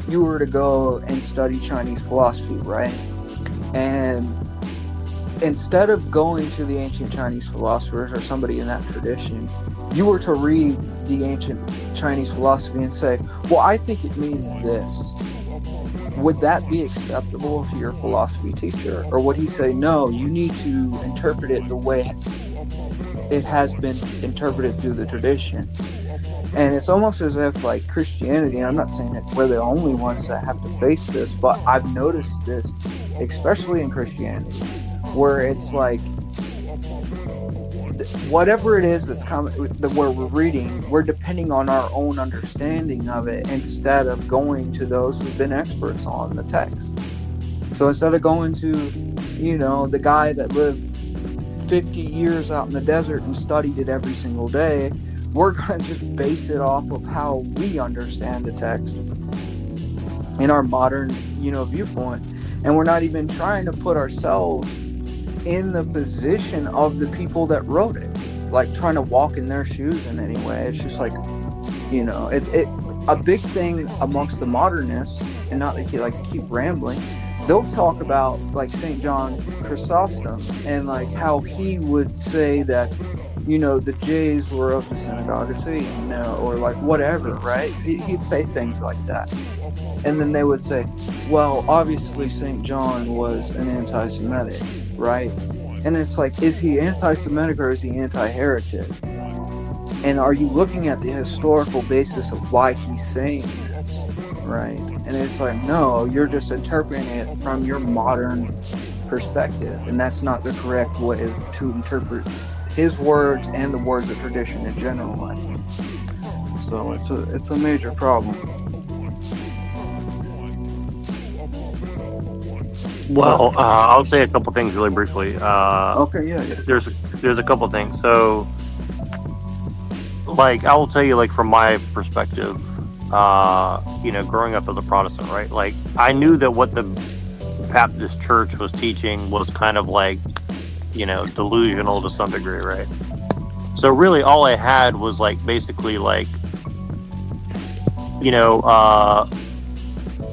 you were to go and study Chinese philosophy, right? And instead of going to the ancient Chinese philosophers or somebody in that tradition, you were to read the ancient Chinese philosophy and say, well, I think it means this. Would that be acceptable to your philosophy teacher? Or would he say, no, you need to interpret it the way it has been interpreted through the tradition? And it's almost as if, like, Christianity, and I'm not saying that we're the only ones that have to face this, but I've noticed this, especially in Christianity, where it's like, whatever it is that's that we're reading, we're depending on our own understanding of it instead of going to those who've been experts on the text. So instead of going to, the guy that lived 50 years out in the desert and studied it every single day, we're going to just base it off of how we understand the text in our modern, viewpoint. And we're not even trying to put ourselves in the position of the people that wrote it, like trying to walk in their shoes in any way. It's just like, you know, it's a big thing amongst the modernists, and not to keep rambling. They'll talk about like St. John Chrysostom and like how he would say that, you know, the Jays were of the synagogue of Satan, or like whatever, right? He'd say things like that. And then they would say, well, obviously St. John was an anti-Semitic, right? And it's like, is he anti-Semitic or is he anti-heretic? And are you looking at the historical basis of why he's saying this, right? And it's like, no, you're just interpreting it from your modern perspective, and that's not the correct way to interpret his words and the words of tradition in general, I think. So it's a major problem. Well, I'll say a couple things really briefly. Okay, yeah. There's a couple things. So, like, I will tell you, like, from my perspective, you know, growing up as a Protestant, right? Like, I knew that what the Baptist Church was teaching was kind of like, you know, delusional to some degree, right? So really all I had was like basically like, you know,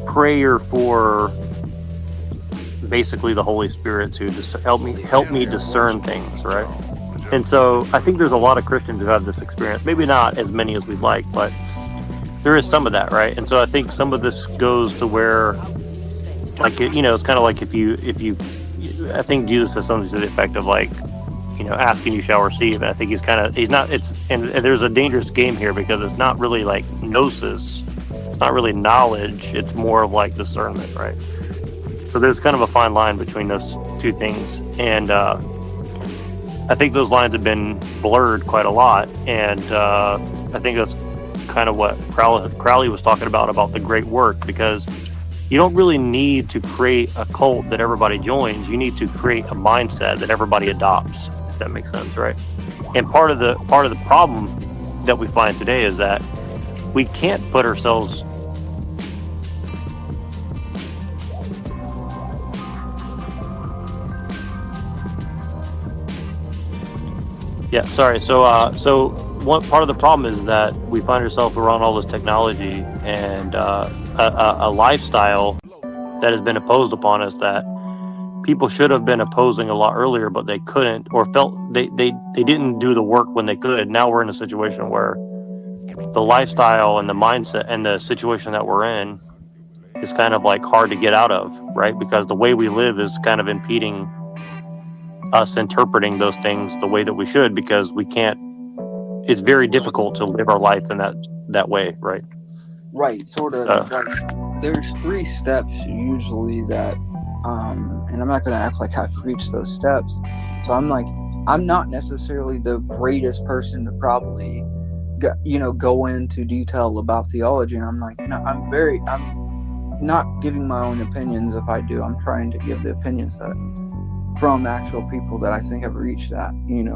prayer for basically the Holy Spirit to just help me discern things, right? And so I think there's a lot of Christians who have this experience, maybe not as many as we'd like, but there is some of that, right? And so I think some of this goes to where, like, you know, it's kind of like if you I think Jesus says something to the effect of like, you know, ask and you shall receive. And I think he's not, and there's a dangerous game here because it's not really like gnosis. It's not really knowledge. It's more of like discernment, right? So there's kind of a fine line between those two things. And I think those lines have been blurred quite a lot. And I think that's kind of what Crowley was talking about the great work, because you don't really need to create a cult that everybody joins. You need to create a mindset that everybody adopts, if that makes sense, right? And part of the problem that we find today is that we can't put ourselves So one part of the problem is that we find ourselves around all this technology and a lifestyle that has been imposed upon us that people should have been opposing a lot earlier, but they couldn't, or felt they didn't do the work when they could. Now we're in a situation where the lifestyle and the mindset and the situation that we're in is kind of like hard to get out of, right? Because the way we live is kind of impeding us interpreting those things the way that we should, because we can't, it's very difficult to live our life in that way, right? Right, sort of. Like, there's 3 steps usually that, and I'm not going to act like I preach those steps. So I'm not necessarily the greatest person to probably, go into detail about theology. And I'm like, no, I'm not giving my own opinions. If I do, I'm trying to give the opinions that from actual people that I think have reached that, and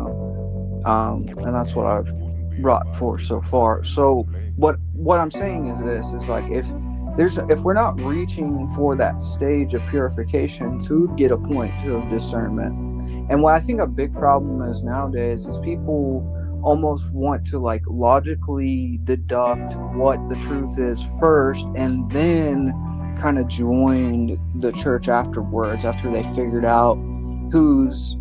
that's what I've brought forth so far. So what I'm saying is this, is like, if we're not reaching for that stage of purification to get a point to discernment, and what I think a big problem is nowadays is people almost want to like logically deduct what the truth is first and then kind of join the church afterwards, after they figured out who's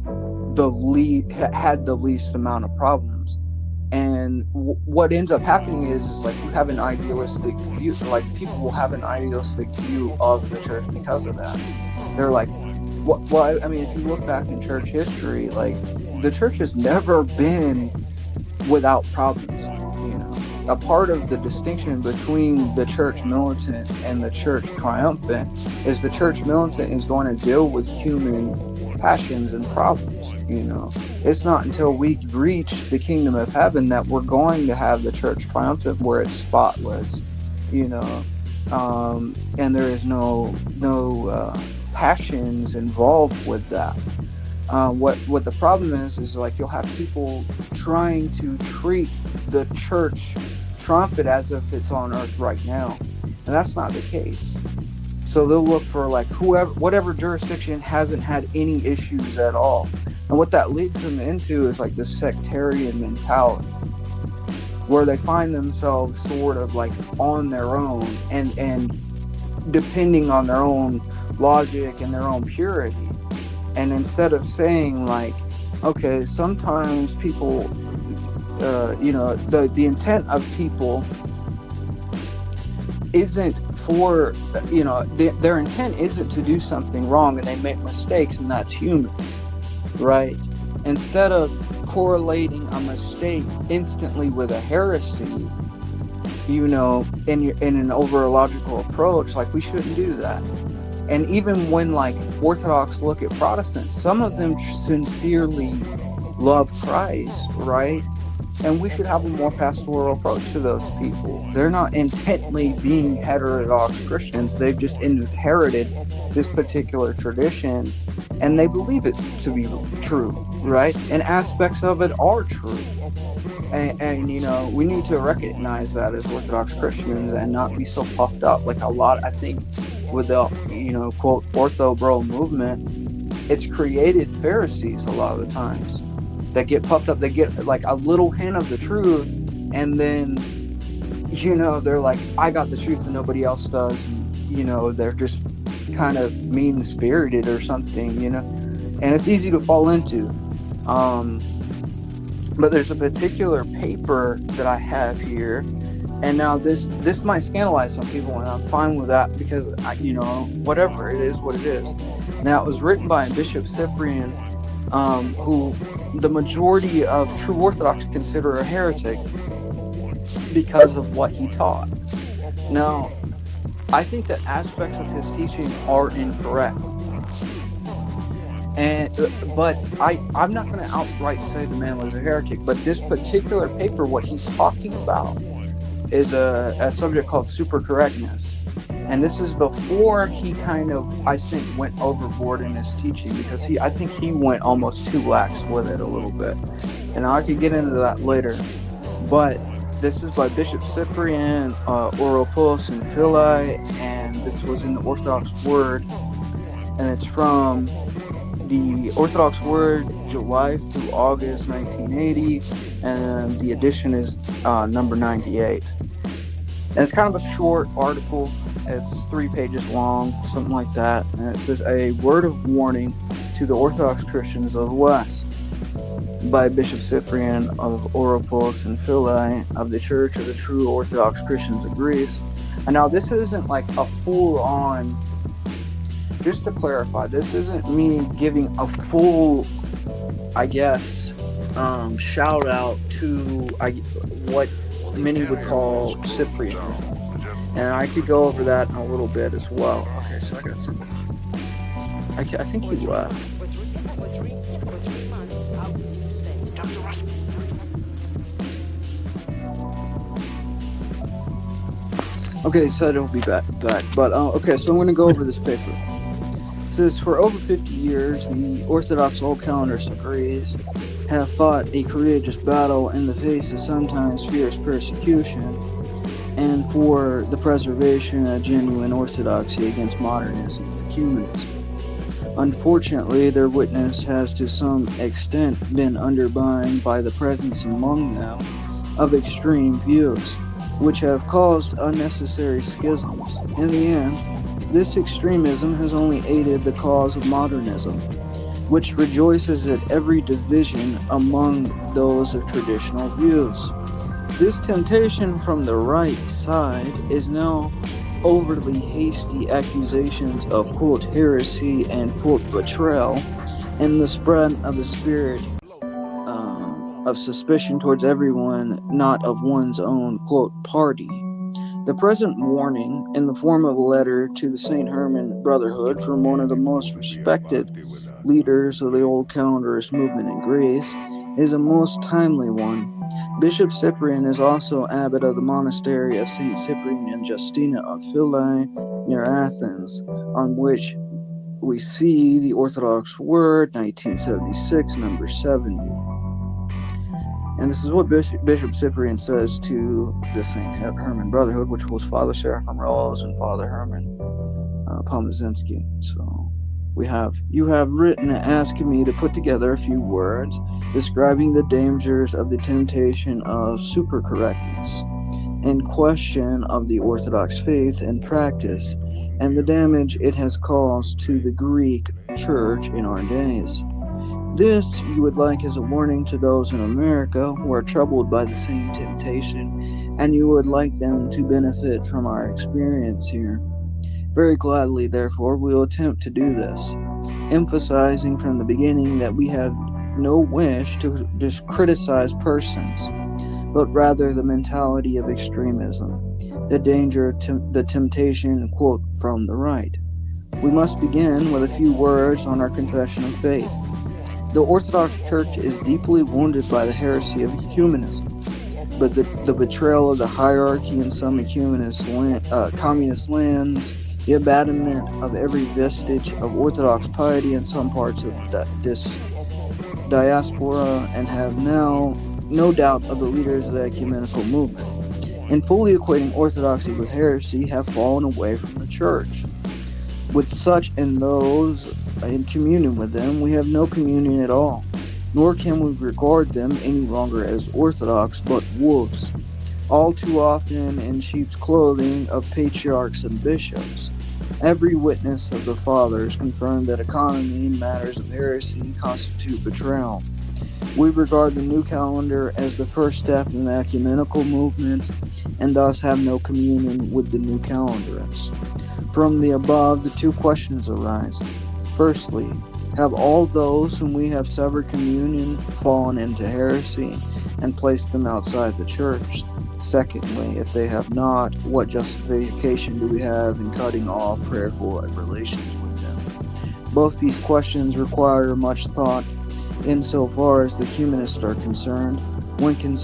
had the least amount of problems. And what ends up happening is like you have an idealistic view, like people will have an idealistic view of the church because of that. They're like, well, I mean, if you look back in church history, like the church has never been without problems. A part of the distinction between the church militant and the church triumphant is the church militant is going to deal with human passions and problems. It's not until we reach the kingdom of heaven that we're going to have the church triumphant, where it's spotless, and there is no passions involved with that. What the problem is like you'll have people trying to treat the church triumphant as if it's on earth right now, and that's not the case. So they'll look for like whatever jurisdiction hasn't had any issues at all. And what that leads them into is like this sectarian mentality, where they find themselves sort of like on their own and depending on their own logic and their own purity. And instead of saying like, okay, sometimes people, the intent of people isn't for, their intent isn't to do something wrong, and they make mistakes, and that's human, right? Instead of correlating a mistake instantly with a heresy, in an over-logical approach, like, we shouldn't do that. And even when like Orthodox look at Protestants, some of them sincerely love Christ, right? And we should have a more pastoral approach to those people. They're not intently being heterodox Christians. They've just inherited this particular tradition, and they believe it to be true, right? And aspects of it are true. And we need to recognize that as Orthodox Christians and not be so puffed up. Like a lot, I think, with the, quote, ortho bro movement, it's created Pharisees a lot of the times that get puffed up. They get like a little hint of the truth, and then, they're like, I got the truth and nobody else does. And, they're just kind of mean-spirited or something, and it's easy to fall into. But there's a particular paper that I have here, and now this might scandalize some people, and I'm fine with that because, whatever, it is what it is. Now, it was written by Bishop Cyprian, who the majority of true Orthodox consider a heretic because of what he taught. Now, I think that aspects of his teaching are incorrect. But I'm not going to outright say the man was a heretic, but this particular paper, what he's talking about is a subject called supercorrectness. And this is before he kind of, I think, went overboard in his teaching, because I think he went almost too lax with it a little bit. And I could get into that later. But this is by Bishop Cyprian, Oropos and Philae, and this was in the Orthodox Word. And it's from the Orthodox Word, July through August 1980, and the edition is number 98. And it's kind of a short article. It's 3 pages long, something like that. And it says, "A word of warning to the Orthodox Christians of the West," by Bishop Cyprian of Oropos and Philae of the Church of the True Orthodox Christians of Greece. And now this isn't like a full-on, just to clarify, this isn't me giving a full, I guess, shout out to what many would call Cyprianism. And I could go over that in a little bit as well. Okay, so I got something. I think he left. Okay, so he'll be back. But, okay, so I'm going to go over this paper. It says, "For over 50 years, the Orthodox Old Calendars of Greece have fought a courageous battle in the face of sometimes fierce persecution, and for the preservation of genuine orthodoxy against modernism and ecumenism. Unfortunately, their witness has to some extent been undermined by the presence among them of extreme views, which have caused unnecessary schisms. In the end, this extremism has only aided the cause of modernism, which rejoices at every division among those of traditional views. This temptation from the right side is now overly hasty accusations of, quote, heresy and, quote, betrayal, and the spread of the spirit of suspicion towards everyone not of one's own, quote, party. The present warning, in the form of a letter to the St. Herman Brotherhood from one of the most respected leaders of the Old Calendarist movement in Greece, is a most timely one. Bishop Cyprian is also abbot of the monastery of St. Cyprian and Justina of Philae near Athens, on which we see the Orthodox Word, 1976, number 70. And this is what Bishop Cyprian says to the St. Herman Brotherhood, which was Father Seraphim Rose and Father Herman Pomazinski. So you have written asking me to put together a few words describing the dangers of the temptation of supercorrectness and question of the Orthodox faith and practice, and the damage it has caused to the Greek church in our days. This you would like as a warning to those in America who are troubled by the same temptation, and you would like them to benefit from our experience here. Very gladly, therefore, we will attempt to do this, emphasizing from the beginning that we have no wish to just criticize persons, but rather the mentality of extremism, the danger, the temptation, quote, from the right. We must begin with a few words on our confession of faith. The Orthodox Church is deeply wounded by the heresy of ecumenism, but the betrayal of the hierarchy in some communist lands, the abandonment of every vestige of Orthodox piety in some parts of this diaspora, and have now no doubt of the leaders of the ecumenical movement, in fully equating orthodoxy with heresy, have fallen away from the Church. With such and those in communion with them, we have no communion at all, nor can we regard them any longer as orthodox, but wolves, all too often in sheep's clothing of patriarchs and bishops. Every witness of the fathers confirmed that economy and matters of heresy constitute betrayal. We regard the new calendar as the first step in the ecumenical movement, and thus have no communion with the new calendarists. From the above, the two questions arise. Firstly, have all those whom we have severed communion fallen into heresy and placed them outside the Church? Secondly, if they have not, what justification do we have in cutting off prayerful relations with them? Both these questions require much thought. Insofar as the humanists are concerned, one can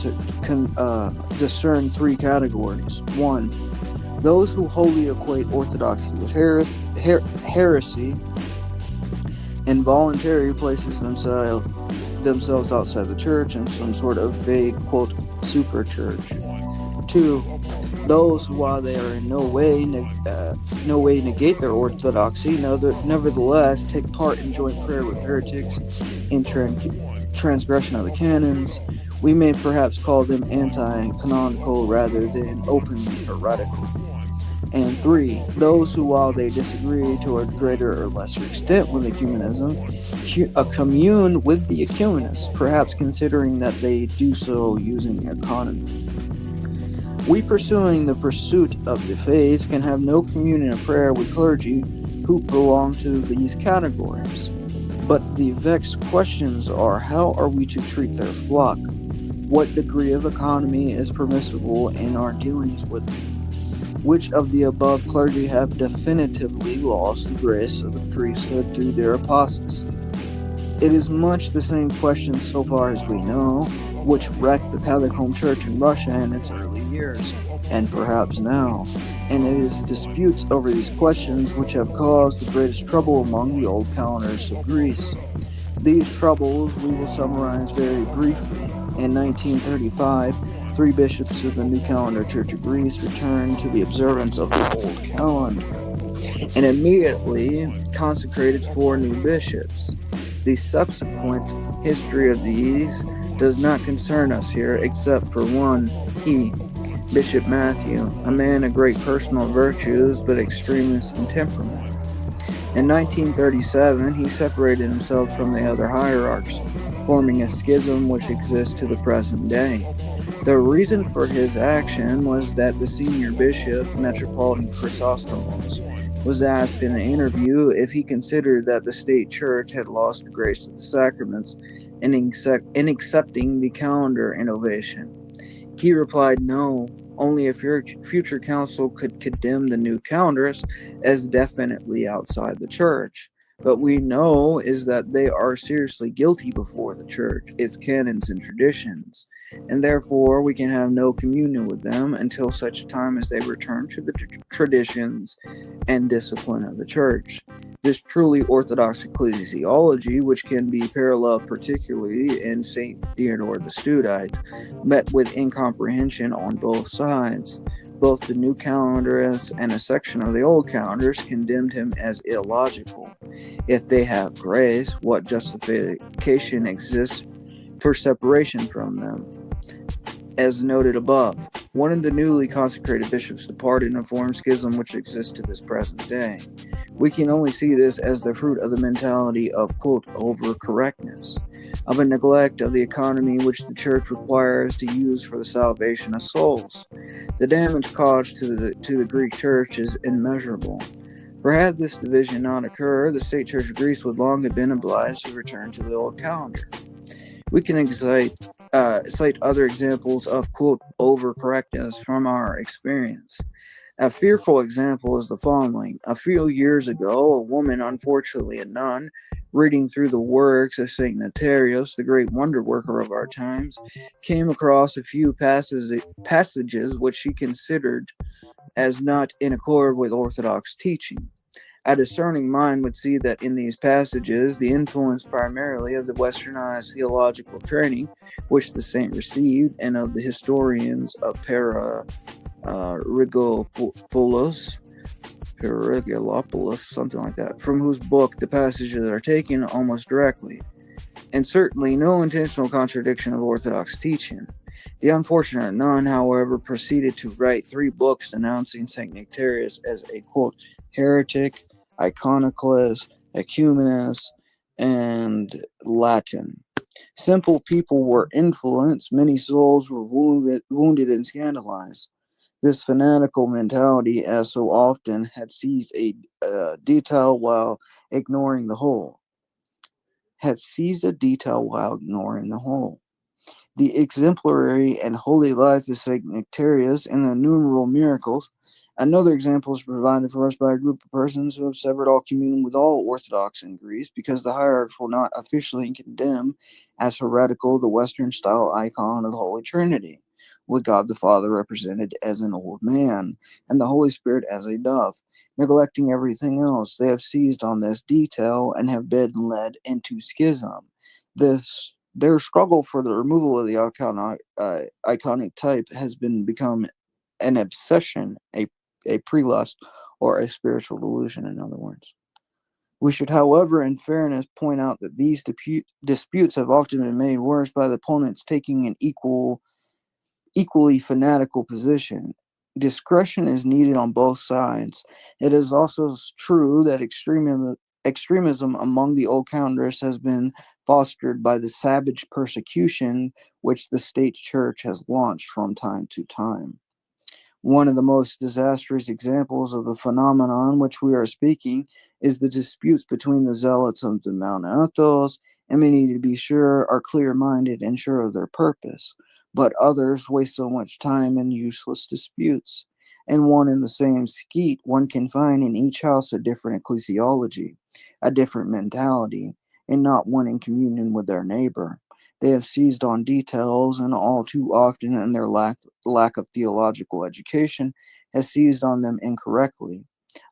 discern three categories. 1. Those who wholly equate orthodoxy with heresy and voluntarily places themselves outside the Church in some sort of vague, quote, super church. 2. Those who, while they are in no way negate their orthodoxy, nevertheless take part in joint prayer with heretics in transgression of the canons. We may perhaps call them anti-canonical rather than openly heretical. And 3. Those who, while they disagree to a greater or lesser extent with ecumenism, commune with the ecumenists, perhaps considering that they do so using economy. We pursuing the pursuit of the faith can have no communion of prayer with clergy who belong to these categories. But the vexed questions are, how are we to treat their flock? What degree of economy is permissible in our dealings with them? Which of the above clergy have definitively lost the grace of the priesthood through their apostasy? It is much the same question so far as we know, which wrecked the catacomb church in Russia in its early years, and perhaps now. And it is disputes over these questions which have caused the greatest trouble among the old calendarists of Greece. These troubles we will summarize very briefly. In 1935, 3 bishops of the New Calendar Church of Greece returned to the observance of the old calendar, and immediately consecrated 4 new bishops. The subsequent history of these does not concern us here, except for one, Bishop Matthew, a man of great personal virtues, but extremist in temperament. In 1937, he separated himself from the other hierarchs, forming a schism which exists to the present day. The reason for his action was that the senior bishop, Metropolitan Chrysostomos, was asked in an interview if he considered that the state church had lost the grace of the sacraments in accepting the calendar innovation. He replied, no, only if your future council could condemn the new calendars as definitely outside the church. But we know is that they are seriously guilty before the church, its canons and traditions, and therefore we can have no communion with them until such a time as they return to the traditions and discipline of the church. This truly orthodox ecclesiology, which can be paralleled particularly in St. Theodore the Studite, met with incomprehension on both sides. Both the new calendarists and a section of the old calendars condemned him as illogical. If they have grace, what justification exists for separation from them? As noted above, one of the newly consecrated bishops departed in a form schism which exists to this present day. We can only see this as the fruit of the mentality of, quote, overcorrectness, of a neglect of the economy which the church requires to use for the salvation of souls. The damage caused to the Greek church is immeasurable. For had this division not occurred, the state church of Greece would long have been obliged to return to the old calendar. We can cite other examples of, quote, overcorrectness from our experience. A fearful example is the following. A few years ago, a woman, unfortunately a nun, reading through the works of St. Notarius, the great wonder worker of our times, came across a few passages which she considered as not in accord with Orthodox teaching. A discerning mind would see that in these passages, the influence primarily of the westernized theological training which the saint received and of the historians of Perigalopolis, something like that, from whose book the passages are taken almost directly, and certainly no intentional contradiction of Orthodox teaching. The unfortunate nun, however, proceeded to write 3 books denouncing St. Nectarius as a, quote, heretic, iconoclast, ecumenist, and Latin. Simple people were influenced, many souls were wounded and scandalized. This fanatical mentality, as so often, had seized a detail while ignoring the whole. The exemplary and holy life of St. Nectarius and the innumerable miracles. Another example is provided for us by a group of persons who have severed all communion with all Orthodox in Greece because the hierarchs will not officially condemn as heretical the Western-style icon of the Holy Trinity, with God the Father represented as an old man and the Holy Spirit as a dove. Neglecting everything else, they have seized on this detail and have been led into schism. Their struggle for the removal of the iconic type has become an obsession, a prelust, or a spiritual delusion, in other words. We should, however, in fairness, point out that these disputes have often been made worse by the opponents taking an equally fanatical position. Discretion is needed on both sides. It is also true that extremism among the old calendarists has been fostered by the savage persecution which the state church has launched from time to time. One of the most disastrous examples of the phenomenon which we are speaking is the disputes between the zealots of the Mount Athos, and many, to be sure, are clear-minded and sure of their purpose, but others waste so much time in useless disputes. And one in the same skeet, one can find in each house a different ecclesiology, a different mentality, and not one in communion with their neighbor. They have seized on details, and all too often, in their lack of theological education, has seized on them incorrectly.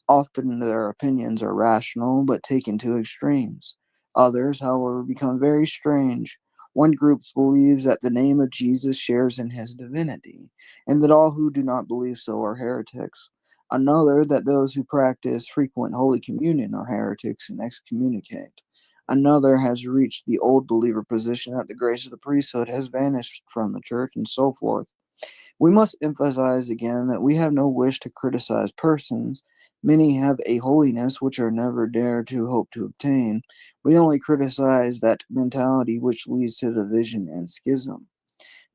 Often their opinions are rational, but taken to extremes. Others, however, become very strange. One group believes that the name of Jesus shares in his divinity, and that all who do not believe so are heretics. Another, that those who practice frequent Holy Communion are heretics and excommunicate. Another has reached the old believer position that the grace of the priesthood has vanished from the church, and so forth. We must emphasize again that we have no wish to criticize persons. Many have a holiness which are never dare to hope to obtain. We only criticize that mentality which leads to division and schism.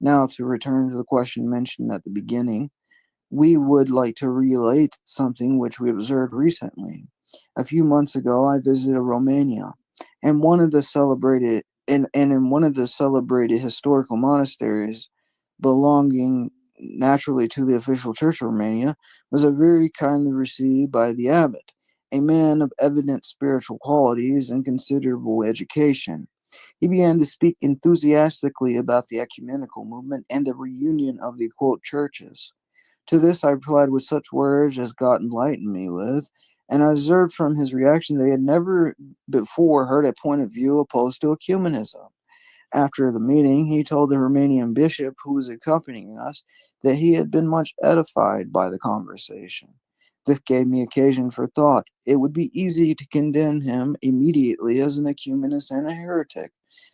Now, to return to the question mentioned at the beginning, we would like to relate something which we observed recently. A few months ago, I visited Romania, and in one of the celebrated historical monasteries belonging naturally to the official church of Romania, was very kindly received by the abbot, a man of evident spiritual qualities and considerable education. He began to speak enthusiastically about the ecumenical movement and the reunion of the quote churches. To this I replied with such words as God enlightened me with, and I observed from his reaction that he had never before heard a point of view opposed to ecumenism. After the meeting, he told the Romanian bishop who was accompanying us that he had been much edified by the conversation. This gave me occasion for thought. It would be easy to condemn him immediately as an ecumenist and a heretic,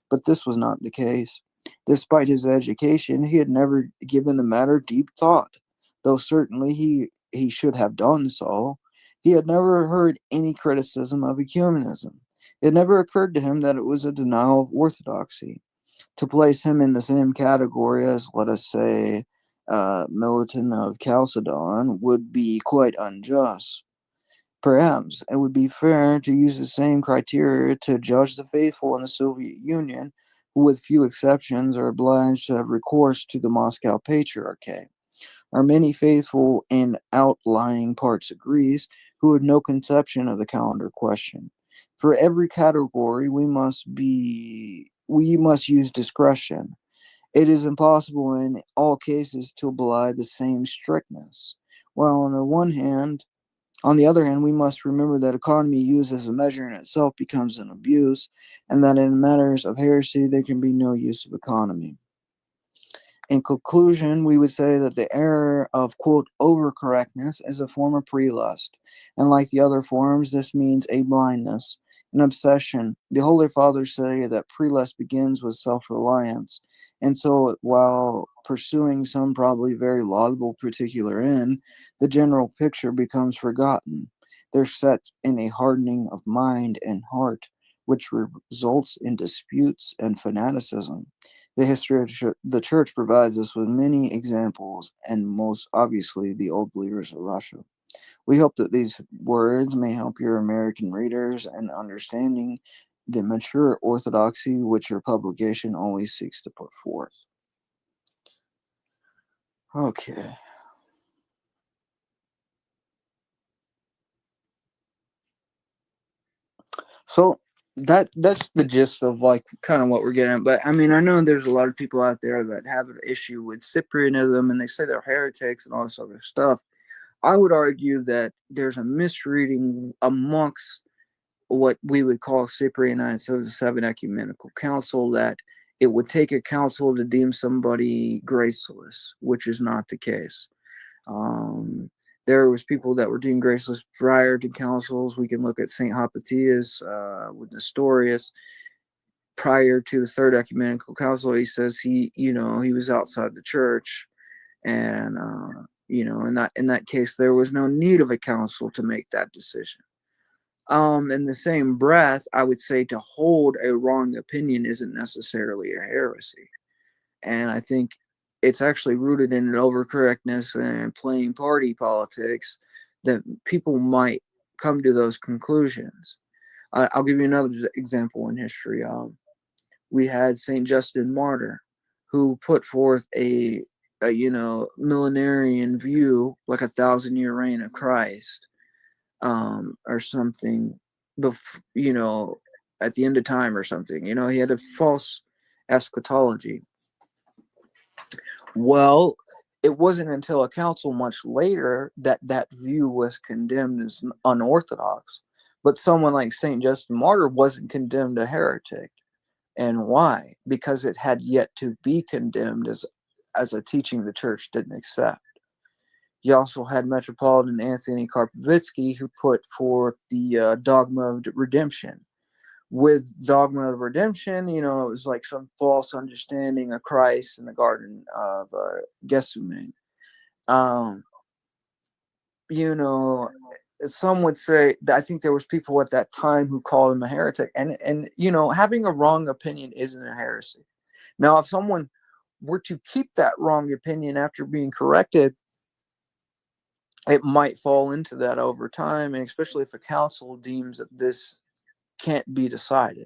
but this was not the case. Despite his education, he had never given the matter deep thought, though certainly he should have done so. He had never heard any criticism of ecumenism. It never occurred to him that it was a denial of orthodoxy. To place him in the same category as, let us say, Militant of Chalcedon would be quite unjust. Perhaps it would be fair to use the same criteria to judge the faithful in the Soviet Union, who, with few exceptions, are obliged to have recourse to the Moscow Patriarchate. Are many faithful in outlying parts of Greece who have no conception of the calendar question. For every category, we must use discretion. It is impossible in all cases to apply the same strictness. While on the other hand, we must remember that economy used as a measure in itself becomes an abuse, and that in matters of heresy there can be no use of economy. In conclusion, we would say that the error of, quote, overcorrectness is a form of prelust, and like the other forms, this means a blindness, an obsession. The Holy Fathers say that prelust begins with self-reliance, and so while pursuing some probably very laudable particular end, the general picture becomes forgotten. There sets in a hardening of mind and heart, which results in disputes and fanaticism. The history of the church provides us with many examples, and most obviously the old believers of Russia. We hope that these words may help your American readers in understanding the mature orthodoxy which your publication always seeks to put forth. Okay. So that's the gist of like kind of what we're getting at. But I mean, I know there's a lot of people out there that have an issue with Cyprianism and they say they're heretics and all this other stuff. I would argue that there's a misreading amongst what we would call Cyprianites of the Seven Ecumenical Council, that it would take a council to deem somebody graceless, which is not the case. There was people that were deemed graceless prior to councils. We can look at St. Hopatius with Nestorius. Prior to the Third Ecumenical Council, he says he was outside the church, and in that case, there was no need of a council to make that decision. In the same breath, I would say to hold a wrong opinion isn't necessarily a heresy, and I think it's actually rooted in an overcorrectness and playing party politics that people might come to those conclusions. I'll give you another example in history. We had Saint Justin Martyr, who put forth a millenarian view, like 1,000-year reign of Christ, or something, at the end of time or something. He had a false eschatology. Well, it wasn't until a council much later that that view was condemned as unorthodox. But someone like St. Justin Martyr wasn't condemned a heretic. And why? Because it had yet to be condemned as a teaching the church didn't accept. You also had Metropolitan Anthony Karpovitsky, who put forth the dogma of redemption. With dogma of redemption, it was like some false understanding of Christ in the Garden of Gethsemane. Some would say that I think there was people at that time who called him a heretic, and having a wrong opinion isn't a heresy. Now, if someone were to keep that wrong opinion after being corrected, it might fall into that over time, and especially if a council deems that this can't be decided.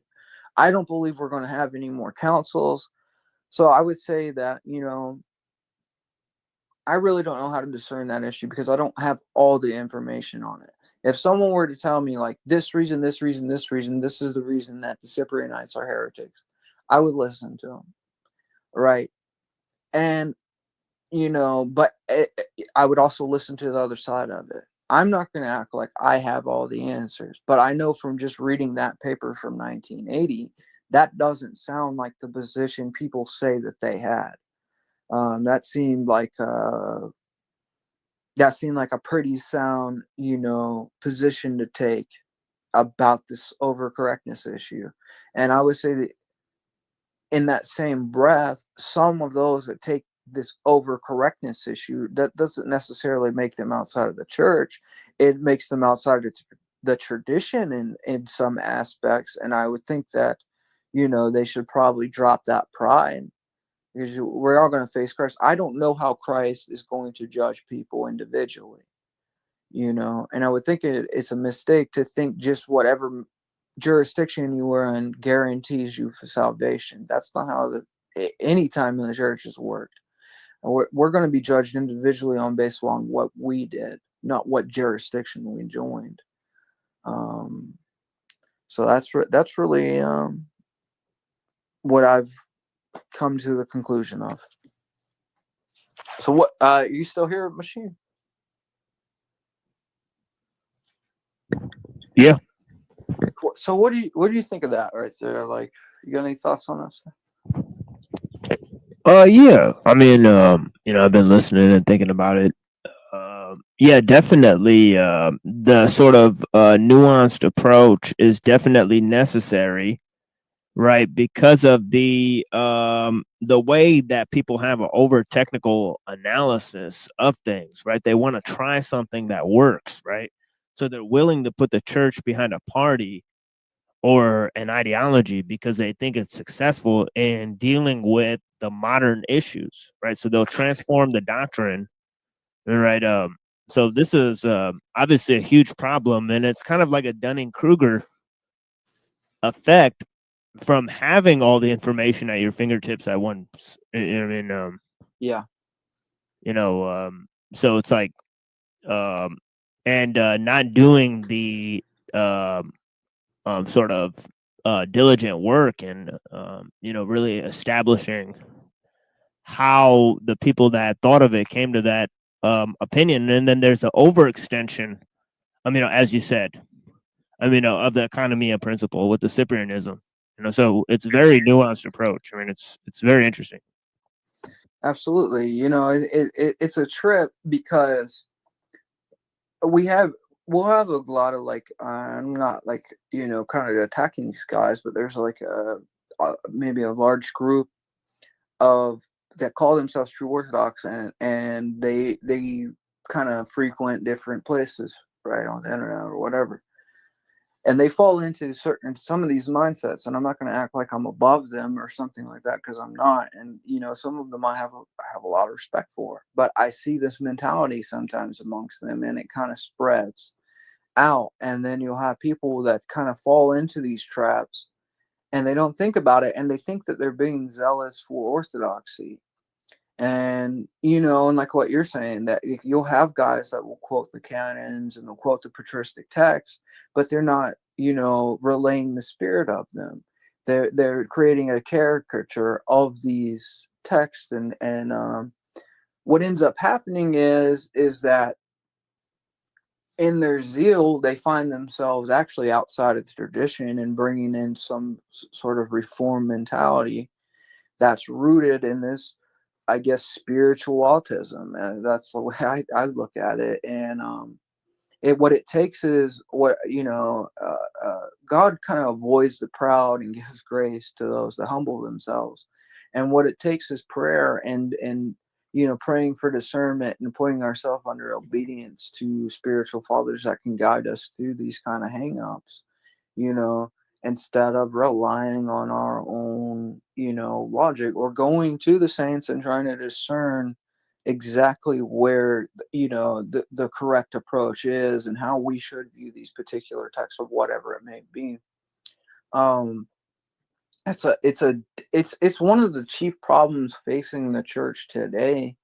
I don't believe we're going to have any more councils. So I would say that, I really don't know how to discern that issue because I don't have all the information on it. If someone were to tell me like this reason, this is the reason that the Cyprianites are heretics, I would listen to them. Right. And, but I would also listen to the other side of it. I'm not going to act like I have all the answers, but I know from just reading that paper from 1980 that doesn't sound like the position people say that they had. That seemed like a pretty sound, position to take about this overcorrectness issue. And I would say that in that same breath, some of those that take this overcorrectness issue, that doesn't necessarily make them outside of the church. It makes them outside of the tradition in some aspects. And I would think that, they should probably drop that pride, because we're all going to face Christ. I don't know how Christ is going to judge people individually, and I would think it's a mistake to think just whatever jurisdiction you were in guarantees you for salvation. That's not how any time in the church has worked. We're going to be judged individually based on what we did, not what jurisdiction we joined. So that's really what I've come to the conclusion of. So what? You still here, Machine? Yeah. So what do you think of that right there? Like, you got any thoughts on this? Yeah. I mean, I've been listening and thinking about it. Yeah, definitely. The sort of nuanced approach is definitely necessary, right? Because of the way that people have an over technical analysis of things, right? They want to try something that works, right? So they're willing to put the church behind a party or an ideology because they think it's successful in dealing with the modern issues, right? So they'll transform the doctrine, right? So this is obviously a huge problem, and it's kind of like a Dunning-Kruger effect from having all the information at your fingertips at once. I mean, yeah. So it's like, and not doing the sort of diligent work and really establishing how the people that thought of it came to that opinion. And then there's the overextension, as you said, of the economia principle with the Cyprianism. So it's a very nuanced approach. I mean, it's very interesting. Absolutely. It's a trip because we'll have a lot of like, I'm not like, kind of attacking these guys, but there's like maybe a large group that call themselves true Orthodox, and they kind of frequent different places, right, on the internet or whatever. And they fall into some of these mindsets, and I'm not going to act like I'm above them or something like that, because I'm not. And some of them I have a lot of respect for, but I see this mentality sometimes amongst them, and it kind of spreads out. And then you'll have people that kind of fall into these traps, and they don't think about it, and they think that they're being zealous for orthodoxy. And and like what you're saying, that you'll have guys that will quote the canons and they'll quote the patristic texts, but they're not relaying the spirit of them. They're creating a caricature of these texts, and what ends up happening is that in their zeal they find themselves actually outside of the tradition and bringing in some sort of reform mentality that's rooted in this, I guess, spiritual autism. And that's the way I look at it. And what it takes is God kind of avoids the proud and gives grace to those that humble themselves. And what it takes is prayer and praying for discernment and putting ourselves under obedience to spiritual fathers that can guide us through these kind of hang-ups, instead of relying on our own, logic, or going to the saints and trying to discern exactly where, the correct approach is and how we should view these particular texts or whatever it may be. It's one of the chief problems facing the church today,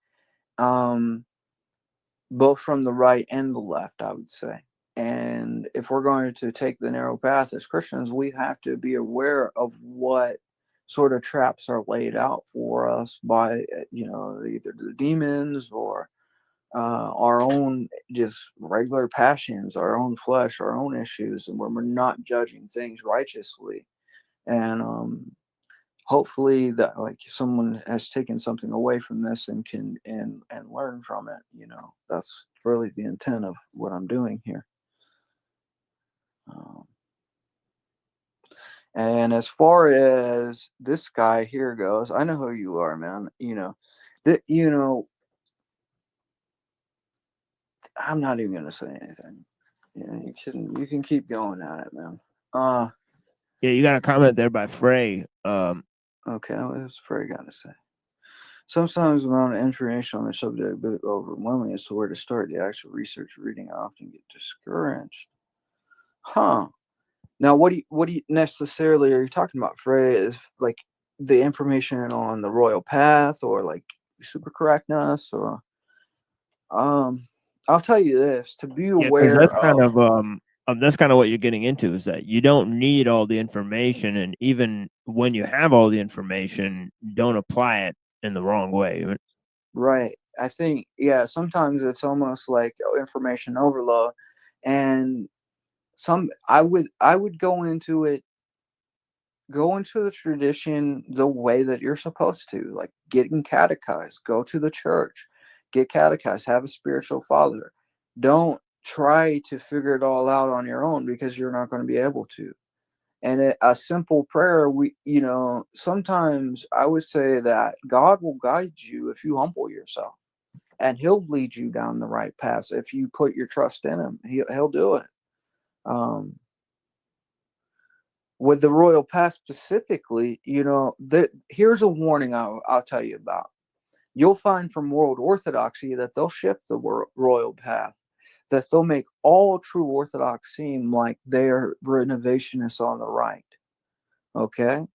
both from the right and the left, I would say. And if we're going to take the narrow path as Christians, we have to be aware of what sort of traps are laid out for us by, either the demons or our own just regular passions, our own flesh, our own issues, and when we're not judging things righteously. And hopefully that like someone has taken something away from this and can and learn from it. You know, that's really the intent of what I'm doing here. And as far as this guy here goes, I know who you are, man. You know, that you know, I'm not even gonna say anything. Yeah, you can keep going at it, man. Yeah, you got a comment there by Frey. Okay, what's Frey got to say? Sometimes the amount of information on the subject is a bit overwhelming as to where to start. The actual research reading, I often get discouraged. Huh. Now, what do you necessarily are you talking about, Frey? Is like the information on the royal path, or like super correctness, or I'll tell you this: to be Yeah, because aware of. that's kind of what you're getting into, is that you don't need all the information, and even when you have all the information, don't apply it in the wrong way. Right. I think, yeah, sometimes it's almost like information overload. And I would go into the tradition the way that you're supposed to, like getting catechized, go to the church, get catechized, have a spiritual father. Don't try to figure it all out on your own, because you're not going to be able to. And a simple prayer, sometimes I would say that God will guide you if you humble yourself, and he'll lead you down the right path if you put your trust in him. He'll do it. With the royal path specifically, here's a warning I'll tell you about. You'll find from world orthodoxy that they'll shift the royal path, that they'll make all true Orthodox seem like they're renovationists on the right. Okay?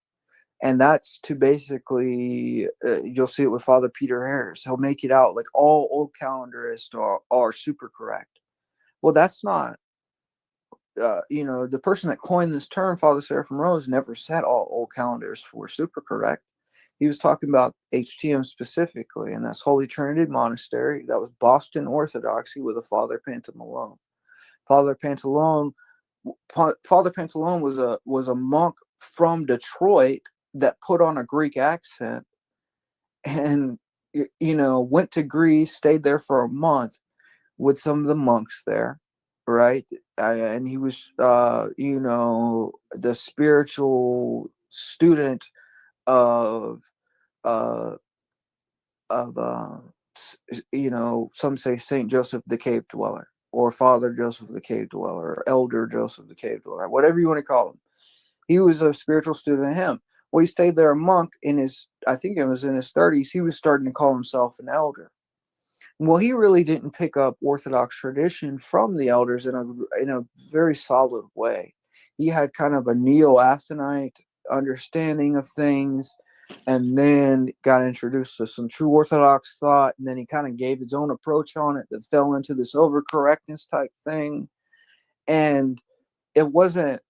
And that's to basically, you'll see it with Father Peter Harris. He'll make it out like all old calendarists are super correct. Well, that's not, the person that coined this term, Father Seraphim Rose, never said all old calendars were super correct. He was talking about HTM specifically, and that's Holy Trinity Monastery. That was Boston Orthodoxy with a Father Pantalone. Father Pantalone was a monk from Detroit that put on a Greek accent and went to Greece, stayed there for a month with some of the monks there, right? And he was the spiritual student of some say Saint Joseph the Cave Dweller, or Father Joseph the Cave Dweller, or Elder Joseph the Cave Dweller, whatever you want to call him. He was a spiritual student of him. Well, he stayed there a monk I think it was in his 30s. He was starting to call himself an elder. Well, he really didn't pick up Orthodox tradition from the elders in a very solid way. He had kind of a neo-Athonite understanding of things, and then got introduced to some true Orthodox thought, and then he kind of gave his own approach on it that fell into this overcorrectness type thing. And it wasn't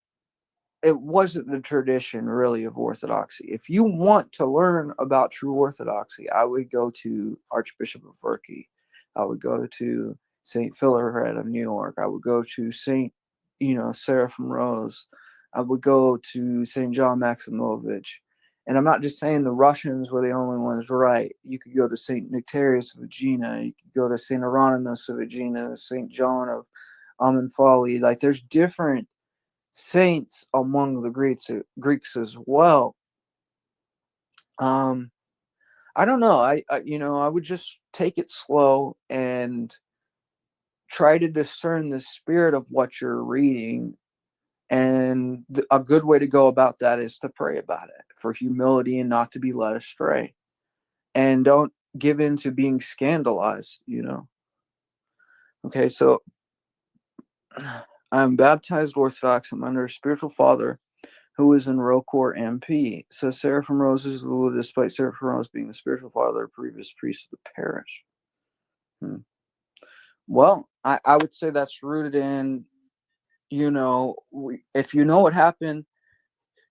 the tradition really of Orthodoxy. If you want to learn about true Orthodoxy, I would go to Archbishop of Urki. I would go to St. Philaret of New York. I would go to St. Seraphim Rose. I would go to St. John Maximovich. And I'm not just saying the Russians were the only ones right. You could go to St. Nectarius of Aegina. You could go to St. Hieronymus of Aegina, St. John of Amenphali. Like, there's different saints among the Greeks as well. I don't know. I would just take it slow and try to discern the spirit of what you're reading. And a good way to go about that is to pray about it for humility and not to be led astray. And don't give in to being scandalized, Okay, so I'm baptized Orthodox. I'm under a spiritual father who is in Rocor MP. So Seraphim Rose is ruled despite Seraphim Rose being the spiritual father, previous priest of the parish. Well, I would say that's rooted in, if you know what happened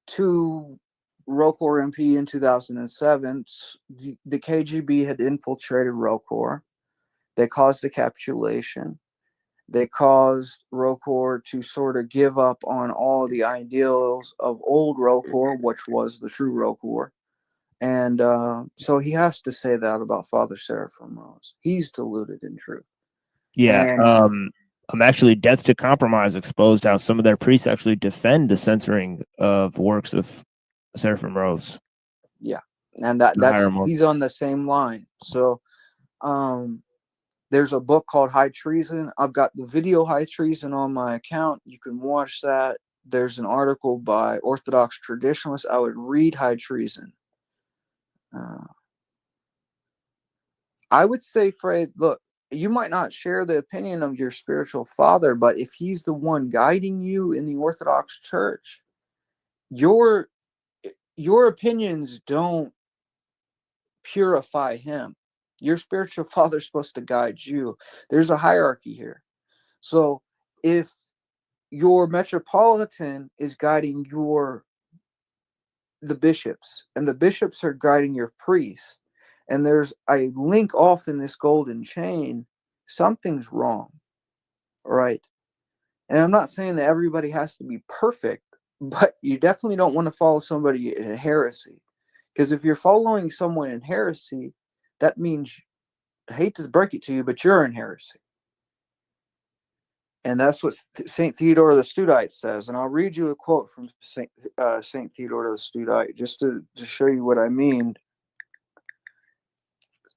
to Rocor MP in 2007, the KGB had infiltrated Rocor. They caused a capitulation. They caused ROCOR to sort of give up on all the ideals of old ROCOR, which was the true ROCOR. And so he has to say that about Father Seraphim Rose. He's deluded in truth. Yeah. And, Actually, Death to Compromise exposed how some of their priests actually defend the censoring of works of Seraphim Rose. yeah. And that's he's on the same line. So there's a book called High Treason. I've got the video High Treason on my account. You can watch that. There's an article by Orthodox Traditionalists. I would read High Treason. I would say, Fred, look, you might not share the opinion of your spiritual father, but if he's the one guiding you in the Orthodox Church, your opinions don't purify him. Your spiritual father's supposed to guide you. There's a hierarchy here. So if your metropolitan is guiding the bishops, and the bishops are guiding your priests, and there's a link off in this golden chain, something's wrong, right? And I'm not saying that everybody has to be perfect, but you definitely don't want to follow somebody in heresy. Because if you're following someone in heresy, that means, I hate to break it to you, but you're in heresy. And that's what St. Theodore the Studite says. And I'll read you a quote from St. Theodore the Studite, just to show you what I mean.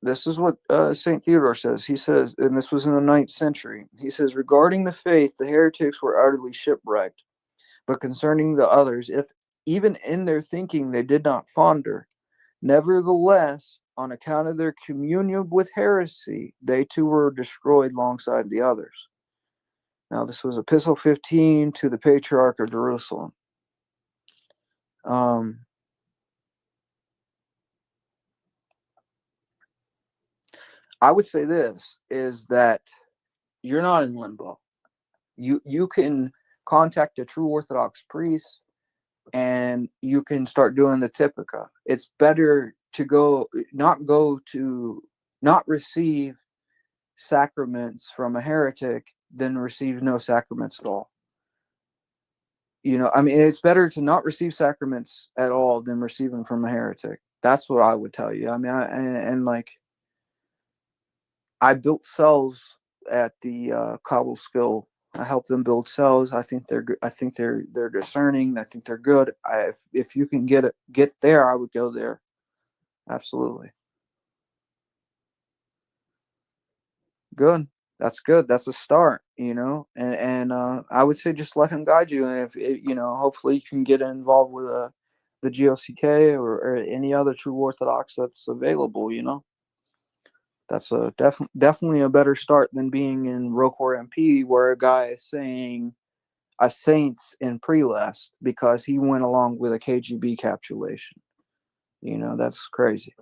This is what St. Theodore says. He says, and this was in the 9th century, he says, regarding the faith, the heretics were utterly shipwrecked. But concerning the others, if even in their thinking they did not founder, nevertheless, on account of their communion with heresy, they too were destroyed alongside the others. Now, this was Epistle 15 to the Patriarch of Jerusalem. I would say this, is that you're not in limbo. You can contact a true Orthodox priest, and you can start doing the typica. It's better to not receive sacraments from a heretic than receive no sacraments at all. You know, I mean, it's better to not receive sacraments at all than receive them from a heretic. That's what I would tell you. I mean, I built cells at the Cobble Skill. I help them build cells. I think they're good. I think they're discerning. I think they're good. If you can get there, I would go there. Absolutely. Good. That's good. That's a start, you know. And I would say just let him guide you. And if hopefully you can get involved with the GOCK or any other true Orthodox that's available. You know, that's a definitely a better start than being in ROCOR MP, where a guy is saying a saint's in prelest because he went along with a KGB capitulation. You know, that's crazy.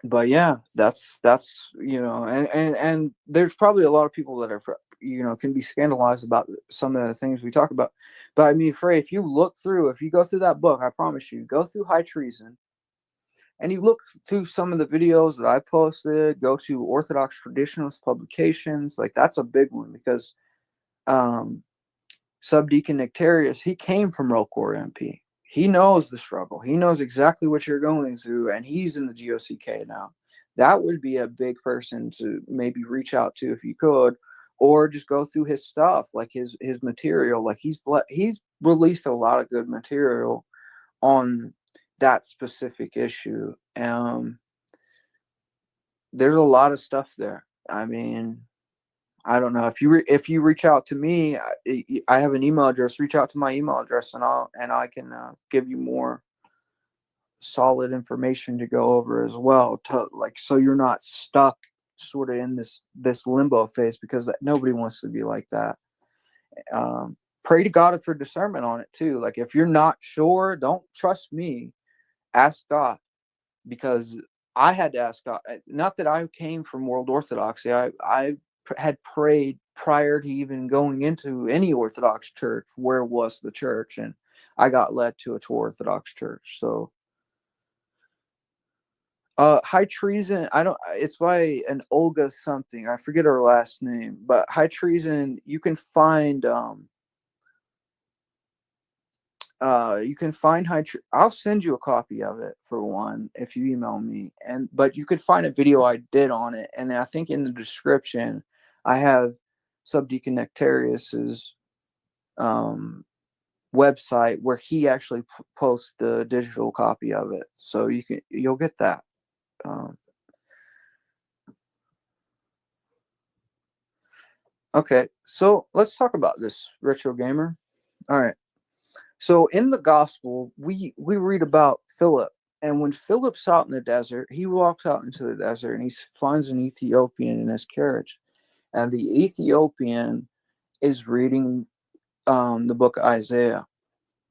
But yeah, that's and there's probably a lot of people that are can be scandalized about some of the things we talk about. But I mean, Frey, if you go through that book, I promise you, go through High Treason, and you look through some of the videos that I posted, go to Orthodox Traditionalist publications, like that's a big one, because Subdeacon Nectarius, he came from ROCOR MP. He knows the struggle. He knows exactly what you're going through, and he's in the GOCK now. That would be a big person to maybe reach out to if you could, or just go through his stuff, like his material. Like he's released a lot of good material on that specific issue. There's a lot of stuff there. I mean, I don't know, if you reach out to me, I have an email address. Reach out to my email address, and I can give you more solid information to go over as well, so you're not stuck sort of in this limbo phase, because nobody wants to be like that. Pray to God for discernment on it too. Like if you're not sure, don't trust me. Ask God, because I had to ask God. Not that I came from World Orthodoxy. I had prayed prior to even going into any Orthodox church, where was the church, and I got led to a true Orthodox church. So High Treason. I don't. It's by an Olga something. I forget her last name. But High Treason. You can find. I'll send you a copy of it for one if you email me. But you could find a video I did on it, and I think in the description I have Subdeacon Nectarius's website where he actually posts the digital copy of it, so you'll get that. Okay, so let's talk about this, Retro Gamer. All right. So in the gospel, we read about Philip, and when Philip's out in the desert, he walks out into the desert and he finds an Ethiopian in his carriage, and the Ethiopian is reading the book of Isaiah,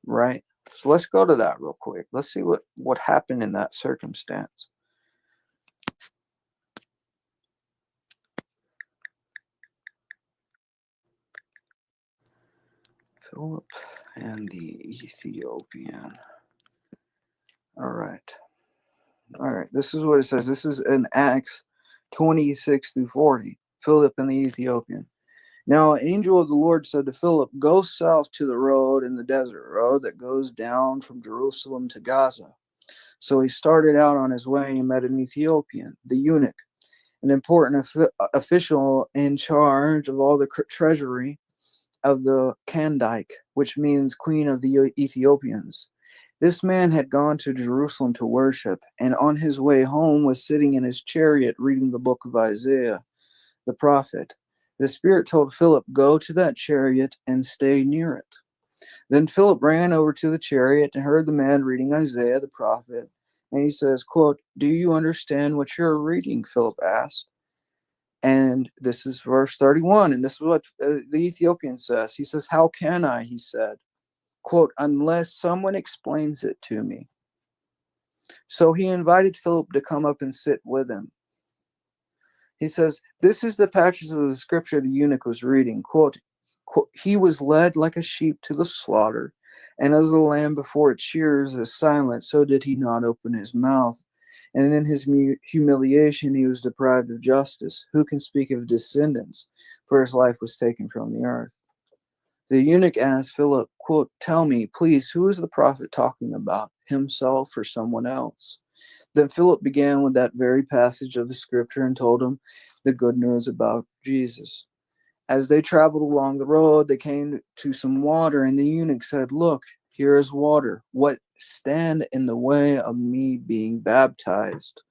right? So let's go to that real quick. Let's see what happened in that circumstance. Philip and the Ethiopian. All right. This is what it says. This is in Acts 26-40. Philip and the Ethiopian. Now, an angel of the Lord said to Philip, "Go south to the road in the desert, road that goes down from Jerusalem to Gaza." So he started out on his way and he met an Ethiopian, the eunuch, an important official in charge of all the treasury of the Kandake, which means Queen of the Ethiopians. This man had gone to Jerusalem to worship, and on his way home was sitting in his chariot reading the book of Isaiah, the prophet. The Spirit told Philip, "Go to that chariot and stay near it." Then Philip ran over to the chariot and heard the man reading Isaiah, the prophet. And he says, quote, "Do you understand what you're reading?" Philip asked. And this is verse 31, and this is what the Ethiopian says. He says, "How can I?" he said. Quote, "Unless someone explains it to me." So he invited Philip to come up and sit with him. He says, this is the passage of the scripture the eunuch was reading. Quote, "He was led like a sheep to the slaughter, and as a lamb before its shearers is silent, so did he not open his mouth. And in his humiliation he was deprived of justice. Who can speak of descendants? For his life was taken from the earth." The eunuch asked Philip, quote, "Tell me, please, who is the prophet talking about, himself or someone else?" Then Philip began with that very passage of the scripture and told him the good news about Jesus. As they traveled along the road, they came to some water, and the eunuch said, "Look, here is water. What stand in the way of me being baptized?"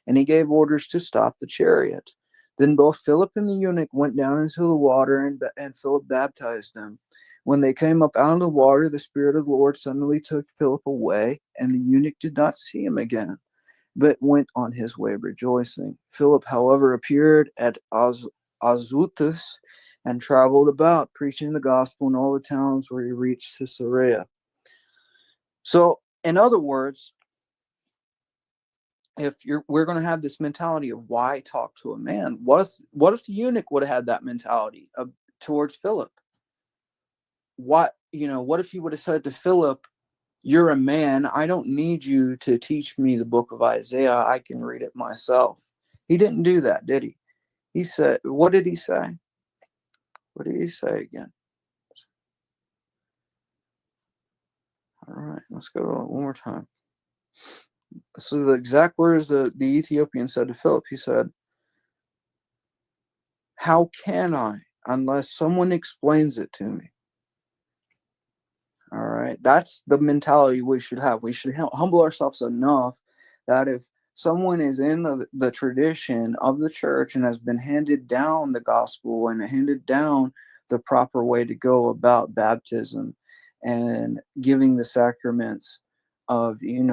And he gave orders to stop the chariot. Then both Philip and the eunuch went down into the water, and Philip baptized them. When they came up out of the water, the Spirit of the Lord suddenly took Philip away, and the eunuch did not see him again, but went on his way rejoicing. Philip, however, appeared at Azotus and traveled about, preaching the gospel in all the towns where he reached Caesarea. So, in other words, we're going to have this mentality of why talk to a man. What if the eunuch would have had that mentality towards Philip? What if he would have said to Philip, "You're a man. I don't need you to teach me the book of Isaiah. I can read it myself." He didn't do that, did he? He said, what did he say? What did he say again? All right, let's go one more time. This is the exact words the Ethiopian said to Philip. He said, "How can I, unless someone explains it to me?" All right, that's the mentality we should have. We should humble ourselves enough that if someone is in the tradition of the church and has been handed down the gospel and handed down the proper way to go about baptism and giving the sacraments of eating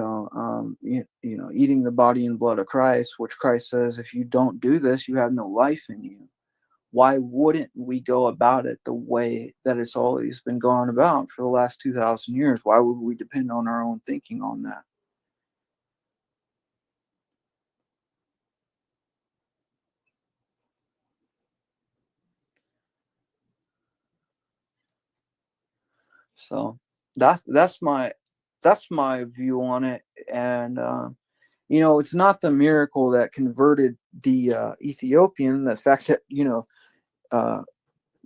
the body and blood of Christ, which Christ says, if you don't do this, you have no life in you. Why wouldn't we go about it the way that it's always been gone about for the last 2,000 years? Why would we depend on our own thinking on that? So that's my view on it. And You know, it's not the miracle that converted the Ethiopian. The fact that, you know,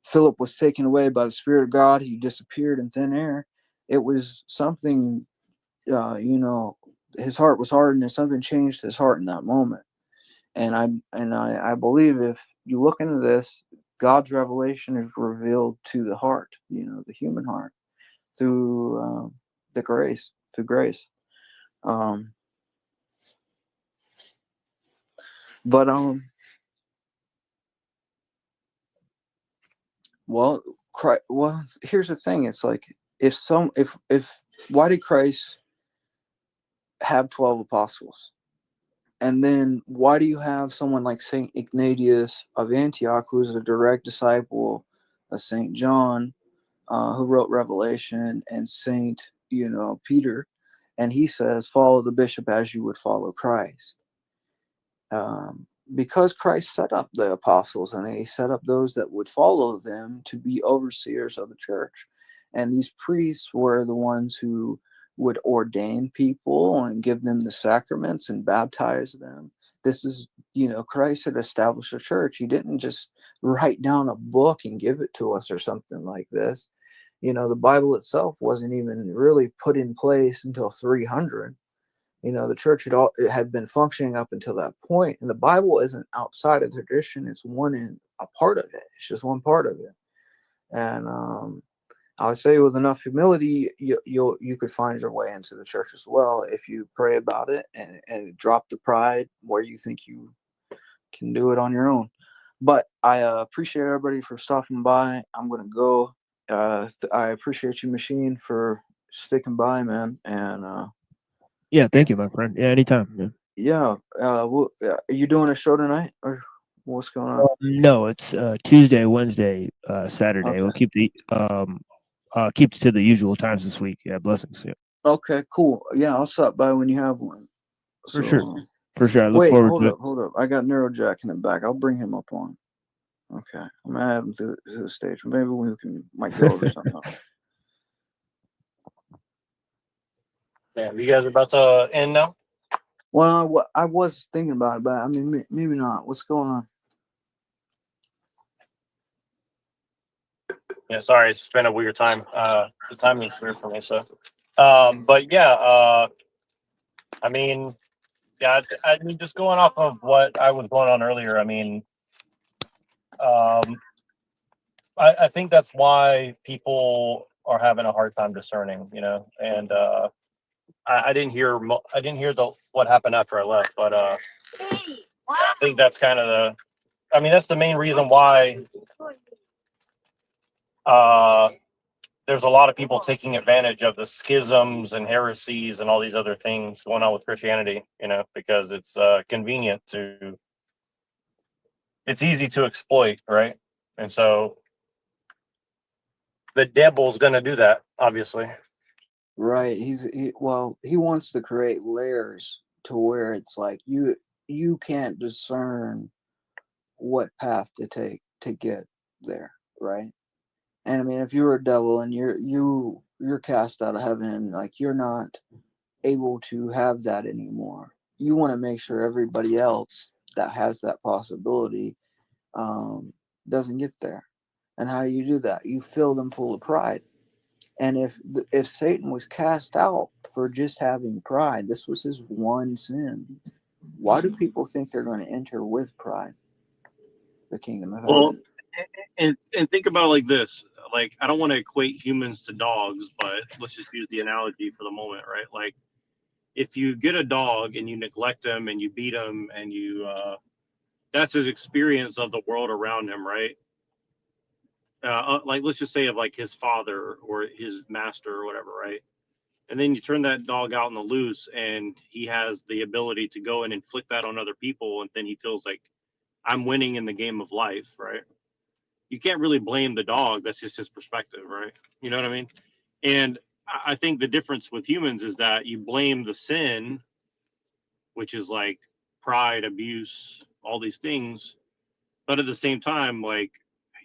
Philip was taken away by the Spirit of God. He disappeared in thin air. It was something, you know, his heart was hardened and something changed his heart in that moment. And I believe if you look into this, God's revelation is revealed to the heart, you know, the human heart, through through grace. But well, well, here's the thing. It's like if why did Christ have 12 apostles? And then why do you have someone like Saint Ignatius of Antioch, who's a direct disciple of Saint John, who wrote Revelation, and Saint, you know, Peter, and he says, "Follow the bishop as you would follow Christ." Because Christ set up the apostles, and he set up those that would follow them to be overseers of the church, and these priests were the ones who would ordain people and give them the sacraments and baptize them. This is, you know, Christ had established a church. He didn't just write down a book and give it to us or something like this. You know, the Bible itself wasn't even really put in place until 300. You know, the church it had been functioning up until that point, and the Bible isn't outside of the tradition. It's a part of it. It's just one part of it. And I would say with enough humility, you could find your way into the church as well if you pray about it and drop the pride where you think you can do it on your own. But I appreciate everybody for stopping by. I'm gonna go. I appreciate you, Machine, for sticking by, man. And yeah, thank you, my friend. Yeah, anytime. yeah, are you doing a show tonight, or what's going on? No, it's Tuesday, Wednesday, Saturday. Okay. We'll keep keep it to the usual times this week. Yeah, blessings. Yeah. Okay, cool. Yeah, I'll stop by when you have one. For sure. For sure. I look Wait, forward hold to up, hold up. I got Neurojack in the back. I'll bring him up on. Okay, I'm gonna add him to the stage. Maybe we might go over something. Yeah, you guys are about to end now? Well, I was thinking about it, but I mean, maybe not. What's going on? Yeah, sorry, it's been a weird time. The timing is weird for me. So, but yeah, I mean, yeah, I mean, just going off of what I was going on earlier. I mean, I think that's why people are having a hard time discerning, you know. And I didn't hear what happened after I left, but I think that's kind of that's the main reason why there's a lot of people taking advantage of the schisms and heresies and all these other things going on with Christianity, you know, because it's convenient it's easy to exploit, right? And so the devil's going to do that, obviously. Right. He wants to create layers to where it's like you can't discern what path to take to get there, right? And I mean, if you're a devil and you're cast out of heaven, like you're not able to have that anymore. You want to make sure everybody else that has that possibility doesn't get there. And how do you do that? You fill them full of pride. And if Satan was cast out for just having pride, this was his one sin. Why do people think they're going to enter with pride the kingdom of heaven? Well, and think about it like this. Like, I don't want to equate humans to dogs, but let's just use the analogy for the moment, right? Like, if you get a dog and you neglect him and you beat him and you that's his experience of the world around him, right? Like, let's just say of like his father or his master or whatever, right? And then you turn that dog out on the loose and he has the ability to go and inflict that on other people, and then he feels like, I'm winning in the game of life, right? You can't really blame the dog. That's just his perspective, right? You know what I mean? And I think the difference with humans is that you blame the sin, which is like pride, abuse, all these things, but at the same time, like,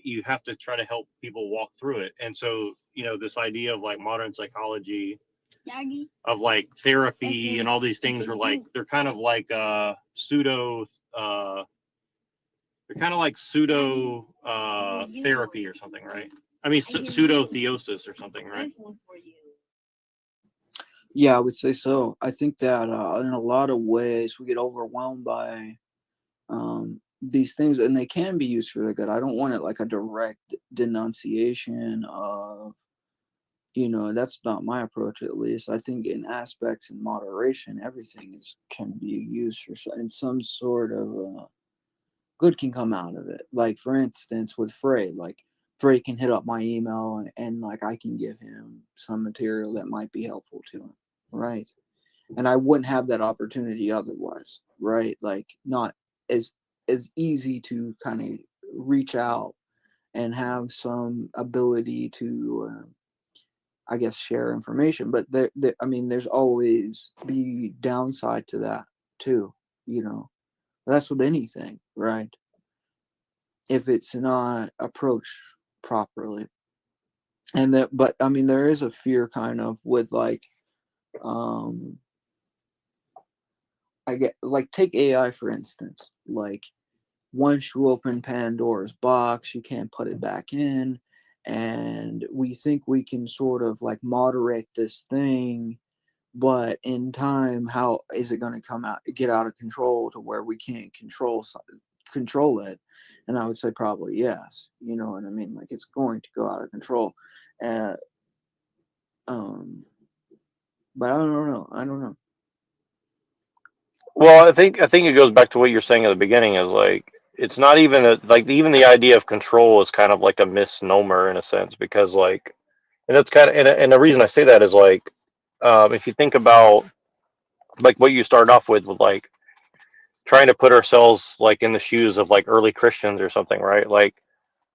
you have to try to help people walk through it. And so, you know, this idea of like modern psychology of like therapy and all these things are like they're kind of like pseudo therapy or something, right? I mean pseudo theosis or something, right? Yeah, I would say so. I think that in a lot of ways we get overwhelmed by these things, and they can be used for the good. I don't want it like a direct denunciation of, that's not my approach, at least. I think in aspects in moderation, everything can be used for in some sort of good can come out of it. Like, for instance, with Frey, like Frey can hit up my email and like I can give him some material that might be helpful to him, right? And I wouldn't have that opportunity otherwise, right? Like, not as easy to kind of reach out and have some ability to I guess share information, but I mean, there's always the downside to that too. That's with anything, right? If it's not approached properly, but I mean, there is a fear kind of with like, I get like take AI for instance. Like, once you open Pandora's box, you can't put it back in. And we think we can sort of like moderate this thing, but in time, how is it going to get out of control to where we can't control it? And I would say probably yes. You know what I mean? Like, it's going to go out of control. But I don't know. Well, I think it goes back to what you're saying at the beginning is like it's not even even the idea of control is kind of like a misnomer in a sense because like and that's kind of and the reason I say that is like if you think about like what you started off with like trying to put ourselves like in the shoes of like early Christians or something, right? Like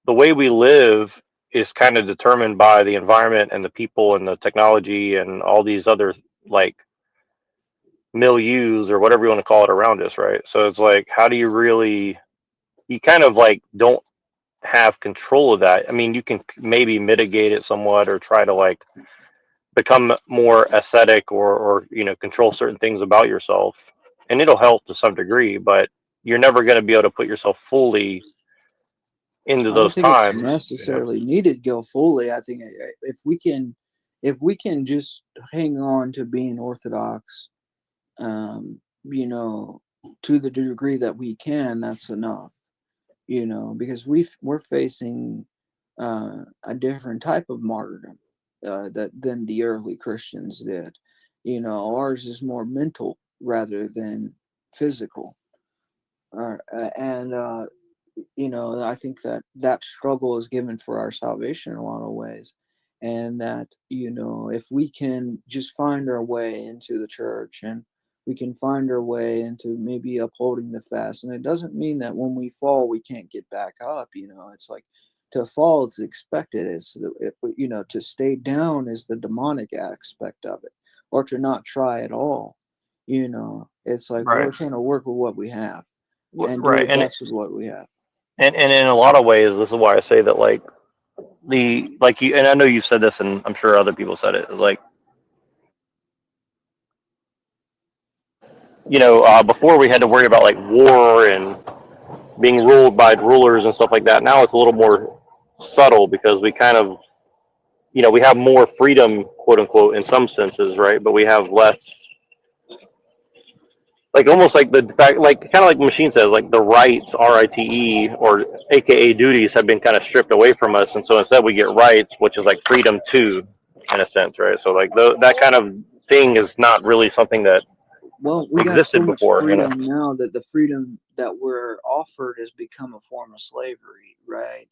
the way we live is kind of determined by the environment and the people and the technology and all these other like milieus or whatever you want to call it around us, right? So it's like, how do you kind of like don't have control of that. I mean, you can maybe mitigate it somewhat or try to like become more ascetic or control certain things about yourself, and it'll help to some degree, but you're never going to be able to put yourself fully into I don't those think it's times. necessarily needed to go fully. I think if we can just hang on to being orthodox, to the degree that we can, that's enough. Because we're facing a different type of martyrdom than the early Christians did. Ours is more mental rather than physical. And I think that struggle is given for our salvation in a lot of ways. And that, if we can just find our way into the church and we can find our way into maybe upholding the fast. And it doesn't mean that when we fall, we can't get back up. It's like to fall is expected. To stay down is the demonic aspect of it, or to not try at all. It's like we're Right. trying to work with what we have and do Right. the best with what we have. And in a lot of ways, this is why I say that like you, and I know you've said this and I'm sure other people said it, like, before we had to worry about like war and being ruled by rulers and stuff like that. Now it's a little more subtle because we kind of, we have more freedom, quote unquote, in some senses, right? But we have less, like almost like the fact, like kind of like the machine says, like the rights, RITE, or AKA duties have been kind of stripped away from us. And so instead we get rights, which is like freedom to, in a sense, right? So like that kind of thing is not really something that Well, we have so existed much before, freedom now that the freedom that we're offered has become a form of slavery, right?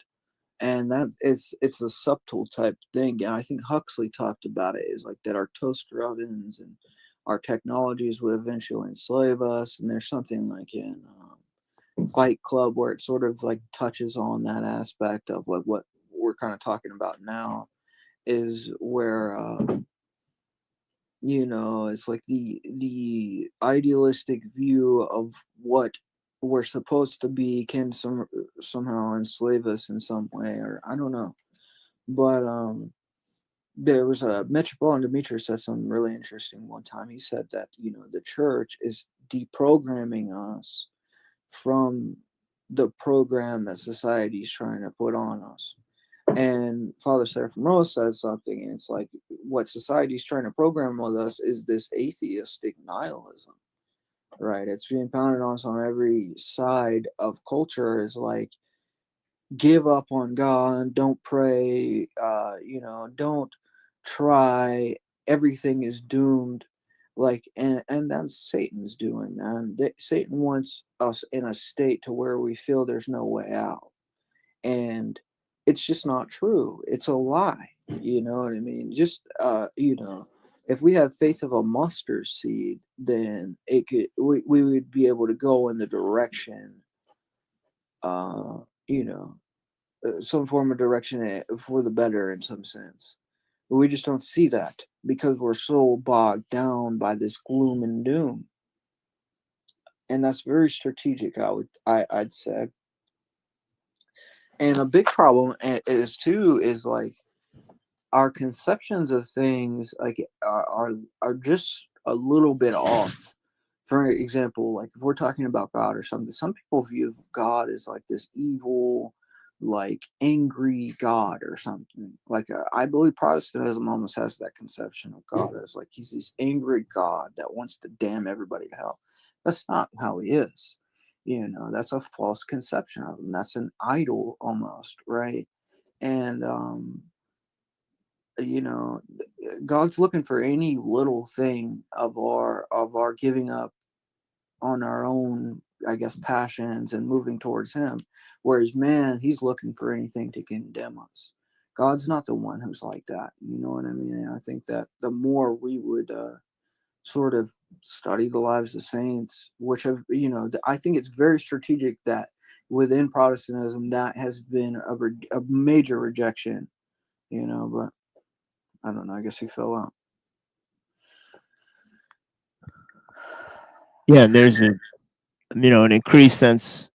And it's a subtle type thing. And I think Huxley talked about it, is like that our toaster ovens and our technologies would eventually enslave us. And there's something like in Fight Club where it sort of like touches on that aspect of like what we're kind of talking about now, is where it's like the idealistic view of what we're supposed to be can somehow enslave us in some way, or I don't know. But there was a Metropolitan Demetrius said something really interesting one time. He said that, the church is deprogramming us from the program that society is trying to put on us. And Father Seraphim Rose said something, and it's like what society is trying to program with us is this atheistic nihilism, right? It's being pounded on us on every side of culture, is like, give up on God, don't pray, don't try, everything is doomed. Like, and that's Satan's doing, man. Satan wants us in a state to where we feel there's no way out. And it's just not true. It's a lie. You know what I mean? Just, if we had faith of a mustard seed, then we would be able to go in the direction, some form of direction for the better in some sense. But we just don't see that because we're so bogged down by this gloom and doom. And that's very strategic, I'd say. And a big problem is like our conceptions of things like are just a little bit off. For example, like if we're talking about God or something, some people view God as like this evil, like angry God or something. Like I believe Protestantism almost has that conception of God as like he's this angry God that wants to damn everybody to hell. That's not how he is. That's a false conception of him. That's an idol almost, right? And God's looking for any little thing of our giving up on our own, I guess, passions and moving towards him. Whereas man, he's looking for anything to condemn us. God's not the one who's like that. You know what I mean? And I think that the more we would sort of study the lives of saints, which have, I think it's very strategic that within Protestantism that has been a major rejection, but I don't know. I guess he fell out. Yeah, and there's an increased sense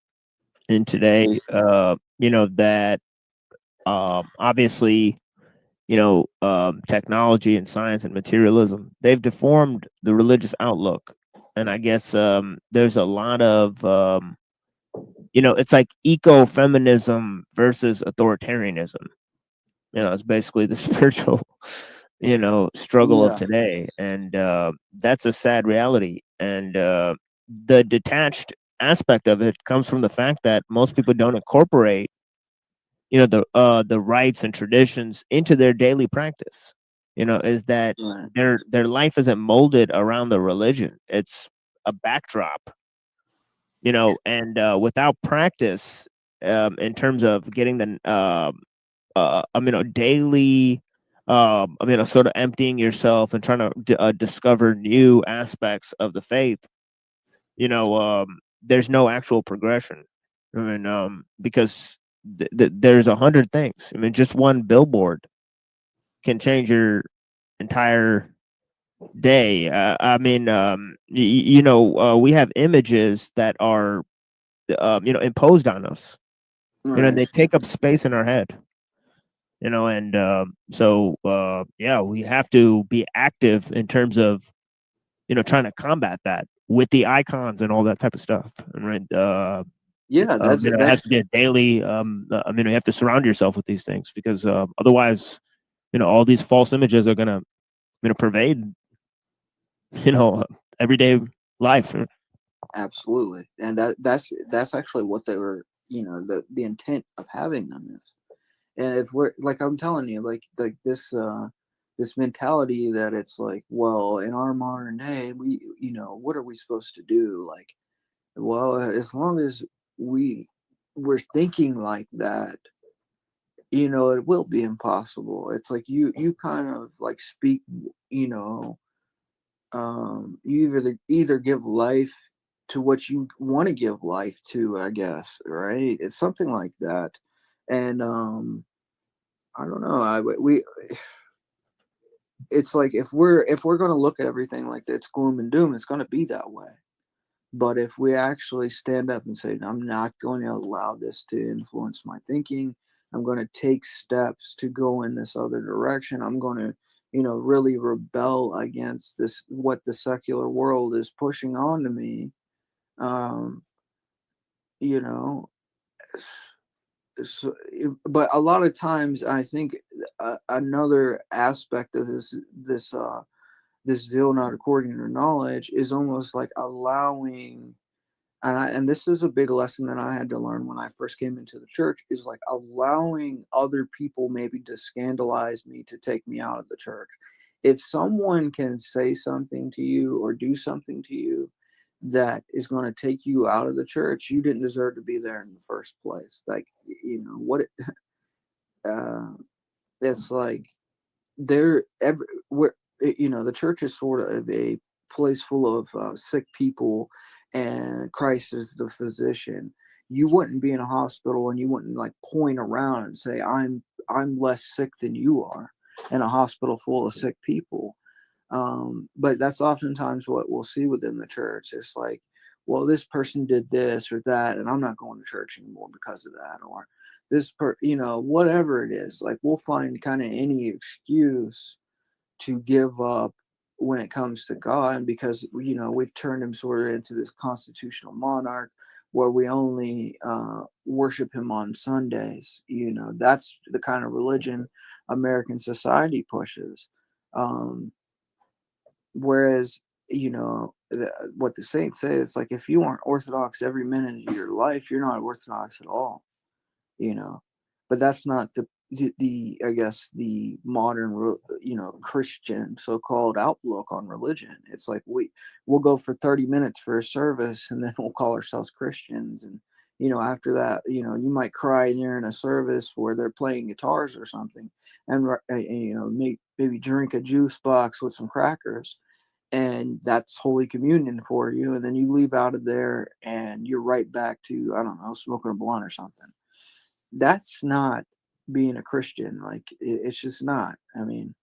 in today, that obviously, technology and science and materialism, they've deformed the religious outlook. And I guess there's a lot of, it's like ecofeminism versus authoritarianism. It's basically the spiritual, struggle of today. And that's a sad reality. And the detached aspect of it comes from the fact that most people don't incorporate the rites and traditions into their daily practice. Is that their life isn't molded around the religion. It's a backdrop, and without practice, in terms of getting the daily, sort of emptying yourself and trying to discover new aspects of the faith, there's no actual progression. I mean, because there's 100 things. I mean, just one billboard can change your entire day. We have images that are, imposed on us. Right. They take up space in our head. We have to be active in terms of, trying to combat that with the icons and all that type of stuff. Right. Yeah, it has to be a daily. You have to surround yourself with these things because otherwise, all these false images are gonna, pervade, everyday life. Absolutely, and that's actually what they were. The intent of having them is, and if we're like I'm telling you, like this this mentality that it's like, well, in our modern day, we, what are we supposed to do? Like, well, as long as we're thinking like that, it will be impossible. It's like you kind of like speak, you either give life to what you want to give life to, I guess, right? It's something like that. And I don't know, it's like if we're going to look at everything like it's gloom and doom, it's going to be that way. But if we actually stand up and say, I'm not going to allow this to influence my thinking, I'm going to take steps to go in this other direction. I'm going to, really rebel against this, what the secular world is pushing onto me. You know, so, but a lot of times I think another aspect of this Zeal not according to knowledge is almost like allowing, and this is a big lesson that I had to learn when I first came into the church, is like allowing other people maybe to scandalize me, to take me out of the church. If someone can say something to you or do something to you that is going to take you out of the church, you didn't deserve to be there in the first place. Like, it's like the church is sort of a place full of sick people, and Christ is the physician. You wouldn't be in a hospital and you wouldn't like point around and say, I'm less sick than you are, in a hospital full of sick people. But that's oftentimes what we'll see within the church. It's like, well, this person did this or that, and I'm not going to church anymore because of that, or this whatever it is. Like, we'll find kind of any excuse to give up when it comes to God, because we've turned him sort of into this constitutional monarch where we only worship him on Sundays. That's the kind of religion American society pushes. Whereas, what the saints say, it's like, if you aren't Orthodox every minute of your life, you're not Orthodox at all. But that's not the I guess the modern Christian so-called outlook on religion. It's like we'll go for 30 minutes for a service and then we'll call ourselves Christians, and after that you might cry during a service where they're playing guitars or something, and maybe drink a juice box with some crackers, and that's Holy Communion for you, and then you leave out of there and you're right back to, I don't know, smoking a blunt or something. That's not being a Christian. Like, it's just not. I mean,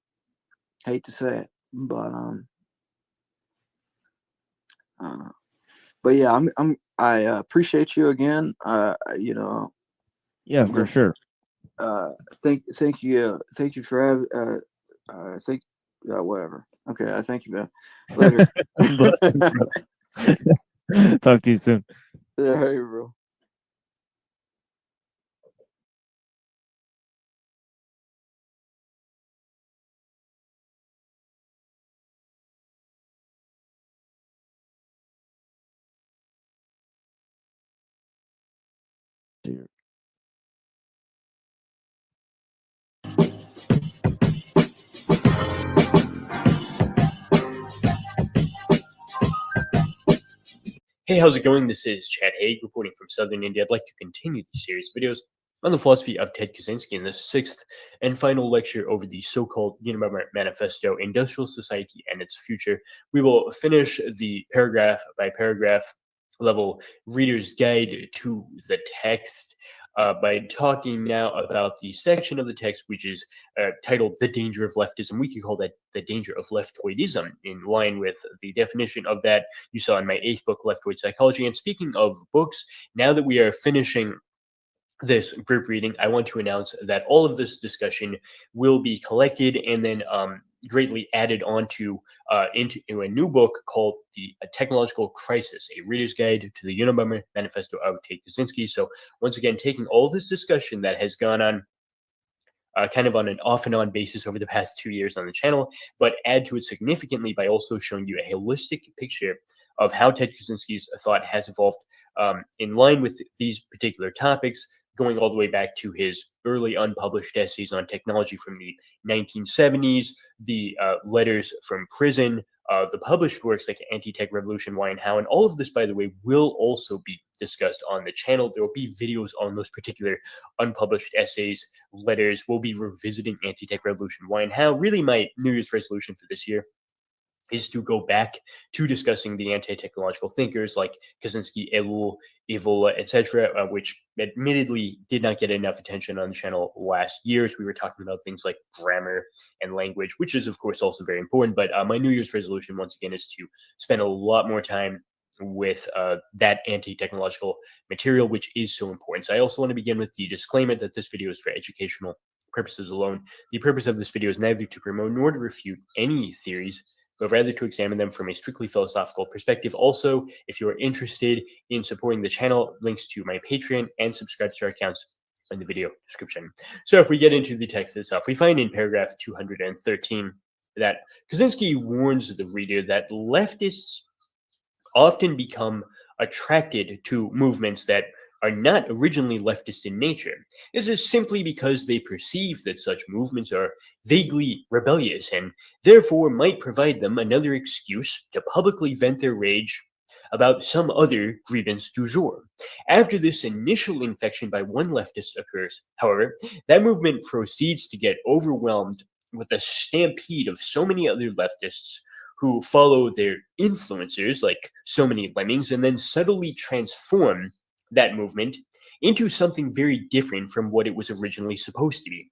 I hate to say it, but yeah, I appreciate you again. Yeah, for sure. Thank you for having whatever. Okay, I thank you, man. Later. Talk to you soon. Yeah, hey, bro. Hey, how's it going? This is Chad Haig reporting from Southern India. I'd like to continue the series of videos on the philosophy of Ted Kaczynski in the sixth and final lecture over the so-called Unabomber Manifesto, Industrial Society and Its Future. We will finish the paragraph by paragraph level reader's guide to the text by talking now about the section of the text which is titled The Danger of Leftism. We could call that the danger of leftoidism, in line with the definition of that you saw in my 8th book, Leftoid Psychology. And speaking of books, now that we are finishing this group reading, I want to announce that all of this discussion will be collected and then greatly added onto into a new book called The Technological Crisis, a Reader's Guide to the Unabomber Manifesto of Ted Kaczynski. So once again, taking all this discussion that has gone on kind of on an off and on basis over the past 2 years on the channel, but add to it significantly by also showing you a holistic picture of how Ted Kaczynski's thought has evolved in line with these particular topics, going all the way back to his early unpublished essays on technology from the 1970s, the letters from prison, the published works like Anti-Tech Revolution, Why and How. And all of this, by the way, will also be discussed on the channel. There will be videos on those particular unpublished essays, letters. We'll be revisiting Anti-Tech Revolution, Why and How. Really, my New Year's resolution for this year is to go back to discussing the anti-technological thinkers like Kaczynski, ellul, Evola, etc., which admittedly did not get enough attention on the channel last year. We were talking about things like grammar and language, which is, of course, also very important. But my New Year's resolution, once again, is to spend a lot more time with that anti-technological material, which is so important. So I also want to begin with the disclaimer that this video is for educational purposes alone. The purpose of this video is neither to promote nor to refute any theories, but rather to examine them from a strictly philosophical perspective. Also, if you are interested in supporting the channel, links to my Patreon and subscribe to our accounts in the video description. So if we get into the text itself, we find in paragraph 213 that Kaczynski warns the reader that leftists often become attracted to movements that are not originally leftist in nature. This is simply because they perceive that such movements are vaguely rebellious and therefore might provide them another excuse to publicly vent their rage about some other grievance du jour. After this initial infection by one leftist occurs, however, that movement proceeds to get overwhelmed with a stampede of so many other leftists who follow their influencers like so many lemmings and then subtly transform that movement into something very different from what it was originally supposed to be.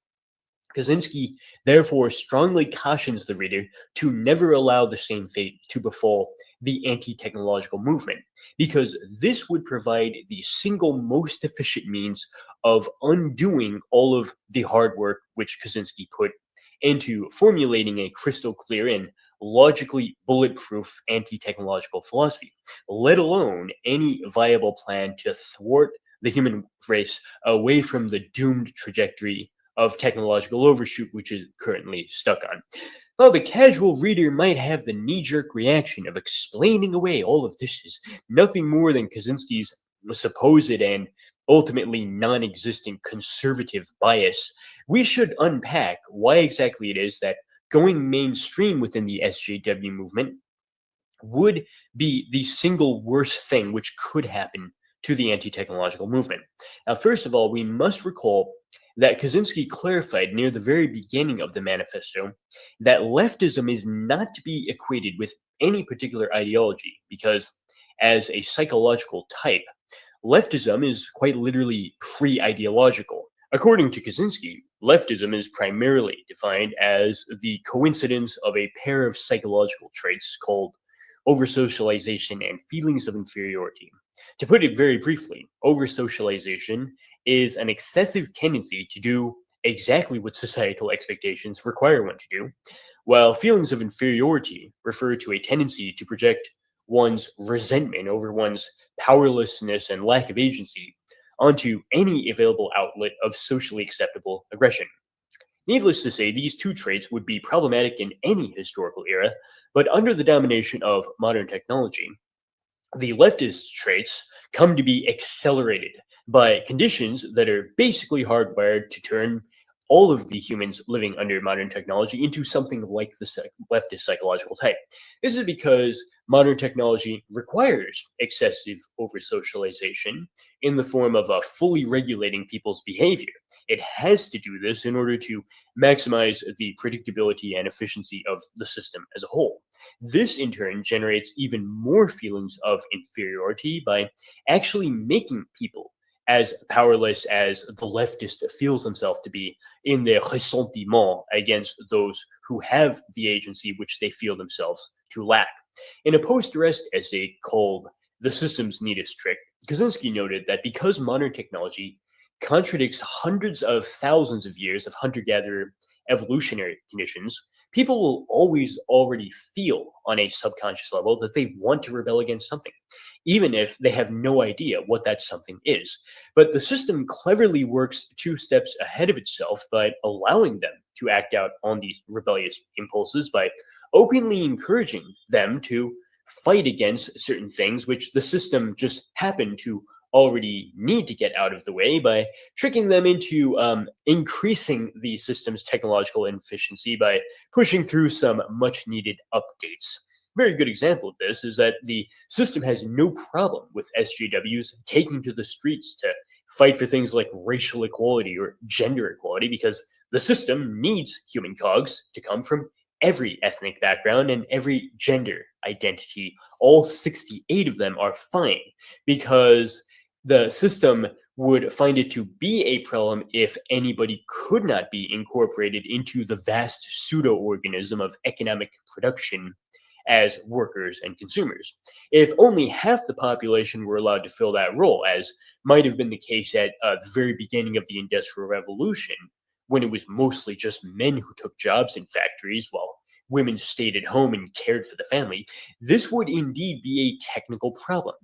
Kaczynski therefore strongly cautions the reader to never allow the same fate to befall the anti-technological movement, because this would provide the single most efficient means of undoing all of the hard work which Kaczynski put into formulating a crystal clear and logically bulletproof anti-technological philosophy, let alone any viable plan to thwart the human race away from the doomed trajectory of technological overshoot which is currently stuck on. Well, the casual reader might have the knee-jerk reaction of explaining away all of this as nothing more than Kaczynski's supposed and ultimately non-existent conservative bias. We should unpack why exactly it is that going mainstream within the SJW movement would be the single worst thing which could happen to the anti-technological movement. Now, first of all, we must recall that Kaczynski clarified near the very beginning of the manifesto that leftism is not to be equated with any particular ideology, because as a psychological type, leftism is quite literally pre-ideological. According to Kaczynski, leftism is primarily defined as the coincidence of a pair of psychological traits called oversocialization and feelings of inferiority. To put it very briefly, oversocialization is an excessive tendency to do exactly what societal expectations require one to do, while feelings of inferiority refer to a tendency to project one's resentment over one's powerlessness and lack of agency onto any available outlet of socially acceptable aggression. Needless to say, these two traits would be problematic in any historical era, but under the domination of modern technology, the leftist traits come to be accelerated by conditions that are basically hardwired to turn all of the humans living under modern technology into something like the leftist psychological type. This is because modern technology requires excessive over-socialization in the form of fully regulating people's behavior. It has to do this in order to maximize the predictability and efficiency of the system as a whole. This, in turn, generates even more feelings of inferiority by actually making people as powerless as the leftist feels themselves to be in their ressentiment against those who have the agency which they feel themselves to lack. In a post-arrest essay called "The System's Neatest Trick," Kaczynski noted that because modern technology contradicts hundreds of thousands of years of hunter-gatherer evolutionary conditions, people will always already feel on a subconscious level that they want to rebel against something, even if they have no idea what that something is. But the system cleverly works 2 steps ahead of itself by allowing them to act out on these rebellious impulses by openly encouraging them to fight against certain things which the system just happened to already need to get out of the way, by tricking them into increasing the system's technological efficiency by pushing through some much needed updates. A very good example of this is that the system has no problem with SJWs taking to the streets to fight for things like racial equality or gender equality, because the system needs human cogs to come from every ethnic background and every gender identity. All 68 of them are fine, because the system would find it to be a problem if anybody could not be incorporated into the vast pseudo-organism of economic production as workers and consumers. If only half the population were allowed to fill that role, as might have been the case at the very beginning of the Industrial Revolution, when it was mostly just men who took jobs in factories while women stayed at home and cared for the family, this would indeed be a technical problem,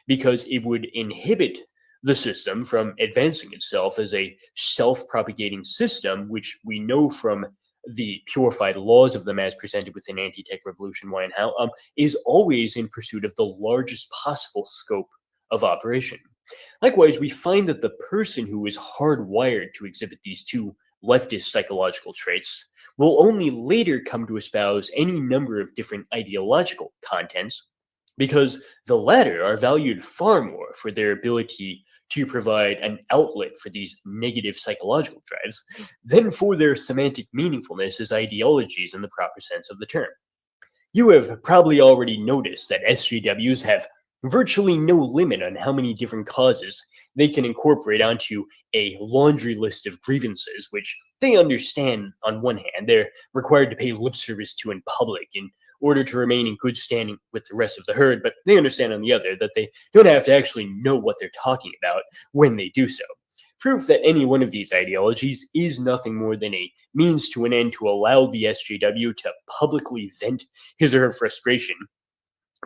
because it would inhibit the system from advancing itself as a self-propagating system, which we know from the purified laws of them as presented within Anti-Tech Revolution Why and How, is always in pursuit of the largest possible scope of operation. Likewise, we find that the person who is hardwired to exhibit these two leftist psychological traits will only later come to espouse any number of different ideological contents, because the latter are valued far more for their ability to provide an outlet for these negative psychological drives than for their semantic meaningfulness as ideologies in the proper sense of the term. You have probably already noticed that SJWs have virtually no limit on how many different causes they can incorporate onto a laundry list of grievances, which they understand on one hand they're required to pay lip service to in public in order to remain in good standing with the rest of the herd, but they understand on the other that they don't have to actually know what they're talking about when they do so. Proof that any one of these ideologies is nothing more than a means to an end to allow the SJW to publicly vent his or her frustration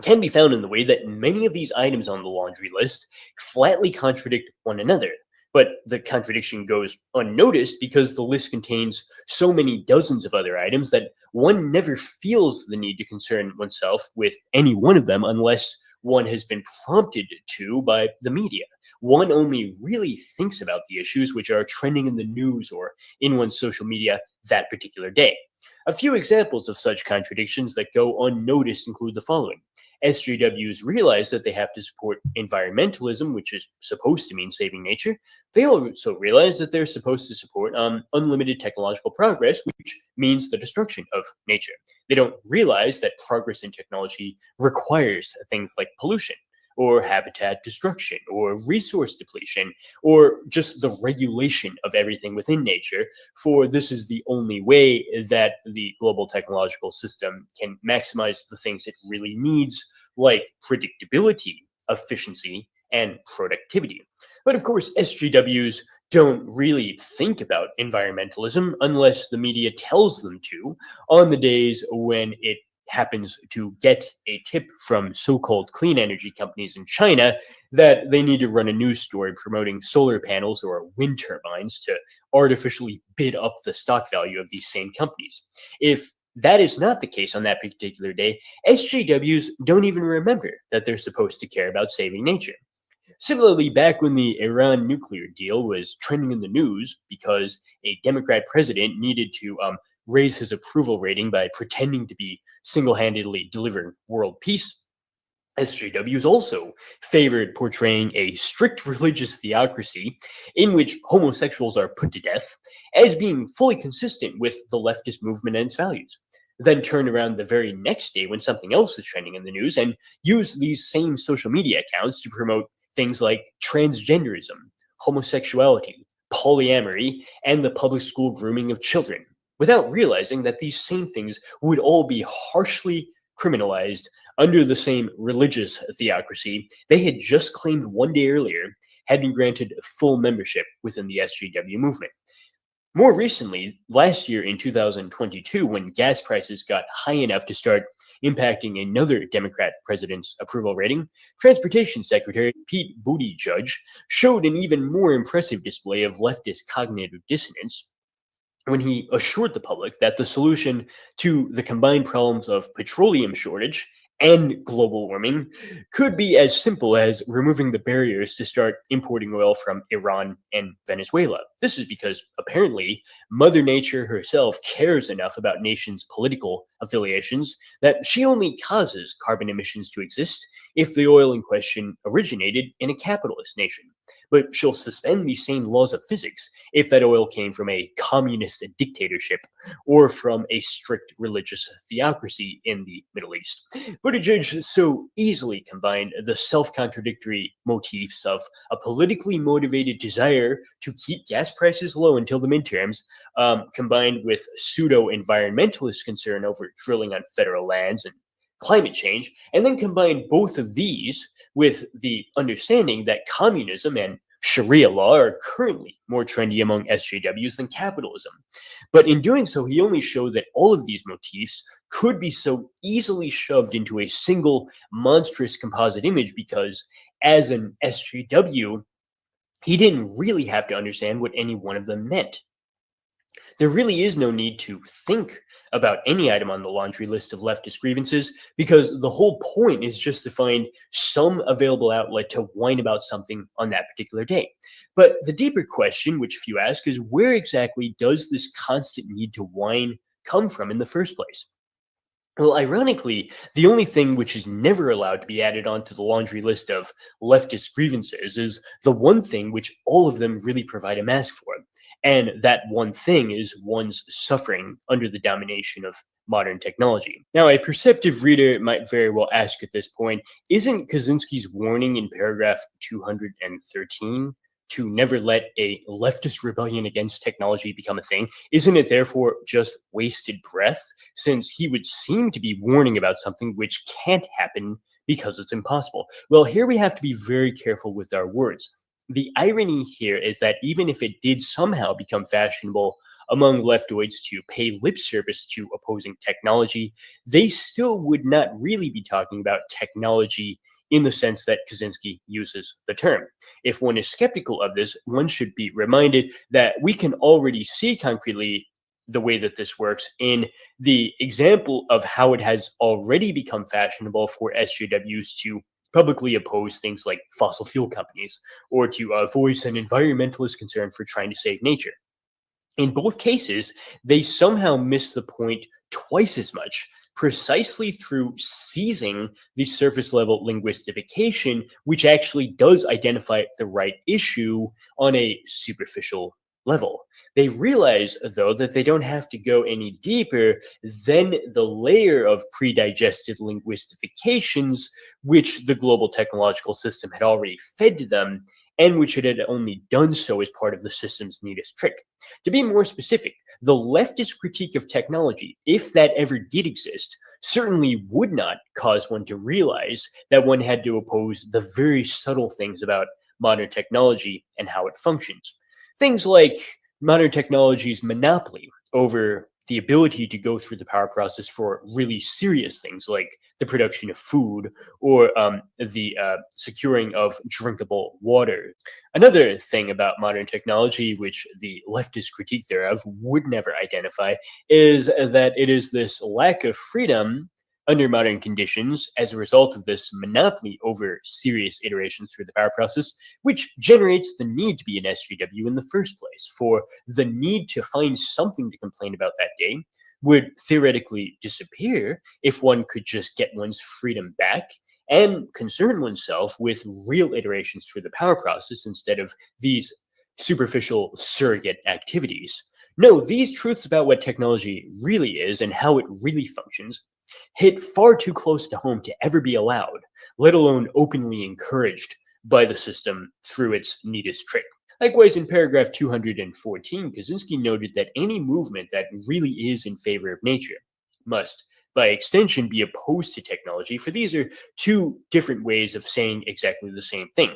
can be found in the way that many of these items on the laundry list flatly contradict one another. But the contradiction goes unnoticed because the list contains so many dozens of other items that one never feels the need to concern oneself with any one of them unless one has been prompted to by the media. One only really thinks about the issues which are trending in the news or in one's social media that particular day. A few examples of such contradictions that go unnoticed include the following. SJWs realize that they have to support environmentalism, which is supposed to mean saving nature. They also realize that they're supposed to support unlimited technological progress, which means the destruction of nature. They don't realize that progress in technology requires things like pollution, or habitat destruction, or resource depletion, or just the regulation of everything within nature, for this is the only way that the global technological system can maximize the things it really needs, like predictability, efficiency, and productivity. But of course, SJWs don't really think about environmentalism unless the media tells them to on the days when it happens to get a tip from so-called clean energy companies in China that they need to run a news story promoting solar panels or wind turbines to artificially bid up the stock value of these same companies. If that is not the case on that particular day, SJWs don't even remember that they're supposed to care about saving nature. Similarly, back when the Iran nuclear deal was trending in the news because a Democrat president needed to raise his approval rating by pretending to be single-handedly delivering world peace, SJWs also favored portraying a strict religious theocracy in which homosexuals are put to death as being fully consistent with the leftist movement and its values. Then turn around the very next day when something else is trending in the news and use these same social media accounts to promote things like transgenderism, homosexuality, polyamory, and the public school grooming of children, without realizing that these same things would all be harshly criminalized under the same religious theocracy they had just claimed one day earlier had been granted full membership within the SJW movement. More recently, last year in 2022, when gas prices got high enough to start impacting another Democrat president's approval rating, Transportation Secretary Pete Buttigieg showed an even more impressive display of leftist cognitive dissonance when he assured the public that the solution to the combined problems of petroleum shortage and global warming could be as simple as removing the barriers to start importing oil from Iran and Venezuela. This is because apparently Mother Nature herself cares enough about nations' political affiliations that she only causes carbon emissions to exist if the oil in question originated in a capitalist nation. But she'll suspend these same laws of physics if that oil came from a communist dictatorship or from a strict religious theocracy in the Middle East. Buttigieg so easily combined the self-contradictory motifs of a politically motivated desire to keep gas prices low until the midterms, combined with pseudo-environmentalist concern over drilling on federal lands and climate change, and then combine both of these with the understanding that communism and Sharia law are currently more trendy among SJWs than capitalism. But in doing so, he only showed that all of these motifs could be so easily shoved into a single monstrous composite image because, as an SJW, he didn't really have to understand what any one of them meant. There really is no need to think about any item on the laundry list of leftist grievances because the whole point is just to find some available outlet to whine about something on that particular day. But the deeper question, which few ask, is where exactly does this constant need to whine come from in the first place? Well, ironically, the only thing which is never allowed to be added onto the laundry list of leftist grievances is the one thing which all of them really provide a mask for. And that one thing is one's suffering under the domination of modern technology. Now, a perceptive reader might very well ask at this point, isn't Kaczynski's warning in paragraph 213 to never let a leftist rebellion against technology become a thing, isn't it therefore just wasted breath, since he would seem to be warning about something which can't happen because it's impossible? Well, here we have to be very careful with our words. The irony here is that even if it did somehow become fashionable among leftoids to pay lip service to opposing technology, they still would not really be talking about technology in the sense that Kaczynski uses the term. If one is skeptical of this, one should be reminded that we can already see concretely the way that this works in the example of how it has already become fashionable for SJWs to publicly oppose things like fossil fuel companies or to voice an environmentalist concern for trying to save nature. In both cases, they somehow miss the point twice as much, precisely through seizing the surface level linguistification, which actually does identify the right issue on a superficial level. They realize, though, that they don't have to go any deeper than the layer of pre-digested linguistifications which the global technological system had already fed to them, and which it had only done so as part of the system's neatest trick. To be more specific, the leftist critique of technology, if that ever did exist, certainly would not cause one to realize that one had to oppose the very subtle things about modern technology and how it functions. Things like modern technology's monopoly over the ability to go through the power process for really serious things like the production of food or the securing of drinkable water. Another thing about modern technology, which the leftist critique thereof would never identify, is that it is this lack of freedom under modern conditions as a result of this monopoly over serious iterations through the power process, which generates the need to be an SJW in the first place. For the need to find something to complain about that day would theoretically disappear if one could just get one's freedom back and concern oneself with real iterations through the power process instead of these superficial surrogate activities. No, these truths about what technology really is and how it really functions hit far too close to home to ever be allowed, let alone openly encouraged by the system through its neatest trick. Likewise, in paragraph 214, Kaczynski noted that any movement that really is in favor of nature must, by extension, be opposed to technology, for these are two different ways of saying exactly the same thing.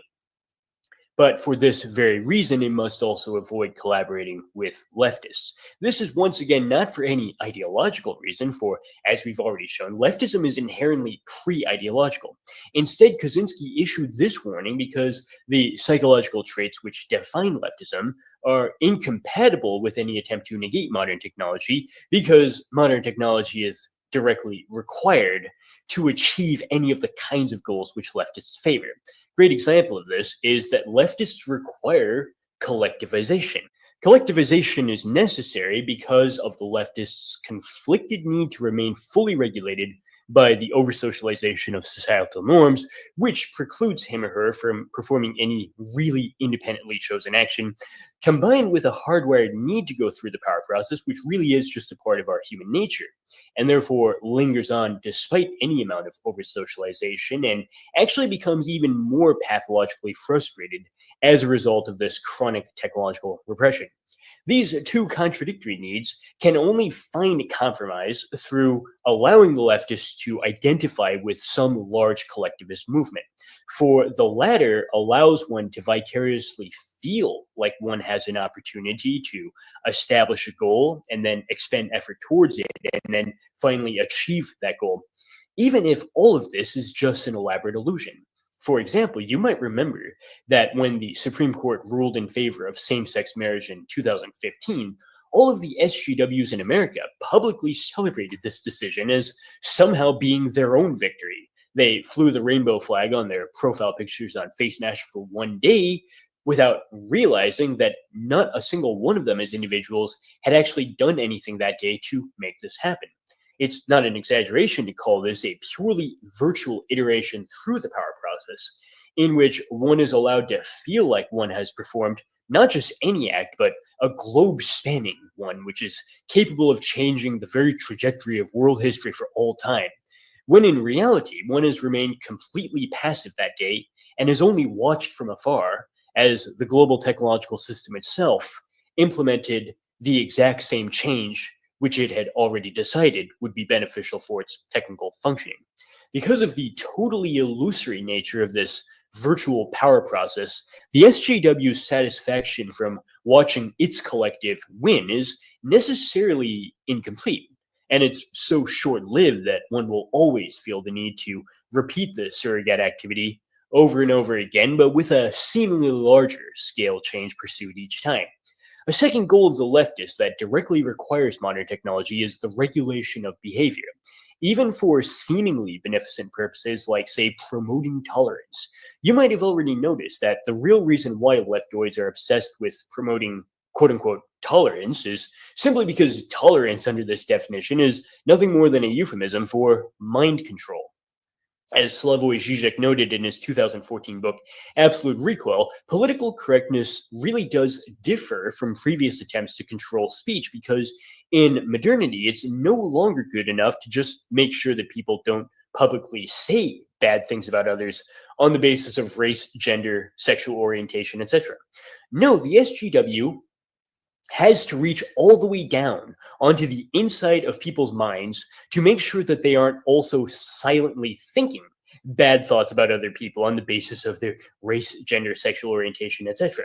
But for this very reason, it must also avoid collaborating with leftists. This is once again not for any ideological reason, for as we've already shown, leftism is inherently pre-ideological. Instead, Kaczynski issued this warning because the psychological traits which define leftism are incompatible with any attempt to negate modern technology, because modern technology is directly required to achieve any of the kinds of goals which leftists favor. Great example of this is that leftists require collectivization. Collectivization is necessary because of the leftists' conflicted need to remain fully regulated by the over-socialization of societal norms, which precludes him or her from performing any really independently chosen action, combined with a hardwired need to go through the power process, which really is just a part of our human nature, and therefore lingers on despite any amount of over-socialization, and actually becomes even more pathologically frustrated as a result of this chronic technological repression. These two contradictory needs can only find compromise through allowing the leftists to identify with some large collectivist movement. For the latter allows one to vicariously feel like one has an opportunity to establish a goal and then expend effort towards it and then finally achieve that goal, even if all of this is just an elaborate illusion. For example, you might remember that when the Supreme Court ruled in favor of same-sex marriage in 2015, all of the SJWs in America publicly celebrated this decision as somehow being their own victory. They flew the rainbow flag on their profile pictures on FaceMash for one day without realizing that not a single one of them as individuals had actually done anything that day to make this happen. It's not an exaggeration to call this a purely virtual iteration through the power process, in which one is allowed to feel like one has performed not just any act, but a globe-spanning one, which is capable of changing the very trajectory of world history for all time, when in reality, one has remained completely passive that day and has only watched from afar as the global technological system itself implemented the exact same change which it had already decided would be beneficial for its technical functioning. Because of the totally illusory nature of this virtual power process, the SJW's satisfaction from watching its collective win is necessarily incomplete. And it's so short-lived that one will always feel the need to repeat the surrogate activity over and over again, but with a seemingly larger scale change pursued each time. A second goal of the leftists that directly requires modern technology is the regulation of behavior, even for seemingly beneficent purposes like, say, promoting tolerance. You might have already noticed that the real reason why leftoids are obsessed with promoting quote-unquote tolerance is simply because tolerance under this definition is nothing more than a euphemism for mind control. As Slavoj Žižek noted in his 2014 book, Absolute Recoil, political correctness really does differ from previous attempts to control speech because in modernity, it's no longer good enough to just make sure that people don't publicly say bad things about others on the basis of race, gender, sexual orientation, etc. No, the SJW has to reach all the way down onto the inside of people's minds to make sure that they aren't also silently thinking bad thoughts about other people on the basis of their race, gender, sexual orientation, etc.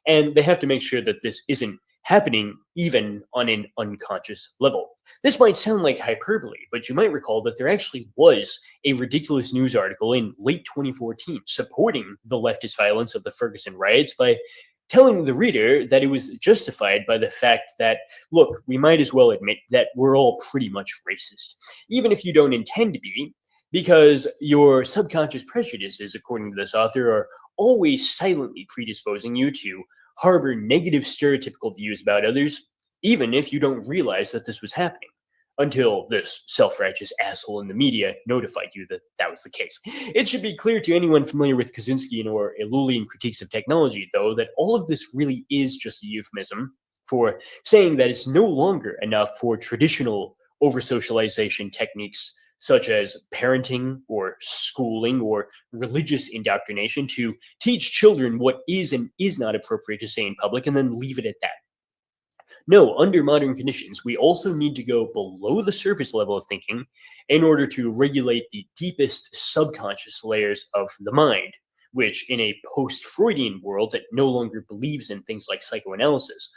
And they have to make sure that this isn't happening even on an unconscious level. This might sound like hyperbole, but you might recall that there actually was a ridiculous news article in late 2014 supporting the leftist violence of the Ferguson riots by telling the reader that it was justified by the fact that, look, we might as well admit that we're all pretty much racist, even if you don't intend to be, because your subconscious prejudices, according to this author, are always silently predisposing you to harbor negative stereotypical views about others, even if you don't realize that this was happening, until this self-righteous asshole in the media notified you that that was the case. It should be clear to anyone familiar with Kaczynski or Ellulian critiques of technology, though, that all of this really is just a euphemism for saying that it's no longer enough for traditional over-socialization techniques such as parenting or schooling or religious indoctrination to teach children what is and is not appropriate to say in public and then leave it at that. No, under modern conditions, we also need to go below the surface level of thinking in order to regulate the deepest subconscious layers of the mind, which in a post-Freudian world that no longer believes in things like psychoanalysis,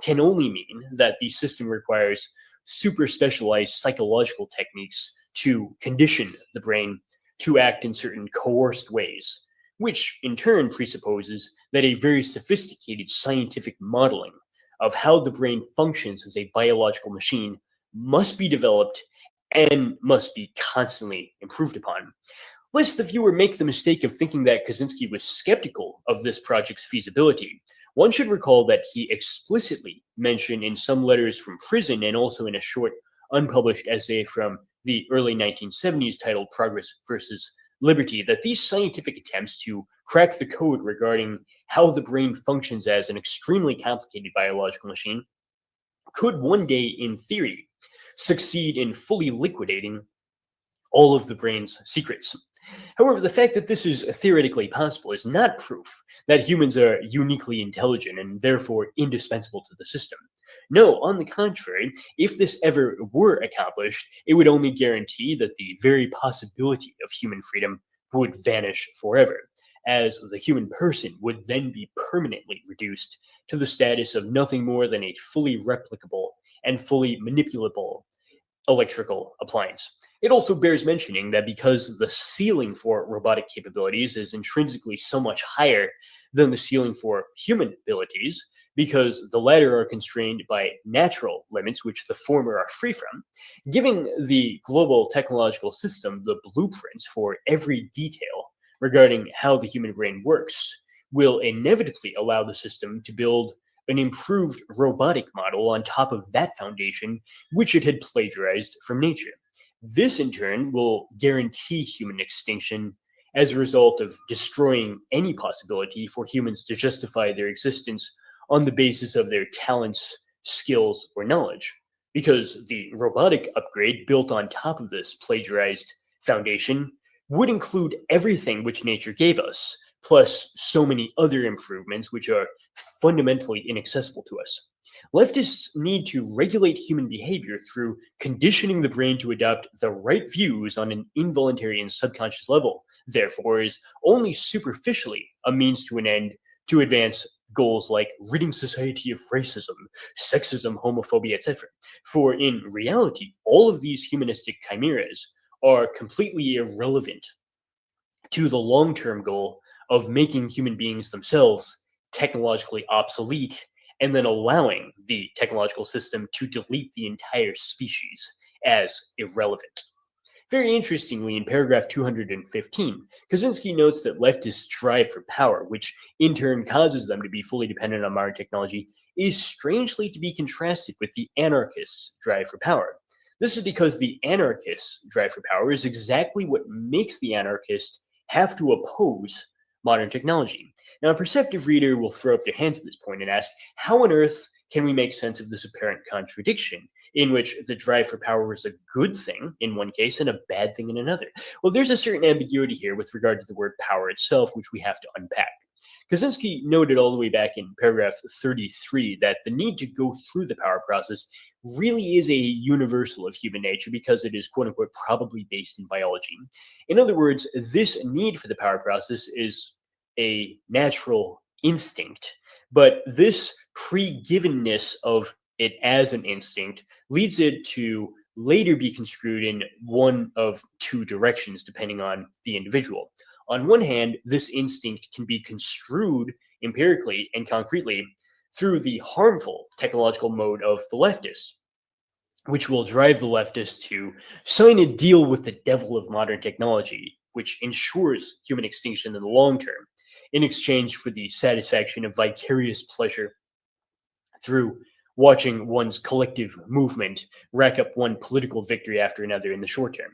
can only mean that the system requires super specialized psychological techniques to condition the brain to act in certain coerced ways, which in turn presupposes that a very sophisticated scientific modeling of how the brain functions as a biological machine must be developed and must be constantly improved upon. Lest the viewer make the mistake of thinking that Kaczynski was skeptical of this project's feasibility, one should recall that he explicitly mentioned in some letters from prison and also in a short unpublished essay from the early 1970s titled Progress versus Liberty that these scientific attempts to crack the code regarding how the brain functions as an extremely complicated biological machine could one day, in theory, succeed in fully liquidating all of the brain's secrets. However, the fact that this is theoretically possible is not proof that humans are uniquely intelligent and therefore indispensable to the system. No, on the contrary, if this ever were accomplished, it would only guarantee that the very possibility of human freedom would vanish forever, as the human person would then be permanently reduced to the status of nothing more than a fully replicable and fully manipulable electrical appliance. It also bears mentioning that because the ceiling for robotic capabilities is intrinsically so much higher than the ceiling for human abilities, because the latter are constrained by natural limits which the former are free from, giving the global technological system the blueprints for every detail regarding how the human brain works, will inevitably allow the system to build an improved robotic model on top of that foundation which it had plagiarized from nature. This in turn will guarantee human extinction as a result of destroying any possibility for humans to justify their existence on the basis of their talents, skills, or knowledge. Because the robotic upgrade built on top of this plagiarized foundation would include everything which nature gave us, plus so many other improvements which are fundamentally inaccessible to us. Leftists need to regulate human behavior through conditioning the brain to adopt the right views on an involuntary and subconscious level, therefore is only superficially a means to an end to advance goals like ridding society of racism, sexism, homophobia, etc. For in reality, all of these humanistic chimeras are completely irrelevant to the long-term goal of making human beings themselves technologically obsolete and then allowing the technological system to delete the entire species as irrelevant. Very interestingly, in paragraph 215, Kaczynski notes that leftists' drive for power, which in turn causes them to be fully dependent on modern technology, is strangely to be contrasted with the anarchists' drive for power. This is because the anarchists' drive for power is exactly what makes the anarchist have to oppose modern technology. Now, a perceptive reader will throw up their hands at this point and ask, how on earth can we make sense of this apparent contradiction in which the drive for power is a good thing in one case and a bad thing in another? Well, there's a certain ambiguity here with regard to the word power itself, which we have to unpack. Kaczynski noted all the way back in paragraph 33 that the need to go through the power process really is a universal of human nature because it is, quote unquote, probably based in biology. In other words, this need for the power process is a natural instinct, but this pre-givenness of it as an instinct leads it to later be construed in one of two directions depending on the individual. On one hand, this instinct can be construed empirically and concretely through the harmful technological mode of the leftists, which will drive the leftists to sign a deal with the devil of modern technology, which ensures human extinction in the long term, in exchange for the satisfaction of vicarious pleasure through watching one's collective movement rack up one political victory after another in the short term.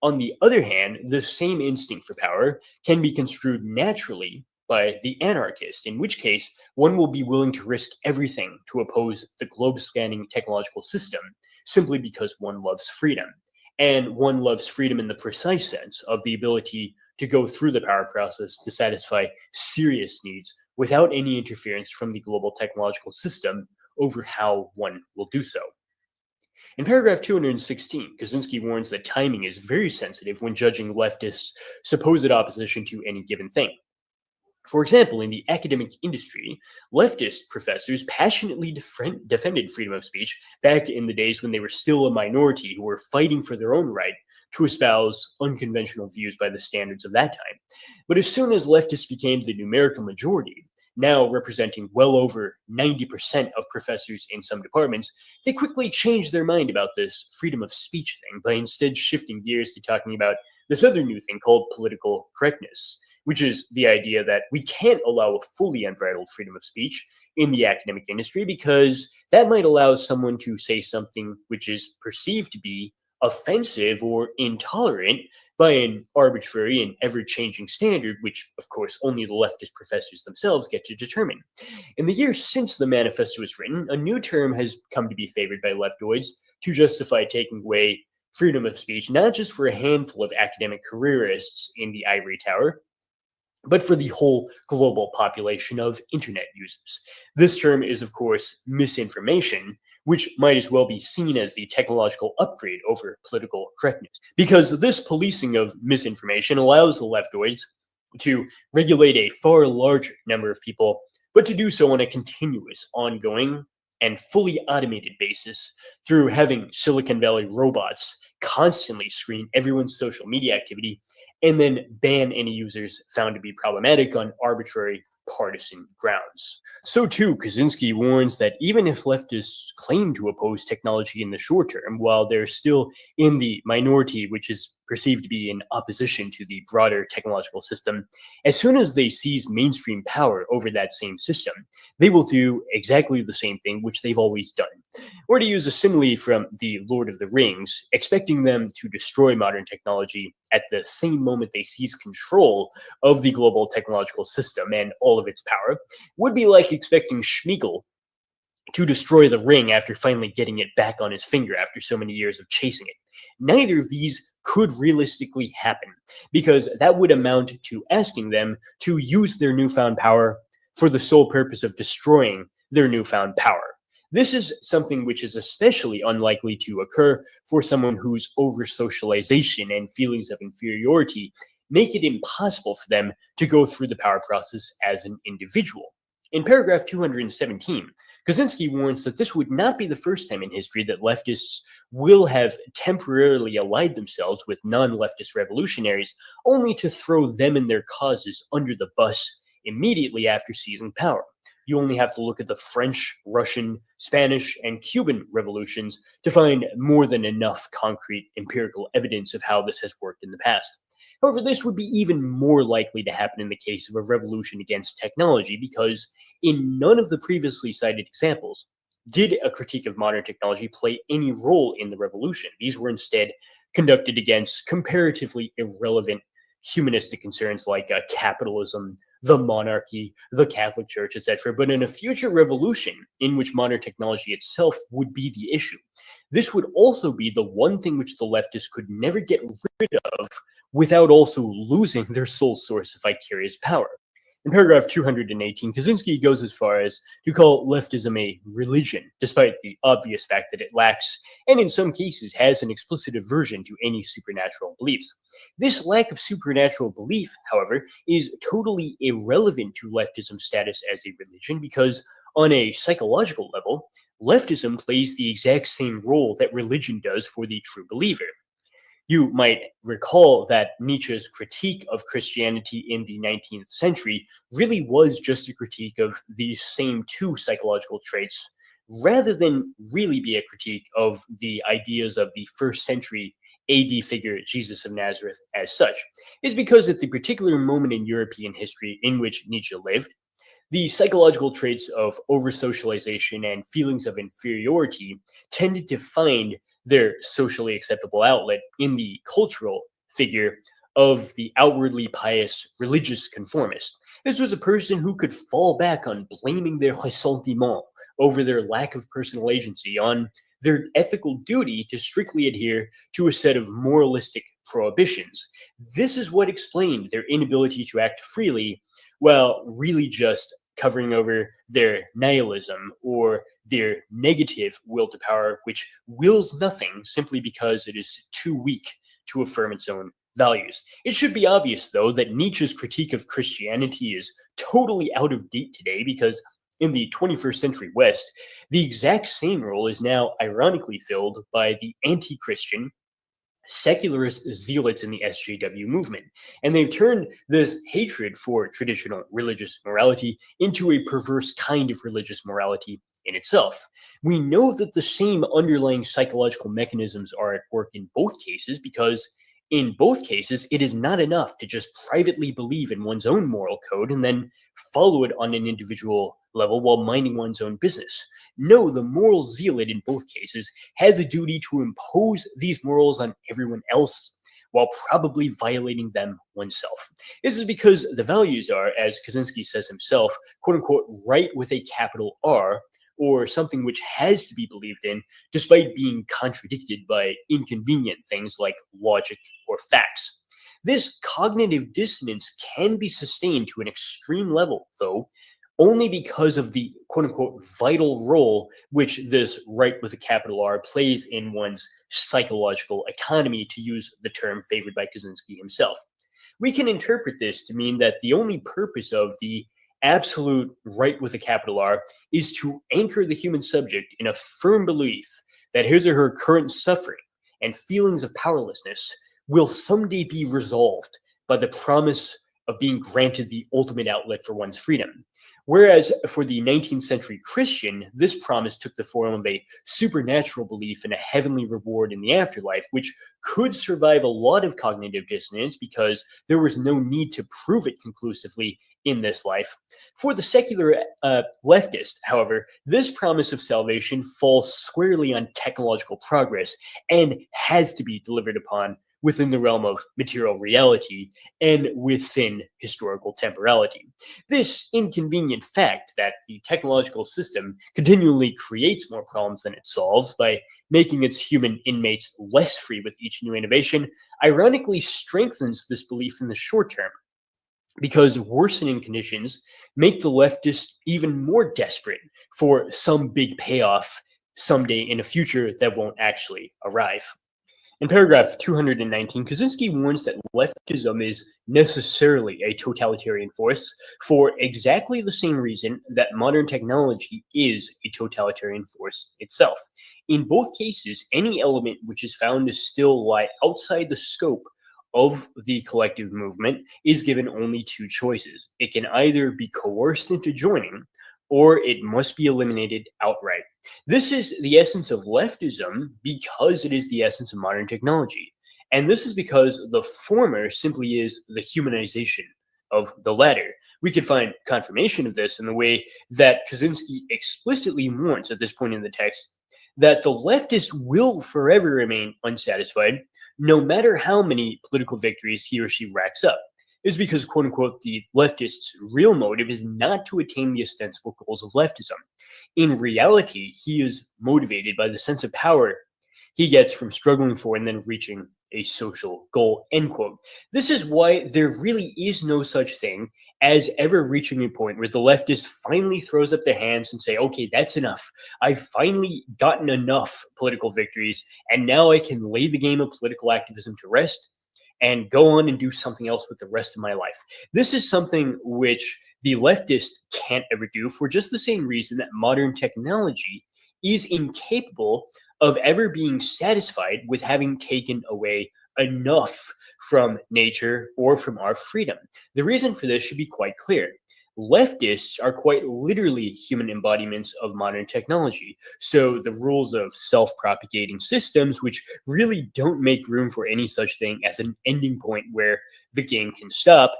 On the other hand, the same instinct for power can be construed naturally by the anarchist, in which case one will be willing to risk everything to oppose the globe-spanning technological system simply because one loves freedom. And one loves freedom in the precise sense of the ability to go through the power process to satisfy serious needs without any interference from the global technological system over how one will do so. In paragraph 216, Kaczynski warns that timing is very sensitive when judging leftists' supposed opposition to any given thing. For example, in the academic industry, leftist professors passionately defended freedom of speech back in the days when they were still a minority who were fighting for their own right to espouse unconventional views by the standards of that time. But as soon as leftists became the numerical majority, now representing well over 90% of professors in some departments, they quickly changed their mind about this freedom of speech thing by instead shifting gears to talking about this other new thing called political correctness, which is the idea that we can't allow a fully unbridled freedom of speech in the academic industry because that might allow someone to say something which is perceived to be offensive or intolerant by an arbitrary and ever-changing standard, which, of course, only the leftist professors themselves get to determine. In the years since the manifesto was written, a new term has come to be favored by leftoids to justify taking away freedom of speech, not just for a handful of academic careerists in the ivory tower, but for the whole global population of internet users. This term is, of course, misinformation, which might as well be seen as the technological upgrade over political correctness. Because this policing of misinformation allows the leftoids to regulate a far larger number of people, but to do so on a continuous, ongoing, and fully automated basis through having Silicon Valley robots constantly screen everyone's social media activity and then ban any users found to be problematic on arbitrary partisan grounds. So too, Kaczynski warns that even if leftists claim to oppose technology in the short term, while they're still in the minority, which is perceived to be in opposition to the broader technological system, as soon as they seize mainstream power over that same system, they will do exactly the same thing which they've always done. Or to use a simile from The Lord of the Rings, expecting them to destroy modern technology at the same moment they seize control of the global technological system and all of its power would be like expecting Schmeagol to destroy the ring after finally getting it back on his finger after so many years of chasing it. Neither of these could realistically happen, because that would amount to asking them to use their newfound power for the sole purpose of destroying their newfound power. This is something which is especially unlikely to occur for someone whose over-socialization and feelings of inferiority make it impossible for them to go through the power process as an individual. In paragraph 217, Kaczynski warns that this would not be the first time in history that leftists will have temporarily allied themselves with non-leftist revolutionaries only to throw them and their causes under the bus immediately after seizing power. You only have to look at the French, Russian, Spanish, and Cuban revolutions to find more than enough concrete empirical evidence of how this has worked in the past. However, this would be even more likely to happen in the case of a revolution against technology, because in none of the previously cited examples did a critique of modern technology play any role in the revolution. These were instead conducted against comparatively irrelevant humanistic concerns like capitalism, the monarchy, the Catholic Church, etc. But in a future revolution in which modern technology itself would be the issue, this would also be the one thing which the leftists could never get rid of without also losing their sole source of vicarious power. In paragraph 218, Kaczynski goes as far as to call leftism a religion, despite the obvious fact that it lacks, and in some cases has, an explicit aversion to any supernatural beliefs. This lack of supernatural belief, however, is totally irrelevant to leftism's status as a religion, because on a psychological level, leftism plays the exact same role that religion does for the true believer. You might recall that Nietzsche's critique of Christianity in the 19th century really was just a critique of these same two psychological traits, rather than really be a critique of the ideas of the first century AD figure Jesus of Nazareth as such. It's because at the particular moment in European history in which Nietzsche lived, the psychological traits of over-socialization and feelings of inferiority tended to find their socially acceptable outlet in the cultural figure of the outwardly pious religious conformist. This was a person who could fall back on blaming their ressentiment over their lack of personal agency, on their ethical duty to strictly adhere to a set of moralistic prohibitions. This is what explained their inability to act freely, while really just covering over their nihilism or their negative will to power, which wills nothing simply because it is too weak to affirm its own values. It should be obvious, though, that Nietzsche's critique of Christianity is totally out of date today, because in the 21st century West, the exact same role is now ironically filled by the anti-Christian secularist zealots in the SJW movement, and they've turned this hatred for traditional religious morality into a perverse kind of religious morality in itself. We know that the same underlying psychological mechanisms are at work in both cases, because in both cases, it is not enough to just privately believe in one's own moral code and then follow it on an individual level while minding one's own business. No, the moral zealot in both cases has a duty to impose these morals on everyone else while probably violating them oneself. This is because the values are, as Kaczynski says himself, quote unquote, right with a capital R, or something which has to be believed in, despite being contradicted by inconvenient things like logic or facts. This cognitive dissonance can be sustained to an extreme level, though, only because of the quote-unquote vital role which this right with a capital R plays in one's psychological economy, to use the term favored by Kaczynski himself. We can interpret this to mean that the only purpose of the absolute right with a capital R is to anchor the human subject in a firm belief that his or her current suffering and feelings of powerlessness will someday be resolved by the promise of being granted the ultimate outlet for one's freedom. Whereas for the 19th century Christian, this promise took the form of a supernatural belief in a heavenly reward in the afterlife, which could survive a lot of cognitive dissonance because there was no need to prove it conclusively in this life. For the secular leftist, however, this promise of salvation falls squarely on technological progress and has to be delivered upon within the realm of material reality and within historical temporality. This inconvenient fact that the technological system continually creates more problems than it solves by making its human inmates less free with each new innovation, ironically strengthens this belief in the short term, because worsening conditions make the leftists even more desperate for some big payoff someday in a future that won't actually arrive. In paragraph 219, Kaczynski warns that leftism is necessarily a totalitarian force for exactly the same reason that modern technology is a totalitarian force itself. In both cases, any element which is found to still lie outside the scope of the collective movement is given only two choices. It can either be coerced into joining, or it must be eliminated outright. This is the essence of leftism because it is the essence of modern technology. And this is because the former simply is the humanization of the latter. We could find confirmation of this in the way that Kaczynski explicitly warns at this point in the text that the leftist will forever remain unsatisfied, no matter how many political victories he or she racks up. Is because, quote unquote, the leftist's real motive is not to attain the ostensible goals of leftism. In reality, he is motivated by the sense of power he gets from struggling for and then reaching a social goal, end quote. This is why there really is no such thing as ever reaching a point where the leftist finally throws up their hands and say, okay, that's enough. I've finally gotten enough political victories, and now I can lay the game of political activism to rest and go on and do something else with the rest of my life. This is something which the leftist can't ever do for just the same reason that modern technology is incapable of ever being satisfied with having taken away enough from nature or from our freedom. The reason for this should be quite clear. Leftists are quite literally human embodiments of modern technology. So the rules of self-propagating systems, which really don't make room for any such thing as an ending point where the game can stop,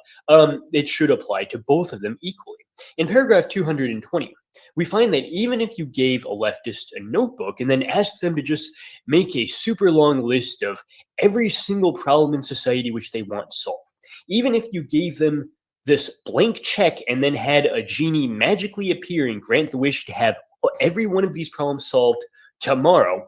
it should apply to both of them equally. In paragraph 220, we find that even if you gave a leftist a notebook and then asked them to just make a super long list of every single problem in society which they want solved, even if you gave them this blank check and then had a genie magically appear and grant the wish to have every one of these problems solved tomorrow,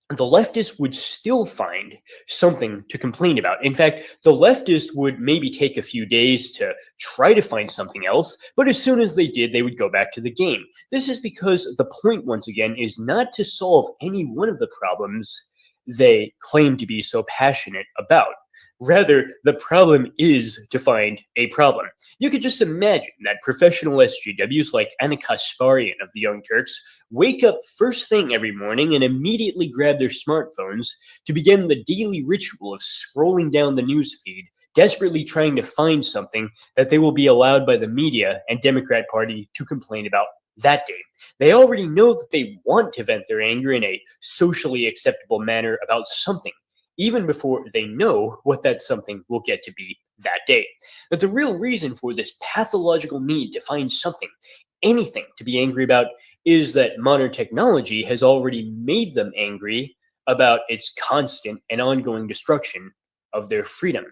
the leftist would still find something to complain about. In fact, the leftist would maybe take a few days to try to find something else, but as soon as they did, they would go back to the game. This is because the point, once again, is not to solve any one of the problems they claim to be so passionate about. Rather, the problem is to find a problem. You could just imagine that professional SJWs like Anna Kasparian of the Young Turks wake up first thing every morning and immediately grab their smartphones to begin the daily ritual of scrolling down the newsfeed, desperately trying to find something that they will be allowed by the media and Democrat Party to complain about that day. They already know that they want to vent their anger in a socially acceptable manner about something, even before they know what that something will get to be that day. But the real reason for this pathological need to find something, anything to be angry about, is that modern technology has already made them angry about its constant and ongoing destruction of their freedom.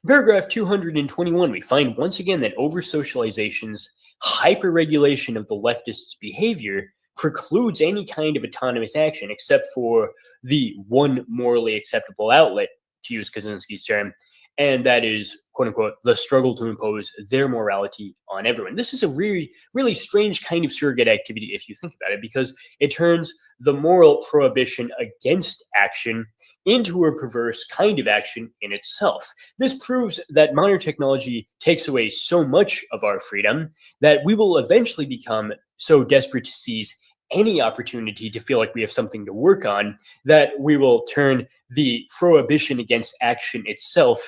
In paragraph 221, we find once again that over-socialization's hyper-regulation of the leftists' behavior precludes any kind of autonomous action except for the one morally acceptable outlet, to use Kaczynski's term, and that is, quote unquote, the struggle to impose their morality on everyone. This is a really, really strange kind of surrogate activity if you think about it, because it turns the moral prohibition against action into a perverse kind of action in itself. This proves that modern technology takes away so much of our freedom that we will eventually become so desperate to seize any opportunity to feel like we have something to work on that we will turn the prohibition against action itself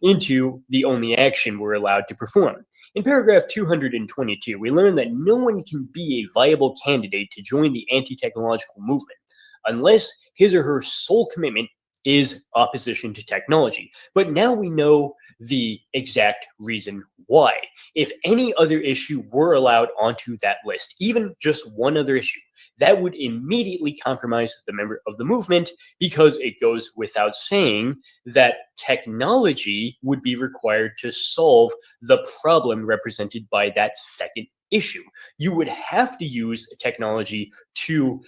into the only action we're allowed to perform. In paragraph 222, we learn that no one can be a viable candidate to join the anti-technological movement unless his or her sole commitment is opposition to technology. But now we know the exact reason why. If any other issue were allowed onto that list, even just one other issue, that would immediately compromise the member of the movement, because it goes without saying that technology would be required to solve the problem represented by that second issue. You would have to use technology to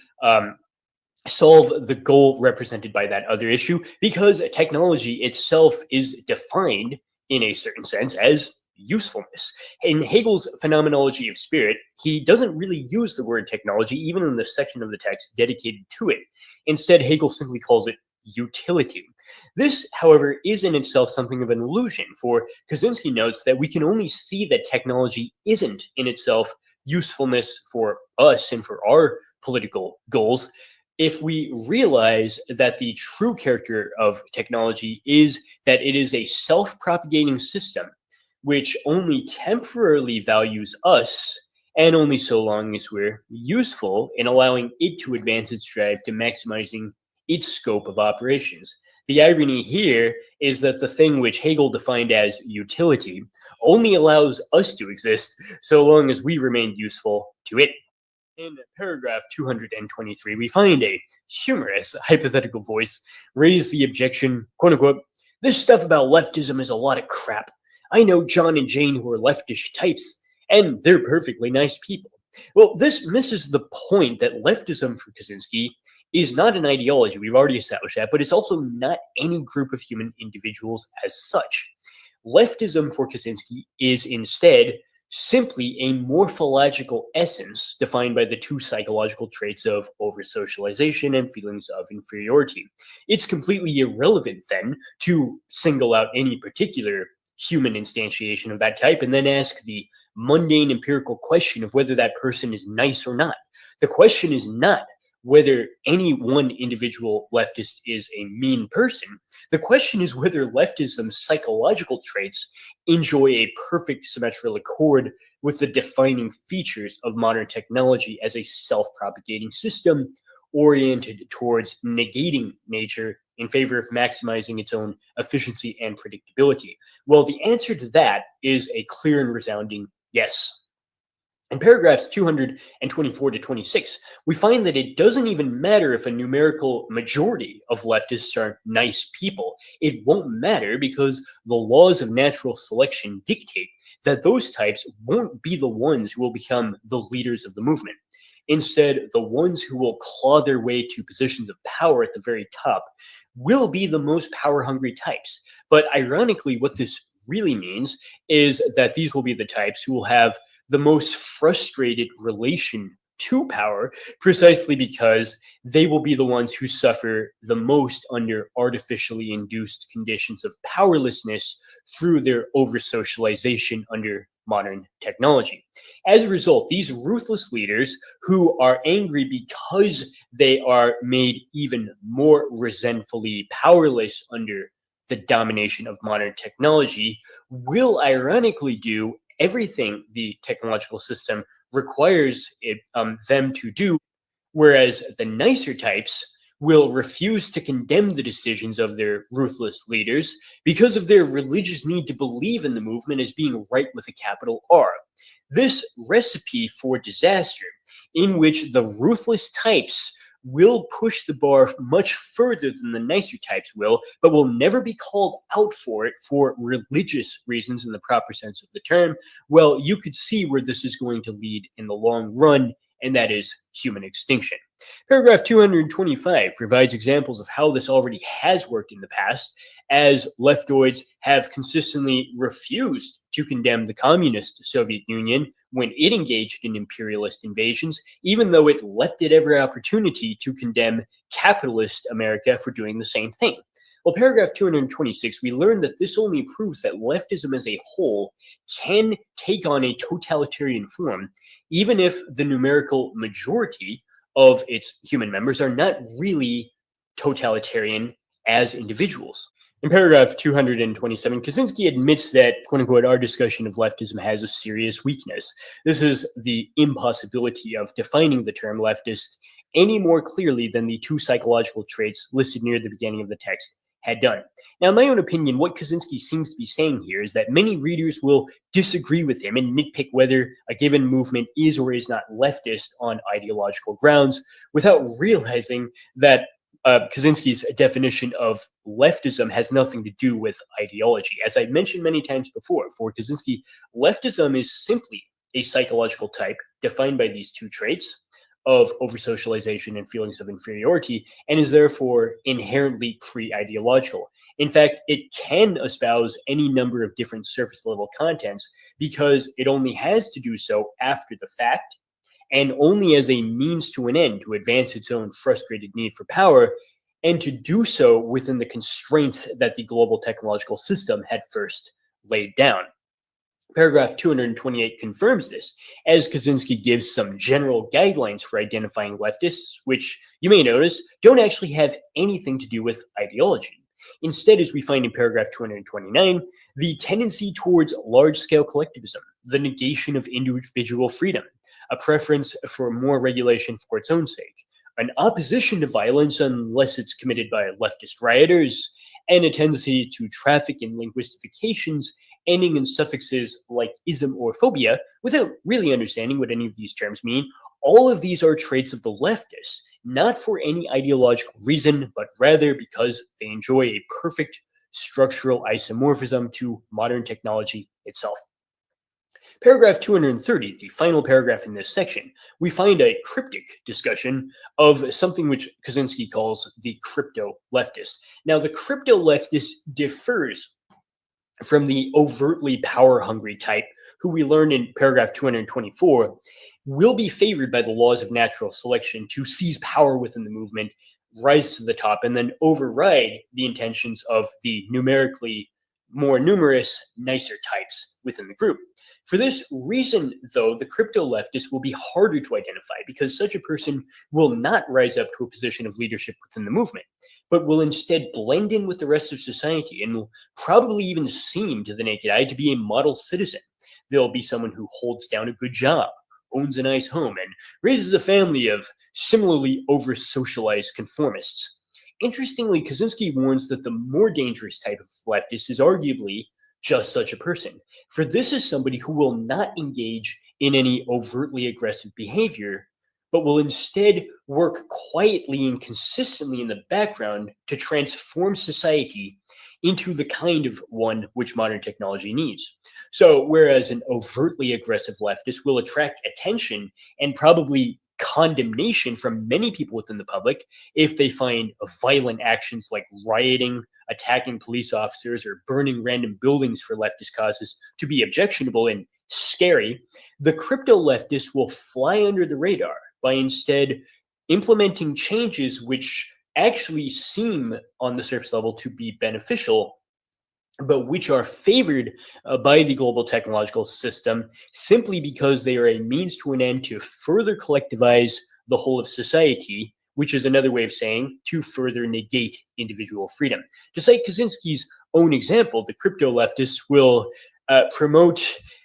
solve the goal represented by that other issue, because technology itself is defined in a certain sense as usefulness. In Hegel's Phenomenology of Spirit, he doesn't really use the word technology, even in the section of the text dedicated to it. Instead, Hegel simply calls it utility. This, however, is in itself something of an illusion, for Kaczynski notes that we can only see that technology isn't in itself usefulness for us and for our political goals if we realize that the true character of technology is that it is a self-propagating system which only temporarily values us, and only so long as we're useful in allowing it to advance its drive to maximizing its scope of operations. The irony here is that the thing which Hegel defined as utility only allows us to exist so long as we remain useful to it. In paragraph 223, we find a humorous hypothetical voice raise the objection, quote unquote, "This stuff about leftism is a lot of crap. I know John and Jane who are leftish types, and they're perfectly nice people." Well, this misses the point that leftism for Kaczynski is not an ideology, we've already established that, but it's also not any group of human individuals as such. Leftism for Kaczynski is instead simply a morphological essence defined by the two psychological traits of over-socialization and feelings of inferiority. It's completely irrelevant, then, to single out any particular human instantiation of that type and then ask the mundane empirical question of whether that person is nice or not. The question is not whether any one individual leftist is a mean person. The question is whether leftism's psychological traits enjoy a perfect symmetrical accord with the defining features of modern technology as a self-propagating system oriented towards negating nature in favor of maximizing its own efficiency and predictability. Well, the answer to that is a clear and resounding yes. In paragraphs 224 to 26, we find that it doesn't even matter if a numerical majority of leftists are nice people. It won't matter because the laws of natural selection dictate that those types won't be the ones who will become the leaders of the movement. Instead, the ones who will claw their way to positions of power at the very top will be the most power-hungry types. But ironically, what this really means is that these will be the types who will have the most frustrated relation to power, precisely because they will be the ones who suffer the most under artificially induced conditions of powerlessness through their over-socialization under modern technology. As a result, these ruthless leaders who are angry because they are made even more resentfully powerless under the domination of modern technology will ironically do everything the technological system requires them to do, whereas the nicer types will refuse to condemn the decisions of their ruthless leaders because of their religious need to believe in the movement as being right with a capital R. This recipe for disaster, in which the ruthless types will push the bar much further than the nicer types will, but will never be called out for it for religious reasons in the proper sense of the term, well, you could see where this is going to lead in the long run and that is human extinction. Paragraph 225 provides examples of how this already has worked in the past, as leftoids have consistently refused to condemn the communist Soviet Union when it engaged in imperialist invasions, even though it leapt at every opportunity to condemn capitalist America for doing the same thing. Well, paragraph 226, we learn that this only proves that leftism as a whole can take on a totalitarian form, even if the numerical majority of its human members are not really totalitarian as individuals. In paragraph 227, Kaczynski admits that, quote unquote, our discussion of leftism has a serious weakness. This is the impossibility of defining the term leftist any more clearly than the two psychological traits listed near the beginning of the text had done. Now, in my own opinion, what Kaczynski seems to be saying here is that many readers will disagree with him and nitpick whether a given movement is or is not leftist on ideological grounds, without realizing that Kaczynski's definition of leftism has nothing to do with ideology. As I've mentioned many times before, for Kaczynski, leftism is simply a psychological type defined by these two traits of over-socialization and feelings of inferiority, and is therefore inherently pre-ideological. In fact, it can espouse any number of different surface-level contents because it only has to do so after the fact, and only as a means to an end to advance its own frustrated need for power, and to do so within the constraints that the global technological system had first laid down. Paragraph 228 confirms this, as Kaczynski gives some general guidelines for identifying leftists, which you may notice don't actually have anything to do with ideology. Instead, as we find in paragraph 229, the tendency towards large-scale collectivism, the negation of individual freedom, a preference for more regulation for its own sake, an opposition to violence unless it's committed by leftist rioters, and a tendency to traffic in linguistifications ending in suffixes like ism or phobia without really understanding what any of these terms mean. All of these are traits of the leftists, not for any ideological reason, but rather because they enjoy a perfect structural isomorphism to modern technology itself. Paragraph 230, the final paragraph in this section, we find a cryptic discussion of something which Kaczynski calls the crypto-leftist. Now, the crypto-leftist differs from the overtly power-hungry type, who we learned in paragraph 224, will be favored by the laws of natural selection to seize power within the movement, rise to the top, and then override the intentions of the numerically more numerous, nicer types within the group. For this reason, though, the crypto-leftist will be harder to identify because such a person will not rise up to a position of leadership within the movement, but will instead blend in with the rest of society and will probably even seem to the naked eye to be a model citizen. They'll be someone who holds down a good job, owns a nice home, and raises a family of similarly over-socialized conformists. Interestingly, Kaczynski warns that the more dangerous type of leftist is arguably just such a person, for this is somebody who will not engage in any overtly aggressive behavior, but will instead work quietly and consistently in the background to transform society into the kind of one which modern technology needs. So whereas an overtly aggressive leftist will attract attention and probably condemnation from many people within the public if they find violent actions like rioting, attacking police officers, or burning random buildings for leftist causes to be objectionable and scary, the crypto-leftists will fly under the radar by instead implementing changes which actually seem on the surface level to be beneficial, but which are favored by the global technological system simply because they are a means to an end to further collectivize the whole of society, which is another way of saying to further negate individual freedom. To cite Kaczynski's own example, the crypto-leftists will promote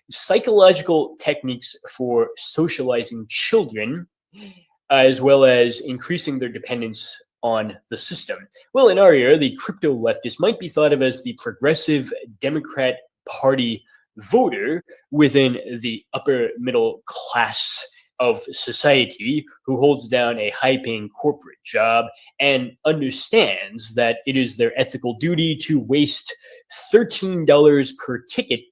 psychological techniques for socializing children, as well as increasing their dependence on the system. Well, in our era, the crypto-leftist might be thought of as the progressive Democrat Party voter within the upper middle class of society who holds down a high-paying corporate job and understands that it is their ethical duty to waste $13 per ticket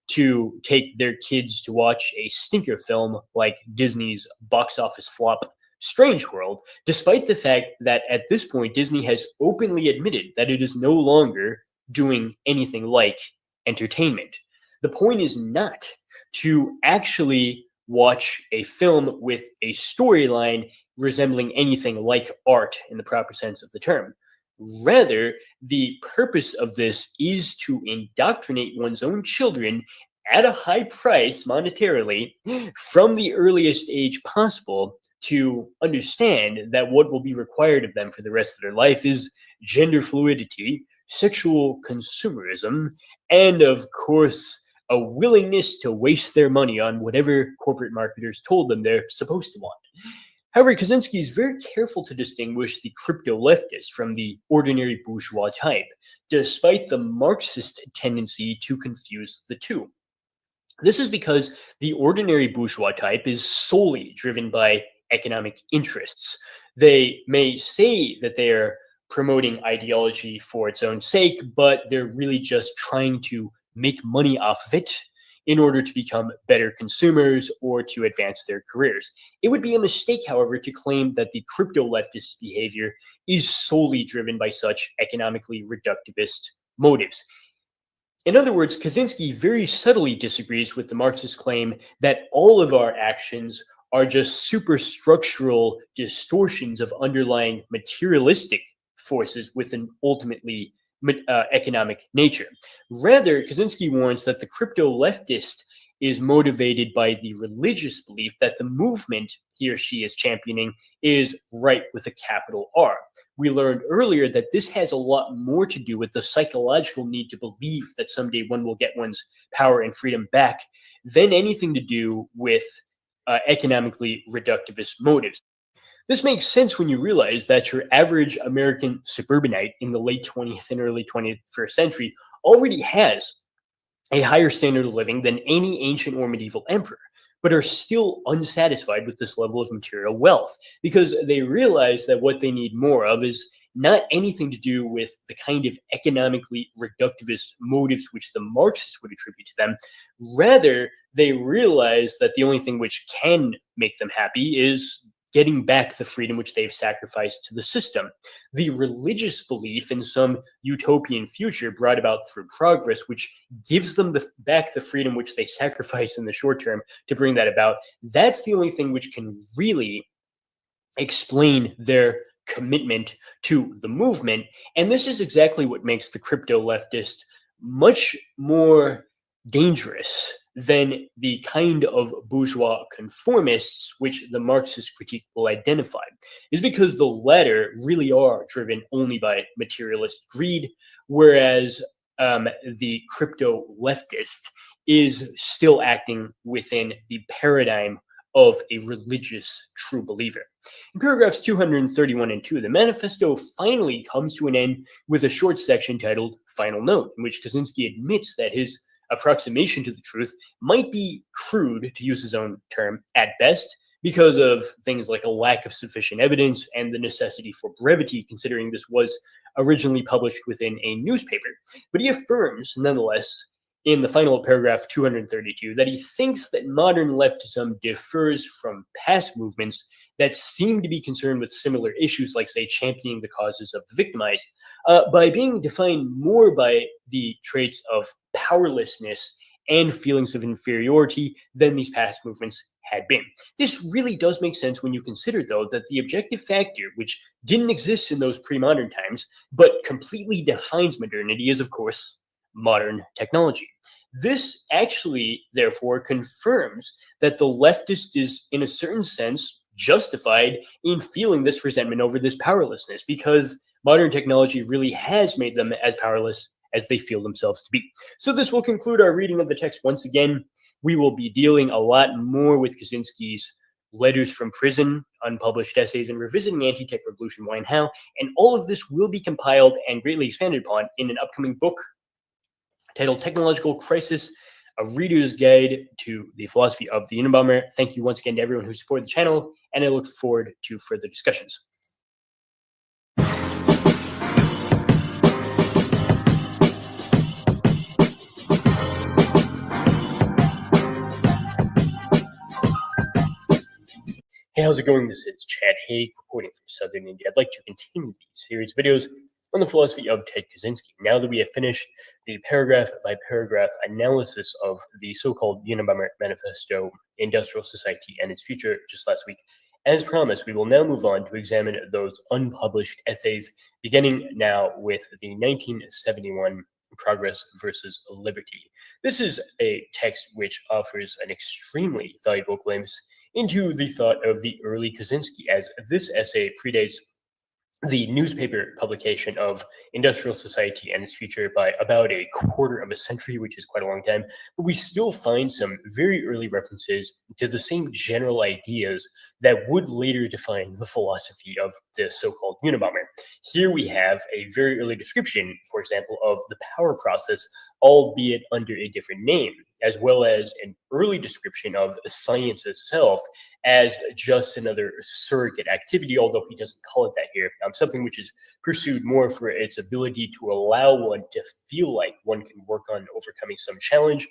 to take their kids to watch a stinker film like Disney's box office flop Strange World, despite the fact that at this point Disney has openly admitted that it is no longer doing anything like entertainment. The point is not to actually watch a film with a storyline resembling anything like art in the proper sense of the term. Rather, the purpose of this is to indoctrinate one's own children at a high price monetarily from the earliest age possible to understand that what will be required of them for the rest of their life is gender fluidity, sexual consumerism, and of course, a willingness to waste their money on whatever corporate marketers told them they're supposed to want. However, Kaczynski is very careful to distinguish the crypto-leftist from the ordinary bourgeois type, despite the Marxist tendency to confuse the two. This is because the ordinary bourgeois type is solely driven by economic interests. They may say that they are promoting ideology for its own sake, but they're really just trying to make money off of it in order to become better consumers or to advance their careers. It would be a mistake, however, to claim that the crypto-leftist behavior is solely driven by such economically reductivist motives. In other words, Kaczynski very subtly disagrees with the Marxist claim that all of our actions are just superstructural distortions of underlying materialistic forces with an ultimately economic nature. Rather, Kaczynski warns that the crypto-leftist is motivated by the religious belief that the movement he or she is championing is right with a capital R. We learned earlier that this has a lot more to do with the psychological need to believe that someday one will get one's power and freedom back than anything to do with economically reductivist motives. This makes sense when you realize that your average American suburbanite in the late 20th and early 21st century already has a higher standard of living than any ancient or medieval emperor, but are still unsatisfied with this level of material wealth because they realize that what they need more of is not anything to do with the kind of economically reductivist motives which the Marxists would attribute to them. Rather, they realize that the only thing which can make them happy is getting back the freedom which they've sacrificed to the system. The religious belief in some utopian future brought about through progress, which gives them back the freedom which they sacrifice in the short term to bring that about, that's the only thing which can really explain their commitment to the movement. And this is exactly what makes the crypto-leftist much more dangerous than the kind of bourgeois conformists which the Marxist critique will identify, is because the latter really are driven only by materialist greed, whereas the crypto leftist is still acting within the paradigm of a religious true believer. In paragraphs 231 and 2, the manifesto finally comes to an end with a short section titled Final Note, in which Kaczynski admits that his approximation to the truth might be crude, to use his own term, at best, because of things like a lack of sufficient evidence and the necessity for brevity, considering this was originally published within a newspaper. But he affirms, nonetheless, in the final paragraph 232, that he thinks that modern leftism differs from past movements that seem to be concerned with similar issues, like, say, championing the causes of the victimized, by being defined more by the traits of powerlessness and feelings of inferiority than these past movements had been. This really does make sense when you consider, though, that the objective factor, which didn't exist in those pre-modern times, but completely defines modernity, is, of course, modern technology. This actually, therefore, confirms that the leftist is, in a certain sense, justified in feeling this resentment over this powerlessness, because modern technology really has made them as powerless as they feel themselves to be. So this will conclude our reading of the text once again. We will be dealing a lot more with Kaczynski's letters from prison, unpublished essays, and revisiting anti-tech revolution, why and how, and all of this will be compiled and greatly expanded upon in an upcoming book titled Technological Crisis, a reader's guide to the philosophy of the Unabomber. Thank you once again to everyone who supported the channel, and I look forward to further discussions. how's it going? This is Chad Haig reporting from Southern India. I'd like to continue these series of videos on the philosophy of Ted Kaczynski. Now that we have finished the paragraph-by-paragraph analysis of the so-called Unabomber Manifesto, Industrial Society and Its Future just last week, as promised, we will now move on to examine those unpublished essays, beginning now with the 1971 Progress versus Liberty. This is a text which offers an extremely valuable glimpse into the thought of the early Kaczynski, as this essay predates the newspaper publication of Industrial Society and Its Future by about a quarter of a century, which is quite a long time, but we still find some very early references to the same general ideas that would later define the philosophy of the so-called Unabomber. Here we have a very early description, for example, of the power process, albeit under a different name, as well as an early description of science itself as just another surrogate activity, although he doesn't call it that here, something which is pursued more for its ability to allow one to feel like one can work on overcoming some challenge,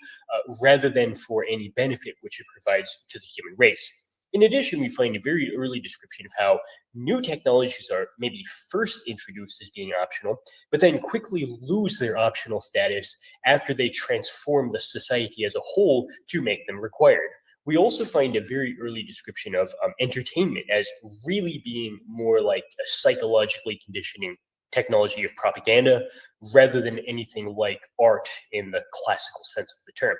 rather than for any benefit which it provides to the human race. In addition, we find a very early description of how new technologies are maybe first introduced as being optional, but then quickly lose their optional status after they transform the society as a whole to make them required. We also find a very early description of entertainment as really being more like a psychologically conditioning technology of propaganda rather than anything like art in the classical sense of the term.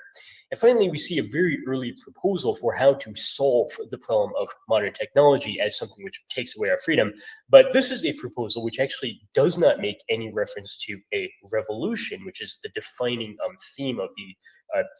And finally, we see a very early proposal for how to solve the problem of modern technology as something which takes away our freedom. But this is a proposal which actually does not make any reference to a revolution, which is the defining theme of the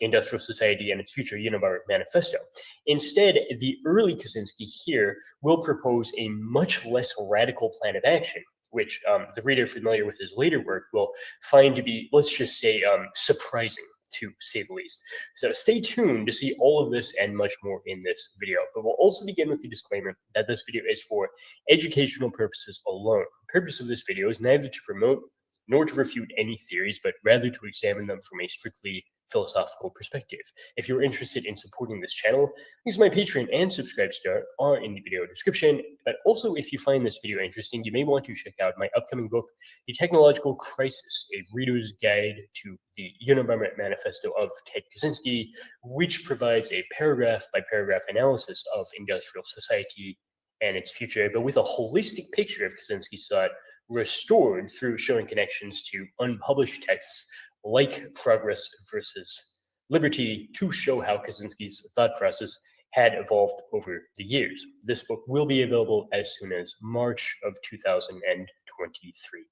Industrial Society and Its Future Unabomber Manifesto. Instead, the early Kaczynski here will propose a much less radical plan of action, which the reader familiar with his later work will find to be, let's just say, surprising, to say the least. So stay tuned to see all of this and much more in this video. But we'll also begin with the disclaimer that this video is for educational purposes alone. The purpose of this video is neither to promote nor to refute any theories, but rather to examine them from a strictly philosophical perspective. If you're interested in supporting this channel, links to my Patreon and Subscribe Star are in the video description. But also, if you find this video interesting, you may want to check out my upcoming book, The Technological Crisis, a reader's guide to the Unabomber Manifesto of Ted Kaczynski, which provides a paragraph-by-paragraph analysis of industrial society and its future, but with a holistic picture of Kaczynski's thought restored through showing connections to unpublished texts like Progress versus Liberty to show how Kaczynski's thought process had evolved over the years. This book will be available as soon as March of 2023.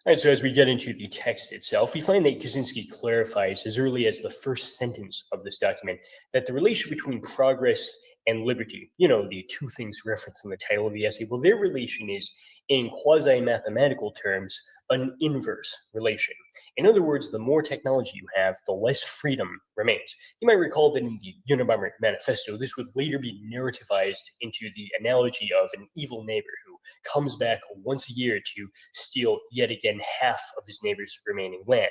All right, so as we get into the text itself, we find that Kaczynski clarifies as early as the first sentence of this document that the relation between progress and liberty, you know, the two things referenced in the title of the essay, well, their relation is, in quasi-mathematical terms, an inverse relation. In other words, the more technology you have, the less freedom remains. You might recall that in the Unabomber Manifesto, this would later be narrativized into the analogy of an evil neighbor who comes back once a year to steal yet again half of his neighbor's remaining land.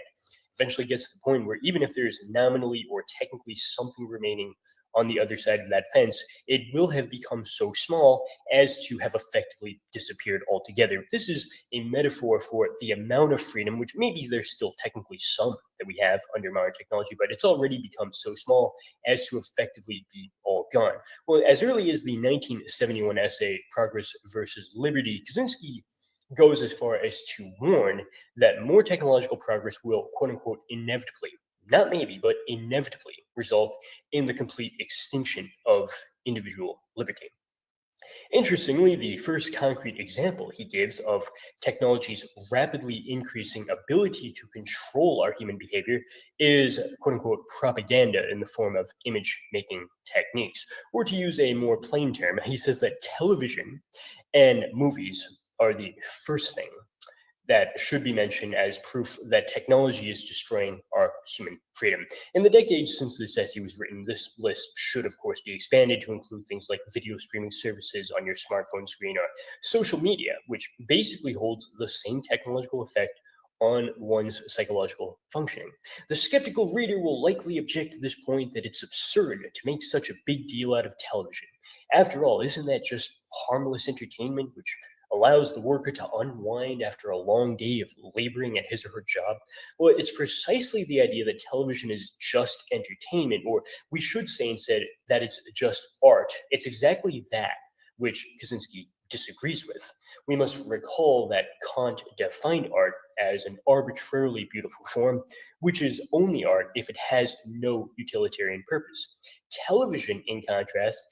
Eventually gets to the point where even if there is nominally or technically something remaining on the other side of that fence, it will have become so small as to have effectively disappeared altogether. This is a metaphor for the amount of freedom, which maybe there's still technically some that we have under modern technology, but it's already become so small as to effectively be all gone. Well, as early as the 1971 essay, Progress versus Liberty, Kaczynski goes as far as to warn that more technological progress will, quote unquote, inevitably, not maybe, but inevitably result in the complete extinction of individual liberty. Interestingly, the first concrete example he gives of technology's rapidly increasing ability to control our human behavior is, quote unquote, propaganda in the form of image-making techniques. Or to use a more plain term, he says that television and movies are the first thing that should be mentioned as proof that technology is destroying our human freedom. In the decades since this essay was written, this list should, of course, be expanded to include things like video streaming services on your smartphone screen or social media, which basically holds the same technological effect on one's psychological functioning. The skeptical reader will likely object to this point that it's absurd to make such a big deal out of television, After all, isn't that just harmless entertainment, which allows the worker to unwind after a long day of laboring at his or her job? Well, it's precisely the idea that television is just entertainment, or we should say instead that it's just art. It's exactly that which Kaczynski disagrees with. We must recall that Kant defined art as an arbitrarily beautiful form, which is only art if it has no utilitarian purpose. Television, in contrast,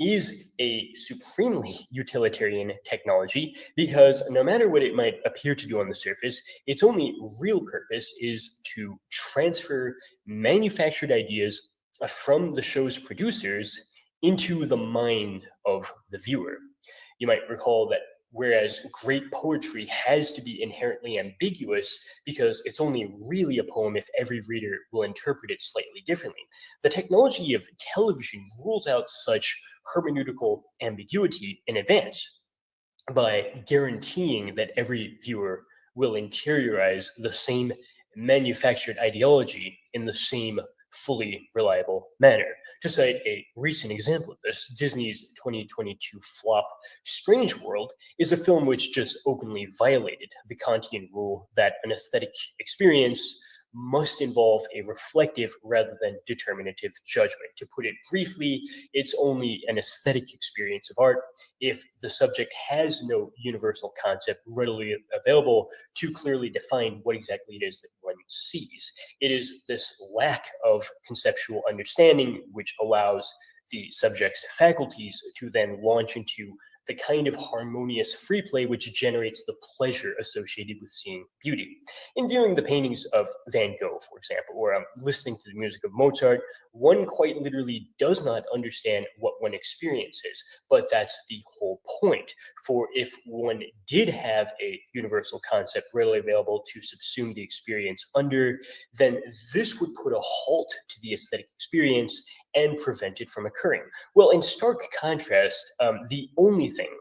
is a supremely utilitarian technology because no matter what it might appear to do on the surface, its only real purpose is to transfer manufactured ideas from the show's producers into the mind of the viewer. You might recall that whereas great poetry has to be inherently ambiguous because it's only really a poem if every reader will interpret it slightly differently, the technology of television rules out such hermeneutical ambiguity in advance by guaranteeing that every viewer will interiorize the same manufactured ideology in the same fully reliable manner. To cite a recent example of this, Disney's 2022 flop Strange World is a film which just openly violated the Kantian rule that an aesthetic experience must involve a reflective rather than determinative judgment. To put it briefly, it's only an aesthetic experience of art if the subject has no universal concept readily available to clearly define what exactly it is that one sees. It is this lack of conceptual understanding which allows the subject's faculties to then launch into the kind of harmonious free play which generates the pleasure associated with seeing beauty. In viewing the paintings of Van Gogh, for example, or listening to the music of Mozart, one quite literally does not understand what one experiences, but that's the whole point. For if one did have a universal concept readily available to subsume the experience under, then this would put a halt to the aesthetic experience and prevent it from occurring. Well, in stark contrast, the only thing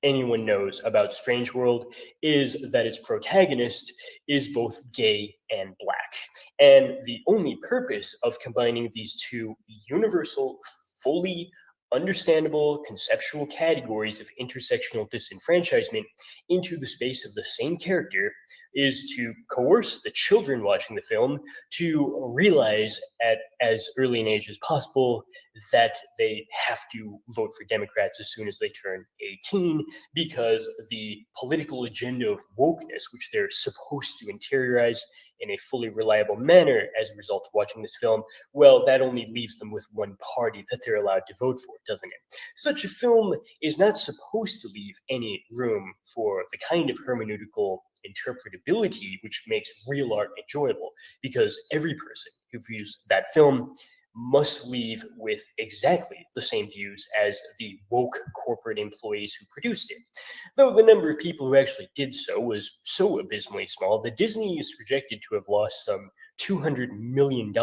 anyone knows about Strange World is that its protagonist is both gay and black. And the only purpose of combining these two universal, fully understandable conceptual categories of intersectional disenfranchisement into the space of the same character is to coerce the children watching the film to realize at as early an age as possible that they have to vote for Democrats as soon as they turn 18, because the political agenda of wokeness, which they're supposed to interiorize in a fully reliable manner as a result of watching this film, well, that only leaves them with one party that they're allowed to vote for, doesn't it? Such a film is not supposed to leave any room for the kind of hermeneutical interpretability which makes real art enjoyable, because every person who views that film must leave with exactly the same views as the woke corporate employees who produced it. Though the number of people who actually did so was so abysmally small that Disney is projected to have lost some $200 million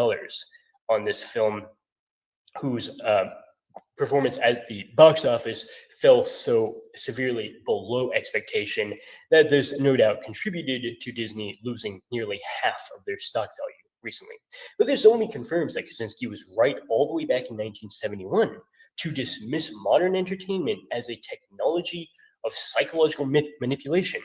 on this film, whose performance at the box office fell so severely below expectation that this no doubt contributed to Disney losing nearly half of their stock value recently. But this only confirms that Kaczynski was right all the way back in 1971 to dismiss modern entertainment as a technology of psychological manipulation,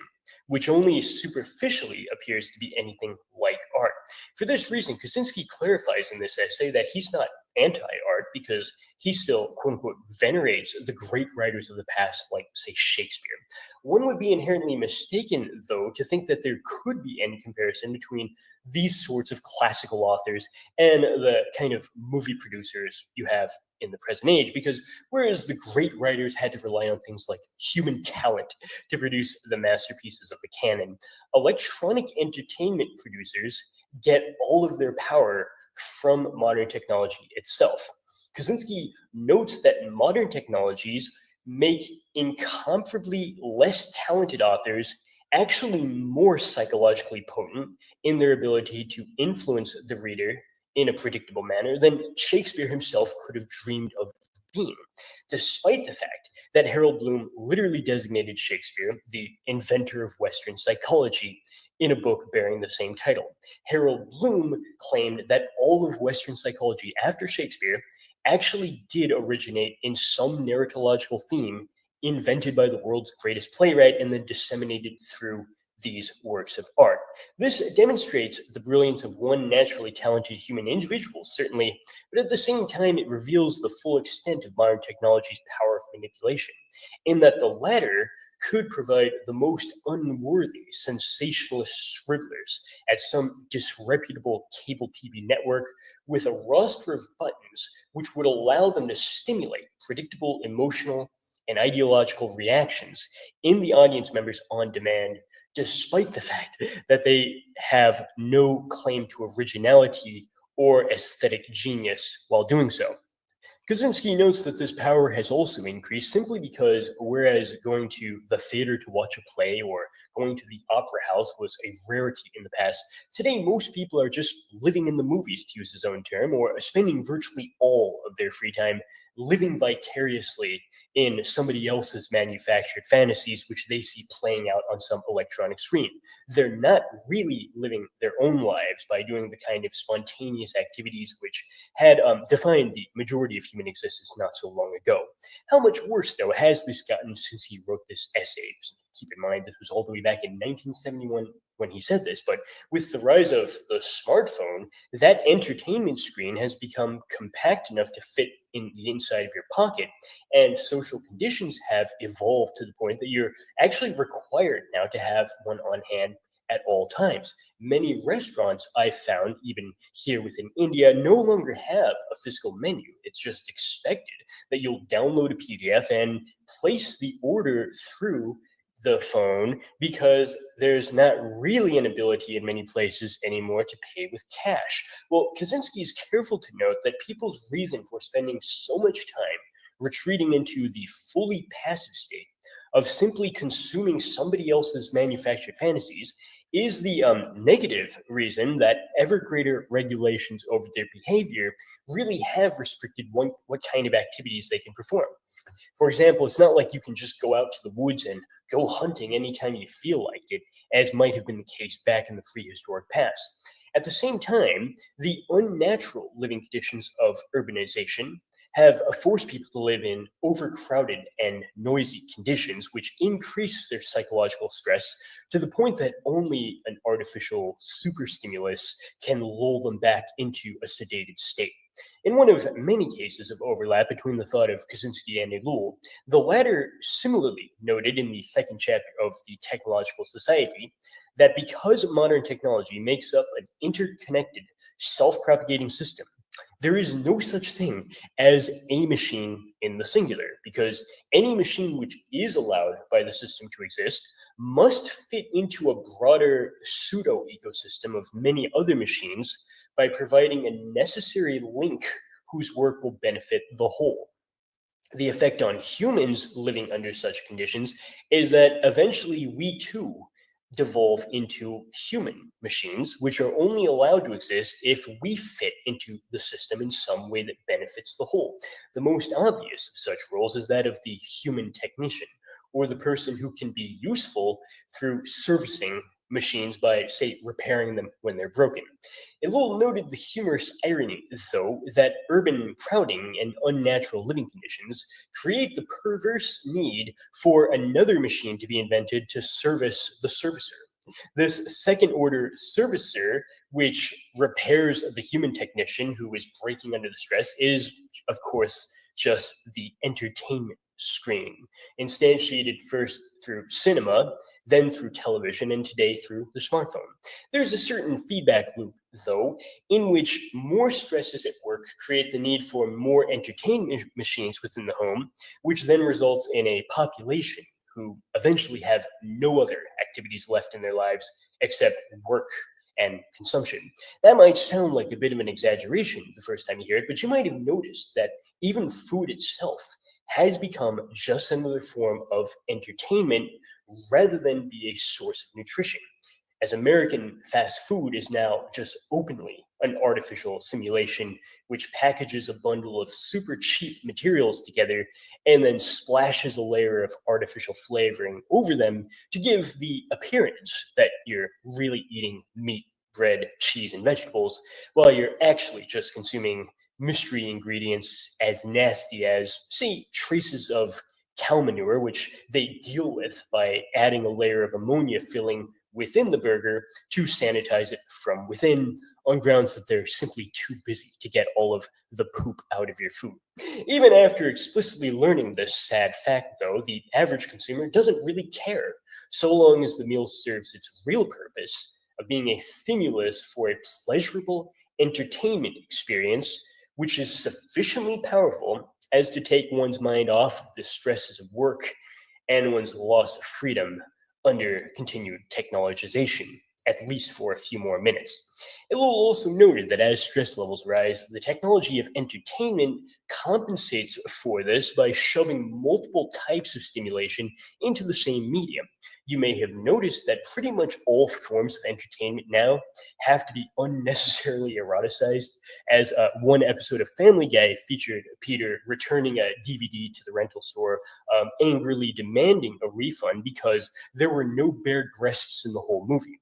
which only superficially appears to be anything like art. For this reason, Kaczynski clarifies in this essay that he's not anti-art because he still, quote unquote, venerates the great writers of the past, like, say, Shakespeare. One would be inherently mistaken, though, to think that there could be any comparison between these sorts of classical authors and the kind of movie producers you have in the present age, because whereas the great writers had to rely on things like human talent to produce the masterpieces of the canon, electronic entertainment producers get all of their power from modern technology itself. Kaczynski notes that modern technologies make incomparably less talented authors actually more psychologically potent in their ability to influence the reader in a predictable manner than Shakespeare himself could have dreamed of being, despite the fact that Harold Bloom literally designated Shakespeare the inventor of Western psychology in a book bearing the same title. Harold Bloom claimed that all of Western psychology after Shakespeare actually did originate in some narratological theme invented by the world's greatest playwright and then disseminated through these works of art. This demonstrates the brilliance of one naturally talented human individual, certainly, but at the same time, it reveals the full extent of modern technology's power of manipulation, in that the latter could provide the most unworthy, sensationalist scribblers at some disreputable cable TV network with a roster of buttons which would allow them to stimulate predictable emotional and ideological reactions in the audience members on demand, despite the fact that they have no claim to originality or aesthetic genius while doing so. Kaczynski notes that this power has also increased simply because whereas going to the theater to watch a play or going to the opera house was a rarity in the past, today most people are just living in the movies, to use his own term, or spending virtually all of their free time living vicariously in somebody else's manufactured fantasies, which they see playing out on some electronic screen. They're not really living their own lives by doing the kind of spontaneous activities which had defined the majority of human existence not so long ago. How much worse, though, has this gotten since he wrote this essay? Keep in mind, this was all the way back in 1971 when he said this, but with the rise of the smartphone, that entertainment screen has become compact enough to fit in the inside of your pocket, and social conditions have evolved to the point that you're actually required now to have one on hand at all times. Many restaurants, I've found, even here within India, no longer have a physical menu. It's just expected that you'll download a PDF and place the order through the phone, because there's not really an ability in many places anymore to pay with cash. Well, Kaczynski is careful to note that people's reason for spending so much time retreating into the fully passive state of simply consuming somebody else's manufactured fantasies is the negative reason that ever greater regulations over their behavior really have restricted what kind of activities they can perform. For example, it's not like you can just go out to the woods and go hunting anytime you feel like it, as might have been the case back in the prehistoric past. At the same time, the unnatural living conditions of urbanization have forced people to live in overcrowded and noisy conditions, which increase their psychological stress to the point that only an artificial superstimulus can lull them back into a sedated state. In one of many cases of overlap between the thought of Kaczynski and ellul, the latter similarly noted in the second chapter of the Technological Society that because modern technology makes up an interconnected, self-propagating system, there is no such thing as a machine in the singular, because any machine which is allowed by the system to exist must fit into a broader pseudo-ecosystem of many other machines by providing a necessary link whose work will benefit the whole. The effect on humans living under such conditions is that eventually we too devolve into human machines, which are only allowed to exist if we fit into the system in some way that benefits the whole. The most obvious of such roles is that of the human technician, or the person who can be useful through servicing machines by, say, repairing them when they're broken. Ellul noted the humorous irony, though, that urban crowding and unnatural living conditions create the perverse need for another machine to be invented to service the servicer. This second-order servicer, which repairs the human technician who is breaking under the stress, is, of course, just the entertainment screen, instantiated first through cinema, then through television, and today through the smartphone. There's a certain feedback loop, though, in which more stresses at work create the need for more entertainment machines within the home, which then results in a population who eventually have no other activities left in their lives except work and consumption. That might sound like a bit of an exaggeration the first time you hear it, but you might have noticed that even food itself has become just another form of entertainment rather than be a source of nutrition, as American fast food is now just openly an artificial simulation which packages a bundle of super cheap materials together and then splashes a layer of artificial flavoring over them to give the appearance that you're really eating meat, bread, cheese, and vegetables, while you're actually just consuming mystery ingredients as nasty as, say, traces of cow manure, which they deal with by adding a layer of ammonia filling within the burger to sanitize it from within, on grounds that they're simply too busy to get all of the poop out of your food. Even after explicitly learning this sad fact, though, the average consumer doesn't really care, so long as the meal serves its real purpose of being a stimulus for a pleasurable entertainment experience, which is sufficiently powerful as to take one's mind off of the stresses of work and one's loss of freedom under continued technologization, at least for a few more minutes. Ellul also noted that as stress levels rise, the technology of entertainment compensates for this by shoving multiple types of stimulation into the same medium. You may have noticed that pretty much all forms of entertainment now have to be unnecessarily eroticized, as one episode of Family Guy featured Peter returning a DVD to the rental store, angrily demanding a refund because there were no bare breasts in the whole movie.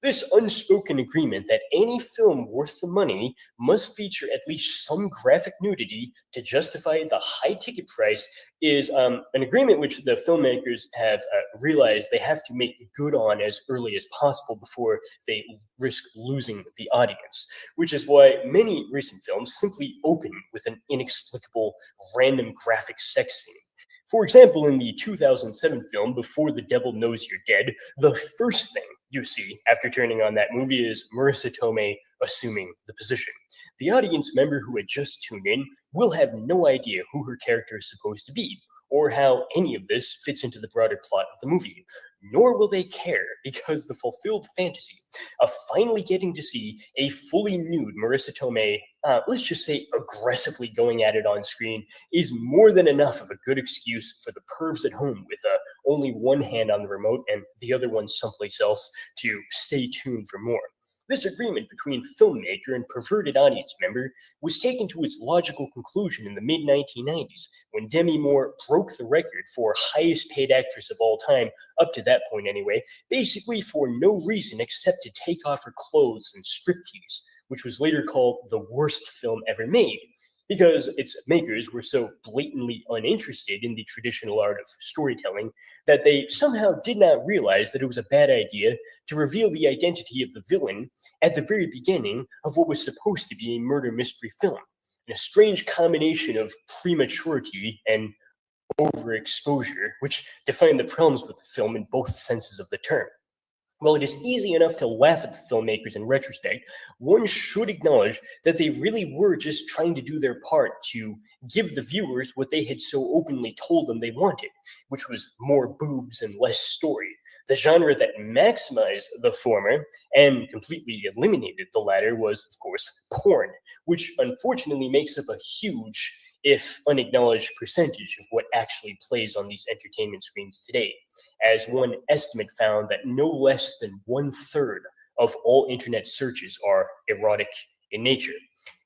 This unspoken agreement that any film worth the money must feature at least some graphic nudity to justify the high ticket price is an agreement which the filmmakers have realized they have to make good on as early as possible before they risk losing the audience, which is why many recent films simply open with an inexplicable random graphic sex scene. For example, in the 2007 film Before the Devil Knows You're Dead, the first thing you see after turning on that movie is Marissa Tomei assuming the position. The audience member who had just tuned in will have no idea who her character is supposed to be, or how any of this fits into the broader plot of the movie. Nor will they care, because the fulfilled fantasy of finally getting to see a fully nude Marissa Tomei, let's just say aggressively going at it on screen, is more than enough of a good excuse for the pervs at home with only one hand on the remote and the other one someplace else to stay tuned for more. This agreement between filmmaker and perverted audience member was taken to its logical conclusion in the mid-1990s, when Demi Moore broke the record for highest paid actress of all time, up to that point anyway, basically for no reason except to take off her clothes and striptease, which was later called the worst film ever made, because its makers were so blatantly uninterested in the traditional art of storytelling that they somehow did not realize that it was a bad idea to reveal the identity of the villain at the very beginning of what was supposed to be a murder mystery film, in a strange combination of prematurity and overexposure, which defined the problems with the film in both senses of the term. While it is easy enough to laugh at the filmmakers in retrospect, one should acknowledge that they really were just trying to do their part to give the viewers what they had so openly told them they wanted, which was more boobs and less story. The genre that maximized the former and completely eliminated the latter was, of course, porn, which unfortunately makes up a huge, if unacknowledged, percentage of what actually plays on these entertainment screens today, as one estimate found that no less than 1/3 of all internet searches are erotic in nature.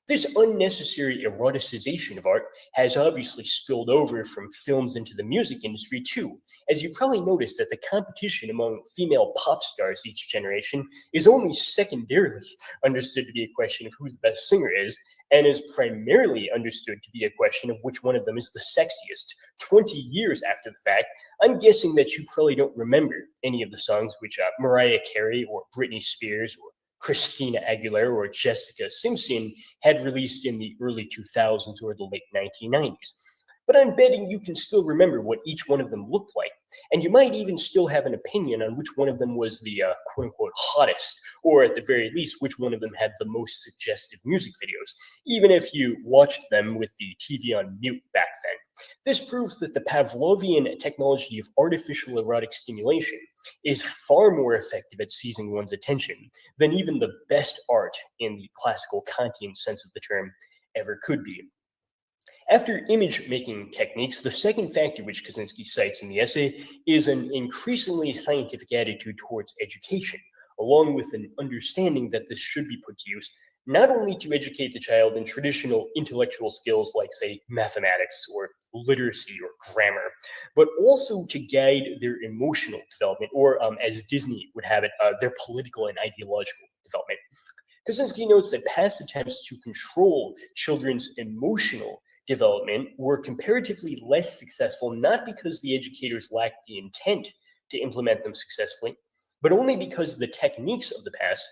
This unnecessary eroticization of art has obviously spilled over from films into the music industry too, as you probably noticed that the competition among female pop stars each generation is only secondarily understood to be a question of who the best singer is, and is primarily understood to be a question of which one of them is the sexiest. 20 years after the fact, I'm guessing that you probably don't remember any of the songs which Mariah Carey or Britney Spears or Christina Aguilera or Jessica Simpson had released in the early 2000s or the late 1990s. But I'm betting you can still remember what each one of them looked like, and you might even still have an opinion on which one of them was the quote-unquote hottest, or at the very least, which one of them had the most suggestive music videos, even if you watched them with the TV on mute back then. This proves that the Pavlovian technology of artificial erotic stimulation is far more effective at seizing one's attention than even the best art in the classical Kantian sense of the term ever could be. After image-making techniques, the second factor which Kaczynski cites in the essay is an increasingly scientific attitude towards education, along with an understanding that this should be put to use not only to educate the child in traditional intellectual skills like, say, mathematics or literacy or grammar, but also to guide their emotional development, or as Disney would have it, their political and ideological development. Kaczynski notes that past attempts to control children's emotional development were comparatively less successful, not because the educators lacked the intent to implement them successfully, but only because the techniques of the past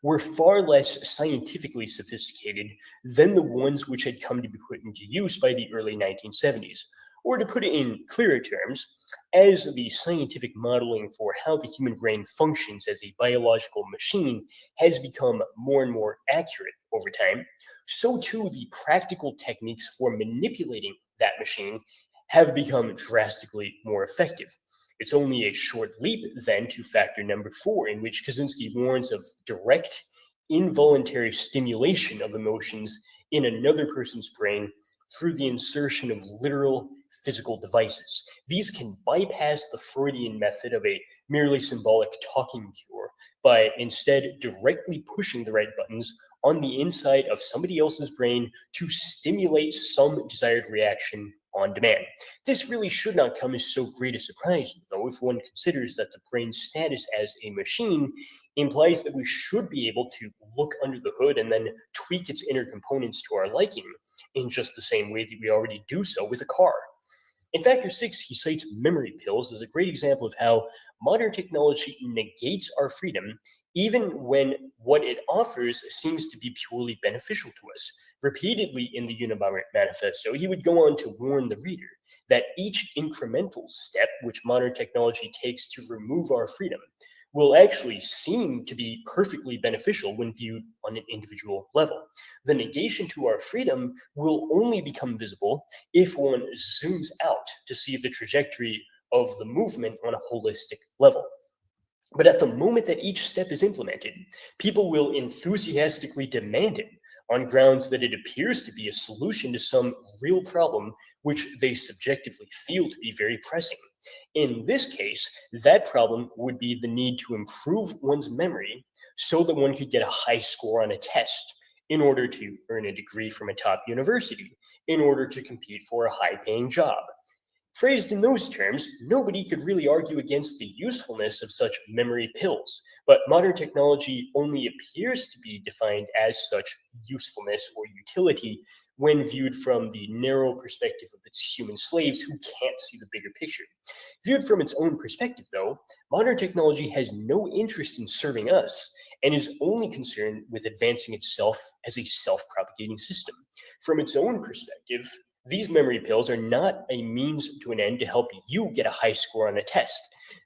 were far less scientifically sophisticated than the ones which had come to be put into use by the early 1970s. Or to put it in clearer terms, as the scientific modeling for how the human brain functions as a biological machine has become more and more accurate over time, so too the practical techniques for manipulating that machine have become drastically more effective. It's only a short leap, then, to factor number 4, in which Kaczynski warns of direct, involuntary stimulation of emotions in another person's brain through the insertion of literal physical devices. These can bypass the Freudian method of a merely symbolic talking cure by instead directly pushing the right buttons on the inside of somebody else's brain to stimulate some desired reaction on demand. This really should not come as so great a surprise, though, if one considers that the brain's status as a machine implies that we should be able to look under the hood and then tweak its inner components to our liking in just the same way that we already do so with a car. In Factor 6, he cites memory pills as a great example of how modern technology negates our freedom, even when what it offers seems to be purely beneficial to us. Repeatedly in the Unabomber Manifesto, he would go on to warn the reader that each incremental step which modern technology takes to remove our freedom will actually seem to be perfectly beneficial when viewed on an individual level. The negation to our freedom will only become visible if one zooms out to see the trajectory of the movement on a holistic level. But at the moment that each step is implemented, people will enthusiastically demand it on grounds that it appears to be a solution to some real problem which they subjectively feel to be very pressing. In this case, that problem would be the need to improve one's memory so that one could get a high score on a test in order to earn a degree from a top university, in order to compete for a high-paying job. Phrased in those terms, nobody could really argue against the usefulness of such memory pills, but modern technology only appears to be defined as such usefulness or utility when viewed from the narrow perspective of its human slaves who can't see the bigger picture. Viewed from its own perspective, though, modern technology has no interest in serving us and is only concerned with advancing itself as a self-propagating system. From its own perspective, these memory pills are not a means to an end to help you get a high score on a test.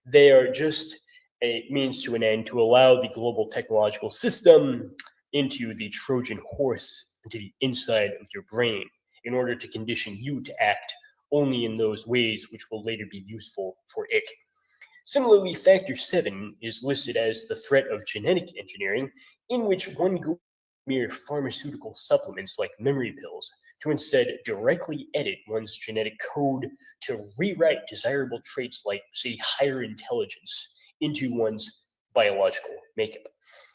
They are just a means to an end to allow the global technological system into the Trojan horse, into the inside of your brain, in order to condition you to act only in those ways which will later be useful for it. Similarly, Factor 7 is listed as the threat of genetic engineering, in which one goes mere pharmaceutical supplements like memory pills to instead directly edit one's genetic code to rewrite desirable traits like, say, higher intelligence into one's biological makeup.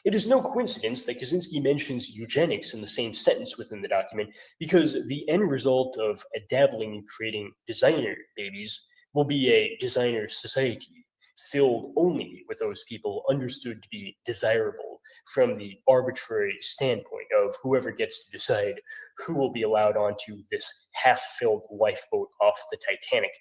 It is no coincidence that Kaczynski mentions eugenics in the same sentence within the document, because the end result of a dabbling in creating designer babies will be a designer society filled only with those people understood to be desirable from the arbitrary standpoint of whoever gets to decide who will be allowed onto this half-filled lifeboat off the Titanic.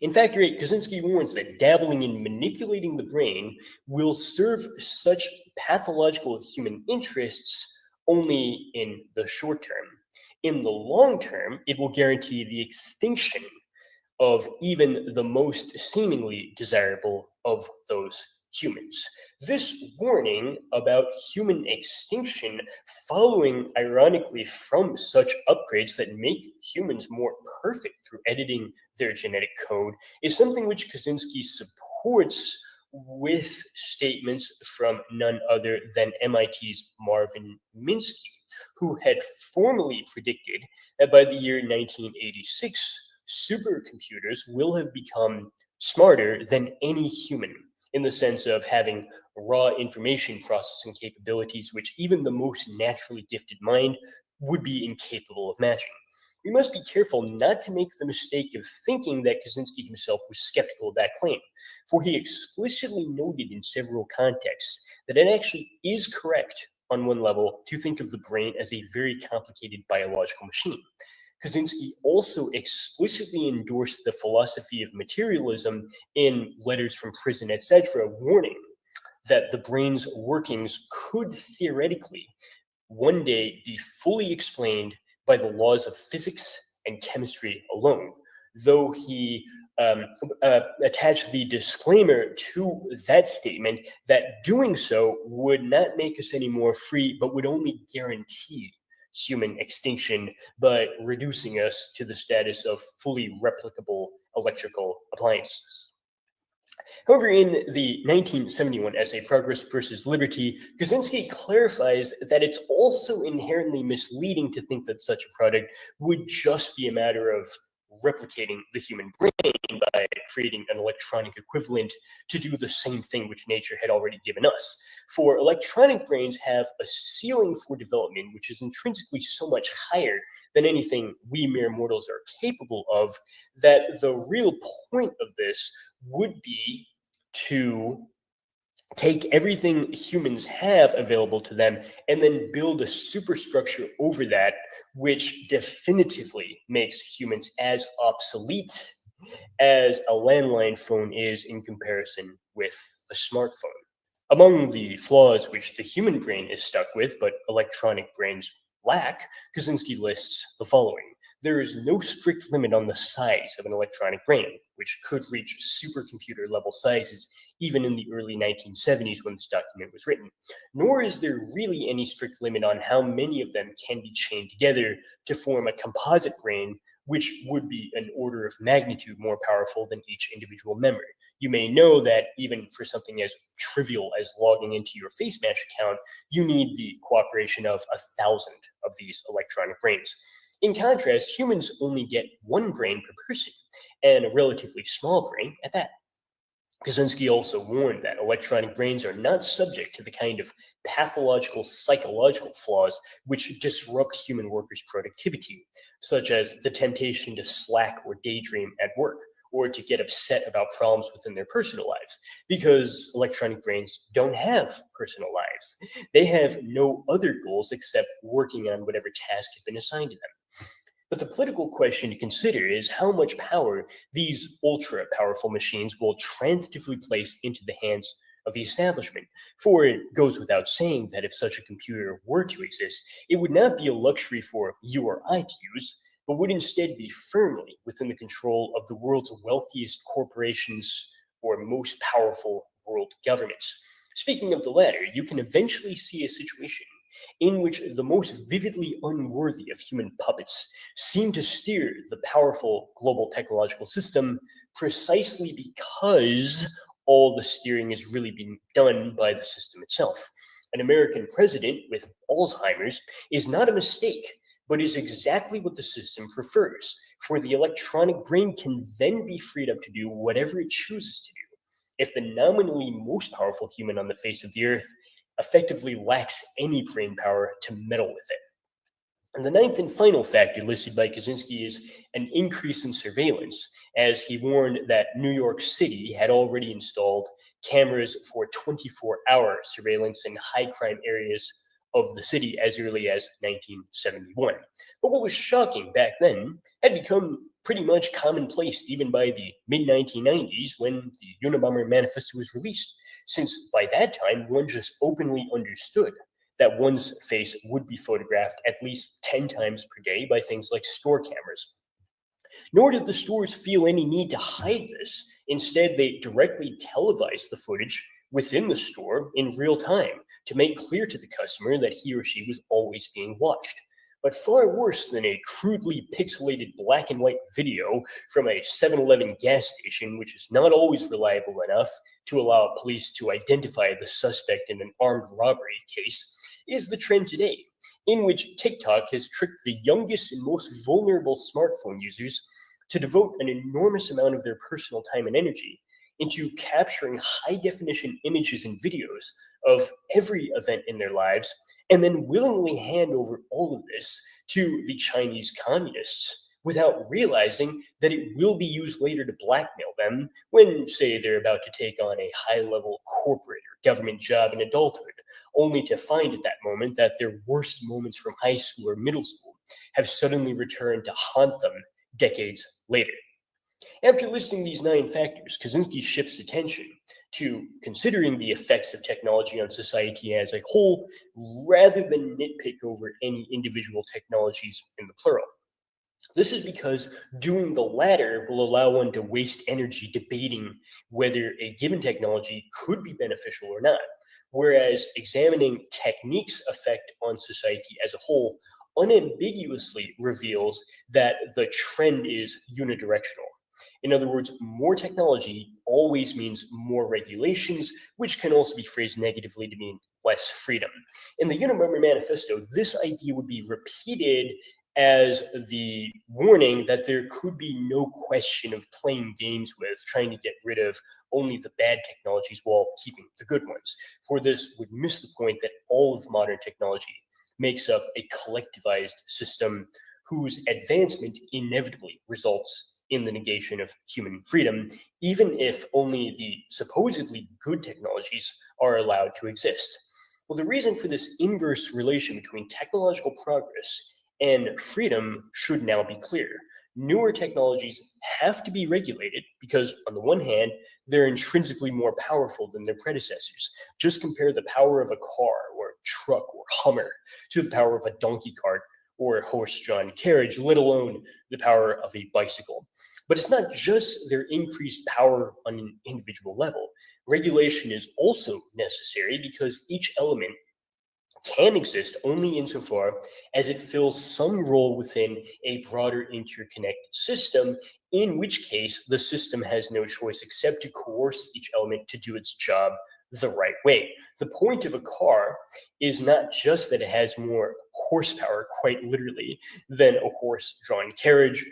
In Factor 8, Kaczynski warns that dabbling in manipulating the brain will serve such pathological human interests only in the short term. In the long term, it will guarantee the extinction of even the most seemingly desirable of those humans. This warning about human extinction, following ironically from such upgrades that make humans more perfect through editing their genetic code, is something which Kaczynski supports with statements from none other than MIT's Marvin Minsky, who had formally predicted that by the year 1986, supercomputers will have become smarter than any human, in the sense of having raw information processing capabilities which even the most naturally gifted mind would be incapable of matching. We must be careful not to make the mistake of thinking that Kaczynski himself was skeptical of that claim, for he explicitly noted in several contexts that it actually is correct on one level to think of the brain as a very complicated biological machine. Kaczynski also explicitly endorsed the philosophy of materialism in letters from prison, etc., warning that the brain's workings could theoretically one day be fully explained by the laws of physics and chemistry alone, though he attached the disclaimer to that statement that doing so would not make us any more free, but would only guarantee human extinction by reducing us to the status of fully replicable electrical appliances. However, in the 1971 essay, Progress versus Liberty, Kaczynski clarifies that it's also inherently misleading to think that such a product would just be a matter of replicating the human brain by creating an electronic equivalent to do the same thing which nature had already given us. For electronic brains have a ceiling for development which is intrinsically so much higher than anything we mere mortals are capable of, that the real point of this would be to take everything humans have available to them and then build a superstructure over that, which definitively makes humans as obsolete as a landline phone is in comparison with a smartphone. Among the flaws which the human brain is stuck with, but electronic brains lack, Kaczynski lists the following. There is no strict limit on the size of an electronic brain, which could reach supercomputer level sizes even in the early 1970s when this document was written. Nor is there really any strict limit on how many of them can be chained together to form a composite brain, which would be an order of magnitude more powerful than each individual member. You may know that even for something as trivial as logging into your FaceMatch account, you need the cooperation of 1,000 of these electronic brains. In contrast, humans only get one brain per person, and a relatively small brain at that. Kaczynski also warned that electronic brains are not subject to the kind of pathological psychological flaws which disrupt human workers' productivity, such as the temptation to slack or daydream at work, or to get upset about problems within their personal lives, because electronic brains don't have personal lives. They have no other goals except working on whatever task has been assigned to them. But the political question to consider is how much power these ultra-powerful machines will transitively place into the hands of the establishment. For it goes without saying that if such a computer were to exist, it would not be a luxury for you or I to use, but would instead be firmly within the control of the world's wealthiest corporations or most powerful world governments. Speaking of the latter, you can eventually see a situation in which the most vividly unworthy of human puppets seem to steer the powerful global technological system precisely because all the steering is really being done by the system itself. An American president with Alzheimer's is not a mistake, but is exactly what the system prefers, for the electronic brain can then be freed up to do whatever it chooses to do. If the nominally most powerful human on the face of the earth effectively lacks any brain power to meddle with it. And the ninth and final factor listed by Kaczynski is an increase in surveillance, as he warned that New York City had already installed cameras for 24-hour surveillance in high-crime areas of the city as early as 1971. But what was shocking back then had become pretty much commonplace even by the mid-1990s when the Unabomber Manifesto was released, since by that time one just openly understood that one's face would be photographed at least 10 times per day by things like store cameras. Nor did the stores feel any need to hide this. Instead, they directly televised the footage within the store in real time to make clear to the customer that he or she was always being watched. But far worse than a crudely pixelated black and white video from a 7-Eleven gas station, which is not always reliable enough to allow police to identify the suspect in an armed robbery case, is the trend today, in which TikTok has tricked the youngest and most vulnerable smartphone users to devote an enormous amount of their personal time and energy into capturing high-definition images and videos of every event in their lives and then willingly hand over all of this to the Chinese communists without realizing that it will be used later to blackmail them when, say, they're about to take on a high-level corporate or government job in adulthood, only to find at that moment that their worst moments from high school or middle school have suddenly returned to haunt them decades later. After listing these 9 factors, Kaczynski shifts attention to considering the effects of technology on society as a whole, rather than nitpick over any individual technologies in the plural. This is because doing the latter will allow one to waste energy debating whether a given technology could be beneficial or not, whereas examining techniques' effect on society as a whole unambiguously reveals that the trend is unidirectional. In other words, more technology always means more regulations, which can also be phrased negatively to mean less freedom. In the Unabomber Manifesto, this idea would be repeated as the warning that there could be no question of playing games with, trying to get rid of only the bad technologies while keeping the good ones. For this would miss the point that all of modern technology makes up a collectivized system whose advancement inevitably results in the negation of human freedom, even if only the supposedly good technologies are allowed to exist. Well, the reason for this inverse relation between technological progress and freedom should now be clear. Newer technologies have to be regulated because, on the one hand, they're intrinsically more powerful than their predecessors. Just compare the power of a car or truck or Hummer to the power of a donkey cart or horse-drawn carriage, let alone the power of a bicycle. But it's not just their increased power on an individual level. Regulation is also necessary because each element can exist only insofar as it fills some role within a broader interconnected system, in which case the system has no choice except to coerce each element to do its job the right way. The point of a car is not just that it has more horsepower, quite literally, than a horse-drawn carriage,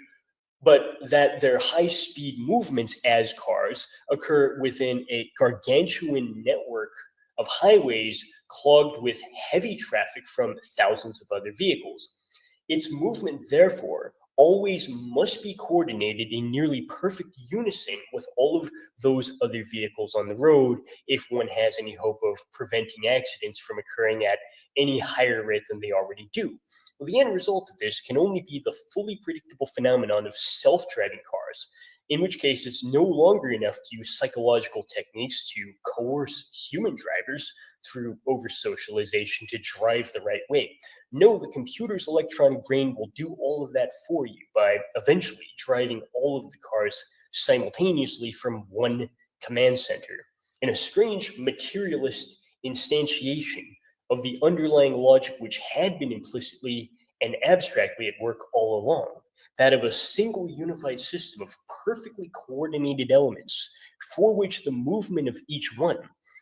but that their high-speed movements as cars occur within a gargantuan network of highways clogged with heavy traffic from thousands of other vehicles. Its movement, therefore, always must be coordinated in nearly perfect unison with all of those other vehicles on the road if one has any hope of preventing accidents from occurring at any higher rate than they already do. Well, the end result of this can only be the fully predictable phenomenon of self-driving cars, in which case it's no longer enough to use psychological techniques to coerce human drivers through over-socialization to drive the right way. No, the computer's electronic brain will do all of that for you by eventually driving all of the cars simultaneously from one command center, in a strange materialist instantiation of the underlying logic which had been implicitly and abstractly at work all along, that of a single unified system of perfectly coordinated elements for which the movement of each one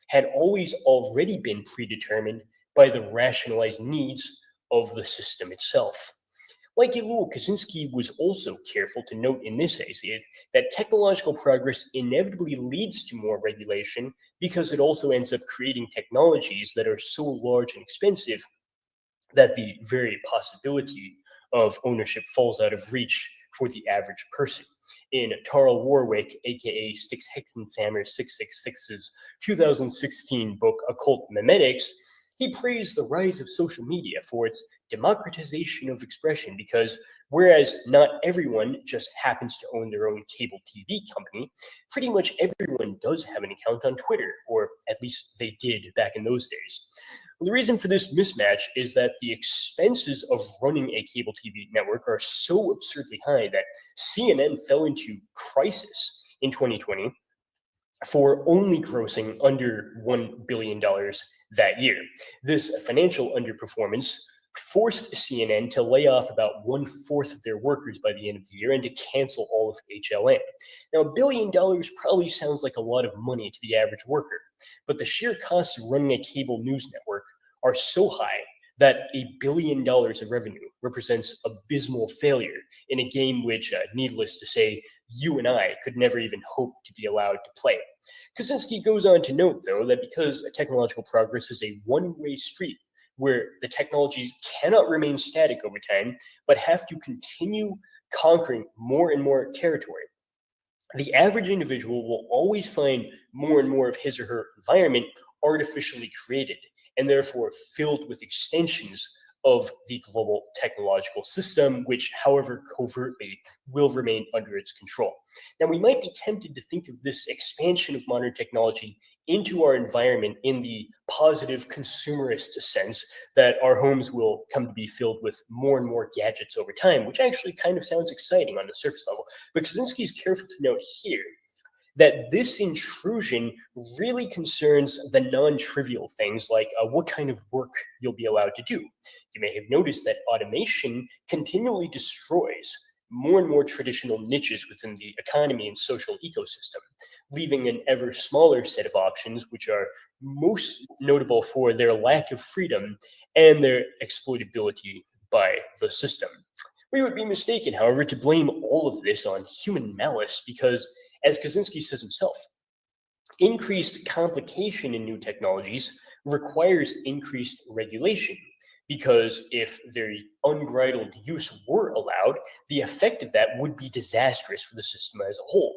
had always already been predetermined by the rationalized needs of the system itself. Like ellul, Kaczynski was also careful to note in this essay that technological progress inevitably leads to more regulation because it also ends up creating technologies that are so large and expensive that the very possibility of ownership falls out of reach for the average person. In Tarl Warwick, aka Styx Hexenhammer 666's 2016 book Occult Memetics, he praised the rise of social media for its democratization of expression because whereas not everyone just happens to own their own cable TV company, pretty much everyone does have an account on Twitter, or at least they did back in those days. Well, the reason for this mismatch is that the expenses of running a cable TV network are so absurdly high that CNN fell into crisis in 2020 for only grossing under $1 billion that year. This financial underperformance forced CNN to lay off about 1/4 of their workers by the end of the year and to cancel all of HLN. Now, $1 billion probably sounds like a lot of money to the average worker, but the sheer costs of running a cable news network are so high that $1 billion of revenue represents abysmal failure in a game which, needless to say, you and I could never even hope to be allowed to play. Kaczynski goes on to note, though, that because technological progress is a one-way street where the technologies cannot remain static over time, but have to continue conquering more and more territory. The average individual will always find more and more of his or her environment artificially created, and therefore filled with extensions of the global technological system, which, however covertly, will remain under its control. Now, we might be tempted to think of this expansion of modern technology into our environment in the positive consumerist sense, that our homes will come to be filled with more and more gadgets over time, which actually kind of sounds exciting on the surface level. But Kaczynski is careful to note here that this intrusion really concerns the non-trivial things like what kind of work you'll be allowed to do. You may have noticed that automation continually destroys more and more traditional niches within the economy and social ecosystem, leaving an ever smaller set of options, which are most notable for their lack of freedom and their exploitability by the system. We would be mistaken, however, to blame all of this on human malice because, as Kaczynski says himself, increased complication in new technologies requires increased regulation, because if their unbridled use were allowed, the effect of that would be disastrous for the system as a whole.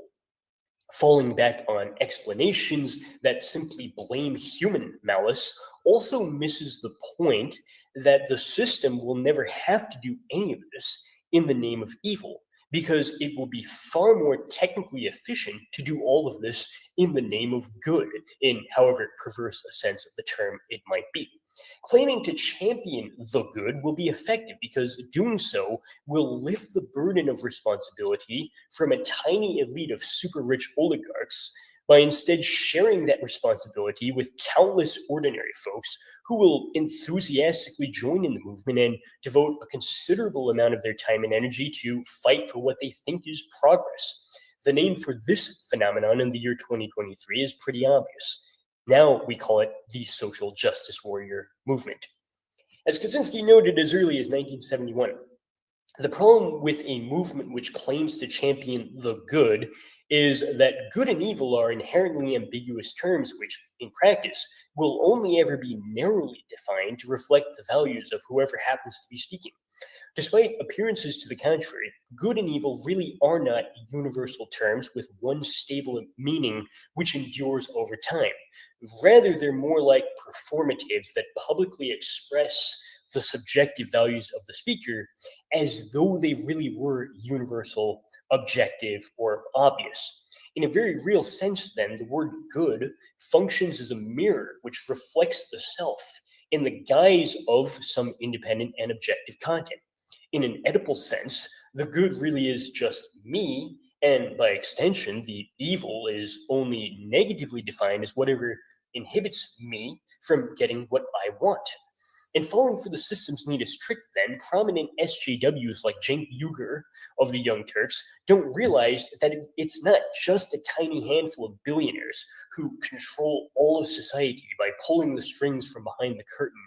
Falling back on explanations that simply blame human malice also misses the point that the system will never have to do any of this in the name of evil, because it will be far more technically efficient to do all of this in the name of good, in however perverse a sense of the term it might be. Claiming to champion the good will be effective because doing so will lift the burden of responsibility from a tiny elite of super rich oligarchs by instead sharing that responsibility with countless ordinary folks who will enthusiastically join in the movement and devote a considerable amount of their time and energy to fight for what they think is progress. The name for this phenomenon in the year 2023 is pretty obvious. Now we call it the social justice warrior movement. As Kaczynski noted as early as 1971, the problem with a movement which claims to champion the good is that good and evil are inherently ambiguous terms which, in practice, will only ever be narrowly defined to reflect the values of whoever happens to be speaking. Despite appearances to the contrary, good and evil really are not universal terms with one stable meaning which endures over time. Rather, they're more like performatives that publicly express the subjective values of the speaker as though they really were universal, objective, or obvious. In a very real sense, then, the word good functions as a mirror which reflects the self in the guise of some independent and objective content. In an Oedipal sense, the good really is just me, and by extension, the evil is only negatively defined as whatever inhibits me from getting what I want. In falling for the system's neatest trick, then, prominent SJWs like Cenk Uygur of the Young Turks don't realize that it's not just a tiny handful of billionaires who control all of society by pulling the strings from behind the curtain,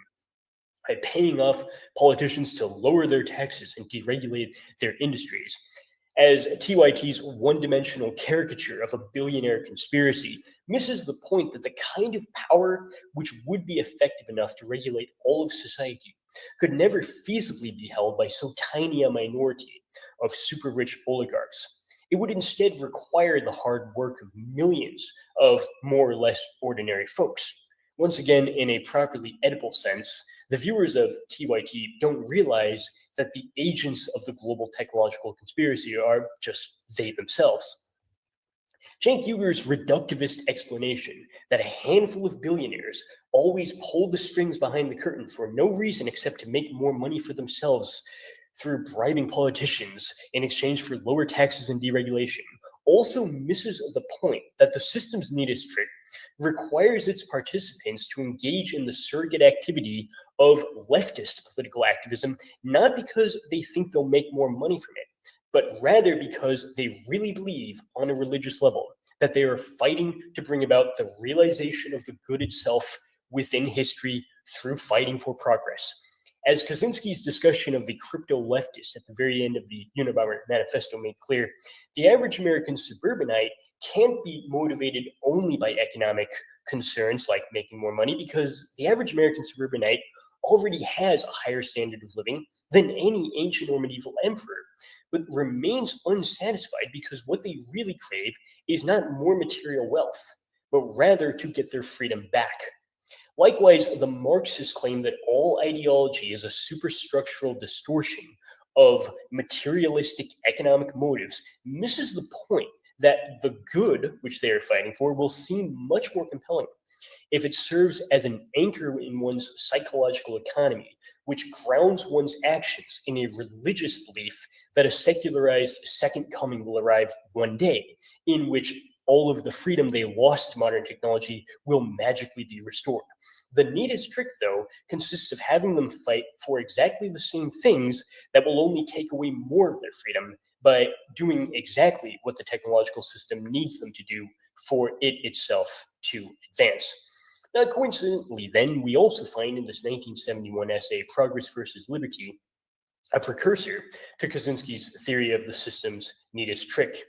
by paying off politicians to lower their taxes and deregulate their industries. As TYT's one-dimensional caricature of a billionaire conspiracy misses the point that the kind of power which would be effective enough to regulate all of society could never feasibly be held by so tiny a minority of super-rich oligarchs. It would instead require the hard work of millions of more or less ordinary folks. Once again, in a properly Oedipal sense, the viewers of TYT don't realize that the agents of the global technological conspiracy are just they themselves. Cenk Uygur's reductivist explanation that a handful of billionaires always pull the strings behind the curtain for no reason except to make more money for themselves through bribing politicians in exchange for lower taxes and deregulation also misses the point that the system's neatest trick requires its participants to engage in the surrogate activity of leftist political activism, not because they think they'll make more money from it, but rather because they really believe on a religious level that they are fighting to bring about the realization of the good itself within history through fighting for progress. As Kaczynski's discussion of the crypto leftist at the very end of the Unabomber Manifesto made clear, the average American suburbanite can't be motivated only by economic concerns like making more money, because the average American suburbanite already has a higher standard of living than any ancient or medieval emperor, but remains unsatisfied because what they really crave is not more material wealth, but rather to get their freedom back. Likewise, the Marxists claim that all ideology is a superstructural distortion of materialistic economic motives misses the point that the good which they are fighting for will seem much more compelling if it serves as an anchor in one's psychological economy, which grounds one's actions in a religious belief that a secularized second coming will arrive one day, in which all of the freedom they lost to modern technology will magically be restored. The neatest trick, though, consists of having them fight for exactly the same things that will only take away more of their freedom by doing exactly what the technological system needs them to do for it itself to advance. Now, coincidentally, then, we also find in this 1971 essay, Progress versus Liberty, a precursor to Kaczynski's theory of the system's neatest trick,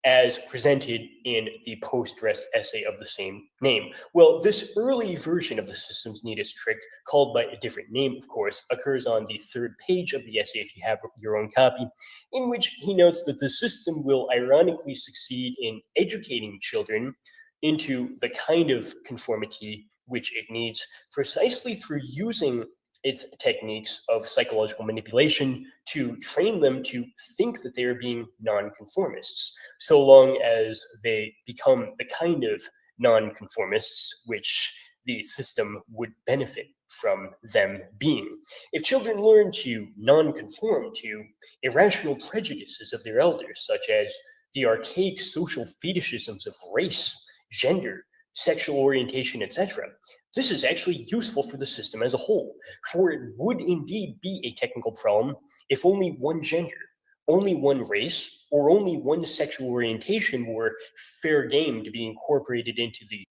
as presented in the post-rest essay of the same name. Well, this early version of the system's neatest trick, called by a different name, of course, occurs on the 3rd page of the essay if you have your own copy, in which he notes that the system will ironically succeed in educating children into the kind of conformity which it needs precisely through using its techniques of psychological manipulation to train them to think that they are being nonconformists, so long as they become the kind of nonconformists which the system would benefit from them being. If children learn to nonconform to irrational prejudices of their elders, such as the archaic social fetishisms of race, gender, sexual orientation, etc., this is actually useful for the system as a whole, for it would indeed be a technical problem if only one gender, only one race, or only one sexual orientation were fair game to be incorporated into the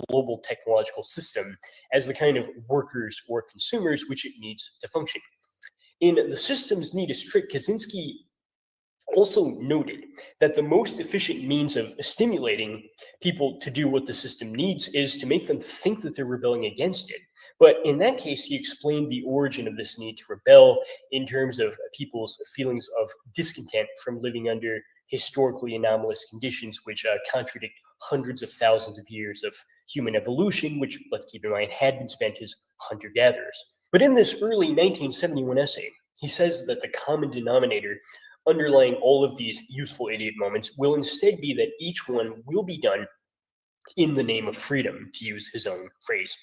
global technological system as the kind of workers or consumers which it needs to function. In the system's neatest trick, Kaczynski also noted that the most efficient means of stimulating people to do what the system needs is to make them think that they're rebelling against it. But in that case, he explained the origin of this need to rebel in terms of people's feelings of discontent from living under historically anomalous conditions which contradict hundreds of thousands of years of human evolution, which, let's keep in mind, had been spent as hunter-gatherers. But in this early 1971 essay, he says that the common denominator underlying all of these useful idiot moments will instead be that each one will be done in the name of freedom, to use his own phrase.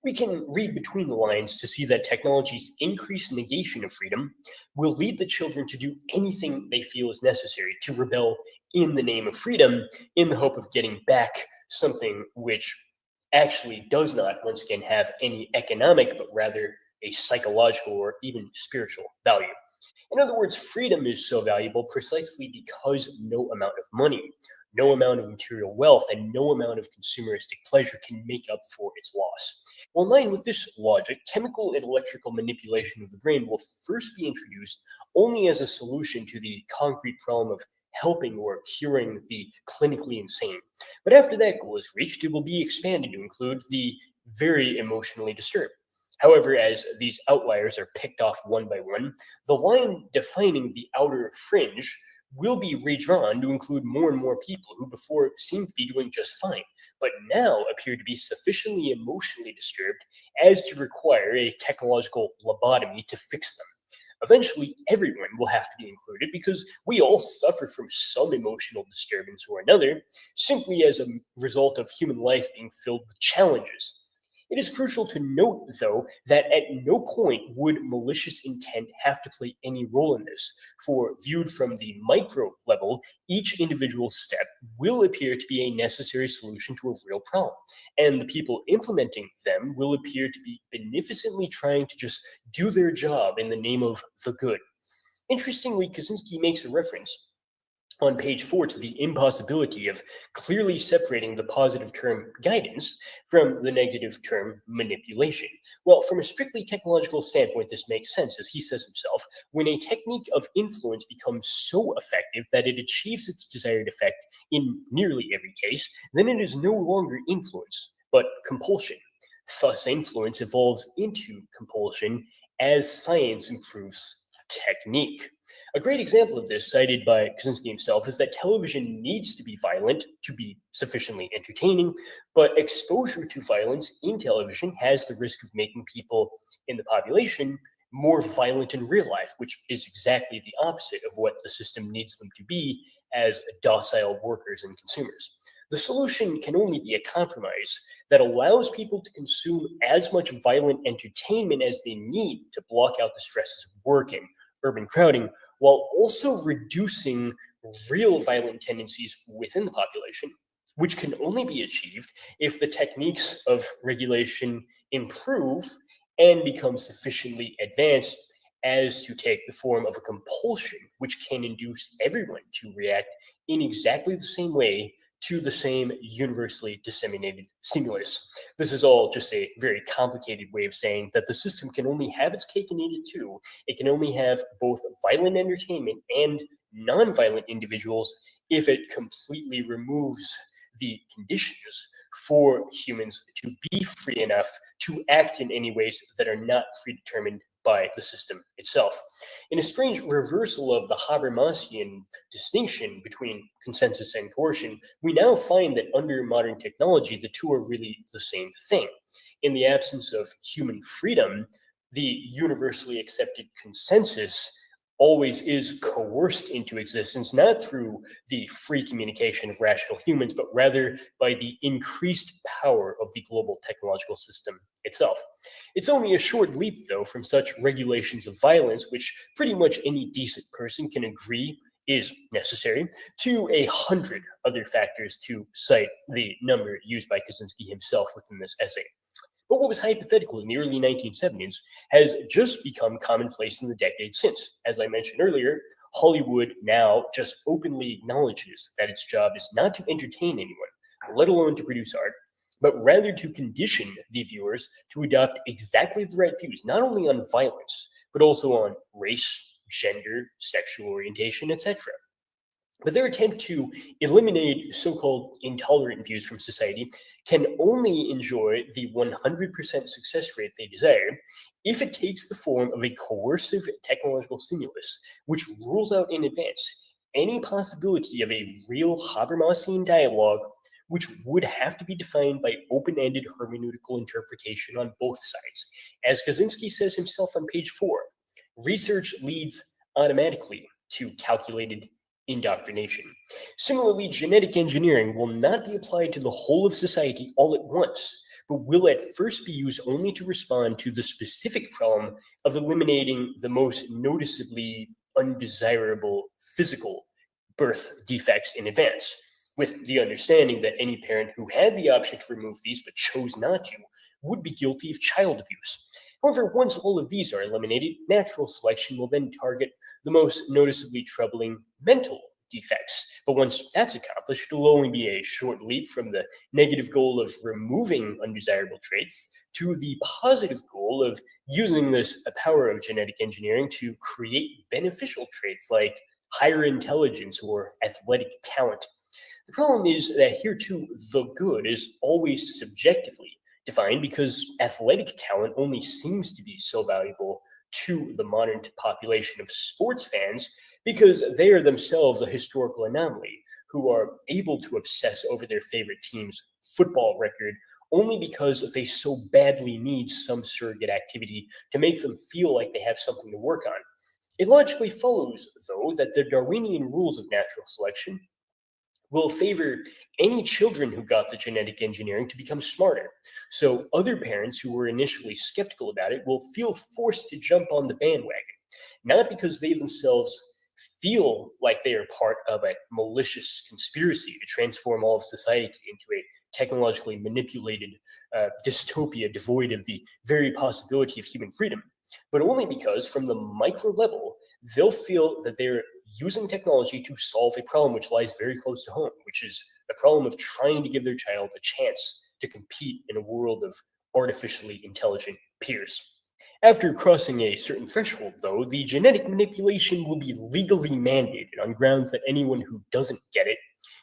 We can read between the lines to see that technology's increased negation of freedom will lead the children to do anything they feel is necessary to rebel in the name of freedom in the hope of getting back something which actually does not, once again, have any economic, but rather a psychological or even spiritual value. In other words, freedom is so valuable precisely because no amount of money, no amount of material wealth, and no amount of consumeristic pleasure can make up for its loss. Well, in line with this logic, chemical and electrical manipulation of the brain will first be introduced only as a solution to the concrete problem of helping or curing the clinically insane. But after that goal is reached, it will be expanded to include the very emotionally disturbed. However, as these outliers are picked off one by one, the line defining the outer fringe will be redrawn to include more and more people who before seemed to be doing just fine, but now appear to be sufficiently emotionally disturbed as to require a technological lobotomy to fix them. Eventually, everyone will have to be included because we all suffer from some emotional disturbance or another, simply as a result of human life being filled with challenges. It is crucial to note, though, that at no point would malicious intent have to play any role in this, for viewed from the micro level, each individual step will appear to be a necessary solution to a real problem, and the people implementing them will appear to be beneficently trying to just do their job in the name of the good. Interestingly, Kaczynski makes a reference on page 4 to the impossibility of clearly separating the positive term guidance from the negative term manipulation. Well, from a strictly technological standpoint, this makes sense, as he says himself, when a technique of influence becomes so effective that it achieves its desired effect in nearly every case, then it is no longer influence, but compulsion. Thus, influence evolves into compulsion as science improves technique. A great example of this, cited by Kaczynski himself, is that television needs to be violent to be sufficiently entertaining, but exposure to violence in television has the risk of making people in the population more violent in real life, which is exactly the opposite of what the system needs them to be as docile workers and consumers. The solution can only be a compromise that allows people to consume as much violent entertainment as they need to block out the stresses of work and urban crowding, while also reducing real violent tendencies within the population, which can only be achieved if the techniques of regulation improve and become sufficiently advanced as to take the form of a compulsion, which can induce everyone to react in exactly the same way to the same universally disseminated stimulus. This is all just a very complicated way of saying that the system can only have its cake and eat it too. It can only have both violent entertainment and non-violent individuals if it completely removes the conditions for humans to be free enough to act in any ways that are not predetermined by the system itself. In a strange reversal of the Habermasian distinction between consensus and coercion, we now find that under modern technology, the two are really the same thing. In the absence of human freedom, the universally accepted consensus always is coerced into existence, not through the free communication of rational humans, but rather by the increased power of the global technological system itself. It's only a short leap, though, from such regulations of violence, which pretty much any decent person can agree is necessary, to 100 other factors, to cite the number used by Kaczynski himself within this essay. But what was hypothetical in the early 1970s has just become commonplace in the decades since. As I mentioned earlier, Hollywood now just openly acknowledges that its job is not to entertain anyone, let alone to produce art, but rather to condition the viewers to adopt exactly the right views, not only on violence, but also on race, gender, sexual orientation, etc. But their attempt to eliminate so-called intolerant views from society can only enjoy the 100% success rate they desire if it takes the form of a coercive technological stimulus, which rules out in advance any possibility of a real Habermasian dialogue, which would have to be defined by open-ended hermeneutical interpretation on both sides. As Kaczynski says himself on page 4, research leads automatically to calculated indoctrination. Similarly, genetic engineering will not be applied to the whole of society all at once, but will at first be used only to respond to the specific problem of eliminating the most noticeably undesirable physical birth defects in advance, with the understanding that any parent who had the option to remove these but chose not to would be guilty of child abuse. However, once all of these are eliminated, natural selection will then target the most noticeably troubling mental defects. But once that's accomplished, it'll only be a short leap from the negative goal of removing undesirable traits to the positive goal of using this power of genetic engineering to create beneficial traits like higher intelligence or athletic talent. The problem is that here too, the good is always subjectively defined because athletic talent only seems to be so valuable to the modern population of sports fans because they are themselves a historical anomaly who are able to obsess over their favorite team's football record only because they so badly need some surrogate activity to make them feel like they have something to work on. It logically follows, though, that the Darwinian rules of natural selection will favor any children who got the genetic engineering to become smarter. So other parents who were initially skeptical about it will feel forced to jump on the bandwagon, not because they themselves feel like they are part of a malicious conspiracy to transform all of society into a technologically manipulated dystopia devoid of the very possibility of human freedom, but only because from the micro level, they'll feel that they're using technology to solve a problem which lies very close to home, which is the problem of trying to give their child a chance to compete in a world of artificially intelligent peers. After crossing a certain threshold, though, the genetic manipulation will be legally mandated on grounds that anyone who doesn't get it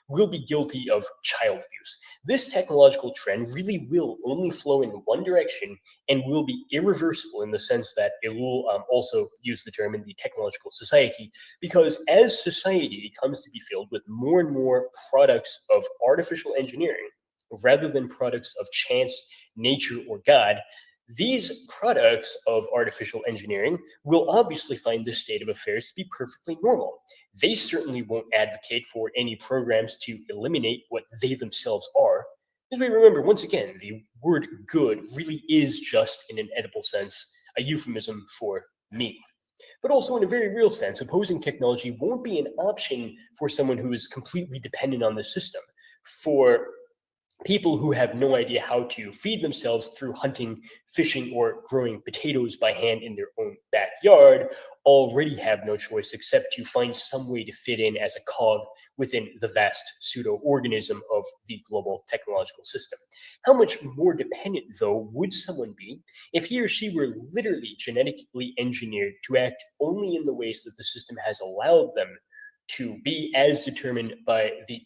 will be guilty of child abuse. This technological trend really will only flow in one direction and will be irreversible, in the sense that ellul also used the term in the technological society, because as society comes to be filled with more and more products of artificial engineering rather than products of chance, nature, or God, these products of artificial engineering will obviously find this state of affairs to be perfectly normal. They certainly won't advocate for any programs to eliminate what they themselves are. As we remember, once again, the word good really is just, in an edible sense, a euphemism for me. But also, in a very real sense, opposing technology won't be an option for someone who is completely dependent on the system. For people who have no idea how to feed themselves through hunting, fishing, or growing potatoes by hand in their own backyard already have no choice except to find some way to fit in as a cog within the vast pseudo-organism of the global technological system. How much more dependent, though, would someone be if he or she were literally genetically engineered to act only in the ways that the system has allowed them to be, as determined by the